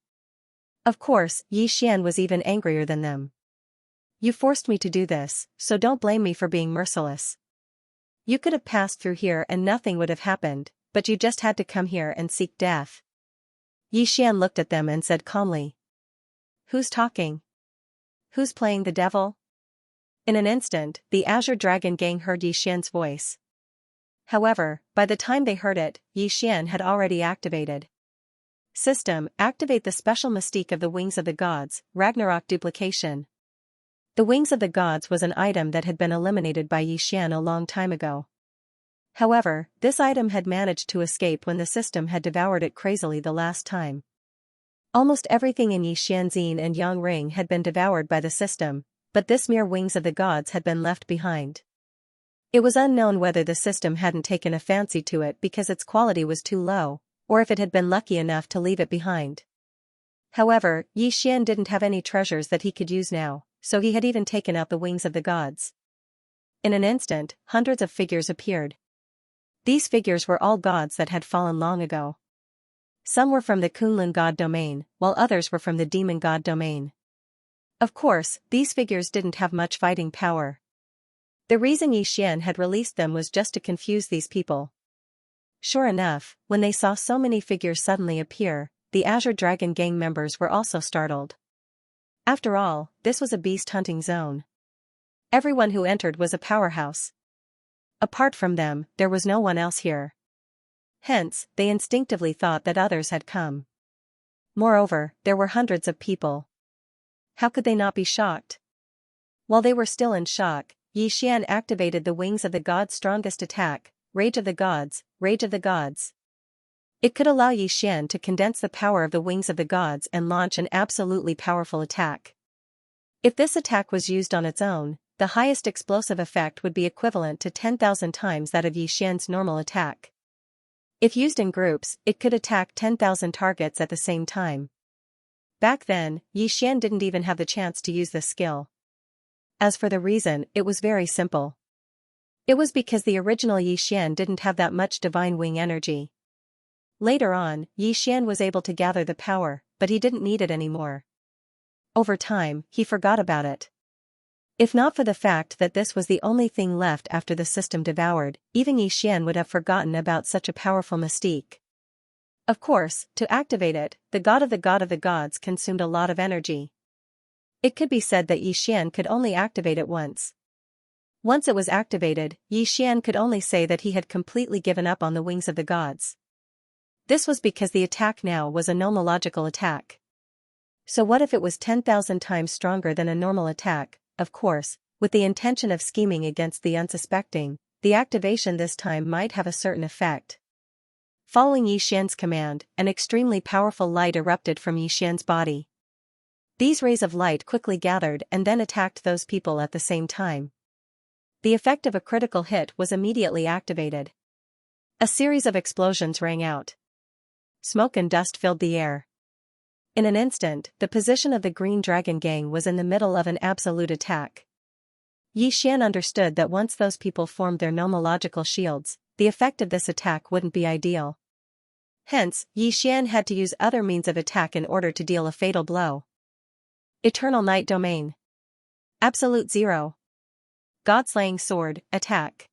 Of course, Yixian was even angrier than them. You forced me to do this, so don't blame me for being merciless. You could have passed through here and nothing would have happened, but you just had to come here and seek death. Yixian looked at them and said calmly. Who's talking? Who's playing the devil? In an instant, the Azure Dragon Gang heard Yixian's voice. However, by the time they heard it, Yixian had already activated. System, activate the special mystique of the Wings of the Gods, Ragnarok duplication. The Wings of the Gods was an item that had been eliminated by Yixian a long time ago. However, this item had managed to escape when the system had devoured it crazily the last time. Almost everything in Yixian's Yin and Yang ring had been devoured by the system, but this mere Wings of the Gods had been left behind. It was unknown whether the system hadn't taken a fancy to it because its quality was too low, or if it had been lucky enough to leave it behind. However, Yixian didn't have any treasures that he could use now, so he had even taken out the Wings of the Gods. In an instant, hundreds of figures appeared. These figures were all gods that had fallen long ago. Some were from the Kunlun god domain, while others were from the demon god domain. Of course, these figures didn't have much fighting power. The reason Yi Xian had released them was just to confuse these people. Sure enough, when they saw so many figures suddenly appear, the Azure Dragon gang members were also startled. After all, this was a beast hunting zone. Everyone who entered was a powerhouse. Apart from them, there was no one else here. Hence, they instinctively thought that others had come. Moreover, there were hundreds of people. How could they not be shocked? While they were still in shock, Yi Xian activated the Wings of the Gods' strongest attack, Rage of the Gods, Rage of the Gods. It could allow Yi Xian to condense the power of the Wings of the Gods and launch an absolutely powerful attack. If this attack was used on its own, the highest explosive effect would be equivalent to 10,000 times that of Yi Xian's normal attack. If used in groups, it could attack 10,000 targets at the same time. Back then, Yi Xian didn't even have the chance to use this skill. As for the reason, it was very simple. It was because the original Yi Xian didn't have that much divine wing energy. Later on, Yi Xian was able to gather the power, but he didn't need it anymore. Over time, he forgot about it. If not for the fact that this was the only thing left after the system devoured, even Yi Xian would have forgotten about such a powerful mystique. Of course, to activate it, the God of the Gods consumed a lot of energy. It could be said that Yi Xian could only activate it once. Once it was activated, Yi Xian could only say that he had completely given up on the Wings of the Gods. This was because the attack now was a nomological attack. So what if it was 10,000 times stronger than a normal attack? Of course, with the intention of scheming against the unsuspecting, the activation this time might have a certain effect. Following Yi Xian's command, an extremely powerful light erupted from Yi Xian's body. These rays of light quickly gathered and then attacked those people at the same time. The effect of a critical hit was immediately activated. A series of explosions rang out. Smoke and dust filled the air. In an instant, the position of the Green Dragon Gang was in the middle of an absolute attack. Yi Xian understood that once those people formed their nomological shields, the effect of this attack wouldn't be ideal. Hence, Yi Xian had to use other means of attack in order to deal a fatal blow. Eternal Night Domain. Absolute Zero. God-slaying sword, attack.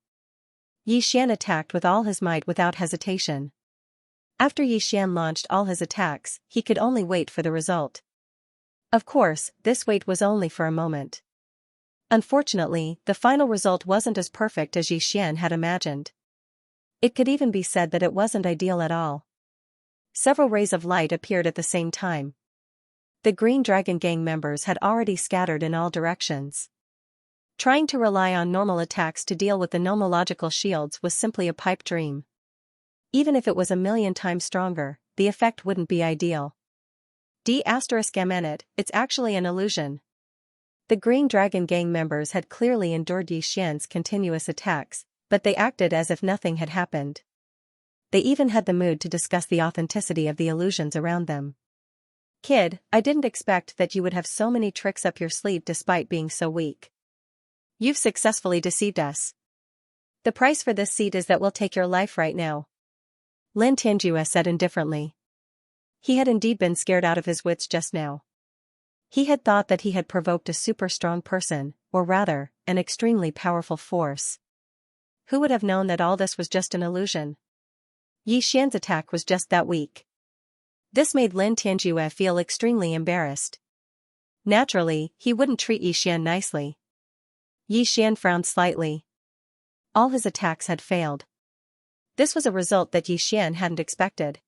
Yi Xian attacked with all his might without hesitation. After Yi Xian launched all his attacks, he could only wait for the result. Of course, this wait was only for a moment. Unfortunately, the final result wasn't as perfect as Yi Xian had imagined. It could even be said that it wasn't ideal at all. Several rays of light appeared at the same time. The Green Dragon Gang members had already scattered in all directions. Trying to rely on normal attacks to deal with the nomological shields was simply a pipe dream. Even if it was 1,000,000 times stronger, the effect wouldn't be ideal. It's actually an illusion. The Green Dragon Gang members had clearly endured Yi Xian's continuous attacks, but they acted as if nothing had happened. They even had the mood to discuss the authenticity of the illusions around them. Kid, I didn't expect that you would have so many tricks up your sleeve despite being so weak. You've successfully deceived us. The price for this seat is that we'll take your life right now. Lin Tianjue said indifferently. He had indeed been scared out of his wits just now. He had thought that he had provoked a super strong person, or rather, an extremely powerful force. Who would have known that all this was just an illusion? Yi Xian's attack was just that weak. This made Lin Tianjue feel extremely embarrassed. Naturally, he wouldn't treat Yi Xian nicely. Yi Xian frowned slightly. All his attacks had failed. This was a result that Yi Xian hadn't expected.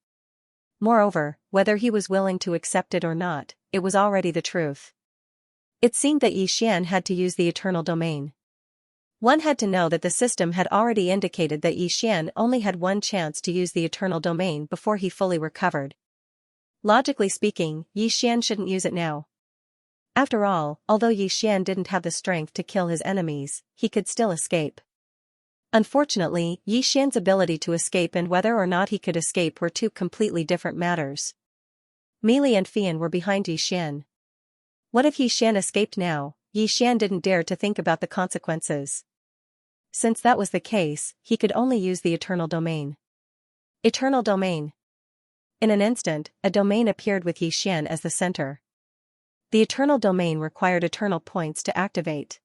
Moreover, whether he was willing to accept it or not, it was already the truth. It seemed that Yi Xian had to use the Eternal Domain. One had to know that the system had already indicated that Yi Xian only had one chance to use the Eternal Domain before he fully recovered. Logically speaking, Yi Xian shouldn't use it now. After all, although Yi Xian didn't have the strength to kill his enemies, he could still escape. Unfortunately, Yi Xian's ability to escape and whether or not he could escape were two completely different matters. Meili and Fian were behind Yi Xian. What if Yi Xian escaped now? Yi Xian didn't dare to think about the consequences. Since that was the case, he could only use the Eternal Domain. Eternal Domain. In an instant, a domain appeared with Yi Xian as the center. The Eternal Domain required eternal points to activate.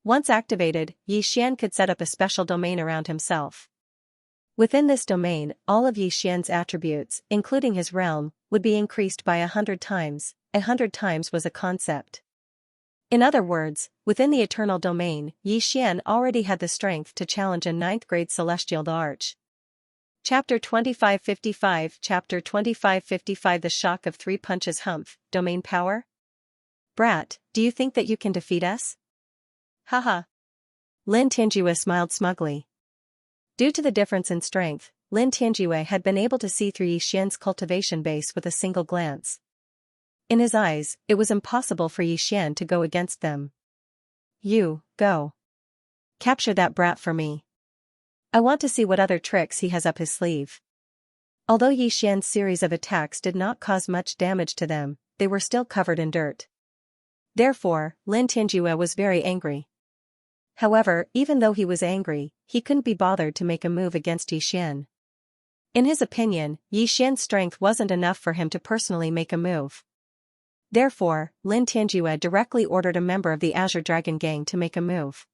Once activated, Xian could set up a special domain around himself. Within this domain, all of Xian's attributes, including his realm, would be increased by 100 times. 100 times was a concept. In other words, within the eternal domain, Xian already had the strength to challenge a 9th-grade celestial arch. Chapter 2555 Chapter 2555 The Shock of Three Punches Humph, Domain Power? Brat, do you think that you can defeat us? Haha. Lin Tianjue smiled smugly. Due to the difference in strength, Lin Tianjue had been able to see through Xian's cultivation base with a single glance. In his eyes, it was impossible for Xian to go against them. You, go. Capture that brat for me. I want to see what other tricks he has up his sleeve. Although Xian's series of attacks did not cause much damage to them, they were still covered in dirt. Therefore, Lin Tianjue was very angry. However, even though he was angry, he couldn't be bothered to make a move against Xian. In his opinion, Xian's strength wasn't enough for him to personally make a move. Therefore, Lin Tianjue directly ordered a member of the Azure Dragon Gang to make a move.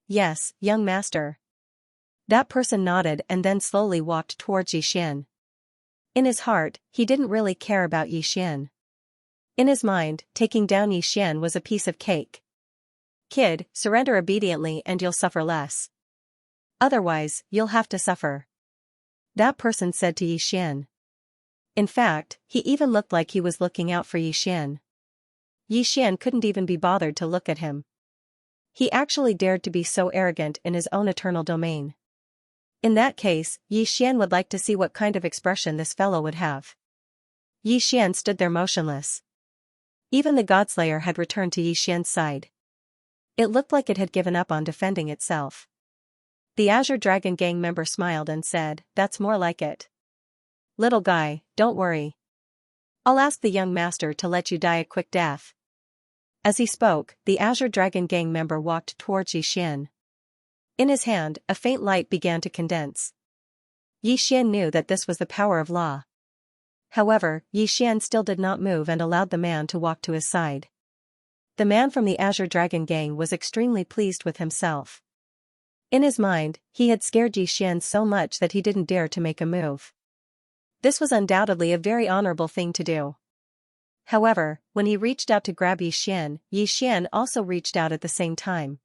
Yes, young master. That person nodded and then slowly walked towards Xian. In his heart, he didn't really care about Xian. In his mind, taking down Xian was a piece of cake. Kid, surrender obediently and you'll suffer less. Otherwise, you'll have to suffer. That person said to Xian. In fact, he even looked like he was looking out for Xian. Xian couldn't even be bothered to look at him. He actually dared to be so arrogant in his own eternal domain. In that case, Xian would like to see what kind of expression this fellow would have. Xian stood there motionless. Even the Godslayer had returned to Xian's side. It looked like it had given up on defending itself. The Azure Dragon Gang member smiled and said, "That's more like it. Little guy, don't worry. I'll ask the young master to let you die a quick death." As he spoke, the Azure Dragon Gang member walked towards Xian. In his hand, a faint light began to condense. Xian knew that this was the power of law. However, Xian still did not move and allowed the man to walk to his side. The man from the Azure Dragon Gang was extremely pleased with himself. In his mind, he had scared Xian so much that he didn't dare to make a move. This was undoubtedly a very honorable thing to do. However, when he reached out to grab Xian also reached out at the same time.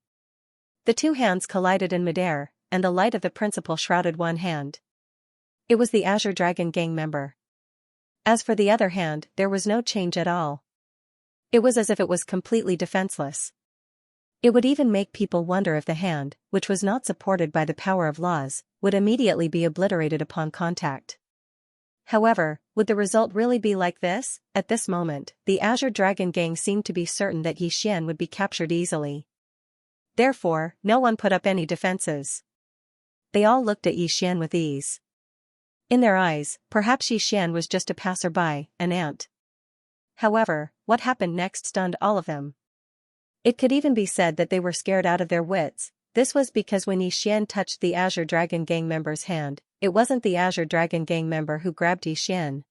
The two hands collided in midair, and the light of the principle shrouded one hand. It was the Azure Dragon Gang member. As for the other hand, there was no change at all. It was as if it was completely defenseless. It would even make people wonder if the hand, which was not supported by the power of laws, would immediately be obliterated upon contact. However, would the result really be like this? At this moment, the Azure Dragon Gang seemed to be certain that Xian would be captured easily. Therefore, no one put up any defenses. They all looked at Xian with ease. In their eyes, perhaps Xian was just a passerby, an ant. However, what happened next stunned all of them. It could even be said that they were scared out of their wits. This was because when Xian touched the Azure Dragon Gang member's hand, it wasn't the Azure Dragon Gang member who grabbed Xian.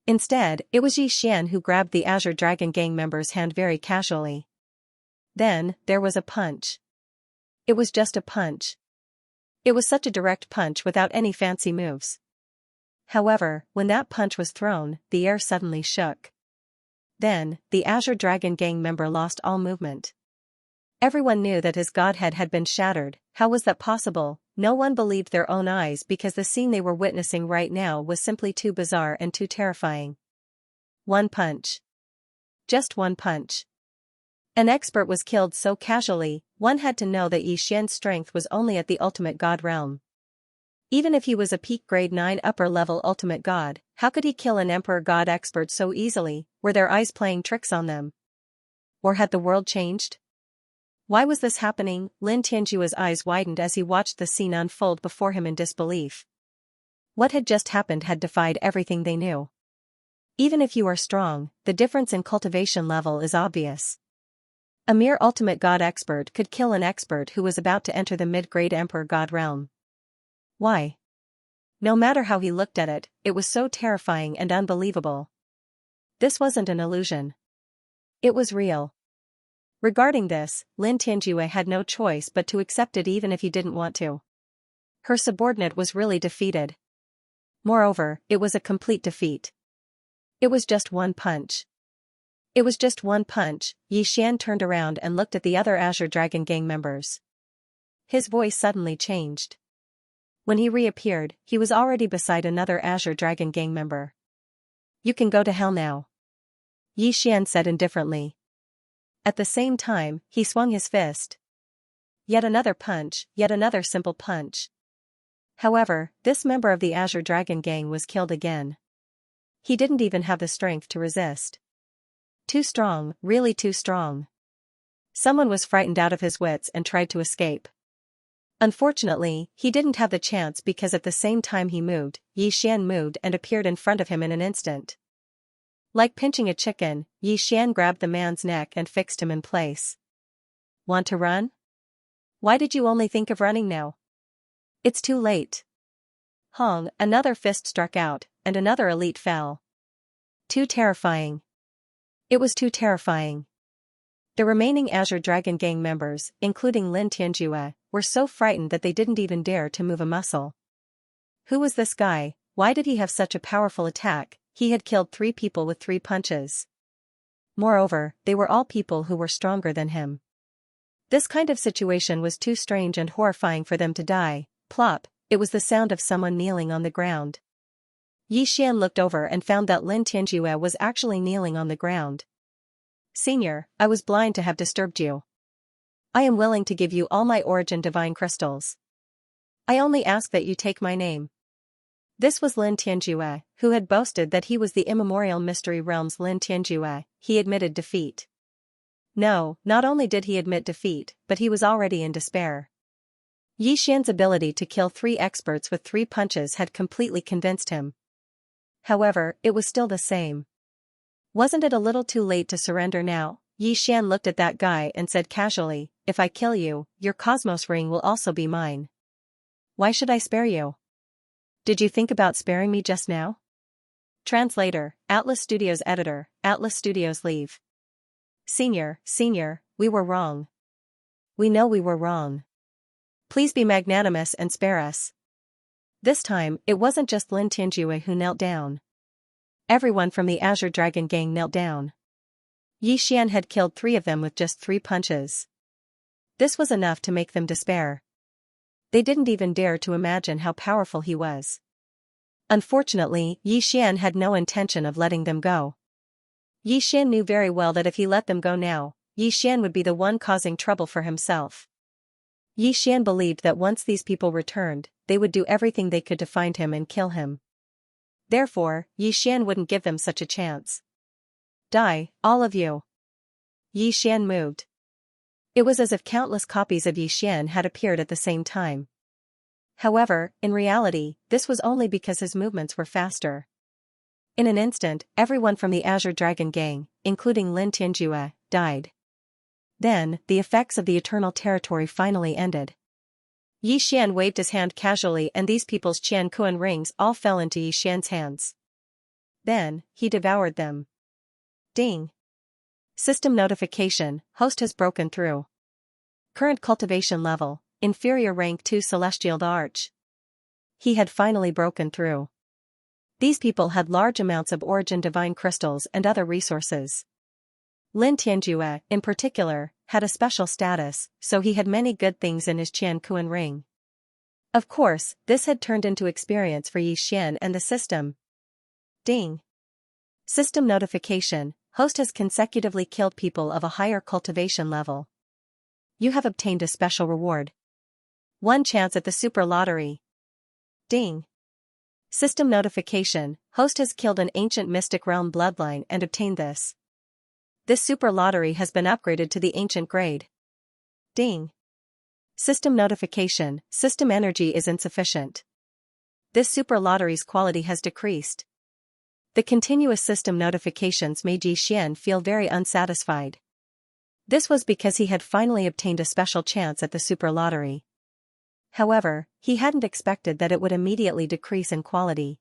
Instead, it was Xian who grabbed the Azure Dragon Gang member's hand very casually. Then, there was a punch. It was just a punch. It was such a direct punch without any fancy moves. However, when that punch was thrown, the air suddenly shook. Then, the Azure Dragon Gang member lost all movement. Everyone knew that his godhead had been shattered. How was that possible? No one believed their own eyes because the scene they were witnessing right now was simply too bizarre and too terrifying. One punch. Just one punch. An expert was killed so casually, one had to know that Xian's strength was only at the ultimate god realm. Even if he was a peak grade 9 upper level ultimate god, how could he kill an emperor god expert so easily? Were their eyes playing tricks on them? Or had the world changed? Why was this happening? Lin Tianjue's eyes widened as he watched the scene unfold before him in disbelief. What had just happened had defied everything they knew. Even if you are strong, the difference in cultivation level is obvious. A mere ultimate god expert could kill an expert who was about to enter the mid-grade emperor god realm. Why? No matter how he looked at it, it was so terrifying and unbelievable. This wasn't an illusion. It was real. Regarding this, Lin Tianjue had no choice but to accept it even if he didn't want to. Her subordinate was really defeated. Moreover, it was a complete defeat. It was just one punch. It was just one punch. Yi Xian turned around and looked at the other Azure Dragon Gang members. His voice suddenly changed. When he reappeared, he was already beside another Azure Dragon Gang member. "You can go to hell now," Yi Xian said indifferently. At the same time, he swung his fist. Yet another punch, yet another simple punch. However, this member of the Azure Dragon Gang was killed again. He didn't even have the strength to resist. Too strong, really too strong. Someone was frightened out of his wits and tried to escape. Unfortunately, he didn't have the chance because at the same time he moved, Yi Xian moved and appeared in front of him in an instant. Like pinching a chicken, Yi Xian grabbed the man's neck and fixed him in place. "Want to run? Why did you only think of running now? It's too late." Hong, another fist struck out, and another elite fell. Too terrifying. It was too terrifying. The remaining Azure Dragon Gang members, including Lin Tianjue, were so frightened that they didn't even dare to move a muscle. Who was this guy? Why did he have such a powerful attack? He had killed 3 people with 3 punches. Moreover, they were all people who were stronger than him. This kind of situation was too strange and horrifying for them to die. Plop, it was the sound of someone kneeling on the ground. Yi Xian looked over and found that Lin Tianjue was actually kneeling on the ground. "Senior, I was blind to have disturbed you. I am willing to give you all my origin divine crystals. I only ask that you take my name." This was Lin Tianjue, who had boasted that he was the immemorial Mystery Realm's Lin Tianjue. He admitted defeat. No, not only did he admit defeat, but he was already in despair. Yi Xian's ability to kill 3 experts with 3 punches had completely convinced him. However, it was still the same. Wasn't it a little too late to surrender now? Yi Xian looked at that guy and said casually, "If I kill you, your Cosmos Ring will also be mine. Why should I spare you? Did you think about sparing me just now?" Translator, Atlas Studios Editor, Atlas Studios leave. Senior, we were wrong. We know we were wrong. Please be magnanimous and spare us. This time, it wasn't just Lin Tianjue who knelt down. Everyone from the Azure Dragon Gang knelt down. Yi Xian had killed 3 of them with just 3 punches. This was enough to make them despair. They didn't even dare to imagine how powerful he was. Unfortunately, Yi Xian had no intention of letting them go. Yi Xian knew very well that if he let them go now, Yi Xian would be the one causing trouble for himself. Yi Xian believed that once these people returned, they would do everything they could to find him and kill him. Therefore, Yi Xian wouldn't give them such a chance. "Die, all of you." Yi Xian moved. It was as if countless copies of Yi Xian had appeared at the same time. However, in reality, this was only because his movements were faster. In an instant, everyone from the Azure Dragon Gang, including Lin Tianjue, died. Then, the effects of the Eternal Territory finally ended. Yi Xian waved his hand casually and these people's Qian Kuan rings all fell into Yi Xian's hands. Then, he devoured them. Ding. System notification, host has broken through. Current cultivation level, inferior rank 2 Celestial Arch. He had finally broken through. These people had large amounts of origin divine crystals and other resources. Lin Tianjue, in particular, had a special status, so he had many good things in his Qian Kuan ring. Of course, this had turned into experience for Yi Xian and the system. Ding. System notification, host has consecutively killed people of a higher cultivation level. You have obtained a special reward. 1 chance at the super lottery. Ding. System notification, host has killed an ancient mystic realm bloodline and obtained this. This super lottery has been upgraded to the ancient grade. Ding. System notification, system energy is insufficient. This super lottery's quality has decreased. The continuous system notifications made Yi Xian feel very unsatisfied. This was because he had finally obtained a special chance at the super lottery. However, he hadn't expected that it would immediately decrease in quality.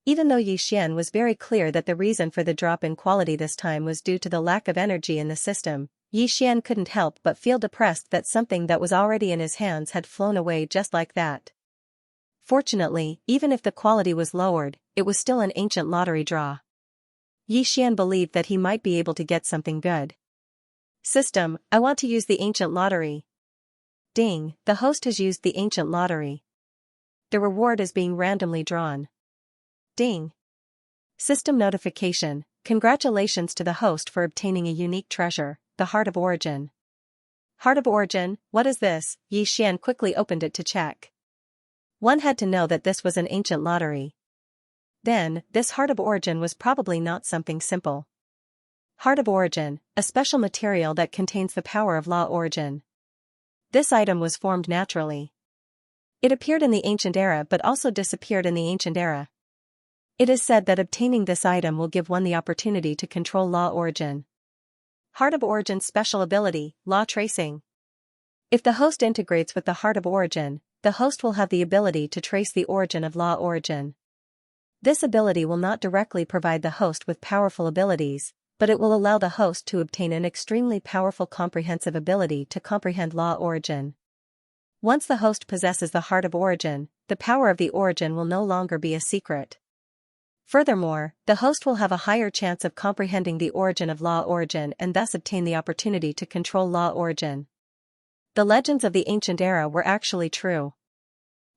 Even though Yi Xian was very clear that the reason for the drop in quality this time was due to the lack of energy in the system, Yi Xian couldn't help but feel depressed that something that was already in his hands had flown away just like that. Fortunately, even if the quality was lowered, it was still an ancient lottery draw. Yi Xian believed that he might be able to get something good. System, I want to use the ancient lottery. Ding, the host has used the ancient lottery. The reward is being randomly drawn. Ding. System notification, congratulations to the host for obtaining a unique treasure, the Heart of Origin. Heart of Origin, what is this? Yi Xian quickly opened it to check. One had to know that this was an ancient lottery. Then, this Heart of Origin was probably not something simple. Heart of Origin, a special material that contains the power of law origin. This item was formed naturally. It appeared in the ancient era but also disappeared in the ancient era. It is said that obtaining this item will give one the opportunity to control law origin. Heart of Origin's special ability, law tracing. If the host integrates with the Heart of Origin, the host will have the ability to trace the origin of law origin. This ability will not directly provide the host with powerful abilities, but it will allow the host to obtain an extremely powerful comprehensive ability to comprehend law origin. Once the host possesses the Heart of Origin, the power of the origin will no longer be a secret. Furthermore, the host will have a higher chance of comprehending the origin of law origin and thus obtain the opportunity to control law origin. The legends of the ancient era were actually true.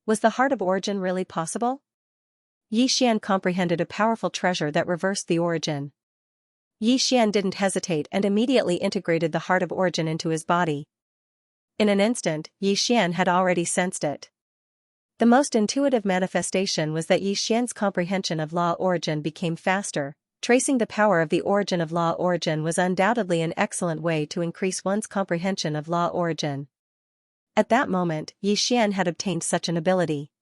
Was the Heart of Origin really possible? Yi Xian comprehended a powerful treasure that reversed the origin. Yi Xian didn't hesitate and immediately integrated the Heart of Origin into his body. In an instant, Yi Xian had already sensed it. The most intuitive manifestation was that Yi Xian's comprehension of law origin became faster. Tracing the power of the origin of law origin was undoubtedly an excellent way to increase one's comprehension of law origin. At that moment, Yi Xian had obtained such an ability.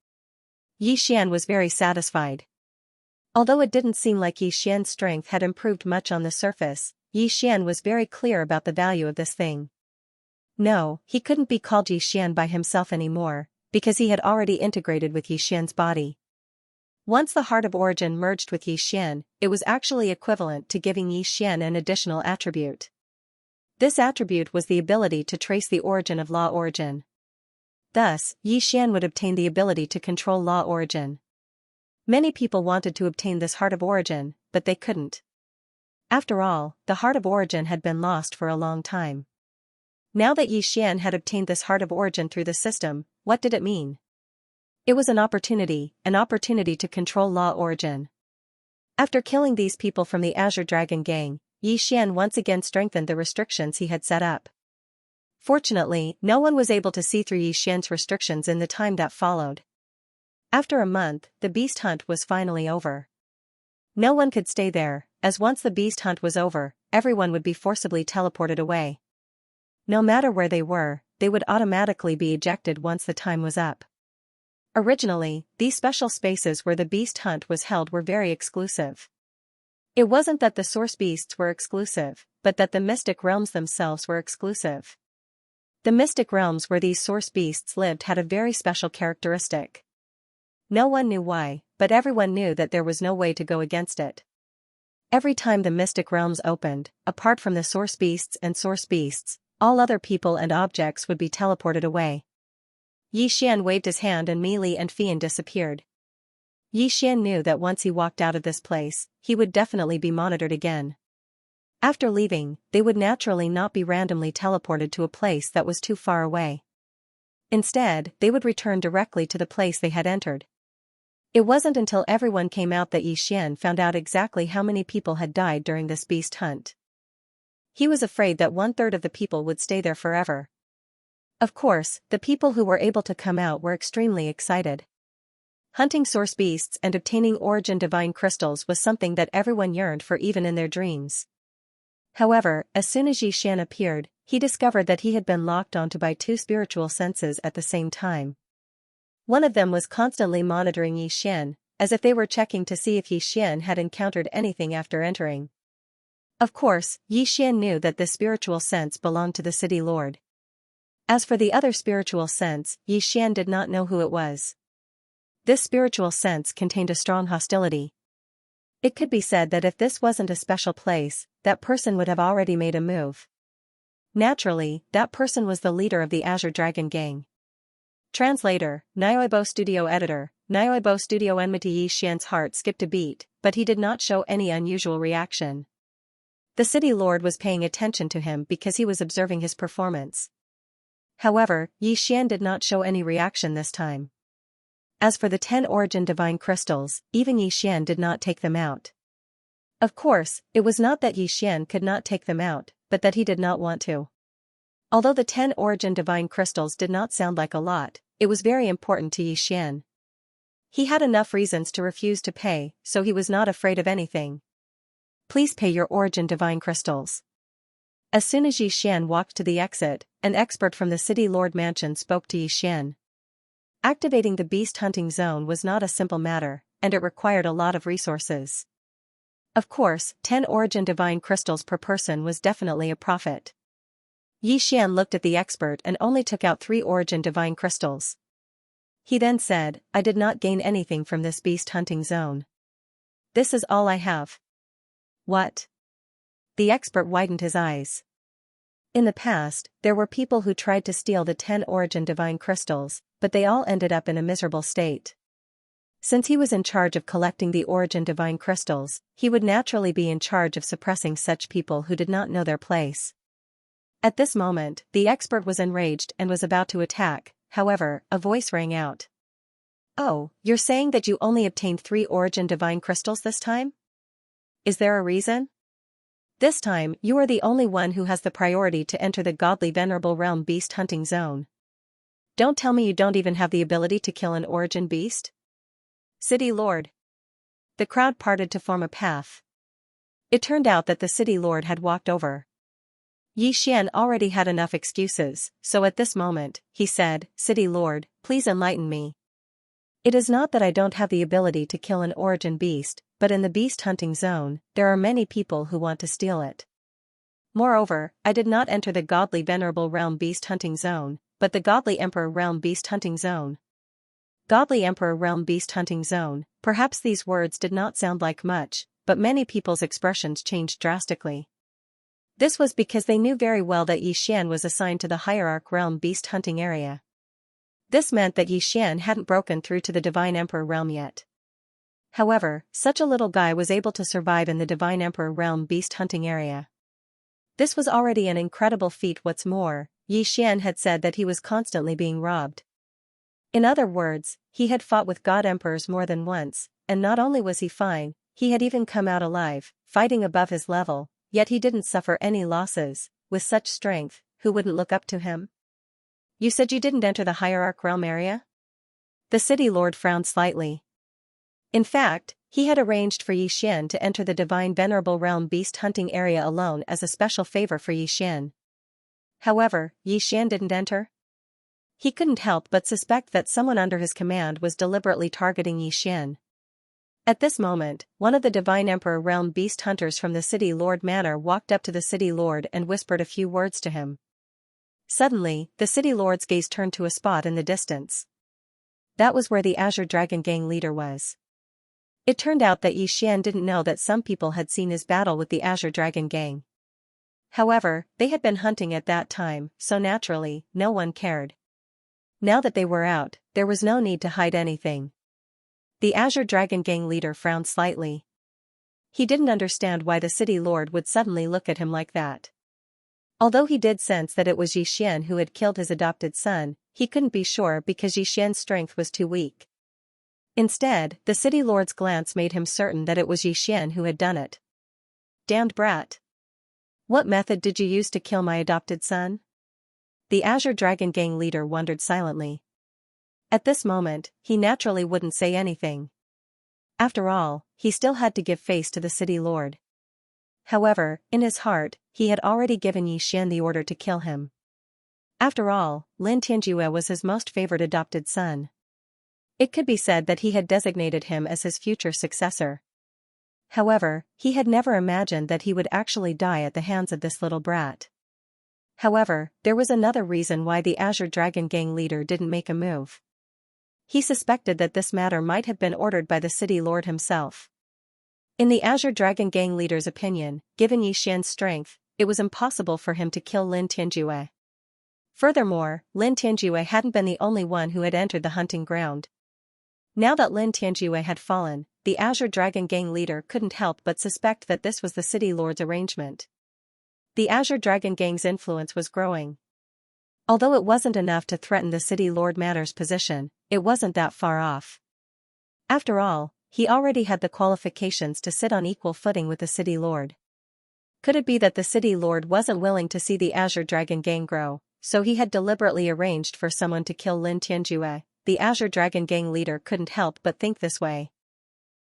Yi Xian was very satisfied. Although it didn't seem like Yi Xian's strength had improved much on the surface, Yi Xian was very clear about the value of this thing. No, he couldn't be called Yi Xian by himself anymore, because he had already integrated with Yi Xian's body. Once the Heart of Origin merged with Yi Xian, it was actually equivalent to giving Yi Xian an additional attribute. This attribute was the ability to trace the origin of law origin. Thus, Yi Xian would obtain the ability to control law origin. Many people wanted to obtain this Heart of Origin, but they couldn't. After all, the Heart of Origin had been lost for a long time. Now that Yi Xian had obtained this Heart of Origin through the system, what did it mean? It was an opportunity to control law origin. After killing these people from the Azure Dragon Gang, Yi Xian once again strengthened the restrictions he had set up. Fortunately, no one was able to see through Yi Xian's restrictions in the time that followed. After a month, the beast hunt was finally over. No one could stay there, as once the beast hunt was over, everyone would be forcibly teleported away. No matter where they were, they would automatically be ejected once the time was up. Originally, these special spaces where the beast hunt was held were very exclusive. It wasn't that the source beasts were exclusive, but that the mystic realms themselves were exclusive. The mystic realms where these source beasts lived had a very special characteristic. No one knew why, but everyone knew that there was no way to go against it. Every time the mystic realms opened, apart from the source beasts and source beasts, all other people and objects would be teleported away. Yi Xian waved his hand and Meili and Fian disappeared. Yi Xian knew that once he walked out of this place, he would definitely be monitored again. After leaving, they would naturally not be randomly teleported to a place that was too far away. Instead, they would return directly to the place they had entered. It wasn't until everyone came out that Yi Xian found out exactly how many people had died during this beast hunt. He was afraid that 1/3 of the people would stay there forever. Of course, the people who were able to come out were extremely excited. Hunting source beasts and obtaining origin divine crystals was something that everyone yearned for even in their dreams. However, as soon as Yi Xian appeared, he discovered that he had been locked onto by 2 spiritual senses at the same time. One of them was constantly monitoring Yi Xian, as if they were checking to see if Yi Xian had encountered anything after entering. Of course, Yi Xian knew that this spiritual sense belonged to the city lord. As for the other spiritual sense, Yi Xian did not know who it was. This spiritual sense contained a strong hostility. It could be said that if this wasn't a special place, that person would have already made a move. Naturally, that person was the leader of the Azure Dragon Gang. Translator, Nioibo Studio Editor, Nioibo Studio Enmity. Yi Xian's heart skipped a beat, but he did not show any unusual reaction. The city lord was paying attention to him because he was observing his performance. However, Yi Xian did not show any reaction this time. As for the 10 origin divine crystals, even Yi Xian did not take them out. Of course, it was not that Yi Xian could not take them out, but that he did not want to. Although the 10 origin divine crystals did not sound like a lot, it was very important to Yi Xian. He had enough reasons to refuse to pay, so he was not afraid of anything. Please pay your origin divine crystals. As soon as Yi Xian walked to the exit, an expert from the City Lord Mansion spoke to Yi Xian. Activating the beast hunting zone was not a simple matter, and it required a lot of resources. Of course, 10 origin divine crystals per person was definitely a profit. Yi Xian looked at the expert and only took out 3 origin divine crystals. He then said, I did not gain anything from this beast hunting zone. This is all I have. What? The expert widened his eyes. In the past, there were people who tried to steal the 10 origin divine crystals, but they all ended up in a miserable state. Since he was in charge of collecting the origin divine crystals, he would naturally be in charge of suppressing such people who did not know their place. At this moment, the expert was enraged and was about to attack, however, a voice rang out. Oh, you're saying that you only obtained 3 origin divine crystals this time? Is there a reason? This time, you are the only one who has the priority to enter the godly venerable realm beast hunting zone. Don't tell me you don't even have the ability to kill an origin beast? City Lord. The crowd parted to form a path. It turned out that the City Lord had walked over. Yi Xian already had enough excuses, so at this moment, he said, City Lord, please enlighten me. It is not that I don't have the ability to kill an origin beast, but in the beast hunting zone, there are many people who want to steal it. Moreover, I did not enter the godly venerable realm beast hunting zone, but the godly emperor realm beast hunting zone. Godly emperor realm beast hunting zone, perhaps these words did not sound like much, but many people's expressions changed drastically. This was because they knew very well that Yi Xian was assigned to the hierarch realm beast hunting area. This meant that Yi Xian hadn't broken through to the divine emperor realm yet. However, such a little guy was able to survive in the divine emperor realm beast hunting area. This was already an incredible feat. What's more, Yi Xian had said that he was constantly being robbed. In other words, he had fought with god emperors more than once, and not only was he fine, he had even come out alive, fighting above his level, yet he didn't suffer any losses. With such strength, who wouldn't look up to him? You said you didn't enter the hierarch realm area? The city lord frowned slightly. In fact, he had arranged for Yi Xian to enter the divine venerable realm beast hunting area alone as a special favor for Yi Xian. However, Yi Xian didn't enter. He couldn't help but suspect that someone under his command was deliberately targeting Yi Xian. At this moment, one of the divine emperor realm beast hunters from the city lord manor walked up to the city lord and whispered a few words to him. Suddenly, the city lord's gaze turned to a spot in the distance. That was where the Azure Dragon Gang leader was. It turned out that Yi Xian didn't know that some people had seen his battle with the Azure Dragon Gang. However, they had been hunting at that time, so naturally, no one cared. Now that they were out, there was no need to hide anything. The Azure Dragon Gang leader frowned slightly. He didn't understand why the city lord would suddenly look at him like that. Although he did sense that it was Yi Xian who had killed his adopted son, he couldn't be sure because Yi Xian's strength was too weak. Instead, the city lord's glance made him certain that it was Yi Xian who had done it. Damned brat! What method did you use to kill my adopted son? The Azure Dragon Gang leader wondered silently. At this moment, he naturally wouldn't say anything. After all, he still had to give face to the city lord. However, in his heart, he had already given Yi Xian the order to kill him. After all, Lin Tianjue was his most favored adopted son. It could be said that he had designated him as his future successor. However, he had never imagined that he would actually die at the hands of this little brat. However, there was another reason why the Azure Dragon Gang leader didn't make a move. He suspected that this matter might have been ordered by the city lord himself. In the Azure Dragon Gang leader's opinion, given Yi Xian's strength, it was impossible for him to kill Lin Tianjue. Furthermore, Lin Tianjue hadn't been the only one who had entered the hunting ground. Now that Lin Tianjue had fallen, the Azure Dragon Gang leader couldn't help but suspect that this was the city lord's arrangement. The Azure Dragon Gang's influence was growing. Although it wasn't enough to threaten the city lord Matter's position, it wasn't that far off. After all, he already had the qualifications to sit on equal footing with the city lord. Could it be that the city lord wasn't willing to see the Azure Dragon Gang grow, so he had deliberately arranged for someone to kill Lin Tianjue? The Azure Dragon Gang leader couldn't help but think this way.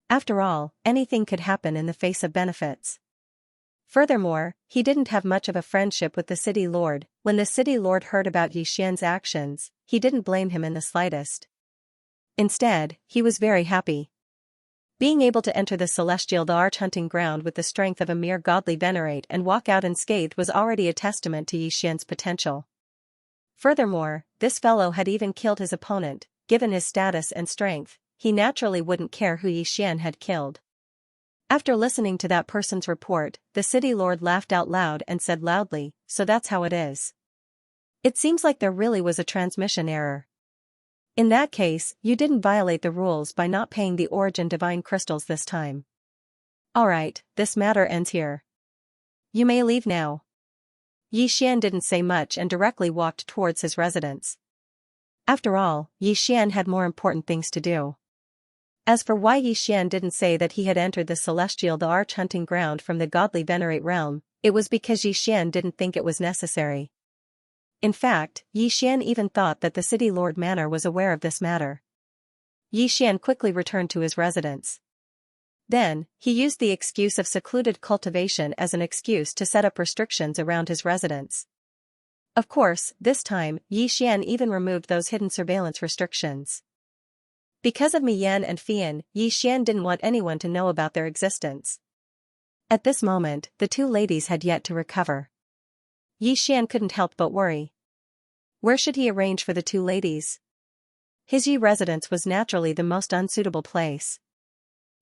After all, anything could happen in the face of benefits. Furthermore, he didn't have much of a friendship with the city lord. When the city lord heard about Xianxia's actions, he didn't blame him in the slightest. Instead, he was very happy. Being able to enter the celestial arch hunting ground with the strength of a mere godly venerate and walk out unscathed was already a testament to Xian's potential. Furthermore, this fellow had even killed his opponent. Given his status and strength, he naturally wouldn't care who Xian had killed. After listening to that person's report, the city lord laughed out loud and said loudly, "So that's how it is. It seems like there really was a transmission error. In that case, you didn't violate the rules by not paying the origin divine crystals this time. Alright, this matter ends here. You may leave now." Xian didn't say much and directly walked towards his residence. After all, Xian had more important things to do. As for why Xian didn't say that he had entered the arch hunting ground from the godly venerate realm, it was because Xian didn't think it was necessary. In fact, Xian even thought that the city lord Manor was aware of this matter. Xian quickly returned to his residence. Then, he used the excuse of secluded cultivation as an excuse to set up restrictions around his residence. Of course, this time, Xian even removed those hidden surveillance restrictions. Because of Miyan and Fian, Xian didn't want anyone to know about their existence. At this moment, the two ladies had yet to recover. Xian couldn't help but worry. Where should he arrange for the two ladies? His Yi residence was naturally the most unsuitable place.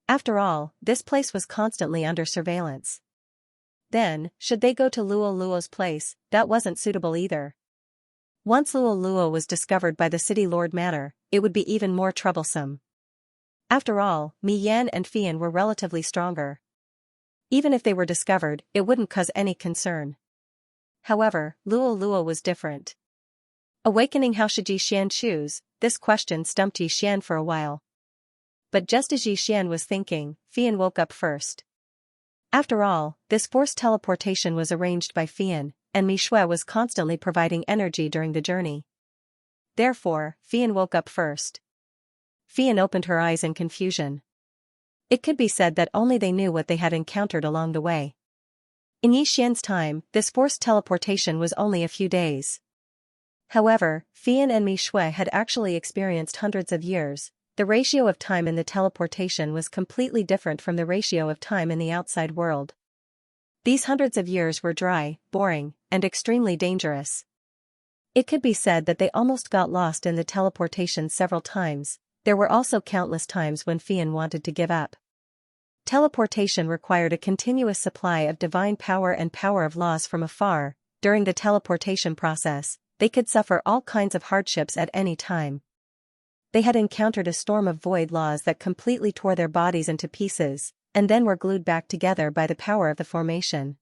After all, this place was constantly under surveillance. Then, should they go to Luo Luo's place, that wasn't suitable either. Once Luo Luo was discovered by the city lord Manor, it would be even more troublesome. After all, Miyan and Fian were relatively stronger. Even if they were discovered, it wouldn't cause any concern. However, Luo Luo was different. Awakening, how should Xian choose? This question stumped Xian for a while. But just as Xian was thinking, Fian woke up first. After all, this forced teleportation was arranged by Fian, and Mishui was constantly providing energy during the journey. Therefore, Fian woke up first. Fian opened her eyes in confusion. It could be said that only they knew what they had encountered along the way. In Xian's time, this forced teleportation was only a few days. However, Fian and Mishui had actually experienced hundreds of years. The ratio of time in the teleportation was completely different from the ratio of time in the outside world. These hundreds of years were dry, boring, and extremely dangerous. It could be said that they almost got lost in the teleportation several times. There were also countless times when Fian wanted to give up. Teleportation required a continuous supply of divine power and power of laws from afar. During the teleportation process, they could suffer all kinds of hardships at any time. They had encountered a storm of void laws that completely tore their bodies into pieces, and then were glued back together by the power of the formation.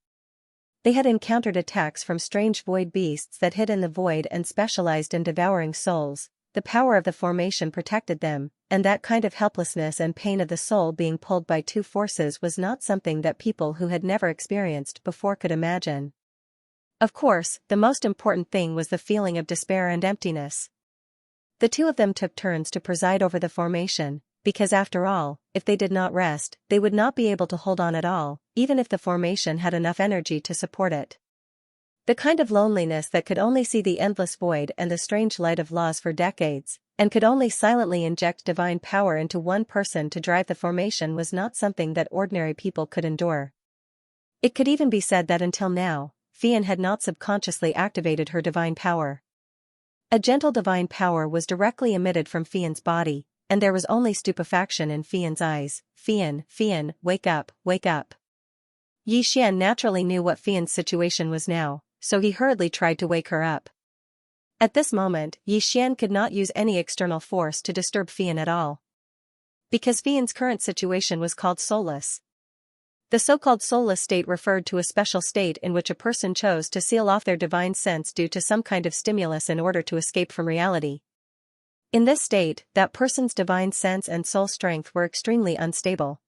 They had encountered attacks from strange void beasts that hid in the void and specialized in devouring souls. The power of the formation protected them, and that kind of helplessness and pain of the soul being pulled by two forces was not something that people who had never experienced before could imagine. Of course, the most important thing was the feeling of despair and emptiness. The two of them took turns to preside over the formation, because after all, if they did not rest, they would not be able to hold on at all, even if the formation had enough energy to support it. The kind of loneliness that could only see the endless void and the strange light of laws for decades, and could only silently inject divine power into one person to drive the formation was not something that ordinary people could endure. It could even be said that until now, Fian had not subconsciously activated her divine power. A gentle divine power was directly emitted from Fian's body, and there was only stupefaction in Fian's eyes. Fian, wake up, wake up. Yi Xian naturally knew what Fian's situation was now, so he hurriedly tried to wake her up. At this moment, Yi Xian could not use any external force to disturb Fian at all. Because Fian's current situation was called soulless. The so-called soulless state referred to a special state in which a person chose to seal off their divine sense due to some kind of stimulus in order to escape from reality. In this state, that person's divine sense and soul strength were extremely unstable.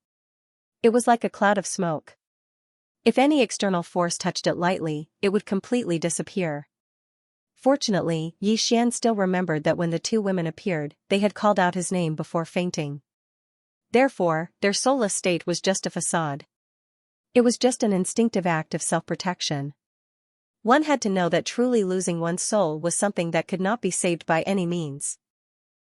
It was like a cloud of smoke. If any external force touched it lightly, it would completely disappear. Fortunately, Yi Xian still remembered that when the two women appeared, they had called out his name before fainting. Therefore, their soulless state was just a facade. It was just an instinctive act of self-protection. One had to know that truly losing one's soul was something that could not be saved by any means.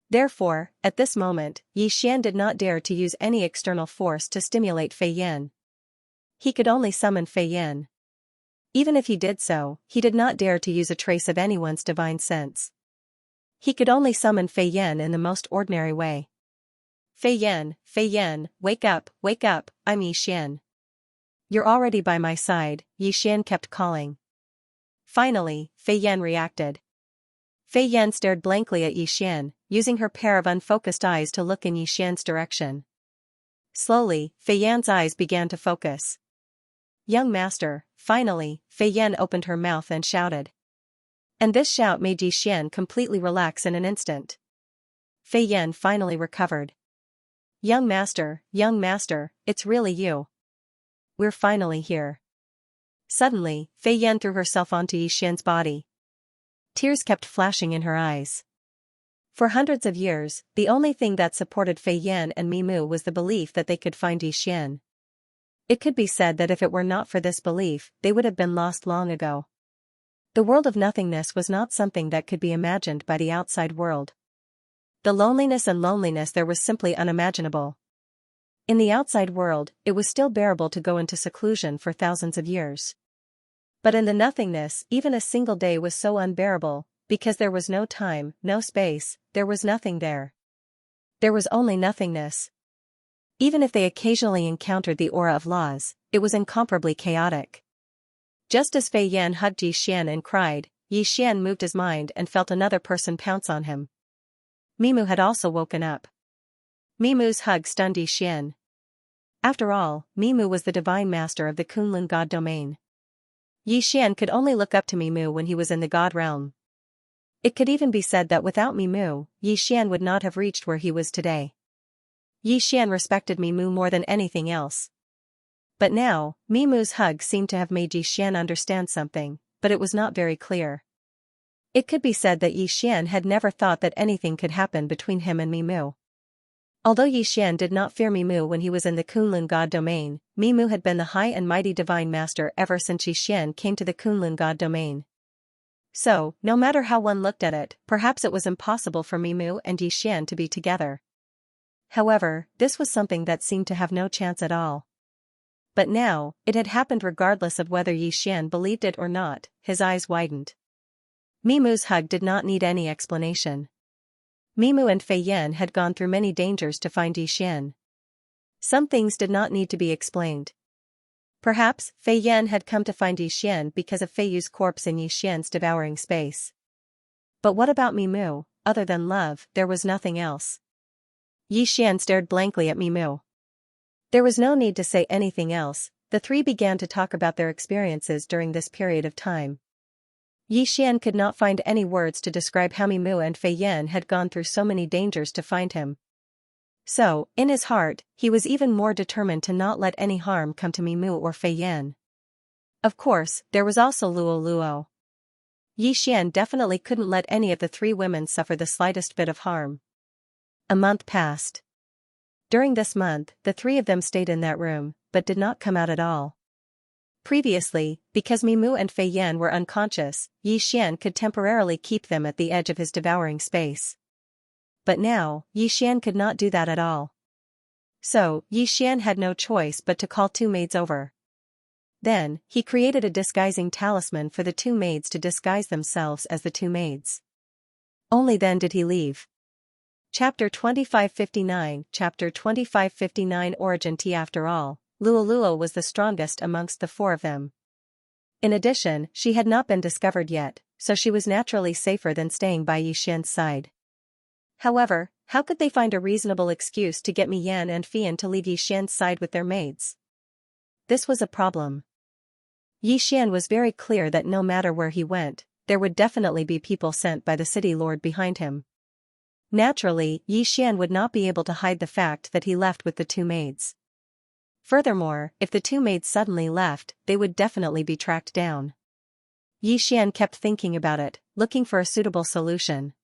Therefore, at this moment, Yi Xian did not dare to use any external force to stimulate Fei Yan. He could only summon Fei Yan. Even if he did so, he did not dare to use a trace of anyone's divine sense. He could only summon Fei Yan in the most ordinary way. Fei Yan, wake up, I'm Yi Xian. You're already by my side, Yi Xian kept calling. Finally, Fei Yan reacted. Fei Yan stared blankly at Yi Xian, using her pair of unfocused eyes to look in Yi Xian's direction. Slowly, Fei Yan's eyes began to focus. Young master, finally, Fei Yan opened her mouth and shouted. And this shout made Yi Xian completely relax in an instant. Fei Yan finally recovered. Young master, it's really you. We're finally here. Suddenly, Fei Yan threw herself onto Yi Xian's body. Tears kept flashing in her eyes. For hundreds of years, the only thing that supported Fei Yan and Mimu was the belief that they could find Yi Xian. It could be said that if it were not for this belief, they would have been lost long ago. The world of nothingness was not something that could be imagined by the outside world. The loneliness there was simply unimaginable. In the outside world, it was still bearable to go into seclusion for thousands of years. But in the nothingness, even a single day was so unbearable, because there was no time, no space, there was nothing there. There was only nothingness. Even if they occasionally encountered the aura of laws, it was incomparably chaotic. Just as Fei Yan hugged Yi Xian and cried, Yi Xian moved his mind and felt another person pounce on him. Mimu had also woken up. Mimu's hug stunned Yi Xian. After all, Mimu was the divine master of the Kunlun god domain. Yi Xian could only look up to Mimu when he was in the god realm. It could even be said that without Mimu, Yi Xian would not have reached where he was today. Yi Xian respected Mimu more than anything else. But now, Mimu's hug seemed to have made Yi Xian understand something, but it was not very clear. It could be said that Yi Xian had never thought that anything could happen between him and Mimu. Although Yi Xian did not fear Mimu when he was in the Kunlun god domain, Mimu had been the high and mighty divine master ever since Yi Xian came to the Kunlun god domain. So, no matter how one looked at it, perhaps it was impossible for Mimu and Yi Xian to be together. However, this was something that seemed to have no chance at all. But now, it had happened regardless of whether Yi Xian believed it or not. His eyes widened. Mimu's hug did not need any explanation. Mimu and Fei Yan had gone through many dangers to find Yi Xian. Some things did not need to be explained. Perhaps, Fei Yan had come to find Yi Xian because of Fei Yu's corpse in Yi Xian's devouring space. But what about Mimu? Other than love, there was nothing else. Yi Xian stared blankly at Mimu. There was no need to say anything else. The three began to talk about their experiences during this period of time. Yi Xian could not find any words to describe how Mimu and Fei Yan had gone through so many dangers to find him. So, in his heart, he was even more determined to not let any harm come to Mimu or Fei Yan. Of course, there was also Luo Luo. Yi Xian definitely couldn't let any of the three women suffer the slightest bit of harm. A month passed. During this month, the three of them stayed in that room, but did not come out at all. Previously, because Mimu and Fei Yan were unconscious, Yi Xian could temporarily keep them at the edge of his devouring space. But now, Yi Xian could not do that at all. So, Yi Xian had no choice but to call two maids over. Then, he created a disguising talisman for the two maids to disguise themselves as the two maids. Only then did he leave. Chapter 2559 Chapter 2559 Origin T. After all, Luolua was the strongest amongst the four of them. In addition, she had not been discovered yet, so she was naturally safer than staying by Yixian's side. However, how could they find a reasonable excuse to get Mi Yan and Fian to leave Yixian's side with their maids? This was a problem. Yixian was very clear that no matter where he went, there would definitely be people sent by the city lord behind him. Naturally, Yixian would not be able to hide the fact that he left with the two maids. Furthermore, if the two maids suddenly left, they would definitely be tracked down. Yixian kept thinking about it, looking for a suitable solution.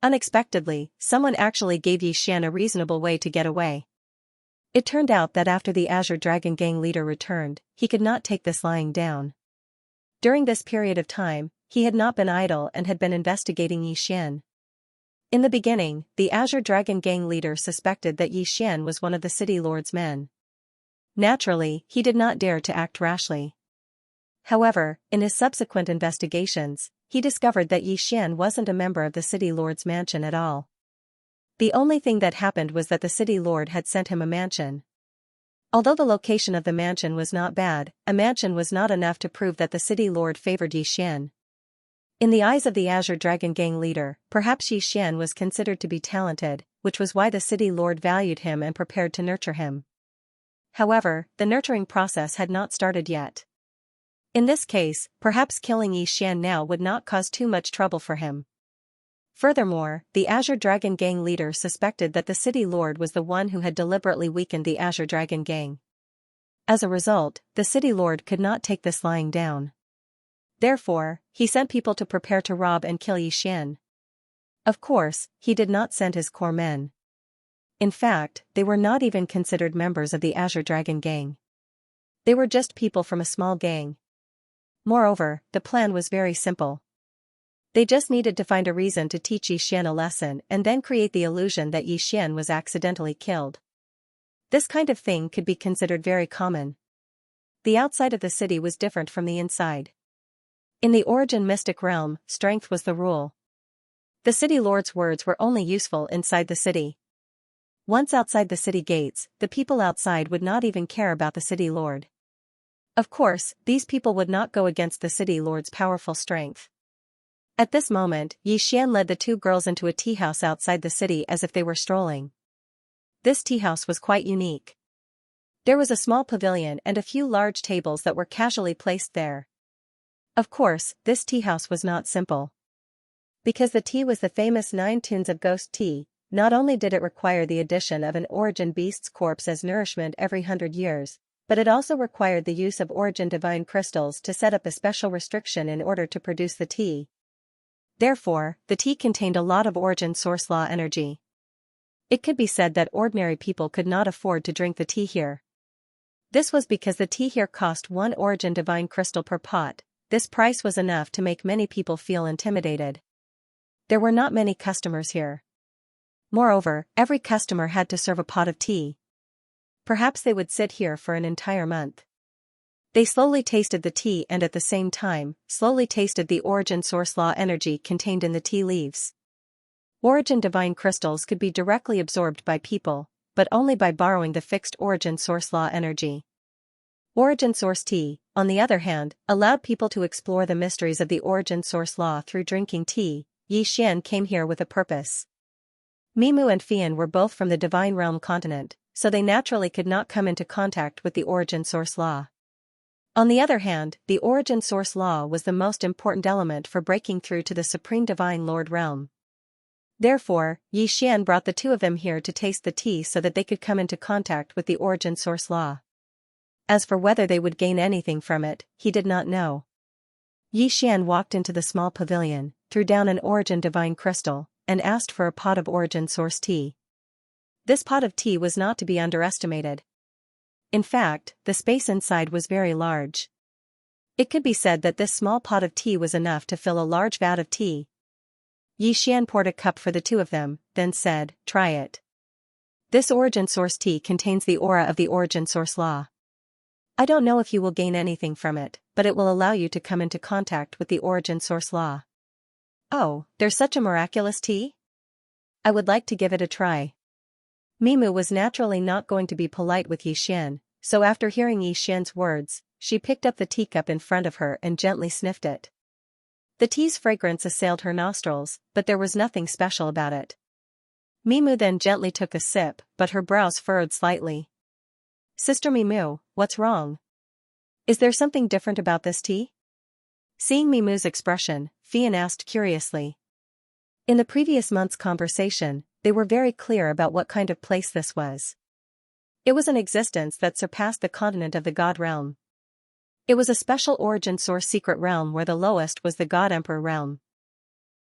Unexpectedly, someone actually gave Yixian a reasonable way to get away. It turned out that after the Azure Dragon Gang leader returned, he could not take this lying down. During this period of time, he had not been idle and had been investigating Yixian. In the beginning, the Azure Dragon Gang leader suspected that Yixian was one of the city lord's men. Naturally, he did not dare to act rashly. However, in his subsequent investigations, he discovered that Yixian wasn't a member of the city lord's mansion at all. The only thing that happened was that the city lord had sent him a mansion. Although the location of the mansion was not bad, a mansion was not enough to prove that the city lord favored Yixian. In the eyes of the Azure Dragon Gang leader, perhaps Yixian was considered to be talented, which was why the city lord valued him and prepared to nurture him. However, the nurturing process had not started yet. In this case, perhaps killing Yixian now would not cause too much trouble for him. Furthermore, the Azure Dragon Gang leader suspected that the city lord was the one who had deliberately weakened the Azure Dragon Gang. As a result, the city lord could not take this lying down. Therefore, he sent people to prepare to rob and kill Yixian. Of course, he did not send his core men. In fact, they were not even considered members of the Azure Dragon Gang. They were just people from a small gang. Moreover, the plan was very simple. They just needed to find a reason to teach Yixian a lesson and then create the illusion that Yixian was accidentally killed. This kind of thing could be considered very common. The outside of the city was different from the inside. In the Origin mystic realm, strength was the rule. The city lord's words were only useful inside the city. Once outside the city gates, the people outside would not even care about the city lord. Of course, these people would not go against the city lord's powerful strength. At this moment, Yixian led the two girls into a tea house outside the city as if they were strolling. This tea house was quite unique. There was a small pavilion and a few large tables that were casually placed there. Of course, this tea house was not simple. Because the tea was the famous 9 tunes of ghost tea, not only did it require the addition of an origin beast's corpse as nourishment every 100 years, but it also required the use of origin divine crystals to set up a special restriction in order to produce the tea. Therefore, the tea contained a lot of origin source law energy. It could be said that ordinary people could not afford to drink the tea here. This was because the tea here cost 1 origin divine crystal per pot. This price was enough to make many people feel intimidated. There were not many customers here. Moreover, every customer had to serve a pot of tea. Perhaps they would sit here for an entire month. They slowly tasted the tea and at the same time, slowly tasted the origin source law energy contained in the tea leaves. Origin divine crystals could be directly absorbed by people, but only by borrowing the fixed origin source law energy. Origin source tea, on the other hand, allowed people to explore the mysteries of the origin source law through drinking tea. Yixian came here with a purpose. Mimu and Fian were both from the Divine Realm continent, so they naturally could not come into contact with the origin source law. On the other hand, the origin source law was the most important element for breaking through to the Supreme Divine Lord Realm. Therefore, Yixian brought the two of them here to taste the tea so that they could come into contact with the origin source law. As for whether they would gain anything from it, he did not know. Yixian walked into the small pavilion, threw down an origin divine crystal, and asked for a pot of origin source tea. This pot of tea was not to be underestimated. In fact, the space inside was very large. It could be said that this small pot of tea was enough to fill a large vat of tea. Yixian poured a cup for the two of them, then said, "Try it. This origin source tea contains the aura of the origin source law. I don't know if you will gain anything from it, but it will allow you to come into contact with the origin source law." "Oh, there's such a miraculous tea? I would like to give it a try." Mimu was naturally not going to be polite with Yixian, so after hearing Yi Xian's words, she picked up the teacup in front of her and gently sniffed it. The tea's fragrance assailed her nostrils, but there was nothing special about it. Mimu then gently took a sip, but her brows furrowed slightly. "Sister Mimu, what's wrong? Is there something different about this tea?" Seeing Mimu's expression, Fian asked curiously. In the previous month's conversation, they were very clear about what kind of place this was. It was an existence that surpassed the continent of the God realm. It was a special origin source secret realm where the lowest was the God Emperor realm.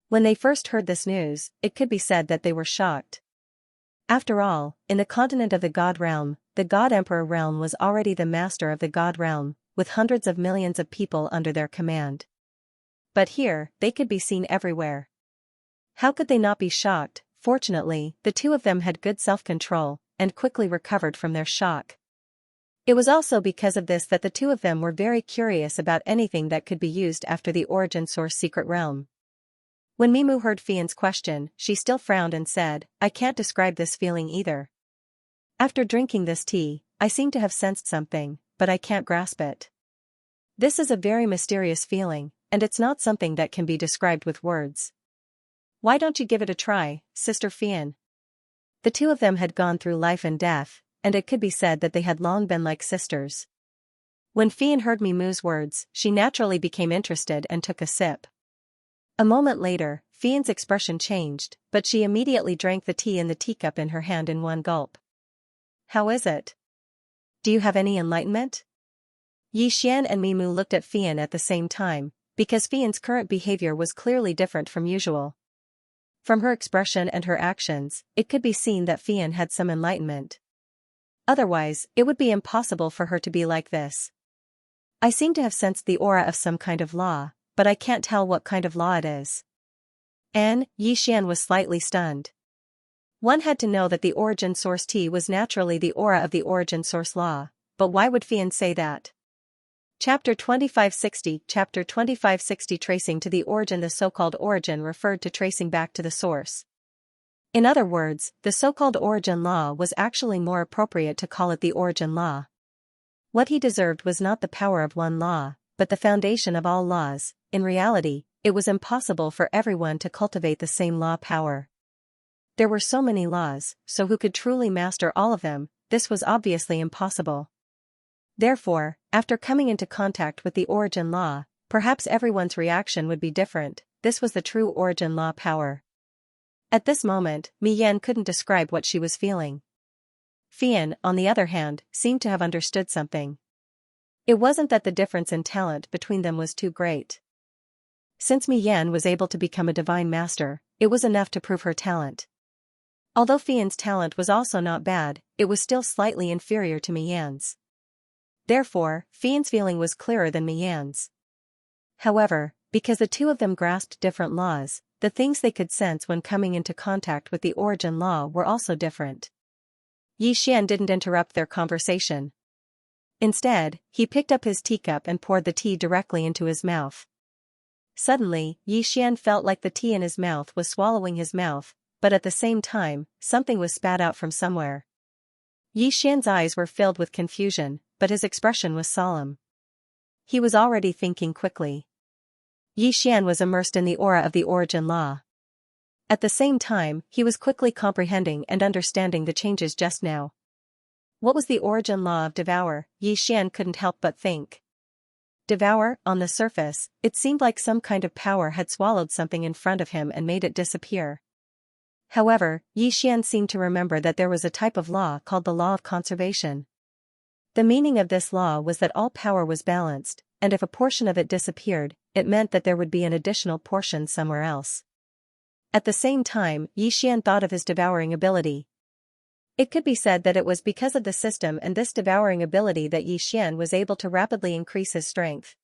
When they first heard this news, it could be said that they were shocked. After all, in the continent of the God realm, the God Emperor realm was already the master of the God realm, with hundreds of millions of people under their command. But here, they could be seen everywhere. How could they not be shocked? Fortunately, the two of them had good self-control, and quickly recovered from their shock. It was also because of this that the two of them were very curious about anything that could be used after the origin source secret realm. When Mimu heard Fian's question, she still frowned and said, "I can't describe this feeling either. After drinking this tea, I seem to have sensed something, but I can't grasp it. This is a very mysterious feeling, and it's not something that can be described with words. Why don't you give it a try, Sister Fian?" The two of them had gone through life and death, and it could be said that they had long been like sisters. When Fian heard Mimu's words, she naturally became interested and took a sip. A moment later, Fian's expression changed, but she immediately drank the tea in the teacup in her hand in one gulp. "How is it? Do you have any enlightenment?" Yi Xian and Mimu looked at Fian at the same time, because Fian's current behavior was clearly different from usual. From her expression and her actions, it could be seen that Fian had some enlightenment. Otherwise, it would be impossible for her to be like this. "I seem to have sensed the aura of some kind of law, but I can't tell what kind of law it is." Yi Xian was slightly stunned. One had to know that the origin source tea was naturally the aura of the origin source law, but why would Fian say that? Chapter 2560 Chapter 2560 Tracing to the origin. The so-called origin referred to tracing back to the source. In other words, the so-called origin law was actually more appropriate to call it the origin law. What he deserved was not the power of one law, but the foundation of all laws. In reality, it was impossible for everyone to cultivate the same law power. There were so many laws, so who could truly master all of them? This was obviously impossible. Therefore, after coming into contact with the origin law, perhaps everyone's reaction would be different. This was the true origin law power. At this moment, Mi Yan couldn't describe what she was feeling. Fian, on the other hand, seemed to have understood something. It wasn't that the difference in talent between them was too great. Since Mi Yan was able to become a divine master, it was enough to prove her talent. Although Fian's talent was also not bad, it was still slightly inferior to Mi Yan's. Therefore, Fian's feeling was clearer than Mi Yan's. However, because the two of them grasped different laws, the things they could sense when coming into contact with the origin law were also different. Yi Xian didn't interrupt their conversation. Instead, he picked up his teacup and poured the tea directly into his mouth. Suddenly, Yi Xian felt like the tea in his mouth was swallowing his mouth, but at the same time, something was spat out from somewhere. Yi Xian's eyes were filled with confusion, but his expression was solemn. He was already thinking quickly. Yi Xian was immersed in the aura of the origin law. At the same time, he was quickly comprehending and understanding the changes just now. What was the origin law of Devour? Yi Xian couldn't help but think. Devour, on the surface, it seemed like some kind of power had swallowed something in front of him and made it disappear. However, Yi Xian seemed to remember that there was a type of law called the law of conservation. The meaning of this law was that all power was balanced, and if a portion of it disappeared, it meant that there would be an additional portion somewhere else. At the same time, Yi Xian thought of his devouring ability. It could be said that it was because of the system and this devouring ability that Yi Xian was able to rapidly increase his strength.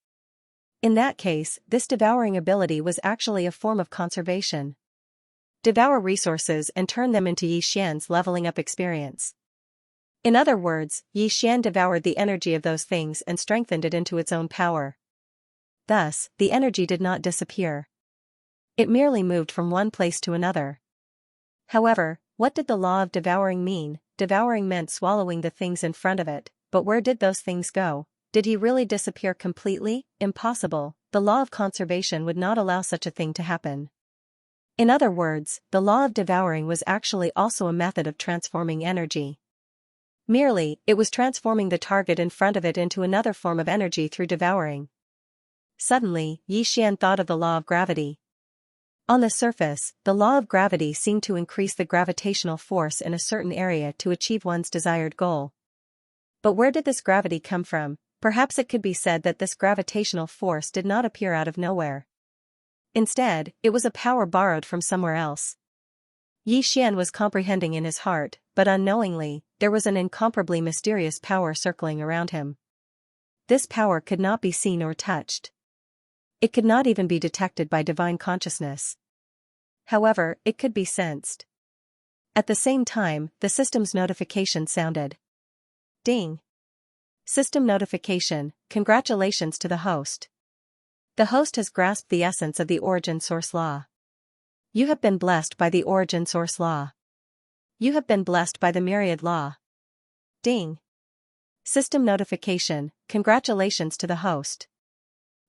In that case, this devouring ability was actually a form of conservation. Devour resources and turn them into Yi Xian's leveling up experience. In other words, Yi Xian devoured the energy of those things and strengthened it into its own power. Thus, the energy did not disappear. It merely moved from one place to another. However, what did the law of devouring mean? Devouring meant swallowing the things in front of it, but where did those things go? Did he really disappear completely? Impossible. The law of conservation would not allow such a thing to happen. In other words, the law of devouring was actually also a method of transforming energy. Merely, it was transforming the target in front of it into another form of energy through devouring. Suddenly, Xian thought of the law of gravity. On the surface, the law of gravity seemed to increase the gravitational force in a certain area to achieve one's desired goal. But where did this gravity come from? Perhaps it could be said that this gravitational force did not appear out of nowhere. Instead, it was a power borrowed from somewhere else. Xian was comprehending in his heart, but unknowingly, there was an incomparably mysterious power circling around him. This power could not be seen or touched. It could not even be detected by divine consciousness. However, it could be sensed. At the same time, the system's notification sounded. Ding. System notification, congratulations to the host. The host has grasped the essence of the origin source law. You have been blessed by the origin source law. You have been blessed by the myriad law. Ding. System notification, congratulations to the host.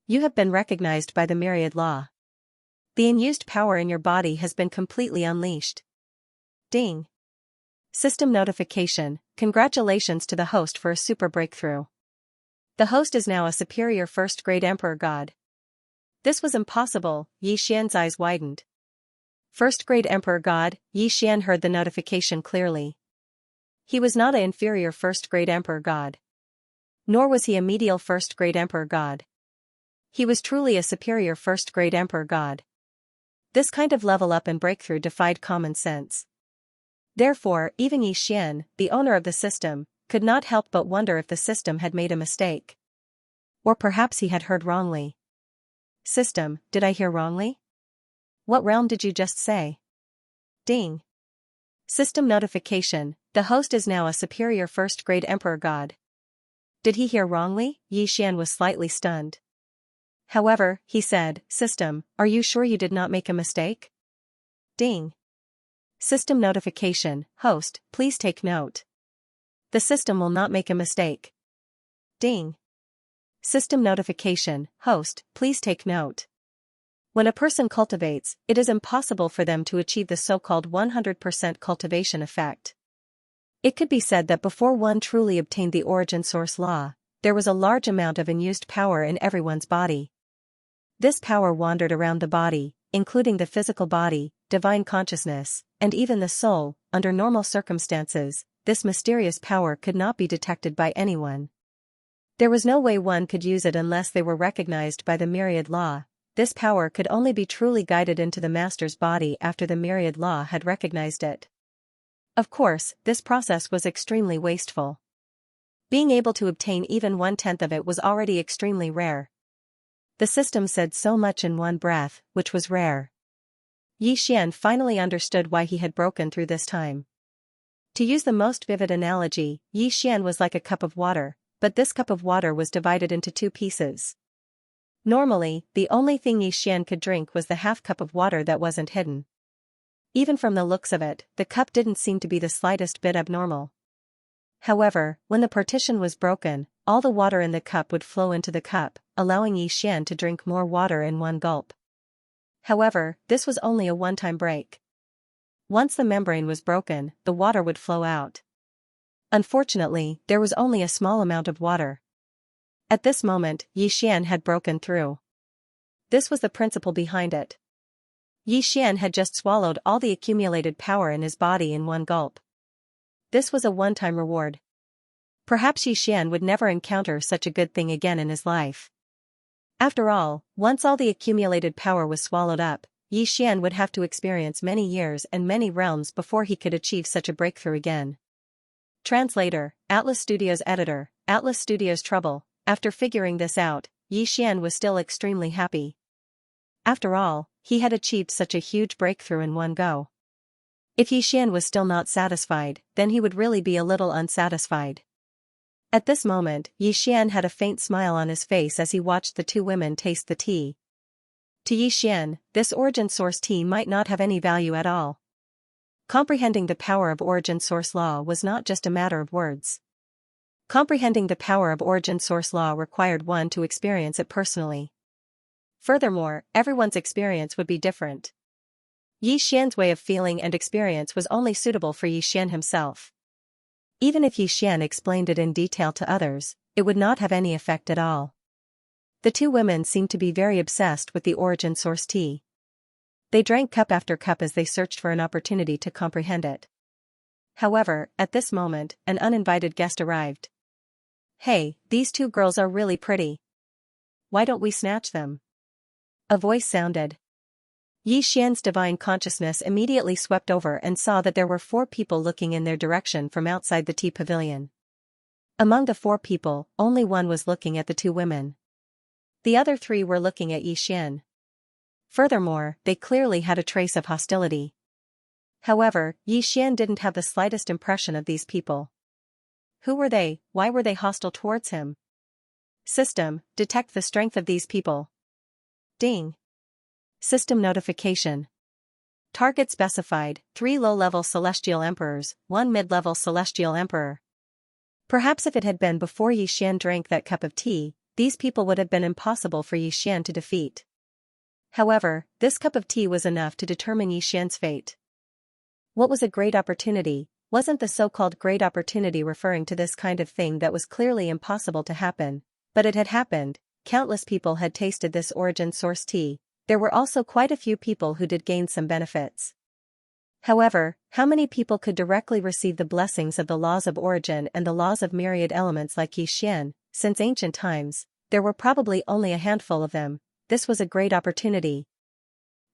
You have been recognized by the myriad law. The unused power in your body has been completely unleashed. Ding. System notification, congratulations to the host for a super breakthrough. The host is now a superior first-grade emperor god. This was impossible. Xian's eyes widened. First-grade emperor god, Xian heard the notification clearly. He was not an inferior first-grade emperor god. Nor was he a medial first-grade emperor god. He was truly a superior first-grade emperor god. This kind of level up and breakthrough defied common sense. Therefore, even Xian, the owner of the system, could not help but wonder if the system had made a mistake. Or perhaps he had heard wrongly. System, did I hear wrongly? What realm did you just say? Ding. System notification, the host is now a superior first-grade emperor god. Did he hear wrongly? Xian was slightly stunned. However, he said, System, are you sure you did not make a mistake? Ding. System notification, host, please take note. The system will not make a mistake. Ding. System notification, host, please take note. When a person cultivates, it is impossible for them to achieve the so-called 100% cultivation effect. It could be said that before one truly obtained the origin source law, there was a large amount of unused power in everyone's body. This power wandered around the body, including the physical body, divine consciousness, and even the soul. Under normal circumstances, this mysterious power could not be detected by anyone. There was no way one could use it unless they were recognized by the myriad law. This power could only be truly guided into the master's body after the myriad law had recognized it. Of course, this process was extremely wasteful. Being able to obtain even 1/10 of it was already extremely rare. The system said so much in one breath, which was rare. Xian finally understood why he had broken through this time. To use the most vivid analogy, Xian was like a cup of water, but this cup of water was divided into two pieces. Normally, the only thing Xian could drink was the half cup of water that wasn't hidden. Even from the looks of it, the cup didn't seem to be the slightest bit abnormal. However, when the partition was broken, all the water in the cup would flow into the cup, allowing Xian to drink more water in one gulp. However, this was only a one-time break. Once the membrane was broken, the water would flow out. Unfortunately, there was only a small amount of water. At this moment, Xian had broken through. This was the principle behind it. Xian had just swallowed all the accumulated power in his body in one gulp. This was a one-time reward. Perhaps Xian would never encounter such a good thing again in his life. After all, once all the accumulated power was swallowed up, Xian would have to experience many years and many realms before he could achieve such a breakthrough again. Translator, Atlas Studios Editor, Atlas Studios Trouble. After figuring this out, Xian was still extremely happy. After all, he had achieved such a huge breakthrough in one go. If Xian was still not satisfied, then he would really be a little unsatisfied. At this moment, Xian had a faint smile on his face as he watched the two women taste the tea. To Xian, this origin source tea might not have any value at all. Comprehending the power of origin source law was not just a matter of words. Comprehending the power of origin source law required one to experience it personally. Furthermore, everyone's experience would be different. Yi Xian's way of feeling and experience was only suitable for Yi Xian himself. Even if Yi Xian explained it in detail to others, it would not have any effect at all. The two women seemed to be very obsessed with the origin source tea. They drank cup after cup as they searched for an opportunity to comprehend it. However, at this moment, an uninvited guest arrived. "Hey, these two girls are really pretty. Why don't we snatch them?" A voice sounded. Yi Xian's divine consciousness immediately swept over and saw that there were 4 people looking in their direction from outside the tea pavilion. Among the 4 people, only one was looking at the 2 women. The other 3 were looking at Yi Xian. Furthermore, they clearly had a trace of hostility. However, Yi Xian didn't have the slightest impression of these people. Who were they? Why were they hostile towards him? System, detect the strength of these people. Ding. System notification. Target specified, 3 low-level celestial emperors, 1 mid-level celestial emperor. Perhaps if it had been before Yi Xian drank that cup of tea, these people would have been impossible for Yi Xian to defeat. However, this cup of tea was enough to determine Yi Xian's fate. What was a great opportunity? Wasn't the so-called great opportunity referring to this kind of thing that was clearly impossible to happen? But it had happened. Countless people had tasted this origin source tea. There were also quite a few people who did gain some benefits. However, how many people could directly receive the blessings of the laws of origin and the laws of myriad elements like Yi Xian? Since ancient times, there were probably only a handful of them. This was a great opportunity.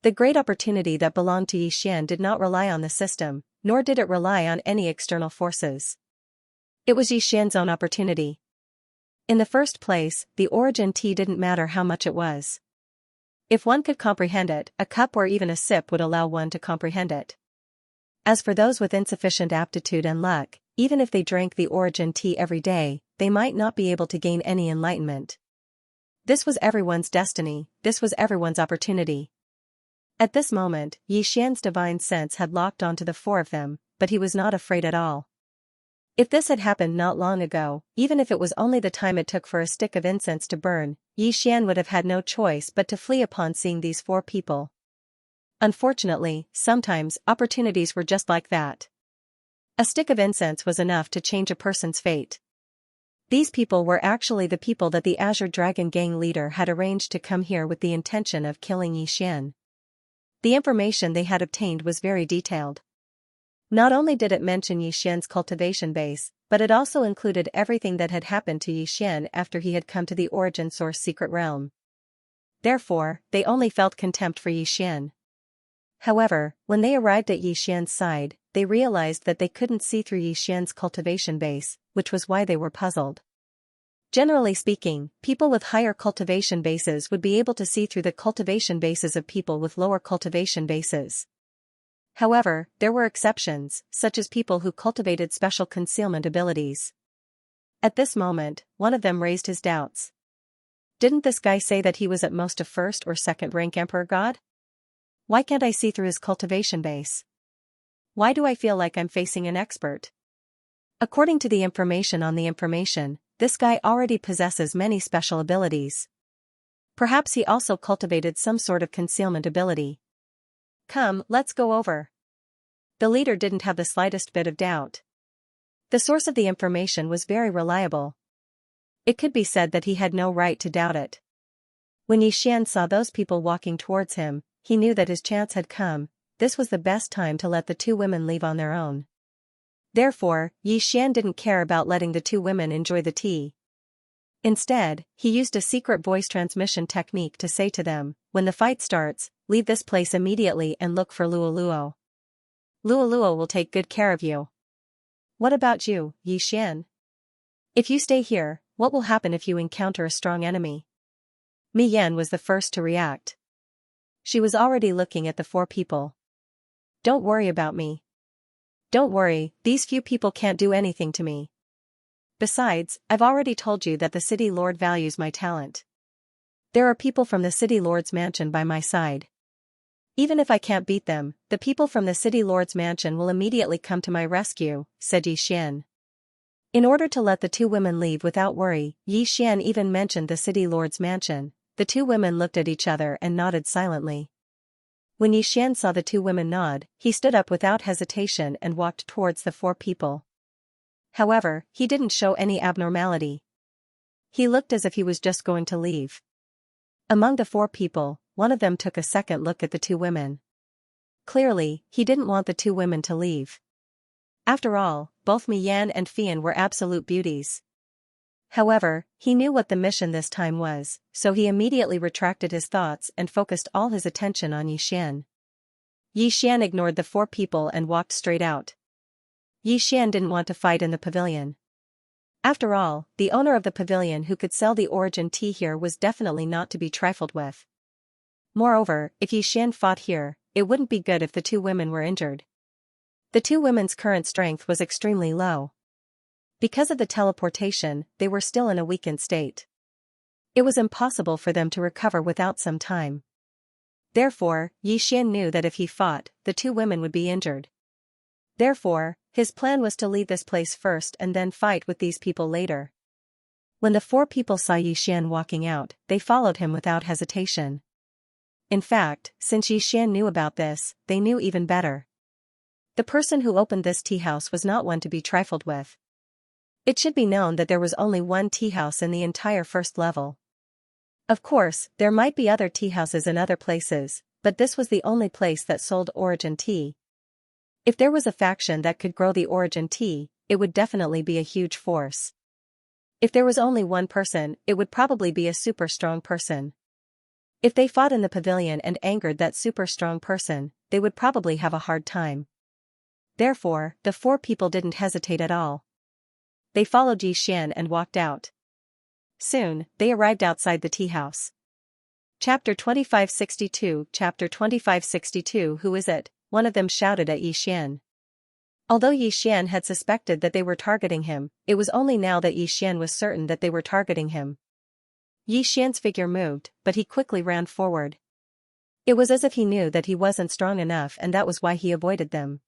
The great opportunity that belonged to Yi Xian did not rely on the system, nor did it rely on any external forces. It was Yi Xian's own opportunity. In the first place, the origin tea didn't matter how much it was. If one could comprehend it, a cup or even a sip would allow one to comprehend it. As for those with insufficient aptitude and luck, even if they drank the origin tea every day, they might not be able to gain any enlightenment. This was everyone's destiny, this was everyone's opportunity. At this moment, Yi Xian's divine sense had locked onto the 4 of them, but he was not afraid at all. If this had happened not long ago, even if it was only the time it took for a stick of incense to burn, Yi Xian would have had no choice but to flee upon seeing these 4 people. Unfortunately, sometimes, opportunities were just like that. A stick of incense was enough to change a person's fate. These people were actually the people that the Azure Dragon Gang leader had arranged to come here with the intention of killing Yi Xian. The information they had obtained was very detailed. Not only did it mention Yi Xian's cultivation base, but it also included everything that had happened to Yi Xian after he had come to the origin source secret realm. Therefore, they only felt contempt for Yi Xian. However, when they arrived at Yi Xian's side, they realized that they couldn't see through Yi Xian's cultivation base, which was why they were puzzled. Generally speaking, people with higher cultivation bases would be able to see through the cultivation bases of people with lower cultivation bases. However, there were exceptions, such as people who cultivated special concealment abilities. At this moment, one of them raised his doubts. Didn't this guy say that he was at most a 1st or 2nd rank Emperor God? Why can't I see through his cultivation base? Why do I feel like I'm facing an expert? According to the information on the information, this guy already possesses many special abilities. Perhaps he also cultivated some sort of concealment ability. Come, let's go over. The leader didn't have the slightest bit of doubt. The source of the information was very reliable. It could be said that he had no right to doubt it. When Yi Xian saw those people walking towards him, he knew that his chance had come. This was the best time to let the 2 women leave on their own. Therefore, Yi Xian didn't care about letting the 2 women enjoy the tea. Instead, he used a secret voice transmission technique to say to them, when the fight starts, leave this place immediately and look for Luoluo. Luoluo will take good care of you. What about you, Yi Xian? If you stay here, what will happen if you encounter a strong enemy? Mi Yan was the first to react. She was already looking at the 4 people. Don't worry about me. Don't worry, these few people can't do anything to me. Besides, I've already told you that the city lord values my talent. There are people from the city lord's mansion by my side. Even if I can't beat them, the people from the city lord's mansion will immediately come to my rescue, said Yi Xian. In order to let the two women leave without worry, Xian even mentioned the city lord's mansion. The two women looked at each other and nodded silently. When Xian saw the two women nod, he stood up without hesitation and walked towards the four people. However, he didn't show any abnormality. He looked as if he was just going to leave. Among the four people, one of them took a second look at the two women. Clearly, he didn't want the two women to leave. After all, both Mian and Fian were absolute beauties. However, he knew what the mission this time was, so he immediately retracted his thoughts and focused all his attention on Yixian. Yixian ignored the four people and walked straight out. Yixian didn't want to fight in the pavilion. After all, the owner of the pavilion who could sell the origin tea here was definitely not to be trifled with. Moreover, if Yixian fought here, it wouldn't be good if the two women were injured. The two women's current strength was extremely low. Because of the teleportation, they were still in a weakened state. It was impossible for them to recover without some time. Therefore, Yixian knew that if he fought, the two women would be injured. Therefore, his plan was to leave this place first and then fight with these people later. When the four people saw Yixian walking out, they followed him without hesitation. In fact, since Yixian knew about this, they knew even better. The person who opened this tea house was not one to be trifled with. It should be known that there was only one tea house in the entire first level. Of course, there might be other tea houses in other places, but this was the only place that sold origin tea. If there was a faction that could grow the origin tea, it would definitely be a huge force. If there was only one person, it would probably be a super strong person. If they fought in the pavilion and angered that super strong person, they would probably have a hard time. Therefore, the four people didn't hesitate at all. They followed Yixian and walked out. Soon, they arrived outside the tea house. Chapter 2562 Chapter 2562 Who is it? One of them shouted at Yixian. Although Yixian had suspected that they were targeting him, it was only now that Yixian was certain that they were targeting him. Yixian's figure moved, but he quickly ran forward. It was as if he knew that he wasn't strong enough and that was why he avoided them.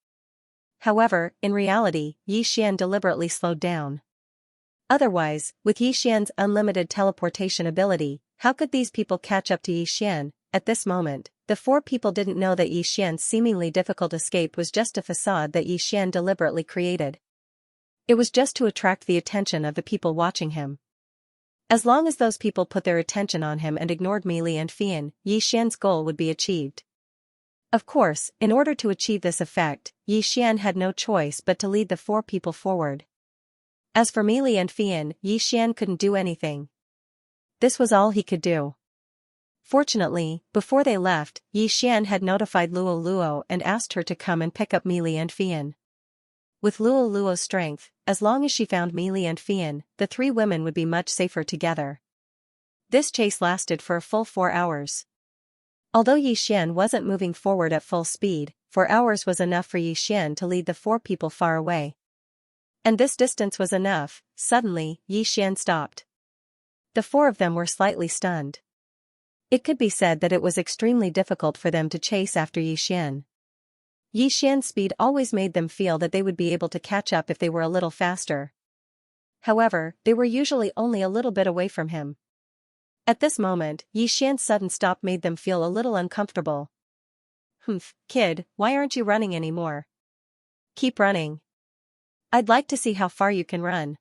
However, in reality, Yixian deliberately slowed down. Otherwise, with Yixian's unlimited teleportation ability, how could these people catch up to Yixian? At this moment, the four people didn't know that Yixian's seemingly difficult escape was just a facade that Yixian deliberately created. It was just to attract the attention of the people watching him. As long as those people put their attention on him and ignored Meili and Fian, Yixian's goal would be achieved. Of course, in order to achieve this effect, Yixian had no choice but to lead the four people forward. As for Meili and Fian, Yixian couldn't do anything. This was all he could do. Fortunately, before they left, Yixian had notified Luo Luo and asked her to come and pick up Meili and Fian. With Luo Luo's strength, as long as she found Meili and Fian, the three women would be much safer together. This chase lasted for a full 4 hours. Although Yixian wasn't moving forward at full speed, 4 hours was enough for Yixian to lead the four people far away. And this distance was enough. Suddenly, Yixian stopped. The four of them were slightly stunned. It could be said that it was extremely difficult for them to chase after Yixian. Yixian's speed always made them feel that they would be able to catch up if they were a little faster. However, they were usually only a little bit away from him. At this moment, Yixian's sudden stop made them feel a little uncomfortable. Kid, why aren't you running anymore? Keep running. I'd like to see how far you can run.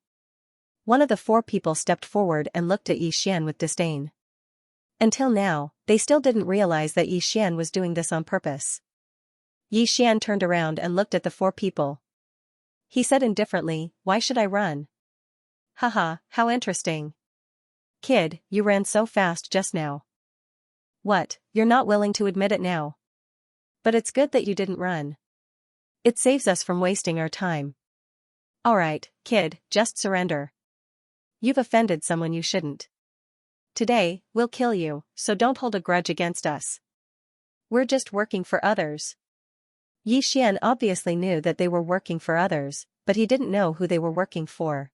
One of the four people stepped forward and looked at Yixian with disdain. Until now, they still didn't realize that Yixian was doing this on purpose. Yixian turned around and looked at the four people. He said indifferently, "Why should I run?" Haha, how interesting. Kid, you ran so fast just now. What, you're not willing to admit it now? But it's good that you didn't run. It saves us from wasting our time. Alright, kid, just surrender. You've offended someone you shouldn't. Today, we'll kill you, so don't hold a grudge against us. We're just working for others. Yixian obviously knew that they were working for others, but he didn't know who they were working for.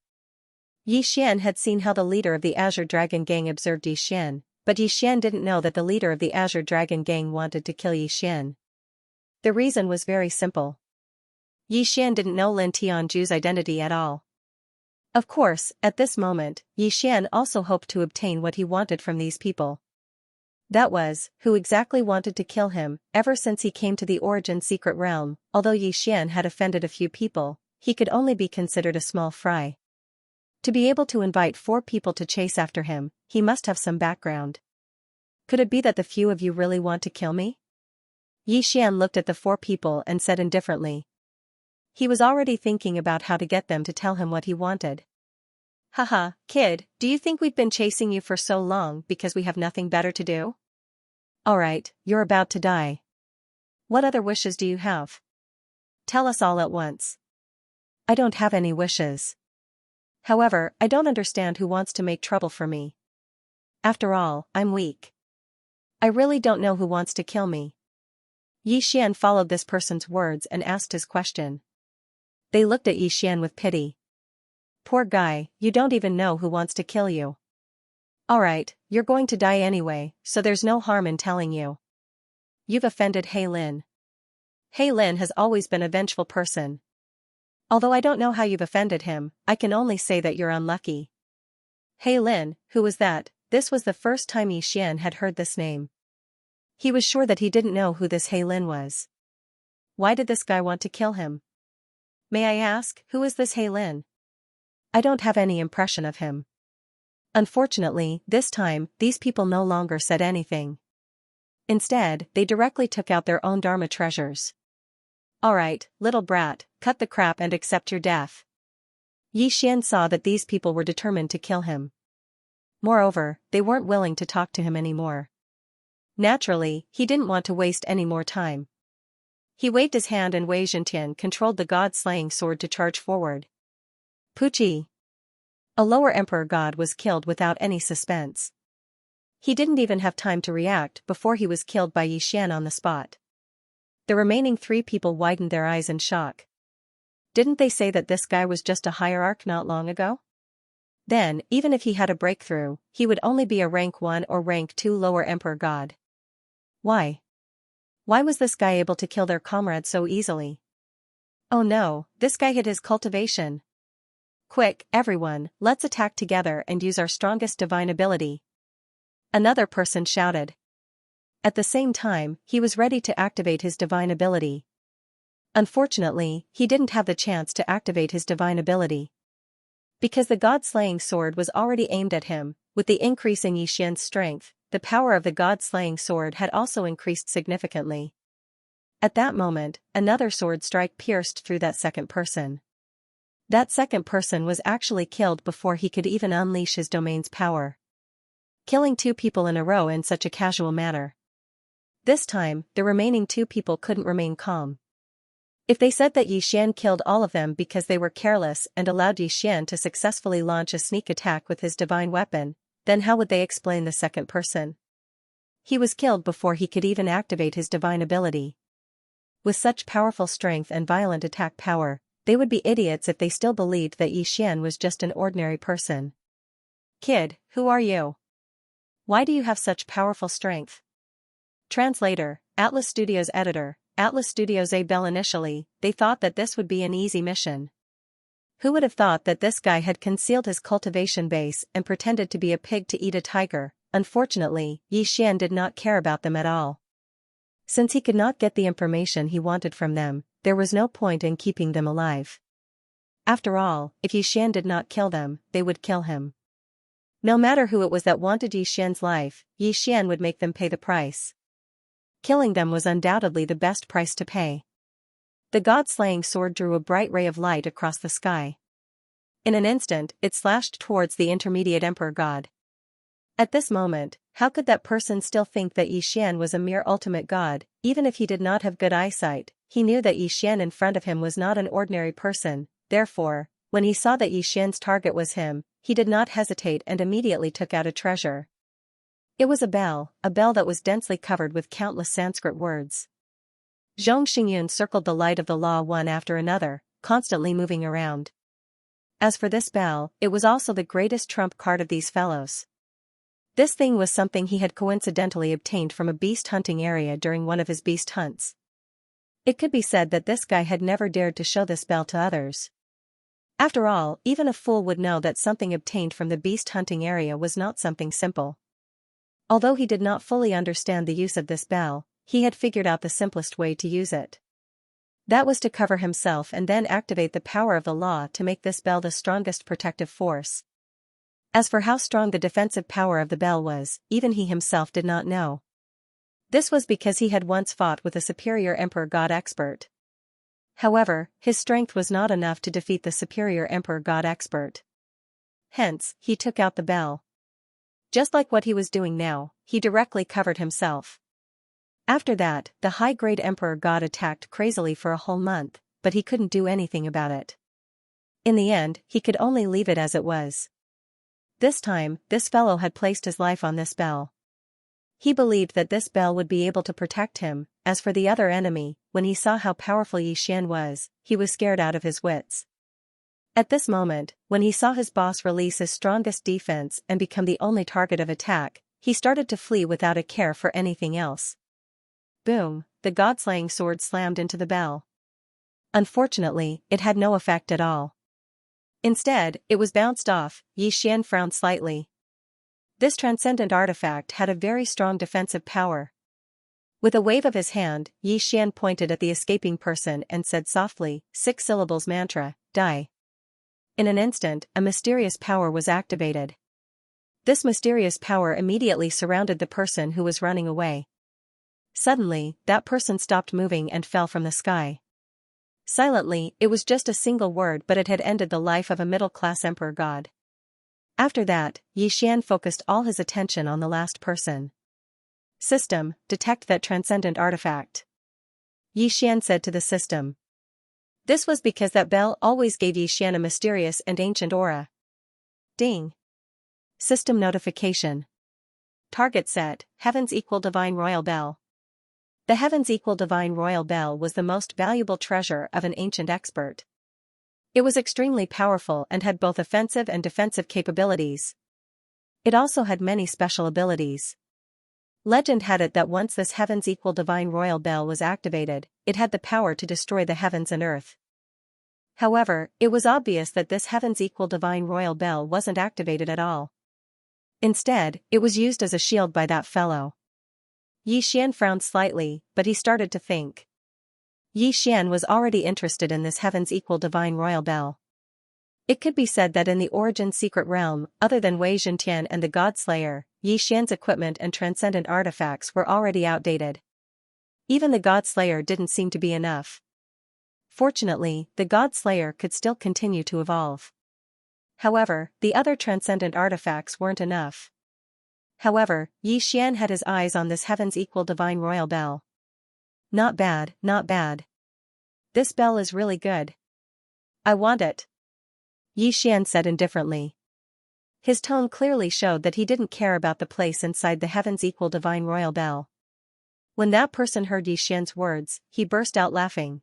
Yixian had seen how the leader of the Azure Dragon Gang observed Yixian, but Yixian didn't know that the leader of the Azure Dragon Gang wanted to kill Yixian. The reason was very simple. Yixian didn't know Lin Tianju's identity at all. Of course, at this moment, Yi Xian also hoped to obtain what he wanted from these people. That was, who exactly wanted to kill him. Ever since he came to the Origin Secret Realm, although Yi Xian had offended a few people, he could only be considered a small fry. To be able to invite 4 people to chase after him, he must have some background. Could it be that the few of you really want to kill me? Yi Xian looked at the 4 people and said indifferently. He was already thinking about how to get them to tell him what he wanted. Haha, kid, do you think we've been chasing you for so long because we have nothing better to do? Alright, you're about to die. What other wishes do you have? Tell us all at once. I don't have any wishes. However, I don't understand who wants to make trouble for me. After all, I'm weak. I really don't know who wants to kill me. Yi Xian followed this person's words and asked his question. They looked at Yi Xian with pity. Poor guy, you don't even know who wants to kill you. Alright, you're going to die anyway, so there's no harm in telling you. You've offended He Lin. He Lin has always been a vengeful person. Although I don't know how you've offended him, I can only say that you're unlucky. He Lin, who was that? This was the first time Yi Xian had heard this name. He was sure that he didn't know who this He Lin was. Why did this guy want to kill him? May I ask, who is this He Lin? I don't have any impression of him. Unfortunately, this time, these people no longer said anything. Instead, they directly took out their own Dharma treasures. Alright, little brat, cut the crap and accept your death. Yi Xian saw that these people were determined to kill him. Moreover, they weren't willing to talk to him anymore. Naturally, he didn't want to waste any more time. He waved his hand and Wei Zhentian controlled the god-slaying sword to charge forward. Puchi! A lower emperor god was killed without any suspense. He didn't even have time to react before he was killed by Yi Xian on the spot. The remaining 3 people widened their eyes in shock. Didn't they say that this guy was just a hierarch not long ago? Then, even if he had a breakthrough, he would only be a rank 1 or rank 2 lower emperor god. Why? Why was this guy able to kill their comrade so easily? Oh no, this guy hid his cultivation. Quick, everyone, let's attack together and use our strongest divine ability. Another person shouted. At the same time, he was ready to activate his divine ability. Unfortunately, he didn't have the chance to activate his divine ability. Because the god-slaying sword was already aimed at him, with the increase in Yi Xian's strength, the power of the god-slaying sword had also increased significantly. At that moment, another sword strike pierced through that second person. That second person was actually killed before he could even unleash his domain's power. Killing 2 people in a row in such a casual manner. This time, the remaining 2 people couldn't remain calm. If they said that Yi Xian killed all of them because they were careless and allowed Yi Xian to successfully launch a sneak attack with his divine weapon, then how would they explain the second person? He was killed before he could even activate his divine ability. With such powerful strength and violent attack power, they would be idiots if they still believed that Yi Xian was just an ordinary person. Kid, who are you? Why do you have such powerful strength? Translator, Atlas Studios editor, Atlas Studios Bell. Initially, they thought that this would be an easy mission. Who would have thought that this guy had concealed his cultivation base and pretended to be a pig to eat a tiger? Unfortunately, Yi Xian did not care about them at all. Since he could not get the information he wanted from them, there was no point in keeping them alive. After all, if Yi Xian did not kill them, they would kill him. No matter who it was that wanted Yi Xian's life, Yi Xian would make them pay the price. Killing them was undoubtedly the best price to pay. The god-slaying sword drew a bright ray of light across the sky. In an instant, it slashed towards the intermediate emperor god. At this moment, how could that person still think that Yi Xian was a mere ultimate god? Even if he did not have good eyesight, he knew that Yi Xian in front of him was not an ordinary person. Therefore, when he saw that Yi Xian's target was him, he did not hesitate and immediately took out a treasure. It was a bell that was densely covered with countless Sanskrit words. Zhong Xingyun circled the light of the law one after another, constantly moving around. As for this bell, it was also the greatest trump card of these fellows. This thing was something he had coincidentally obtained from a beast hunting area during one of his beast hunts. It could be said that this guy had never dared to show this bell to others. After all, even a fool would know that something obtained from the beast hunting area was not something simple. Although he did not fully understand the use of this bell, he had figured out the simplest way to use it. That was to cover himself and then activate the power of the law to make this bell the strongest protective force. As for how strong the defensive power of the bell was, even he himself did not know. This was because he had once fought with a superior Emperor God expert. However, his strength was not enough to defeat the superior Emperor God expert. Hence, he took out the bell. Just like what he was doing now, he directly covered himself. After that, the high-grade Emperor God attacked crazily for a whole month, but he couldn't do anything about it. In the end, he could only leave it as it was. This time, this fellow had placed his life on this bell. He believed that this bell would be able to protect him. As for the other enemy, when he saw how powerful Xianxia was, he was scared out of his wits. At this moment, when he saw his boss release his strongest defense and become the only target of attack, he started to flee without a care for anything else. Boom, the god-slaying sword slammed into the bell. Unfortunately, it had no effect at all. Instead, it was bounced off. Xianxia frowned slightly. This transcendent artifact had a very strong defensive power. With a wave of his hand, Xianxia pointed at the escaping person and said softly, 6 syllables mantra, die. In an instant, a mysterious power was activated. This mysterious power immediately surrounded the person who was running away. Suddenly, that person stopped moving and fell from the sky. Silently, it was just a single word, but it had ended the life of a middle-class emperor god. After that, Xianxia focused all his attention on the last person. System, detect that transcendent artifact. Xianxia said to the system. This was because that bell always gave Xianxia a mysterious and ancient aura. Ding. System notification. Target set, Heavens equal Divine Royal Bell. The Heavens equal Divine Royal Bell was the most valuable treasure of an ancient expert. It was extremely powerful and had both offensive and defensive capabilities. It also had many special abilities. Legend had it that once this Heavens equal Divine Royal Bell was activated, it had the power to destroy the heavens and earth. However, it was obvious that this Heavens equal Divine Royal Bell wasn't activated at all. Instead, it was used as a shield by that fellow. Xianxia frowned slightly, but he started to think. Xianxia was already interested in this Heavens equal Divine Royal Bell. It could be said that in the Origin Secret Realm, other than Wei Zhentian and the God Slayer, Xianxia's equipment and transcendent artifacts were already outdated. Even the God Slayer didn't seem to be enough. Fortunately, the God Slayer could still continue to evolve. However, the other transcendent artifacts weren't enough. However, Xianxia had his eyes on this Heavens equal Divine Royal Bell. Not bad, not bad. This bell is really good. I want it. Xianxia said indifferently. His tone clearly showed that he didn't care about the place inside the Heavens equal Divine Royal Bell. When that person heard Xianxia's words, he burst out laughing.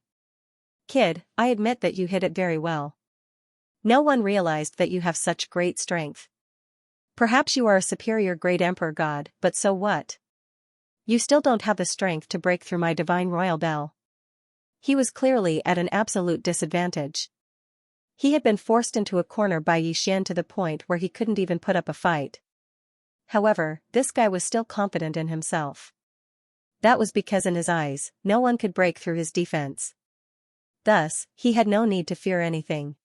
Kid, I admit that you hit it very well. No one realized that you have such great strength. Perhaps you are a superior great emperor god, but so what? You still don't have the strength to break through my Divine Royal Bell. He was clearly at an absolute disadvantage. He had been forced into a corner by Xianxia to the point where he couldn't even put up a fight. However, this guy was still confident in himself. That was because in his eyes, no one could break through his defense. Thus, he had no need to fear anything.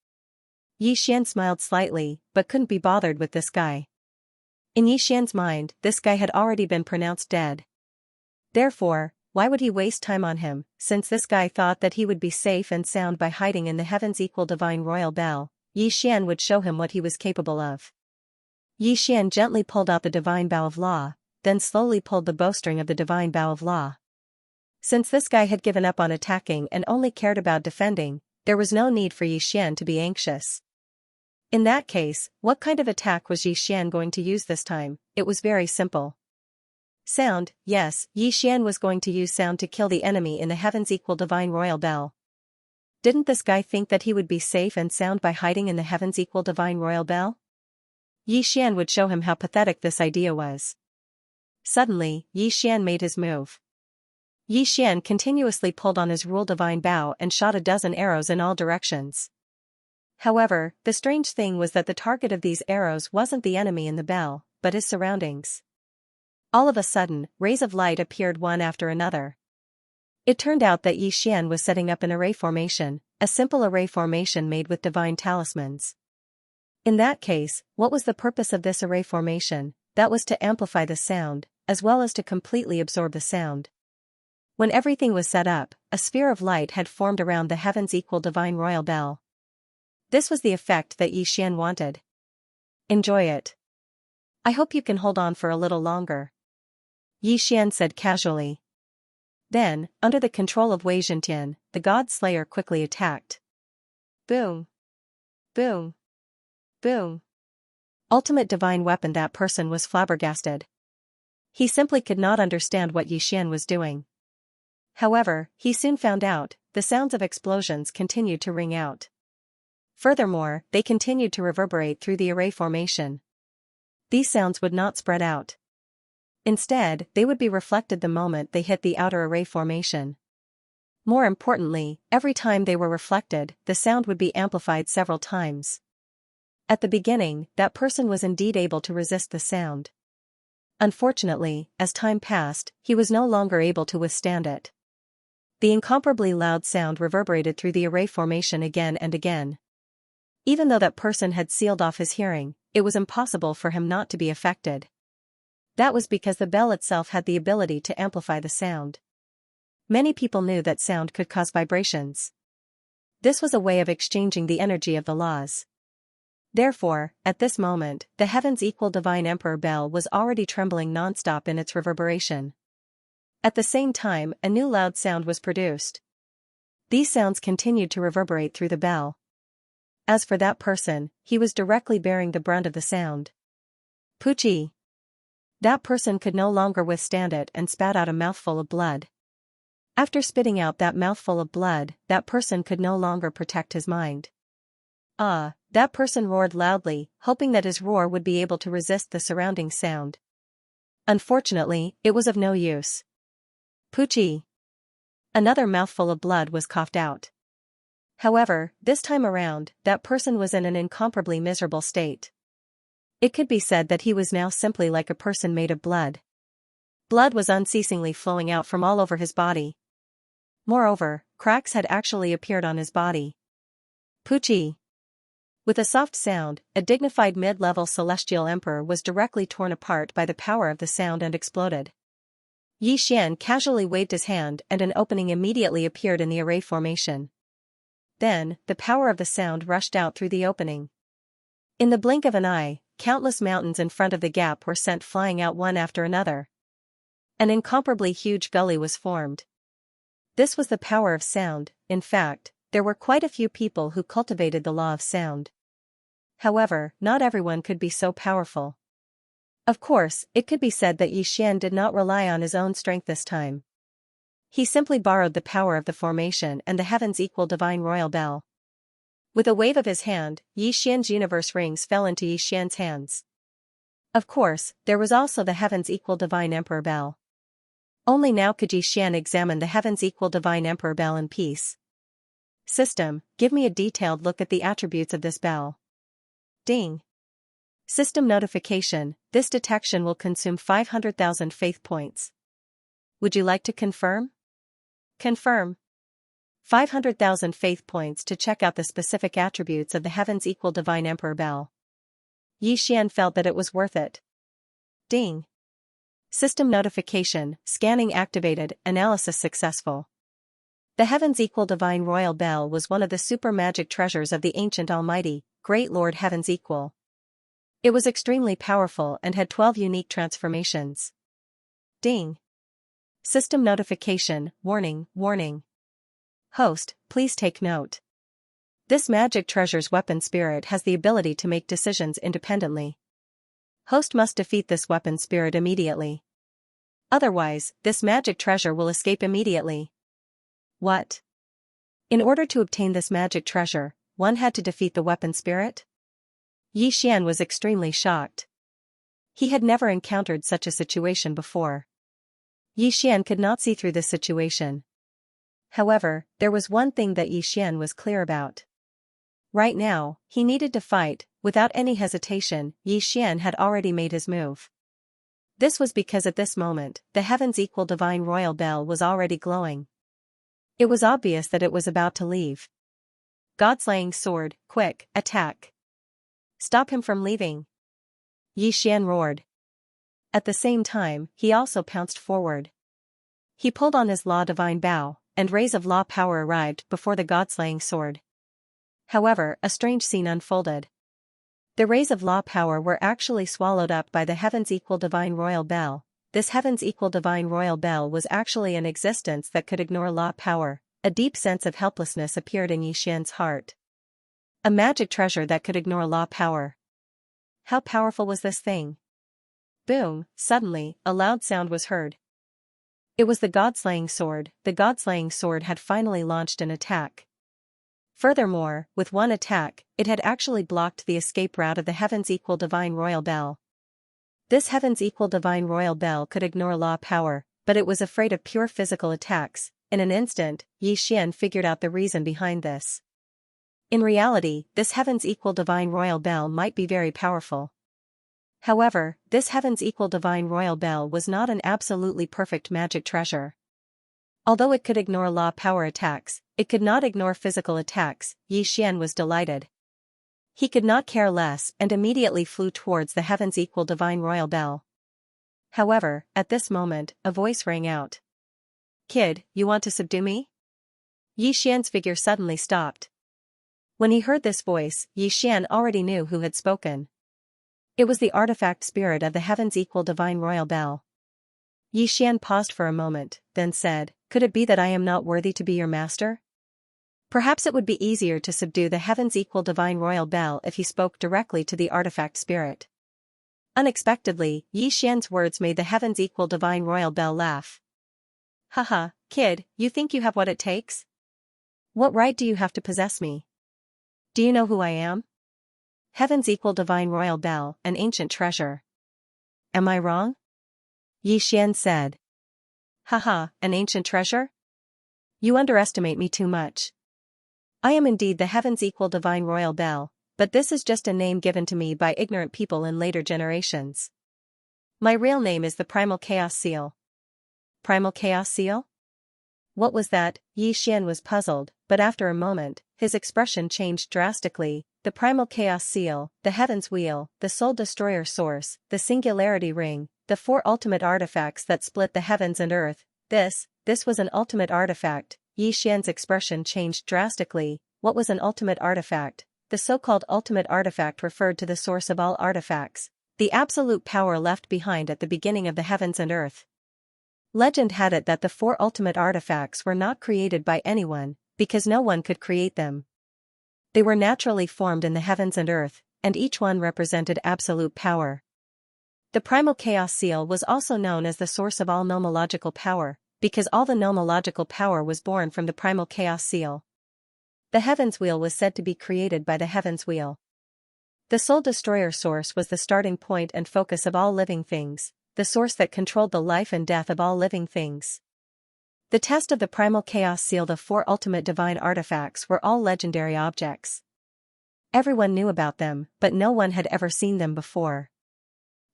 Xianxia smiled slightly, but couldn't be bothered with this guy. In Xianxia's mind, this guy had already been pronounced dead. Therefore, why would he waste time on him, since this guy thought that he would be safe and sound by hiding in the Heavens equal Divine Royal Bell? Xianxia would show him what he was capable of. Xianxia gently pulled out the Divine Bow of Law, then slowly pulled the bowstring of the Divine Bow of Law. Since this guy had given up on attacking and only cared about defending, there was no need for Xianxia to be anxious. In that case, what kind of attack was Xianxia going to use this time? It was very simple. Sound, yes, Xianxia was going to use sound to kill the enemy in the Heavens equal Divine Royal Bell. Didn't this guy think that he would be safe and sound by hiding in the Heavens equal Divine Royal Bell? Xianxia would show him how pathetic this idea was. Suddenly, Xianxia made his move. Xianxia continuously pulled on his Rule Divine Bow and shot a dozen arrows in all directions. However, the strange thing was that the target of these arrows wasn't the enemy in the bell, but his surroundings. All of a sudden, rays of light appeared one after another. It turned out that Xian was setting up an array formation, a simple array formation made with divine talismans. In that case, what was the purpose of this array formation? That was to amplify the sound, as well as to completely absorb the sound. When everything was set up, a sphere of light had formed around the heavens equal divine royal bell. This was the effect that Xian wanted. Enjoy it. I hope you can hold on for a little longer, Xian said casually. Then, under the control of Wei Zhentian, the god slayer quickly attacked. Boom. Boom. Boom. Ultimate divine weapon. That person was flabbergasted. He simply could not understand what Xian was doing. However, he soon found out, the sounds of explosions continued to ring out. Furthermore, they continued to reverberate through the array formation. These sounds would not spread out. Instead, they would be reflected the moment they hit the outer array formation. More importantly, every time they were reflected, the sound would be amplified several times. At the beginning, that person was indeed able to resist the sound. Unfortunately, as time passed, he was no longer able to withstand it. The incomparably loud sound reverberated through the array formation again and again. Even though that person had sealed off his hearing, it was impossible for him not to be affected. That was because the bell itself had the ability to amplify the sound. Many people knew that sound could cause vibrations. This was a way of exchanging the energy of the laws. Therefore, at this moment, the heavens equal divine emperor bell was already trembling non-stop in its reverberation. At the same time, a new loud sound was produced. These sounds continued to reverberate through the bell. As for that person, he was directly bearing the brunt of the sound. Poochie! That person could no longer withstand it and spat out a mouthful of blood. After spitting out that mouthful of blood, that person could no longer protect his mind. That person roared loudly, hoping that his roar would be able to resist the surrounding sound. Unfortunately, it was of no use. Poochie! Another mouthful of blood was coughed out. However, this time around, that person was in an incomparably miserable state. It could be said that he was now simply like a person made of blood. Blood was unceasingly flowing out from all over his body. Moreover, cracks had actually appeared on his body. Poochie! With a soft sound, a dignified mid-level celestial emperor was directly torn apart by the power of the sound and exploded. Xian casually waved his hand and an opening immediately appeared in the array formation. Then, the power of the sound rushed out through the opening. In the blink of an eye, countless mountains in front of the gap were sent flying out one after another. An incomparably huge gully was formed. This was the power of sound. In fact, there were quite a few people who cultivated the law of sound. However, not everyone could be so powerful. Of course, it could be said that Xian did not rely on his own strength this time. He simply borrowed the power of the formation and the heavens equal divine royal bell. With a wave of his hand, Xian's universe rings fell into Xian's hands. Of course, there was also the heavens equal divine emperor bell. Only now could Xian examine the heavens equal divine emperor bell in peace. System, give me a detailed look at the attributes of this bell. Ding. System notification, this detection will consume 500,000 faith points. Would you like to confirm? Confirm. 500,000 faith points to check out the specific attributes of the heavens equal divine emperor bell. Xian felt that it was worth it. Ding. System notification, scanning activated, analysis successful. The heavens equal divine royal bell was one of the super magic treasures of the ancient almighty, great lord heavens equal. It was extremely powerful and had 12 unique transformations. Ding. System notification, warning, warning. Host, please take note. This magic treasure's weapon spirit has the ability to make decisions independently. Host must defeat this weapon spirit immediately. Otherwise, this magic treasure will escape immediately. What? In order to obtain this magic treasure, one had to defeat the weapon spirit? Xian was extremely shocked. He had never encountered such a situation before. Xian could not see through this situation. However, there was one thing that Xian was clear about. Right now, he needed to fight. Without any hesitation, Yi Xian had already made his move. This was because at this moment, the heaven's equal divine royal bell was already glowing. It was obvious that it was about to leave. God-slaying sword, quick, attack. Stop him from leaving. Yi Xian roared. At the same time, he also pounced forward. He pulled on his law divine bow, and rays of law power arrived before the God-slaying sword. However, a strange scene unfolded. The rays of law power were actually swallowed up by the heaven's equal divine royal bell. This heaven's equal divine royal bell was actually an existence that could ignore law power. A deep sense of helplessness appeared in Yi Xian's heart. A magic treasure that could ignore law power. How powerful was this thing? Boom, suddenly, a loud sound was heard. It was the God-slaying sword. The God-slaying sword had finally launched an attack. Furthermore, with one attack, it had actually blocked the escape route of the heaven's equal divine royal bell. This heaven's equal divine royal bell could ignore law power, but it was afraid of pure physical attacks. In an instant, Yi Xian figured out the reason behind this. In reality, this heaven's equal divine royal bell might be very powerful. However, this heaven's equal divine royal bell was not an absolutely perfect magic treasure. Although it could ignore law power attacks, it could not ignore physical attacks. Yi Xian was delighted. He could not care less and immediately flew towards the heaven's equal divine royal bell. However, at this moment, a voice rang out. Kid, you want to subdue me? Yi Xian's figure suddenly stopped. When he heard this voice, Yi Xian already knew who had spoken. It was the artifact spirit of the heaven's equal divine royal bell. Yi Xian paused for a moment, then said, Could it be that I am not worthy to be your master? Perhaps it would be easier to subdue the heaven's equal divine royal bell if he spoke directly to the artifact spirit. Unexpectedly, Yi Xian's words made the heaven's equal divine royal bell laugh. Haha, kid, you think you have what it takes? What right do you have to possess me? Do you know who I am? Heaven's equal divine royal bell, an ancient treasure. Am I wrong? Yi Xian said. Haha, an ancient treasure? You underestimate me too much. I am indeed the heaven's equal divine royal bell, but this is just a name given to me by ignorant people in later generations. My real name is the Primal Chaos Seal. Primal Chaos Seal? What was that? Yi Xian was puzzled, but after a moment, his expression changed drastically. The Primal Chaos Seal, the Heaven's Wheel, the Soul Destroyer Source, the Singularity Ring, the 4 ultimate artifacts that split the heavens and earth. This was an ultimate artifact. Yi Xian's expression changed drastically. What was an ultimate artifact? The so-called ultimate artifact referred to the source of all artifacts, the absolute power left behind at the beginning of the heavens and earth. Legend had it that the 4 ultimate artifacts were not created by anyone, because no one could create them. They were naturally formed in the heavens and earth, and each one represented absolute power. The Primal Chaos Seal was also known as the source of all nomological power, because all the nomological power was born from the Primal Chaos Seal. The Heaven's Wheel was said to be created by the Heaven's Wheel. The Soul Destroyer Source was the starting point and focus of all living things, the source that controlled the life and death of all living things. The test of the Primal Chaos Seal. The 4 ultimate divine artifacts were all legendary objects. Everyone knew about them, but no one had ever seen them before.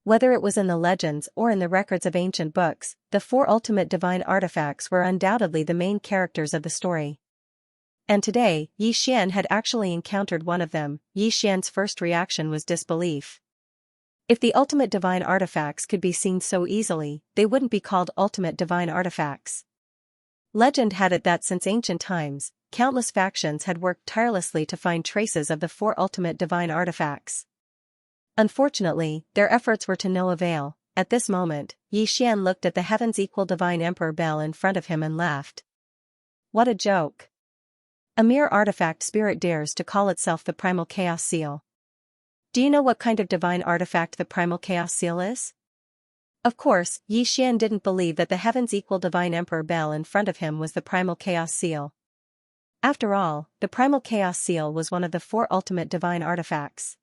Whether it was in the legends or in the records of ancient books, the 4 ultimate divine artifacts were undoubtedly the main characters of the story. And today, Yi Xian had actually encountered one of them. Yi Xian's first reaction was disbelief. If the ultimate divine artifacts could be seen so easily, they wouldn't be called ultimate divine artifacts. Legend had it that since ancient times, countless factions had worked tirelessly to find traces of the 4 ultimate divine artifacts. Unfortunately, their efforts were to no avail. At this moment, Yi Xian looked at the heaven's equal divine emperor bell in front of him and laughed. What a joke! A mere artifact spirit dares to call itself the Primal Chaos Seal. Do you know what kind of divine artifact the Primal Chaos Seal is? Of course, Yi Xian didn't believe that the heaven's equal divine emperor bell in front of him was the Primal Chaos Seal. After all, the Primal Chaos Seal was one of the 4 ultimate divine artifacts.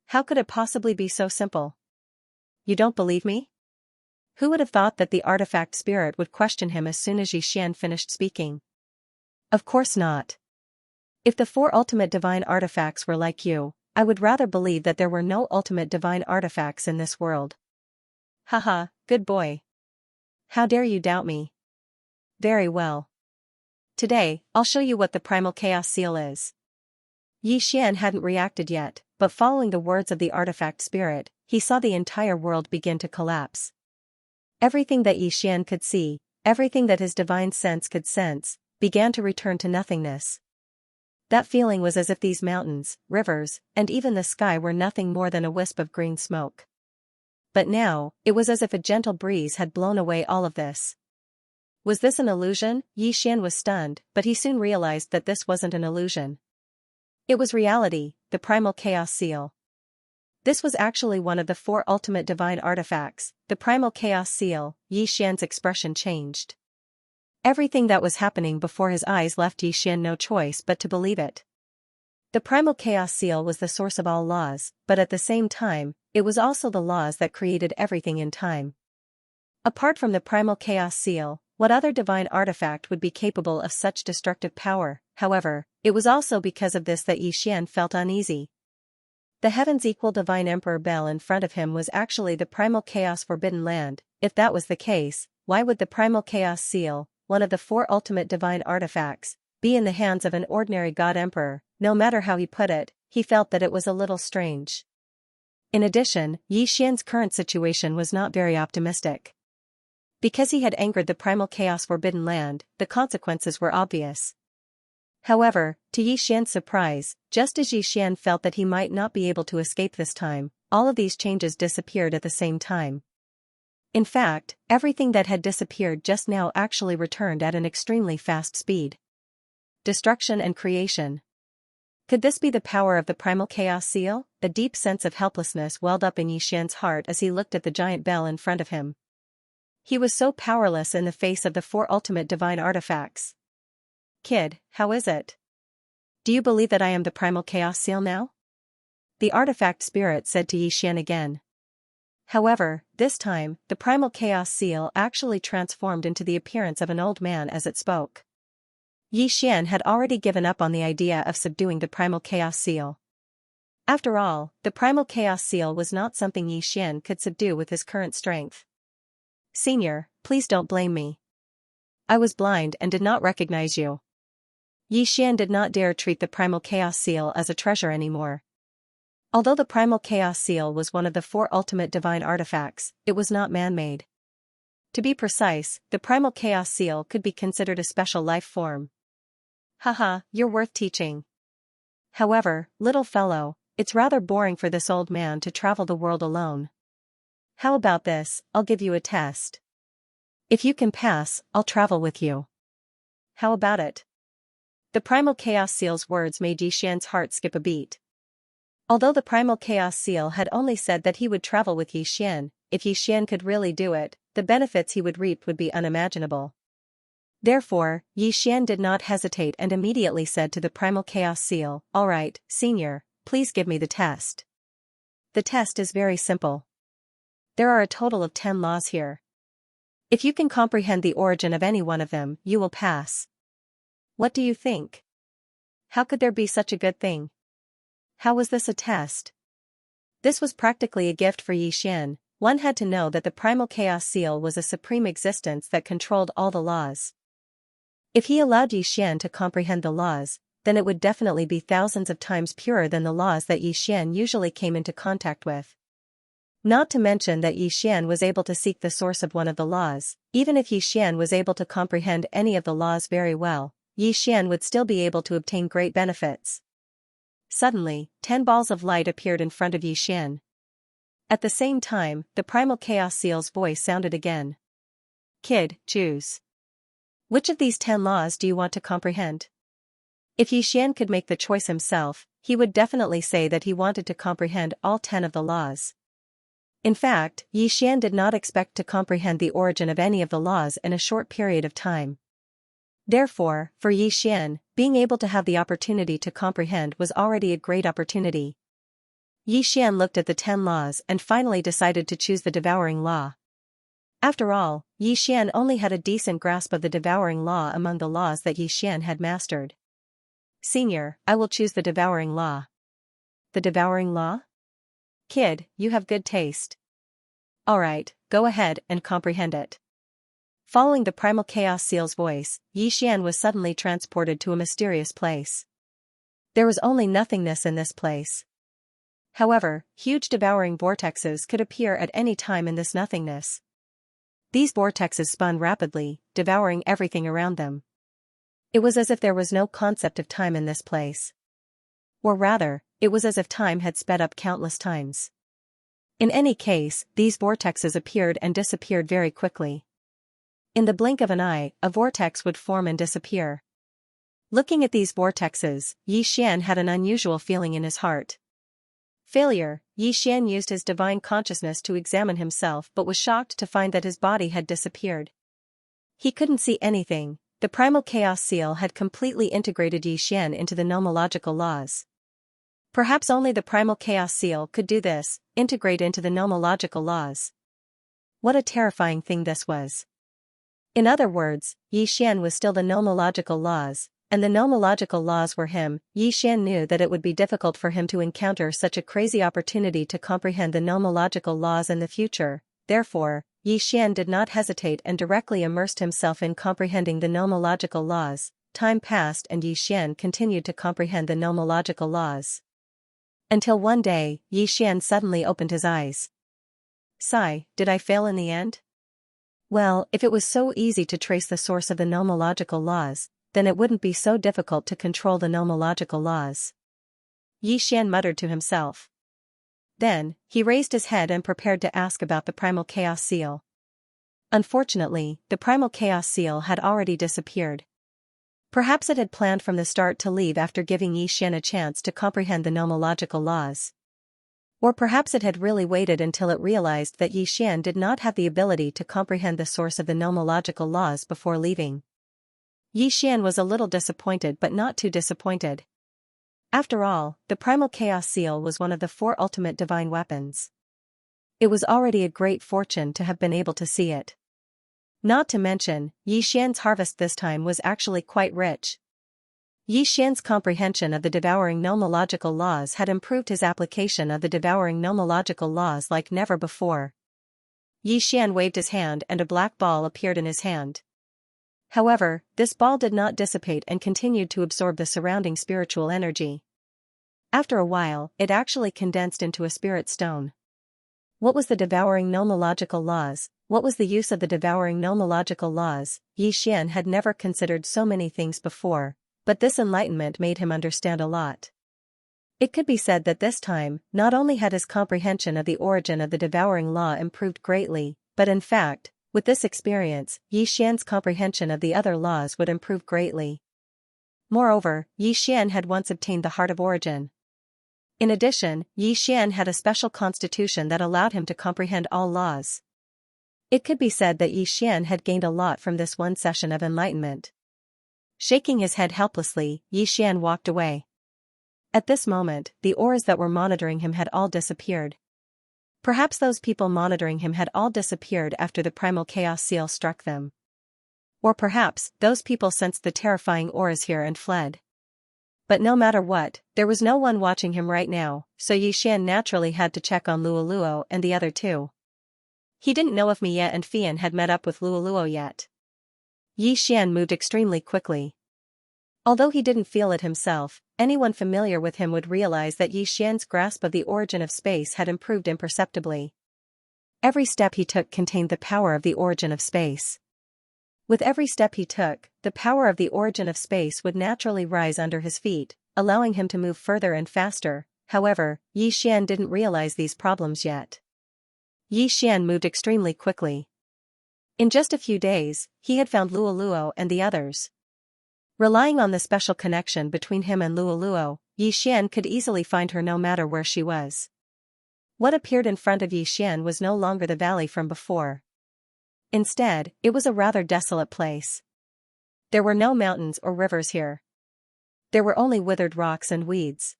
How could it possibly be so simple? You don't believe me? Who would have thought that the artifact spirit would question him as soon as Yi Xian finished speaking? Of course not. If the four ultimate divine artifacts were like you, I would rather believe that there were no ultimate divine artifacts in this world. Haha, good boy. How dare you doubt me? Very well. Today, I'll show you what the primal chaos seal is. Yi Xian hadn't reacted yet, but following the words of the artifact spirit, he saw the entire world begin to collapse. Everything that Yi Xian could see, everything that his divine sense could sense, began to return to nothingness. That feeling was as if these mountains, rivers, and even the sky were nothing more than a wisp of green smoke. But now, it was as if a gentle breeze had blown away all of this. Was this an illusion? Yi Xian was stunned, but he soon realized that this wasn't an illusion. It was reality, the primal chaos seal. This was actually one of the four ultimate divine artifacts, the primal chaos seal. Yi Xian's expression changed. Everything that was happening before his eyes left Yi Xian no choice but to believe it. The primal chaos seal was the source of all laws, but at the same time, it was also the laws that created everything in time. Apart from the primal chaos seal, what other divine artifact would be capable of such destructive power? However, it was also because of this that Yi Xian felt uneasy. The heaven's equal divine emperor bell in front of him was actually the primal chaos forbidden land. If that was the case, why would the primal chaos seal, one of the four ultimate divine artifacts, be in the hands of an ordinary god emperor? No matter how he put it, he felt that it was a little strange. In addition, Yi Xian's current situation was not very optimistic. Because he had angered the primal chaos forbidden land, the consequences were obvious. However, to Yi Xian's surprise, just as Yi Xian felt that he might not be able to escape this time, all of these changes disappeared at the same time. In fact, everything that had disappeared just now actually returned at an extremely fast speed. Destruction and creation. Could this be the power of the primal chaos seal? A deep sense of helplessness welled up in Yi Xian's heart as he looked at the giant bell in front of him. He was so powerless in the face of the four ultimate divine artifacts. Kid, how is it? Do you believe that I am the primal chaos seal now? The artifact spirit said to Yi Xian again. However, this time, the primal chaos seal actually transformed into the appearance of an old man as it spoke. Yi Xian had already given up on the idea of subduing the primal chaos seal. After all, the primal chaos seal was not something Yi Xian could subdue with his current strength. Senior, please don't blame me. I was blind and did not recognize you. Yi Xian did not dare treat the primal chaos seal as a treasure anymore. Although the primal chaos seal was one of the four ultimate divine artifacts, it was not man-made. To be precise, the primal chaos seal could be considered a special life form. Haha, you're worth teaching. However, little fellow, it's rather boring for this old man to travel the world alone. How about this? I'll give you a test. If you can pass, I'll travel with you. How about it? The primal chaos seal's words made Yi Xian's heart skip a beat. Although the primal chaos seal had only said that he would travel with Yi Xian, if Yi Xian could really do it, the benefits he would reap would be unimaginable. Therefore, Yi Xian did not hesitate and immediately said to the primal chaos seal, "All right, senior, please give me the test." The test is very simple. There are a total of 10 laws here. If you can comprehend the origin of any one of them, you will pass. What do you think? How could there be such a good thing? How was this a test? This was practically a gift for Yi Xian. One had to know that the primal chaos seal was a supreme existence that controlled all the laws. If he allowed Yi Xian to comprehend the laws, then it would definitely be thousands of times purer than the laws that Yi Xian usually came into contact with. Not to mention that Yi Xian was able to seek the source of one of the laws. Even if Yi Xian was able to comprehend any of the laws very well, Yi Xian would still be able to obtain great benefits. Suddenly, 10 balls of light appeared in front of Yi Xian. At the same time, the primal chaos seal's voice sounded again. Kid, choose. Which of these 10 laws do you want to comprehend? If Yi Xian could make the choice himself, he would definitely say that he wanted to comprehend all 10 of the laws. In fact, Yi Xian did not expect to comprehend the origin of any of the laws in a short period of time. Therefore, for Yi Xian, being able to have the opportunity to comprehend was already a great opportunity. Yi Xian looked at the 10 laws and finally decided to choose the Devouring law. After all, Yi Xian only had a decent grasp of the Devouring law among the laws that Yi Xian had mastered. Senior, I will choose the devouring law. The devouring law? Kid, you have good taste. Alright, go ahead and comprehend it. Following the primal chaos seal's voice, Xian was suddenly transported to a mysterious place. There was only nothingness in this place. However, huge devouring vortexes could appear at any time in this nothingness. These vortexes spun rapidly, devouring everything around them. It was as if there was no concept of time in this place. Or rather, it was as if time had sped up countless times. In any case, these vortexes appeared and disappeared very quickly. In the blink of an eye, a vortex would form and disappear. Looking at these vortexes, Xian had an unusual feeling in his heart. Failure. Xian used his divine consciousness to examine himself but was shocked to find that his body had disappeared. He couldn't see anything. The primal chaos seal had completely integrated Xian into the nomological laws. Perhaps only the primal chaos seal could do this, integrate into the nomological laws. What a terrifying thing this was. In other words, Xian was still the nomological laws, and the nomological laws were him. Xian knew that it would be difficult for him to encounter such a crazy opportunity to comprehend the nomological laws in the future. Therefore, Xian did not hesitate and directly immersed himself in comprehending the nomological laws. Time passed and Xian continued to comprehend the nomological laws. Until one day, Xian suddenly opened his eyes. Sigh, did I fail in the end? Well, if it was so easy to trace the source of the nomological laws, then it wouldn't be so difficult to control the nomological laws. Xian muttered to himself. Then, he raised his head and prepared to ask about the primal chaos seal. Unfortunately, the primal chaos seal had already disappeared. Perhaps it had planned from the start to leave after giving Xian a chance to comprehend the nomological laws. Or perhaps it had really waited until it realized that Xian did not have the ability to comprehend the source of the nomological laws before leaving. Xian was a little disappointed but not too disappointed. After all, the primal chaos seal was one of the 4 ultimate divine weapons. It was already a great fortune to have been able to see it. Not to mention, Xian's harvest this time was actually quite rich. Xian's comprehension of the devouring nomological laws had improved his application of the devouring nomological laws like never before. Xian waved his hand and a black ball appeared in his hand. However, this ball did not dissipate and continued to absorb the surrounding spiritual energy. After a while, it actually condensed into a spirit stone. What was the devouring nomological laws? What was the use of the devouring nomological laws? Xian had never considered so many things before, but this enlightenment made him understand a lot. It could be said that this time, not only had his comprehension of the origin of the devouring law improved greatly, but in fact, with this experience, Xian's comprehension of the other laws would improve greatly. Moreover, Xian had once obtained the Heart of Origin. In addition, Xian had a special constitution that allowed him to comprehend all laws. It could be said that Xian had gained a lot from this one session of enlightenment. Shaking his head helplessly, Xian walked away. At this moment, the auras that were monitoring him had all disappeared. Perhaps those people monitoring him had all disappeared after the primal chaos seal struck them. Or perhaps, those people sensed the terrifying auras here and fled. But no matter what, there was no one watching him right now, so Xian naturally had to check on Luoluo and the other 2. He didn't know if Mia and Fian had met up with Luoluo yet. Xian moved extremely quickly. Although he didn't feel it himself, anyone familiar with him would realize that Xian's grasp of the origin of space had improved imperceptibly. Every step he took contained the power of the origin of space. With every step he took, the power of the origin of space would naturally rise under his feet, allowing him to move further and faster. However, Xian didn't realize these problems yet. Xian moved extremely quickly. In just a few days, he had found Luoluo and the others. Relying on the special connection between him and Luoluo, Xian could easily find her no matter where she was. What appeared in front of Xian was no longer the valley from before. Instead, it was a rather desolate place. There were no mountains or rivers here. There were only withered rocks and weeds.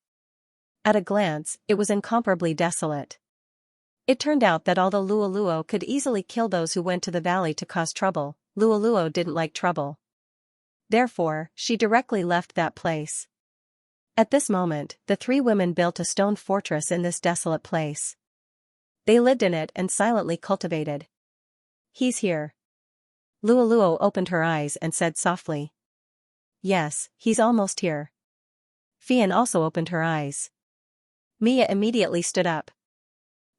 At a glance, it was incomparably desolate. It turned out that although Luoluo could easily kill those who went to the valley to cause trouble, Luoluo didn't like trouble. Therefore, she directly left that place. At this moment, the three women built a stone fortress in this desolate place. They lived in it and silently cultivated. He's here. Luoluo opened her eyes and said softly. Yes, he's almost here. Fian also opened her eyes. Mia immediately stood up.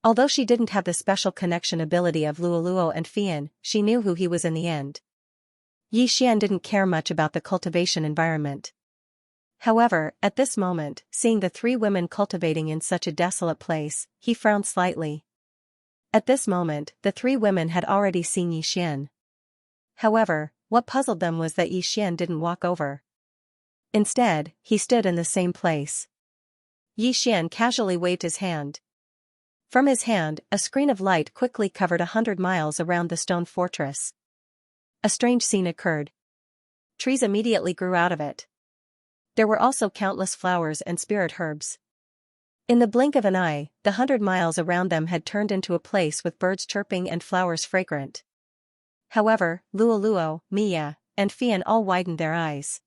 Although she didn't have the special connection ability of Luoluo and Fian, she knew who he was in the end. Yi Xian didn't care much about the cultivation environment. However, at this moment, seeing the three women cultivating in such a desolate place, he frowned slightly. At this moment, the three women had already seen Yi Xian. However, what puzzled them was that Yi Xian didn't walk over. Instead, he stood in the same place. Yi Xian casually waved his hand. From his hand, a screen of light quickly covered 100 miles around the stone fortress. A strange scene occurred. Trees immediately grew out of it. There were also countless flowers and spirit herbs. In the blink of an eye, the 100 miles around them had turned into a place with birds chirping and flowers fragrant. However, Luoluo, Mia, and Fian all widened their eyes.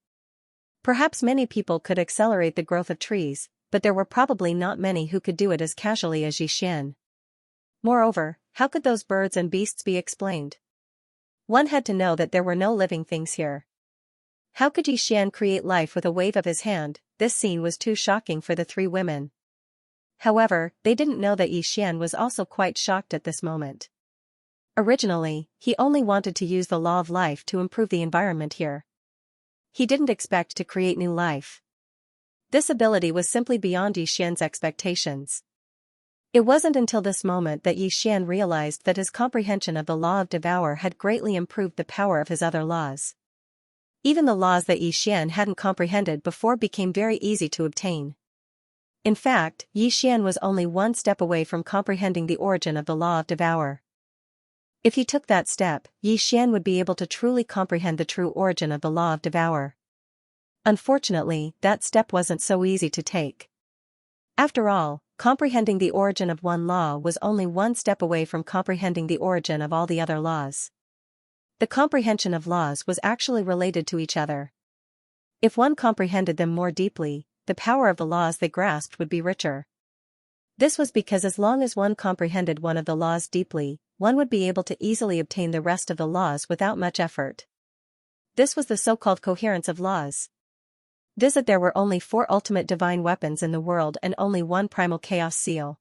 Perhaps many people could accelerate the growth of trees, but there were probably not many who could do it as casually as Yi Xian. Moreover, how could those birds and beasts be explained? One had to know that there were no living things here. How could Yi Xian create life with a wave of his hand? This scene was too shocking for the three women. However, they didn't know that Yi Xian was also quite shocked at this moment. Originally, he only wanted to use the law of life to improve the environment here. He didn't expect to create new life. This ability was simply beyond Yi Xian's expectations. It wasn't until this moment that Yi Xian realized that his comprehension of the law of Devour had greatly improved the power of his other laws. Even the laws that Yi Xian hadn't comprehended before became very easy to obtain. In fact, Yi Xian was only one step away from comprehending the origin of the law of Devour. If he took that step, Yi Xian would be able to truly comprehend the true origin of the law of Devour. Unfortunately, that step wasn't so easy to take. After all, comprehending the origin of one law was only one step away from comprehending the origin of all the other laws. The comprehension of laws was actually related to each other. If one comprehended them more deeply, the power of the laws they grasped would be richer. This was because as long as one comprehended one of the laws deeply, one would be able to easily obtain the rest of the laws without much effort. This was the so-called coherence of laws. Visit there were only 4 ultimate divine weapons in the world and only 1 primal chaos seal.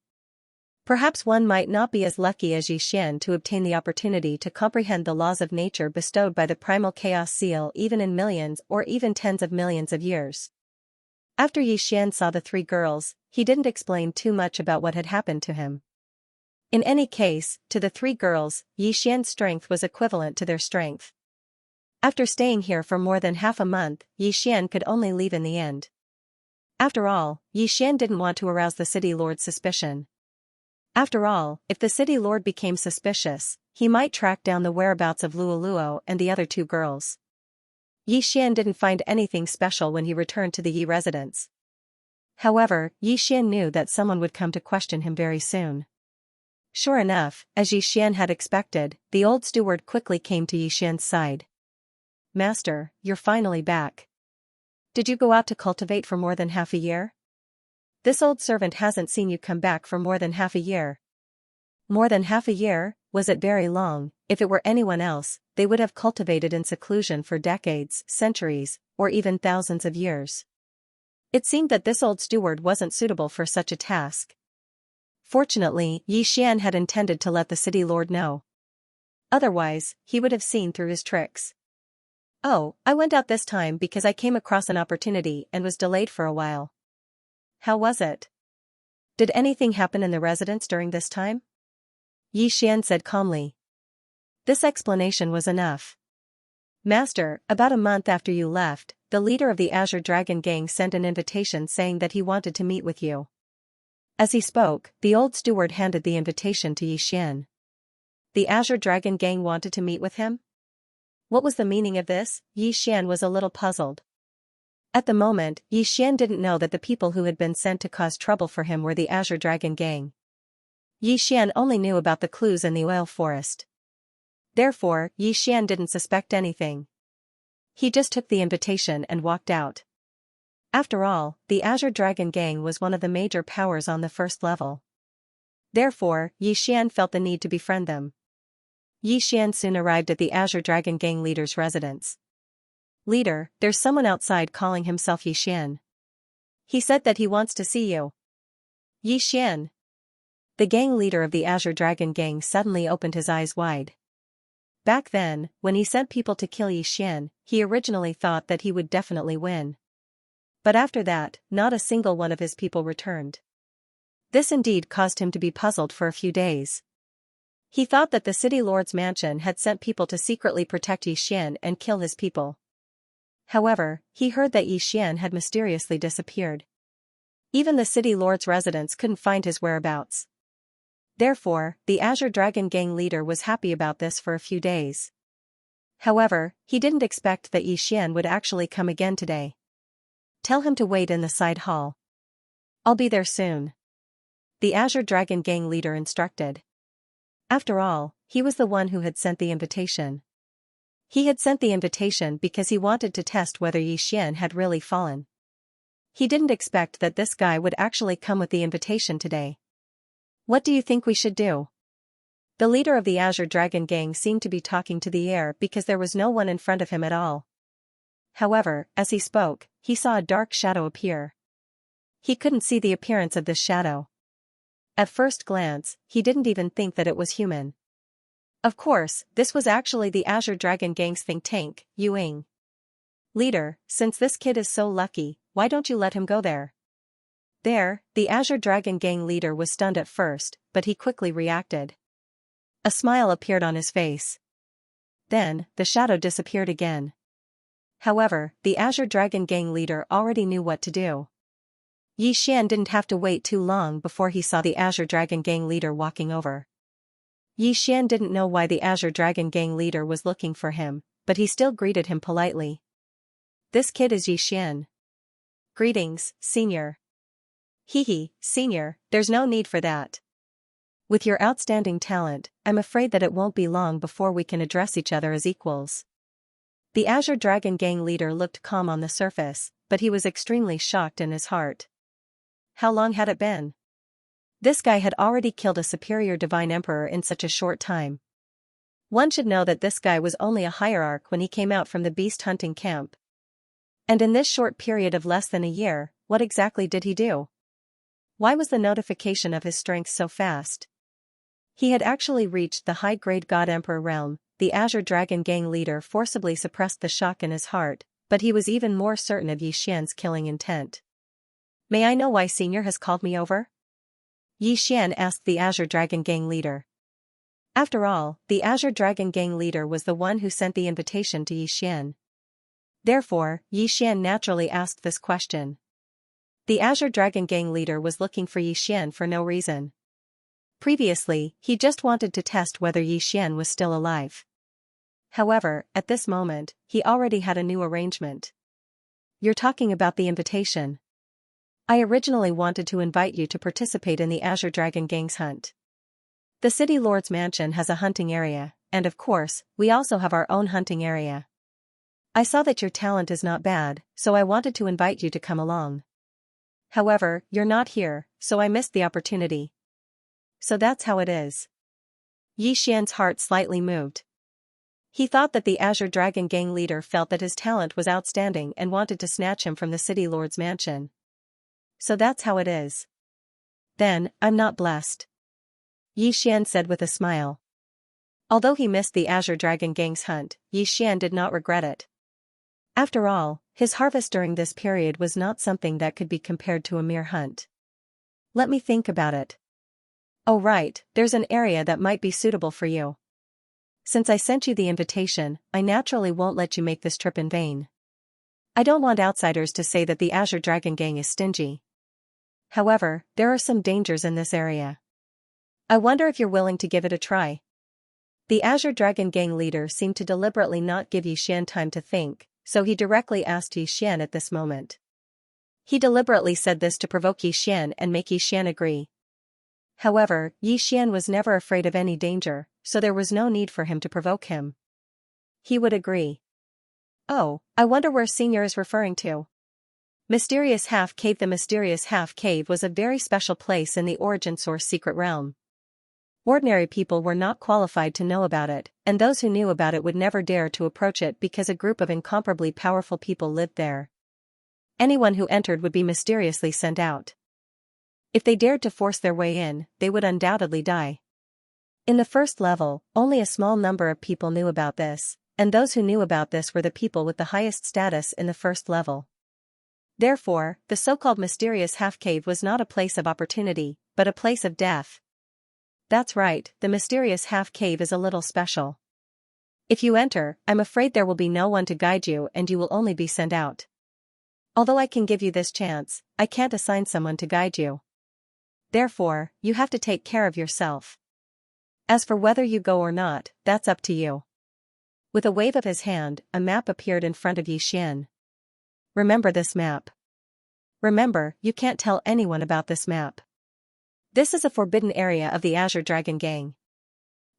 Perhaps one might not be as lucky as Yi Xian to obtain the opportunity to comprehend the laws of nature bestowed by the primal chaos seal even in millions or even tens of millions of years. After Yi Xian saw the 3 girls, he didn't explain too much about what had happened to him. In any case, to the 3 girls, Yi Xian's strength was equivalent to their strength. After staying here for more than half a month, Yi Xian could only leave in the end. After all, Yi Xian didn't want to arouse the city lord's suspicion. After all, if the city lord became suspicious, he might track down the whereabouts of Luoluo and the other 2 girls. Yi Xian didn't find anything special when he returned to the Yi residence. However, Yi Xian knew that someone would come to question him very soon. Sure enough, as Yi Xian had expected, the old steward quickly came to Yi Xian's side. "Master, you're finally back. Did you go out to cultivate for more than half a year? This old servant hasn't seen you come back for more than half a year." More than half a year? Was it very long? If it were anyone else, they would have cultivated in seclusion for decades, centuries, or even thousands of years. It seemed that this old steward wasn't suitable for such a task. Fortunately, Yi Xian had intended to let the city lord know. Otherwise, he would have seen through his tricks. "Oh, I went out this time because I came across an opportunity and was delayed for a while." "How was it? Did anything happen in the residence during this time?" Yi Xian said calmly. This explanation was enough. "Master, about a month after you left, the leader of the Azure Dragon Gang sent an invitation saying that he wanted to meet with you." As he spoke, the old steward handed the invitation to Yi Xian. The Azure Dragon Gang wanted to meet with him? What was the meaning of this? Yi Xian was a little puzzled. At the moment, Yi Xian didn't know that the people who had been sent to cause trouble for him were the Azure Dragon Gang. Yi Xian only knew about the clues in the oil forest. Therefore, Yi Xian didn't suspect anything. He just took the invitation and walked out. After all, the Azure Dragon Gang was one of the major powers on the first level. Therefore, Xian felt the need to befriend them. Xian soon arrived at the Azure Dragon Gang leader's residence. "Leader, there's someone outside calling himself Xian. He said that he wants to see you." "Xian." The gang leader of the Azure Dragon Gang suddenly opened his eyes wide. Back then, when he sent people to kill Xian, he originally thought that he would definitely win. But after that, not a single one of his people returned. This indeed caused him to be puzzled for a few days. He thought that the city lord's mansion had sent people to secretly protect Xian and kill his people. However, he heard that Xian had mysteriously disappeared. Even the city lord's residents couldn't find his whereabouts. Therefore, the Azure Dragon Gang leader was happy about this for a few days. However, he didn't expect that Xian would actually come again today. "Tell him to wait in the side hall. I'll be there soon," the Azure Dragon Gang leader instructed. After all, he was the one who had sent the invitation. He had sent the invitation because he wanted to test whether Xian had really fallen. He didn't expect that this guy would actually come with the invitation today. "What do you think we should do?" The leader of the Azure Dragon Gang seemed to be talking to the air because there was no one in front of him at all. However, as he spoke, he saw a dark shadow appear. He couldn't see the appearance of this shadow. At first glance, he didn't even think that it was human. Of course, this was actually the Azure Dragon Gang's think tank, Yuing. "Leader, since this kid is so lucky, why don't you let him go there?" There, the Azure Dragon Gang leader was stunned at first, but he quickly reacted. A smile appeared on his face. Then, the shadow disappeared again. However, the Azure Dragon Gang leader already knew what to do. Xian didn't have to wait too long before he saw the Azure Dragon Gang leader walking over. Xian didn't know why the Azure Dragon Gang leader was looking for him, but he still greeted him politely. "This kid is Xian. Greetings, senior." "Hehe, senior, there's no need for that. With your outstanding talent, I'm afraid that it won't be long before we can address each other as equals." The Azure Dragon Gang leader looked calm on the surface, but he was extremely shocked in his heart. How long had it been? This guy had already killed a superior divine emperor in such a short time. One should know that this guy was only a hierarch when he came out from the beast hunting camp. And in this short period of less than a year, what exactly did he do? Why was the notification of his strength so fast? He had actually reached the high-grade God Emperor realm. The Azure Dragon Gang leader forcibly suppressed the shock in his heart, but he was even more certain of Xian's killing intent. "May I know why Senior has called me over?" Xian asked the Azure Dragon Gang leader. After all, the Azure Dragon Gang leader was the one who sent the invitation to Xian. Therefore, Xian naturally asked this question. The Azure Dragon Gang leader was looking for Xian for no reason. Previously, he just wanted to test whether Xian was still alive. However, at this moment, he already had a new arrangement. "You're talking about the invitation. I originally wanted to invite you to participate in the Azure Dragon Gang's hunt. The City Lord's mansion has a hunting area, and of course, we also have our own hunting area. I saw that your talent is not bad, so I wanted to invite you to come along. However, you're not here, so I missed the opportunity. So that's how it is." Xian's heart slightly moved. He thought that the Azure Dragon Gang leader felt that his talent was outstanding and wanted to snatch him from the City Lord's mansion. So that's how it is. Then, I'm not blessed. Xian said with a smile. Although he missed the Azure Dragon Gang's hunt, Xian did not regret it. After all, his harvest during this period was not something that could be compared to a mere hunt. Let me think about it. Oh right, there's an area that might be suitable for you. Since I sent you the invitation, I naturally won't let you make this trip in vain. I don't want outsiders to say that the Azure Dragon Gang is stingy. However, there are some dangers in this area. I wonder if you're willing to give it a try. The Azure Dragon Gang leader seemed to deliberately not give Xian time to think, so he directly asked Xian at this moment. He deliberately said this to provoke Xian and make Xian agree. However, Xian was never afraid of any danger, so there was no need for him to provoke him. He would agree. Oh, I wonder where Senior is referring to. Mysterious Half-Cave. The mysterious half-cave was a very special place in the Origin Source secret realm. Ordinary people were not qualified to know about it, and those who knew about it would never dare to approach it because a group of incomparably powerful people lived there. Anyone who entered would be mysteriously sent out. If they dared to force their way in, they would undoubtedly die. In the first level, only a small number of people knew about this, and those who knew about this were the people with the highest status in the first level. Therefore, the so-called mysterious half-cave was not a place of opportunity, but a place of death. That's right, the mysterious half-cave is a little special. If you enter, I'm afraid there will be no one to guide you and you will only be sent out. Although I can give you this chance, I can't assign someone to guide you. Therefore, you have to take care of yourself. As for whether you go or not, that's up to you. With a wave of his hand, a map appeared in front of Xian. Remember this map. Remember, you can't tell anyone about this map. This is a forbidden area of the Azure Dragon Gang.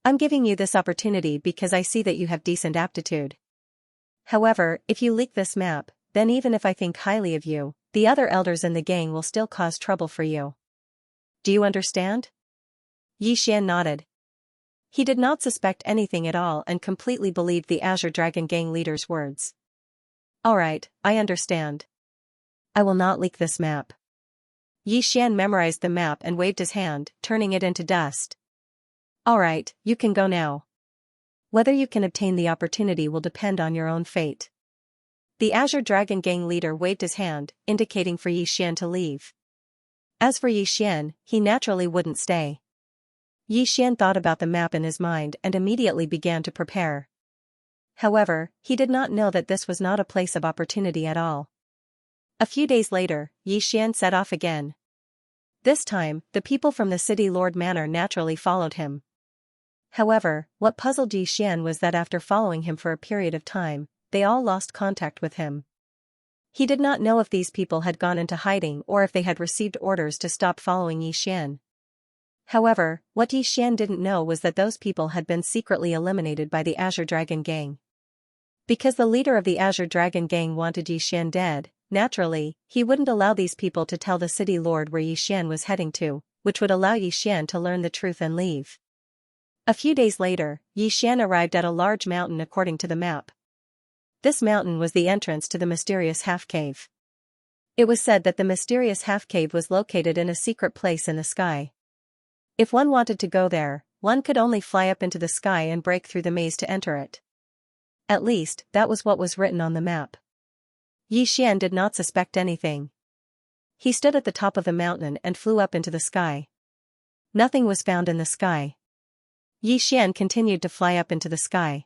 I'm giving you this opportunity because I see that you have decent aptitude. However, if you leak this map, then even if I think highly of you, the other elders in the gang will still cause trouble for you. Do you understand? Xian nodded. He did not suspect anything at all and completely believed the Azure Dragon Gang leader's words. Alright, I understand. I will not leak this map. Xian memorized the map and waved his hand, turning it into dust. Alright, you can go now. Whether you can obtain the opportunity will depend on your own fate. The Azure Dragon Gang leader waved his hand, indicating for Xian to leave. As for Xian, he naturally wouldn't stay. Xian thought about the map in his mind and immediately began to prepare. However, he did not know that this was not a place of opportunity at all. A few days later, Xian set off again. This time, the people from the City Lord Manor naturally followed him. However, what puzzled Xian was that after following him for a period of time, they all lost contact with him. He did not know if these people had gone into hiding or if they had received orders to stop following Xian. However, what Xian didn't know was that those people had been secretly eliminated by the Azure Dragon Gang. Because the leader of the Azure Dragon Gang wanted Xian dead, naturally, he wouldn't allow these people to tell the city lord where Xian was heading to, which would allow Xian to learn the truth and leave. A few days later, Xian arrived at a large mountain according to the map. This mountain was the entrance to the mysterious half-cave. It was said that the mysterious half-cave was located in a secret place in the sky. If one wanted to go there, one could only fly up into the sky and break through the maze to enter it. At least, that was what was written on the map. Xian did not suspect anything. He stood at the top of the mountain and flew up into the sky. Nothing was found in the sky. Xian continued to fly up into the sky.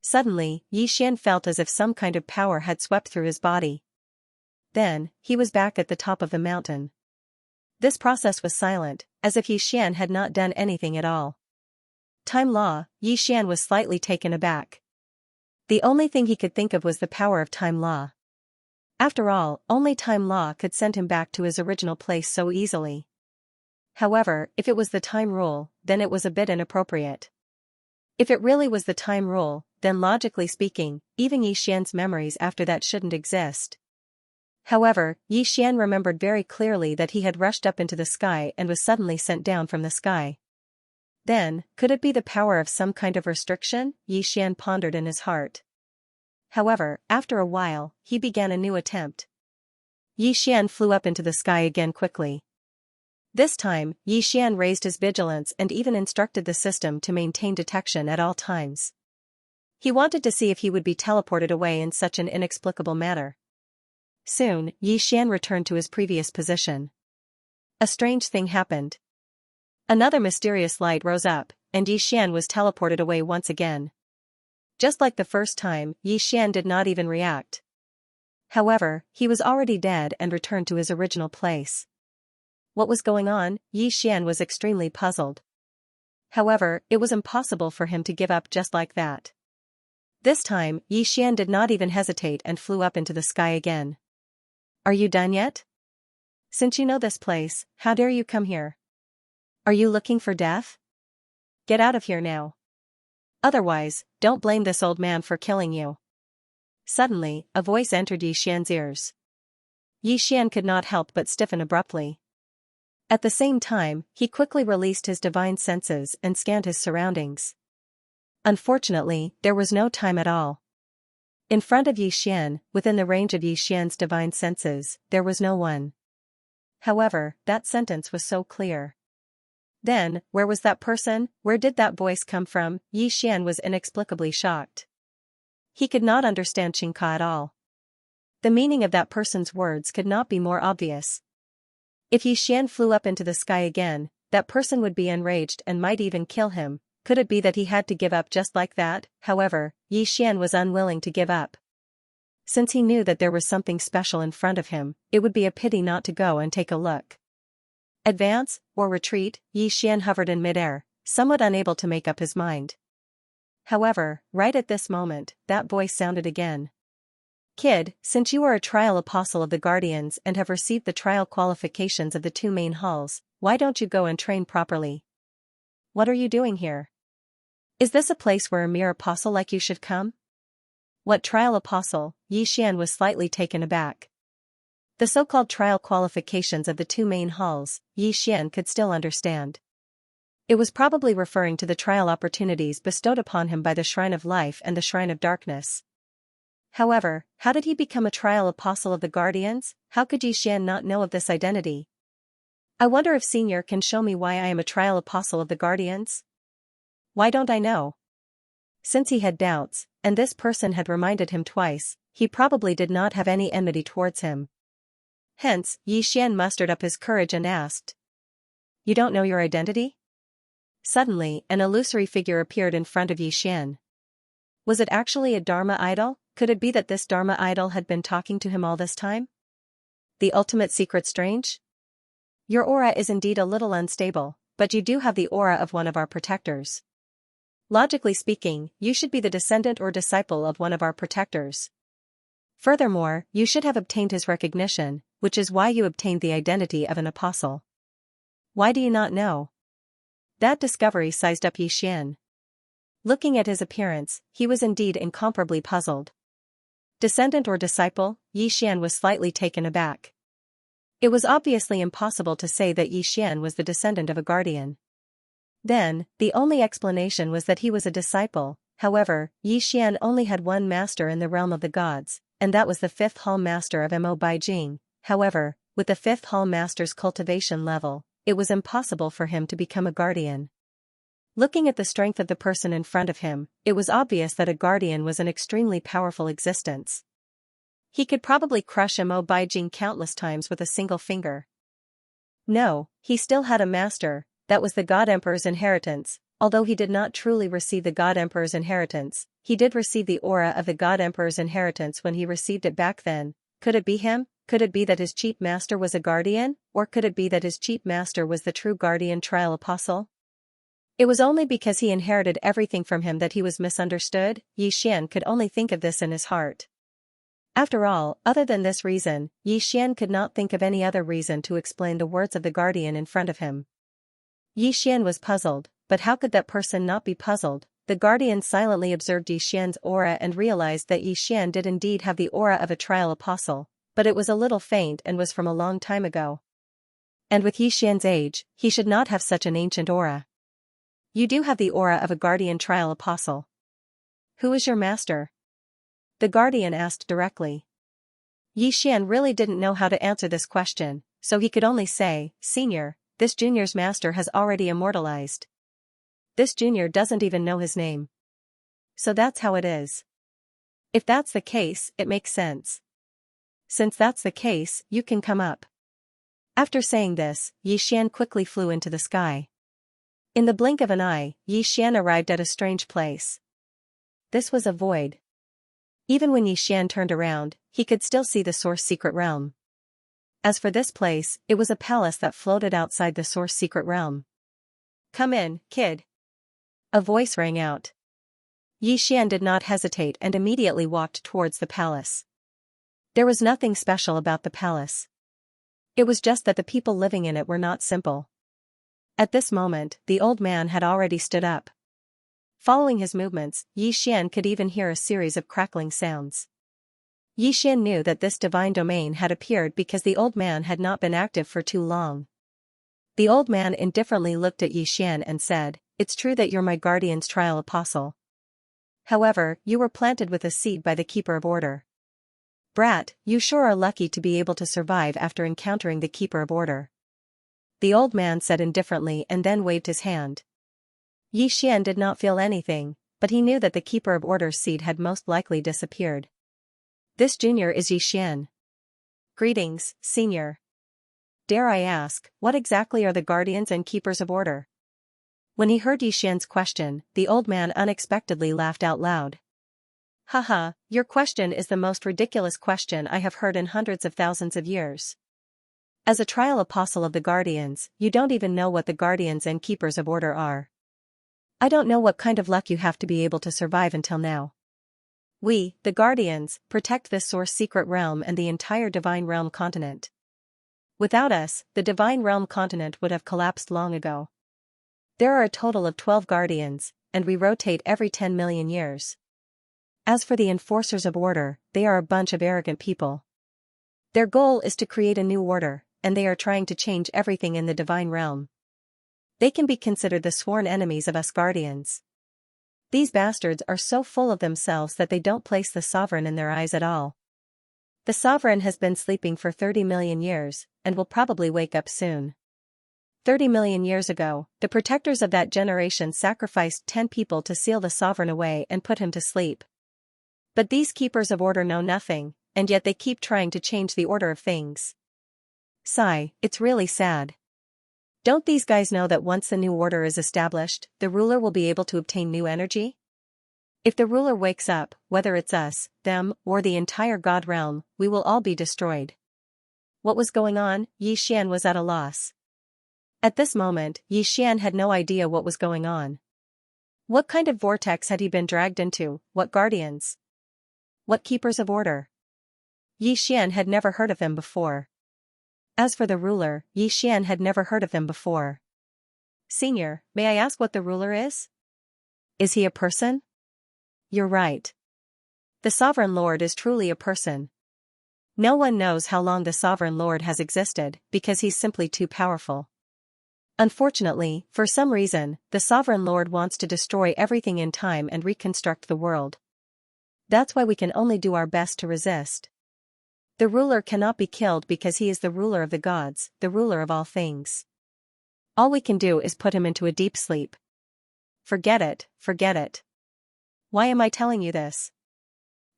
Suddenly, Xian felt as if some kind of power had swept through his body. Then, he was back at the top of the mountain. This process was silent, as if Xian had not done anything at all. Time law, Xian was slightly taken aback. The only thing he could think of was the power of time law. After all, only time law could send him back to his original place so easily. However, if it was the time rule, then it was a bit inappropriate. If it really was the time rule, then logically speaking, even Xian's memories after that shouldn't exist. However, Xian remembered very clearly that he had rushed up into the sky and was suddenly sent down from the sky. Then, could it be the power of some kind of restriction? Xian pondered in his heart. However, after a while, he began a new attempt. Xian flew up into the sky again quickly. This time, Xian raised his vigilance and even instructed the system to maintain detection at all times. He wanted to see if he would be teleported away in such an inexplicable manner. Soon, Xian returned to his previous position. A strange thing happened. Another mysterious light rose up, and Xian was teleported away once again. Just like the first time, Xian did not even react. However, he was already dead and returned to his original place. What was going on? Xian was extremely puzzled. However, it was impossible for him to give up just like that. This time, Xian did not even hesitate and flew up into the sky again. Are you done yet? Since you know this place, how dare you come here? Are you looking for death? Get out of here now. Otherwise, don't blame this old man for killing you. Suddenly, a voice entered Xian's ears. Yi Xian could not help but stiffen abruptly. At the same time, he quickly released his divine senses and scanned his surroundings. Unfortunately, there was no time at all. In front of Yi Xian, within the range of Yi Xian's divine senses, there was no one. However, that sentence was so clear. Then, where was that person? Where did that voice come from? Yi Xian was inexplicably shocked. He could not understand Xianxia at all. The meaning of that person's words could not be more obvious. If Yi Xian flew up into the sky again, that person would be enraged and might even kill him. Could it be that he had to give up just like that? However, Yi Xian was unwilling to give up. Since he knew that there was something special in front of him, it would be a pity not to go and take a look. Advance, or retreat? Yi Xian hovered in midair, somewhat unable to make up his mind. However, right at this moment, that voice sounded again. Kid, since you are a trial apostle of the Guardians and have received the trial qualifications of the two main halls, why don't you go and train properly? What are you doing here? Is this a place where a mere apostle like you should come? What trial apostle? Yi Xian was slightly taken aback. The so-called trial qualifications of the two main halls, Yi Xian could still understand. It was probably referring to the trial opportunities bestowed upon him by the Shrine of Life and the Shrine of Darkness. However, how did he become a trial apostle of the Guardians? How could Yi Xian not know of this identity? I wonder if Senior can show me why I am a trial apostle of the Guardians? Why don't I know? Since he had doubts, and this person had reminded him twice, he probably did not have any enmity towards him. Hence, Yi Xian mustered up his courage and asked. You don't know your identity? Suddenly, an illusory figure appeared in front of Yi Xian. Was it actually a Dharma idol? Could it be that this Dharma idol had been talking to him all this time? The ultimate secret strange? Your aura is indeed a little unstable, but you do have the aura of one of our protectors. Logically speaking, you should be the descendant or disciple of one of our protectors. Furthermore, you should have obtained his recognition, which is why you obtained the identity of an apostle. Why do you not know? That discovery sized up Yi Xian. Looking at his appearance, he was indeed incomparably puzzled. Descendant or disciple? Yi Xian was slightly taken aback. It was obviously impossible to say that Yi Xian was the descendant of a guardian. Then, the only explanation was that he was a disciple. However, Yi Xian only had one master in the realm of the gods, and that was the fifth hall master of Mo Baijing. However, with the fifth hall master's cultivation level, it was impossible for him to become a guardian. Looking at the strength of the person in front of him, it was obvious that a guardian was an extremely powerful existence. He could probably crush Mo Baijing countless times with a single finger. No, he still had a master, that was the God Emperor's inheritance. Although he did not truly receive the God Emperor's inheritance, he did receive the aura of the God Emperor's inheritance when he received it back then. Could it be him? Could it be that his chief master was a guardian? Or could it be that his chief master was the true guardian trial apostle? It was only because he inherited everything from him that he was misunderstood. Yi Xian could only think of this in his heart. After all, other than this reason, Yi Xian could not think of any other reason to explain the words of the guardian in front of him. Yi Xian was puzzled, but how could that person not be puzzled? The guardian silently observed Yi Xian's aura and realized that Yi Xian did indeed have the aura of a trial apostle, but it was a little faint and was from a long time ago. And with Yi Xian's age, he should not have such an ancient aura. You do have the aura of a guardian trial apostle. Who is your master? The guardian asked directly. Yi Xian really didn't know how to answer this question, so he could only say, Senior, this junior's master has already immortalized. This junior doesn't even know his name. So that's how it is. If that's the case, it makes sense. Since that's the case, you can come up. After saying this, Yi Xian quickly flew into the sky. In the blink of an eye, Yi Xian arrived at a strange place. This was a void. Even when Yi Xian turned around, he could still see the Source Secret Realm. As for this place, it was a palace that floated outside the Source Secret Realm. Come in, kid. A voice rang out. Yi Xian did not hesitate and immediately walked towards the palace. There was nothing special about the palace. It was just that the people living in it were not simple. At this moment, the old man had already stood up. Following his movements, Yi Xian could even hear a series of crackling sounds. Yi Xian knew that this divine domain had appeared because the old man had not been active for too long. The old man indifferently looked at Yi Xian and said, "It's true that you're my guardian's trial apostle. However, you were planted with a seed by the Keeper of Order. Brat, you sure are lucky to be able to survive after encountering the Keeper of Order," the old man said indifferently and then waved his hand. Yi Xian did not feel anything, but he knew that the Keeper of Order's seed had most likely disappeared. "This junior is Yi Xian. Greetings, senior. Dare I ask, what exactly are the guardians and keepers of order?" When he heard Yi Xian's question, the old man unexpectedly laughed out loud. "Haha, your question is the most ridiculous question I have heard in hundreds of thousands of years. As a trial apostle of the guardians, you don't even know what the guardians and keepers of order are. I don't know what kind of luck you have to be able to survive until now. We, the guardians, protect this source secret realm and the entire divine realm continent. Without us, the divine realm continent would have collapsed long ago. There are a total of 12 guardians, and we rotate every 10 million years. As for the enforcers of order, they are a bunch of arrogant people. Their goal is to create a new order, and they are trying to change everything in the divine realm. They can be considered the sworn enemies of us guardians. These bastards are so full of themselves that they don't place the sovereign in their eyes at all. The sovereign has been sleeping for 30 million years, and will probably wake up soon. 30 million years ago, the protectors of that generation sacrificed 10 people to seal the sovereign away and put him to sleep. But these keepers of order know nothing, and yet they keep trying to change the order of things. Sigh, it's really sad. Don't these guys know that once the new order is established, the ruler will be able to obtain new energy? If the ruler wakes up, whether it's us, them, or the entire god realm, we will all be destroyed." What was going on? Yi Xian was at a loss. At this moment, Yi Xian had no idea what was going on. What kind of vortex had he been dragged into? What guardians? What keepers of order? Yi Xian had never heard of them before. As for the ruler, Yi Xian had never heard of them before. "Senior, may I ask what the ruler is? Is he a person?" "You're right. The Sovereign Lord is truly a person. No one knows how long the Sovereign Lord has existed, because he's simply too powerful. Unfortunately, for some reason, the Sovereign Lord wants to destroy everything in time and reconstruct the world. That's why we can only do our best to resist. The ruler cannot be killed because he is the ruler of the gods, the ruler of all things. All we can do is put him into a deep sleep." Forget it, forget it. Why am I telling you this?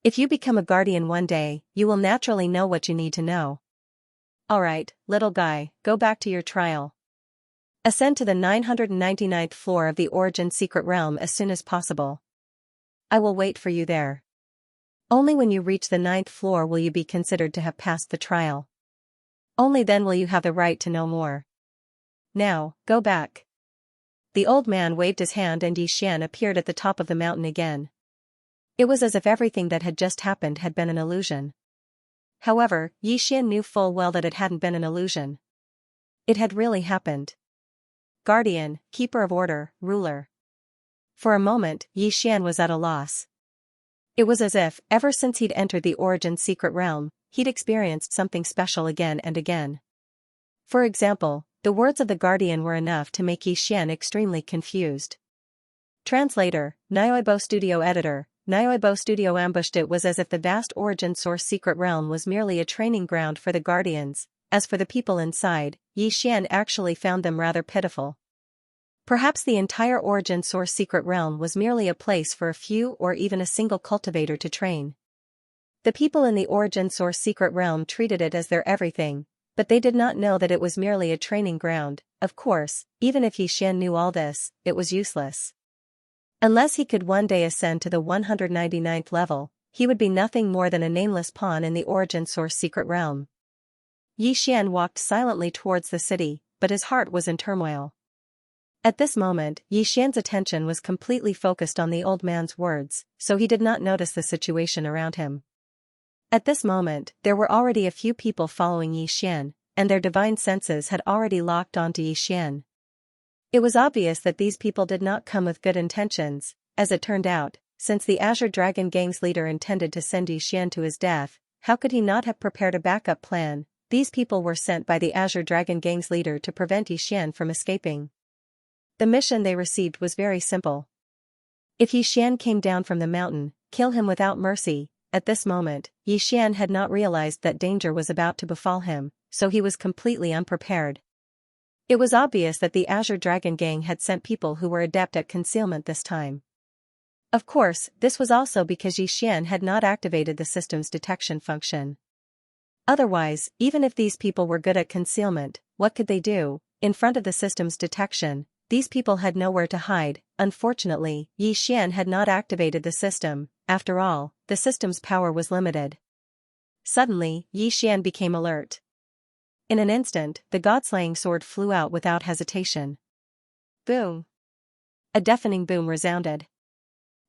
If you become a guardian one day, you will naturally know what you need to know. Alright, little guy, go back to your trial. Ascend to the 999th floor of the Origin Secret Realm as soon as possible. I will wait for you there. Only when you reach the 9th floor will you be considered to have passed the trial. Only then will you have the right to know more. Now, go back. The old man waved his hand and Yi Xian appeared at the top of the mountain again. It was as if everything that had just happened had been an illusion. However, Yi Xian knew full well that it hadn't been an illusion. It had really happened. Guardian, keeper of order, ruler. For a moment, Yi Xian was at a loss. It was as if, ever since he'd entered the Origin Secret Realm, he'd experienced something special again and again. For example, the words of the Guardian were enough to make Yi Xian extremely confused. Translator, Nioibo Studio Editor, Nioibo Studio ambushed. It was as if the vast Origin Source Secret Realm was merely a training ground for the Guardians. As for the people inside, Yi Xian actually found them rather pitiful. Perhaps the entire Origin Source Secret Realm was merely a place for a few or even a single cultivator to train. The people in the Origin Source Secret Realm treated it as their everything, but they did not know that it was merely a training ground. Of course, even if Yi Xian knew all this, it was useless. Unless he could one day ascend to the 199th level, he would be nothing more than a nameless pawn in the Origin Source Secret Realm. Yi Xian walked silently towards the city, but his heart was in turmoil. At this moment, Yi Xian's attention was completely focused on the old man's words, so he did not notice the situation around him. At this moment, there were already a few people following Yi Xian, and their divine senses had already locked onto Yi Xian. It was obvious that these people did not come with good intentions. As it turned out, since the Azure Dragon Gang's leader intended to send Yi Xian to his death, how could he not have prepared a backup plan? These people were sent by the Azure Dragon Gang's leader to prevent Xian from escaping. The mission they received was very simple. If Xian came down from the mountain, kill him without mercy. At this moment, Xian had not realized that danger was about to befall him, so he was completely unprepared. It was obvious that the Azure Dragon Gang had sent people who were adept at concealment this time. Of course, this was also because Xian had not activated the system's detection function. Otherwise, even if these people were good at concealment, what could they do? In front of the system's detection, these people had nowhere to hide. Unfortunately, Xian had not activated the system. After all, the system's power was limited. Suddenly, Xian became alert. In an instant, the god-slaying sword flew out without hesitation. Boom! A deafening boom resounded.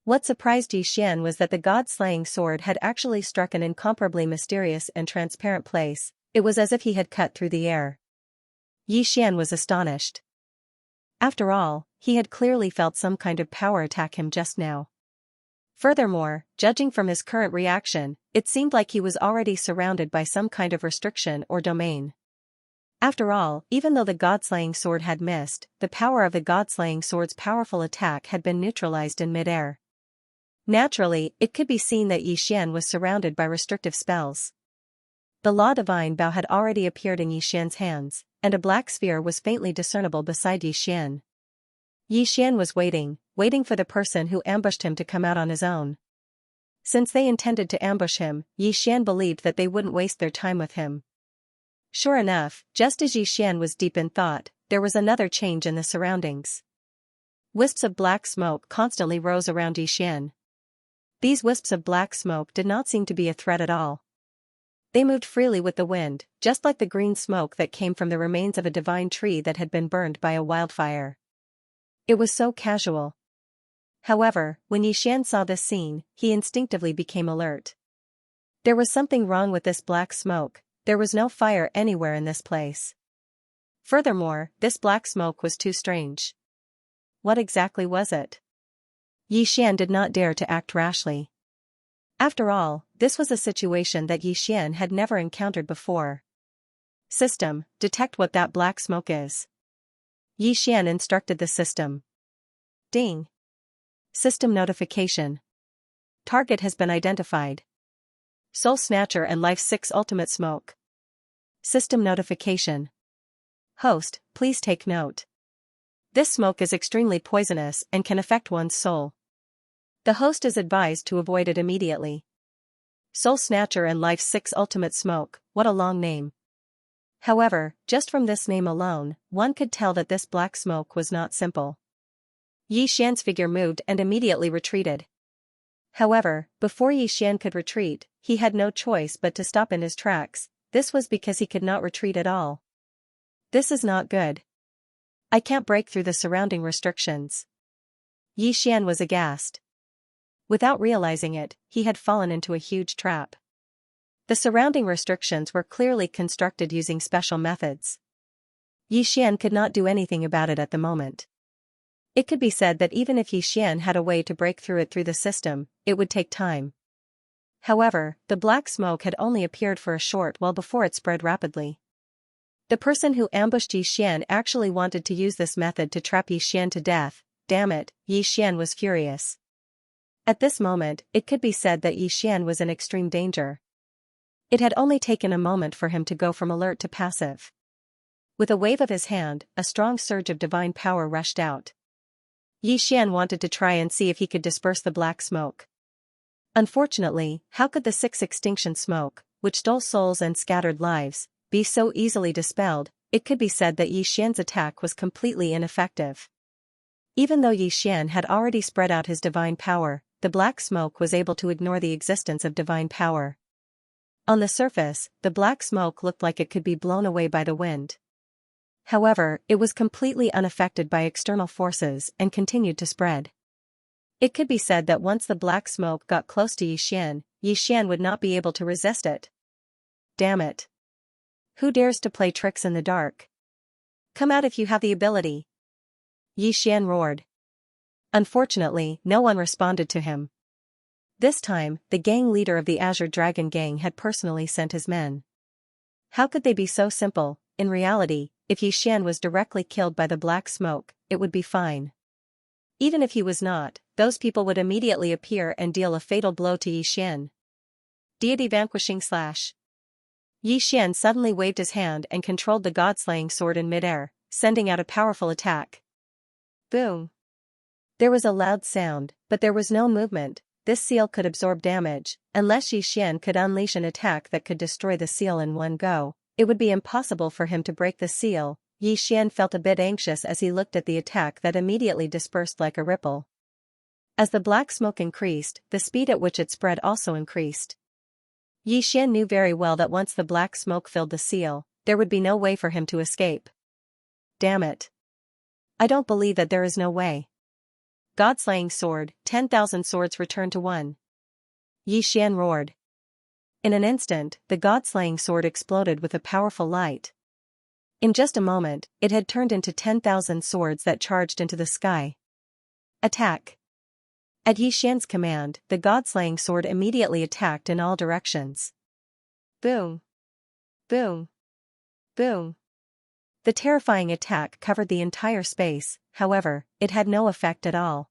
What surprised Xian was that the god-slaying sword had actually struck an incomparably mysterious and transparent place. It was as if he had cut through the air. Xian was astonished. After all, he had clearly felt some kind of power attack him just now. Furthermore, judging from his current reaction, it seemed like he was already surrounded by some kind of restriction or domain. After all, even though the god-slaying sword had missed, the power of the god-slaying sword's powerful attack had been neutralized in midair. Naturally, it could be seen that Xian was surrounded by restrictive spells. The Law Divine Bow had already appeared in Xian's hands, and a black sphere was faintly discernible beside Xian. Xian was waiting for the person who ambushed him to come out on his own. Since they intended to ambush him, Xian believed that they wouldn't waste their time with him. Sure enough, just as Xian was deep in thought, there was another change in the surroundings. Wisps of black smoke constantly rose around Xian. These wisps of black smoke did not seem to be a threat at all. They moved freely with the wind, just like the green smoke that came from the remains of a divine tree that had been burned by a wildfire. It was so casual. However, when Xian saw this scene, he instinctively became alert. There was something wrong with this black smoke. There was no fire anywhere in this place. Furthermore, this black smoke was too strange. What exactly was it? Xian did not dare to act rashly. After all, this was a situation that Xian had never encountered before. System, detect what that black smoke is. Xian instructed the system. Ding. System notification. Target has been identified. Soul Snatcher and Life 6 Ultimate Smoke. System notification. Host, please take note. This smoke is extremely poisonous and can affect one's soul. The host is advised to avoid it immediately. Soul Snatcher and Life 6 Ultimate Smoke, what a long name. However, just from this name alone, one could tell that this black smoke was not simple. Xian's figure moved and immediately retreated. However, before Xian could retreat, he had no choice but to stop in his tracks. This was because he could not retreat at all. This is not good. I can't break through the surrounding restrictions. Xian was aghast. Without realizing it, he had fallen into a huge trap. The surrounding restrictions were clearly constructed using special methods. Xian could not do anything about it at the moment. It could be said that even if Xian had a way to break through the system, it would take time. However, the black smoke had only appeared for a short while before it spread rapidly. The person who ambushed Xian actually wanted to use this method to trap Xian to death. Damn it, Xian was furious. At this moment, it could be said that Xian was in extreme danger. It had only taken a moment for him to go from alert to passive. With a wave of his hand, a strong surge of divine power rushed out. Xian wanted to try and see if he could disperse the black smoke. Unfortunately, how could the 6 extinction smoke, which stole souls and scattered lives, be so easily dispelled? It could be said that Xian's attack was completely ineffective. Even though Xian had already spread out his divine power, the black smoke was able to ignore the existence of divine power. On the surface, the black smoke looked like it could be blown away by the wind. However, it was completely unaffected by external forces and continued to spread. It could be said that once the black smoke got close to Xian would not be able to resist it. Damn it. Who dares to play tricks in the dark? Come out if you have the ability. Xian roared. Unfortunately, no one responded to him. This time, the gang leader of the Azure Dragon gang had personally sent his men. How could they be so simple? In reality, if Xian was directly killed by the black smoke, it would be fine. Even if he was not, those people would immediately appear and deal a fatal blow to Xian. Deity vanquishing slash. Xian suddenly waved his hand and controlled the god-slaying sword in midair, sending out a powerful attack. Boom. There was a loud sound, but there was no movement. This seal could absorb damage. Unless Xian could unleash an attack that could destroy the seal in one go, it would be impossible for him to break the seal. Xian felt a bit anxious as he looked at the attack that immediately dispersed like a ripple. As the black smoke increased, the speed at which it spread also increased. Xian knew very well that once the black smoke filled the seal, there would be no way for him to escape. Damn it. I don't believe that there is no way. God-slaying sword, 10,000 swords returned to one. Xian roared. In an instant, the god-slaying sword exploded with a powerful light. In just a moment, it had turned into 10,000 swords that charged into the sky. Attack! At Xian's command, the god-slaying sword immediately attacked in all directions. Boom! Boom! Boom! The terrifying attack covered the entire space, however, it had no effect at all.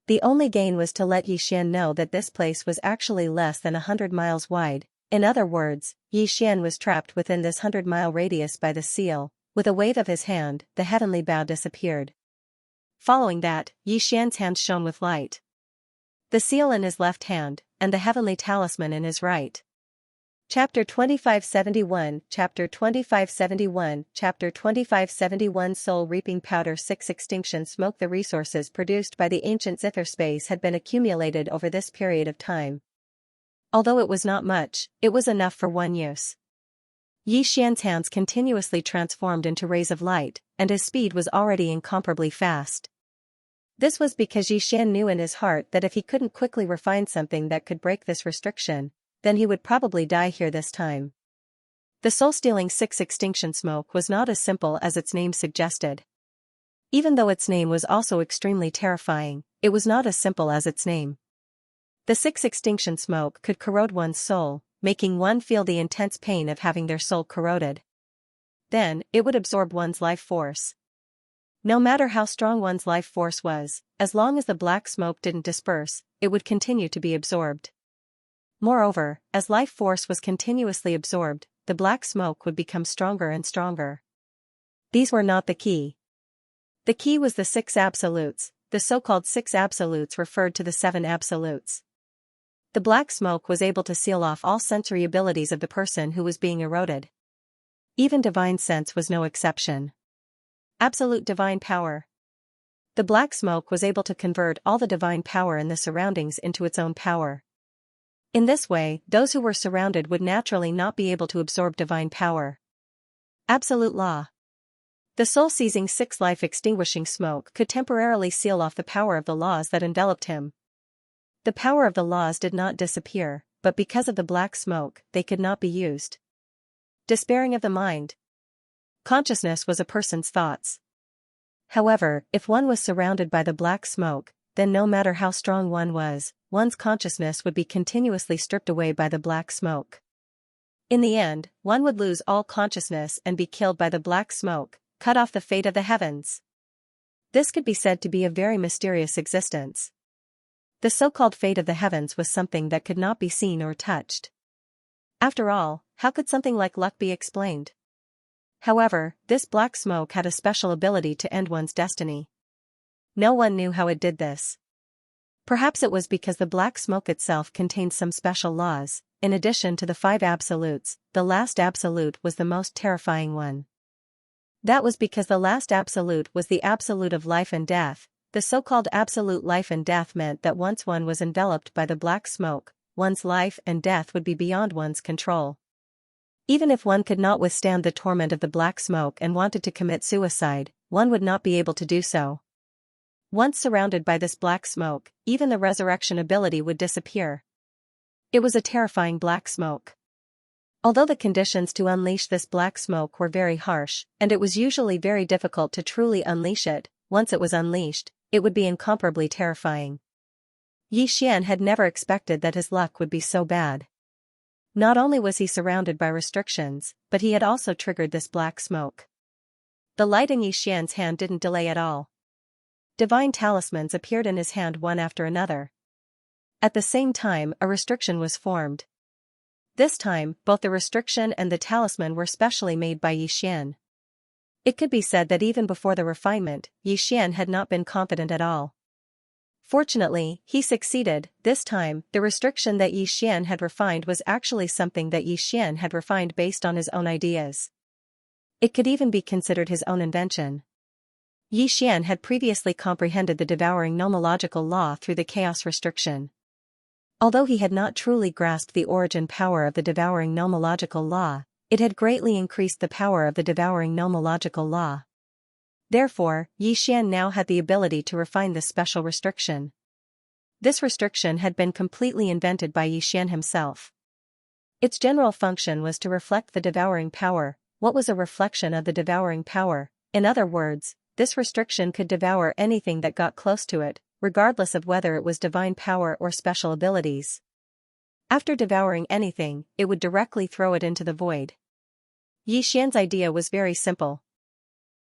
The only gain was to let Xian know that this place was actually less than 100 miles wide. In other words, Xian was trapped within this 100-mile radius by the seal. With a wave of his hand, the heavenly bow disappeared. Following that, Xian's hand shone with light. The seal in his left hand, and the heavenly talisman in his right. Chapter 2571, Chapter 2571, Chapter 2571 Soul Reaping Powder 6 Extinction Smoke. The resources produced by the ancient Zither space had been accumulated over this period of time. Although it was not much, it was enough for one use. Xian's hands continuously transformed into rays of light, and his speed was already incomparably fast. This was because Xian knew in his heart that if he couldn't quickly refine something that could break this restriction, then he would probably die here this time. The soul-stealing 6 extinction smoke was not as simple as its name suggested. Even though its name was also extremely terrifying, it was not as simple as its name. The 6 extinction smoke could corrode one's soul, making one feel the intense pain of having their soul corroded. Then, it would absorb one's life force. No matter how strong one's life force was, as long as the black smoke didn't disperse, it would continue to be absorbed. Moreover, as life force was continuously absorbed, the black smoke would become stronger and stronger. These were not the key. The key was the 6 absolutes. The so-called 6 absolutes referred to the 7 absolutes. The black smoke was able to seal off all sensory abilities of the person who was being eroded. Even divine sense was no exception. Absolute divine power. The black smoke was able to convert all the divine power in the surroundings into its own power. In this way, those who were surrounded would naturally not be able to absorb divine power. Absolute law. The soul-seizing 6 life-extinguishing smoke could temporarily seal off the power of the laws that enveloped him. The power of the laws did not disappear, but because of the black smoke, they could not be used. Despairing of the mind. Consciousness was a person's thoughts. However, if one was surrounded by the black smoke, then no matter how strong one was, one's consciousness would be continuously stripped away by the black smoke. In the end, one would lose all consciousness and be killed by the black smoke, cut off the fate of the heavens. This could be said to be a very mysterious existence. The so-called fate of the heavens was something that could not be seen or touched. After all, how could something like luck be explained? However, this black smoke had a special ability to end one's destiny. No one knew how it did this. Perhaps it was because the black smoke itself contained some special laws. In addition to the 5 absolutes, the last absolute was the most terrifying one. That was because the last absolute was the absolute of life and death. The so-called absolute life and death meant that once one was enveloped by the black smoke, one's life and death would be beyond one's control. Even if one could not withstand the torment of the black smoke and wanted to commit suicide, one would not be able to do so. Once surrounded by this black smoke, even the resurrection ability would disappear. It was a terrifying black smoke. Although the conditions to unleash this black smoke were very harsh, and it was usually very difficult to truly unleash it, once it was unleashed, it would be incomparably terrifying. Yi Xian had never expected that his luck would be so bad. Not only was he surrounded by restrictions, but he had also triggered this black smoke. The light in Yi Xian's hand didn't delay at all. Divine talismans appeared in his hand one after another. At the same time, a restriction was formed. This time, both the restriction and the talisman were specially made by Yi Xian. It could be said that even before the refinement, Yi Xian had not been confident at all. Fortunately, he succeeded. This time, the restriction that Yi Xian had refined was actually something that Yi Xian had refined based on his own ideas. It could even be considered his own invention. Yi Xian had previously comprehended the devouring nomological law through the chaos restriction. Although he had not truly grasped the origin power of the devouring nomological law, it had greatly increased the power of the devouring nomological law. Therefore, Yi Xian now had the ability to refine this special restriction. This restriction had been completely invented by Yi Xian himself. Its general function was to reflect the devouring power. What was a reflection of the devouring power? In other words, this restriction could devour anything that got close to it, regardless of whether it was divine power or special abilities. After devouring anything, it would directly throw it into the void. Yi Xian's idea was very simple.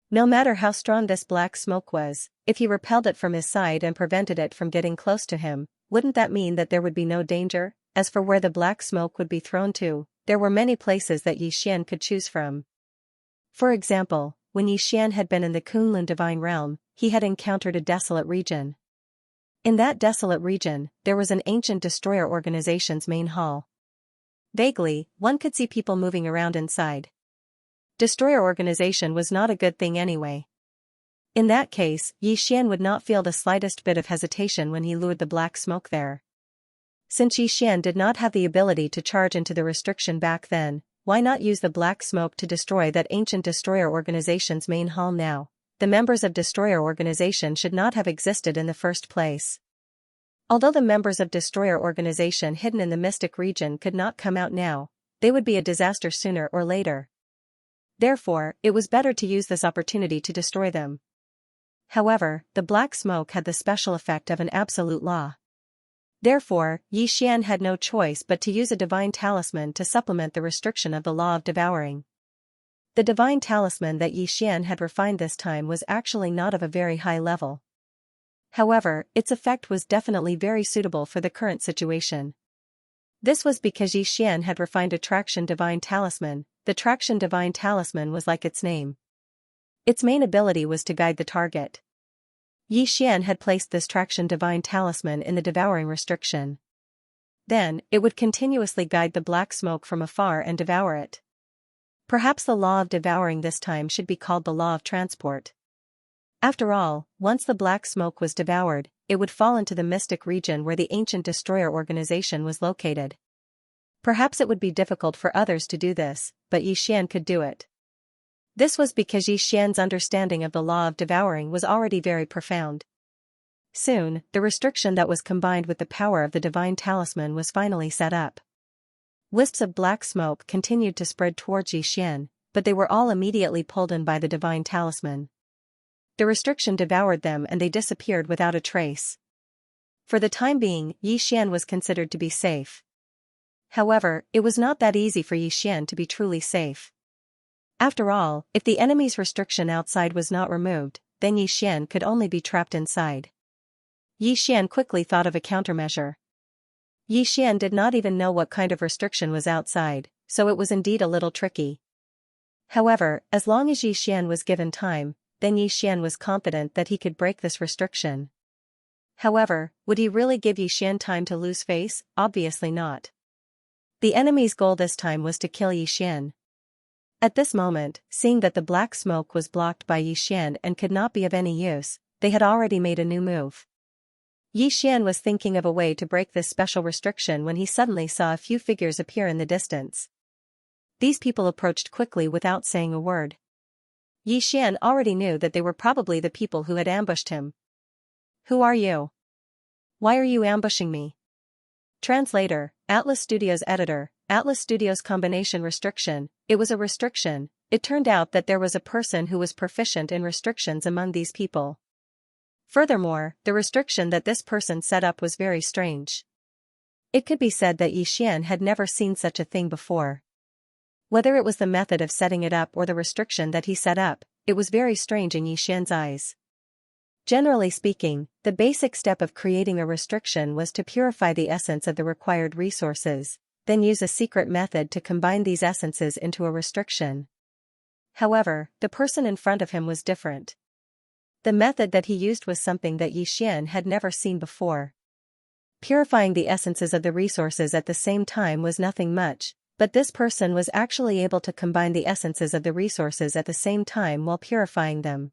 No matter how strong this black smoke was, if he repelled it from his side and prevented it from getting close to him, wouldn't that mean that there would be no danger? As for where the black smoke would be thrown to, there were many places that Yi Xian could choose from. For example, when Yi Xian had been in the Kunlun divine realm, he had encountered a desolate region. In that desolate region, there was an ancient destroyer organization's main hall. Vaguely, one could see people moving around inside. Destroyer organization was not a good thing anyway. In that case, Yi Xian would not feel the slightest bit of hesitation when he lured the black smoke there. Since Yi Xian did not have the ability to charge into the restriction back then, why not use the black smoke to destroy that ancient destroyer organization's main hall now? The members of destroyer organization should not have existed in the first place. Although the members of destroyer organization hidden in the mystic region could not come out now, they would be a disaster sooner or later. Therefore, it was better to use this opportunity to destroy them. However, the black smoke had the special effect of an absolute law. Therefore, Yi Xian had no choice but to use a divine talisman to supplement the restriction of the law of devouring. The divine talisman that Yi Xian had refined this time was actually not of a very high level. However, its effect was definitely very suitable for the current situation. This was because Yi Xian had refined a traction divine talisman. The traction divine talisman was like its name. Its main ability was to guide the target. Yi Xian had placed this traction divine talisman in the devouring restriction. Then, it would continuously guide the black smoke from afar and devour it. Perhaps the law of devouring this time should be called the law of transport. After all, once the black smoke was devoured, it would fall into the mystic region where the ancient destroyer organization was located. Perhaps it would be difficult for others to do this, but Yi Xian could do it. This was because Yi Xian's understanding of the law of devouring was already very profound. Soon, the restriction that was combined with the power of the divine talisman was finally set up. Wisps of black smoke continued to spread towards Yi Xian, but they were all immediately pulled in by the divine talisman. The restriction devoured them and they disappeared without a trace. For the time being, Yi Xian was considered to be safe. However, it was not that easy for Yi Xian to be truly safe. After all, if the enemy's restriction outside was not removed, then Yi Xian could only be trapped inside. Yi Xian quickly thought of a countermeasure. Yi Xian did not even know what kind of restriction was outside, so it was indeed a little tricky. However, as long as Yi Xian was given time, then Yi Xian was confident that he could break this restriction. However, would he really give Yi Xian time to lose face? Obviously not. The enemy's goal this time was to kill Yi Xian. At this moment, seeing that the black smoke was blocked by Yi Xian and could not be of any use, they had already made a new move. Yi Xian was thinking of a way to break this special restriction when he suddenly saw a few figures appear in the distance. These people approached quickly without saying a word. Yi Xian already knew that they were probably the people who had ambushed him. Who are you? Why are you ambushing me? Translator, Atlas Studios Editor, Atlas Studios Combination Restriction. It was a restriction. It turned out that there was a person who was proficient in restrictions among these people. Furthermore, the restriction that this person set up was very strange. It could be said that Yixian had never seen such a thing before. Whether it was the method of setting it up or the restriction that he set up, it was very strange in Yixian's eyes. Generally speaking, the basic step of creating a restriction was to purify the essence of the required resources, then use a secret method to combine these essences into a restriction. However, the person in front of him was different. The method that he used was something that Yixian had never seen before. Purifying the essences of the resources at the same time was nothing much, but this person was actually able to combine the essences of the resources at the same time while purifying them.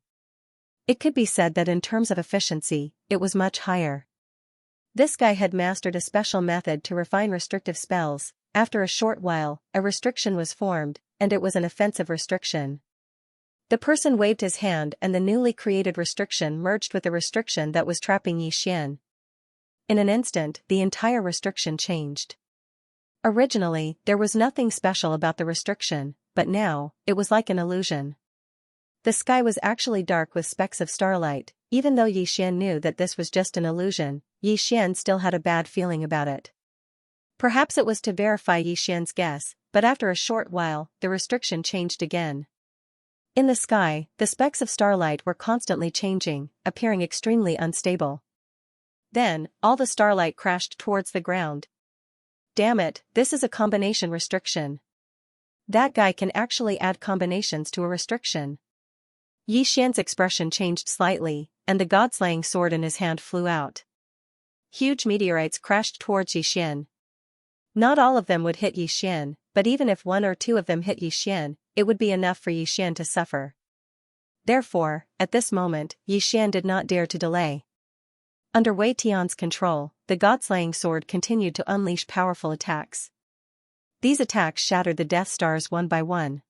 It could be said that in terms of efficiency, it was much higher. This guy had mastered a special method to refine restrictive spells. After a short while, a restriction was formed, and it was an offensive restriction. The person waved his hand and the newly created restriction merged with the restriction that was trapping Yixian. In an instant, the entire restriction changed. Originally, there was nothing special about the restriction, but now, it was like an illusion. The sky was actually dark with specks of starlight. Even though Yixian knew that this was just an illusion, Yixian still had a bad feeling about it. Perhaps it was to verify Yixian's guess, but after a short while, the restriction changed again. In the sky, the specks of starlight were constantly changing, appearing extremely unstable. Then, all the starlight crashed towards the ground. Damn it, this is a combination restriction. That guy can actually add combinations to a restriction. Yixian's expression changed slightly, and the god-slaying sword in his hand flew out. Huge meteorites crashed towards Yixian. Not all of them would hit Yixian, but even if one or two of them hit Yixian, it would be enough for Yixian to suffer. Therefore, at this moment, Yixian did not dare to delay. Under Wei Tian's control, the god-slaying sword continued to unleash powerful attacks. These attacks shattered the Death Stars one by one.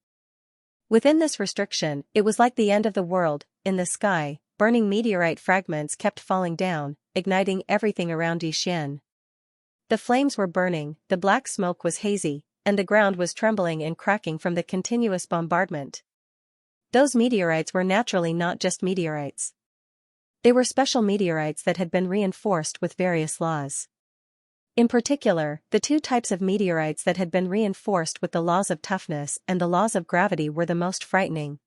Within this restriction, it was like the end of the world. In the sky, burning meteorite fragments kept falling down, igniting everything around Yixian. The flames were burning, the black smoke was hazy, and the ground was trembling and cracking from the continuous bombardment. Those meteorites were naturally not just meteorites. They were special meteorites that had been reinforced with various laws. In particular, the two types of meteorites that had been reinforced with the laws of toughness and the laws of gravity were the most frightening.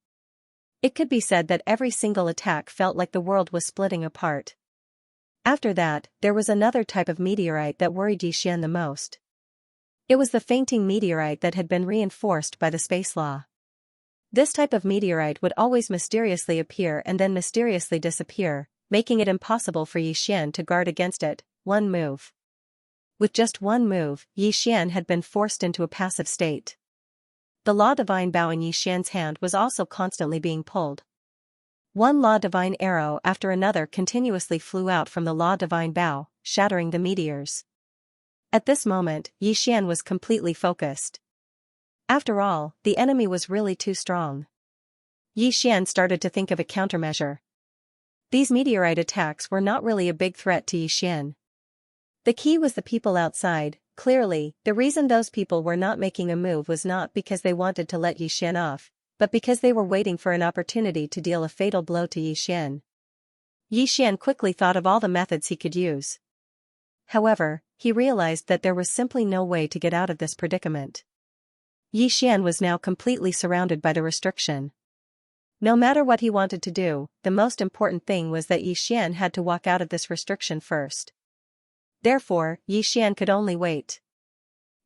It could be said that every single attack felt like the world was splitting apart. After that, there was another type of meteorite that worried Yixian the most. It was the fainting meteorite that had been reinforced by the space law. This type of meteorite would always mysteriously appear and then mysteriously disappear, making it impossible for Yixian to guard against it. One move. With just one move, Yixian had been forced into a passive state. The Law Divine Bow in Yixian's hand was also constantly being pulled. One Law Divine arrow after another continuously flew out from the Law Divine Bow, shattering the meteors. At this moment, Yixian was completely focused. After all, the enemy was really too strong. Yixian started to think of a countermeasure. These meteorite attacks were not really a big threat to Yixian. The key was the people outside. Clearly, the reason those people were not making a move was not because they wanted to let Yixian off, but because they were waiting for an opportunity to deal a fatal blow to Yixian. Yixian quickly thought of all the methods he could use. However, he realized that there was simply no way to get out of this predicament. Yixian was now completely surrounded by the restriction. No matter what he wanted to do, the most important thing was that Yixian had to walk out of this restriction first. Therefore, Yixian could only wait.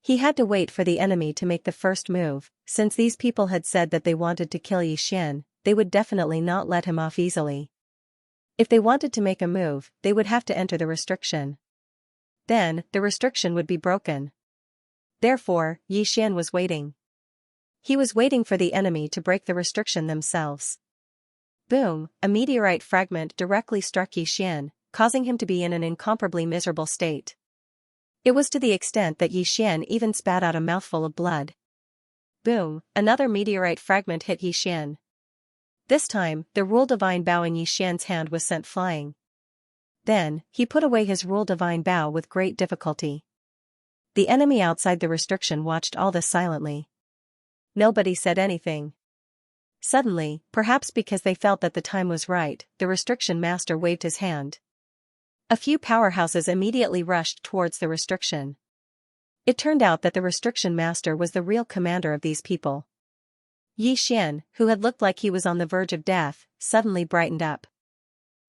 He had to wait for the enemy to make the first move. Since these people had said that they wanted to kill Yixian, they would definitely not let him off easily. If they wanted to make a move, they would have to enter the restriction. Then, the restriction would be broken. Therefore, Yixian was waiting. He was waiting for the enemy to break the restriction themselves. Boom, a meteorite fragment directly struck Yixian, causing him to be in an incomparably miserable state. It was to the extent that Yixian even spat out a mouthful of blood. Boom, another meteorite fragment hit Yixian. This time, the Rule Divine Bow in Yixian's hand was sent flying. Then, he put away his Rule Divine Bow with great difficulty. The enemy outside the restriction watched all this silently. Nobody said anything. Suddenly, perhaps because they felt that the time was right, the restriction master waved his hand. A few powerhouses immediately rushed towards the restriction. It turned out that the restriction master was the real commander of these people. Yi Xian, who had looked like he was on the verge of death, suddenly brightened up.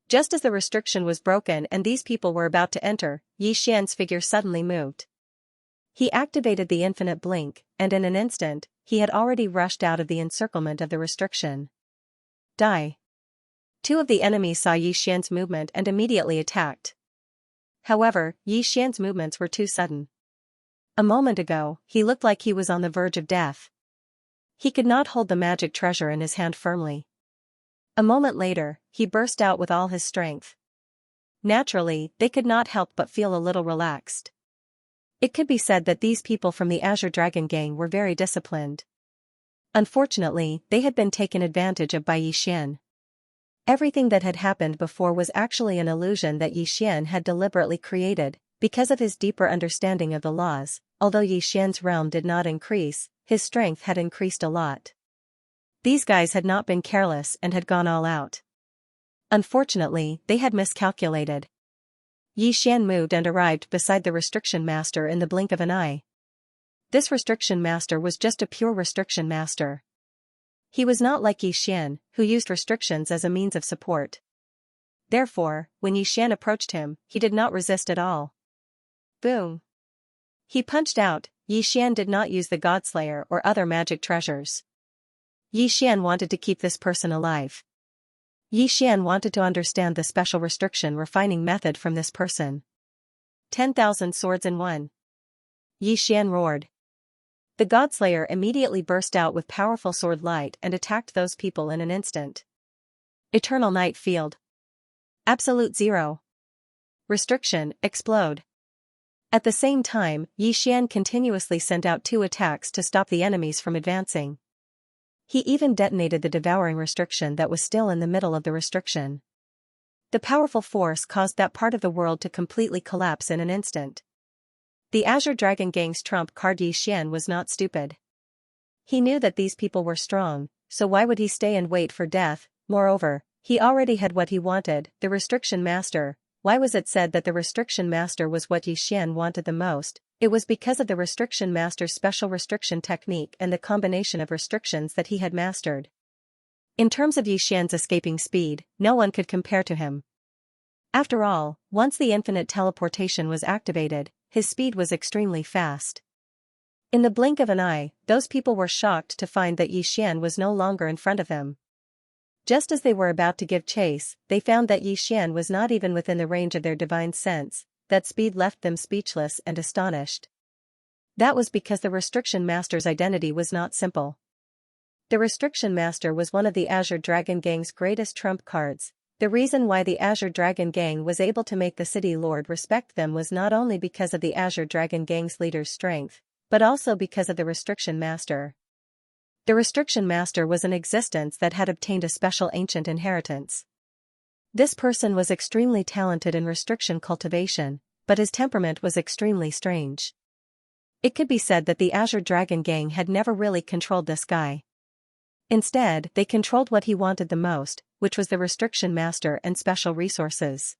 Just as the restriction was broken and these people were about to enter, Yi Xian's figure suddenly moved. He activated the infinite blink, and in an instant, he had already rushed out of the encirclement of the restriction. Die. Two of the enemies saw Yi Xian's movement and immediately attacked. However, Yi Xian's movements were too sudden. A moment ago, he looked like he was on the verge of death. He could not hold the magic treasure in his hand firmly. A moment later, he burst out with all his strength. Naturally, they could not help but feel a little relaxed. It could be said that these people from the Azure Dragon Gang were very disciplined. Unfortunately, they had been taken advantage of by Yi Xian. Everything that had happened before was actually an illusion that Yi Xian had deliberately created, because of his deeper understanding of the laws. Although Yi Xian's realm did not increase, his strength had increased a lot. These guys had not been careless and had gone all out. Unfortunately, they had miscalculated. Yi Xian moved and arrived beside the restriction master in the blink of an eye. This restriction master was just a pure restriction master. He was not like Yi Xian, who used restrictions as a means of support. Therefore, when Yi Xian approached him, he did not resist at all. Boom! He punched out. Yi Xian did not use the Godslayer or other magic treasures. Yi Xian wanted to keep this person alive. Yi Xian wanted to understand the special restriction refining method from this person. 10,000 swords in one. Yi Xian roared. The Godslayer immediately burst out with powerful sword light and attacked those people in an instant. Eternal Night Field. Absolute Zero. Restriction, explode. At the same time, Yi Xian continuously sent out 2 attacks to stop the enemies from advancing. He even detonated the Devouring restriction that was still in the middle of the restriction. The powerful force caused that part of the world to completely collapse in an instant. The Azure Dragon Gang's trump card Yi Xian was not stupid. He knew that these people were strong, so why would he stay and wait for death? Moreover, he already had what he wanted, the restriction master. Why was it said that the restriction master was what Yi Xian wanted the most? It was because of the restriction master's special restriction technique and the combination of restrictions that he had mastered. In terms of Yi Xian's escaping speed, no one could compare to him. After all, once the infinite teleportation was activated, his speed was extremely fast. In the blink of an eye, those people were shocked to find that Yi Xian was no longer in front of them. Just as they were about to give chase, they found that Yi Xian was not even within the range of their divine sense. That speed left them speechless and astonished. That was because the restriction master's identity was not simple. The restriction master was one of the Azure Dragon Gang's greatest trump cards. The reason why the Azure Dragon Gang was able to make the City Lord respect them was not only because of the Azure Dragon Gang's leader's strength, but also because of the restriction master. The restriction master was an existence that had obtained a special ancient inheritance. This person was extremely talented in restriction cultivation, but his temperament was extremely strange. It could be said that the Azure Dragon Gang had never really controlled this guy. Instead, they controlled what he wanted the most, which was the restriction master and special resources.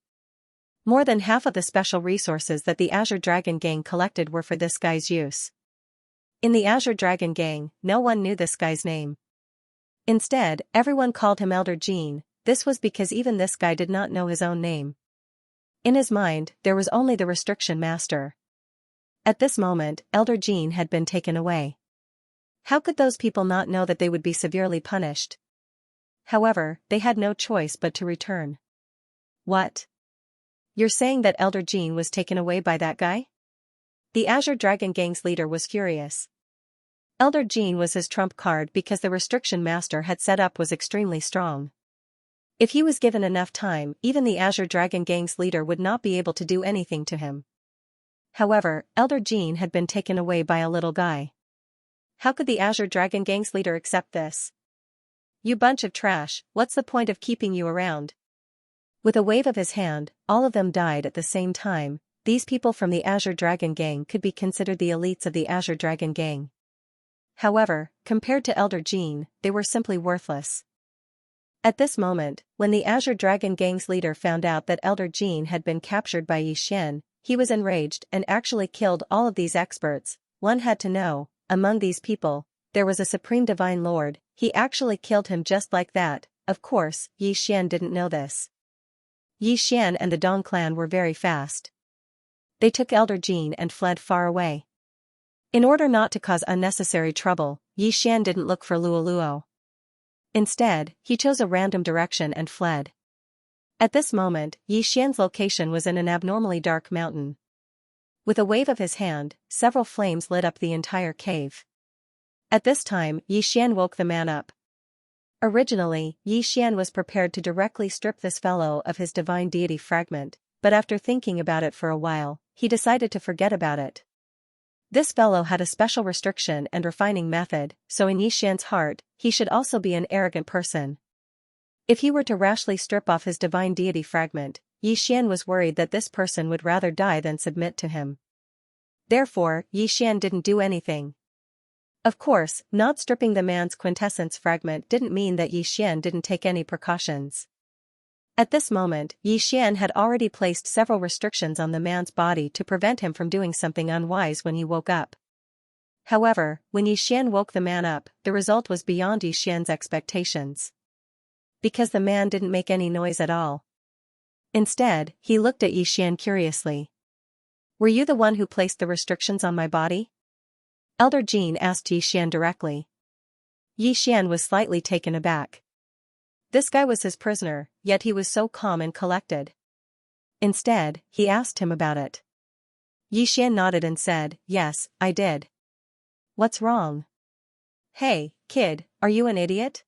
More than half of the special resources that the Azure Dragon Gang collected were for this guy's use. In the Azure Dragon Gang, no one knew this guy's name. Instead, everyone called him Elder Jean. This was because even this guy did not know his own name. In his mind, there was only the restriction master. At this moment, Elder Jean had been taken away. How could those people not know that they would be severely punished? However, they had no choice but to return. What? You're saying that Elder Jean was taken away by that guy? The Azure Dragon Gang's leader was furious. Elder Jean was his trump card because the restriction master had set up was extremely strong. If he was given enough time, even the Azure Dragon Gang's leader would not be able to do anything to him. However, Elder Jean had been taken away by a little guy. How could the Azure Dragon Gang's leader accept this? You bunch of trash, what's the point of keeping you around? With a wave of his hand, all of them died at the same time. These people from the Azure Dragon Gang could be considered the elites of the Azure Dragon Gang. However, compared to Elder Jean, they were simply worthless. At this moment, when the Azure Dragon Gang's leader found out that Elder Jean had been captured by Xian, he was enraged and actually killed all of these experts. One had to know, among these people, there was a supreme divine lord. He actually killed him just like that. Of course, Xian didn't know this. Xian and the Dong clan were very fast. They took Elder Jean and fled far away. In order not to cause unnecessary trouble, Xian didn't look for Luoluo. Instead, he chose a random direction and fled. At this moment, Xian's location was in an abnormally dark mountain. With a wave of his hand, several flames lit up the entire cave. At this time, Xian woke the man up. Originally, Xian was prepared to directly strip this fellow of his divine deity fragment, but after thinking about it for a while, he decided to forget about it. This fellow had a special restriction and refining method, so in Xian's heart, he should also be an arrogant person. If he were to rashly strip off his divine deity fragment, Xian was worried that this person would rather die than submit to him. Therefore, Xian didn't do anything. Of course, not stripping the man's quintessence fragment didn't mean that Xian didn't take any precautions. At this moment, Xian had already placed several restrictions on the man's body to prevent him from doing something unwise when he woke up. However, when Xian woke the man up, the result was beyond Xian's expectations. Because the man didn't make any noise at all. Instead, he looked at Xian curiously. "Were you the one who placed the restrictions on my body?" Elder Jean asked Xian directly. Xian was slightly taken aback. This guy was his prisoner, yet he was so calm and collected. Instead, he asked him about it. Xian nodded and said, "Yes, I did." "What's wrong?" "Hey, kid, are you an idiot?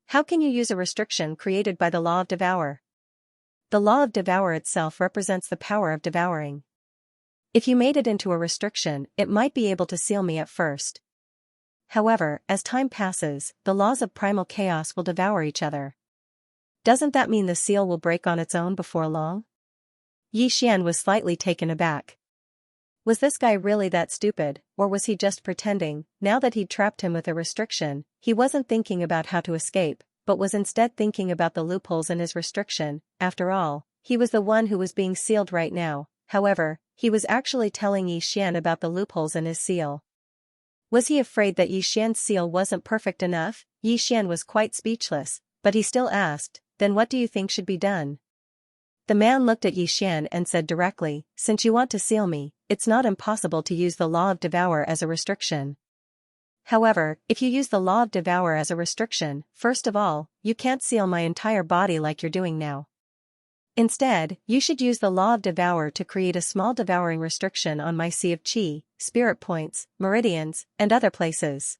How can you use a restriction created by the law of Devour? The law of Devour itself represents the power of devouring. If you made it into a restriction, it might be able to seal me at first. However, as time passes, the laws of primal chaos will devour each other. Doesn't that mean the seal will break on its own before long?" Xian was slightly taken aback. Was this guy really that stupid, or was he just pretending? Now that he'd trapped him with a restriction, he wasn't thinking about how to escape, but was instead thinking about the loopholes in his restriction. After all, he was the one who was being sealed right now. However, he was actually telling Xian about the loopholes in his seal. Was he afraid that Xian's seal wasn't perfect enough? Xian was quite speechless, but he still asked, "Then what do you think should be done?" The man looked at Xian and said directly, "Since you want to seal me, it's not impossible to use the law of Devour as a restriction. However, if you use the law of Devour as a restriction, first of all, you can't seal my entire body like you're doing now. Instead, you should use the law of Devour to create a small devouring restriction on my sea of Qi, spirit points, meridians, and other places.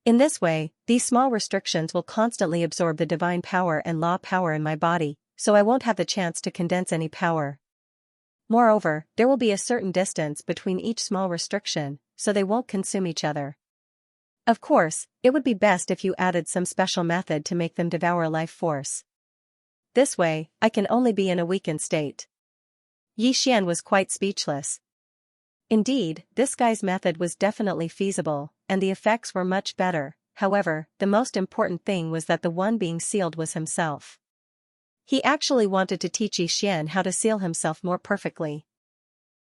In this way, these small restrictions will constantly absorb the divine power and law power in my body, so I won't have the chance to condense any power. Moreover, there will be a certain distance between each small restriction, so they won't consume each other. Of course, it would be best if you added some special method to make them devour life force. This way, I can only be in a weakened state." Xian was quite speechless. Indeed, this guy's method was definitely feasible, and the effects were much better. However, the most important thing was that the one being sealed was himself. He actually wanted to teach Xian how to seal himself more perfectly.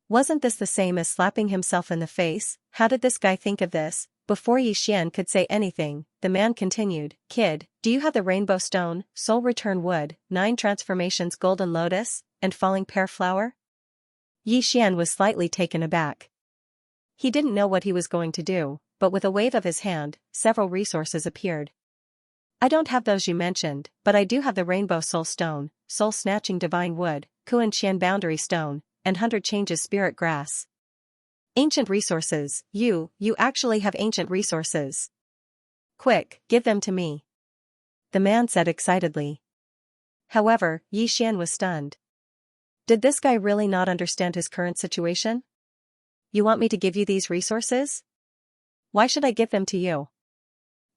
Wasn't this the same as slapping himself in the face? How did this guy think of this? Before Xian could say anything, the man continued, "Kid, do you have the Rainbow Stone, Soul Return Wood, 9 Transformations Golden Lotus, and Falling Pear Flower?" Xian was slightly taken aback. He didn't know what he was going to do, but with a wave of his hand, several resources appeared. "I don't have those you mentioned, but I do have the Rainbow Soul Stone, Soul Snatching Divine Wood, Kuan Qian Boundary Stone, and 100 Changes Spirit Grass." "Ancient resources, you actually have ancient resources. Quick, give them to me," the man said excitedly. However, Xian was stunned. Did this guy really not understand his current situation? "You want me to give you these resources? Why should I give them to you?"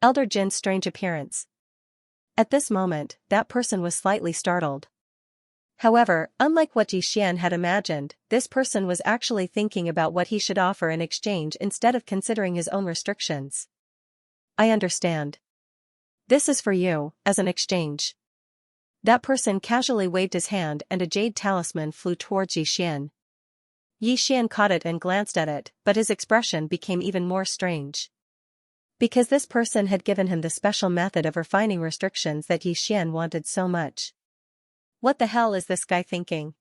Elder Jin's strange appearance. At this moment, that person was slightly startled. However, unlike what Yi Xian had imagined, this person was actually thinking about what he should offer in exchange instead of considering his own restrictions. I understand. This is for you, as an exchange. That person casually waved his hand and a jade talisman flew towards Yi Xian. Yi Xian caught it and glanced at it, but his expression became even more strange. Because this person had given him the special method of refining restrictions that Yi Xian wanted so much. What the hell is this guy thinking?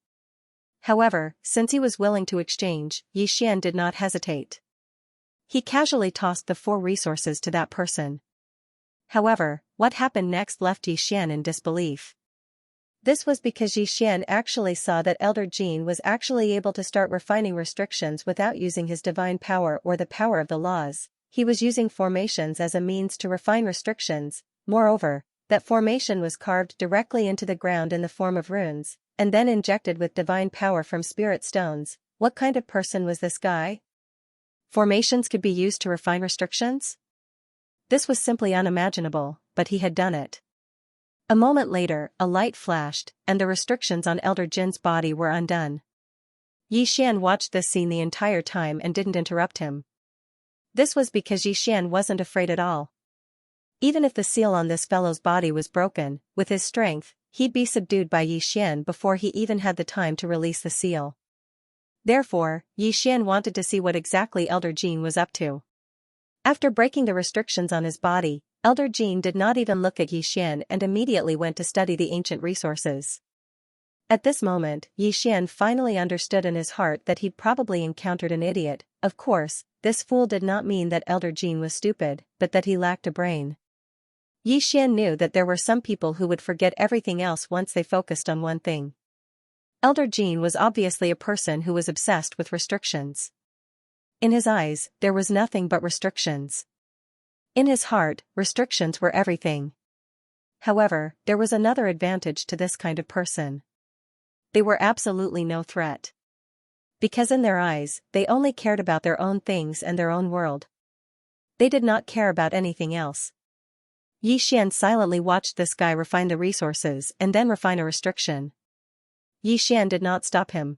However, since he was willing to exchange, Yi Xian did not hesitate. He casually tossed the 4 resources to that person. However, what happened next left Yi Xian in disbelief. This was because Yi Xian actually saw that Elder Jin was actually able to start refining restrictions without using his divine power or the power of the laws. He was using formations as a means to refine restrictions. Moreover, that formation was carved directly into the ground in the form of runes, and then injected with divine power from spirit stones. What kind of person was this guy? Formations could be used to refine restrictions? This was simply unimaginable, but he had done it. A moment later, a light flashed, and the restrictions on Elder Jin's body were undone. Yi Xian watched this scene the entire time and didn't interrupt him. This was because Yi Xian wasn't afraid at all. Even if the seal on this fellow's body was broken, with his strength, he'd be subdued by Yi Xian before he even had the time to release the seal. Therefore, Yi Xian wanted to see what exactly Elder Jin was up to. After breaking the restrictions on his body, Elder Jin did not even look at Yi Xian and immediately went to study the ancient resources. At this moment, Yi Xian finally understood in his heart that he'd probably encountered an idiot. Of course, this fool did not mean that Elder Jin was stupid, but that he lacked a brain. Yi Xian knew that there were some people who would forget everything else once they focused on one thing. Elder Jin was obviously a person who was obsessed with restrictions. In his eyes, there was nothing but restrictions. In his heart, restrictions were everything. However, there was another advantage to this kind of person. They were absolutely no threat. Because in their eyes, they only cared about their own things and their own world. They did not care about anything else. Yi Xian silently watched this guy refine the resources and then refine a restriction. Yi Xian did not stop him.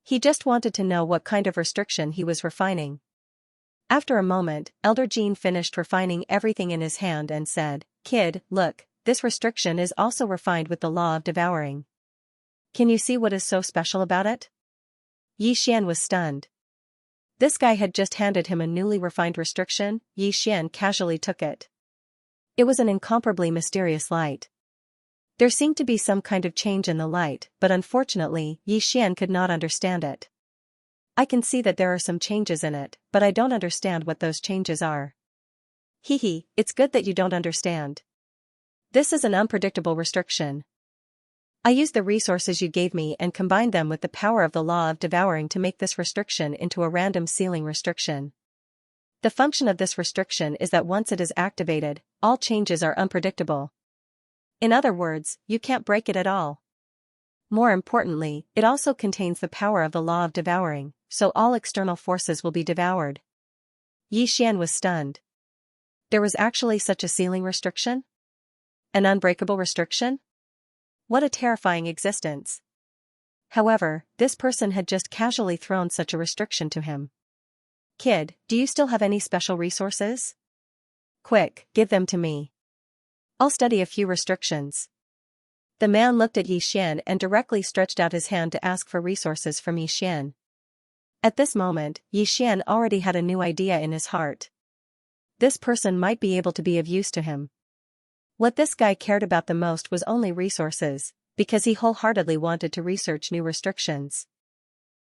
He just wanted to know what kind of restriction he was refining. After a moment, Elder Jin finished refining everything in his hand and said, "Kid, look, this restriction is also refined with the law of devouring. Can you see what is so special about it?" Yi Xian was stunned. This guy had just handed him a newly refined restriction. Yi Xian casually took it. It was an incomparably mysterious light. There seemed to be some kind of change in the light, but unfortunately, Yi Xian could not understand it. "I can see that there are some changes in it, but I don't understand what those changes are." "Hehe, it's good that you don't understand. This is an unpredictable restriction. I used the resources you gave me and combined them with the power of the law of devouring to make this restriction into a random sealing restriction. The function of this restriction is that once it is activated, all changes are unpredictable. In other words, you can't break it at all. More importantly, it also contains the power of the law of devouring, so all external forces will be devoured." Yi Xian was stunned. There was actually such a sealing restriction? An unbreakable restriction? What a terrifying existence. However, this person had just casually thrown such a restriction to him. "Kid, do you still have any special resources? Quick, give them to me. I'll study a few restrictions." The man looked at Yi Xian and directly stretched out his hand to ask for resources from Yi Xian. At this moment, Yi Xian already had a new idea in his heart. This person might be able to be of use to him. What this guy cared about the most was only resources, because he wholeheartedly wanted to research new restrictions.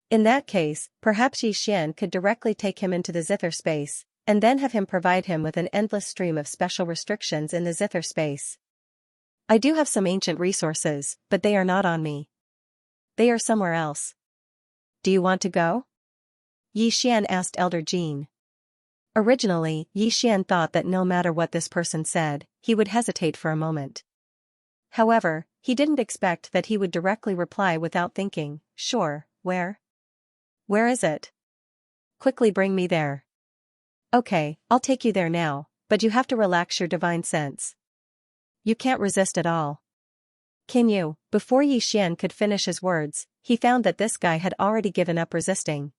In that case, perhaps Yi Xian could directly take him into the zither space, and then have him provide him with an endless stream of special restrictions in the zither space. "I do have some ancient resources, but they are not on me. They are somewhere else. Do you want to go?" Yi Xian asked Elder Jin. Originally, Yi Xian thought that no matter what this person said, he would hesitate for a moment. However, he didn't expect that he would directly reply without thinking. "Sure, where? Where is it? Quickly bring me there." "Okay, I'll take you there now, but you have to relax your divine sense. You can't resist at all. Can you? Before Xian could finish his words, he found that this guy had already given up resisting.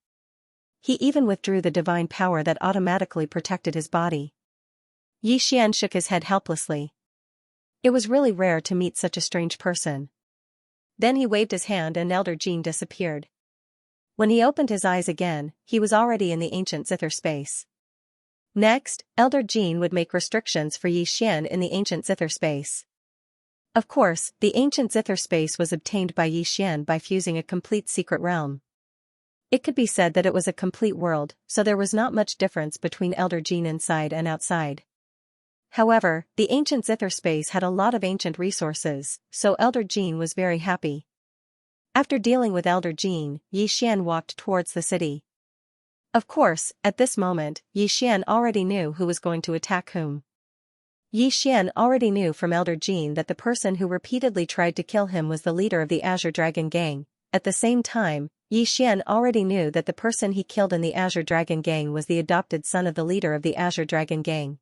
He even withdrew the divine power that automatically protected his body. Xian shook his head helplessly. It was really rare to meet such a strange person. Then he waved his hand and Elder Jean disappeared. When he opened his eyes again, he was already in the ancient zither space. Next, Elder Jean would make restrictions for Xian in the ancient zither space. Of course, the ancient zither space was obtained by Xian by fusing a complete secret realm. It could be said that it was a complete world, so there was not much difference between Elder Jean inside and outside. However, the ancient zither space had a lot of ancient resources, so Elder Jean was very happy. After dealing with Elder Jean, Xian walked towards the city. Of course, at this moment, Xian already knew who was going to attack whom. Xian already knew from Elder Jean that the person who repeatedly tried to kill him was the leader of the Azure Dragon Gang. At the same time, Xian already knew that the person he killed in the Azure Dragon Gang was the adopted son of the leader of the Azure Dragon Gang.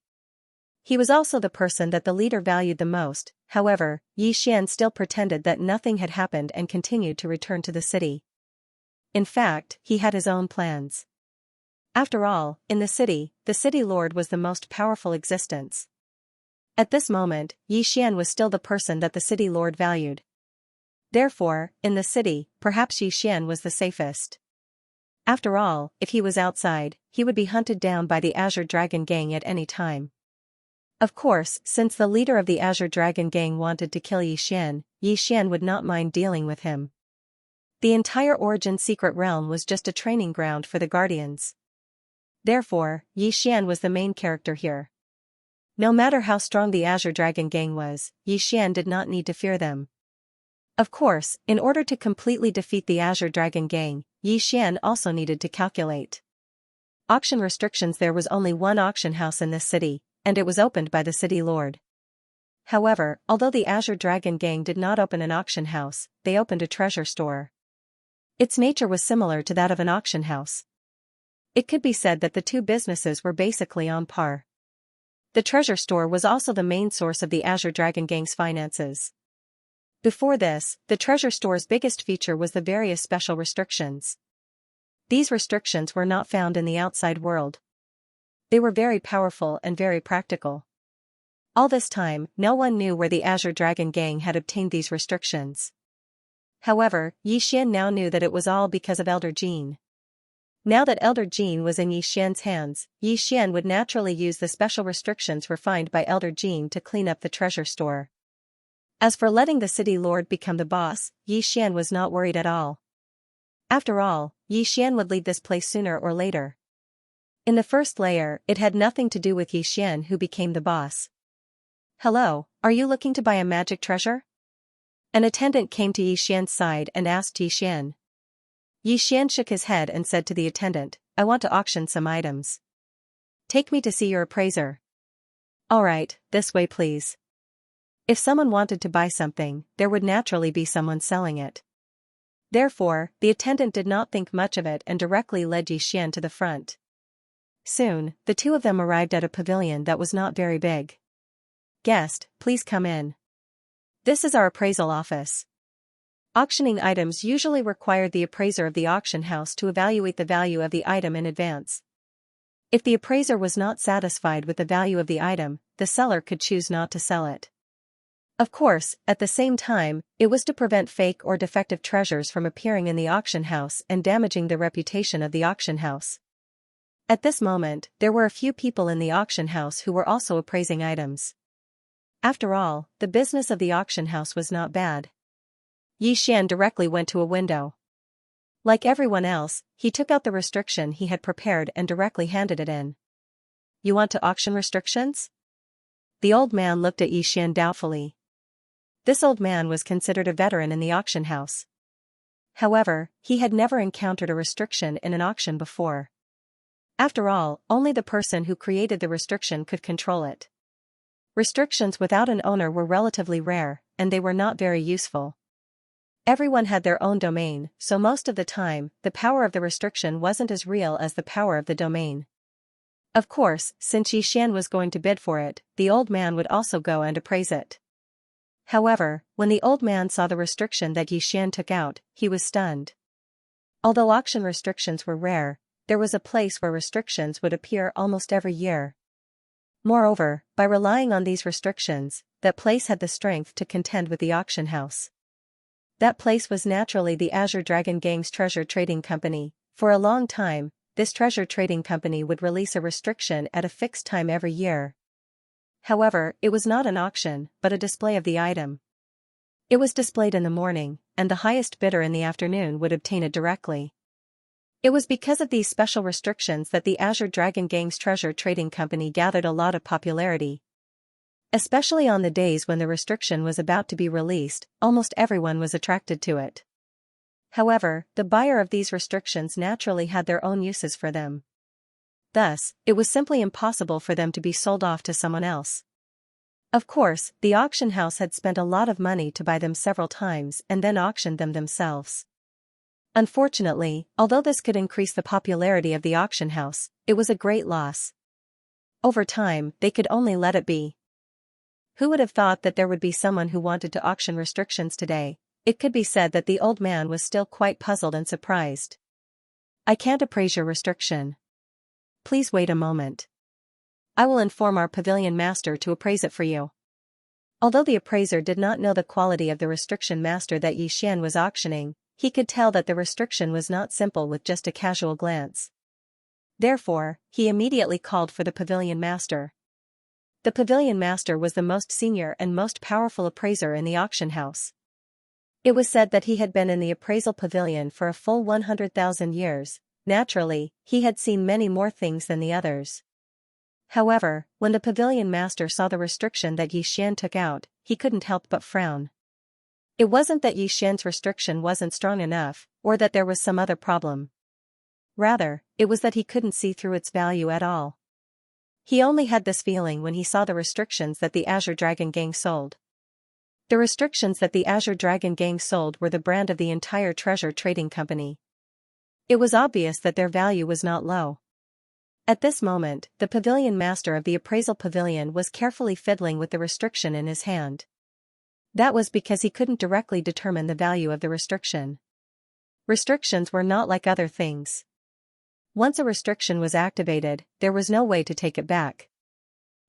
He was also the person that the leader valued the most. However, Xian still pretended that nothing had happened and continued to return to the city. In fact, he had his own plans. After all, in the city lord was the most powerful existence. At this moment, Xian was still the person that the city lord valued. Therefore, in the city, perhaps Xian was the safest. After all, if he was outside, he would be hunted down by the Azure Dragon Gang at any time. Of course, since the leader of the Azure Dragon Gang wanted to kill Xian would not mind dealing with him. The entire Origin Secret Realm was just a training ground for the Guardians. Therefore, Xian was the main character here. No matter how strong the Azure Dragon Gang was, Xian did not need to fear them. Of course, in order to completely defeat the Azure Dragon Gang, Xian also needed to calculate auction restrictions. There was only one auction house in this city, and it was opened by the city lord. However, although the Azure Dragon Gang did not open an auction house, they opened a treasure store. Its nature was similar to that of an auction house. It could be said that the two businesses were basically on par. The treasure store was also the main source of the Azure Dragon Gang's finances. Before this, the treasure store's biggest feature was the various special restrictions. These restrictions were not found in the outside world. They were very powerful and very practical. All this time, no one knew where the Azure Dragon Gang had obtained these restrictions. However, Xian now knew that it was all because of Elder Jean. Now that Elder Jean was in Xian's hands, Xian would naturally use the special restrictions refined by Elder Jean to clean up the treasure store. As for letting the city lord become the boss, Xian was not worried at all. After all, Xian would leave this place sooner or later. In the first layer, it had nothing to do with Xian who became the boss. "Hello, are you looking to buy a magic treasure?" An attendant came to Xian's side and asked Xian. Xian shook his head and said to the attendant, "I want to auction some items. Take me to see your appraiser." "Alright, this way please." If someone wanted to buy something, there would naturally be someone selling it. Therefore, the attendant did not think much of it and directly led Xian to the front. Soon, the two of them arrived at a pavilion that was not very big. "Guest, please come in. This is our appraisal office." Auctioning items usually required the appraiser of the auction house to evaluate the value of the item in advance. If the appraiser was not satisfied with the value of the item, the seller could choose not to sell it. Of course, at the same time, it was to prevent fake or defective treasures from appearing in the auction house and damaging the reputation of the auction house. At this moment, there were a few people in the auction house who were also appraising items. After all, the business of the auction house was not bad. Xian directly went to a window. Like everyone else, he took out the restriction he had prepared and directly handed it in. "You want to auction restrictions?" The old man looked at Xian doubtfully. This old man was considered a veteran in the auction house. However, he had never encountered a restriction in an auction before. After all, only the person who created the restriction could control it. Restrictions without an owner were relatively rare, and they were not very useful. Everyone had their own domain, so most of the time, the power of the restriction wasn't as real as the power of the domain. Of course, since Xian was going to bid for it, the old man would also go and appraise it. However, when the old man saw the restriction that Xian took out, he was stunned. Although auction restrictions were rare, there was a place where restrictions would appear almost every year. Moreover, by relying on these restrictions, that place had the strength to contend with the auction house. That place was naturally the Azure Dragon Gang's treasure trading company. For a long time, this treasure trading company would release a restriction at a fixed time every year. However, it was not an auction, but a display of the item. It was displayed in the morning, and the highest bidder in the afternoon would obtain it directly. It was because of these special restrictions that the Azure Dragon Gang's treasure trading company gathered a lot of popularity. Especially on the days when the restriction was about to be released, almost everyone was attracted to it. However, the buyer of these restrictions naturally had their own uses for them. Thus, it was simply impossible for them to be sold off to someone else. Of course, the auction house had spent a lot of money to buy them several times and then auctioned them themselves. Unfortunately, although this could increase the popularity of the auction house, it was a great loss. Over time, they could only let it be. Who would have thought that there would be someone who wanted to auction restrictions today? It could be said that the old man was still quite puzzled and surprised. I can't appraise your restriction. Please wait a moment. I will inform our pavilion master to appraise it for you. Although the appraiser did not know the quality of the restriction master that Xian was auctioning, he could tell that the restriction was not simple with just a casual glance. Therefore, he immediately called for the pavilion master. The pavilion master was the most senior and most powerful appraiser in the auction house. It was said that he had been in the appraisal pavilion for a full 100,000 years. Naturally, he had seen many more things than the others. However, when the pavilion master saw the restriction that Xian took out, he couldn't help but frown. It wasn't that Xian's restriction wasn't strong enough, or that there was some other problem. Rather, it was that he couldn't see through its value at all. He only had this feeling when he saw the restrictions that the Azure Dragon Gang sold. The restrictions that the Azure Dragon Gang sold were the brand of the entire treasure trading company. It was obvious that their value was not low. At this moment, the pavilion master of the appraisal pavilion was carefully fiddling with the restriction in his hand. That was because he couldn't directly determine the value of the restriction. Restrictions were not like other things. Once a restriction was activated, there was no way to take it back.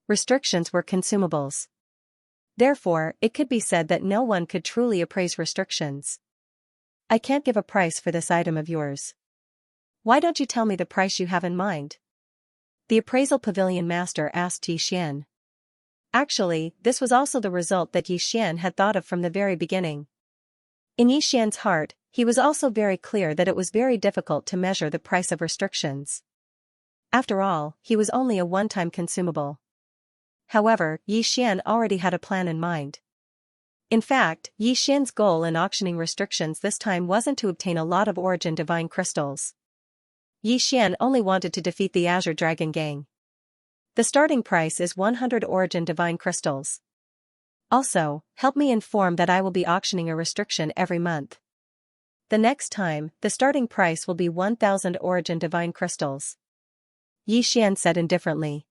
Restrictions were consumables. Therefore, it could be said that no one could truly appraise restrictions. I can't give a price for this item of yours. Why don't you tell me the price you have in mind? The appraisal pavilion master asked Xian. Actually, this was also the result that Xian had thought of from the very beginning. In Xian's heart, he was also very clear that it was very difficult to measure the price of restrictions. After all, he was only a one-time consumable. However, Xian already had a plan in mind. In fact, Xian's goal in auctioning restrictions this time wasn't to obtain a lot of Origin Divine Crystals. Xian only wanted to defeat the Azure Dragon Gang. The starting price is 100 Origin Divine Crystals. Also, help me inform that I will be auctioning a restriction every month. The next time, the starting price will be 1,000 Origin Divine Crystals. Xian said indifferently.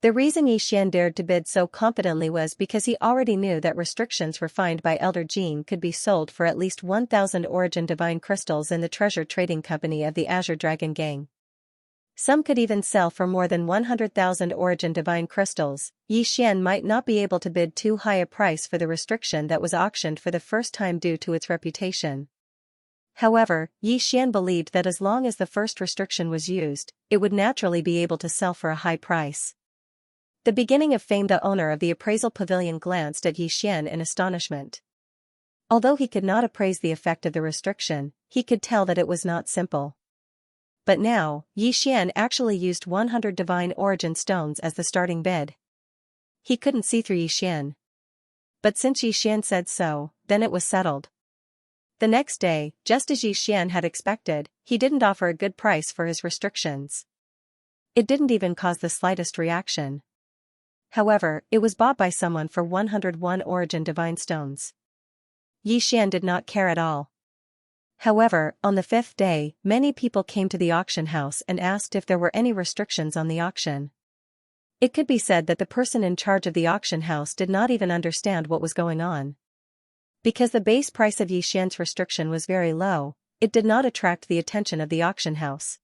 The reason Xian dared to bid so confidently was because he already knew that restrictions refined by Elder Jean could be sold for at least 1,000 Origin Divine Crystals in the treasure trading company of the Azure Dragon Gang. Some could even sell for more than 100,000 Origin Divine Crystals. Xian might not be able to bid too high a price for the restriction that was auctioned for the first time due to its reputation. However, Xian believed that as long as the first restriction was used, it would naturally be able to sell for a high price. The beginning of fame. The owner of the appraisal pavilion glanced at Xian in astonishment. Although he could not appraise the effect of the restriction, he could tell that it was not simple. But now, Xian actually used 100 divine origin stones as the starting bid. He couldn't see through Xian. But since Xian said so, then it was settled. The next day, just as Xian had expected, he didn't offer a good price for his restrictions. It didn't even cause the slightest reaction. However, it was bought by someone for 101 Origin Divine Stones. Xian did not care at all. However, on the fifth day, many people came to the auction house and asked if there were any restrictions on the auction. It could be said that the person in charge of the auction house did not even understand what was going on. Because the base price of Xianxia's restriction was very low, it did not attract the attention of the auction house.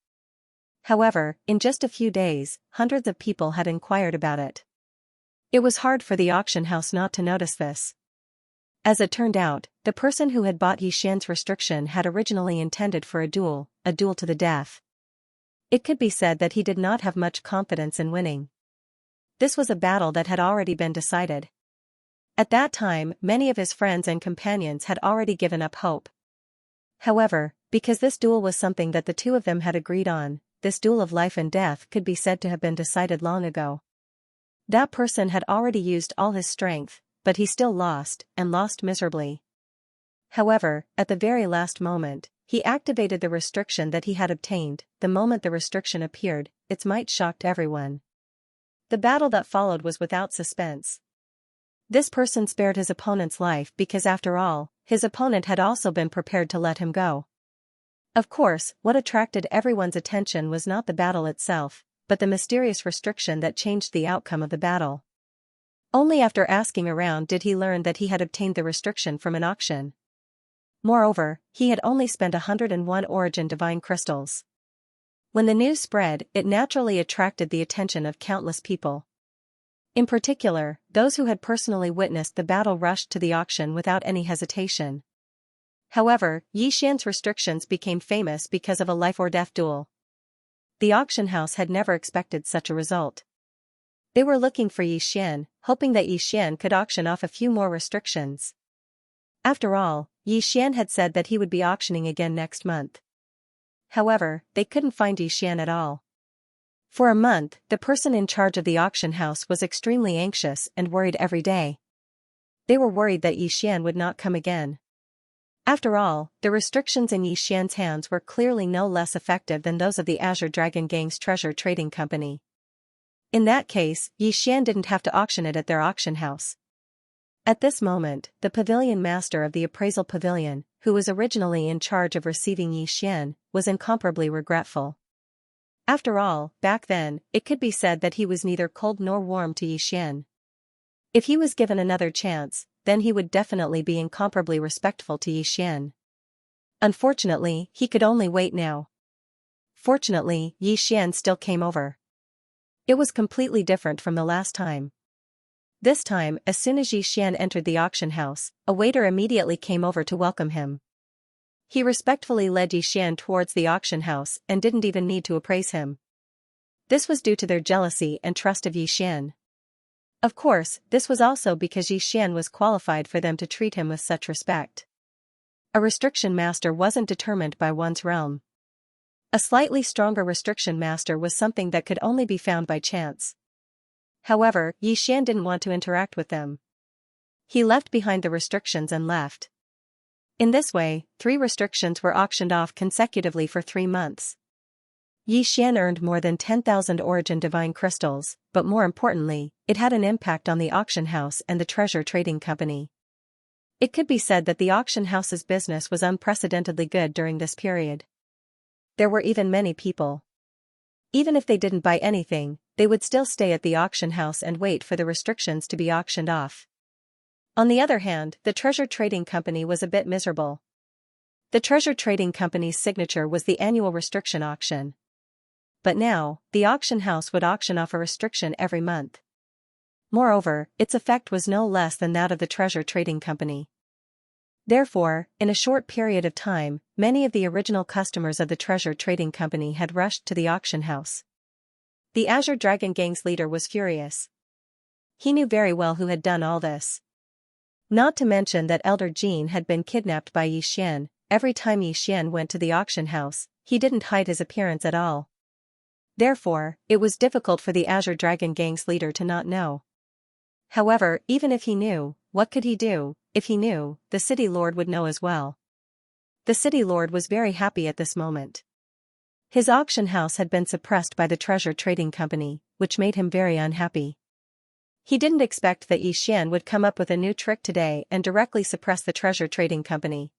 However, in just a few days, hundreds of people had inquired about it. It was hard for the auction house not to notice this. As it turned out, the person who had bought Xianxia's restriction had originally intended for a duel to the death. It could be said that he did not have much confidence in winning. This was a battle that had already been decided. At that time, many of his friends and companions had already given up hope. However, because this duel was something that the two of them had agreed on, this duel of life and death could be said to have been decided long ago. That person had already used all his strength, but he still lost, and lost miserably. However, at the very last moment, he activated the restriction that he had obtained. The moment the restriction appeared, its might shocked everyone. The battle that followed was without suspense. This person spared his opponent's life because after all, his opponent had also been prepared to let him go. Of course, what attracted everyone's attention was not the battle itself, but the mysterious restriction that changed the outcome of the battle. Only after asking around did he learn that he had obtained the restriction from an auction. Moreover, he had only spent 101 origin divine crystals. When the news spread, it naturally attracted the attention of countless people. In particular, those who had personally witnessed the battle rushed to the auction without any hesitation. However, Xianxia's restrictions became famous because of a life-or-death duel. The auction house had never expected such a result. They were looking for Xianxia, hoping that Xianxia could auction off a few more restrictions. After all, Xianxia had said that he would be auctioning again next month. However, they couldn't find Xianxia at all. For a month, the person in charge of the auction house was extremely anxious and worried every day. They were worried that Xianxia would not come again. After all, the restrictions in Xianxia's hands were clearly no less effective than those of the Azure Dragon Gang's treasure trading company. In that case, Xianxia didn't have to auction it at their auction house. At this moment, the pavilion master of the appraisal pavilion, who was originally in charge of receiving Xianxia, was incomparably regretful. After all, back then, it could be said that he was neither cold nor warm to Xianxia. If he was given another chance, then he would definitely be incomparably respectful to Xianxia. Unfortunately, he could only wait now. Fortunately, Xianxia still came over. It was completely different from the last time. This time, as soon as Xianxia entered the auction house, a waiter immediately came over to welcome him. He respectfully led Xianxia towards the auction house and didn't even need to appraise him. This was due to their jealousy and trust of Xianxia. Of course, this was also because Xianxia was qualified for them to treat him with such respect. A restriction master wasn't determined by one's realm. A slightly stronger restriction master was something that could only be found by chance. However, Xianxia didn't want to interact with them. He left behind the restrictions and left. In this way, 3 restrictions were auctioned off consecutively for 3 months. Xianxia earned more than 10,000 origin divine crystals, but more importantly, it had an impact on the auction house and the treasure trading company. It could be said that the auction house's business was unprecedentedly good during this period. There were even many people. Even if they didn't buy anything, they would still stay at the auction house and wait for the restrictions to be auctioned off. On the other hand, the treasure trading company was a bit miserable. The treasure trading company's signature was the annual restriction auction. But now, the auction house would auction off a restriction every month. Moreover, its effect was no less than that of the treasure trading company. Therefore, in a short period of time, many of the original customers of the treasure trading company had rushed to the auction house. The Azure Dragon Gang's leader was furious. He knew very well who had done all this. Not to mention that Elder Jean had been kidnapped by Xianxia. Every time Xianxia went to the auction house, he didn't hide his appearance at all. Therefore, it was difficult for the Azure Dragon Gang's leader to not know. However, even if he knew, what could he do? If he knew, the city lord would know as well. The city lord was very happy at this moment. His auction house had been suppressed by the treasure trading company, which made him very unhappy. He didn't expect that Xianxia would come up with a new trick today and directly suppress the treasure trading company.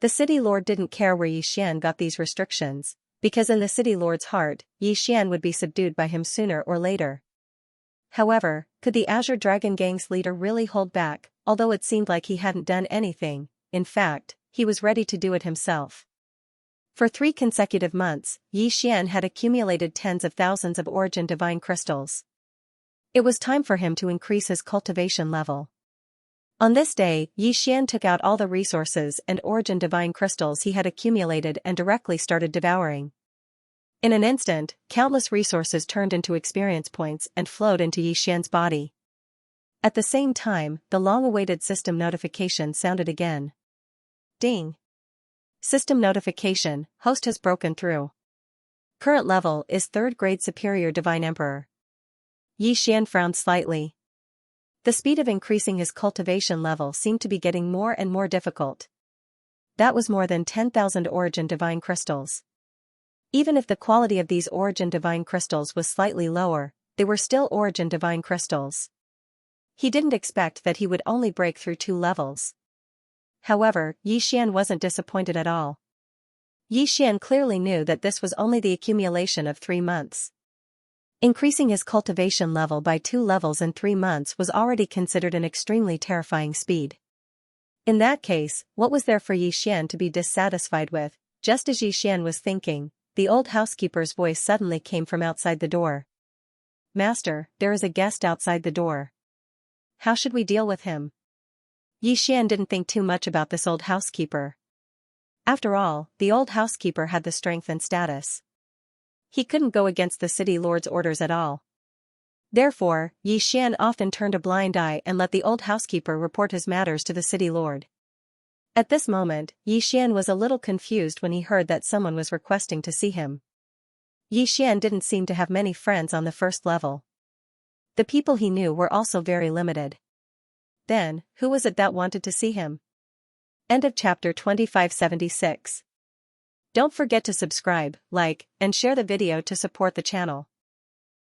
The city lord didn't care where Xianxia got these restrictions, because in the city lord's heart, Xianxia would be subdued by him sooner or later. However, could the Azure Dragon Gang's leader really hold back? Although it seemed like he hadn't done anything, in fact, he was ready to do it himself. For 3 consecutive months, Xian had accumulated tens of thousands of Origin Divine Crystals. It was time for him to increase his cultivation level. On this day, Xian took out all the resources and Origin Divine Crystals he had accumulated and directly started devouring. In an instant, countless resources turned into experience points and flowed into Xian's body. At the same time, the long-awaited system notification sounded again. Ding! System notification, host has broken through. Current level is 3rd grade Superior Divine Emperor. Xian frowned slightly. The speed of increasing his cultivation level seemed to be getting more and more difficult. That was more than 10,000 Origin Divine Crystals. Even if the quality of these Origin Divine Crystals was slightly lower, they were still Origin Divine Crystals. He didn't expect that he would only break through 2 levels. However, Xian wasn't disappointed at all. Xian clearly knew that this was only the accumulation of 3 months. Increasing his cultivation level by 2 levels in 3 months was already considered an extremely terrifying speed. In that case, what was there for Xian to be dissatisfied with? Just as Xian was thinking, the old housekeeper's voice suddenly came from outside the door. "Master, there is a guest outside the door. How should we deal with him?" Xian didn't think too much about this old housekeeper. After all, the old housekeeper had the strength and status. He couldn't go against the city lord's orders at all. Therefore, Xian often turned a blind eye and let the old housekeeper report his matters to the city lord. At this moment, Xian was a little confused when he heard that someone was requesting to see him. Xian didn't seem to have many friends on the 1st level. The people he knew were also very limited. Then, who was it that wanted to see him? End of chapter 2576. Don't forget to subscribe, like, and share the video to support the channel.